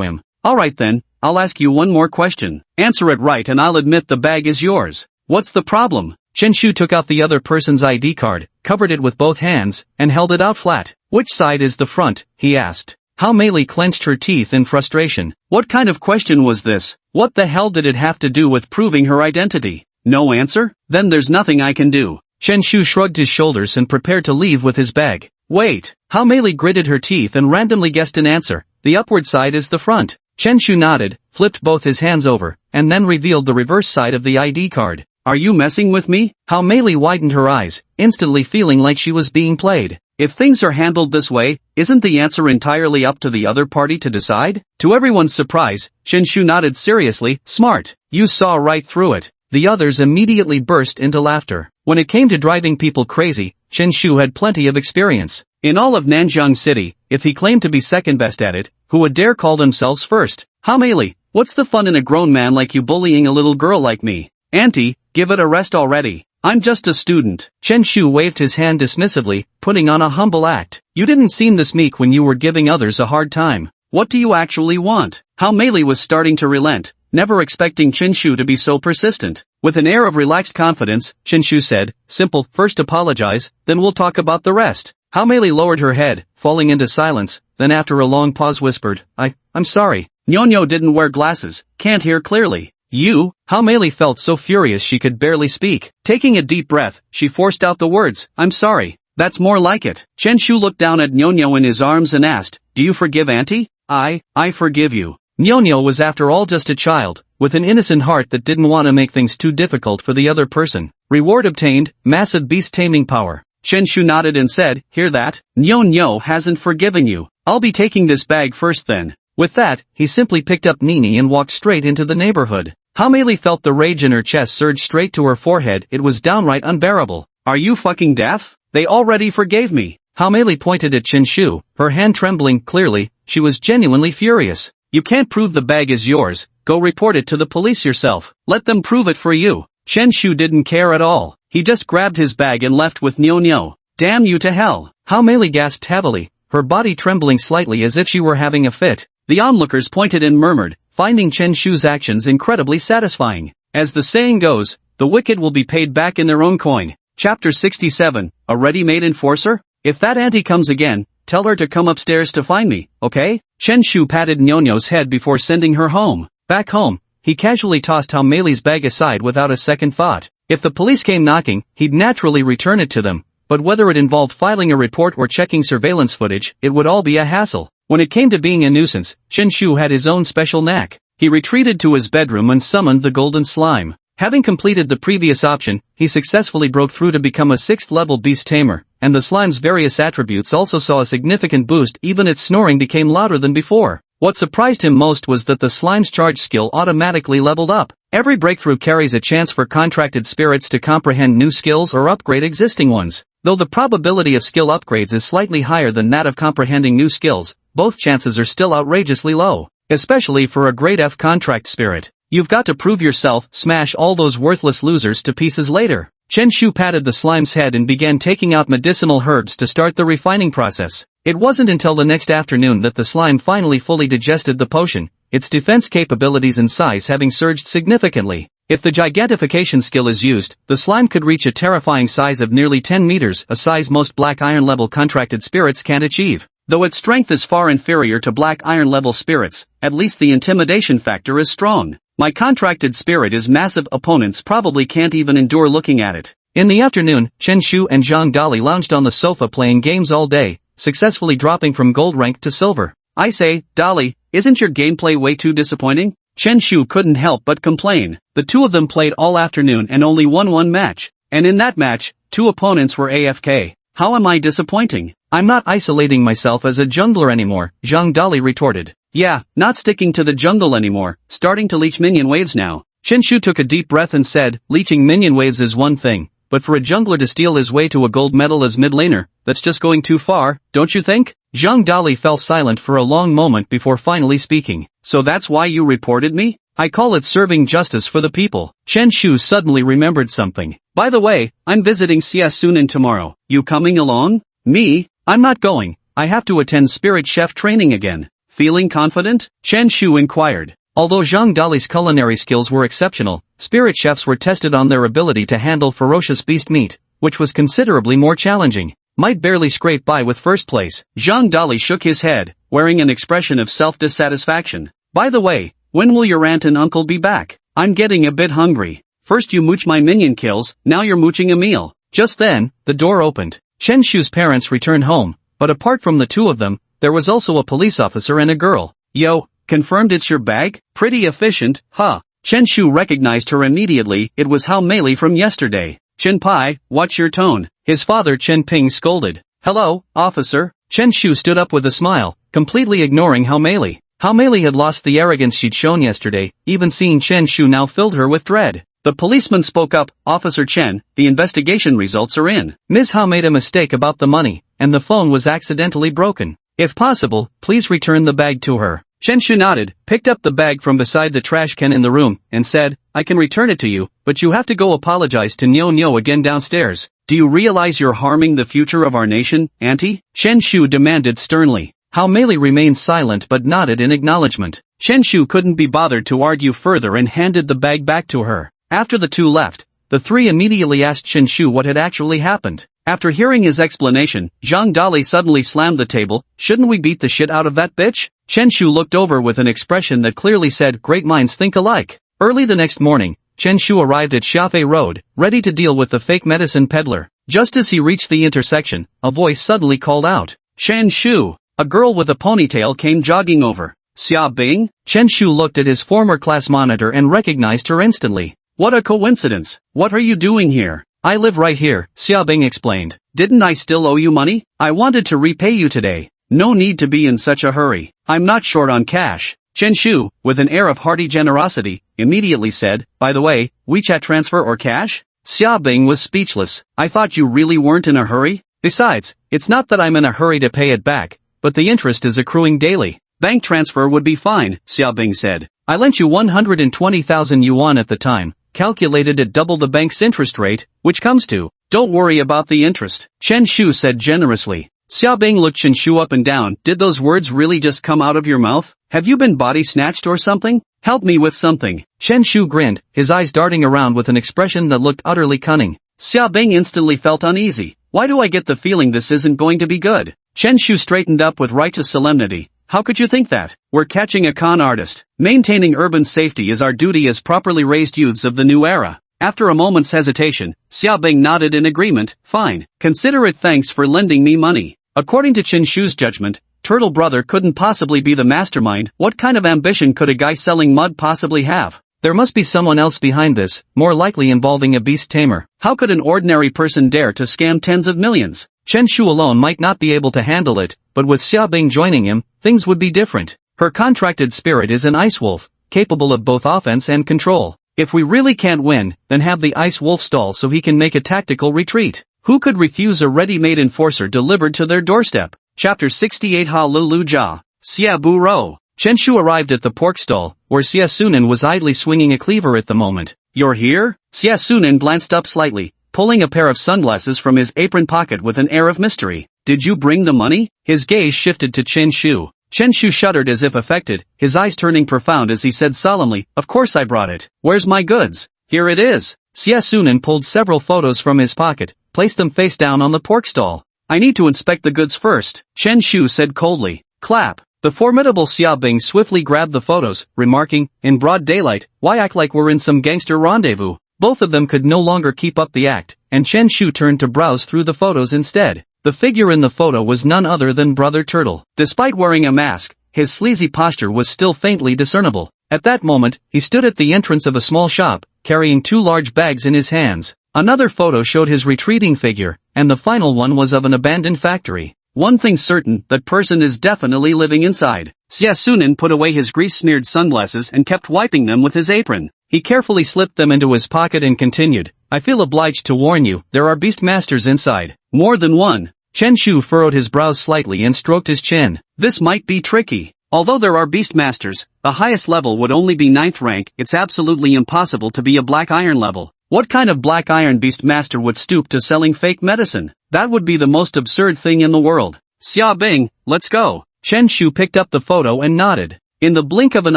him. Alright then, I'll ask you one more question. Answer it right and I'll admit the bag is yours. What's the problem? Chen Shu took out the other person's ID card, covered it with both hands, and held it out flat. Which side is the front? He asked. How Mei Li clenched her teeth in frustration. What kind of question was this? What the hell did it have to do with proving her identity? No answer? Then there's nothing I can do. Chen Shu shrugged his shoulders and prepared to leave with his bag. Wait. How Mei Li gritted her teeth and randomly guessed an answer. The upward side is the front. Chen Shu nodded, flipped both his hands over, and then revealed the reverse side of the ID card. Are you messing with me? How Mei Li widened her eyes, instantly feeling like she was being played. If things are handled this way, isn't the answer entirely up to the other party to decide? To everyone's surprise, Chen Shu nodded seriously. Smart. You saw right through it. The others immediately burst into laughter. When it came to driving people crazy, Chen Shu had plenty of experience. In all of Nanjiang City, if he claimed to be second best at it, who would dare call themselves first? How Mei Li, what's the fun in a grown man like you bullying a little girl like me? Auntie, give it a rest already. I'm just a student. Chen Shu waved his hand dismissively, putting on a humble act. You didn't seem this meek when you were giving others a hard time. What do you actually want? How Mei Li was starting to relent, never expecting Chen Shu to be so persistent. With an air of relaxed confidence, Chen Shu said, simple, first apologize, then we'll talk about the rest. How Mei Li lowered her head, falling into silence, then after a long pause whispered, I'm sorry. Nyo didn't wear glasses, can't hear clearly. You? How Mei Li felt so furious she could barely speak. Taking a deep breath, she forced out the words, I'm sorry. That's more like it. Chen Shu looked down at Nyo in his arms and asked, do you forgive Auntie? I forgive you. Nyo was after all just a child, with an innocent heart that didn't want to make things too difficult for the other person. Reward obtained, massive beast taming power. Chen Shu nodded and said, hear that? Nyo hasn't forgiven you. I'll be taking this bag first then. With that, he simply picked up Nini and walked straight into the neighborhood. How Mei Li felt the rage in her chest surge straight to her forehead. It was downright unbearable. Are you fucking deaf? They already forgave me. How Mei Li pointed at Chen Shu, her hand trembling. Clearly, she was genuinely furious. You can't prove the bag is yours. Go report it to the police yourself. Let them prove it for you. Chen Shu didn't care at all. He just grabbed his bag and left with Nyo. Damn you to hell. How Mei Li gasped heavily, her body trembling slightly as if she were having a fit. The onlookers pointed and murmured, finding Chen Shu's actions incredibly satisfying. As the saying goes, the wicked will be paid back in their own coin. Chapter 67, a ready-made enforcer? If that auntie comes again, tell her to come upstairs to find me, okay? Chen Shu patted Nyo's head before sending her home. Back home, he casually tossed How Mei Li's bag aside without a second thought. If the police came knocking, he'd naturally return it to them, but whether it involved filing a report or checking surveillance footage, it would all be a hassle. When it came to being a nuisance, Chen Shu had his own special knack. He retreated to his bedroom and summoned the golden slime. Having completed the previous option, he successfully broke through to become a 6th-level beast tamer, and the slime's various attributes also saw a significant boost. Even its snoring became louder than before. What surprised him most was that the slime's charge skill automatically leveled up. Every breakthrough carries a chance for contracted spirits to comprehend new skills or upgrade existing ones. Though the probability of skill upgrades is slightly higher than that of comprehending new skills, both chances are still outrageously low, especially for a grade F contract spirit. You've got to prove yourself, smash all those worthless losers to pieces later. Chen Shu patted the slime's head and began taking out medicinal herbs to start the refining process. It wasn't until the next afternoon that the slime finally fully digested the potion, its defense capabilities and size having surged significantly. If the gigantification skill is used, the slime could reach a terrifying size of nearly 10 meters, a size most black iron level contracted spirits can't achieve. Though its strength is far inferior to black iron level spirits, at least the intimidation factor is strong. My contracted spirit is massive, opponents probably can't even endure looking at it. In the afternoon, Chen Shu and Zhang Dali lounged on the sofa playing games all day, successfully dropping from gold rank to silver. I say, Dali, isn't your gameplay way too disappointing? Chen Shu couldn't help but complain. The two of them played all afternoon and only won one match. And in that match, two opponents were AFK. How am I disappointing? I'm not isolating myself as a jungler anymore, Zhang Dali retorted. Yeah, not sticking to the jungle anymore, starting to leech minion waves now. Chen Shu took a deep breath and said, leeching minion waves is one thing, but for a jungler to steal his way to a gold medal as mid laner, that's just going too far, don't you think? Zhang Dali fell silent for a long moment before finally speaking. So that's why you reported me? I call it serving justice for the people. Chen Shu suddenly remembered something. By the way, I'm visiting Xia Sunan tomorrow. You coming along? Me? I'm not going. I have to attend Spirit Chef training again. Feeling confident? Chen Shu inquired. Although Zhang Dali's culinary skills were exceptional, spirit chefs were tested on their ability to handle ferocious beast meat, which was considerably more challenging. Might barely scrape by with first place. Zhang Dali shook his head, wearing an expression of self-dissatisfaction. By the way, when will your aunt and uncle be back? I'm getting a bit hungry. First you mooch my minion kills, now you're mooching a meal. Just then, the door opened. Chen Shu's parents returned home, but apart from the two of them, there was also a police officer and a girl. Yo, confirmed it's your bag? Pretty efficient, huh? Chen Shu recognized her immediately. It was Hao Meili from yesterday. Chen Pai, watch your tone. His father Chen Ping scolded. Hello, officer. Chen Shu stood up with a smile, completely ignoring Hao Meili. Hao Meili had lost the arrogance she'd shown yesterday, even seeing Chen Shu now filled her with dread. The policeman spoke up. Officer Chen, the investigation results are in. Ms. Hao made a mistake about the money, and the phone was accidentally broken. If possible, please return the bag to her. Chen Shu nodded, picked up the bag from beside the trash can in the room, and said, I can return it to you, but you have to go apologize to Nyo Nyo again downstairs. Do you realize you're harming the future of our nation, auntie? Chen Shu demanded sternly. Hao Meili remained silent but nodded in acknowledgement. Chen Shu couldn't be bothered to argue further and handed the bag back to her. After the two left, the three immediately asked Chen Shu what had actually happened. After hearing his explanation, Zhang Dali suddenly slammed the table. Shouldn't we beat the shit out of that bitch? Chen Shu looked over with an expression that clearly said great minds think alike. Early the next morning, Chen Shu arrived at Xiafei Road, ready to deal with the fake medicine peddler. Just as he reached the intersection, a voice suddenly called out. Chen Shu! A girl with a ponytail came jogging over. Xia Bing? Chen Shu looked at his former class monitor and recognized her instantly. What a coincidence. What are you doing here? I live right here, Xia Bing explained. Didn't I still owe you money? I wanted to repay you today. No need to be in such a hurry. I'm not short on cash. Chen Shu, with an air of hearty generosity, immediately said, by the way, WeChat transfer or cash? Xia Bing was speechless. I thought you really weren't in a hurry? Besides, it's not that I'm in a hurry to pay it back, but the interest is accruing daily. Bank transfer would be fine, Xia Bing said. I lent you 120,000 yuan at the time, calculated at double the bank's interest rate, which comes to. Don't worry about the interest, Chen Shu said generously. Xia Bing looked Chen Shu up and down. Did those words really just come out of your mouth? Have you been body snatched or something? Help me with something. Chen Shu grinned, his eyes darting around with an expression that looked utterly cunning. Xia Bing instantly felt uneasy. Why do I get the feeling this isn't going to be good? Chen Shu straightened up with righteous solemnity. How could you think that? We're catching a con artist. Maintaining urban safety is our duty as properly raised youths of the new era. After a moment's hesitation, Xia Bing nodded in agreement. Fine. Consider it thanks for lending me money. According to Chen Shu's judgment, Turtle Brother couldn't possibly be the mastermind. What kind of ambition could a guy selling mud possibly have? There must be someone else behind this, more likely involving a beast tamer. How could an ordinary person dare to scam tens of millions? Chen Shu alone might not be able to handle it, but with Xia Bing joining him, things would be different. Her contracted spirit is an ice wolf, capable of both offense and control. If we really can't win, then have the ice wolf stall so he can make a tactical retreat. Who could refuse a ready-made enforcer delivered to their doorstep? Chapter 68 Ha Lulu Jia, Xia Bu Ro. Chen Shu arrived at the pork stall, where Xia Sunan was idly swinging a cleaver at the moment. You're here? Xia Sunan glanced up slightly, pulling a pair of sunglasses from his apron pocket with an air of mystery. Did you bring the money? His gaze shifted to Chen Shu. Chen Shu shuddered as if affected, his eyes turning profound as he said solemnly, Of course I brought it. Where's my goods? Here it is. Xia Sunan pulled several photos from his pocket, placed them face down on the pork stall. I need to inspect the goods first, Chen Shu said coldly. Clap. The formidable Xia Bing swiftly grabbed the photos, remarking, in broad daylight, why act like we're in some gangster rendezvous? Both of them could no longer keep up the act, and Chen Shu turned to browse through the photos instead. The figure in the photo was none other than Brother Turtle. Despite wearing a mask, his sleazy posture was still faintly discernible. At that moment, he stood at the entrance of a small shop, carrying two large bags in his hands. Another photo showed his retreating figure, and the final one was of an abandoned factory. One thing's certain, that person is definitely living inside. Xia Sunan put away his grease-smeared sunglasses and kept wiping them with his apron. He carefully slipped them into his pocket and continued, I feel obliged to warn you, there are beast masters inside. More than one. Chen Shu furrowed his brows slightly and stroked his chin. This might be tricky. Although there are beast masters, the highest level would only be 9th rank. It's absolutely impossible to be a black iron level. What kind of black iron beast master would stoop to selling fake medicine? That would be the most absurd thing in the world. Xia Bing, let's go. Chen Shu picked up the photo and nodded. In the blink of an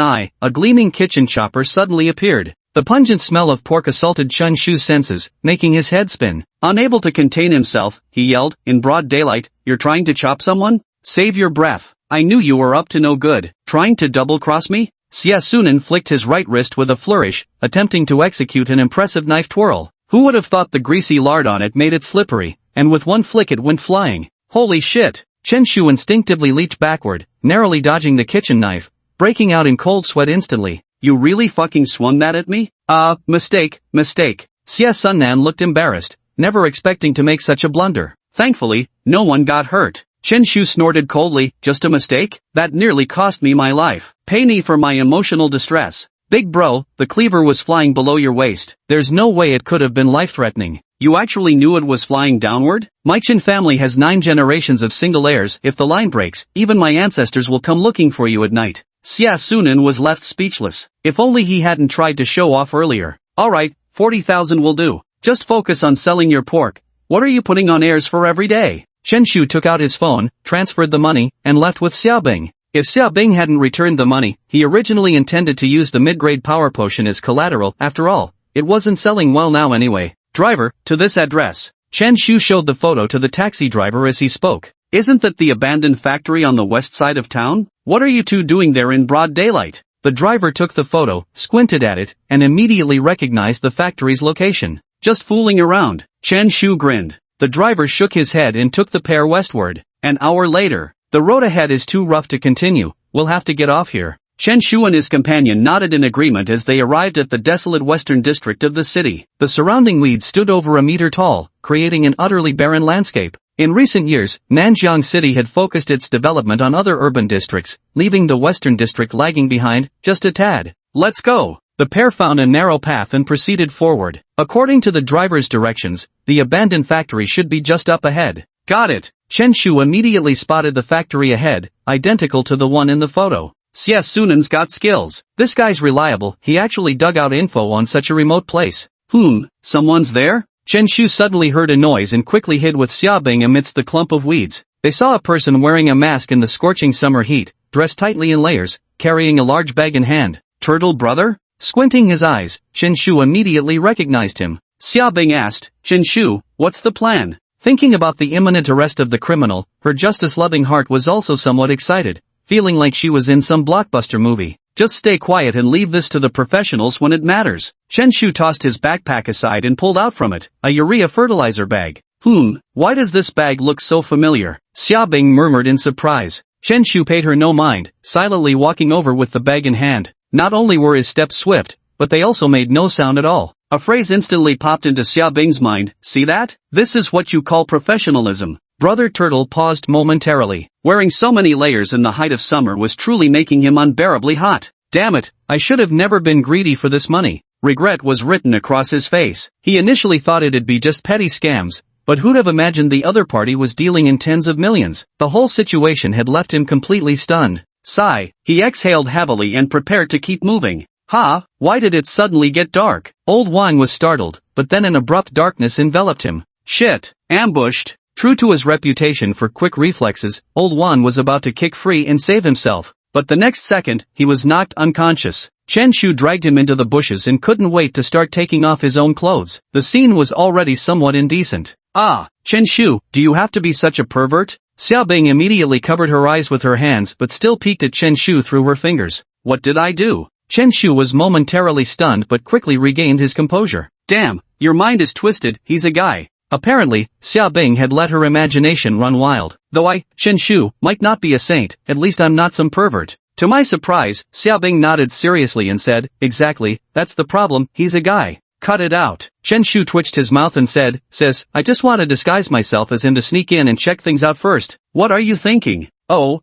eye, a gleaming kitchen chopper suddenly appeared. The pungent smell of pork assaulted Chen Shu's senses, making his head spin. Unable to contain himself, he yelled, in broad daylight, "You're trying to chop someone? Save your breath. I knew you were up to no good. Trying to double-cross me?" Xia Sunan flicked his right wrist with a flourish, attempting to execute an impressive knife twirl. Who would have thought the greasy lard on it made it slippery, and with one flick it went flying. Holy shit! Chen Shu instinctively leaped backward, narrowly dodging the kitchen knife, breaking out in cold sweat instantly. "You really fucking swung that at me?" Mistake. Xia Sunan looked embarrassed, never expecting to make such a blunder. Thankfully, no one got hurt. Chen Shu snorted coldly, "Just a mistake? That nearly cost me my life. Pay me for my emotional distress." "Big bro, the cleaver was flying below your waist. There's no way it could have been life-threatening. You actually knew it was flying downward?" "My Chen family has 9 generations of single heirs. If the line breaks, even my ancestors will come looking for you at night." Xia Sunan was left speechless. If only he hadn't tried to show off earlier. "Alright, 40,000 will do. Just focus on selling your pork. What are you putting on airs for every day?" Chen Shu took out his phone, transferred the money, and left with Xiaobing. If Xiaobing hadn't returned the money, he originally intended to use the mid-grade power potion as collateral. After all, it wasn't selling well now anyway. "Driver, to this address." Chen Shu showed the photo to the taxi driver as he spoke. "Isn't that the abandoned factory on the west side of town? What are you two doing there in broad daylight?" The driver took the photo, squinted at it, and immediately recognized the factory's location. "Just fooling around." Chen Shu grinned. The driver shook his head and took the pair westward. An hour later. "The road ahead is too rough to continue, we'll have to get off here." Chen Shu and his companion nodded in agreement as they arrived at the desolate western district of the city. The surrounding weeds stood over a meter tall, creating an utterly barren landscape. In recent years, Nanjiang City had focused its development on other urban districts, leaving the western district lagging behind, just a tad. "Let's go." The pair found a narrow path and proceeded forward. According to the driver's directions, the abandoned factory should be just up ahead. "Got it." Chen Shu immediately spotted the factory ahead, identical to the one in the photo. Xia Sunan's got skills. This guy's reliable. He actually dug out info on such a remote place. Someone's there? Chen Shu suddenly heard a noise and quickly hid with Xiaobing amidst the clump of weeds. They saw a person wearing a mask in the scorching summer heat, dressed tightly in layers, carrying a large bag in hand. "Turtle brother?" Squinting his eyes, Chen Shu immediately recognized him. Xiaobing asked, "Chen Shu, what's the plan?" Thinking about the imminent arrest of the criminal, her justice-loving heart was also somewhat excited, feeling like she was in some blockbuster movie. "Just stay quiet and leave this to the professionals when it matters." Chen Shu tossed his backpack aside and pulled out from it a urea fertilizer bag. Why does this bag look so familiar?" Xiaobing murmured in surprise. Chen Shu paid her no mind, silently walking over with the bag in hand. Not only were his steps swift, but they also made no sound at all. A phrase instantly popped into Xiaobing's mind. "See that? This is what you call professionalism." Brother Turtle paused momentarily. Wearing so many layers in the height of summer was truly making him unbearably hot. "Damn it, I should have never been greedy for this money." Regret was written across his face. He initially thought it'd be just petty scams, but who'd have imagined the other party was dealing in tens of millions? The whole situation had left him completely stunned. Sigh, he exhaled heavily and prepared to keep moving. Why did it suddenly get dark? Old Wang was startled, but then an abrupt darkness enveloped him. Shit, ambushed. True to his reputation for quick reflexes, Old Wan was about to kick free and save himself, but the next second, he was knocked unconscious. Chen Shu dragged him into the bushes and couldn't wait to start taking off his own clothes. The scene was already somewhat indecent. Chen Shu, do you have to be such a pervert? Xiaobing immediately covered her eyes with her hands but still peeked at Chen Shu through her fingers. What did I do? Chen Shu was momentarily stunned but quickly regained his composure. Damn, your mind is twisted, he's a guy. Apparently, Xiaobing had let her imagination run wild. Though I, Chen Shu, might not be a saint, at least I'm not some pervert. To my surprise, Xiaobing nodded seriously and said, exactly, that's the problem, he's a guy. Cut it out. Chen Shu twitched his mouth and said, I just want to disguise myself as him to sneak in and check things out first. What are you thinking? Oh.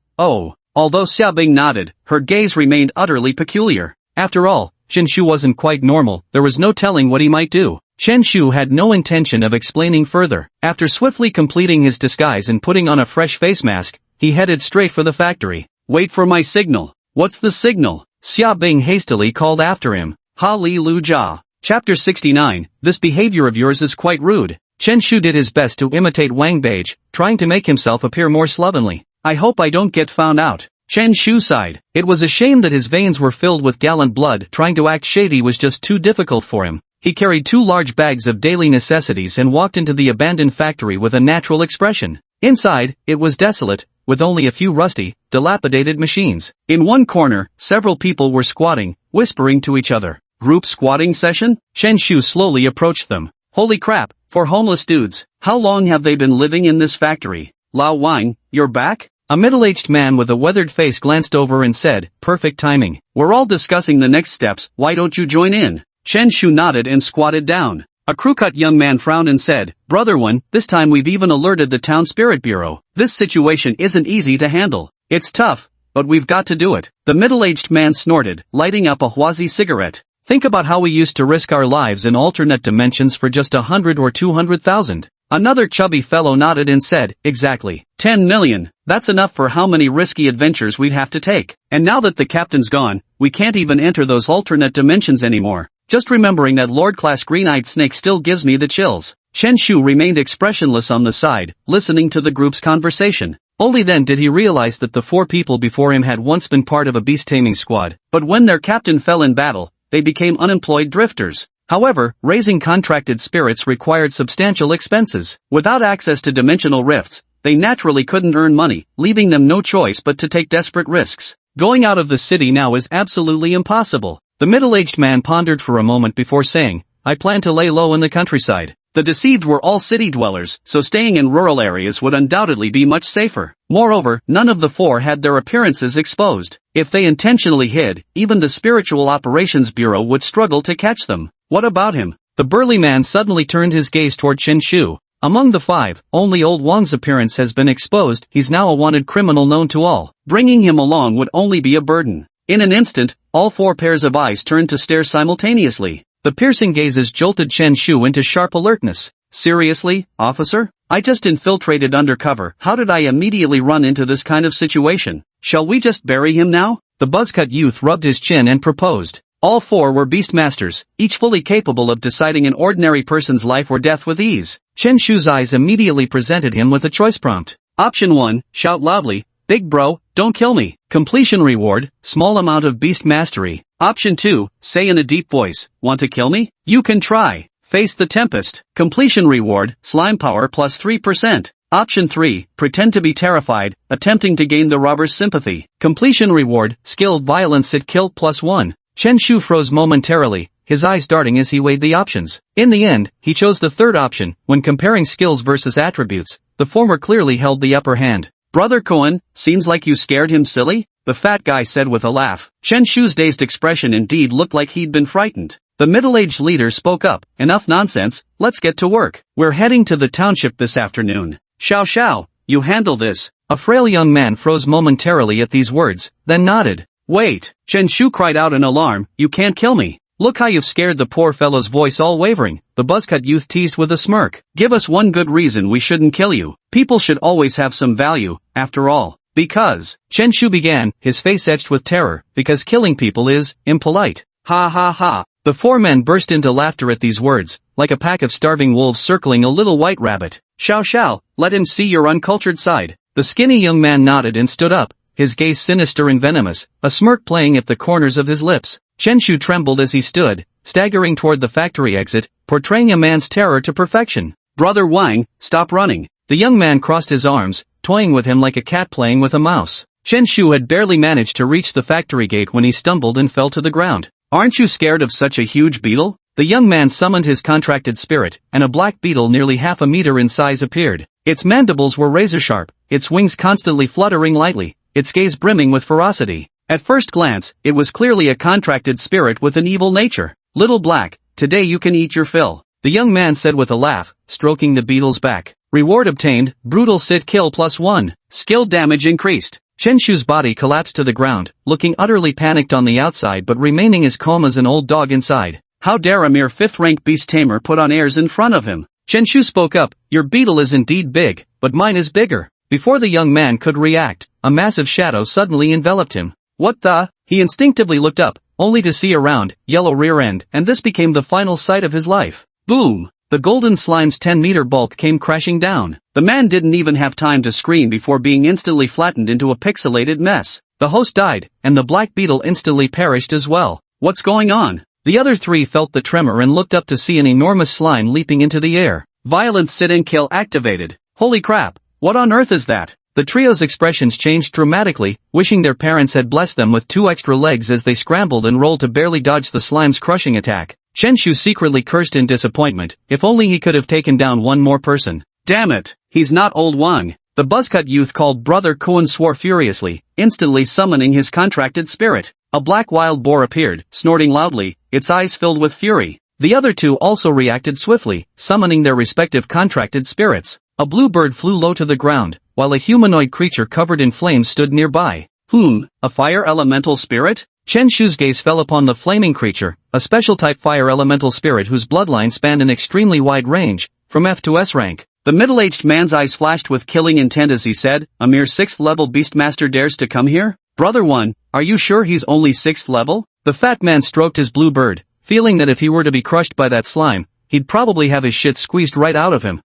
Although Xiaobing nodded, her gaze remained utterly peculiar. After all, Chen Shu wasn't quite normal, there was no telling what he might do. Chen Shu had no intention of explaining further. After swiftly completing his disguise and putting on a fresh face mask, he headed straight for the factory. Wait for my signal. What's the signal? Xiaobing hastily called after him. Ha Li Lu Jia. Chapter 69, this behavior of yours is quite rude. Chen Shu did his best to imitate Wang Beige, trying to make himself appear more slovenly. I hope I don't get found out. Chen Shu sighed. It was a shame that his veins were filled with gallant blood. Trying to act shady was just too difficult for him. He carried 2 large bags of daily necessities and walked into the abandoned factory with a natural expression. Inside, it was desolate, with only a few rusty, dilapidated machines. In one corner, several people were squatting, whispering to each other. Group squatting session? Chen Shu slowly approached them. Holy crap, 4 homeless dudes. How long have they been living in this factory? Lao Wang, you're back? A middle-aged man with a weathered face glanced over and said, perfect timing. We're all discussing the next steps, why don't you join in? Chen Shu nodded and squatted down. A crew-cut young man frowned and said, Brother One, this time we've even alerted the town spirit bureau. This situation isn't easy to handle. It's tough, but we've got to do it. The middle-aged man snorted, lighting up a Huazi cigarette. Think about how we used to risk our lives in alternate dimensions for just 100 or 200,000. Another chubby fellow nodded and said, exactly. 10 million. That's enough for how many risky adventures we'd have to take. And now that the captain's gone, we can't even enter those alternate dimensions anymore. Just remembering that Lord-class green-eyed snake still gives me the chills. Chen Shu remained expressionless on the side, listening to the group's conversation. Only then did he realize that the 4 people before him had once been part of a beast-taming squad. But when their captain fell in battle, they became unemployed drifters. However, raising contracted spirits required substantial expenses. Without access to dimensional rifts, they naturally couldn't earn money, leaving them no choice but to take desperate risks. Going out of the city now is absolutely impossible. The middle-aged man pondered for a moment before saying, I plan to lay low in the countryside. The deceived were all city dwellers, so staying in rural areas would undoubtedly be much safer. Moreover, none of the 4 had their appearances exposed. If they intentionally hid, even the Spiritual Operations Bureau would struggle to catch them. What about him? The burly man suddenly turned his gaze toward Chen Shu. Among the 5, only old Wang's appearance has been exposed. He's now a wanted criminal known to all. Bringing him along would only be a burden. In an instant, all 4 pairs of eyes turned to stare simultaneously. The piercing gazes jolted Chen Shu into sharp alertness. Seriously, officer? I just infiltrated undercover. How did I immediately run into this kind of situation? Shall we just bury him now? The buzzcut youth rubbed his chin and proposed. All 4 were beastmasters, each fully capable of deciding an ordinary person's life or death with ease. Chen Shu's eyes immediately presented him with a choice prompt. Option 1, shout loudly, big bro, don't kill me. Completion reward, small amount of beast mastery. Option 2, say in a deep voice, want to kill me? You can try. Face the tempest. Completion reward, slime power plus 3%. Option 3, pretend to be terrified, attempting to gain the robber's sympathy. Completion reward, skilled violence at kill plus 1. Chen Shu froze momentarily, his eyes darting as he weighed the options. In the end, he chose the third option. When comparing skills versus attributes, the former clearly held the upper hand. Brother Cohen, seems like you scared him silly? The fat guy said with a laugh. Chen Shu's dazed expression indeed looked like he'd been frightened. The middle-aged leader spoke up, enough nonsense, let's get to work. We're heading to the township this afternoon. Xiao, you handle this. A frail young man froze momentarily at these words, then nodded. Wait, Chen Shu cried out in alarm, you can't kill me. Look how you've scared the poor fellow's voice all wavering. The buzzcut youth teased with a smirk. Give us one good reason we shouldn't kill you. People should always have some value, after all. Because, Chen Shu began, his face etched with terror, because killing people is impolite. Ha ha ha. The 4 men burst into laughter at these words, like a pack of starving wolves circling a little white rabbit. Xiao, let him see your uncultured side. The skinny young man nodded and stood up, his gaze sinister and venomous, a smirk playing at the corners of his lips. Chen Shu trembled as he stood, staggering toward the factory exit, portraying a man's terror to perfection. Brother Wang, stop running. The young man crossed his arms, toying with him like a cat playing with a mouse. Chen Shu had barely managed to reach the factory gate when he stumbled and fell to the ground. Aren't you scared of such a huge beetle? The young man summoned his contracted spirit, and a black beetle nearly half a meter in size appeared. Its mandibles were razor-sharp, its wings constantly fluttering lightly, its gaze brimming with ferocity. At first glance, it was clearly a contracted spirit with an evil nature. Little Black, today you can eat your fill, the young man said with a laugh, stroking the beetle's back. Reward obtained, brutal sit kill plus 1. Skill damage increased. Chen Shu's body collapsed to the ground, looking utterly panicked on the outside but remaining as calm as an old dog inside. How dare a mere 5th-rank beast tamer put on airs in front of him? Chen Shu spoke up, your beetle is indeed big, but mine is bigger. Before the young man could react, a massive shadow suddenly enveloped him. What the? He instinctively looked up, only to see a round, yellow rear end, and this became the final sight of his life. Boom! the golden slime's 10-meter bulk came crashing down. The man didn't even have time to scream before being instantly flattened into a pixelated mess. The host died, and the black beetle instantly perished as well. What's going on? The other three felt the tremor and looked up to see an enormous slime leaping into the air. Violent sit-and-kill activated. Holy crap, what on earth is that? The trio's expressions changed dramatically, wishing their parents had blessed them with 2 extra legs as they scrambled and rolled to barely dodge the slime's crushing attack. Chenshu secretly cursed in disappointment. If only he could have taken down one more person. Damn it, he's not old Wang. The buzzcut youth called Brother Kuan swore furiously, instantly summoning his contracted spirit. A black wild boar appeared, snorting loudly, its eyes filled with fury. The other two also reacted swiftly, summoning their respective contracted spirits. A blue bird flew low to the ground, while a humanoid creature covered in flames stood nearby. A fire elemental spirit? Chenshu's gaze fell upon the flaming creature, a special type fire elemental spirit whose bloodline spanned an extremely wide range, from F to S rank. The middle-aged man's eyes flashed with killing intent as he said, "A mere 6th level beastmaster dares to come here? Brother One, are you sure he's only 6th level?" The fat man stroked his blue bird, feeling that if he were to be crushed by that slime, he'd probably have his shit squeezed right out of him.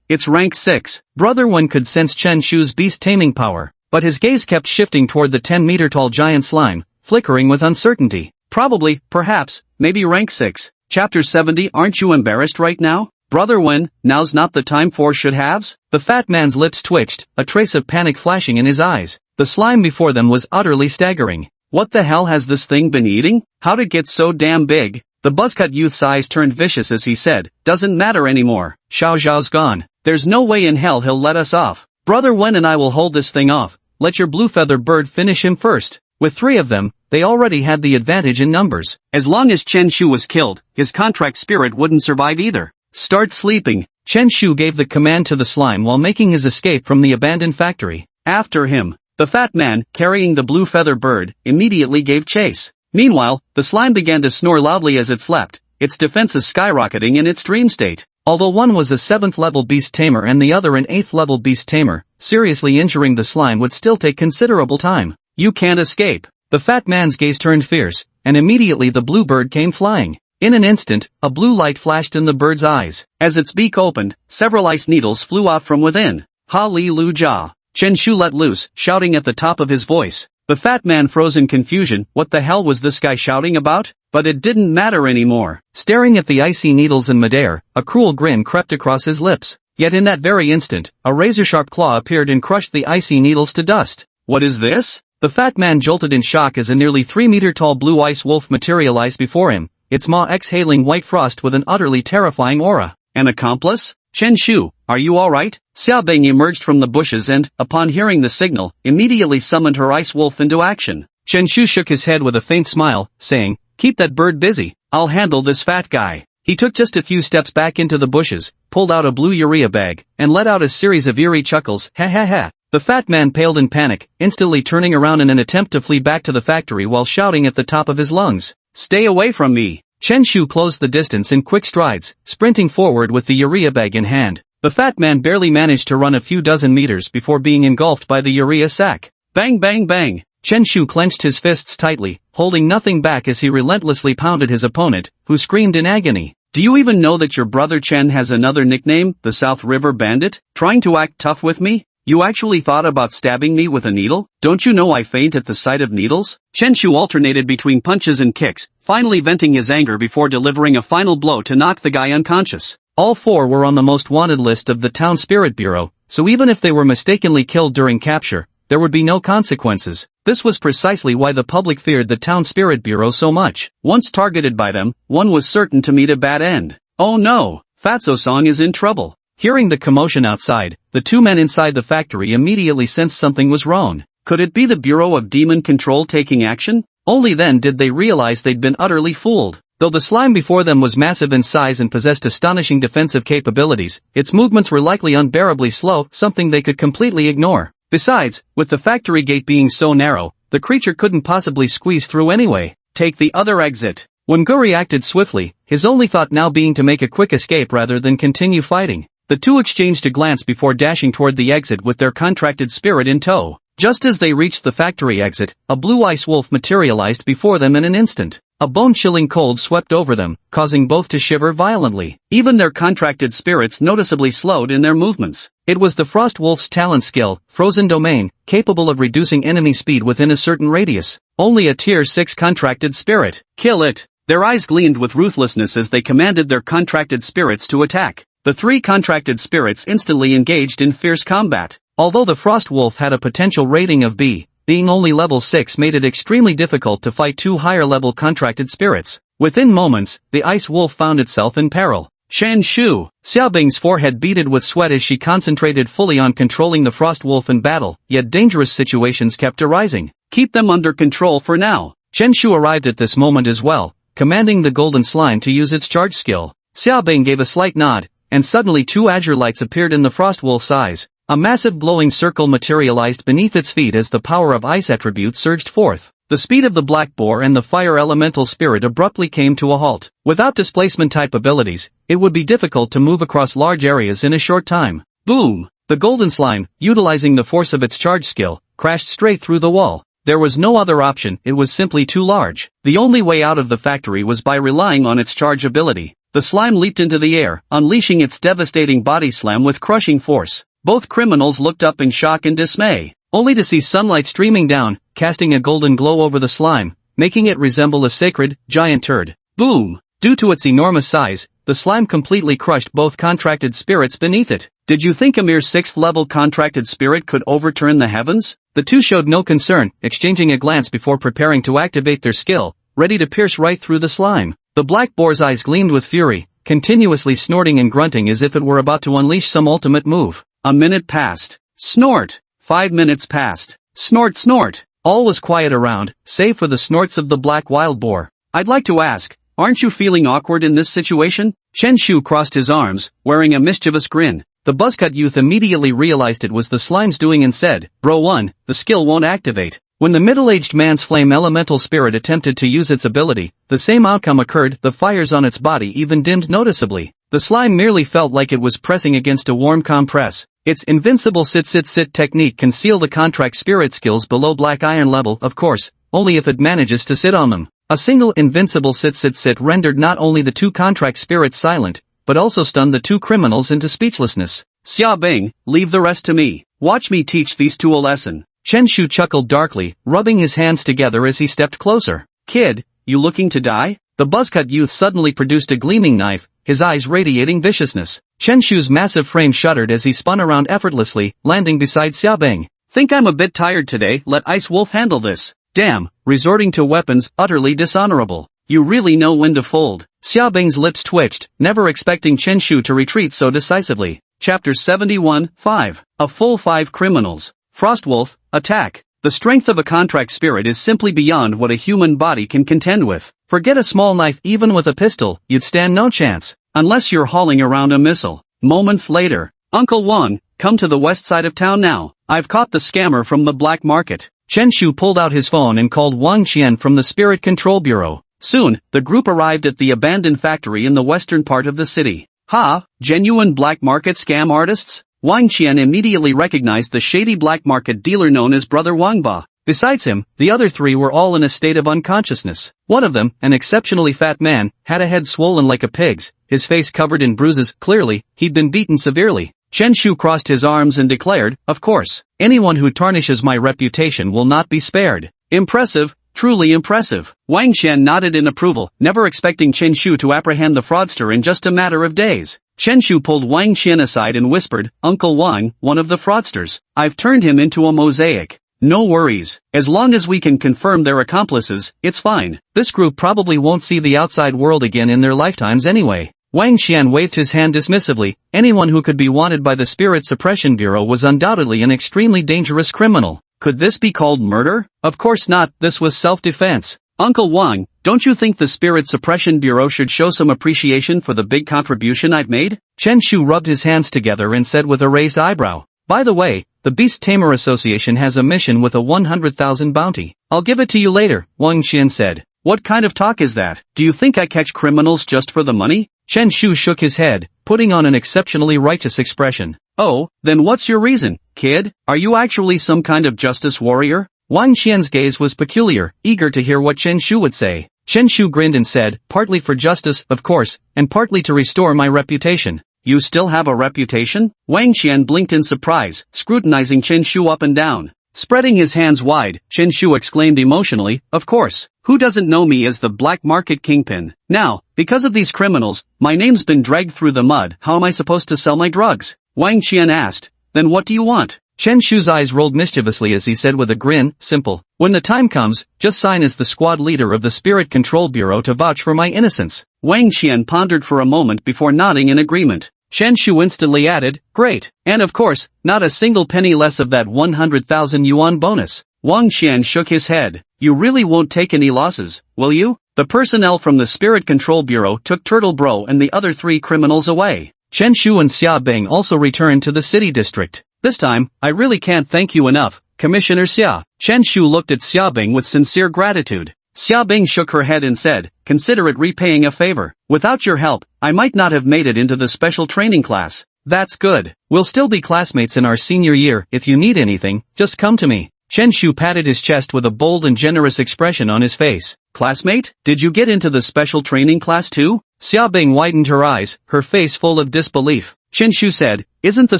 It's rank 6. Brother One could sense Chenshu's beast-taming power, but his gaze kept shifting toward the 10-meter-tall giant slime, flickering with uncertainty. Probably, perhaps, maybe rank 6. Chapter 70. Aren't you embarrassed right now? Brother Wen, now's not the time for should-haves? The fat man's lips twitched, a trace of panic flashing in his eyes. The slime before them was utterly staggering. What the hell has this thing been eating? How'd it get so damn big? The buzzcut youth's eyes turned vicious as he said, "Doesn't matter anymore. Xiao Zhao's gone. There's no way in hell he'll let us off. Brother Wen and I will hold this thing off. Let your blue feather bird finish him first." With 3 of them, they already had the advantage in numbers. As long as Chen Shu was killed, his contract spirit wouldn't survive either. Start sleeping. Chen Shu gave the command to the slime while making his escape from the abandoned factory. After him, the fat man, carrying the blue feather bird, immediately gave chase. Meanwhile, the slime began to snore loudly as it slept, its defenses skyrocketing in its dream state. Although one was a 7th level beast tamer and the other an 8th level beast tamer, seriously injuring the slime would still take considerable time. You can't escape. The fat man's gaze turned fierce, and immediately the blue bird came flying. In an instant, a blue light flashed in the bird's eyes. As its beak opened, several ice needles flew out from within. Ha Li Lu Jia. Chen Shu let loose, shouting at the top of his voice. The fat man froze in confusion. What the hell was this guy shouting about? But it didn't matter anymore. Staring at the icy needles in midair, a cruel grin crept across his lips. Yet in that very instant, a razor-sharp claw appeared and crushed the icy needles to dust. What is this? The fat man jolted in shock as a nearly 3-meter-tall blue ice wolf materialized before him, its maw exhaling white frost with an utterly terrifying aura. An accomplice? Chen Shu, are you alright? Xia Beng emerged from the bushes and, upon hearing the signal, immediately summoned her ice wolf into action. Chen Shu shook his head with a faint smile, saying, "Keep that bird busy. I'll handle this fat guy." He took just a few steps back into the bushes, pulled out a blue urea bag, and let out a series of eerie chuckles. Ha ha ha. The fat man paled in panic, instantly turning around in an attempt to flee back to the factory while shouting at the top of his lungs, "Stay away from me!" Chen Shu closed the distance in quick strides, sprinting forward with the urea bag in hand. The fat man barely managed to run a few dozen meters before being engulfed by the urea sack. Bang bang bang! Chen Shu clenched his fists tightly, holding nothing back as he relentlessly pounded his opponent, who screamed in agony. "Do you even know that your brother Chen has another nickname, the South River Bandit? Trying to act tough with me? You actually thought about stabbing me with a needle? Don't you know I faint at the sight of needles?" Chen Shu alternated between punches and kicks, finally venting his anger before delivering a final blow to knock the guy unconscious. All 4 were on the most wanted list of the town spirit bureau, so even if they were mistakenly killed during capture, there would be no consequences. This was precisely why the public feared the town spirit bureau so much. Once targeted by them, one was certain to meet a bad end. Oh no, Fatso-song is in trouble. Hearing the commotion outside, the 2 men inside the factory immediately sensed something was wrong. Could it be the Bureau of Demon Control taking action? Only then did they realize they'd been utterly fooled. Though the slime before them was massive in size and possessed astonishing defensive capabilities, its movements were likely unbearably slow, something they could completely ignore. Besides, with the factory gate being so narrow, the creature couldn't possibly squeeze through anyway. Take the other exit. Wengu reacted swiftly, his only thought now being to make a quick escape rather than continue fighting. The 2 exchanged a glance before dashing toward the exit with their contracted spirit in tow. Just as they reached the factory exit, a blue ice wolf materialized before them in an instant. A bone-chilling cold swept over them, causing both to shiver violently. Even their contracted spirits noticeably slowed in their movements. It was the Frost Wolf's talent skill, Frozen Domain, capable of reducing enemy speed within a certain radius. Only a Tier 6 contracted spirit. Kill it! Their eyes gleamed with ruthlessness as they commanded their contracted spirits to attack. The 3 contracted spirits instantly engaged in fierce combat. Although the Frost Wolf had a potential rating of B, being only level 6 made it extremely difficult to fight 2 higher-level contracted spirits. Within moments, the Ice Wolf found itself in peril. Shen Shu! Xiaobing's forehead beaded with sweat as she concentrated fully on controlling the Frost Wolf in battle, yet dangerous situations kept arising. Keep them under control for now. Shen Shu arrived at this moment as well, commanding the golden slime to use its charge skill. Xiaobing gave a slight nod, and suddenly 2 azure lights appeared in the Frost Wolf's eyes. A massive glowing circle materialized beneath its feet as the power of ice attribute surged forth. The speed of the black boar and the fire elemental spirit abruptly came to a halt. Without displacement-type abilities, it would be difficult to move across large areas in a short time. Boom! The golden slime, utilizing the force of its charge skill, crashed straight through the wall. There was no other option, it was simply too large. The only way out of the factory was by relying on its charge ability. The slime leaped into the air, unleashing its devastating body slam with crushing force. Both criminals looked up in shock and dismay, only to see sunlight streaming down, casting a golden glow over the slime, making it resemble a sacred, giant turd. Boom! Due to its enormous size, the slime completely crushed both contracted spirits beneath it. Did you think a mere 6th-level contracted spirit could overturn the heavens? The two showed no concern, exchanging a glance before preparing to activate their skill, ready to pierce right through the slime. The black boar's eyes gleamed with fury, continuously snorting and grunting as if it were about to unleash some ultimate move. A minute passed. Snort! 5 minutes passed. Snort, snort! All was quiet around, save for the snorts of the black wild boar. I'd like to ask, aren't you feeling awkward in this situation? Shen Shu crossed his arms, wearing a mischievous grin. The buzzcut youth immediately realized it was the slime's doing and said, Bro 1, the skill won't activate. When the middle-aged man's flame elemental spirit attempted to use its ability, the same outcome occurred, the fires on its body even dimmed noticeably. The slime merely felt like it was pressing against a warm compress. Its invincible sit-sit-sit technique can seal the contract spirit skills below black iron level, of course, only if it manages to sit on them. A single invincible sit-sit-sit rendered not only the 2 contract spirits silent, but also stunned the 2 criminals into speechlessness. Xiaobing, leave the rest to me. Watch me teach these 2 a lesson. Shen Shu chuckled darkly, rubbing his hands together as he stepped closer. Kid, you looking to die? The buzzcut youth suddenly produced a gleaming knife, his eyes radiating viciousness. Shen Shu's massive frame shuddered as he spun around effortlessly, landing beside Xiaobing. Think I'm a bit tired today, let Ice Wolf handle this. Damn, resorting to weapons, utterly dishonorable. You really know when to fold. Xiaobing's lips twitched, never expecting Shen Shu to retreat so decisively. Chapter 71, 5. A full 5 criminals. Frostwolf, attack. The strength of a contract spirit is simply beyond what a human body can contend with. Forget a small knife, even with a pistol, you'd stand no chance. Unless you're hauling around a missile. Moments later. Uncle Wang, come to the west side of town now. I've caught the scammer from the black market. Shen Shu pulled out his phone and called Wang Qian from the Spirit Control Bureau. Soon, the group arrived at the abandoned factory in the western part of the city. Ha! Genuine black market scam artists? Wang Qian immediately recognized the shady black market dealer known as Brother Wangba. Besides him, the other 3 were all in a state of unconsciousness. One of them, an exceptionally fat man, had a head swollen like a pig's, his face covered in bruises. Clearly, he'd been beaten severely. Shen Shu crossed his arms and declared, Of course, anyone who tarnishes my reputation will not be spared. Impressive, truly impressive. Wang Qian nodded in approval, never expecting Shen Shu to apprehend the fraudster in just a matter of days. Shen Shu pulled Wang Qian aside and whispered, Uncle Wang, one of the fraudsters. I've turned him into a mosaic. No worries. As long as we can confirm they're accomplices, it's fine. This group probably won't see the outside world again in their lifetimes anyway. Wang Qian waved his hand dismissively. Anyone who could be wanted by the Spirit Suppression Bureau was undoubtedly an extremely dangerous criminal. Could this be called murder? Of course not, this was self-defense. Uncle Wang, don't you think the Spirit Suppression Bureau should show some appreciation for the big contribution I've made? Shen Shu rubbed his hands together and said with a raised eyebrow. By the way, the Beast Tamer Association has a mission with a 100,000 bounty. I'll give it to you later, Wang Qian said. What kind of talk is that? Do you think I catch criminals just for the money? Shen Shu shook his head, putting on an exceptionally righteous expression. Oh, then what's your reason, kid? Are you actually some kind of justice warrior? Wang Qian's gaze was peculiar, eager to hear what Shen Shu would say. Chen Shu grinned and said, partly for justice, of course, and partly to restore my reputation. You still have a reputation? Wang Qian blinked in surprise, scrutinizing Chen Shu up and down. Spreading his hands wide, Chen Shu exclaimed emotionally, of course. Who doesn't know me as the black market kingpin? Now, because of these criminals, my name's been dragged through the mud. How am I supposed to sell my drugs? Wang Qian asked. Then what do you want? Chen Shu's eyes rolled mischievously as he said with a grin, simple. When the time comes, just sign as the squad leader of the Spirit Control Bureau to vouch for my innocence. Wang Qian pondered for a moment before nodding in agreement. Chen Shu instantly added, great, and of course, not a single penny less of that 100,000 yuan bonus. Wang Qian shook his head. You really won't take any losses, will you? The personnel from the Spirit Control Bureau took Turtle Bro and the other 3 criminals away. Chen Shu and Xia Bing also returned to the city district. This time, I really can't thank you enough, Commissioner Xia. Chen Shu looked at Xia Bing with sincere gratitude. Xia Bing shook her head and said, consider it repaying a favor. Without your help, I might not have made it into the special training class. That's good. We'll still be classmates in our senior year. If you need anything, just come to me. Chen Shu patted his chest with a bold and generous expression on his face. Classmate, did you get into the special training class too? Xia Bing widened her eyes, her face full of disbelief. Chen Shu said, isn't the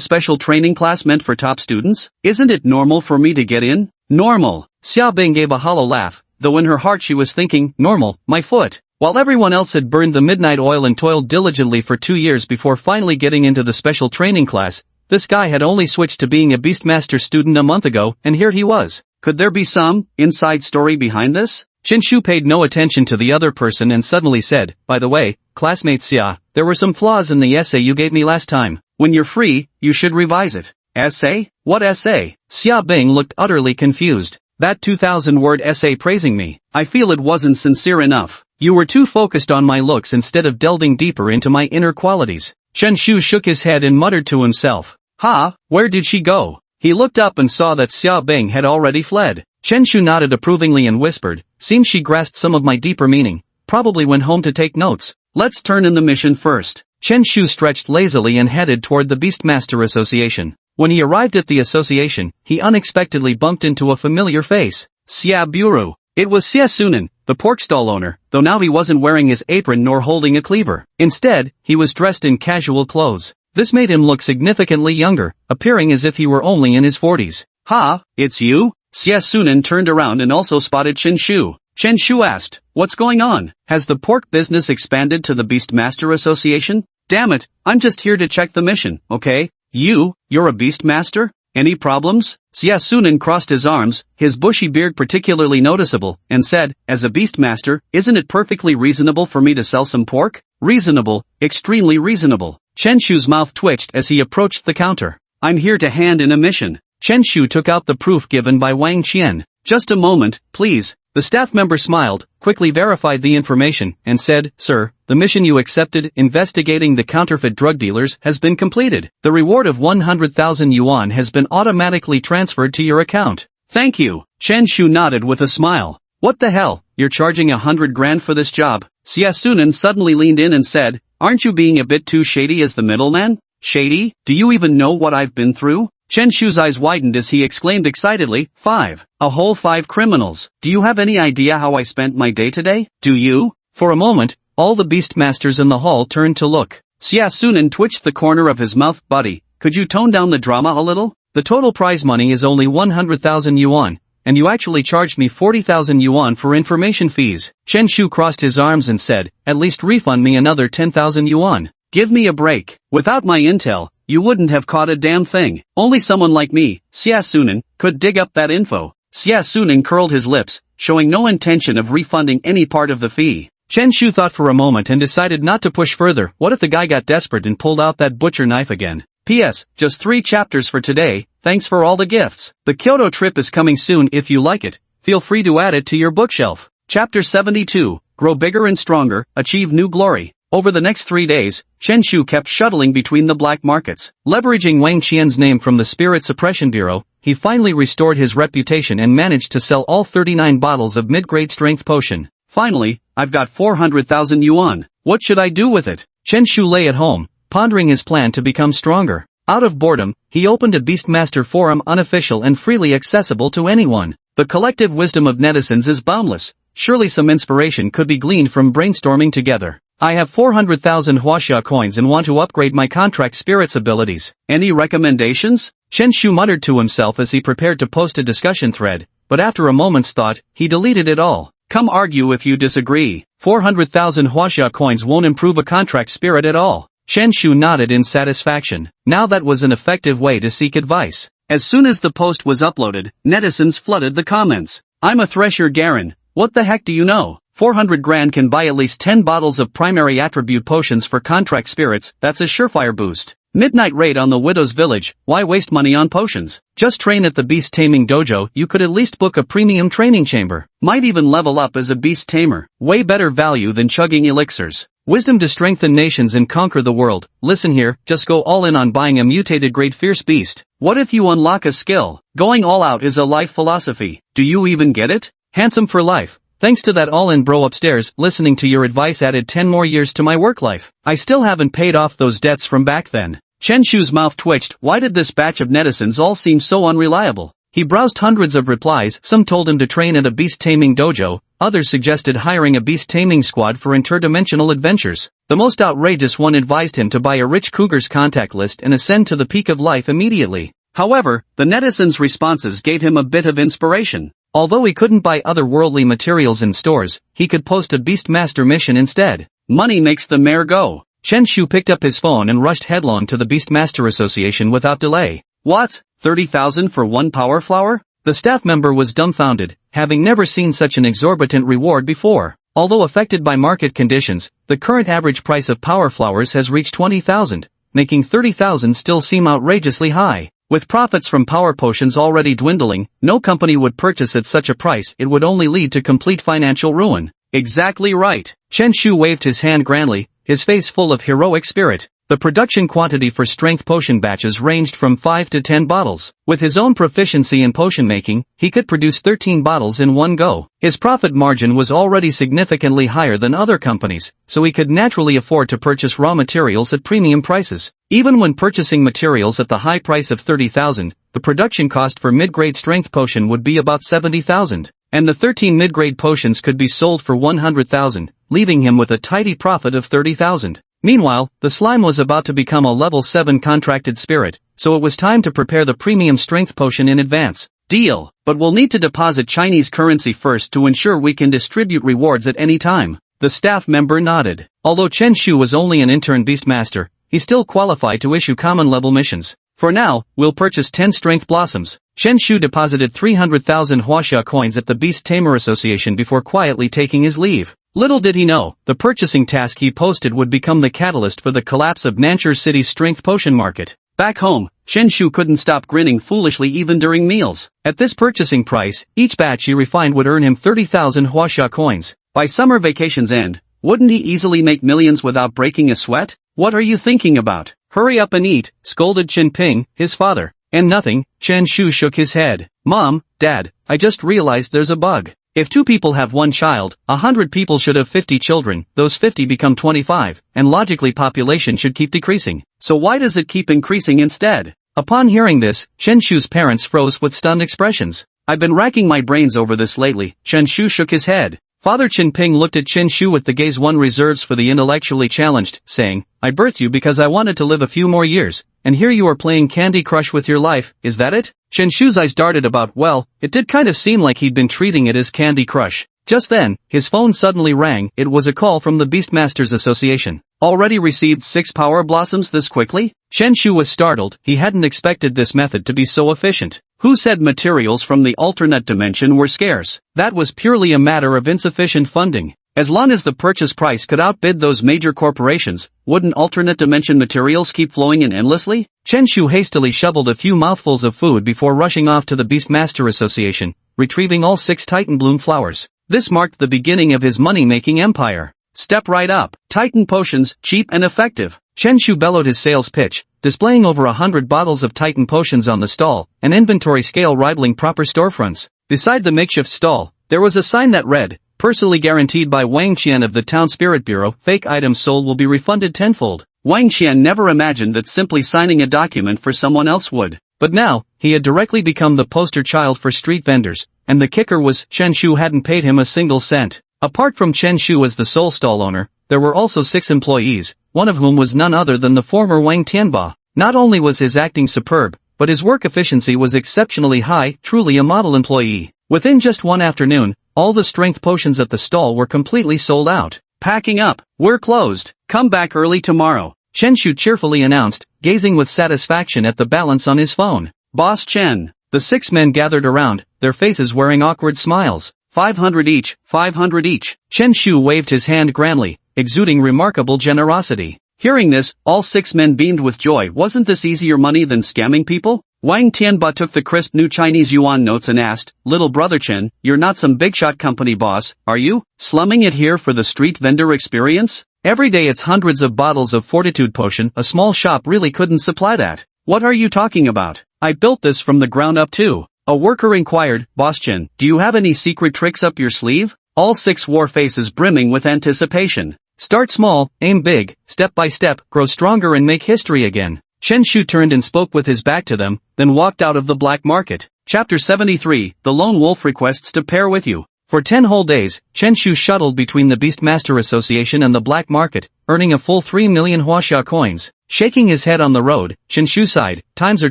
special training class meant for top students? Isn't it normal for me to get in? Normal. Xia Bing gave a hollow laugh, though in her heart she was thinking, normal, my foot. While everyone else had burned the midnight oil and toiled diligently for 2 years before finally getting into the special training class, this guy had only switched to being a Beastmaster student a month ago, and here he was. Could there be some inside story behind this? Chen Shu paid no attention to the other person and suddenly said, by the way, classmate Xia, there were some flaws in the essay you gave me last time. When you're free, you should revise it. Essay? What essay? Xia Bing looked utterly confused. That 2,000-word essay praising me. I feel it wasn't sincere enough. You were too focused on my looks instead of delving deeper into my inner qualities. Chen Shu shook his head and muttered to himself. Ha, where did she go? He looked up and saw that Xia Bing had already fled. Chen Shu nodded approvingly and whispered, seems she grasped some of my deeper meaning. Probably went home to take notes. Let's turn in the mission first. Chen Shu stretched lazily and headed toward the Beastmaster Association. When he arrived at the association, he unexpectedly bumped into a familiar face. Xia Buru. It was Xia Sunan, the pork stall owner, though now he wasn't wearing his apron nor holding a cleaver. Instead, he was dressed in casual clothes. This made him look significantly younger, appearing as if he were only in his 40s. Ha, it's you? Xia Sunan turned around and also spotted Chen Shu. Chen Shu asked, what's going on? Has the pork business expanded to the Beastmaster Association? Damn it, I'm just here to check the mission, okay? You're a Beastmaster? Any problems? Xia Sunan crossed his arms, his bushy beard particularly noticeable, and said, as a Beastmaster, isn't it perfectly reasonable for me to sell some pork? Reasonable, extremely reasonable. Chen Shu's mouth twitched as he approached the counter. I'm here to hand in a mission. Chen Shu took out the proof given by Wang Qian. Just a moment, please. The staff member smiled, quickly verified the information, and said, Sir, the mission you accepted, investigating the counterfeit drug dealers, has been completed. The reward of 100,000 yuan has been automatically transferred to your account. Thank you. Chen Shu nodded with a smile. What the hell, you're charging 100 grand for this job? Xia Sunan suddenly leaned in and said, aren't you being a bit too shady as the middleman? Shady? Do you even know what I've been through? Chen Shu's eyes widened as he exclaimed excitedly, 5. A whole 5 criminals. Do you have any idea how I spent my day today? Do you? For a moment, all the Beastmasters in the hall turned to look. Xia Sunan twitched the corner of his mouth. Buddy, could you tone down the drama a little? The total prize money is only 100,000 yuan, and you actually charged me 40,000 yuan for information fees. Chen Shu crossed his arms and said, at least refund me another 10,000 yuan. Give me a break. Without my intel, you wouldn't have caught a damn thing. Only someone like me, Xia Sunan, could dig up that info. Xia Sunan curled his lips, showing no intention of refunding any part of the fee. Chen Shu thought for a moment and decided not to push further. What if the guy got desperate and pulled out that butcher knife again? P.S. Just 3 chapters for today, thanks for all the gifts. The Kyoto trip is coming soon. If you like it, feel free to add it to your bookshelf. Chapter 72, Grow Bigger and Stronger, Achieve New Glory. Over the next 3 days, Chen Shu kept shuttling between the black markets. Leveraging Wang Qian's name from the Spirit Suppression Bureau, he finally restored his reputation and managed to sell all 39 bottles of mid-grade strength potion. Finally, I've got 400,000 yuan. What should I do with it? Chen Shu lay at home, pondering his plan to become stronger. Out of boredom, he opened a Beastmaster forum, unofficial and freely accessible to anyone. The collective wisdom of netizens is boundless, surely some inspiration could be gleaned from brainstorming together. I have 400,000 huaxia coins and want to upgrade my contract spirits abilities. Any recommendations? Chen Shu muttered to himself as he prepared to post a discussion thread, but after a moment's thought, he deleted it all. Come argue if you disagree. 400,000 huaxia coins won't improve a contract spirit at all. Chen Shu nodded in satisfaction. Now that was an effective way to seek advice. As soon as the post was uploaded, netizens flooded the comments. I'm a thresher Garen. What the heck do you know? 400 grand can buy at least 10 bottles of primary attribute potions for contract spirits, that's a surefire boost. Midnight raid on the Widow's Village, why waste money on potions? Just train at the Beast Taming Dojo, you could at least book a premium training chamber. Might even level up as a beast tamer. Way better value than chugging elixirs. Wisdom to strengthen nations and conquer the world. Listen here, just go all in on buying a mutated Great Fierce Beast. What if you unlock a skill? Going all out is a life philosophy. Do you even get it? Handsome for life. Thanks to that all-in bro upstairs, listening to your advice added 10 more years to my work life. I still haven't paid off those debts from back then. Chen Shu's mouth twitched. Why did this batch of netizens all seem so unreliable? He browsed hundreds of replies, some told him to train at a beast taming dojo, others suggested hiring a beast taming squad for interdimensional adventures. The most outrageous one advised him to buy a rich cougar's contact list and ascend to the peak of life immediately. However, the netizens' responses gave him a bit of inspiration. Although he couldn't buy otherworldly materials in stores, he could post a Beastmaster mission instead. Money makes the mare go. Chen Shu picked up his phone and rushed headlong to the Beastmaster Association without delay. What? 30,000 for one power flower? The staff member was dumbfounded, having never seen such an exorbitant reward before. Although affected by market conditions, the current average price of power flowers has reached 20,000, making 30,000 still seem outrageously high. With profits from power potions already dwindling, no company would purchase at such a price. It would only lead to complete financial ruin. Exactly right. Chen Shu waved his hand grandly, his face full of heroic spirit. The production quantity for strength potion batches ranged from 5 to 10 bottles. With his own proficiency in potion making, he could produce 13 bottles in one go. His profit margin was already significantly higher than other companies, so he could naturally afford to purchase raw materials at premium prices. Even when purchasing materials at the high price of 30,000, the production cost for mid-grade strength potion would be about 70,000, and the 13 mid-grade potions could be sold for 100,000, leaving him with a tidy profit of 30,000. Meanwhile, the slime was about to become a level 7 contracted spirit, so it was time to prepare the premium strength potion in advance. Deal, but we'll need to deposit Chinese currency first to ensure we can distribute rewards at any time. The staff member nodded. Although Chen Shu was only an intern beastmaster, he still qualified to issue common level missions. For now, we'll purchase 10 strength blossoms. Chen Shu deposited 300,000 huaxia coins at the Beast Tamer Association before quietly taking his leave. Little did he know, the purchasing task he posted would become the catalyst for the collapse of Nanchur City's strength potion market. Back home, Chen Shu couldn't stop grinning foolishly even during meals. At this purchasing price, each batch he refined would earn him 30,000 huaxia coins. By summer vacation's end, wouldn't he easily make millions without breaking a sweat? What are you thinking about? Hurry up and eat, scolded Chen Ping, his father. And nothing, Chen Shu shook his head. Mom, Dad, I just realized there's a bug. If 2 people have 1 child, 100 people should have 50 children, those 50 become 25, and logically population should keep decreasing. So why does it keep increasing instead? Upon hearing this, Chen Shu's parents froze with stunned expressions. I've been racking my brains over this lately. Chen Shu shook his head. Father Chen Ping looked at Chen Shu with the gaze one reserves for the intellectually challenged, saying, I birthed you because I wanted to live a few more years, and here you are playing Candy Crush with your life, is that it? Chen Shu's eyes darted about. Well, it did kind of seem like he'd been treating it as Candy Crush. Just then, his phone suddenly rang. It was a call from the Beastmasters Association. Already received 6 power blossoms this quickly? Chen Shu was startled. He hadn't expected this method to be so efficient. Who said materials from the alternate dimension were scarce? That was purely a matter of insufficient funding. As long as the purchase price could outbid those major corporations, wouldn't alternate dimension materials keep flowing in endlessly? Chen Shu hastily shoveled a few mouthfuls of food before rushing off to the Beastmaster Association, retrieving all 6 Titan Bloom flowers. This marked the beginning of his money-making empire. Step right up. Titan potions, cheap and effective. Chen Shu bellowed his sales pitch, displaying over 100 bottles of Titan potions on the stall, an inventory scale rivaling proper storefronts. Beside the makeshift stall, there was a sign that read, personally guaranteed by Wang Qian of the Town Spirit Bureau, fake items sold will be refunded tenfold. Wang Qian never imagined that simply signing a document for someone else would. But now, he had directly become the poster child for street vendors, and the kicker was Chen Shu hadn't paid him a single cent. Apart from Chen Shu as the sole stall owner, there were also 6 employees, one of whom was none other than the former Wang Tianba. Not only was his acting superb, but his work efficiency was exceptionally high, truly a model employee. Within just one afternoon, all the strength potions at the stall were completely sold out. Packing up, we're closed, come back early tomorrow, Chen Shu cheerfully announced, gazing with satisfaction at the balance on his phone. Boss Chen. The 6 men gathered around, their faces wearing awkward smiles. 500 each, 500 each. Chen Shu waved his hand grandly, exuding remarkable generosity. Hearing this, all 6 men beamed with joy. Wasn't this easier money than scamming people? Wang Tianba took the crisp new Chinese yuan notes and asked, little brother Chen, you're not some big shot company boss, are you? Slumming it here for the street vendor experience? Every day it's hundreds of bottles of fortitude potion, a small shop really couldn't supply that. What are you talking about? I built this from the ground up too. A worker inquired, Boss Chen, do you have any secret tricks up your sleeve? All 6 wore faces brimming with anticipation. Start small, aim big, step by step, grow stronger and make history again. Chen Shu turned and spoke with his back to them, then walked out of the black market. Chapter 73, The Lone Wolf requests to pair with you. For 10 whole days, Chen Shu shuttled between the Beastmaster Association and the black market, earning a full 3 million huaxia coins. Shaking his head on the road, Chen Shu sighed, times are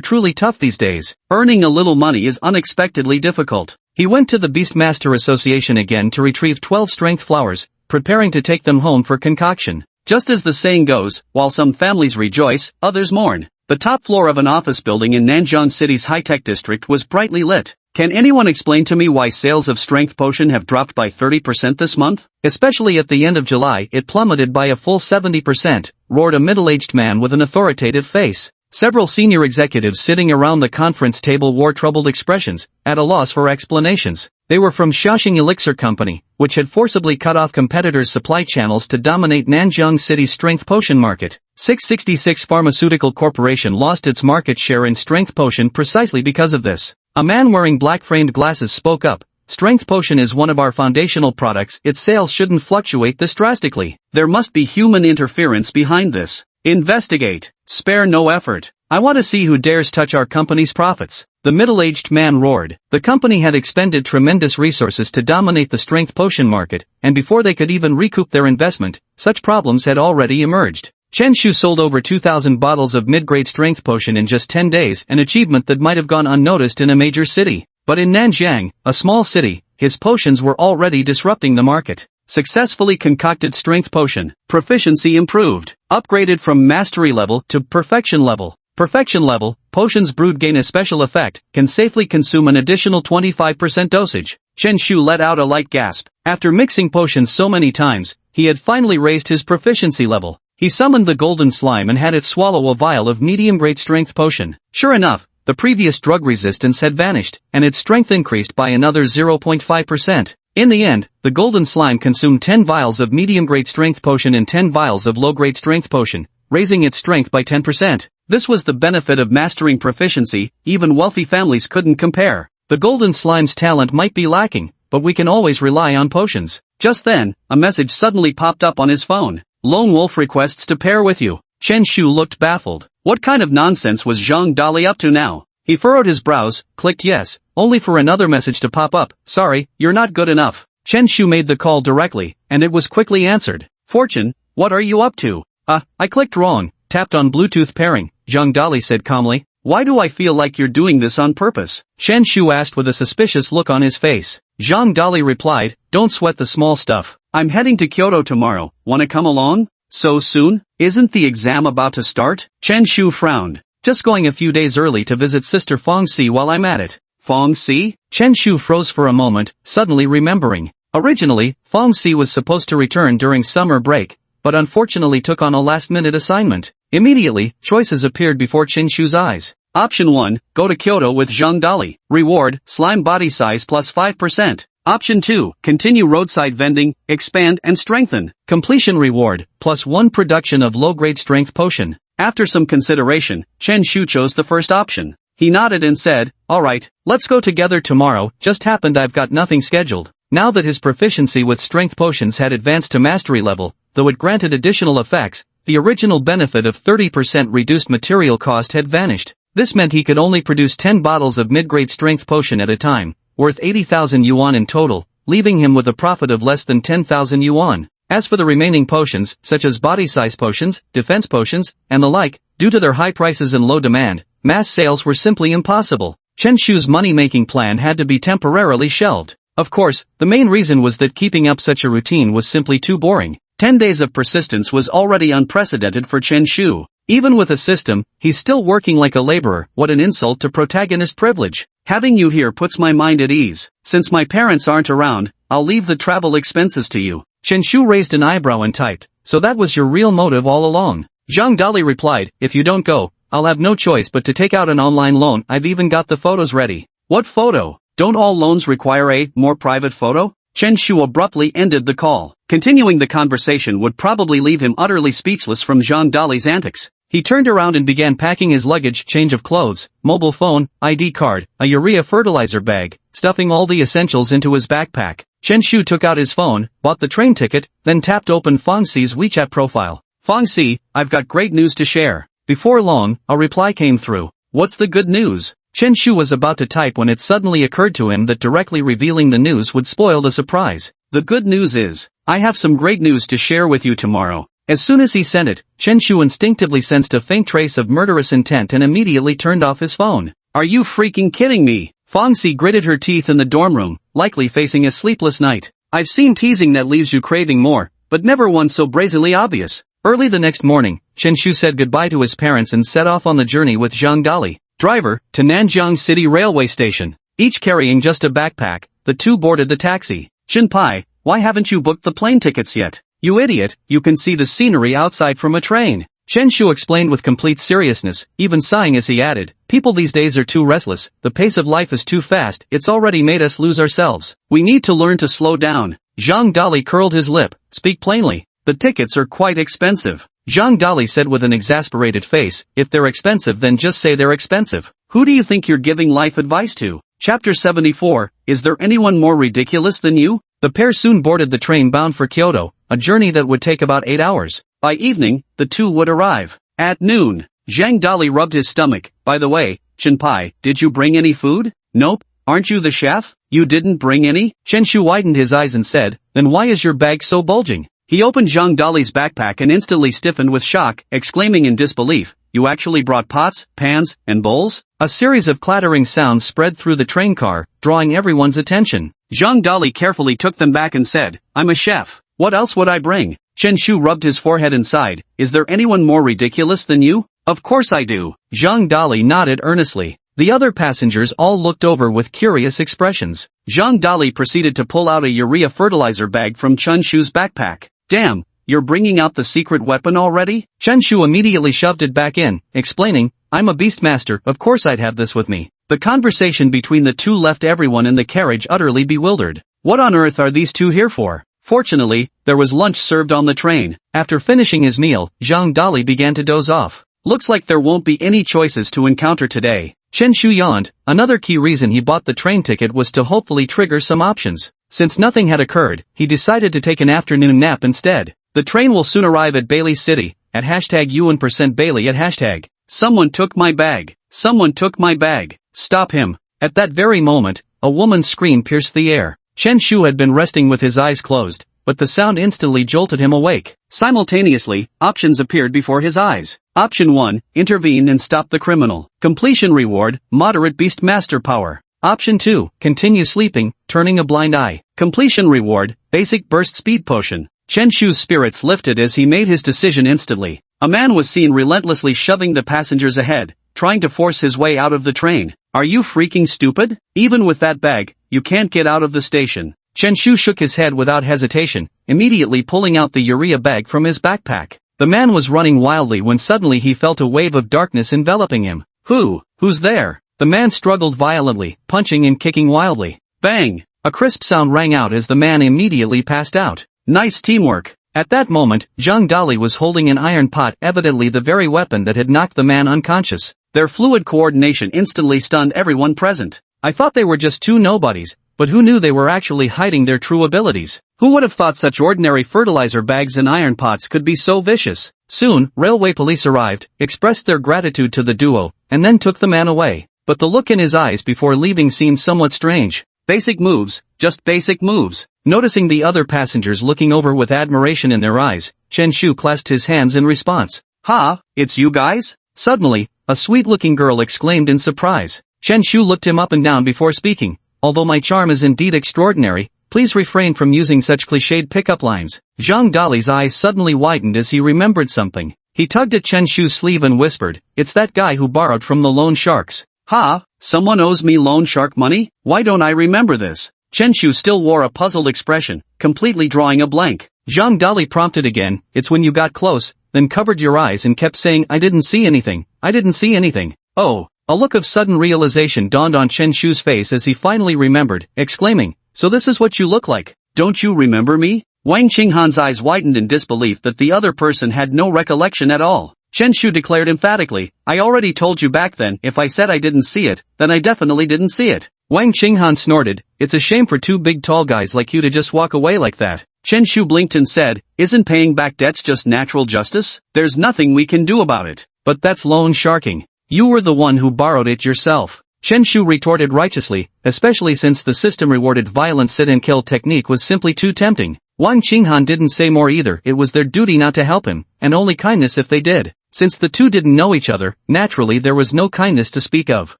truly tough these days. Earning a little money is unexpectedly difficult. He went to the Beastmaster Association again to retrieve 12 strength flowers, preparing to take them home for concoction. Just as the saying goes, while some families rejoice, others mourn. The top floor of an office building in Nanjing City's high-tech district was brightly lit. Can anyone explain to me why sales of strength potion have dropped by 30% this month? Especially at the end of July, it plummeted by a full 70%, roared a middle-aged man with an authoritative face. Several senior executives sitting around the conference table wore troubled expressions, at a loss for explanations. They were from Xiaoxing Elixir Company, which had forcibly cut off competitors' supply channels to dominate Nanjing City's strength potion market. 666 Pharmaceutical Corporation lost its market share in strength potion precisely because of this. A man wearing black-framed glasses spoke up. Strength potion is one of our foundational products, its sales shouldn't fluctuate this drastically. There must be human interference behind this. Investigate. Spare no effort. I want to see who dares touch our company's profits. The middle-aged man roared. The company had expended tremendous resources to dominate the strength potion market, and before they could even recoup their investment, such problems had already emerged. Chen Shu sold over 2,000 bottles of mid-grade strength potion in just 10 days, an achievement that might have gone unnoticed in a major city. But in Nanjing, a small city, his potions were already disrupting the market. Successfully concocted strength potion. Proficiency improved. Upgraded from mastery level to perfection level. Perfection level, potions brewed gain a special effect, can safely consume an additional 25% dosage. Chen Shu let out a light gasp. After mixing potions so many times, he had finally raised his proficiency level. He summoned the golden slime and had it swallow a vial of medium-grade strength potion. Sure enough, the previous drug resistance had vanished, and its strength increased by another 0.5%. In the end, the golden slime consumed 10 vials of medium-grade strength potion and 10 vials of low-grade strength potion, raising its strength by 10%. This was the benefit of mastering proficiency, even wealthy families couldn't compare. The golden slime's talent might be lacking, but we can always rely on potions. Just then, a message suddenly popped up on his phone. Lone Wolf requests to pair with you. Chen Shu looked baffled. What kind of nonsense was Zhang Dali up to now? He furrowed his brows, clicked yes, only for another message to pop up. Sorry, you're not good enough. Chen Shu made the call directly, and it was quickly answered. Fortune, what are you up to? I clicked wrong, tapped on Bluetooth pairing, Zhang Dali said calmly. Why do I feel like you're doing this on purpose? Chen Shu asked with a suspicious look on his face. Zhang Dali replied, don't sweat the small stuff. I'm heading to Kyoto tomorrow, wanna come along? So soon? Isn't the exam about to start? Chen Shu frowned. Just going a few days early to visit Sister Fong Si while I'm at it. Fong Si? Chen Shu froze for a moment, suddenly remembering. Originally, Fong Si was supposed to return during summer break, but unfortunately took on a last-minute assignment. Immediately, choices appeared before Chen Shu's eyes. Option 1, go to Kyoto with Zhang Dali. Reward, slime body size plus 5%. Option 2, continue roadside vending, expand and strengthen. Completion reward, plus 1 production of low-grade strength potion. After some consideration, Chen Shu chose the first option. He nodded and said, alright, let's go together tomorrow, just happened I've got nothing scheduled. Now that his proficiency with strength potions had advanced to mastery level, though it granted additional effects, the original benefit of 30% reduced material cost had vanished. This meant he could only produce 10 bottles of mid-grade strength potion at a time, worth 80,000 yuan in total, leaving him with a profit of less than 10,000 yuan. As for the remaining potions, such as body-size potions, defense potions, and the like, due to their high prices and low demand, mass sales were simply impossible. Chen Shu's money-making plan had to be temporarily shelved. Of course, the main reason was that keeping up such a routine was simply too boring. 10 days of persistence was already unprecedented for Chen Shu. Even with a system, he's still working like a laborer. What an insult to protagonist privilege. Having you here puts my mind at ease. Since my parents aren't around, I'll leave the travel expenses to you. Chen Shu raised an eyebrow and typed, so that was your real motive all along. Zhang Dali replied, if you don't go, I'll have no choice but to take out an online loan. I've even got the photos ready. What photo? Don't all loans require a more private photo? Chen Shu abruptly ended the call. Continuing the conversation would probably leave him utterly speechless from Zhang Dali's antics. He turned around and began packing his luggage, change of clothes, mobile phone, ID card, a urea fertilizer bag, stuffing all the essentials into his backpack. Chen Shu took out his phone, bought the train ticket, then tapped open Fang Xi's WeChat profile. Fang Xi, I've got great news to share. Before long, a reply came through. What's the good news? Chen Shu was about to type when it suddenly occurred to him that directly revealing the news would spoil the surprise. The good news is, I have some great news to share with you tomorrow. As soon as he sent it, Chen Shu instinctively sensed a faint trace of murderous intent and immediately turned off his phone. Are you freaking kidding me? Fang Xi gritted her teeth in the dorm room, likely facing a sleepless night. I've seen teasing that leaves you craving more, but never one so brazenly obvious. Early the next morning, Chen Shu said goodbye to his parents and set off on the journey with Zhang Dali, driver, to Nanjiang City Railway Station. Each carrying just a backpack, the two boarded the taxi. Shinpai, why haven't you booked the plane tickets yet? You idiot, you can see the scenery outside from a train. Chen Shu explained with complete seriousness, even sighing as he added, people these days are too restless, the pace of life is too fast, it's already made us lose ourselves. We need to learn to slow down. Zhang Dali curled his lip, speak plainly. The tickets are quite expensive. Zhang Dali said with an exasperated face, if they're expensive then just say they're expensive. Who do you think you're giving life advice to? Chapter 74, is there anyone more ridiculous than you? The pair soon boarded the train bound for Kyoto, a journey that would take about 8 hours. By evening, the two would arrive. At noon, Zhang Dali rubbed his stomach. By the way, Shinpai, did you bring any food? Nope. Aren't you the chef? You didn't bring any? Chen Shu widened his eyes and said, then why is your bag so bulging? He opened Zhang Dali's backpack and instantly stiffened with shock, exclaiming in disbelief, you actually brought pots, pans, and bowls? A series of clattering sounds spread through the train car, drawing everyone's attention. Zhang Dali carefully took them back and said, I'm a chef. What else would I bring? Chen Shu rubbed his forehead and sighed, is there anyone more ridiculous than you? Of course I do. Zhang Dali nodded earnestly. The other passengers all looked over with curious expressions. Zhang Dali proceeded to pull out a urea fertilizer bag from Chen Shu's backpack. Damn, you're bringing out the secret weapon already? Chen Shu immediately shoved it back in, explaining, I'm a beastmaster, of course I'd have this with me. The conversation between the two left everyone in the carriage utterly bewildered. What on earth are these two here for? Fortunately, there was lunch served on the train. After finishing his meal, Zhang Dali began to doze off. Looks like there won't be any choices to encounter today. Chen Shu yawned. Another key reason he bought the train ticket was to hopefully trigger some options. Since nothing had occurred, he decided to take an afternoon nap instead. The train will soon arrive at Bailey City, at #UN%Bailey at hashtag. Someone took my bag. Someone took my bag. Stop him. At that very moment, a woman's scream pierced the air. Chen Shu had been resting with his eyes closed, but the sound instantly jolted him awake. Simultaneously, options appeared before his eyes. Option 1, intervene and stop the criminal. Completion reward, moderate beast master power. Option 2, continue sleeping, turning a blind eye. Completion reward, basic burst speed potion. Chen Shu's spirits lifted as he made his decision instantly. A man was seen relentlessly shoving the passengers ahead, trying to force his way out of the train. Are you freaking stupid? Even with that bag, you can't get out of the station. Chen Shu shook his head without hesitation, immediately pulling out the urea bag from his backpack. The man was running wildly when suddenly he felt a wave of darkness enveloping him. Who's there? The man struggled violently, punching and kicking wildly. Bang! A crisp sound rang out as the man immediately passed out. Nice teamwork. At that moment, Zhang Dali was holding an iron pot, evidently the very weapon that had knocked the man unconscious. Their fluid coordination instantly stunned everyone present. I thought they were just two nobodies, but who knew they were actually hiding their true abilities? Who would have thought such ordinary fertilizer bags and iron pots could be so vicious? Soon, railway police arrived, expressed their gratitude to the duo, and then took the man away. But the look in his eyes before leaving seemed somewhat strange. Basic moves, just basic moves. Noticing the other passengers looking over with admiration in their eyes, Chen Shu clasped his hands in response. Ha, it's you guys? Suddenly, a sweet-looking girl exclaimed in surprise. Chen Shu looked him up and down before speaking. Although my charm is indeed extraordinary, please refrain from using such cliched pickup lines. Zhang Dali's eyes suddenly widened as he remembered something. He tugged at Chen Shu's sleeve and whispered, "It's that guy who borrowed from the loan sharks." Ha, someone owes me loan shark money? Why don't I remember this? Chen Shu still wore a puzzled expression, completely drawing a blank. Zhang Dali prompted again, "It's when you got close, then covered your eyes and kept saying I didn't see anything, I didn't see anything." Oh, a look of sudden realization dawned on Chen Shu's face as he finally remembered, exclaiming, "So this is what you look like. Don't you remember me?" Wang Qinghan's eyes widened in disbelief that the other person had no recollection at all. Chen Shu declared emphatically, "I already told you back then, if I said I didn't see it, then I definitely didn't see it." Wang Qinghan snorted, "It's a shame for two big tall guys like you to just walk away like that." Chen Shu blinked and said, "Isn't paying back debts just natural justice? There's nothing we can do about it." "But that's loan sharking. You were the one who borrowed it yourself." Chen Shu retorted righteously, especially since the system rewarded violent sit-and-kill technique was simply too tempting. Wang Qinghan didn't say more either. It was their duty not to help him, and only kindness if they did. Since the two didn't know each other, naturally there was no kindness to speak of.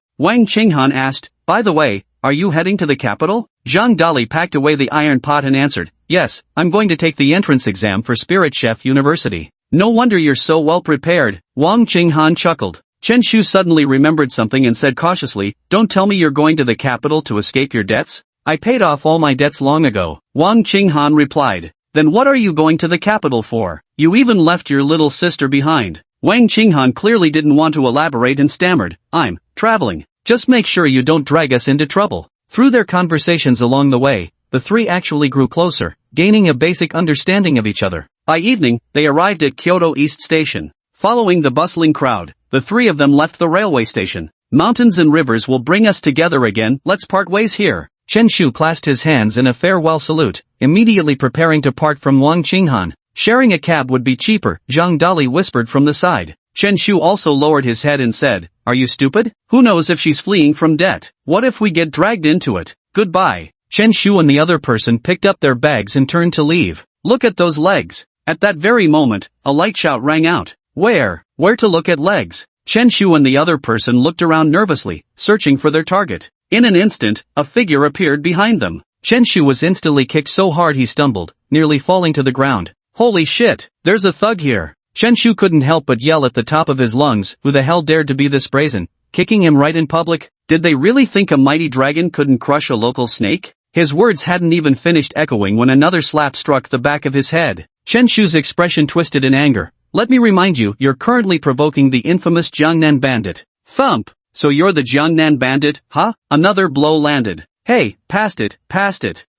Wang Qinghan asked, "By the way, are you heading to the capital?" Zhang Dali packed away the iron pot and answered, "Yes, I'm going to take the entrance exam for Spirit Chef University." "No wonder you're so well prepared," Wang Qinghan chuckled. Chen Shu suddenly remembered something and said cautiously, "Don't tell me you're going to the capital to escape your debts?" "I paid off all my debts long ago," Wang Qinghan replied. "Then what are you going to the capital for? You even left your little sister behind." Wang Qinghan clearly didn't want to elaborate and stammered, "I'm traveling. Just make sure you don't drag us into trouble." Through their conversations along the way, the three actually grew closer, gaining a basic understanding of each other. By evening, they arrived at Kyoto East Station. Following the bustling crowd, the three of them left the railway station. "Mountains and rivers will bring us together again, let's part ways here." Chen Shu clasped his hands in a farewell salute, immediately preparing to part from Wang Qinghan. "Sharing a cab would be cheaper," Zhang Dali whispered from the side. Chen Shu also lowered his head and said, "Are you stupid? Who knows if she's fleeing from debt? What if we get dragged into it? Goodbye." Chen Shu and the other person picked up their bags and turned to leave. "Look at those legs." At that very moment, a light shout rang out. Where to look at legs?" Chen Shu and the other person looked around nervously, searching for their target. In an instant, a figure appeared behind them. Chen Shu was instantly kicked so hard he stumbled, nearly falling to the ground. "Holy shit, there's a thug here." Chen Shu couldn't help but yell at the top of his lungs, who the hell dared to be this brazen, kicking him right in public? Did they really think a mighty dragon couldn't crush a local snake? His words hadn't even finished echoing when another slap struck the back of his head. Chen Shu's expression twisted in anger. "Let me remind you, you're currently provoking the infamous Jiangnan bandit." Thump! "So you're the Jiangnan bandit, huh?" Another blow landed. "Hey, past it.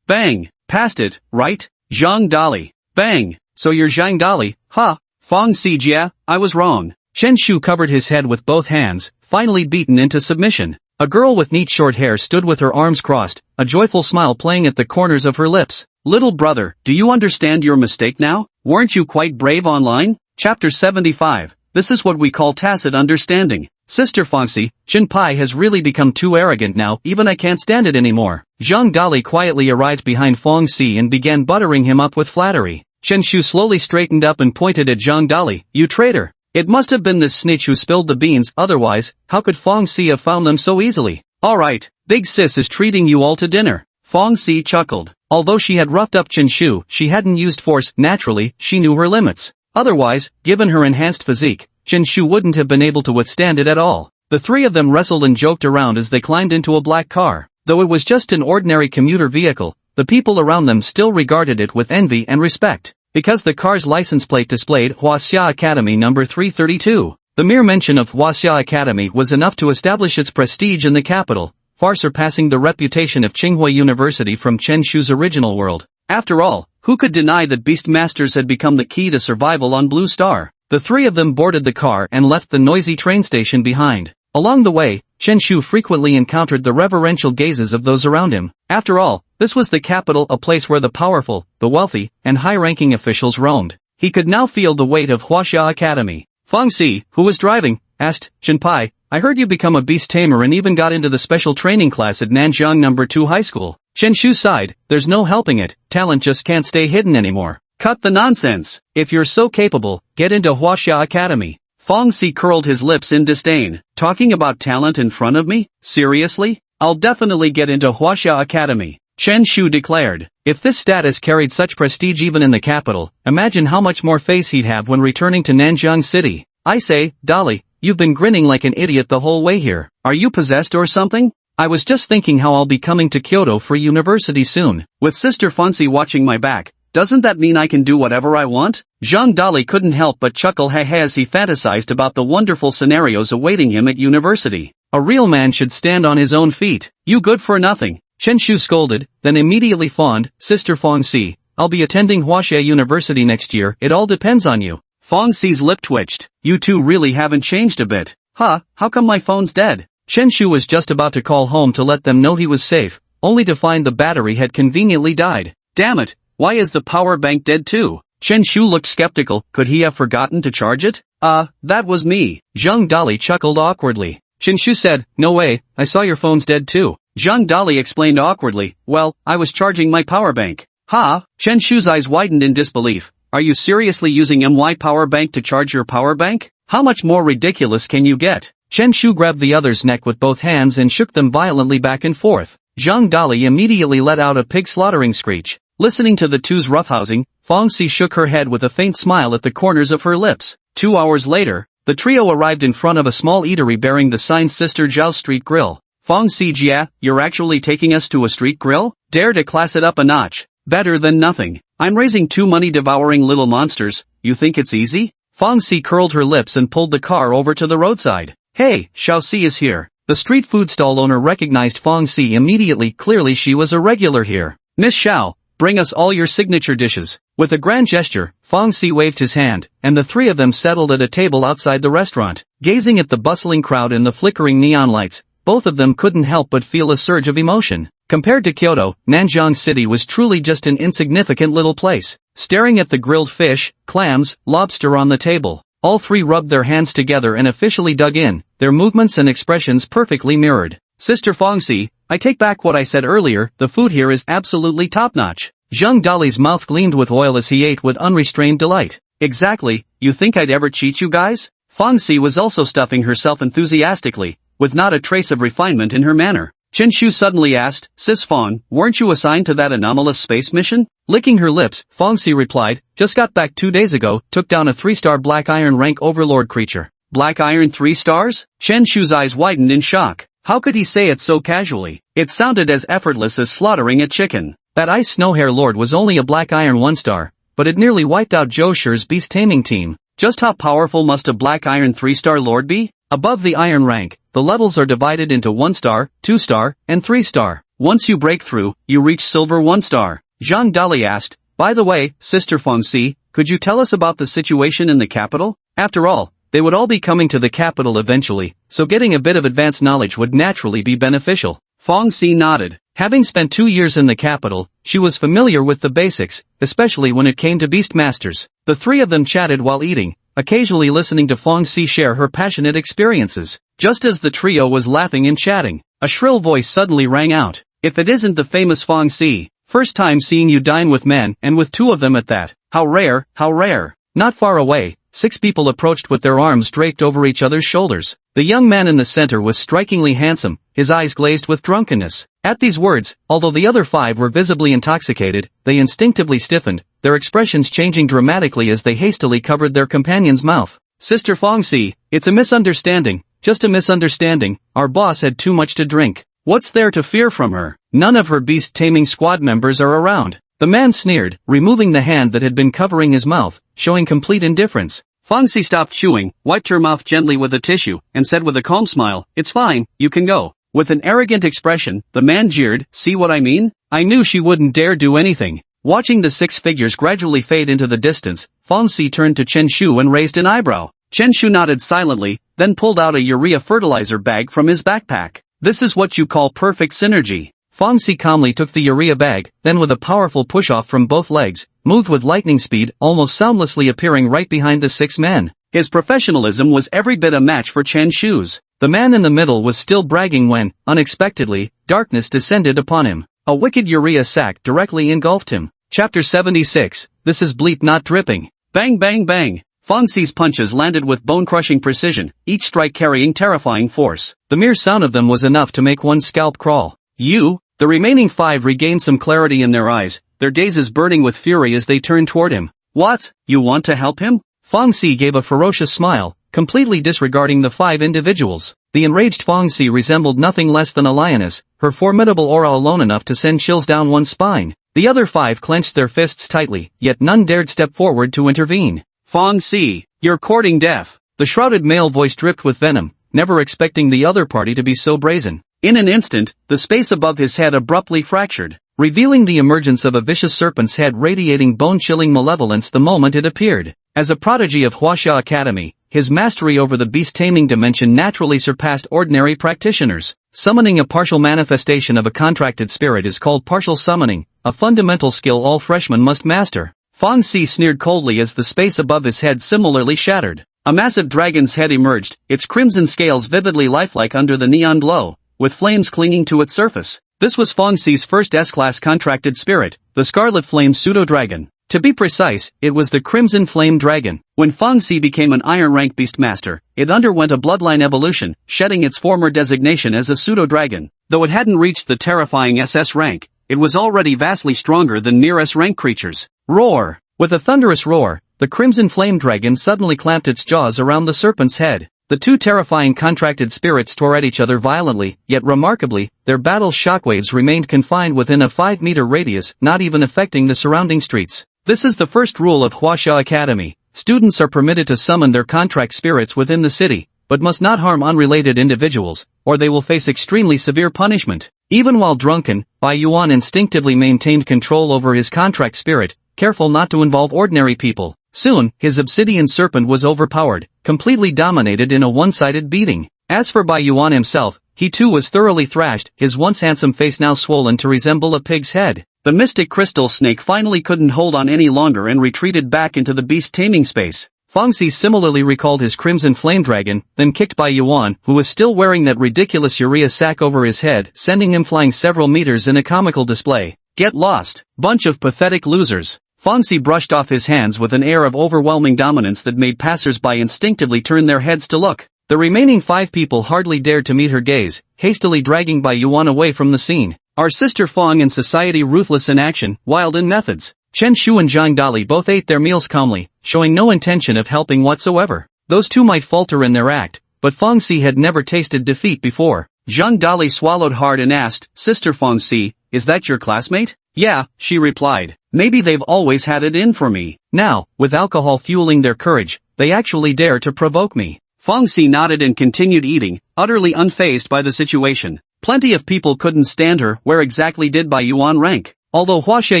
Bang! Past it, right? Zhang Dali. Bang! "So you're Zhang Dali, huh? Fong Sijia, I was wrong." Chen Shu covered his head with both hands, finally beaten into submission. A girl with neat short hair stood with her arms crossed, a joyful smile playing at the corners of her lips. "Little brother, do you understand your mistake now? Weren't you quite brave online?" Chapter 75. This is what we call tacit understanding. "Sister Fongxi, Jinpai has really become too arrogant now, even I can't stand it anymore." Zhang Dali quietly arrived behind Fongxi and began buttering him up with flattery. Chen Shu slowly straightened up and pointed at Zhang Dali. "You traitor. It must have been this snitch who spilled the beans, otherwise, how could Fongxi have found them so easily?" "Alright, big sis is treating you all to dinner." Fongxi chuckled. Although she had roughed up Chen Shu, she hadn't used force. Naturally, she knew her limits. Otherwise, given her enhanced physique, Chen Shu wouldn't have been able to withstand it at all. The three of them wrestled and joked around as they climbed into a black car. Though it was just an ordinary commuter vehicle, the people around them still regarded it with envy and respect. Because the car's license plate displayed Huaxia Academy number 332. The mere mention of Huaxia Academy was enough to establish its prestige in the capital, far surpassing the reputation of Tsinghua University from Chen Shu's original world. After all, who could deny that Beastmasters had become the key to survival on Blue Star? The three of them boarded the car and left the noisy train station behind. Along the way, Chen Shu frequently encountered the reverential gazes of those around him. After all, this was the capital, a place where the powerful, the wealthy, and high-ranking officials roamed. He could now feel the weight of Huaxia Academy. Fongxi, who was driving, asked, "Jinpai, I heard you become a beast tamer and even got into the special training class at Nanjiang No. 2 High School. Chen Shu sighed, there's no helping it, talent just can't stay hidden anymore. Cut the nonsense. If you're so capable, get into Huaxia Academy. Fong Si curled his lips in disdain. Talking about talent in front of me? Seriously? I'll definitely get into Huaxia Academy, Chen Shu declared. If this status carried such prestige even in the capital, imagine how much more face he'd have when returning to Nanjiang City. I say, Dolly, you've been grinning like an idiot the whole way here. Are you possessed or something? I was just thinking how I'll be coming to Kyoto for university soon. With Sister Fonzie watching my back, doesn't that mean I can do whatever I want? Zhang Dali couldn't help but chuckle as he fantasized about the wonderful scenarios awaiting him at university. A real man should stand on his own feet. You good for nothing, Chen Shu scolded, then immediately fawned, Sister Fong Si, I'll be attending Huaxia University next year, it all depends on you. Fong Si's lip twitched. You two really haven't changed a bit. Huh, how come my phone's dead? Chen Shu was just about to call home to let them know he was safe, only to find the battery had conveniently died. Damn it, why is the power bank dead too? Chen Shu looked skeptical, could he have forgotten to charge it? That was me. Zhang Dali chuckled awkwardly. Chen Shu said, no way, I saw your phone's dead too. Zhang Dali explained awkwardly, well, I was charging my power bank. Ha? Chen Shu's eyes widened in disbelief. Are you seriously using my power bank to charge your power bank? How much more ridiculous can you get? Chen Shu grabbed the other's neck with both hands and shook them violently back and forth. Zhang Dali immediately let out a pig-slaughtering screech. Listening to the two's roughhousing, Fong Si shook her head with a faint smile at the corners of her lips. 2 hours later, the trio arrived in front of a small eatery bearing the sign Sister Zhao's Street Grill. Fong Si Jia, you're actually taking us to a street grill? Dare to class it up a notch. Better than nothing. I'm raising 2 money-devouring little monsters, you think it's easy? Fong Si curled her lips and pulled the car over to the roadside. Hey, Xiao Si is here. The street food stall owner recognized Fong Si immediately, clearly she was a regular here. Miss Xiao, bring us all your signature dishes. With a grand gesture, Fong Si waved his hand, and the three of them settled at a table outside the restaurant. Gazing at the bustling crowd and the flickering neon lights, both of them couldn't help but feel a surge of emotion. Compared to Kyoto, Nanjiang City was truly just an insignificant little place. Staring at the grilled fish, clams, lobster on the table, all three rubbed their hands together and officially dug in, their movements and expressions perfectly mirrored. Sister Fong Si, I take back what I said earlier, the food here is absolutely top-notch. Zhang Dali's mouth gleamed with oil as he ate with unrestrained delight. Exactly, you think I'd ever cheat you guys? Fong Si was also stuffing herself enthusiastically, with not a trace of refinement in her manner. Chen Shu suddenly asked, Sis Fong, weren't you assigned to that anomalous space mission? Licking her lips, Fong Si replied, just got back 2 days ago, took down a 3-star Black Iron rank overlord creature. Black Iron 3 stars? Chen Shu's eyes widened in shock. How could he say it so casually? It sounded as effortless as slaughtering a chicken. That Ice Snow Hair Lord was only a Black Iron 1-star, but it nearly wiped out Zhou Shi's beast taming team. Just how powerful must a Black Iron 3-star lord be? Above the Iron rank, the levels are divided into 1-star, 2-star, and 3-star. Once you break through, you reach Silver 1-star. Zhang Dali asked, by the way, Sister Fong Si, could you tell us about the situation in the capital? After all, they would all be coming to the capital eventually, so getting a bit of advanced knowledge would naturally be beneficial. Fong Si nodded. Having spent 2 years in the capital, she was familiar with the basics, especially when it came to Beastmasters. The three of them chatted while eating, occasionally listening to Fong Si share her passionate experiences. Just as the trio was laughing and chatting, a shrill voice suddenly rang out. If it isn't the famous Fong Si, first time seeing you dine with men and with 2 of them at that. How rare, how rare. Not far away, 6 people approached with their arms draped over each other's shoulders. The young man in the center was strikingly handsome, his eyes glazed with drunkenness. At these words, although the other 5 were visibly intoxicated, they instinctively stiffened, their expressions changing dramatically as they hastily covered their companion's mouth. Sister Fong Si, it's a misunderstanding, just a misunderstanding, our boss had too much to drink. What's there to fear from her? None of her beast-taming squad members are around. The man sneered, removing the hand that had been covering his mouth, showing complete indifference. Fong Si stopped chewing, wiped her mouth gently with a tissue, and said with a calm smile, it's fine, you can go. With an arrogant expression, the man jeered, see what I mean? I knew she wouldn't dare do anything. Watching the 6 figures gradually fade into the distance, Fong Si turned to Chen Shu and raised an eyebrow. Chen Shu nodded silently, then pulled out a urea fertilizer bag from his backpack. This is what you call perfect synergy. Fong Si calmly took the urea bag, then with a powerful push-off from both legs, moved with lightning speed, almost soundlessly appearing right behind the 6 men. His professionalism was every bit a match for Chen Shu's. The man in the middle was still bragging when, unexpectedly, darkness descended upon him. A wicked urea sac directly engulfed him. Chapter 76, This is Bleep Not Dripping. Bang bang bang. Fong Xi's punches landed with bone-crushing precision, each strike carrying terrifying force. The mere sound of them was enough to make one's scalp crawl. You? The remaining 5 regained some clarity in their eyes, their gazes burning with fury as they turned toward him. What? You want to help him? Fong Xi gave a ferocious smile, completely disregarding the 5 individuals. The enraged Fong Xi resembled nothing less than a lioness, her formidable aura alone enough to send chills down one's spine. The other 5 clenched their fists tightly, yet none dared step forward to intervene. Fong Xi, you're courting death. The shrouded male voice dripped with venom, never expecting the other party to be so brazen. In an instant, the space above his head abruptly fractured, revealing the emergence of a vicious serpent's head radiating bone-chilling malevolence the moment it appeared. As a prodigy of Huaxia Academy, his mastery over the beast-taming dimension naturally surpassed ordinary practitioners. Summoning a partial manifestation of a contracted spirit is called partial summoning, a fundamental skill all freshmen must master. Fong Xi sneered coldly as the space above his head similarly shattered. A massive dragon's head emerged, its crimson scales vividly lifelike under the neon glow, with flames clinging to its surface. This was Fong Xi's first S-class contracted spirit, the Scarlet Flame Pseudo-Dragon. To be precise, it was the Crimson Flame Dragon. When Fong Xi became an Iron Rank Beastmaster, it underwent a bloodline evolution, shedding its former designation as a Pseudo-Dragon. Though it hadn't reached the terrifying SS rank, it was already vastly stronger than mere S-rank creatures. Roar! With a thunderous roar, the Crimson Flame Dragon suddenly clamped its jaws around the serpent's head. The 2 terrifying contracted spirits tore at each other violently, yet remarkably, their battle's shockwaves remained confined within a 5-meter radius, not even affecting the surrounding streets. This is the first rule of Huaxia Academy. Students are permitted to summon their contract spirits within the city, but must not harm unrelated individuals, or they will face extremely severe punishment. Even while drunken, Bai Yuan instinctively maintained control over his contract spirit, careful not to involve ordinary people. Soon, his obsidian serpent was overpowered, completely dominated in a one-sided beating. As for Bai Yuan himself, he too was thoroughly thrashed, his once handsome face now swollen to resemble a pig's head. The mystic crystal snake finally couldn't hold on any longer and retreated back into the beast-taming space. Fong Xi similarly recalled his Crimson Flame Dragon, then kicked Bai Yuan, who was still wearing that ridiculous urea sack over his head, sending him flying several meters in a comical display. Get lost, bunch of pathetic losers. Fong Xi brushed off his hands with an air of overwhelming dominance that made passers-by instinctively turn their heads to look. The remaining 5 people hardly dared to meet her gaze, hastily dragging Bai Yuan away from the scene. Our sister Fong in society, ruthless in action, wild in methods. Chen Shu and Zhang Dali both ate their meals calmly, showing no intention of helping whatsoever. Those 2 might falter in their act, but Fong Xi had never tasted defeat before. Zhang Dali swallowed hard and asked, Sister Fong Xi, is that your classmate? Yeah, she replied. Maybe they've always had it in for me. Now, with alcohol fueling their courage, they actually dare to provoke me. Fong Xi nodded and continued eating, utterly unfazed by the situation. Plenty of people couldn't stand her. Where exactly did Bai Yuan rank? Although Huaxia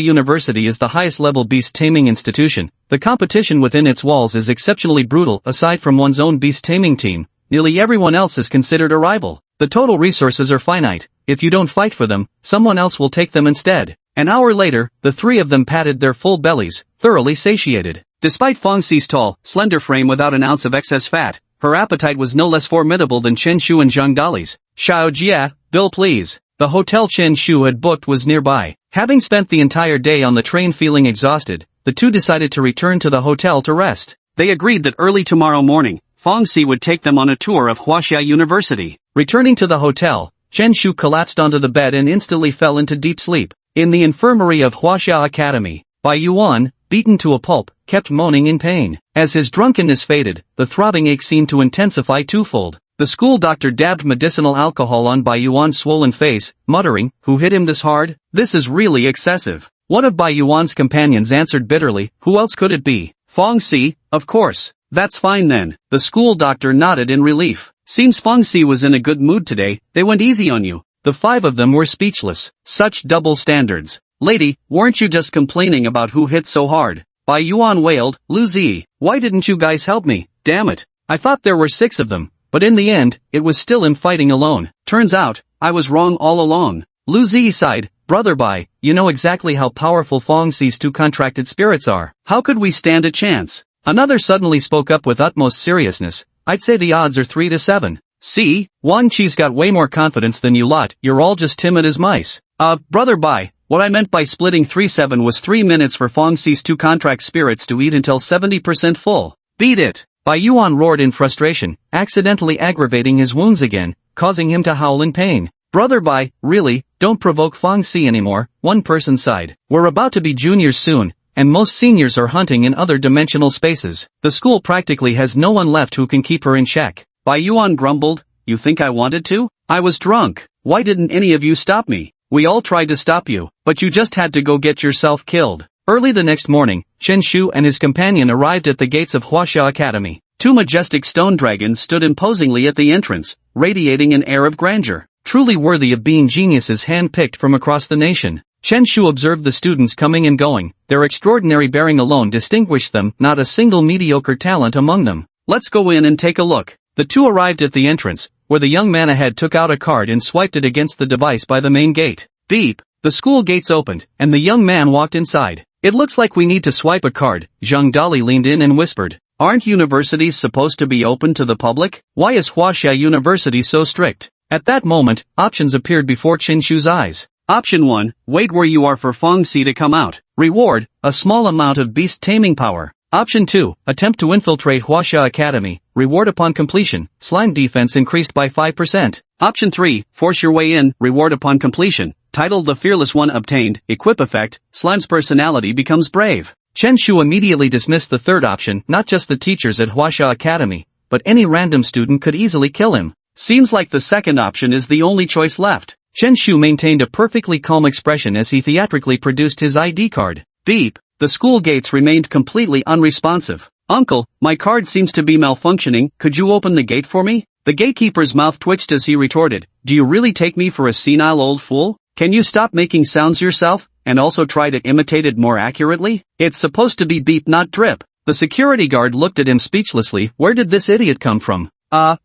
University is the highest-level beast-taming institution, the competition within its walls is exceptionally brutal. Aside from one's own beast-taming team, nearly everyone else is considered a rival. The total resources are finite. If you don't fight for them, someone else will take them instead. An hour later, the 3 of them patted their full bellies, thoroughly satiated. Despite Fong Xi's tall, slender frame without an ounce of excess fat, her appetite was no less formidable than Chen Shu and Zhang Dali's. Xiao Jia, bill please. The hotel Chen Shu had booked was nearby. Having spent the entire day on the train feeling exhausted, the 2 decided to return to the hotel to rest. They agreed that early tomorrow morning, Fong Xi would take them on a tour of Huaxia University. Returning to the hotel, Chen Shu collapsed onto the bed and instantly fell into deep sleep. In the infirmary of Huaxia Academy, Bai Yuan, beaten to a pulp, kept moaning in pain. As his drunkenness faded, the throbbing ache seemed to intensify twofold. The school doctor dabbed medicinal alcohol on Bai Yuan's swollen face, muttering, "Who hit him this hard? This is really excessive." One of Bai Yuan's companions answered bitterly, "Who else could it be?" Fong Xi, of course. That's fine then. The school doctor nodded in relief. Seems Fong Xi was in a good mood today. They went easy on you. The 5 of them were speechless. Such double standards. Lady, weren't you just complaining about who hit so hard? Bai Yuan wailed, Lu Zi, why didn't you guys help me? Damn it. I thought there were 6 of them, but in the end, it was still him fighting alone. Turns out, I was wrong all along. Lu Zi sighed, Brother Bai, you know exactly how powerful Fong Xi's 2 contracted spirits are. How could we stand a chance? Another suddenly spoke up with utmost seriousness, I'd say the odds are 3 to 7. See, Wan Chi's got way more confidence than you lot, you're all just timid as mice. Brother Bai, what I meant by splitting 3-7 was 3 minutes for Fong Xi's 2 contract spirits to eat until 70% full. Beat it! Bai Yuan roared in frustration, accidentally aggravating his wounds again, causing him to howl in pain. Brother Bai, really, don't provoke Fong Xi anymore, one person sighed. We're about to be juniors soon, and most seniors are hunting in other dimensional spaces. The school practically has no one left who can keep her in check. Bai Yuan grumbled, you think I wanted to? I was drunk. Why didn't any of you stop me? We all tried to stop you, but you just had to go get yourself killed. Early the next morning, Chen Shu and his companion arrived at the gates of Huaxia Academy. 2 majestic stone dragons stood imposingly at the entrance, radiating an air of grandeur, truly worthy of being geniuses hand-picked from across the nation. Chen Shu observed the students coming and going, their extraordinary bearing alone distinguished them, not a single mediocre talent among them. Let's go in and take a look. The two arrived at the entrance, where the young man ahead took out a card and swiped it against the device by the main gate. Beep! The school gates opened, and the young man walked inside. It looks like we need to swipe a card. Zhang Dali leaned in and whispered. Aren't universities supposed to be open to the public? Why is Huaxia University so strict? At that moment, options appeared before Chen Shu's eyes. Option 1, wait where you are for Fong Xi to come out. Reward, a small amount of beast taming power. Option 2, attempt to infiltrate Huaxia Academy. Reward upon completion, slime defense increased by 5%. Option 3, force your way in. Reward upon completion. Title The Fearless One obtained. Equip effect, slime's personality becomes brave. Chen Shu immediately dismissed the third option. Not just the teachers at Huaxia Academy, but any random student could easily kill him. Seems like the second option is the only choice left. Chen Shu maintained a perfectly calm expression as he theatrically produced his ID card. Beep! The school gates remained completely unresponsive. Uncle, my card seems to be malfunctioning, could you open the gate for me? The gatekeeper's mouth twitched as he retorted, do you really take me for a senile old fool? Can you stop making sounds yourself, and also try to imitate it more accurately? It's supposed to be beep not drip. The security guard looked at him speechlessly. Where did this idiot come from?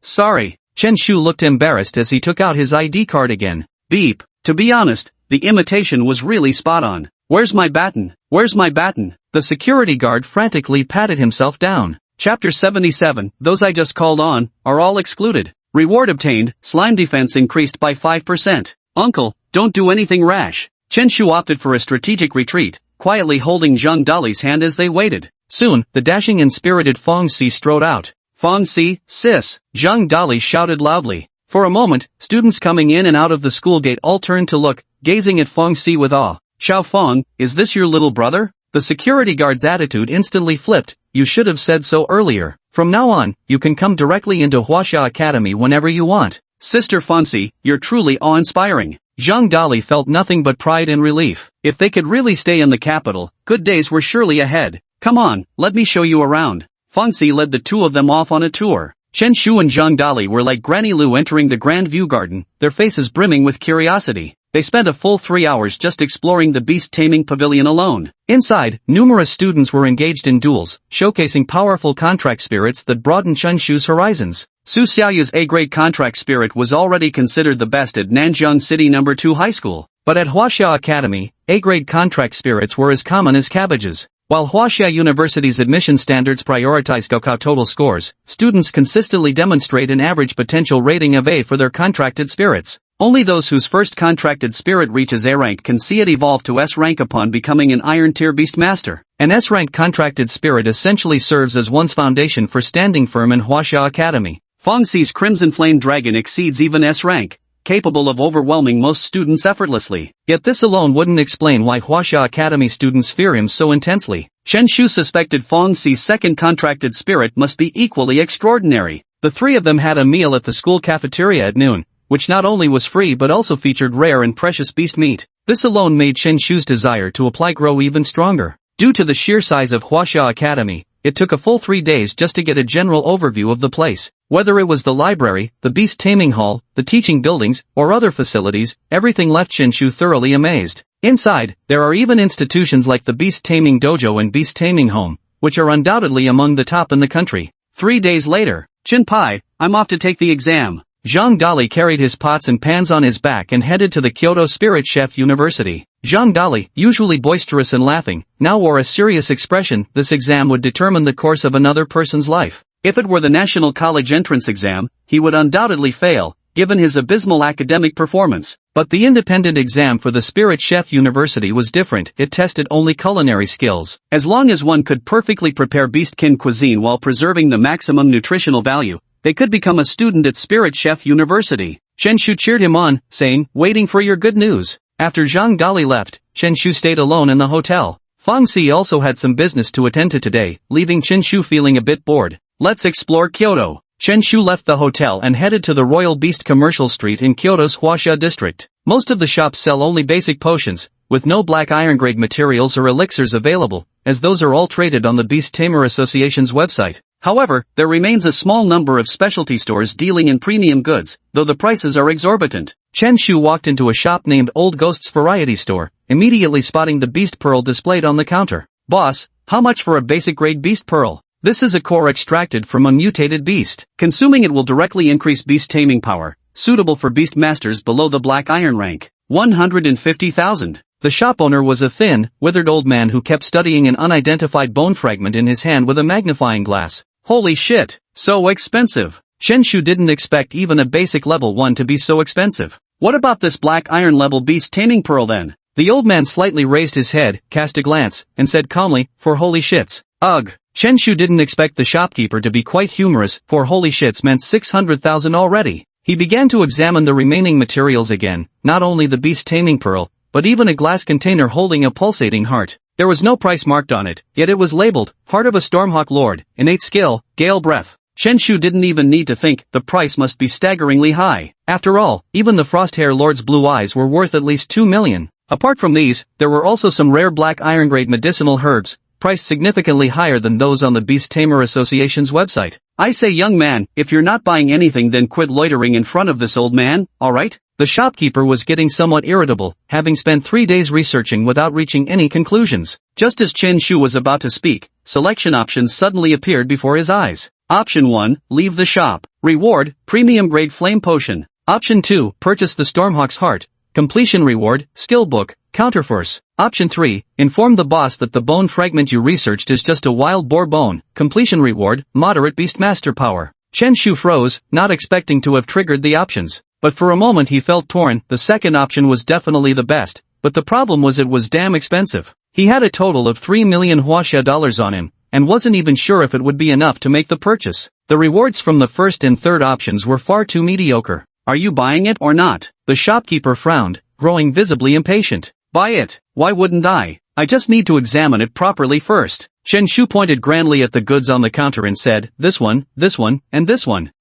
Sorry. Chen Shu looked embarrassed as he took out his ID card again. Beep. To be honest, the imitation was really spot on. Where's my baton? Where's my baton? The security guard frantically patted himself down. Chapter 77, those I just called on, are all excluded. Reward obtained, slime defense increased by 5%. Uncle, don't do anything rash. Chen Shu opted for a strategic retreat, quietly holding Zhang Dali's hand as they waited. Soon, the dashing and spirited Fong Xi strode out. Fong Xi, sis! Zhang Dali shouted loudly. For a moment, students coming in and out of the school gate all turned to look, gazing at Fong Xi with awe. Xiao Fong, is this your little brother? The security guard's attitude instantly flipped. You should have said so earlier. From now on, you can come directly into Huaxia Academy whenever you want. Sister Fong Xi, you're truly awe-inspiring. Zhang Dali felt nothing but pride and relief. If they could really stay in the capital, good days were surely ahead. Come on, let me show you around. Fong Xi led the two of them off on a tour. Chen Shu and Zhang Dali were like Granny Lu entering the Grand View Garden, their faces brimming with curiosity. They spent a full 3 hours just exploring the beast-taming pavilion alone. Inside, numerous students were engaged in duels, showcasing powerful contract spirits that broadened Chen Shu's horizons. Su Xiaoyu's A-grade contract spirit was already considered the best at Nanjiang City No. 2 High School. But at Huaxia Academy, A-grade contract spirits were as common as cabbages. While Huaxia University's admission standards prioritize Gaokao total scores, students consistently demonstrate an average potential rating of A for their contracted spirits. Only those whose first contracted spirit reaches A rank can see it evolve to S rank upon becoming an Iron Tier Beast Master. An S rank contracted spirit essentially serves as one's foundation for standing firm in Huaxia Academy. Fong Xi's Crimson Flame Dragon exceeds even S rank, capable of overwhelming most students effortlessly. Yet this alone wouldn't explain why Huaxia Academy students fear him so intensely. Chen Shu suspected Fong Xi's second contracted spirit must be equally extraordinary. The three of them had a meal at the school cafeteria at noon, which not only was free but also featured rare and precious beast meat. This alone made Chen Shu's desire to apply grow even stronger. Due to the sheer size of Huaxia Academy, it took a full 3 days just to get a general overview of the place. Whether it was the library, the beast taming hall, the teaching buildings, or other facilities, everything left Chen Shu thoroughly amazed. Inside, there are even institutions like the beast taming dojo and beast taming home, which are undoubtedly among the top in the country. 3 days later, Chin Pai, I'm off to take the exam. Zhang Dali carried his pots and pans on his back and headed to the Kyoto Spirit Chef University. Zhang Dali, usually boisterous and laughing, now wore a serious expression. This exam would determine the course of another person's life. If it were the National College entrance exam, he would undoubtedly fail, given his abysmal academic performance. But the independent exam for the Spirit Chef University was different. It tested only culinary skills. As long as one could perfectly prepare beastkin cuisine while preserving the maximum nutritional value, they could become a student at Spirit Chef University. Chen Shu cheered him on, saying, "Waiting for your good news." After Zhang Gali left, Chen Shu stayed alone in the hotel. Fang Si also had some business to attend to today, leaving Chen Shu feeling a bit bored. Let's explore Kyoto. Chen Shu left the hotel and headed to the Royal Beast Commercial Street in Kyoto's Huaxia district. Most of the shops sell only basic potions, with no black iron grade materials or elixirs available, as those are all traded on the Beast Tamer Association's website. However, there remains a small number of specialty stores dealing in premium goods, though the prices are exorbitant. Chen Shu walked into a shop named Old Ghost's Variety Store, immediately spotting the beast pearl displayed on the counter. "Boss, how much for a basic grade beast pearl?" "This is a core extracted from a mutated beast. Consuming it will directly increase beast taming power, suitable for beast masters below the black iron rank. 150,000. The shop owner was a thin, withered old man who kept studying an unidentified bone fragment in his hand with a magnifying glass. Holy shit, so expensive. Chen Shu didn't expect even a basic level 1 to be so expensive. What about this black iron level beast taming pearl then? The old man slightly raised his head, cast a glance, and said calmly, "For holy shits." Ugh. Chen Shu didn't expect the shopkeeper to be quite humorous, for holy shits meant 600,000 already. He began to examine the remaining materials again, not only the beast taming pearl, but even a glass container holding a pulsating heart. There was no price marked on it, yet it was labeled, "Heart of a Stormhawk Lord, innate skill, gale breath." Chen Shu didn't even need to think, the price must be staggeringly high. After all, even the Frosthair Lord's blue eyes were worth at least 2 million. Apart from these, there were also some rare black iron grade medicinal herbs, priced significantly higher than those on the Beast Tamer Association's website. I say, young man, if you're not buying anything, then quit loitering in front of this old man, alright? The shopkeeper was getting somewhat irritable, having spent 3 days researching without reaching any conclusions. Just as Chen Shu was about to speak, selection options suddenly appeared before his eyes. Option 1, leave the shop. Reward, premium grade flame potion. Option 2, purchase the Stormhawk's heart. Completion reward, skill book, counterforce. Option 3, inform the boss that the bone fragment you researched is just a wild boar bone. Completion reward, moderate beastmaster power. Chen Shu froze, not expecting to have triggered the options. But for a moment he felt torn. The second option was definitely the best, but the problem was it was damn expensive. He had a total of 3 million Huaxia dollars on him, and wasn't even sure if it would be enough to make the purchase. The rewards from the first and third options were far too mediocre. Are you buying it or not? The shopkeeper frowned, growing visibly impatient. Buy it. Why wouldn't I? I just need to examine it properly first. Chen Shu pointed grandly at the goods on the counter and said, this one, and this one.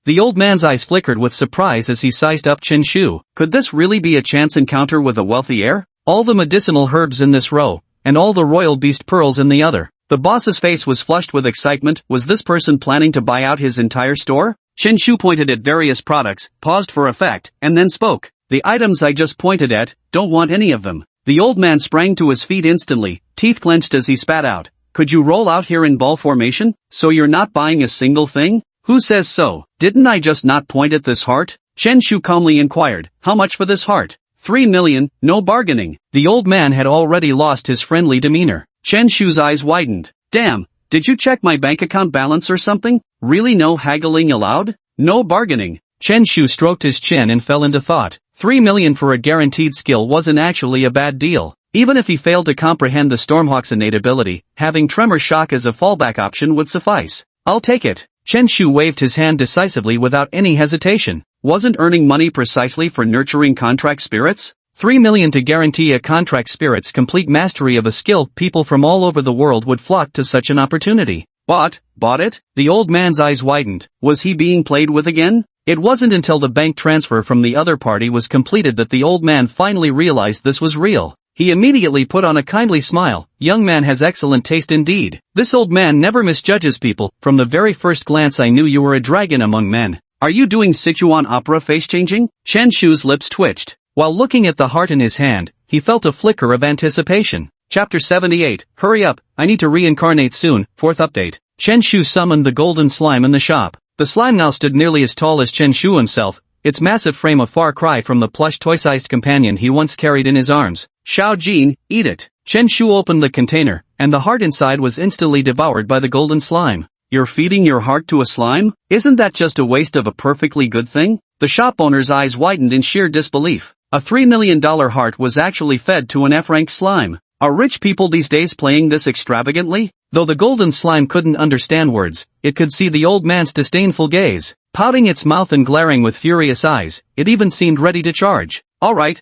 The old man's eyes flickered with surprise as he sized up Chen Shu. Could this really be a chance encounter with a wealthy heir? All the medicinal herbs in this row, and all the royal beast pearls in the other. The boss's face was flushed with excitement. Was this person planning to buy out his entire store? Chen Shu pointed at various products, paused for effect, and then spoke. The items I just pointed at, don't want any of them. The old man sprang to his feet instantly, teeth clenched as he spat out. Could you roll out here in ball formation? So you're not buying a single thing? Who says so? Didn't I just not point at this heart? Chen Shu calmly inquired. How much for this heart? 3 million, no bargaining. The old man had already lost his friendly demeanor. Chen Shu's eyes widened. Damn, did you check my bank account balance or something? Really, no haggling allowed? No bargaining. Chen Shu stroked his chin and fell into thought. 3 million for a guaranteed skill wasn't actually a bad deal. Even if he failed to comprehend the Stormhawk's innate ability, having Tremor Shock as a fallback option would suffice. I'll take it. Chen Shu waved his hand decisively without any hesitation. Wasn't earning money precisely for nurturing contract spirits? 3 million to guarantee a contract spirit's complete mastery of a skill. People from all over the world would flock to such an opportunity. Bought it? The old man's eyes widened. Was he being played with again? It wasn't until the bank transfer from the other party was completed that the old man finally realized this was real. He immediately put on a kindly smile. Young man has excellent taste indeed. This old man never misjudges people. From the very first glance I knew you were a dragon among men. Are you doing Sichuan opera face changing? Chen Shu's lips twitched. While looking at the heart in his hand, he felt a flicker of anticipation. Chapter 78, hurry up, I need to reincarnate soon. 4th update. Chen Shu summoned the golden slime in the shop. The slime now stood nearly as tall as Chen Shu himself, its massive frame a far cry from the plush toy-sized companion he once carried in his arms. Xiao Jin, eat it. Chen Shu opened the container, and the heart inside was instantly devoured by the golden slime. You're feeding your heart to a slime? Isn't that just a waste of a perfectly good thing? The shop owner's eyes widened in sheer disbelief. A $3 million heart was actually fed to an F-rank slime. Are rich people these days playing this extravagantly? Though the golden slime couldn't understand words, it could see the old man's disdainful gaze. Pouting its mouth and glaring with furious eyes, it even seemed ready to charge. Alright.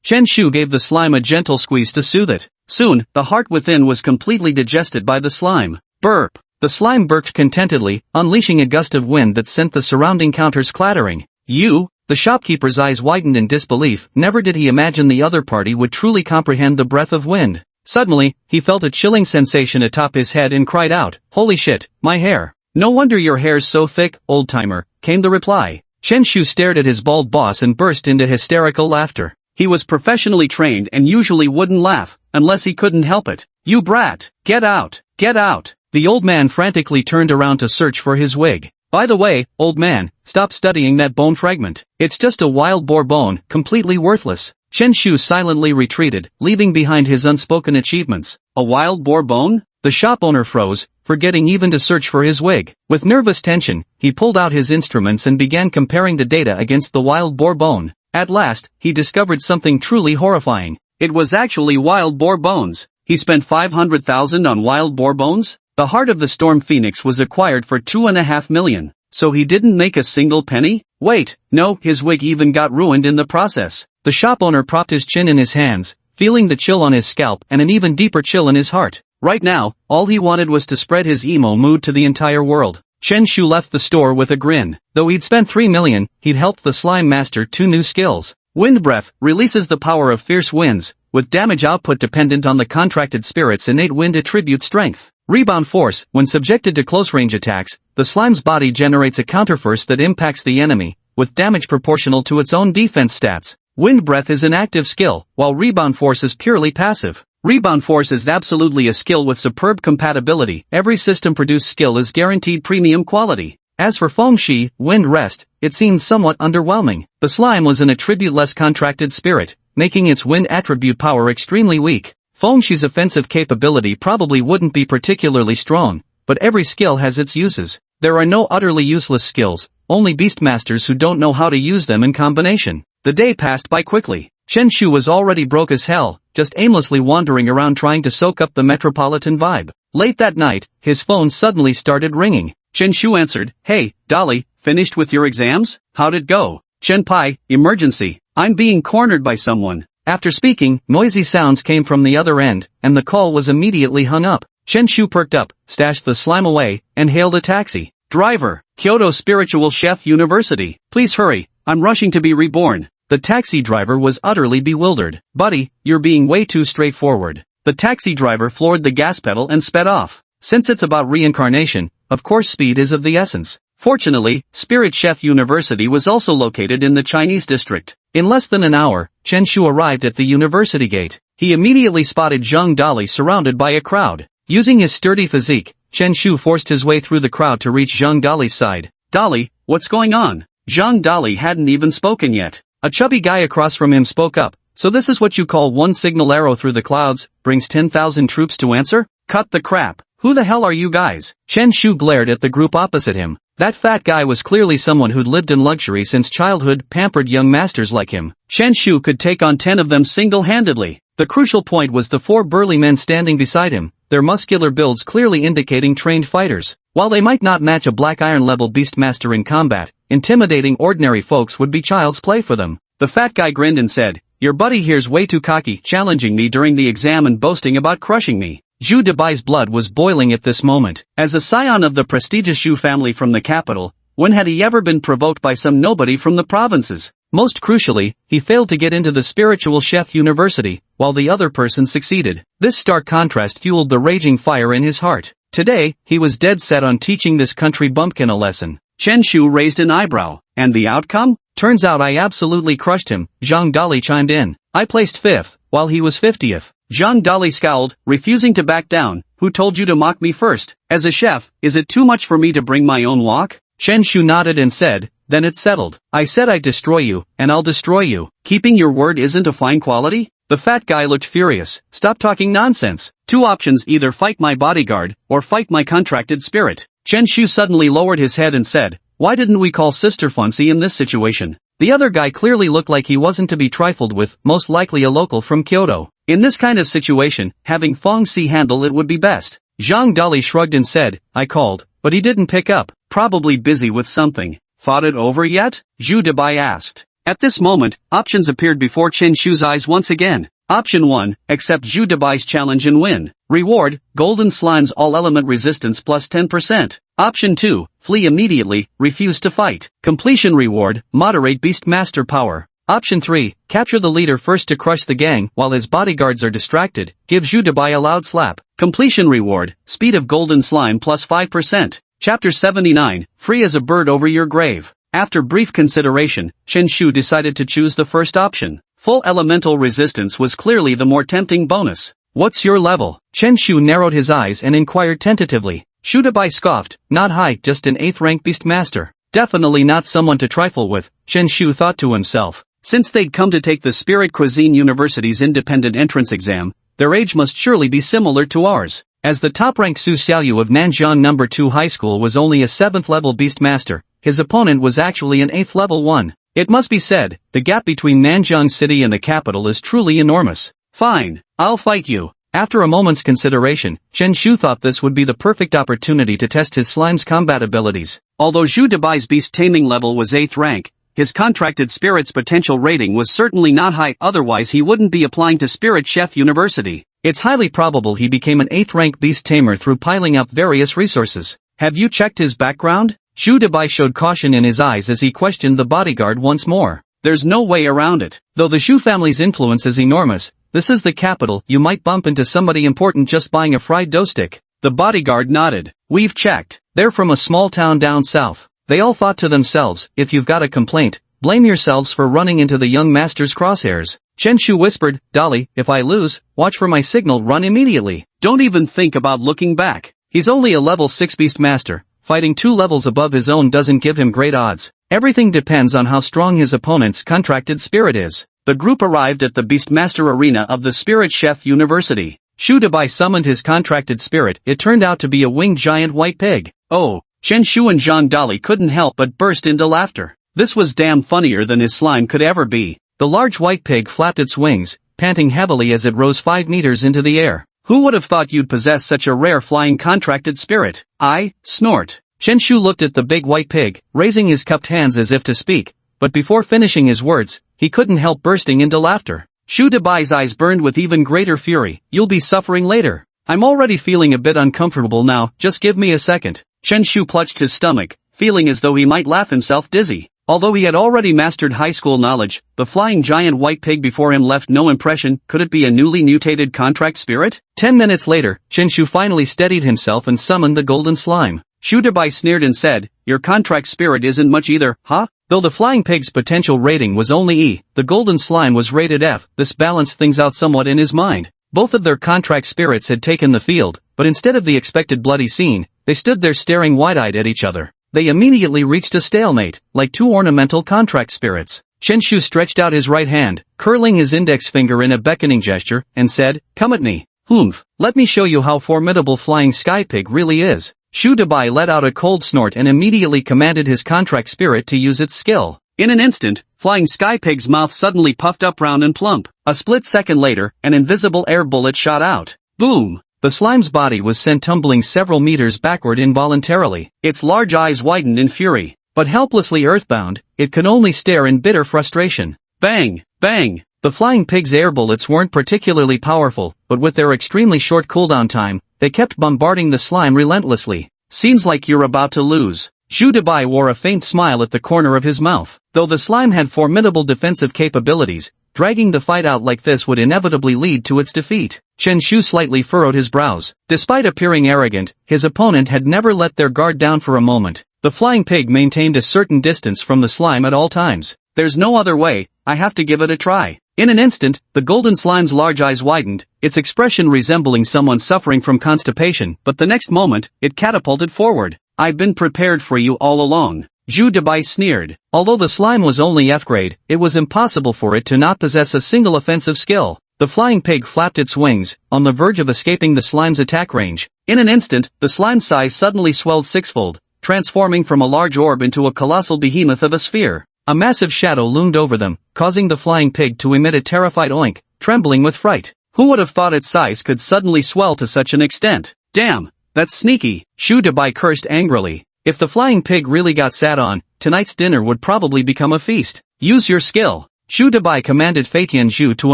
Chen Shu gave the slime a gentle squeeze to soothe it. Soon, the heart within was completely digested by the slime. Burp. The slime burped contentedly, unleashing a gust of wind that sent the surrounding counters clattering. The shopkeeper's eyes widened in disbelief. Never did he imagine the other party would truly comprehend the breath of wind. Suddenly, he felt a chilling sensation atop his head and cried out, "Holy shit, my hair." "No wonder your hair's so thick, old-timer," came the reply. Chen Shu stared at his bald boss and burst into hysterical laughter. He was professionally trained and usually wouldn't laugh, unless he couldn't help it. "You brat! Get out! Get out!" The old man frantically turned around to search for his wig. "By the way, old man, stop studying that bone fragment. It's just a wild boar bone, completely worthless." Chen Shu silently retreated, leaving behind his unspoken achievements. A wild boar bone? The shop owner froze, forgetting even to search for his wig. With nervous tension, he pulled out his instruments and began comparing the data against the wild boar bone. At last, he discovered something truly horrifying. It was actually wild boar bones. He spent 500,000 on wild boar bones? The heart of the Storm Phoenix was acquired for 2.5 million. So he didn't make a single penny? Wait, no, his wig even got ruined in the process. The shop owner propped his chin in his hands, feeling the chill on his scalp and an even deeper chill in his heart. Right now, all he wanted was to spread his emo mood to the entire world. Chen Shu left the store with a grin. Though he'd spent 3 million, he'd helped the slime master 2 new skills. Wind Breath releases the power of fierce winds, with damage output dependent on the contracted spirit's innate wind attribute strength. Rebound Force, when subjected to close-range attacks, the slime's body generates a counterforce that impacts the enemy, with damage proportional to its own defense stats. Wind Breath is an active skill, while Rebound Force is purely passive. Rebound Force is absolutely a skill with superb compatibility. Every system-produced skill is guaranteed premium quality. As for Feng Shi, Wind Rest, it seemed somewhat underwhelming. The slime was an attribute-less contracted spirit, making its wind attribute power extremely weak. Feng Shi's offensive capability probably wouldn't be particularly strong, but every skill has its uses. There are no utterly useless skills, only beastmasters who don't know how to use them in combination. The day passed by quickly. Chen Shu was already broke as hell, just aimlessly wandering around trying to soak up the metropolitan vibe. Late that night, his phone suddenly started ringing. Chen Shu answered. "Hey, Dolly, finished with your exams? How'd it go?" "Chen Pai, emergency. I'm being cornered by someone." After speaking, noisy sounds came from the other end, and the call was immediately hung up. Chen Shu perked up, stashed the slime away, and hailed a taxi. "Driver, Kyoto Spiritual Chef University. Please hurry, I'm rushing to be reborn." The taxi driver was utterly bewildered. "Buddy, you're being way too straightforward." The taxi driver floored the gas pedal and sped off. Since it's about reincarnation, of course speed is of the essence. Fortunately, Spirit Chef University was also located in the Chinese district. In less than an hour, Chen Shu arrived at the university gate. He immediately spotted Zhang Dali surrounded by a crowd. Using his sturdy physique, Chen Shu forced his way through the crowd to reach Zhang Dali's side. "Dali, what's going on?" Zhang Dali hadn't even spoken yet. A chubby guy across from him spoke up. "So this is what you call one signal arrow through the clouds, brings 10,000 troops to answer? Cut the crap. Who the hell are you guys?" Chen Shu glared at the group opposite him. That fat guy was clearly someone who'd lived in luxury since childhood, pampered young masters like him. Chen Shu could take on 10 of them single-handedly. The crucial point was the 4 burly men standing beside him, their muscular builds clearly indicating trained fighters. While they might not match a Black Iron-level beastmaster in combat, intimidating ordinary folks would be child's play for them. The fat guy grinned and said, "Your buddy here's way too cocky, challenging me during the exam and boasting about crushing me." Zhu Debai's blood was boiling at this moment. As a scion of the prestigious Zhu family from the capital, when had he ever been provoked by some nobody from the provinces? Most crucially, he failed to get into the Spiritual Chef University, while the other person succeeded. This stark contrast fueled the raging fire in his heart. Today, he was dead set on teaching this country bumpkin a lesson. Chen Shu raised an eyebrow. "And the outcome?" "Turns out I absolutely crushed him," Zhang Dali chimed in. "I placed 5th, while he was 50th. Zhang Dali scowled, refusing to back down. "Who told you to mock me first? As a chef, is it too much for me to bring my own wok?" Chen Shu nodded and said, "Then it's settled. I said I'd destroy you, and I'll destroy you. Keeping your word isn't a fine quality?" The fat guy looked furious. "Stop talking nonsense. 2 options: either fight my bodyguard, or fight my contracted spirit. Chen Shu suddenly lowered his head and said, "Why didn't we call Sister Fancy in this situation?" The other guy clearly looked like he wasn't to be trifled with, most likely a local from Kyoto. In this kind of situation, having Fong Si handle it would be best. Zhang Dali shrugged and said, "I called, but he didn't pick up, probably busy with something." "Thought it over yet?" Zhu Debai asked. At this moment, options appeared before Chen Shu's eyes once again. Option 1, accept Zhu Debai's challenge and win. Reward, Golden Slime's all-element resistance plus 10%. Option 2, flee immediately, refuse to fight. Completion reward, moderate Beast Master power. Option 3, capture the leader first to crush the gang while his bodyguards are distracted, give Zhu Debai a loud slap. Completion reward, speed of Golden Slime plus 5%. Chapter 79, free as a bird over your grave. After brief consideration, Chen Shu decided to choose the first option. Full elemental resistance was clearly the more tempting bonus. "What's your level?" Chen Shu narrowed his eyes and inquired tentatively. Zhu Debai scoffed, "Not high, just an 8th rank Beastmaster. Definitely not someone to trifle with," Chen Shu thought to himself. Since they'd come to take the Spirit Cuisine University's independent entrance exam, their age must surely be similar to ours. As the top-ranked Su Xiaoyu of Nanjiang No. 2 High School was only a 7th-level Beastmaster, his opponent was actually an 8th-level one. It must be said, the gap between Nanjiang City and the capital is truly enormous. "Fine, I'll fight you." After a moment's consideration, Chen Shu thought this would be the perfect opportunity to test his slime's combat abilities. Although Zhu Debai's beast taming level was 8th rank, his contracted spirit's potential rating was certainly not high, otherwise he wouldn't be applying to Spirit Chef University. It's highly probable he became an 8th rank beast tamer through piling up various resources. "Have you checked his background?" Zhu Debai showed caution in his eyes as he questioned the bodyguard once more. "There's no way around it. Though the Zhu family's influence is enormous, this is the capital, you might bump into somebody important just buying a fried dough stick." The bodyguard nodded. "We've checked. They're from a small town down south." They all thought to themselves, if you've got a complaint, blame yourselves for running into the young master's crosshairs. Chen Shu whispered, "Dolly, if I lose, watch for my signal, run immediately. Don't even think about looking back. He's only a level 6 beast master. Fighting 2 levels above his own doesn't give him great odds. Everything depends on how strong his opponent's contracted spirit is." The group arrived at the Beastmaster Arena of the Spirit Chef University. Zhu Debai summoned his contracted spirit. It turned out to be a winged giant white pig. "Oh!" Chen Shu and Zhang Dali couldn't help but burst into laughter. This was damn funnier than his slime could ever be. The large white pig flapped its wings, panting heavily as it rose 5 meters into the air. "Who would have thought you'd possess such a rare flying contracted spirit?" "I, snort." Chen Shu looked at the big white pig, raising his cupped hands as if to speak, but before finishing his words, he couldn't help bursting into laughter. Zhu Debai's eyes burned with even greater fury. "You'll be suffering later. I'm already feeling a bit uncomfortable now, just give me a second." Chen Shu clutched his stomach, feeling as though he might laugh himself dizzy. Although he had already mastered high school knowledge, the flying giant white pig before him left no impression. Could it be a newly mutated contract spirit? 10 minutes later, Chen Shu finally steadied himself and summoned the golden slime. Zhu Debai sneered and said, "Your contract spirit isn't much either, huh?" Though the flying pig's potential rating was only E, the golden slime was rated F. This balanced things out somewhat in his mind. Both of their contract spirits had taken the field, but instead of the expected bloody scene, they stood there staring wide-eyed at each other. They immediately reached a stalemate, like 2 ornamental contract spirits. Chen Shu stretched out his right hand, curling his index finger in a beckoning gesture, and said, "Come at me. Humph, let me show you how formidable Flying Sky Pig really is." Zhu Debai let out a cold snort and immediately commanded his contract spirit to use its skill. In an instant, Flying Sky Pig's mouth suddenly puffed up round and plump. A split second later, an invisible air bullet shot out. Boom! The slime's body was sent tumbling several meters backward involuntarily. Its large eyes widened in fury. But helplessly earthbound, it could only stare in bitter frustration. Bang! Bang! The flying pig's air bullets weren't particularly powerful, but with their extremely short cooldown time, they kept bombarding the slime relentlessly. "Seems like you're about to lose." Zhu Debai wore a faint smile at the corner of his mouth. Though the slime had formidable defensive capabilities, dragging the fight out like this would inevitably lead to its defeat. Chen Shu slightly furrowed his brows. Despite appearing arrogant, his opponent had never let their guard down for a moment. The flying pig maintained a certain distance from the slime at all times. "There's no other way, I have to give it a try." In an instant, the golden slime's large eyes widened, its expression resembling someone suffering from constipation, but the next moment, it catapulted forward. "I've been prepared for you all along." Zhu Debai sneered. Although the slime was only F grade, it was impossible for it to not possess a single offensive skill. The flying pig flapped its wings, on the verge of escaping the slime's attack range. In an instant, the slime's size suddenly swelled sixfold, transforming from a large orb into a colossal behemoth of a sphere. A massive shadow loomed over them, causing the flying pig to emit a terrified oink, trembling with fright. Who would have thought its size could suddenly swell to such an extent? Damn, that's sneaky, Shu Dabai cursed angrily. If the flying pig really got sat on, tonight's dinner would probably become a feast. Use your skill. Shu Dabai commanded Fei Tianzhu to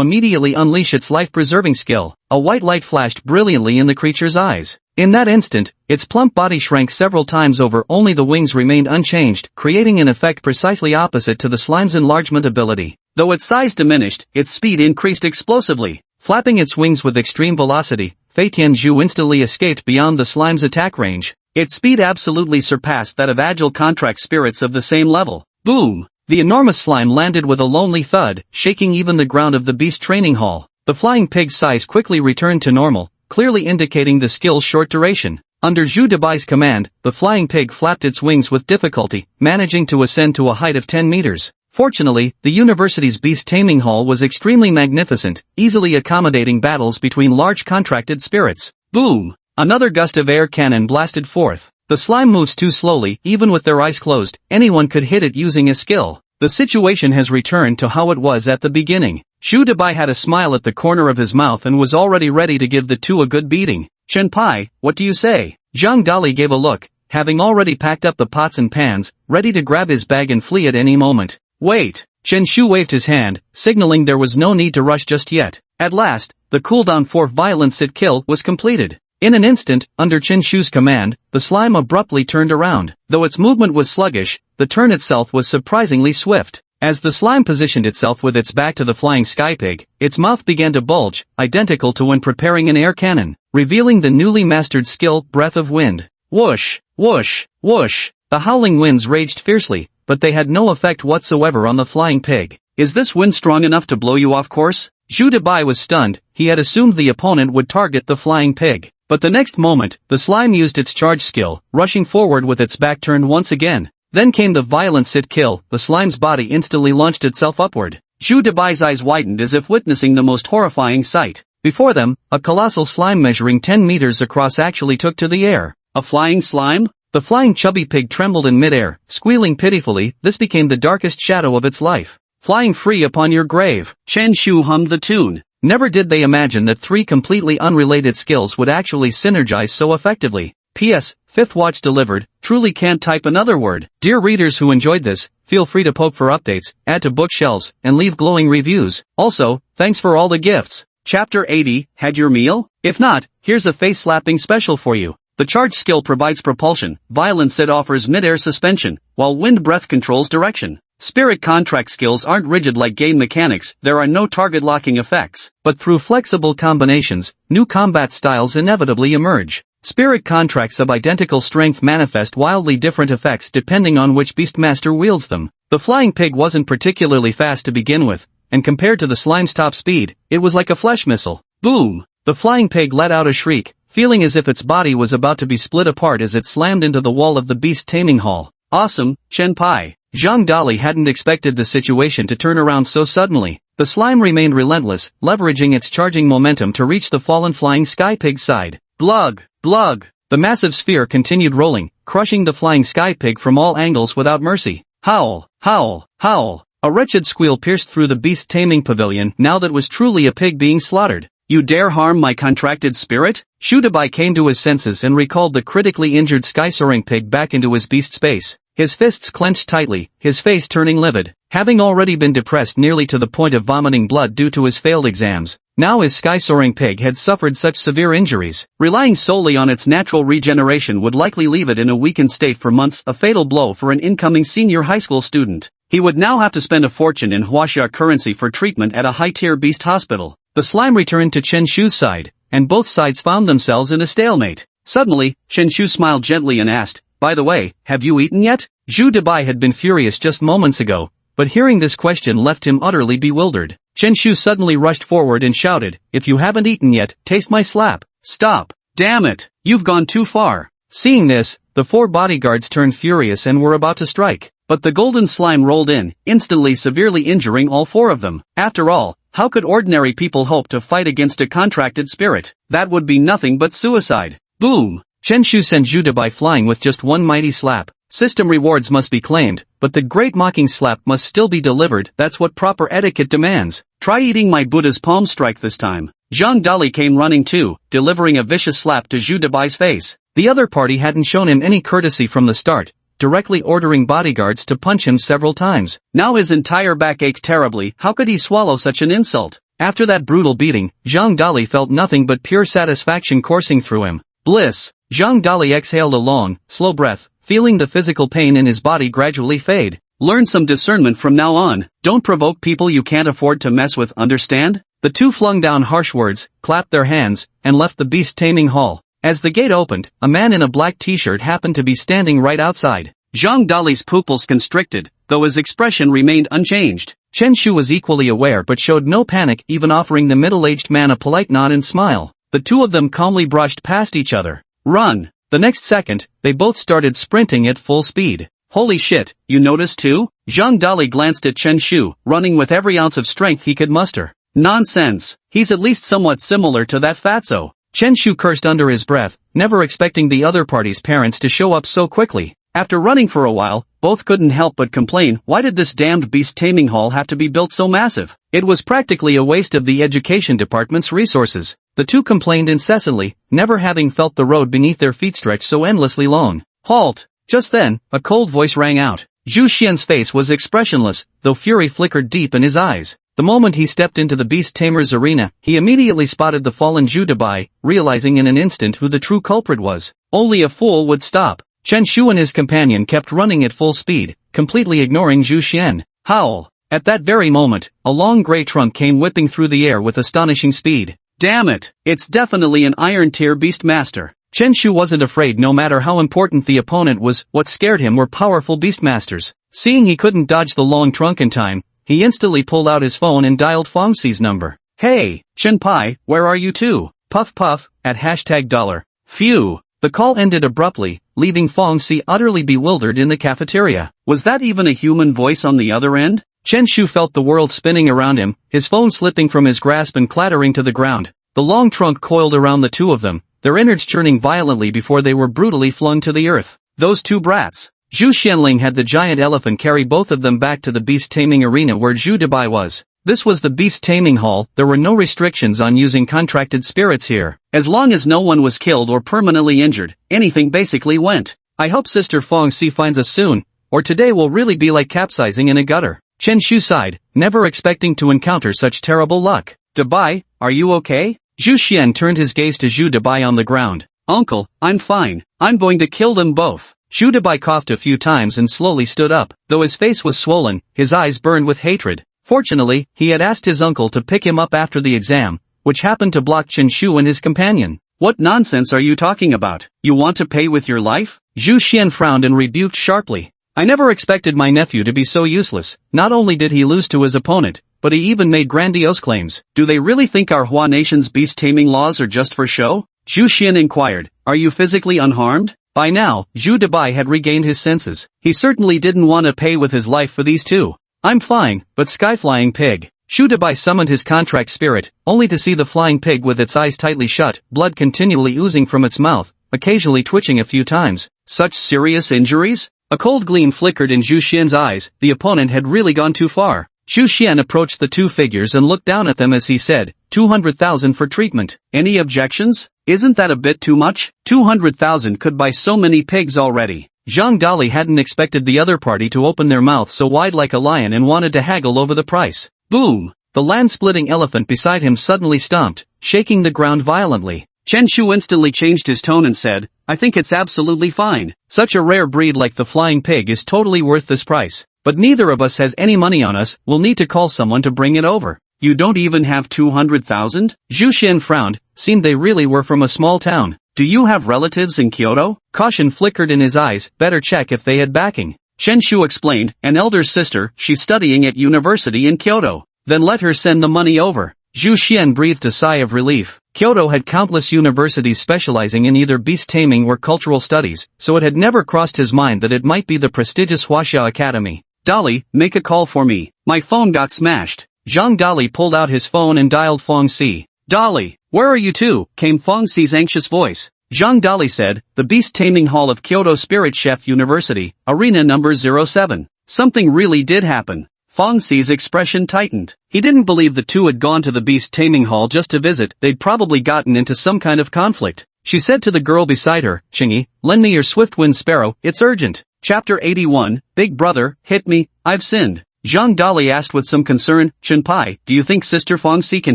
immediately unleash its life-preserving skill. A white light flashed brilliantly in the creature's eyes. In that instant, its plump body shrank several times over, only the wings remained unchanged, creating an effect precisely opposite to the slime's enlargement ability. Though its size diminished, its speed increased explosively. Flapping its wings with extreme velocity, Fei Tianzhu instantly escaped beyond the slime's attack range. Its speed absolutely surpassed that of agile contract spirits of the same level. Boom! The enormous slime landed with a lonely thud, shaking even the ground of the beast training hall. The flying pig's size quickly returned to normal, clearly indicating the skill's short duration. Under Zhu Dabai's command, the flying pig flapped its wings with difficulty, managing to ascend to a height of 10 meters. Fortunately, the university's beast taming hall was extremely magnificent, easily accommodating battles between large contracted spirits. Boom! Another gust of air cannon blasted forth. The slime moves too slowly, even with their eyes closed, anyone could hit it using a skill. The situation has returned to how it was at the beginning. Shu Dabai had a smile at the corner of his mouth and was already ready to give the two a good beating. Chen Pai, what do you say? Zhang Dali gave a look, having already packed up the pots and pans, ready to grab his bag and flee at any moment. Wait! Chen Shu waved his hand, signaling there was no need to rush just yet. At last, the cooldown for violent sit kill was completed. In an instant, under Chen Shu's command, the slime abruptly turned around. Though its movement was sluggish, the turn itself was surprisingly swift. As the slime positioned itself with its back to the flying sky pig, its mouth began to bulge, identical to when preparing an air cannon, revealing the newly mastered skill, Breath of Wind. Whoosh, whoosh, whoosh. The howling winds raged fiercely, but they had no effect whatsoever on the flying pig. Is this wind strong enough to blow you off course? Zhu Dabai was stunned. He had assumed the opponent would target the flying pig. But the next moment, the slime used its charge skill, rushing forward with its back turned once again. Then came the violent sit kill. The slime's body instantly launched itself upward. Zhu Dabai's eyes widened as if witnessing the most horrifying sight. Before them, a colossal slime measuring 10 meters across actually took to the air. A flying slime? The flying chubby pig trembled in midair, squealing pitifully. This became the darkest shadow of its life. Flying free upon your grave. Chen Shu hummed the tune. Never did they imagine that three completely unrelated skills would actually synergize so effectively. P.S. Fifth watch delivered. Truly can't type another word. Dear readers who enjoyed this, feel free to poke for updates, add to bookshelves, and leave glowing reviews. Also, thanks for all the gifts. Chapter 80, had your meal? If not, here's a face-slapping special for you. The charge skill provides propulsion, violent sit offers mid-air suspension, while wind breath controls direction. Spirit contract skills aren't rigid like game mechanics, there are no target locking effects. But through flexible combinations, new combat styles inevitably emerge. Spirit contracts of identical strength manifest wildly different effects depending on which beastmaster wields them. The flying pig wasn't particularly fast to begin with, and compared to the slime's top speed, it was like a flesh missile. Boom! The flying pig let out a shriek, feeling as if its body was about to be split apart as it slammed into the wall of the beast taming hall. Awesome, Chen Pai. Zhang Dali hadn't expected the situation to turn around so suddenly. The slime remained relentless, leveraging its charging momentum to reach the fallen flying sky pig's side. Glug, glug. The massive sphere continued rolling, crushing the flying sky pig from all angles without mercy. Howl, howl, howl. A wretched squeal pierced through the beast taming pavilion. Now that was truly a pig being slaughtered. You dare harm my contracted spirit? Shu Dabai came to his senses and recalled the critically injured sky-soaring pig back into his beast space. His fists clenched tightly, his face turning livid. Having already been depressed nearly to the point of vomiting blood due to his failed exams, now his sky-soaring pig had suffered such severe injuries. Relying solely on its natural regeneration would likely leave it in a weakened state for months, a fatal blow for an incoming senior high school student. He would now have to spend a fortune in Huaxia currency for treatment at a high-tier beast hospital. The slime returned to Chen Shu's side, and both sides found themselves in a stalemate. Suddenly, Chen Shu smiled gently and asked, "By the way, have you eaten yet?" Zhu Dabai had been furious just moments ago, but hearing this question left him utterly bewildered. Chen Shu suddenly rushed forward and shouted, "If you haven't eaten yet, taste my slap." "Stop! Damn it! You've gone too far!" Seeing this, the four bodyguards turned furious and were about to strike. But the golden slime rolled in, instantly severely injuring all four of them. After all, How could ordinary people hope to fight against a contracted spirit? That would be nothing but suicide. Boom! Chen Shu sent Zhu Debai flying with just one mighty slap. System rewards must be claimed, but the great mocking slap must still be delivered. That's what proper etiquette demands. Try eating my Buddha's palm strike this time. Zhang Dali came running too, delivering a vicious slap to Zhu Debai's face. The other party hadn't shown him any courtesy from the start, directly ordering bodyguards to punch him several times. Now his entire back ached terribly. How could he swallow such an insult? After that brutal beating, Zhang Dali felt nothing but pure satisfaction coursing through him. Bliss. Zhang Dali exhaled a long, slow breath, feeling the physical pain in his body gradually fade. Learn some discernment from now on. Don't provoke people you can't afford to mess with, understand? The two flung down harsh words, clapped their hands, and left the beast taming hall. As the gate opened, a man in a black t-shirt happened to be standing right outside. Zhang Dali's pupils constricted, though his expression remained unchanged. Chen Shu was equally aware but showed no panic, even offering the middle-aged man a polite nod and smile. The two of them calmly brushed past each other. Run! The next second, they both started sprinting at full speed. Holy shit, you noticed too? Zhang Dali glanced at Chen Shu, running with every ounce of strength he could muster. Nonsense, he's at least somewhat similar to that fatso. Chen Shu cursed under his breath, never expecting the other party's parents to show up so quickly. After running for a while, both couldn't help but complain, why did this damned beast taming hall have to be built so massive? It was practically a waste of the education department's resources. The two complained incessantly, never having felt the road beneath their feet stretch so endlessly long. Halt! Just then, a cold voice rang out. Zhu Xian's face was expressionless, though fury flickered deep in his eyes. The moment he stepped into the beast tamer's arena, he immediately spotted the fallen Zhu Debai, realizing in an instant who the true culprit was. Only a fool would stop. Chen Shu and his companion kept running at full speed, completely ignoring Zhu Xian. Howl! At that very moment, a long gray trunk came whipping through the air with astonishing speed. Damn it! It's definitely an iron-tier beast master. Chen Shu wasn't afraid no matter how important the opponent was. What scared him were powerful beastmasters. Seeing he couldn't dodge the long trunk in time, he instantly pulled out his phone and dialed Fong Xi's number. Hey, Chen Pai, where are you two? Puff puff, at $. Phew. The call ended abruptly, leaving Fong Xi utterly bewildered in the cafeteria. Was that even a human voice on the other end? Chen Shu felt the world spinning around him, his phone slipping from his grasp and clattering to the ground. The long trunk coiled around the two of them, their innards churning violently before they were brutally flung to the earth. Those two brats. Zhu Xianling had the giant elephant carry both of them back to the beast taming arena where Zhu Debai was. This was the beast taming hall. There were no restrictions on using contracted spirits here. As long as no one was killed or permanently injured, anything basically went. I hope Sister Fong Xi finds us soon, or today will really be like capsizing in a gutter. Chen Shu sighed, never expecting to encounter such terrible luck. Debai, are you okay? Zhu Xian turned his gaze to Zhu Debai on the ground. Uncle, I'm fine. I'm going to kill them both. Zhu Debai coughed a few times and slowly stood up. Though his face was swollen, his eyes burned with hatred. Fortunately, he had asked his uncle to pick him up after the exam, which happened to block Chen Shu and his companion. What nonsense are you talking about? You want to pay with your life? Zhu Xian frowned and rebuked sharply. I never expected my nephew to be so useless. Not only did he lose to his opponent, but he even made grandiose claims. Do they really think our Hua Nation's beast taming laws are just for show? Zhu Xian inquired. Are you physically unharmed? By now, Zhu Debai had regained his senses. He certainly didn't want to pay with his life for these two. I'm fine, but sky-flying pig. Zhu Debai summoned his contract spirit, only to see the flying pig with its eyes tightly shut, blood continually oozing from its mouth, occasionally twitching a few times. Such serious injuries? A cold gleam flickered in Zhu Xian's eyes. The opponent had really gone too far. Zhu Xian approached the two figures and looked down at them as he said, 200,000 for treatment. Any objections? Isn't that a bit too much? 200,000 could buy so many pigs already. Zhang Dali hadn't expected the other party to open their mouth so wide like a lion and wanted to haggle over the price. Boom! The land-splitting elephant beside him suddenly stomped, shaking the ground violently. Chen Shu instantly changed his tone and said, I think it's absolutely fine. Such a rare breed like the flying pig is totally worth this price. But neither of us has any money on us. We'll need to call someone to bring it over. You don't even have 200,000? Zhu Xian frowned, seemed they really were from a small town. Do you have relatives in Kyoto? Caution flickered in his eyes, better check if they had backing. Chen Shu explained, an elder sister, she's studying at university in Kyoto. Then let her send the money over. Zhu Xian breathed a sigh of relief. Kyoto had countless universities specializing in either beast taming or cultural studies, so it had never crossed his mind that it might be the prestigious Huaxia Academy. Dali, make a call for me. My phone got smashed. Zhang Dali pulled out his phone and dialed Fong Si. "Dali, where are you two?" came Fong Si's anxious voice. Zhang Dali said, "The Beast Taming Hall of Kyoto Spirit Chef University, arena number 07. Something really did happen." Fong Si's expression tightened. He didn't believe the two had gone to the Beast Taming Hall just to visit, they'd probably gotten into some kind of conflict. She said to the girl beside her, "Chingy, lend me your Swiftwind Sparrow, it's urgent." Chapter 81, Big Brother, hit me, I've sinned. Zhang Dali asked with some concern, "Chunpai, do you think Sister Fong Si can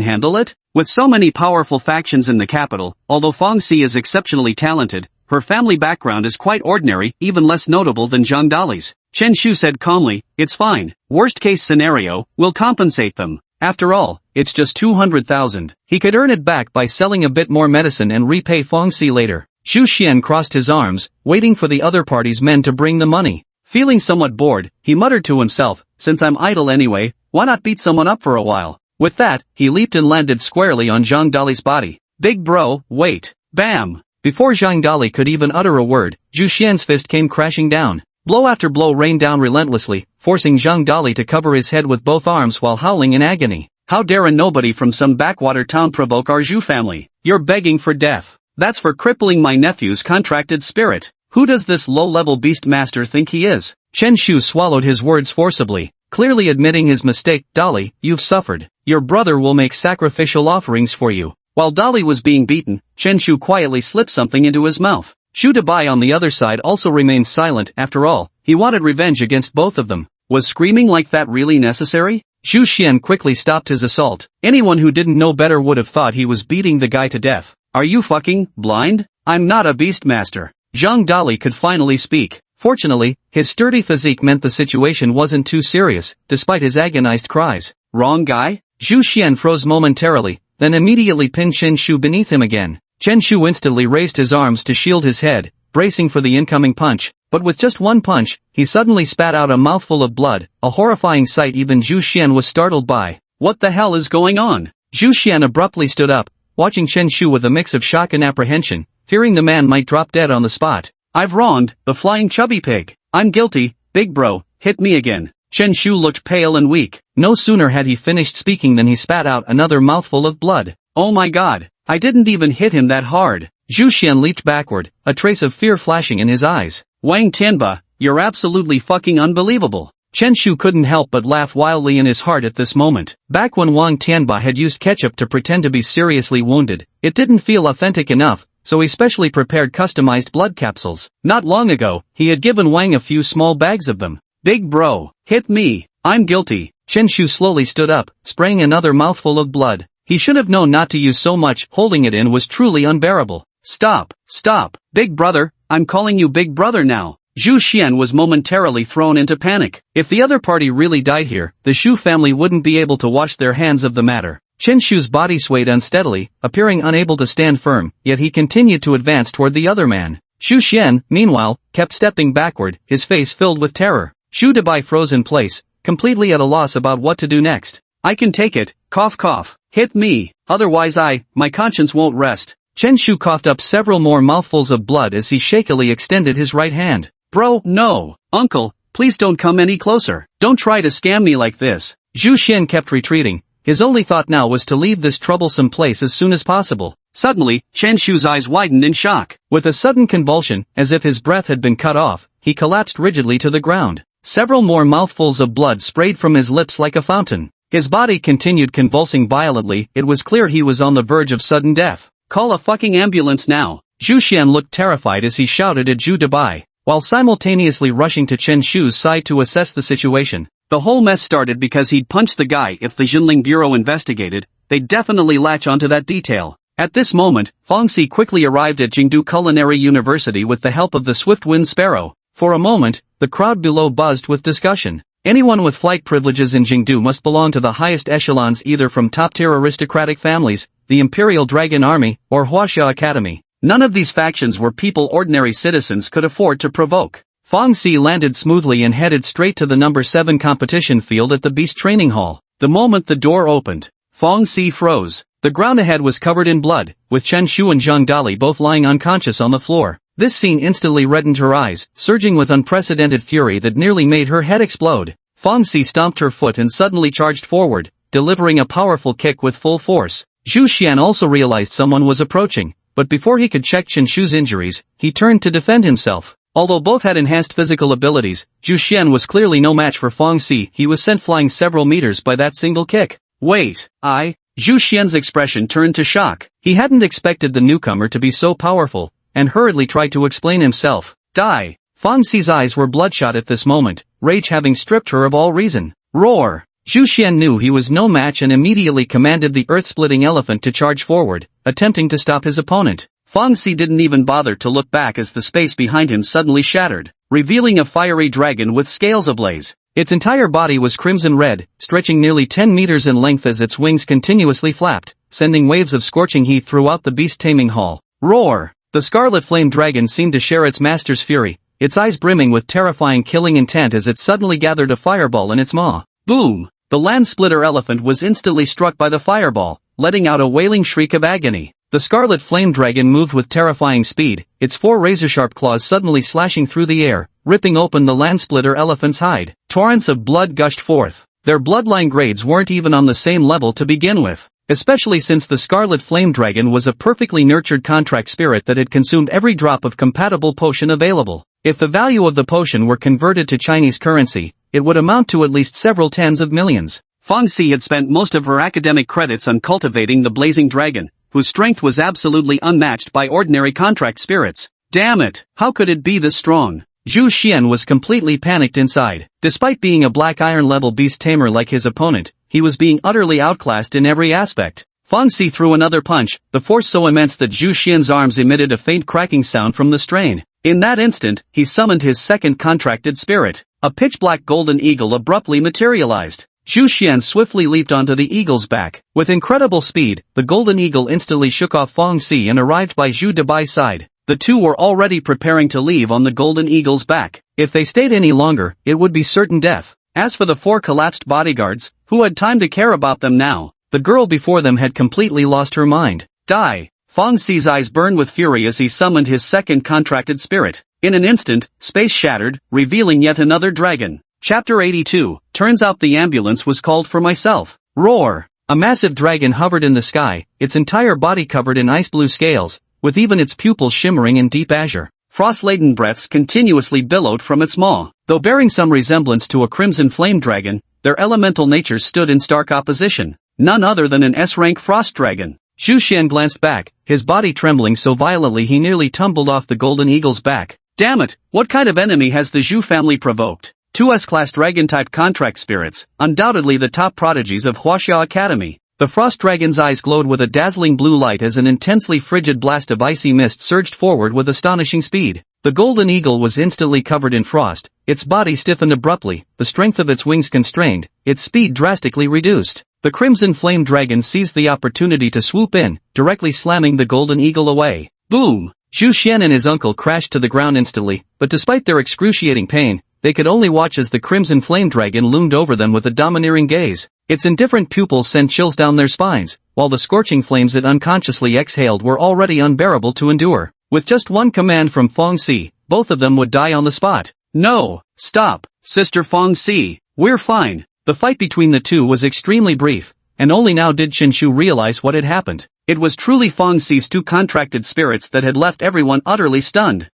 handle it?" With so many powerful factions in the capital, although Fong Si is exceptionally talented, her family background is quite ordinary, even less notable than Zhang Dali's. Chen Shu said calmly, "It's fine. Worst case scenario, we'll compensate them. After all, it's just 200,000. He could earn it back by selling a bit more medicine and repay Fong Si later." Zhu Xian crossed his arms, waiting for the other party's men to bring the money. Feeling somewhat bored, he muttered to himself, "Since I'm idle anyway, why not beat someone up for a while?" With that, he leaped and landed squarely on Zhang Dali's body. "Big bro, wait." Bam! Before Zhang Dali could even utter a word, Zhu Xian's fist came crashing down. Blow after blow rained down relentlessly, forcing Zhang Dali to cover his head with both arms while howling in agony. "How dare a nobody from some backwater town provoke our Zhu family? You're begging for death. That's for crippling my nephew's contracted spirit. Who does this low-level beast master think he is?" Chen Shu swallowed his words forcibly, clearly admitting his mistake. "Dali, you've suffered. Your brother will make sacrificial offerings for you." While Dali was being beaten, Chen Shu quietly slipped something into his mouth. Shu Dabai on the other side also remained silent. After all, he wanted revenge against both of them. Was screaming like that really necessary? Zhu Xian quickly stopped his assault. Anyone who didn't know better would have thought he was beating the guy to death. "Are you fucking blind? I'm not a beastmaster." Zhang Dali could finally speak. Fortunately, his sturdy physique meant the situation wasn't too serious, despite his agonized cries. "Wrong guy?" Zhu Xian froze momentarily, then immediately pinned Chen Shu beneath him again. Chen Shu instantly raised his arms to shield his head, bracing for the incoming punch, but with just one punch, he suddenly spat out a mouthful of blood, a horrifying sight even Zhu Xian was startled by. "What the hell is going on?" Zhu Xian abruptly stood up, watching Chen Shu with a mix of shock and apprehension, fearing the man might drop dead on the spot. "I've wronged the flying chubby pig. I'm guilty, big bro, hit me again." Chen Shu looked pale and weak. No sooner had he finished speaking than he spat out another mouthful of blood. "Oh my god, I didn't even hit him that hard." Zhu Xian leaped backward, a trace of fear flashing in his eyes. "Wang Tianba, you're absolutely fucking unbelievable." Chen Shu couldn't help but laugh wildly in his heart at this moment. Back when Wang Tianba had used ketchup to pretend to be seriously wounded, it didn't feel authentic enough, so he specially prepared customized blood capsules. Not long ago, he had given Wang a few small bags of them. "Big bro, hit me. I'm guilty." Chen Shu slowly stood up, spraying another mouthful of blood. He should have known not to use so much. Holding it in was truly unbearable. "Stop, stop, big brother, I'm calling you big brother now." Zhu Xian was momentarily thrown into panic. If the other party really died here, the Shu family wouldn't be able to wash their hands of the matter. Chen Shu's body swayed unsteadily, appearing unable to stand firm, yet he continued to advance toward the other man. Zhu Xian, meanwhile, kept stepping backward, his face filled with terror. Shu Dabai froze in place, completely at a loss about what to do next. "I can take it, cough cough, hit me, otherwise my conscience won't rest." Chen Shu coughed up several more mouthfuls of blood as he shakily extended his right hand. "Bro, no, uncle, please don't come any closer. Don't try to scam me like this." Zhu Xian kept retreating. His only thought now was to leave this troublesome place as soon as possible. Suddenly, Chen Shu's eyes widened in shock. With a sudden convulsion, as if his breath had been cut off, he collapsed rigidly to the ground. Several more mouthfuls of blood sprayed from his lips like a fountain. His body continued convulsing violently. It was clear he was on the verge of sudden death. "Call a fucking ambulance now." Zhu Xian looked terrified as he shouted at Zhu Dabai, while simultaneously rushing to Chen Shu's side to assess the situation. The whole mess started because he'd punched the guy. If the Jinling Bureau investigated, they'd definitely latch onto that detail. At this moment, Fong Si quickly arrived at Jingdu Culinary University with the help of the Swiftwind Sparrow. For a moment, the crowd below buzzed with discussion. Anyone with flight privileges in Jingdu must belong to the highest echelons, either from top-tier aristocratic families, the Imperial Dragon Army, or Huaxia Academy. None of these factions were people ordinary citizens could afford to provoke. Fong Si landed smoothly and headed straight to the number 7 competition field at the Beast Training Hall. The moment the door opened, Fong Si froze. The ground ahead was covered in blood, with Chen Shu and Zhang Dali both lying unconscious on the floor. This scene instantly reddened her eyes, surging with unprecedented fury that nearly made her head explode. Fong Si stomped her foot and suddenly charged forward, delivering a powerful kick with full force. Zhu Xian also realized someone was approaching, but before he could check Chen Shu's injuries, he turned to defend himself. Although both had enhanced physical abilities, Zhu Xian was clearly no match for Fang Xi. He was sent flying several meters by that single kick. Wait, Zhu Xian's expression turned to shock. He hadn't expected the newcomer to be so powerful, and hurriedly tried to explain himself. Die! Fang Xi's eyes were bloodshot at this moment, rage having stripped her of all reason. Roar! Zhu Xian knew he was no match and immediately commanded the earth-splitting elephant to charge forward, attempting to stop his opponent. Fang Xi didn't even bother to look back as the space behind him suddenly shattered, revealing a fiery dragon with scales ablaze. Its entire body was crimson red, stretching nearly 10 meters in length as its wings continuously flapped, sending waves of scorching heat throughout the beast-taming hall. Roar! The scarlet flame dragon seemed to share its master's fury, its eyes brimming with terrifying killing intent as it suddenly gathered a fireball in its maw. Boom! The land-splitter elephant was instantly struck by the fireball, letting out a wailing shriek of agony. The scarlet flame dragon moved with terrifying speed, its 4 razor-sharp claws suddenly slashing through the air, ripping open the land-splitter elephant's hide. Torrents of blood gushed forth. Their bloodline grades weren't even on the same level to begin with, especially since the scarlet flame dragon was a perfectly nurtured contract spirit that had consumed every drop of compatible potion available. If the value of the potion were converted to Chinese currency, it would amount to at least several tens of millions. Fang Xi had spent most of her academic credits on cultivating the blazing dragon, whose strength was absolutely unmatched by ordinary contract spirits. Damn it, how could it be this strong? Zhu Xian was completely panicked inside. Despite being a black iron level beast tamer like his opponent, he was being utterly outclassed in every aspect. Fang Xi threw another punch, the force so immense that Zhu Xian's arms emitted a faint cracking sound from the strain. In that instant, he summoned his second contracted spirit. A pitch-black golden eagle abruptly materialized. Zhu Xian swiftly leaped onto the eagle's back. With incredible speed, the golden eagle instantly shook off Fang Xi and arrived by Zhu Debai's side. The two were already preparing to leave on the golden eagle's back. If they stayed any longer, it would be certain death. As for the 4 collapsed bodyguards, who had time to care about them now? The girl before them had completely lost her mind. Die! Fang Xi's eyes burned with fury as he summoned his second contracted spirit. In an instant, space shattered, revealing yet another dragon. Chapter 82, turns out the ambulance was called for myself. Roar! A massive dragon hovered in the sky, its entire body covered in ice blue scales, with even its pupils shimmering in deep azure. Frost-laden breaths continuously billowed from its maw. Though bearing some resemblance to a crimson flame dragon, their elemental natures stood in stark opposition. None other than an S-rank frost dragon. Zhu Xian glanced back, his body trembling so violently he nearly tumbled off the golden eagle's back. Damn it, what kind of enemy has the Zhu family provoked? 2 S-class dragon-type contract spirits, undoubtedly the top prodigies of Huaxia Academy. The frost dragon's eyes glowed with a dazzling blue light as an intensely frigid blast of icy mist surged forward with astonishing speed. The golden eagle was instantly covered in frost, its body stiffened abruptly, the strength of its wings constrained, its speed drastically reduced. The crimson flame dragon seized the opportunity to swoop in, directly slamming the golden eagle away. Boom! Zhu Xian and his uncle crashed to the ground instantly, but despite their excruciating pain, they could only watch as the crimson flame dragon loomed over them with a domineering gaze. Its indifferent pupils sent chills down their spines, while the scorching flames it unconsciously exhaled were already unbearable to endure. With just one command from Fang Xi, both of them would die on the spot. No! Stop, Sister Fang Xi, we're fine. The fight between the two was extremely brief, and only now did Chen Shu realize what had happened. It was truly Fang Xi's 2 contracted spirits that had left everyone utterly stunned.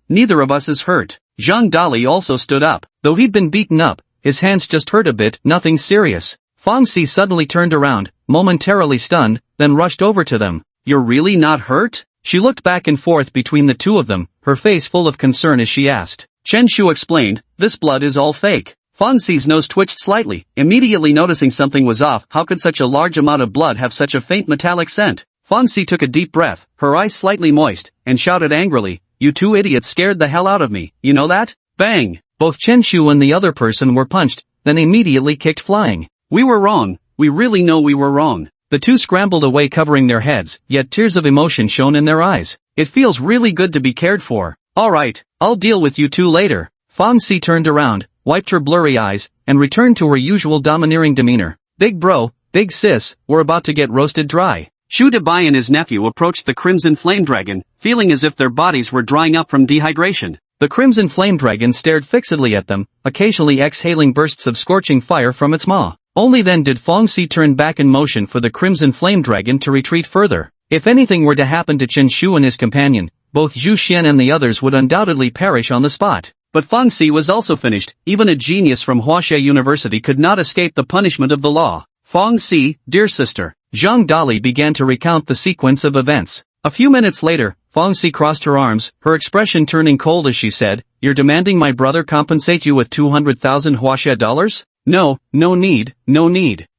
Neither of us is hurt. Zhang Dali also stood up. Though he'd been beaten up, his hands just hurt a bit, nothing serious. Fang Xi suddenly turned around, momentarily stunned, then rushed over to them. You're really not hurt? She looked back and forth between the two of them, her face full of concern as she asked. Chen Shu explained, this blood is all fake. Fang Xi's nose twitched slightly, immediately noticing something was off. How could such a large amount of blood have such a faint metallic scent? Fang Xi took a deep breath, her eyes slightly moist, and shouted angrily, you 2 idiots scared the hell out of me, you know that? Bang! Both Chen Shu and the other person were punched, then immediately kicked flying. We were wrong, we really know we were wrong. The two scrambled away covering their heads, yet tears of emotion shone in their eyes. It feels really good to be cared for. Alright, I'll deal with you 2 later. Fang Xi turned around, wiped her blurry eyes, and returned to her usual domineering demeanor. Big bro, big sis, we're about to get roasted dry. Zhu Debai and his nephew approached the crimson flame dragon, feeling as if their bodies were drying up from dehydration. The crimson flame dragon stared fixedly at them, occasionally exhaling bursts of scorching fire from its maw. Only then did Fong Si turn back in motion for the Crimson Flame Dragon to retreat further. If anything were to happen to Chen Shu and his companion, both Zhu Xian and the others would undoubtedly perish on the spot. But Fong Si was also finished. Even a genius from Huaxia University could not escape the punishment of the law. Fong Si, dear sister. Zhang Dali began to recount the sequence of events. A few minutes later, Fong Si crossed her arms, her expression turning cold as she said, "You're demanding my brother compensate you with 200,000 Huaxia dollars? No need.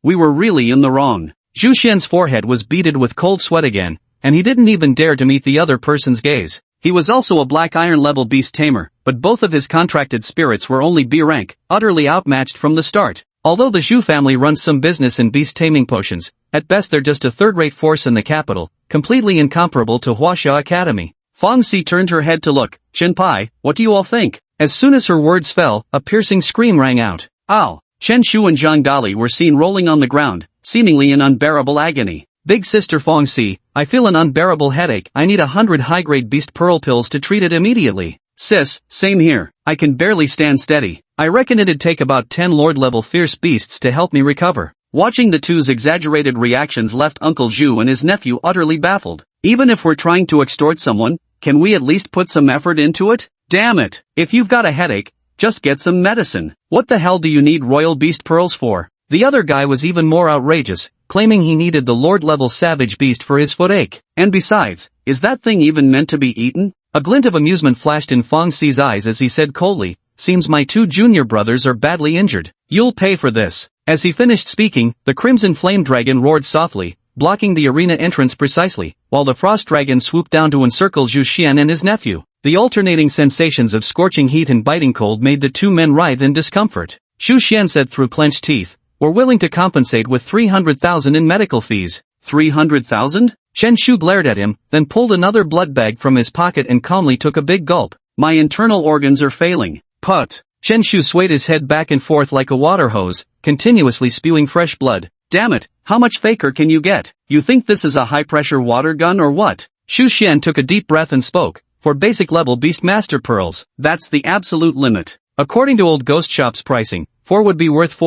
We were really in the wrong." Zhu Xian's forehead was beaded with cold sweat again, and he didn't even dare to meet the other person's gaze. He was also a black iron level beast tamer, but both of his contracted spirits were only B rank, utterly outmatched from the start. Although the Zhu family runs some business in beast taming potions, at best they're just a third-rate force in the capital, completely incomparable to Huaxia Academy. Fong Si turned her head to look. "Chen Pai, what do you all think?" As soon as her words fell, a piercing scream rang out. "Ow!" Chen Shu and Zhang Dali were seen rolling on the ground, seemingly in unbearable agony. "Big sister Fong Si, I feel an unbearable headache. I need 100 high-grade beast pearl pills to treat it immediately." "Sis, same here. I can barely stand steady. I reckon it'd take about 10 lord-level fierce beasts to help me recover." Watching the two's exaggerated reactions left Uncle Zhu and his nephew utterly baffled. "Even if we're trying to extort someone, can we at least put some effort into it? Damn it, if you've got a headache, just get some medicine. What the hell do you need royal beast pearls for?" The other guy was even more outrageous, claiming he needed the lord-level savage beast for his footache. "And besides, is that thing even meant to be eaten?" A glint of amusement flashed in Fong Si's eyes as he said coldly, "Seems my two junior brothers are badly injured. You'll pay for this." As he finished speaking, the Crimson Flame Dragon roared softly, blocking the arena entrance precisely, while the Frost Dragon swooped down to encircle Zhu Xian and his nephew. The alternating sensations of scorching heat and biting cold made the two men writhe in discomfort. Zhu Xian said through clenched teeth, "We're willing to compensate with 300,000 in medical fees." 300,000? Chen Shu glared at him, then pulled another blood bag from his pocket and calmly took a big gulp. "My internal organs are failing." "Put." Chen Shu swayed his head back and forth like a water hose, continuously spewing fresh blood. "Damn it, how much faker can you get? You think this is a high-pressure water gun or what?" Zhu Xian took a deep breath and spoke, "For basic-level Beastmaster pearls, that's the absolute limit. According to Old Ghost Shop's pricing, 4 would be worth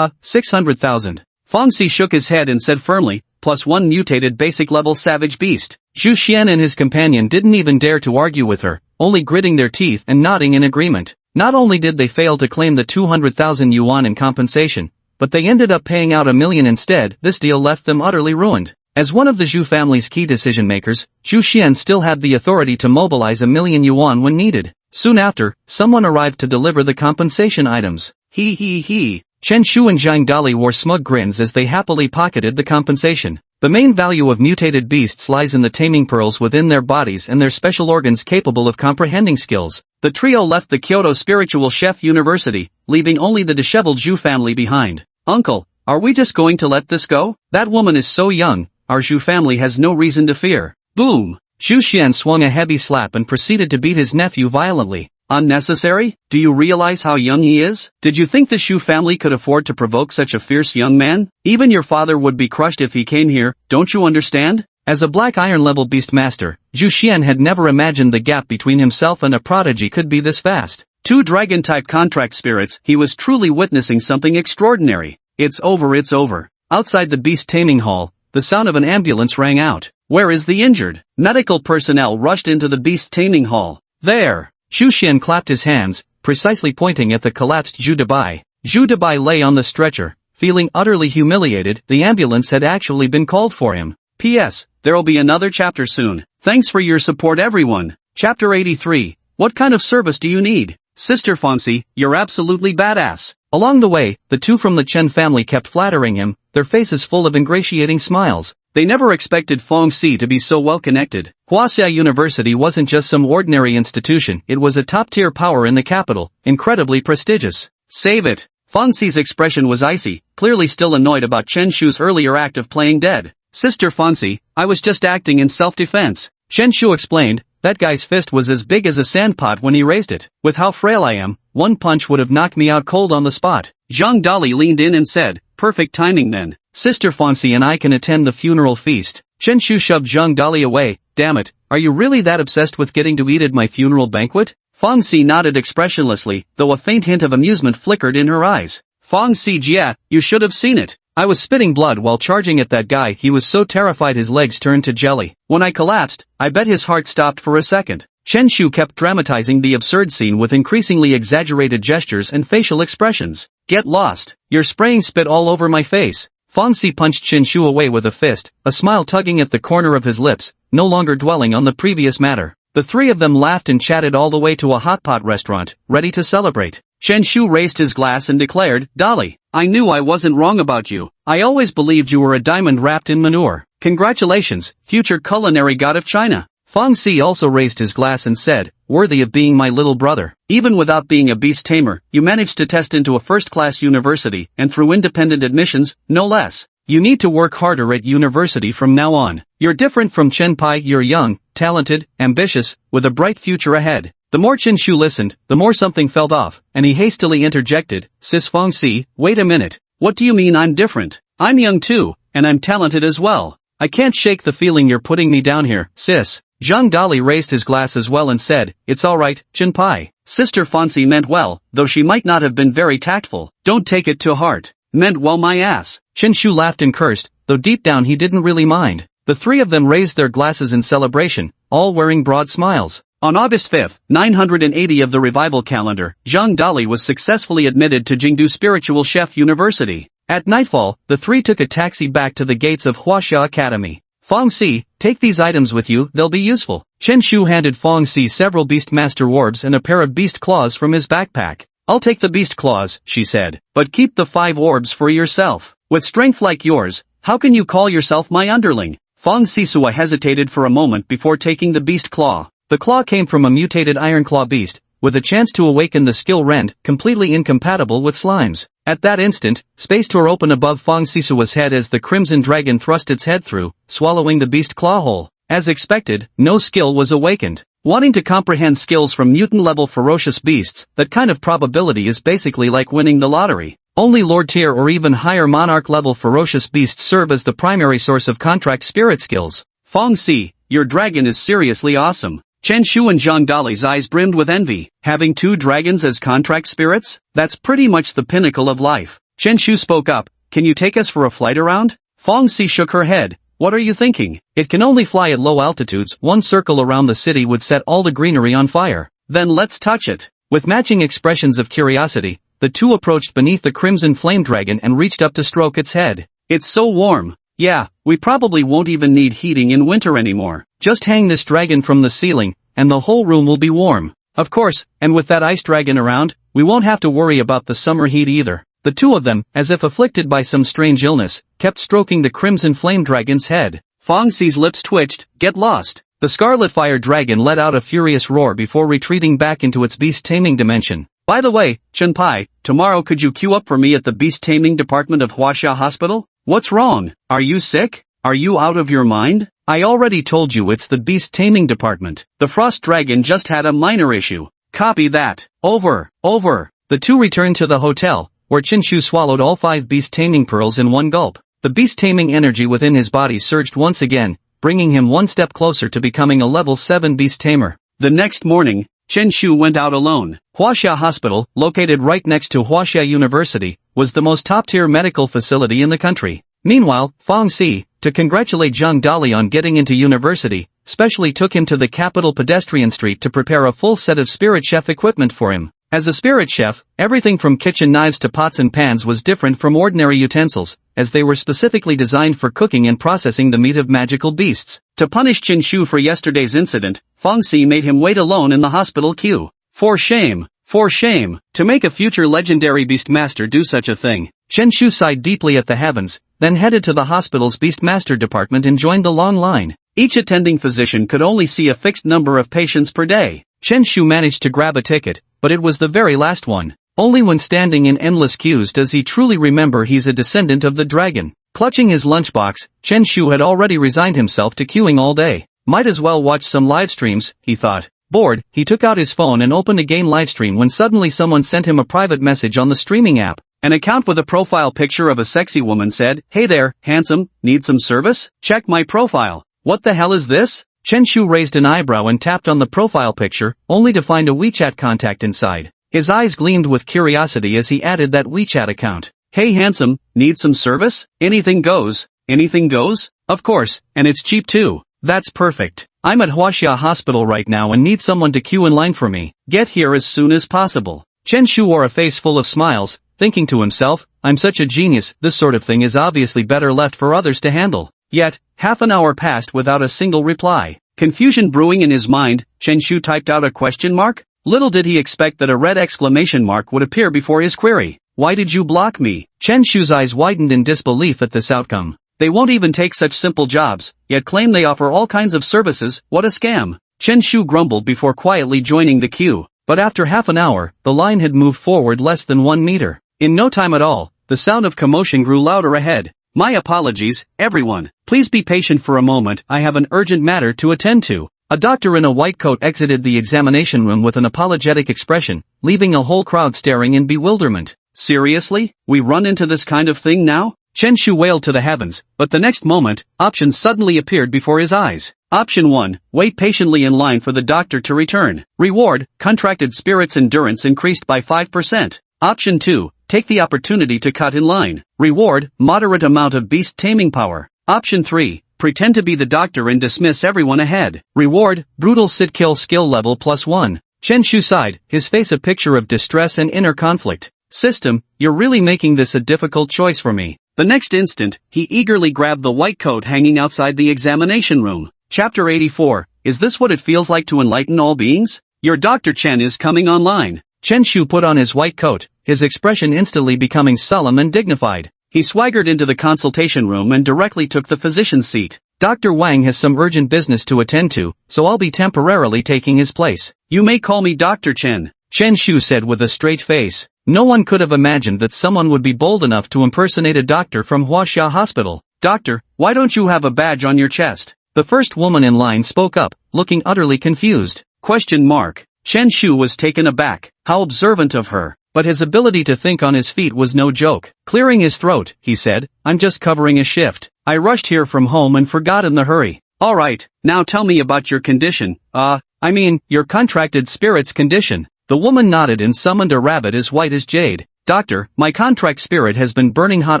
600,000. Fong Si shook his head and said firmly, "Plus 1 mutated basic-level savage beast." Zhu Xian and his companion didn't even dare to argue with her, only gritting their teeth and nodding in agreement. Not only did they fail to claim the 200,000 yuan in compensation, but they ended up paying out 1 million instead. This deal left them utterly ruined. As one of the Zhu family's key decision-makers, Zhu Xian still had the authority to mobilize 1 million yuan when needed. Soon after, someone arrived to deliver the compensation items. He. Chen Shu and Zhang Dali wore smug grins as they happily pocketed the compensation. The main value of mutated beasts lies in the taming pearls within their bodies and their special organs capable of comprehending skills. The trio left the Kyoto Spiritual Chef University, leaving only the disheveled Zhu family behind. "Uncle, are we just going to let this go? That woman is so young, our Zhu family has no reason to fear." Boom! Zhu Xian swung a heavy slap and proceeded to beat his nephew violently. "Unnecessary? Do you realize how young he is? Did you think the Shu family could afford to provoke such a fierce young man? Even your father would be crushed if he came here, don't you understand?" As a black iron level beast master, Zhu Xian had never imagined the gap between himself and a prodigy could be this vast. 2 dragon-type contract spirits, he was truly witnessing something extraordinary. It's over. Outside the beast taming hall, the sound of an ambulance rang out. "Where is the injured?" Medical personnel rushed into the beast taming hall. "There!" Zhu Xian clapped his hands, precisely pointing at the collapsed Zhu Dabai. Zhu Dabai lay on the stretcher, feeling utterly humiliated. The ambulance had actually been called for him. P.S. There'll be another chapter soon. Thanks for your support everyone. Chapter 83. What kind of service do you need? Sister Fong Si, you're absolutely badass. Along the way, the two from the Chen family kept flattering him, their faces full of ingratiating smiles. They never expected Fong Si to be so well connected. Huaxia University wasn't just some ordinary institution, it was a top-tier power in the capital, incredibly prestigious. Save it. Fong Si's expression was icy, clearly still annoyed about Chen Shu's earlier act of playing dead. Sister Fong Si, I was just acting in self-defense. Chen Shu explained, that guy's fist was as big as a sandpot when he raised it. With how frail I am, one punch would have knocked me out cold on the spot. Zhang Dali leaned in and said, perfect timing then. Sister Fong Si and I can attend the funeral feast. Chen Shu shoved Zhang Dali away. Damn it, are you really that obsessed with getting to eat at my funeral banquet? Fong Si nodded expressionlessly, though a faint hint of amusement flickered in her eyes. Fong Si Jia, you should have seen it. I was spitting blood while charging at that guy. He was so terrified his legs turned to jelly. When I collapsed, I bet his heart stopped for a second. Chen Shu kept dramatizing the absurd scene with increasingly exaggerated gestures and facial expressions. Get lost. You're spraying spit all over my face. Fong Si punched Chen Shu away with a fist, a smile tugging at the corner of his lips, no longer dwelling on the previous matter. The three of them laughed and chatted all the way to a hot pot restaurant, ready to celebrate. Chen Shu raised his glass and declared, Dolly, I knew I wasn't wrong about you. I always believed you were a diamond wrapped in manure. Congratulations, future culinary god of China. Fong Si also raised his glass and said, worthy of being my little brother. Even without being a beast tamer, you managed to test into a first-class university, and through independent admissions, no less. You need to work harder at university from now on. You're different from Chen Pai. You're young, talented, ambitious, with a bright future ahead. The more Chen Shu listened, the more something felt off, and he hastily interjected, Sis Fong Si, wait a minute. What do you mean I'm different? I'm young too, and I'm talented as well. I can't shake the feeling you're putting me down here, sis. Zhang Dali raised his glass as well and said, it's alright, Chen Pai. Sister Fonsi meant well, though she might not have been very tactful. Don't take it to heart. Meant well my ass. Chen Shu laughed and cursed, though deep down he didn't really mind. The three of them raised their glasses in celebration, all wearing broad smiles. On August 5, 980 of the revival calendar, Zhang Dali was successfully admitted to Jingdu Spiritual Chef University. At nightfall, the three took a taxi back to the gates of Huaxia Academy. Fong Si, take these items with you, they'll be useful. Chen Shu handed Fong Si several Beastmaster orbs and a pair of beast claws from his backpack. I'll take the beast claws, she said, but keep the 5 orbs for yourself. With strength like yours, how can you call yourself my underling? Fong Sisua hesitated for a moment before taking the beast claw. The claw came from a mutated Ironclaw beast, with a chance to awaken the skill rend, completely incompatible with slimes. At that instant, space tore open above Fong Sisua's head as the Crimson Dragon thrust its head through, swallowing the beast claw whole. As expected, no skill was awakened. Wanting to comprehend skills from mutant-level ferocious beasts, that kind of probability is basically like winning the lottery. Only Lord-tier or even higher Monarch-level ferocious beasts serve as the primary source of contract spirit skills. Fong Si, your dragon is seriously awesome. Chen Shu and Zhang Dali's eyes brimmed with envy. Having 2 dragons as contract spirits? That's pretty much the pinnacle of life. Chen Shu spoke up, can you take us for a flight around? Fong Si shook her head. What are you thinking? It can only fly at low altitudes. 1 circle around the city would set all the greenery on fire. Then let's touch it. With matching expressions of curiosity, the two approached beneath the crimson flame dragon and reached up to stroke its head. It's so warm. Yeah, we probably won't even need heating in winter anymore. Just hang this dragon from the ceiling, and the whole room will be warm. Of course, and with that ice dragon around, we won't have to worry about the summer heat either. The two of them, as if afflicted by some strange illness, kept stroking the crimson flame dragon's head. Fong Si's lips twitched. Get lost. The scarlet fire dragon let out a furious roar before retreating back into its beast-taming dimension. By the way, Chen Pai, tomorrow could you queue up for me at the beast-taming department of Huaxia Hospital? What's wrong? Are you sick? Are you out of your mind? I already told you it's the beast-taming department. The frost dragon just had a minor issue. Copy that. Over. The two returned to the hotel, where Chen Shu swallowed all 5 beast-taming pearls in one gulp. The beast-taming energy within his body surged once again, bringing him one step closer to becoming a level 7 beast-tamer. The next morning, Chen Shu went out alone. Huaxia Hospital, located right next to Huaxia University, was the most top-tier medical facility in the country. Meanwhile, Fong Si, to congratulate Zhang Dali on getting into university, specially took him to the capital pedestrian street to prepare a full set of spirit chef equipment for him. As a spirit chef, everything from kitchen knives to pots and pans was different from ordinary utensils, as they were specifically designed for cooking and processing the meat of magical beasts. To punish Chen Shu for yesterday's incident, Fong Si made him wait alone in the hospital queue. For shame! For shame! To make a future legendary beastmaster do such a thing. Chen Shu sighed deeply at the heavens, then headed to the hospital's beastmaster department and joined the long line. Each attending physician could only see a fixed number of patients per day. Chen Shu managed to grab a ticket, but it was the very last one. Only when standing in endless queues does he truly remember he's a descendant of the dragon. Clutching his lunchbox, Chen Shu had already resigned himself to queuing all day. Might as well watch some live streams, he thought. Bored, he took out his phone and opened a game livestream when suddenly someone sent him a private message on the streaming app. An account with a profile picture of a sexy woman said, "Hey there, handsome, need some service? Check my profile." What the hell is this? Chen Shu raised an eyebrow and tapped on the profile picture, only to find a WeChat contact inside. His eyes gleamed with curiosity as he added that WeChat account. Hey handsome, need some service? Anything goes. Anything goes? Of course, and it's cheap too. That's perfect. I'm at Huaxia Hospital right now and need someone to queue in line for me. Get here as soon as possible. Chen Shu wore a face full of smiles, thinking to himself, I'm such a genius, this sort of thing is obviously better left for others to handle. Yet, half an hour passed without a single reply. Confusion brewing in his mind, Chen Shu typed out a question mark? Little did he expect that a red exclamation mark would appear before his query. Why did you block me? Chen Shu's eyes widened in disbelief at this outcome. They won't even take such simple jobs, yet claim they offer all kinds of services, what a scam. Chen Shu grumbled before quietly joining the queue. But after half an hour, the line had moved forward less than 1 meter. In no time at all, the sound of commotion grew louder ahead. My apologies, everyone. Please be patient for a moment, I have an urgent matter to attend to. A doctor in a white coat exited the examination room with an apologetic expression, leaving a whole crowd staring in bewilderment. Seriously? We run into this kind of thing now? Chen Shu wailed to the heavens, but the next moment, options suddenly appeared before his eyes. Option 1, wait patiently in line for the doctor to return. Reward, contracted spirit's endurance increased by 5%. Option 2, take the opportunity to cut in line. Reward, moderate amount of beast taming power. Option 3, pretend to be the doctor and dismiss everyone ahead. Reward, brutal sit-kill skill level +1. Chen Shu sighed, his face a picture of distress and inner conflict. System, you're really making this a difficult choice for me. The next instant, he eagerly grabbed the white coat hanging outside the examination room. Chapter 84, is this what it feels like to enlighten all beings? Your Dr. Chen is coming online. Chen Shu put on his white coat, his expression instantly becoming solemn and dignified. He swaggered into the consultation room and directly took the physician's seat. Dr. Wang has some urgent business to attend to, so I'll be temporarily taking his place. You may call me Dr. Chen, Chen Shu said with a straight face. No one could have imagined that someone would be bold enough to impersonate a doctor from Huaxia Hospital. Doctor, why don't you have a badge on your chest? The first woman in line spoke up, looking utterly confused. Question mark. Chen Shu was taken aback. How observant of her. But his ability to think on his feet was no joke. Clearing his throat, he said, I'm just covering a shift. I rushed here from home and forgot in the hurry. Alright, now tell me about your condition. Your contracted spirit's condition. The woman nodded and summoned a rabbit as white as jade. Doctor, my contract spirit has been burning hot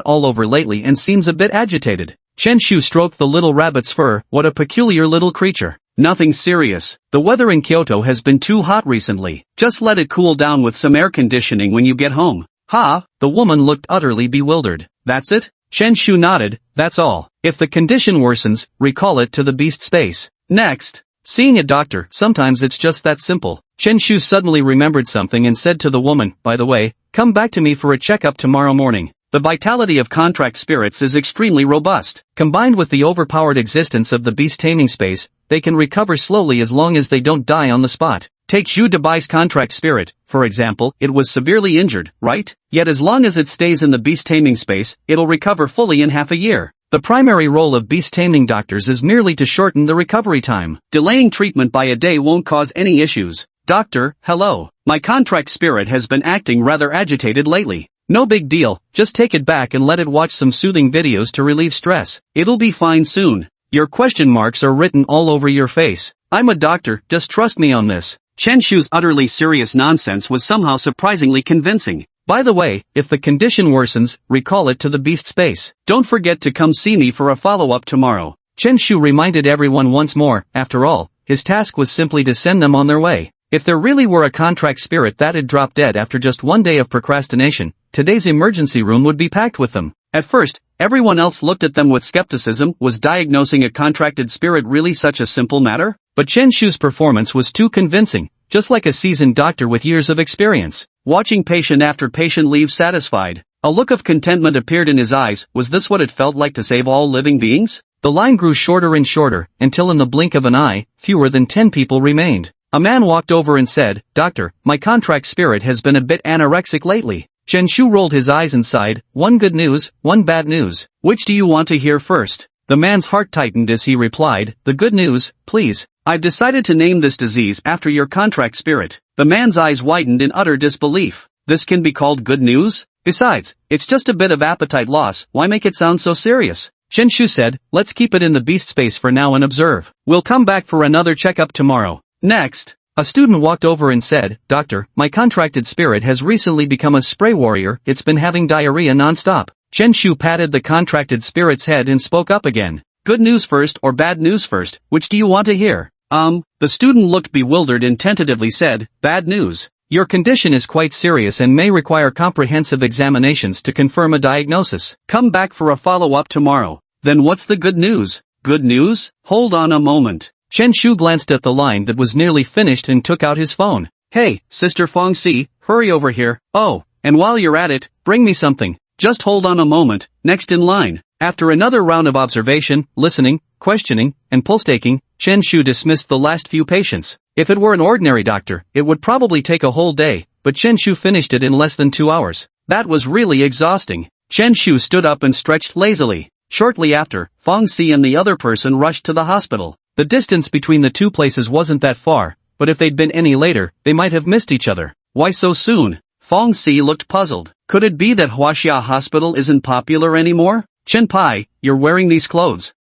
all over lately and seems a bit agitated. Chen Shu stroked the little rabbit's fur. What a peculiar little creature. Nothing serious. The weather in Kyoto has been too hot recently. Just let it cool down with some air conditioning when you get home. Ha! The woman looked utterly bewildered. That's it? Chen Shu nodded. That's all. If the condition worsens, recall it to the beast space. Next. Seeing a doctor, sometimes it's just that simple. Chen Shu suddenly remembered something and said to the woman, by the way, come back to me for a checkup tomorrow morning. The vitality of contract spirits is extremely robust. Combined with the overpowered existence of the beast taming space, they can recover slowly as long as they don't die on the spot. Take Zhu Debai's contract spirit, for example, it was severely injured, right? Yet as long as it stays in the beast taming space, it'll recover fully in half a year. The primary role of beast taming doctors is merely to shorten the recovery time. Delaying treatment by a day won't cause any issues. Doctor, hello. My contract spirit has been acting rather agitated lately. No big deal, just take it back and let it watch some soothing videos to relieve stress. It'll be fine soon. Your question marks are written all over your face. I'm a doctor, just trust me on this. Chen Shu's utterly serious nonsense was somehow surprisingly convincing. By the way, if the condition worsens, recall it to the beast space. Don't forget to come see me for a follow-up tomorrow. Chen Shu reminded everyone once more. After all, his task was simply to send them on their way. If there really were a contract spirit that had dropped dead after just one day of procrastination, today's emergency room would be packed with them. At first, everyone else looked at them with skepticism. Was diagnosing a contracted spirit really such a simple matter? But Chen Shu's performance was too convincing, just like a seasoned doctor with years of experience. Watching patient after patient leave satisfied, a look of contentment appeared in his eyes. Was this what it felt like to save all living beings? The line grew shorter and shorter, until in the blink of an eye, fewer than 10 people remained. A man walked over and said, Doctor, my contract spirit has been a bit anorexic lately. Chen Shu rolled his eyes and sighed, one good news, one bad news. Which do you want to hear first? The man's heart tightened as he replied, the good news, please. I've decided to name this disease after your contract spirit. The man's eyes widened in utter disbelief. This can be called good news? Besides, it's just a bit of appetite loss, why make it sound so serious? Chen Shu said, let's keep it in the beast space for now and observe. We'll come back for another checkup tomorrow. Next. A student walked over and said, "Doctor, my contracted spirit has recently become a spray warrior, it's been having diarrhea non-stop." Chen Shu patted the contracted spirit's head and spoke up again. "Good news first or bad news first, which do you want to hear?" The student looked bewildered and tentatively said, "Bad news. Your condition is quite serious and may require comprehensive examinations to confirm a diagnosis. Come back for a follow-up tomorrow." "Then what's the good news?" "Good news? Hold on a moment." Chen Shu glanced at the line that was nearly finished and took out his phone. "Hey, Sister Fongxi, hurry over here. Oh, and while you're at it, bring me something. Just hold on a moment, next in line." After another round of observation, listening, questioning, and pulse-taking, Chen Shu dismissed the last few patients. If it were an ordinary doctor, it would probably take a whole day, but Chen Shu finished it in less than 2 hours. That was really exhausting. Chen Shu stood up and stretched lazily. Shortly after, Fongxi and the other person rushed to the hospital. The distance between the two places wasn't that far, but if they'd been any later, they might have missed each other. "Why so soon?" Fongxi looked puzzled. Could it be that Huaxia Hospital isn't popular anymore? "Chen Pai, you're wearing these clothes."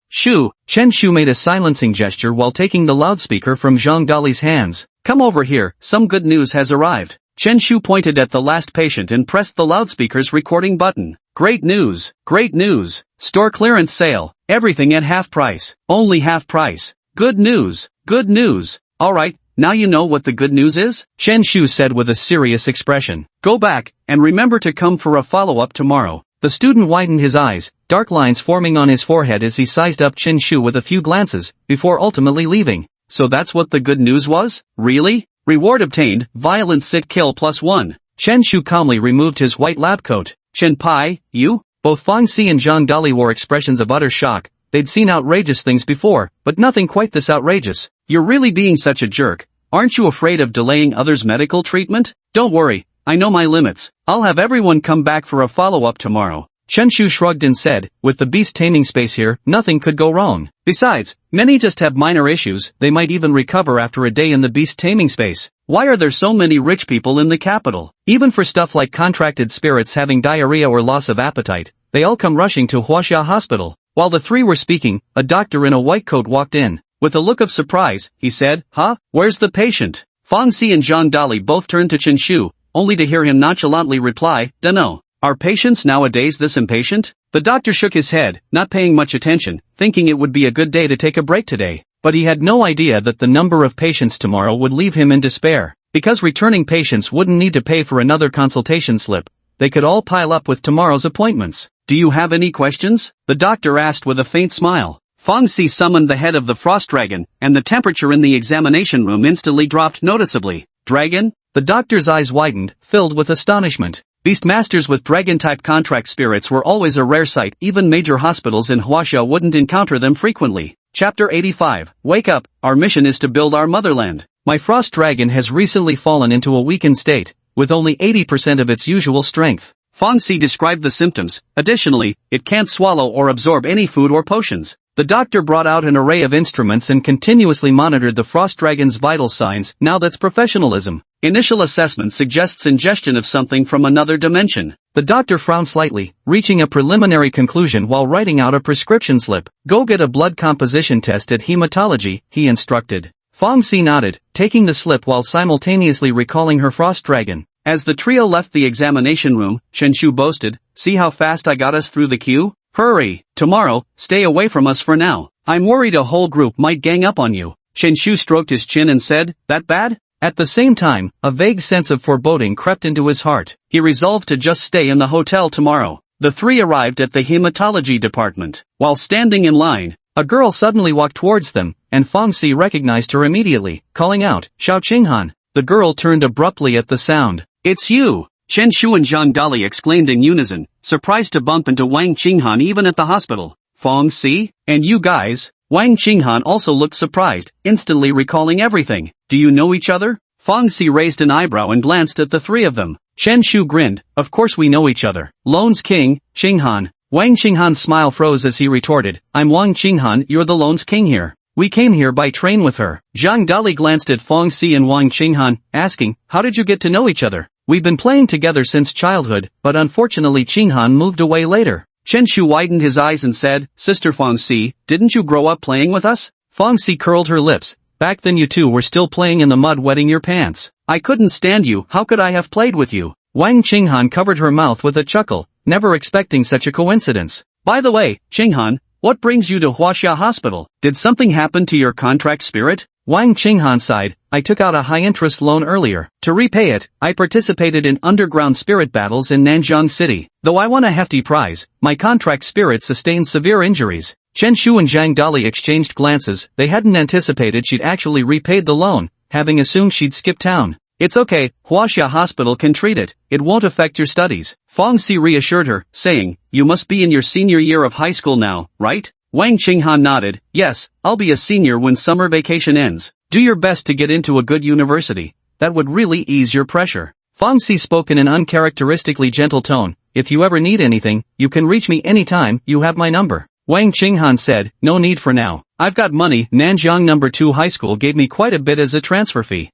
Chen Shu made a silencing gesture while taking the loudspeaker from Zhang Dali's hands. "Come over here, some good news has arrived." Chen Shu pointed at the last patient and pressed the loudspeaker's recording button. "Great news, great news. Store clearance sale, everything at half price, only half price. Good news, good news. Alright, now you know what the good news is?" Chen Shu said with a serious expression. "Go back, and remember to come for a follow-up tomorrow." The student widened his eyes, dark lines forming on his forehead as he sized up Chen Shu with a few glances, before ultimately leaving. "So that's what the good news was? Really? Reward obtained, violent sit kill +1. Chen Shu calmly removed his white lab coat. "Chen Pai, you?" Both Fongxi and Zhang Dali wore expressions of utter shock. They'd seen outrageous things before, but nothing quite this outrageous. "You're really being such a jerk. Aren't you afraid of delaying others' medical treatment?" "Don't worry, I know my limits. I'll have everyone come back for a follow-up tomorrow." Chen Shu shrugged and said, "With the beast taming space here, nothing could go wrong. Besides, many just have minor issues, they might even recover after a day in the beast taming space. Why are there so many rich people in the capital? Even for stuff like contracted spirits having diarrhea or loss of appetite, they all come rushing to Huaxia Hospital." While the three were speaking, a doctor in a white coat walked in. With a look of surprise, he said, "Huh? Where's the patient?" Fongxi and Zhang Dali both turned to Chen Shu, only to hear him nonchalantly reply, "Dunno. Are patients nowadays this impatient?" The doctor shook his head, not paying much attention, thinking it would be a good day to take a break today. But he had no idea that the number of patients tomorrow would leave him in despair. Because returning patients wouldn't need to pay for another consultation slip, they could all pile up with tomorrow's appointments. "Do you have any questions?" the doctor asked with a faint smile. Fongxi summoned the head of the frost dragon, and the temperature in the examination room instantly dropped noticeably. "Dragon?" The doctor's eyes widened, filled with astonishment. Beastmasters with dragon-type contract spirits were always a rare sight, even major hospitals in Huaxia wouldn't encounter them frequently. Chapter 85, Wake up, our mission is to build our motherland. My frost dragon has recently fallen into a weakened state, with only 80% of its usual strength. Fongxi described the symptoms. Additionally, it can't swallow or absorb any food or potions. The doctor brought out an array of instruments and continuously monitored the frost dragon's vital signs. "Now that's professionalism. Initial assessment suggests ingestion of something from another dimension." The doctor frowned slightly, reaching a preliminary conclusion while writing out a prescription slip. "Go get a blood composition test at hematology," he instructed. Fongxi nodded, taking the slip while simultaneously recalling her frost dragon. As the trio left the examination room, Chen Shu boasted, "See how fast I got us through the queue? Hurry, tomorrow, stay away from us for now. I'm worried a whole group might gang up on you." Chen Shu stroked his chin and said, "That bad?" At the same time, a vague sense of foreboding crept into his heart. He resolved to just stay in the hotel tomorrow. The three arrived at the hematology department. While standing in line, a girl suddenly walked towards them, and Fongxi recognized her immediately, calling out, "Xiao Qinghan." The girl turned abruptly at the sound. "It's you!" Chen Shu and Zhang Dali exclaimed in unison, surprised to bump into Wang Qinghan even at the hospital. "Fongxi? And you guys?" Wang Qinghan also looked surprised, instantly recalling everything. "Do you know each other?" Fongxi raised an eyebrow and glanced at the three of them. Chen Shu grinned, "Of course we know each other. Lone's king, Qinghan." Wang Qinghan's smile froze as he retorted, "I'm Wang Qinghan, you're the Lone's king here. We came here by train with her." Zhang Dali glanced at Fongxi and Wang Qinghan, asking, "How did you get to know each other?" "We've been playing together since childhood, but unfortunately Qinghan moved away later." Chen Shu widened his eyes and said, "Sister Fongxi, didn't you grow up playing with us?" Fongxi curled her lips, Back then you two were still playing in the mud wetting your pants. I couldn't stand you, how could I have played with you? Wang Qinghan covered her mouth with a chuckle, never expecting such a coincidence. By the way, Qinghan, what brings you to Huaxia Hospital? Did something happen to your contract spirit? Wang Qinghan sighed. I took out a high-interest loan earlier. To repay it, I participated in underground spirit battles in Nanjiang City. Though I won a hefty prize, my contract spirit sustained severe injuries. Chen Shu and Zhang Dali exchanged glances. They hadn't anticipated she'd actually repaid the loan, having assumed she'd skip town. It's okay, Huaxia Hospital can treat it. It won't affect your studies. Fong Si reassured her, saying, you must be in your senior year of high school now, right? Wang Qinghan nodded, yes, I'll be a senior when summer vacation ends. Do your best to get into a good university. That would really ease your pressure. Fong Si spoke in an uncharacteristically gentle tone. If you ever need anything, you can reach me anytime, you have my number. Wang Qinghan said, no need for now. I've got money. Nanjiang No. 2 High School gave me quite a bit as a transfer fee.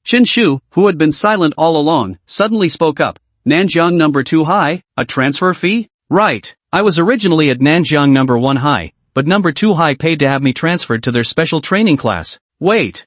Chen Shu, who had been silent all along, suddenly spoke up. Nanjiang No. 2 High? A transfer fee? Right. I was originally at Nanjiang No. 1 High, but No. 2 High paid to have me transferred to their special training class. Wait,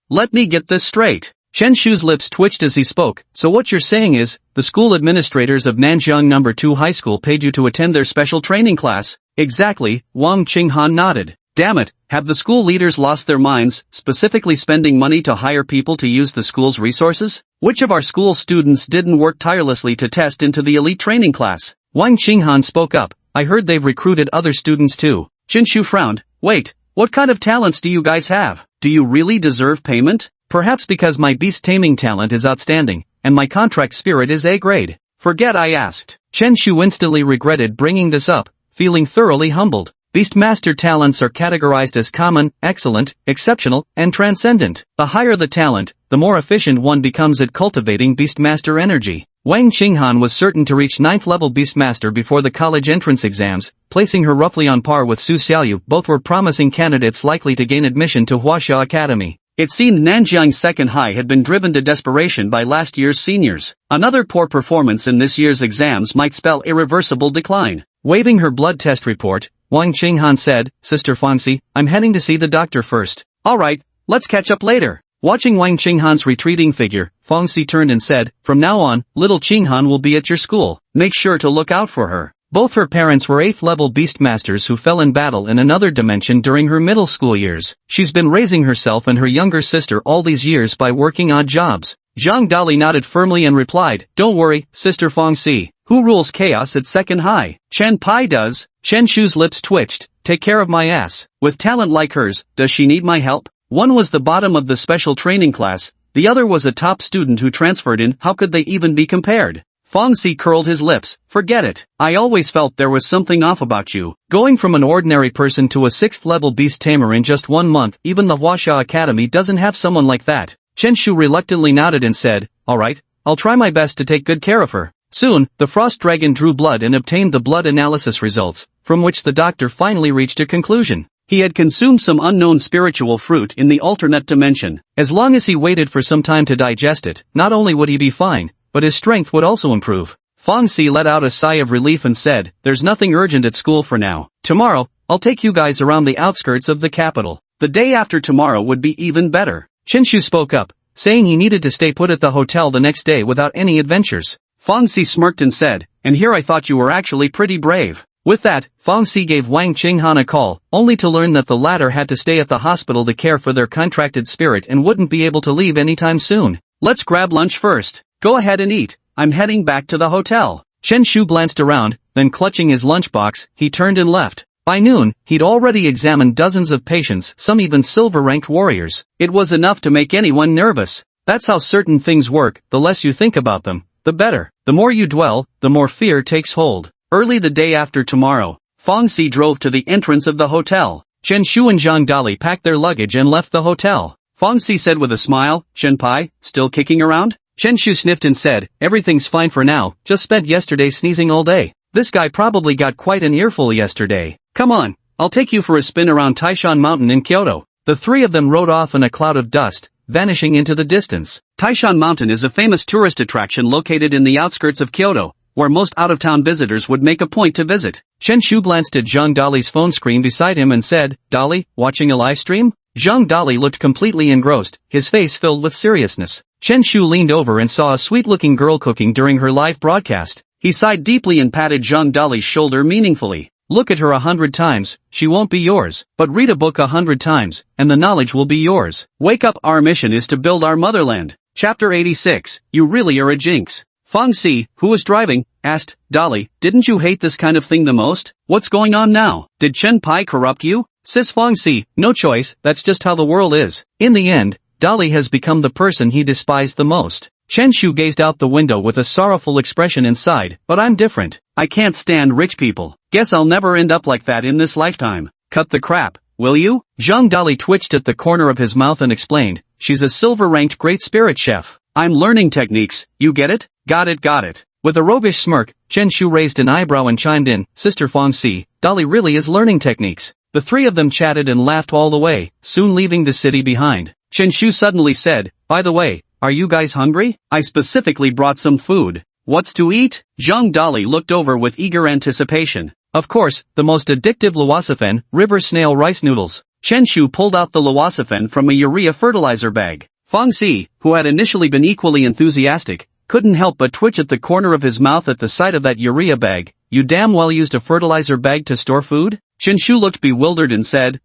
let me get this straight. Chen Shu's lips twitched as he spoke. So what you're saying is, the school administrators of Nanjiang No. 2 High School paid you to attend their special training class? Exactly, Wang Qinghan nodded. Damn it, have the school leaders lost their minds, specifically spending money to hire people to use the school's resources? Which of our school students didn't work tirelessly to test into the elite training class? Wang Qinghan spoke up. I heard they've recruited other students too. Chen Shu frowned. Wait, what kind of talents do you guys have? Do you really deserve payment? Perhaps because my beast taming talent is outstanding, and my contract spirit is A grade. Forget I asked. Chen Shu instantly regretted bringing this up, feeling thoroughly humbled. Beastmaster talents are categorized as common, excellent, exceptional, and transcendent. The higher the talent, the more efficient one becomes at cultivating Beastmaster energy. Wang Qinghan was certain to reach 9th level Beastmaster before the college entrance exams, placing her roughly on par with Su Xiaoyu. Both were promising candidates likely to gain admission to Huaxia Academy. It seemed Nanjiang Second High had been driven to desperation by last year's seniors. Another poor performance in this year's exams might spell irreversible decline. Waving her blood test report, Wang Qinghan said, Sister Fongxi, I'm heading to see the doctor first. Alright, let's catch up later. Watching Wang Qinghan's retreating figure, Fongxi turned and said, from now on, little Qinghan will be at your school. Make sure to look out for her. Both her parents were 8th level Beastmasters who fell in battle in another dimension during her middle school years. She's been raising herself and her younger sister all these years by working odd jobs. Zhang Dali nodded firmly and replied, don't worry, Sister Fongxi. Who rules chaos at Second High? Chen Pai does. Chen Shu's lips twitched. Take care of my ass. With talent like hers, does she need my help? One was the bottom of the special training class, the other was a top student who transferred in. How could they even be compared? Fongxi curled his lips. Forget it. I always felt there was something off about you. Going from an ordinary person to a 6th level beast tamer in just 1 month, even the Huaxia Academy doesn't have someone like that. Chen Shu reluctantly nodded and said, alright, I'll try my best to take good care of her. Soon, the frost dragon drew blood and obtained the blood analysis results, from which the doctor finally reached a conclusion. He had consumed some unknown spiritual fruit in the alternate dimension. As long as he waited for some time to digest it, not only would he be fine, but his strength would also improve. Fongxi let out a sigh of relief and said, there's nothing urgent at school for now. Tomorrow, I'll take you guys around the outskirts of the capital. The day after tomorrow would be even better. Chen Shu spoke up, saying he needed to stay put at the hotel the next day without any adventures. Fongxi smirked and said, and here I thought you were actually pretty brave. With that, Fongxi gave Wang Qinghan a call, only to learn that the latter had to stay at the hospital to care for their contracted spirit and wouldn't be able to leave anytime soon. Let's grab lunch first. Go ahead and eat. I'm heading back to the hotel. Chen Shu glanced around, then clutching his lunchbox, he turned and left. By noon, he'd already examined dozens of patients, some even silver-ranked warriors. It was enough to make anyone nervous. That's how certain things work. The less you think about them, the better. The more you dwell, the more fear takes hold. Early the day after tomorrow, Fongxi drove to the entrance of the hotel. Chen Shu and Zhang Dali packed their luggage and left the hotel. Fongxi said with a smile, Chen Pai, still kicking around? Chen Shu sniffed and said, everything's fine for now, just spent yesterday sneezing all day. This guy probably got quite an earful yesterday. Come on, I'll take you for a spin around Taishan Mountain in Kyoto. The three of them rode off in a cloud of dust, vanishing into the distance. Taishan Mountain is a famous tourist attraction located in the outskirts of Kyoto, where most out-of-town visitors would make a point to visit. Chen Shu glanced at Zhang Dali's phone screen beside him and said, Dali, watching a live stream? Zhang Dali looked completely engrossed, his face filled with seriousness. Chen Shu leaned over and saw a sweet-looking girl cooking during her live broadcast. He sighed deeply and patted Zhang Dali's shoulder meaningfully. Look at her 100 times, she won't be yours. But read a book 100 times, and the knowledge will be yours. Wake up, our mission is to build our motherland. Chapter 86, You really are a jinx. Fang Si, who was driving, asked, Dali, didn't you hate this kind of thing the most? What's going on now? Did Chen Pai corrupt you? Sis Fang Si, no choice, that's just how the world is. In the end, Dali has become the person he despised the most. Chen Shu gazed out the window with a sorrowful expression and sighed, but I'm different. I can't stand rich people. Guess I'll never end up like that in this lifetime. Cut the crap, will you? Zhang Dali twitched at the corner of his mouth and explained, she's a silver-ranked great spirit chef. I'm learning techniques, you get it? Got it. With a roguish smirk, Chen Shu raised an eyebrow and chimed in, Sister Fang Si, Dali really is learning techniques. The three of them chatted and laughed all the way, soon leaving the city behind. Chen Shu suddenly said, by the way, are you guys hungry? I specifically brought some food. What's to eat? Zhang Dali looked over with eager anticipation. Of course, the most addictive luosafen, river snail rice noodles. Chen Shu pulled out the luosafen from a urea fertilizer bag. Fang Si, who had initially been equally enthusiastic, couldn't help but twitch at the corner of his mouth at the sight of that urea bag. You damn well used a fertilizer bag to store food? Chen Shu looked bewildered and said,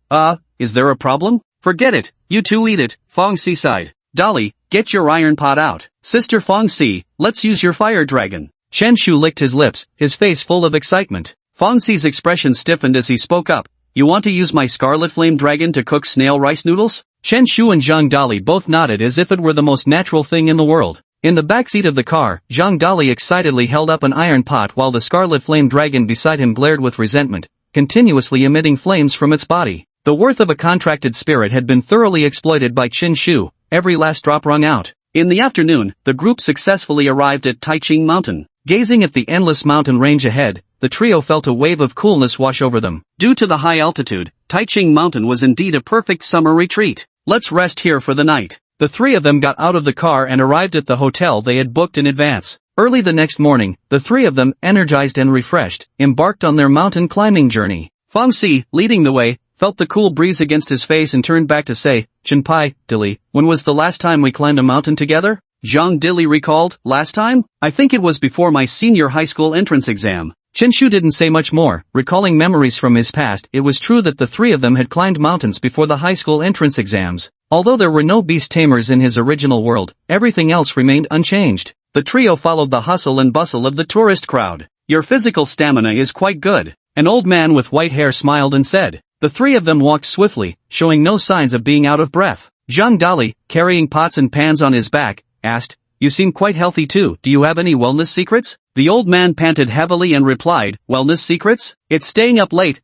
is there a problem? Forget it, you two eat it, Fang Si sighed. Dali, get your iron pot out. Sister Fang Si, let's use your fire dragon. Chen Shu licked his lips, his face full of excitement. Fang Si's expression stiffened as he spoke up. You want to use my scarlet flame dragon to cook snail rice noodles? Chen Shu and Zhang Dali both nodded as if it were the most natural thing in the world. In the backseat of the car, Zhang Dali excitedly held up an iron pot while the scarlet flame dragon beside him glared with resentment, continuously emitting flames from its body. The worth of a contracted spirit had been thoroughly exploited by Chen Shu, every last drop wrung out. In the afternoon, the group successfully arrived at Taiching Mountain. Gazing at the endless mountain range ahead, the trio felt a wave of coolness wash over them. Due to the high altitude, Taiching Mountain was indeed a perfect summer retreat. Let's rest here for the night. The three of them got out of the car and arrived at the hotel they had booked in advance. Early the next morning, the three of them, energized and refreshed, embarked on their mountain climbing journey. Fang Si, leading the way, felt the cool breeze against his face and turned back to say, Chen Pai, Dili, when was the last time we climbed a mountain together? Zhang Dili recalled, last time? I think it was before my senior high school entrance exam. Chen Shu didn't say much more, recalling memories from his past. It was true that the three of them had climbed mountains before the high school entrance exams. Although there were no beast tamers in his original world, everything else remained unchanged. The trio followed the hustle and bustle of the tourist crowd. Your physical stamina is quite good. An old man with white hair smiled and said. The three of them walked swiftly, showing no signs of being out of breath. Zhang Dali, carrying pots and pans on his back, asked, You seem quite healthy too. Do you have any wellness secrets? The old man panted heavily and replied, Wellness secrets? It's staying up late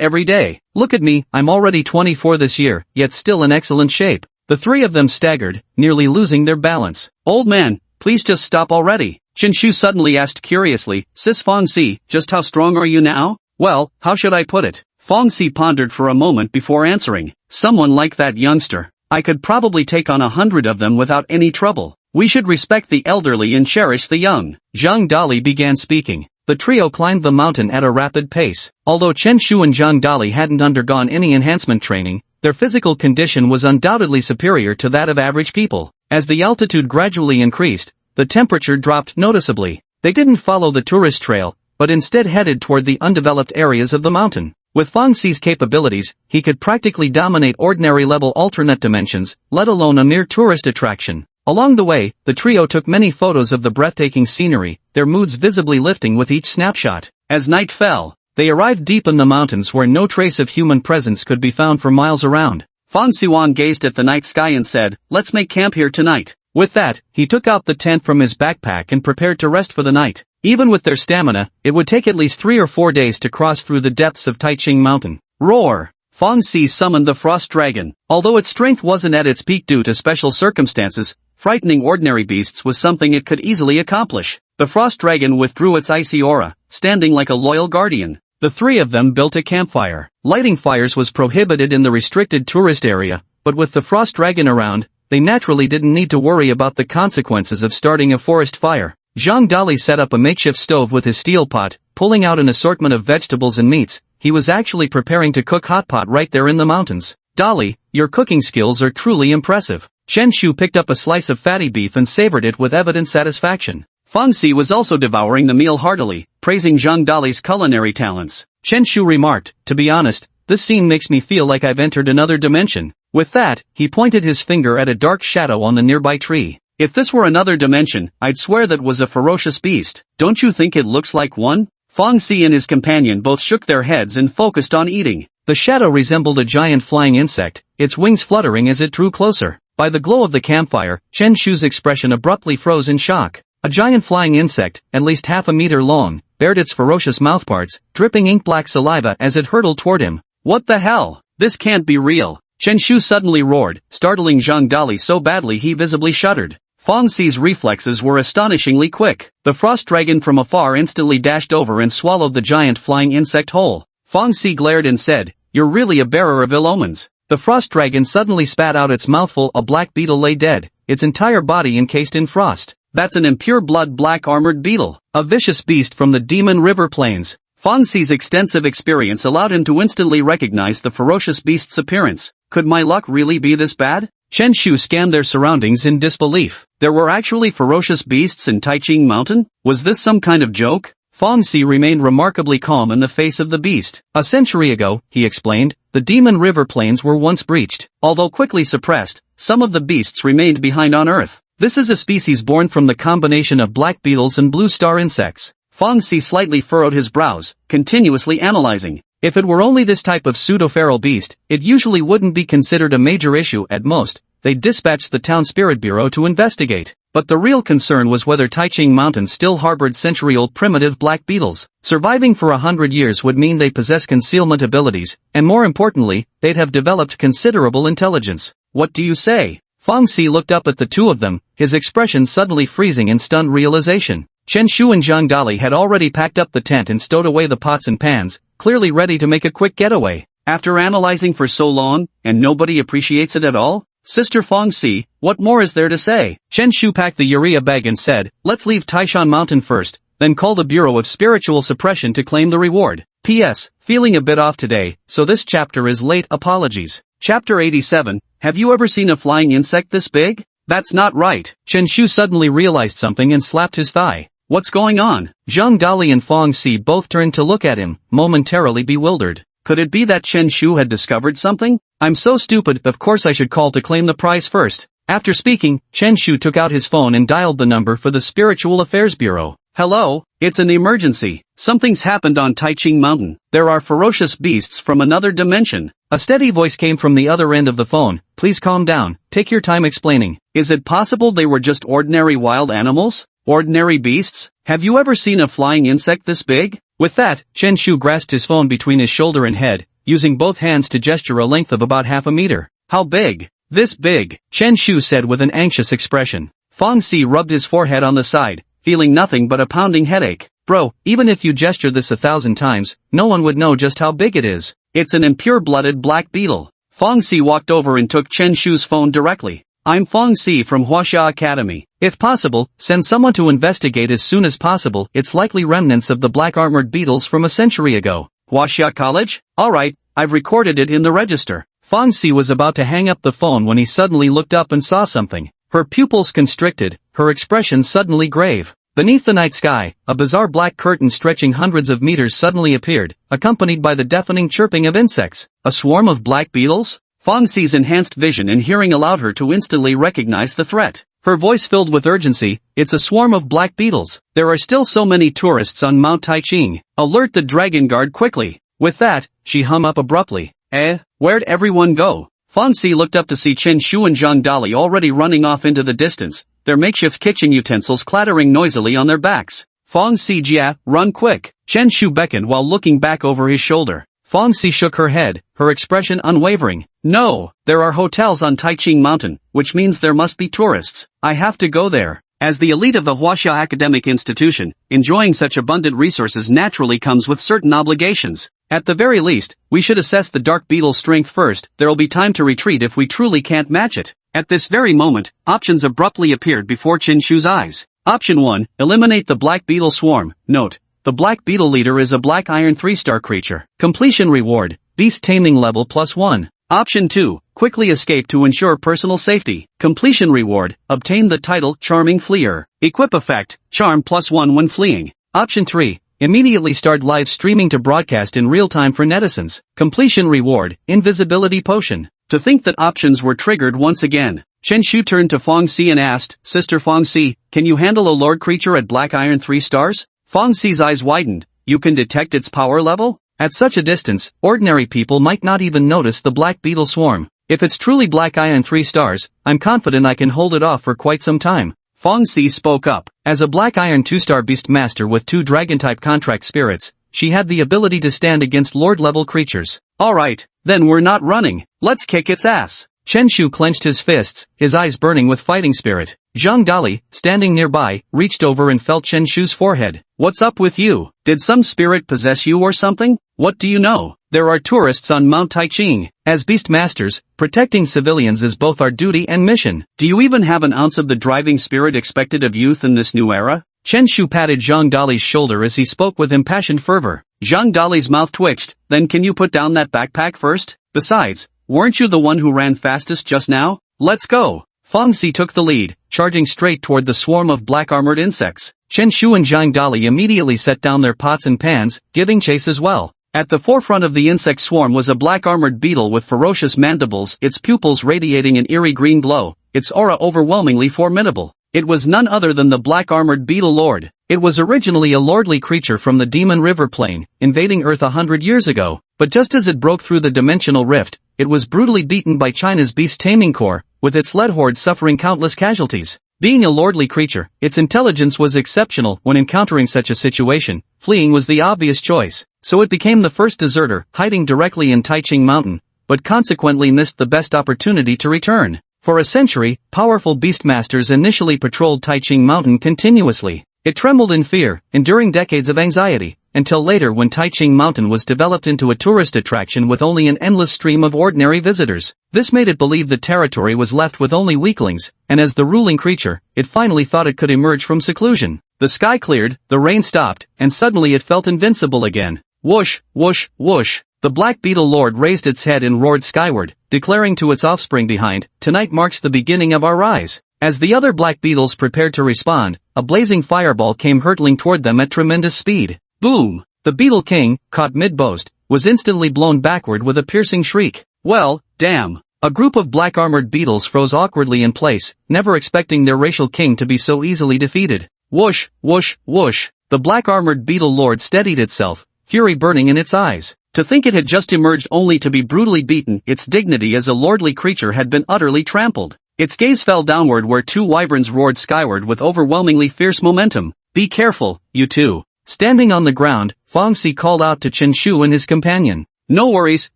every day. Look at me, I'm already 24 this year, yet still in excellent shape. The three of them staggered, nearly losing their balance. Old man, please just stop already. Chen Shu suddenly asked curiously, Sis Fang Si, just how strong are you now? Well, how should I put it? Fang Si pondered for a moment before answering. Someone like that youngster. I could probably take on 100 of them without any trouble. We should respect the elderly and cherish the young. Zhang Dali began speaking. The trio climbed the mountain at a rapid pace. Although Chen Shu and Zhang Dali hadn't undergone any enhancement training, their physical condition was undoubtedly superior to that of average people. As the altitude gradually increased, the temperature dropped noticeably. They didn't follow the tourist trail, but instead headed toward the undeveloped areas of the mountain. With Fang Si's capabilities, he could practically dominate ordinary-level alternate dimensions, let alone a mere tourist attraction. Along the way, the trio took many photos of the breathtaking scenery, their moods visibly lifting with each snapshot. As night fell, they arrived deep in the mountains where no trace of human presence could be found for miles around. Fang Siwan gazed at the night sky and said, Let's make camp here tonight. With that, he took out the tent from his backpack and prepared to rest for the night. Even with their stamina, it would take at least 3 or 4 days to cross through the depths of Taiching Mountain. Roar! Fang Si summoned the frost dragon. Although its strength wasn't at its peak due to special circumstances, frightening ordinary beasts was something it could easily accomplish. The frost dragon withdrew its icy aura, standing like a loyal guardian. The three of them built a campfire. Lighting fires was prohibited in the restricted tourist area, but with the frost dragon around, they naturally didn't need to worry about the consequences of starting a forest fire. Zhang Dali set up a makeshift stove with his steel pot, pulling out an assortment of vegetables and meats. He was actually preparing to cook hot pot right there in the mountains. Dolly, your cooking skills are truly impressive. Chen Shu picked up a slice of fatty beef and savored it with evident satisfaction. Fang Xi was also devouring the meal heartily, praising Zhang Dali's culinary talents. Chen Shu remarked, to be honest, this scene makes me feel like I've entered another dimension. With that, he pointed his finger at a dark shadow on the nearby tree. If this were another dimension, I'd swear that was a ferocious beast. Don't you think it looks like one? Fang Xi and his companion both shook their heads and focused on eating. The shadow resembled a giant flying insect, its wings fluttering as it drew closer. By the glow of the campfire, Chen Shu's expression abruptly froze in shock. A giant flying insect, at least half a meter long, bared its ferocious mouthparts, dripping ink-black saliva as it hurtled toward him. What the hell? This can't be real. Chen Shu suddenly roared, startling Zhang Dali so badly he visibly shuddered. Fang Xi's reflexes were astonishingly quick. The frost dragon from afar instantly dashed over and swallowed the giant flying insect whole. Fang Xi glared and said, "You're really a bearer of ill omens." The frost dragon suddenly spat out its mouthful. A black beetle lay dead, its entire body encased in frost. That's an impure blood black armored beetle. A vicious beast from the Demon River Plains. Fang Xi's extensive experience allowed him to instantly recognize the ferocious beast's appearance. Could my luck really be this bad? Chen Shu scanned their surroundings in disbelief. There were actually ferocious beasts in Taiching Mountain? Was this some kind of joke? Fang Xi remained remarkably calm in the face of the beast. A century ago, he explained, the Demon River Plains were once breached. Although quickly suppressed, some of the beasts remained behind on Earth. This is a species born from the combination of black beetles and blue star insects. Fang Xi slightly furrowed his brows, continuously analyzing. If it were only this type of pseudo-feral beast, it usually wouldn't be considered a major issue. At most, they'd dispatch the town spirit bureau to investigate. But the real concern was whether Taiching Mountain still harbored century-old primitive black beetles. Surviving for 100 years would mean they possess concealment abilities, and more importantly, they'd have developed considerable intelligence. What do you say? Fang Xi looked up at the two of them, his expression suddenly freezing in stunned realization. Chen Shu and Zhang Dali had already packed up the tent and stowed away the pots and pans, clearly ready to make a quick getaway. After analyzing for so long, and nobody appreciates it at all? Sister Fang Xi, what more is there to say? Chen Shu packed the urea bag and said, let's leave Taishan Mountain first, then call the Bureau of Spiritual Suppression to claim the reward. P.S. Feeling a bit off today, so this chapter is late. Apologies. Chapter 87, have you ever seen a flying insect this big? That's not right. Chen Shu suddenly realized something and slapped his thigh. What's going on? Zhang Dali and Fang Xi both turned to look at him, momentarily bewildered. Could it be that Chen Shu had discovered something? I'm so stupid, of course I should call to claim the prize first. After speaking, Chen Shu took out his phone and dialed the number for the Spiritual Affairs Bureau. Hello, it's an emergency. Something's happened on Taiching Mountain. There are ferocious beasts from another dimension. A steady voice came from the other end of the phone. Please calm down, take your time explaining. Is it possible they were just ordinary wild animals? Ordinary beasts? Have you ever seen a flying insect this big? With that, Chen Shu grasped his phone between his shoulder and head, using both hands to gesture a length of about half a meter. How big? This big, Chen Shu said with an anxious expression. Fang Xi rubbed his forehead on the side, feeling nothing but a pounding headache. Bro, even if you gesture this 1,000 times, no one would know just how big it is. It's an impure-blooded black beetle. Fang Xi walked over and took Chen Shu's phone directly. I'm Fang Xi from Huaxia Academy. If possible, send someone to investigate as soon as possible. It's likely remnants of the black armored beetles from a century ago. Huaxia College? Alright, I've recorded it in the register. Fang Xi was about to hang up the phone when he suddenly looked up and saw something. Her pupils constricted, her expression suddenly grave. Beneath the night sky, a bizarre black curtain stretching hundreds of meters suddenly appeared, accompanied by the deafening chirping of insects. A swarm of black beetles? Fang Xi's enhanced vision and hearing allowed her to instantly recognize the threat. Her voice filled with urgency, it's a swarm of black beetles. There are still so many tourists on Mount Taiching. Alert the Dragon Guard quickly. With that, she hung up abruptly. Where'd everyone go? Fang Xi looked up to see Chen Shu and Zhang Dali already running off into the distance, their makeshift kitchen utensils clattering noisily on their backs. Fang Xi, Jia, run quick. Chen Shu beckoned while looking back over his shoulder. Fang Xi shook her head, her expression unwavering. No, there are hotels on Taiching Mountain, which means there must be tourists. I have to go there. As the elite of the Huaxia Academic Institution, enjoying such abundant resources naturally comes with certain obligations. At the very least, we should assess the dark beetle's strength first. There'll be time to retreat if we truly can't match it. At this very moment, options abruptly appeared before Chen Shu's eyes. Option 1, eliminate the black beetle swarm. Note, the black beetle leader is a black iron 3-star creature. Completion reward, beast taming level +1. Option 2. Quickly escape to ensure personal safety. Completion reward. Obtain the title Charming Fleer. Equip effect. Charm +1 when fleeing. Option 3. Immediately start live streaming to broadcast in real time for netizens. Completion reward. Invisibility potion. To think that options were triggered once again. Chen Shu turned to Fong Si and asked, Sister Fong Si, can you handle a lord creature at Black Iron 3 stars? Fong Si's eyes widened. You can detect its power level? At such a distance, ordinary people might not even notice the black beetle swarm. If it's truly Black Iron 3 stars, I'm confident I can hold it off for quite some time. Fong Si spoke up. As a Black Iron 2-star beast master with 2 dragon-type contract spirits, she had the ability to stand against lord-level creatures. Alright, then we're not running. Let's kick its ass. Chen Shu clenched his fists, his eyes burning with fighting spirit. Zhang Dali, standing nearby, reached over and felt Chen Shu's forehead. What's up with you? Did some spirit possess you or something? What do you know? There are tourists on Mount Taiching. As beast masters, protecting civilians is both our duty and mission. Do you even have an ounce of the driving spirit expected of youth in this new era? Chen Shu patted Zhang Dali's shoulder as he spoke with impassioned fervor. Zhang Dali's mouth twitched. Then can you put down that backpack first? Besides, weren't you the one who ran fastest just now? Let's go. Fong Si took the lead, charging straight toward the swarm of black-armored insects. Chen Shu and Zhang Dali immediately set down their pots and pans, giving chase as well. At the forefront of the insect swarm was a black-armored beetle with ferocious mandibles, its pupils radiating an eerie green glow, its aura overwhelmingly formidable. It was none other than the black-armored beetle lord. It was originally a lordly creature from the Demon River Plain, invading Earth 100 years ago, but just as it broke through the dimensional rift, it was brutally beaten by China's Beast Taming Corps, with its lead horde suffering countless casualties. Being a lordly creature, its intelligence was exceptional. When encountering such a situation, fleeing was the obvious choice, so it became the first deserter, hiding directly in Taiching Mountain, but consequently missed the best opportunity to return. For a century, powerful beastmasters initially patrolled Taiching Mountain continuously. It trembled in fear, enduring decades of anxiety, until later when Taiching Mountain was developed into a tourist attraction with only an endless stream of ordinary visitors. This made it believe the territory was left with only weaklings, and as the ruling creature, it finally thought it could emerge from seclusion. The sky cleared, the rain stopped, and suddenly it felt invincible again. Whoosh, whoosh, whoosh. The Black Beetle Lord raised its head and roared skyward, declaring to its offspring behind, "Tonight marks the beginning of our rise." As the other black beetles prepared to respond, a blazing fireball came hurtling toward them at tremendous speed. Boom! The Beetle King, caught mid-boast, was instantly blown backward with a piercing shriek. Well, damn. A group of black-armored beetles froze awkwardly in place, never expecting their racial king to be so easily defeated. Whoosh, whoosh, whoosh. The black-armored beetle lord steadied itself, fury burning in its eyes. To think it had just emerged only to be brutally beaten, its dignity as a lordly creature had been utterly trampled. Its gaze fell downward where 2 wyverns roared skyward with overwhelmingly fierce momentum. Be careful, you two. Standing on the ground, Fong Si called out to Chen Shu and his companion. No worries,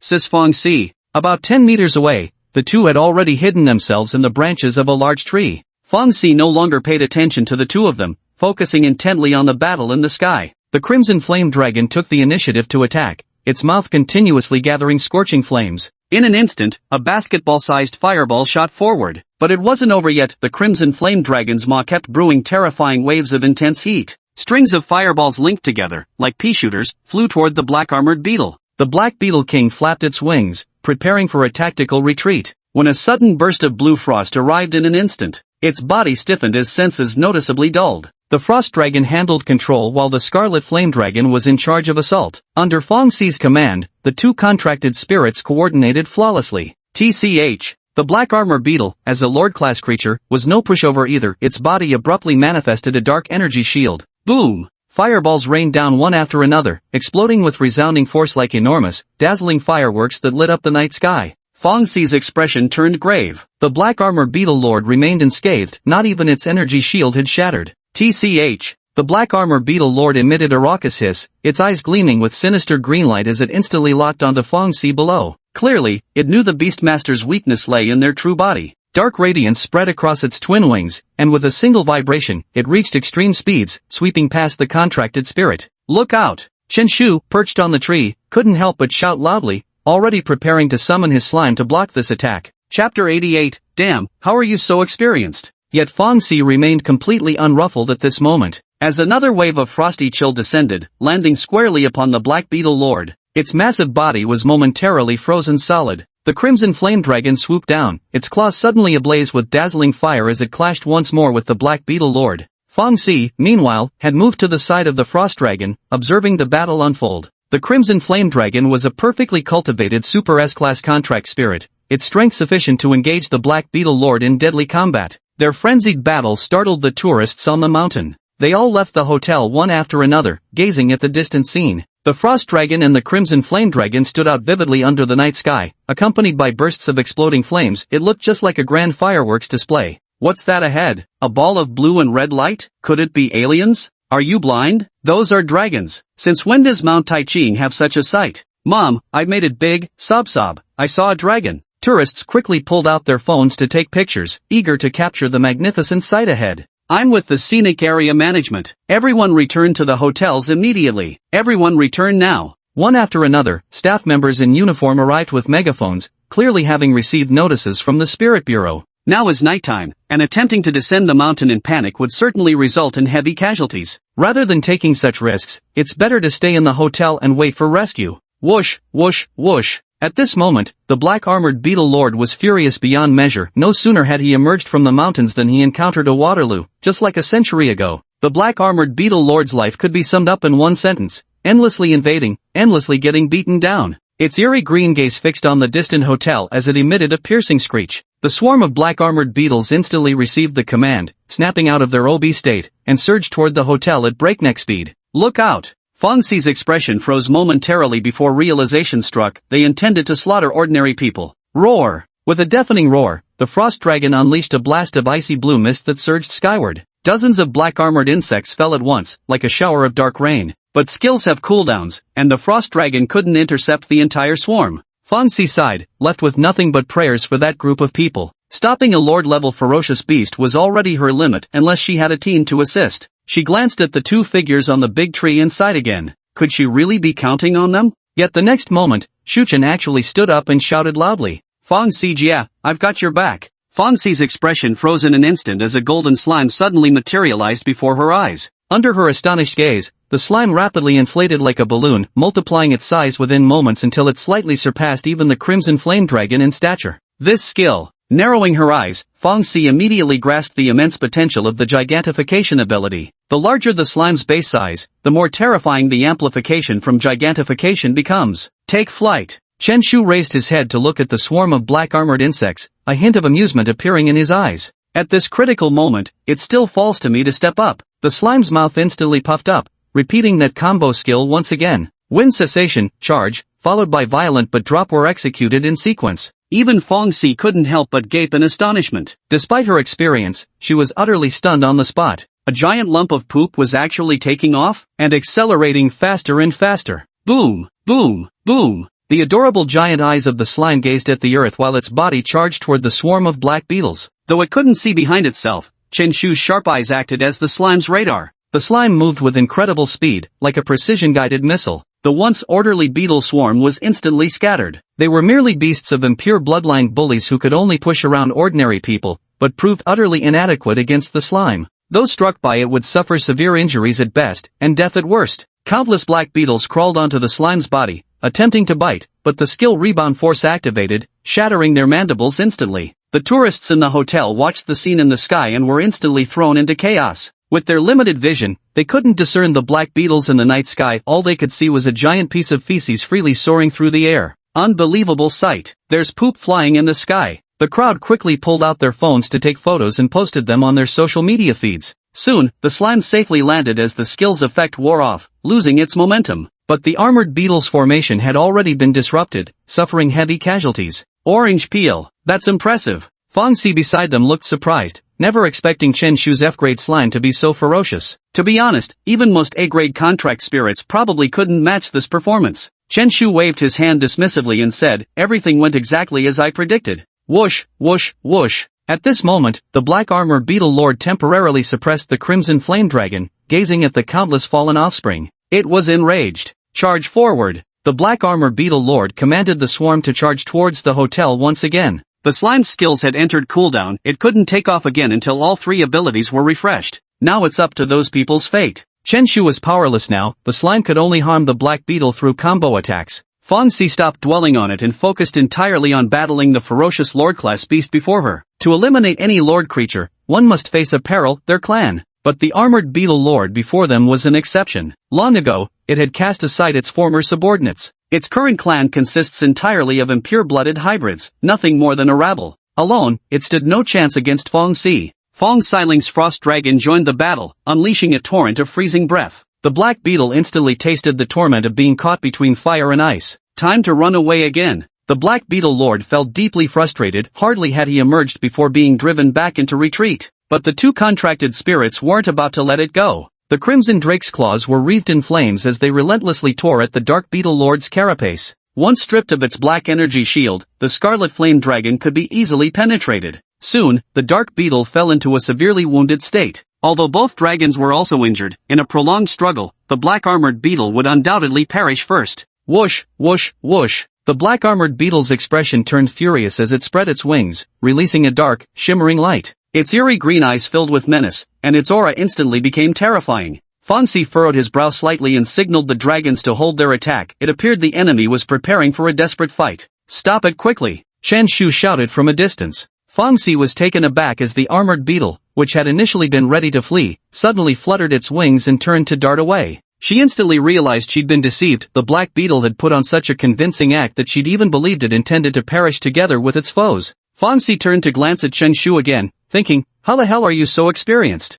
sis Fong Si. About 10 meters away, the two had already hidden themselves in the branches of a large tree. Fong Si no longer paid attention to the two of them, focusing intently on the battle in the sky. The Crimson Flame Dragon took the initiative to attack, its mouth continuously gathering scorching flames. In an instant, a basketball-sized fireball shot forward. But it wasn't over yet. The Crimson Flame Dragon's maw kept brewing terrifying waves of intense heat. Strings of fireballs linked together, like pea shooters, flew toward the black-armored beetle. The Black Beetle King flapped its wings, preparing for a tactical retreat, when a sudden burst of blue frost arrived in an instant. Its body stiffened, as senses noticeably dulled. The Frost Dragon handled control while the Scarlet Flame Dragon was in charge of assault. Under Fong Si's command, the 2 contracted spirits coordinated flawlessly. TCH. The Black Armor Beetle, as a Lord-class creature, was no pushover either. Its body abruptly manifested a dark energy shield. Boom! Fireballs rained down one after another, exploding with resounding force like enormous, dazzling fireworks that lit up the night sky. Fong Si's expression turned grave. The Black Armor Beetle Lord remained unscathed, not even its energy shield had shattered. TCH. The Black Armor Beetle Lord emitted a raucous hiss, its eyes gleaming with sinister green light as it instantly locked onto Fong Si below. Clearly, it knew the Beastmaster's weakness lay in their true body. Dark radiance spread across its twin wings, and with a single vibration, it reached extreme speeds, sweeping past the contracted spirit. Look out! Chen Shu, perched on the tree, couldn't help but shout loudly, already preparing to summon his slime to block this attack. Chapter 88. Damn, how are you so experienced? Yet Fong Si remained completely unruffled at this moment. As another wave of frosty chill descended, landing squarely upon the Black Beetle Lord, its massive body was momentarily frozen solid. The crimson flame dragon swooped down, its claws suddenly ablaze with dazzling fire as it clashed once more with the black beetle lord. Fong Si, meanwhile, had moved to the side of the frost dragon, observing the battle unfold. The crimson flame dragon was a perfectly cultivated super S-class contract spirit, its strength sufficient to engage the black beetle lord in deadly combat. Their frenzied battle startled the tourists on the mountain. They all left the hotel one after another, gazing at the distant scene. The frost dragon and the crimson flame dragon stood out vividly under the night sky, accompanied by bursts of exploding flames. It looked just like a grand fireworks display. What's that ahead? A ball of blue and red light? Could it be aliens? Are you blind? Those are dragons. Since when does Mount Taiching have such a sight? Mom, I've made it big, sob. I saw a dragon. Tourists quickly pulled out their phones to take pictures, eager to capture the magnificent sight ahead. I'm with the scenic area management. Everyone return to the hotels immediately. Everyone return now. One after another, staff members in uniform arrived with megaphones, clearly having received notices from the Spirit Bureau. Now is nighttime, and attempting to descend the mountain in panic would certainly result in heavy casualties. Rather than taking such risks, it's better to stay in the hotel and wait for rescue. Whoosh, whoosh, whoosh. At this moment, the black-armored beetle lord was furious beyond measure. No sooner had he emerged from the mountains than he encountered a Waterloo, just like a century ago. The black-armored beetle lord's life could be summed up in one sentence: endlessly invading, endlessly getting beaten down. Its eerie green gaze fixed on the distant hotel as it emitted a piercing screech. The swarm of black-armored beetles instantly received the command, snapping out of their obese state, and surged toward the hotel at breakneck speed. Look out! Fong Si's expression froze momentarily before realization struck. They intended to slaughter ordinary people. Roar! With a deafening roar, the frost dragon unleashed a blast of icy blue mist that surged skyward. Dozens of black-armored insects fell at once, like a shower of dark rain. But skills have cooldowns, and the frost dragon couldn't intercept the entire swarm. Fong Si sighed, left with nothing but prayers for that group of people. Stopping a lord-level ferocious beast was already her limit unless she had a team to assist. She glanced at the two figures on the big tree and sighed again. Could she really be counting on them? Yet the next moment, Shuchen actually stood up and shouted loudly, Fong Si, yeah, I've got your back. Fong Si's expression froze in an instant as a golden slime suddenly materialized before her eyes. Under her astonished gaze, the slime rapidly inflated like a balloon, multiplying its size within moments until it slightly surpassed even the crimson flame dragon in stature. This skill. Narrowing her eyes, Fong Si immediately grasped the immense potential of the gigantification ability. The larger the slime's base size, the more terrifying the amplification from gigantification becomes. Take flight. Chen Shu raised his head to look at the swarm of black-armored insects, a hint of amusement appearing in his eyes. At this critical moment, it still falls to me to step up. The slime's mouth instantly puffed up, repeating that combo skill once again. Wind cessation, charge, followed by violent but drop were executed in sequence. Even Fong Si couldn't help but gape in astonishment. Despite her experience, she was utterly stunned on the spot. A giant lump of poop was actually taking off, and accelerating faster and faster. Boom, boom, boom. The adorable giant eyes of the slime gazed at the earth while its body charged toward the swarm of black beetles. Though it couldn't see behind itself, Chen Shu's sharp eyes acted as the slime's radar. The slime moved with incredible speed, like a precision-guided missile. The once orderly beetle swarm was instantly scattered. They were merely beasts of impure bloodline bullies who could only push around ordinary people, but proved utterly inadequate against the slime. Those struck by it would suffer severe injuries at best, and death at worst. Countless black beetles crawled onto the slime's body, attempting to bite, but the skill rebound force activated, shattering their mandibles instantly. The tourists in the hotel watched the scene in the sky and were instantly thrown into chaos. With their limited vision, they couldn't discern the black beetles in the night sky. All they could see was a giant piece of feces freely soaring through the air. Unbelievable sight. There's poop flying in the sky. The crowd quickly pulled out their phones to take photos and posted them on their social media feeds. Soon, the slime safely landed as the skill's effect wore off, losing its momentum. But the armored beetle's formation had already been disrupted, suffering heavy casualties. Orange peel. That's impressive. Fong Si beside them looked surprised, never expecting Chen Shu's F-grade slime to be so ferocious. To be honest, even most A-grade contract spirits probably couldn't match this performance. Chen Shu waved his hand dismissively and said, everything went exactly as I predicted. Whoosh, whoosh, whoosh. At this moment, the black armor beetle lord temporarily suppressed the crimson flame dragon, gazing at the countless fallen offspring. It was enraged. Charge forward. The black armor beetle lord commanded the swarm to charge towards the hotel once again. The slime's skills had entered cooldown. It couldn't take off again until all three abilities were refreshed. Now it's up to those people's fate. Chen Shu was powerless now. The slime could only harm the black beetle through combo attacks. Fang Xi stopped dwelling on it and focused entirely on battling the ferocious lord-class beast before her. To eliminate any lord creature, one must face a peril, their clan. But the armored beetle lord before them was an exception. Long ago, it had cast aside its former subordinates. Its current clan consists entirely of impure-blooded hybrids, nothing more than a rabble. Alone, it stood no chance against Fang Xi. Fang Xiling's frost dragon joined the battle, unleashing a torrent of freezing breath. The black beetle instantly tasted the torment of being caught between fire and ice. Time to run away again. The black beetle lord felt deeply frustrated, hardly had he emerged before being driven back into retreat. But the two contracted spirits weren't about to let it go. The crimson drake's claws were wreathed in flames as they relentlessly tore at the dark beetle lord's carapace. Once stripped of its black energy shield, the scarlet flame dragon could be easily penetrated. Soon, the dark beetle fell into a severely wounded state. Although both dragons were also injured, in a prolonged struggle, the black armored beetle would undoubtedly perish first. Whoosh, whoosh, whoosh. The black armored beetle's expression turned furious as it spread its wings, releasing a dark, shimmering light. Its eerie green eyes filled with menace, and its aura instantly became terrifying. Fang Xi furrowed his brow slightly and signaled the dragons to hold their attack. It appeared the enemy was preparing for a desperate fight. Stop it quickly! Chen Shu shouted from a distance. Fang Xi was taken aback as the armored beetle, which had initially been ready to flee, suddenly fluttered its wings and turned to dart away. She instantly realized she'd been deceived. The black beetle had put on such a convincing act that she'd even believed it intended to perish together with its foes. Fang Xi turned to glance at Chen Shu again, thinking, how the hell are you so experienced?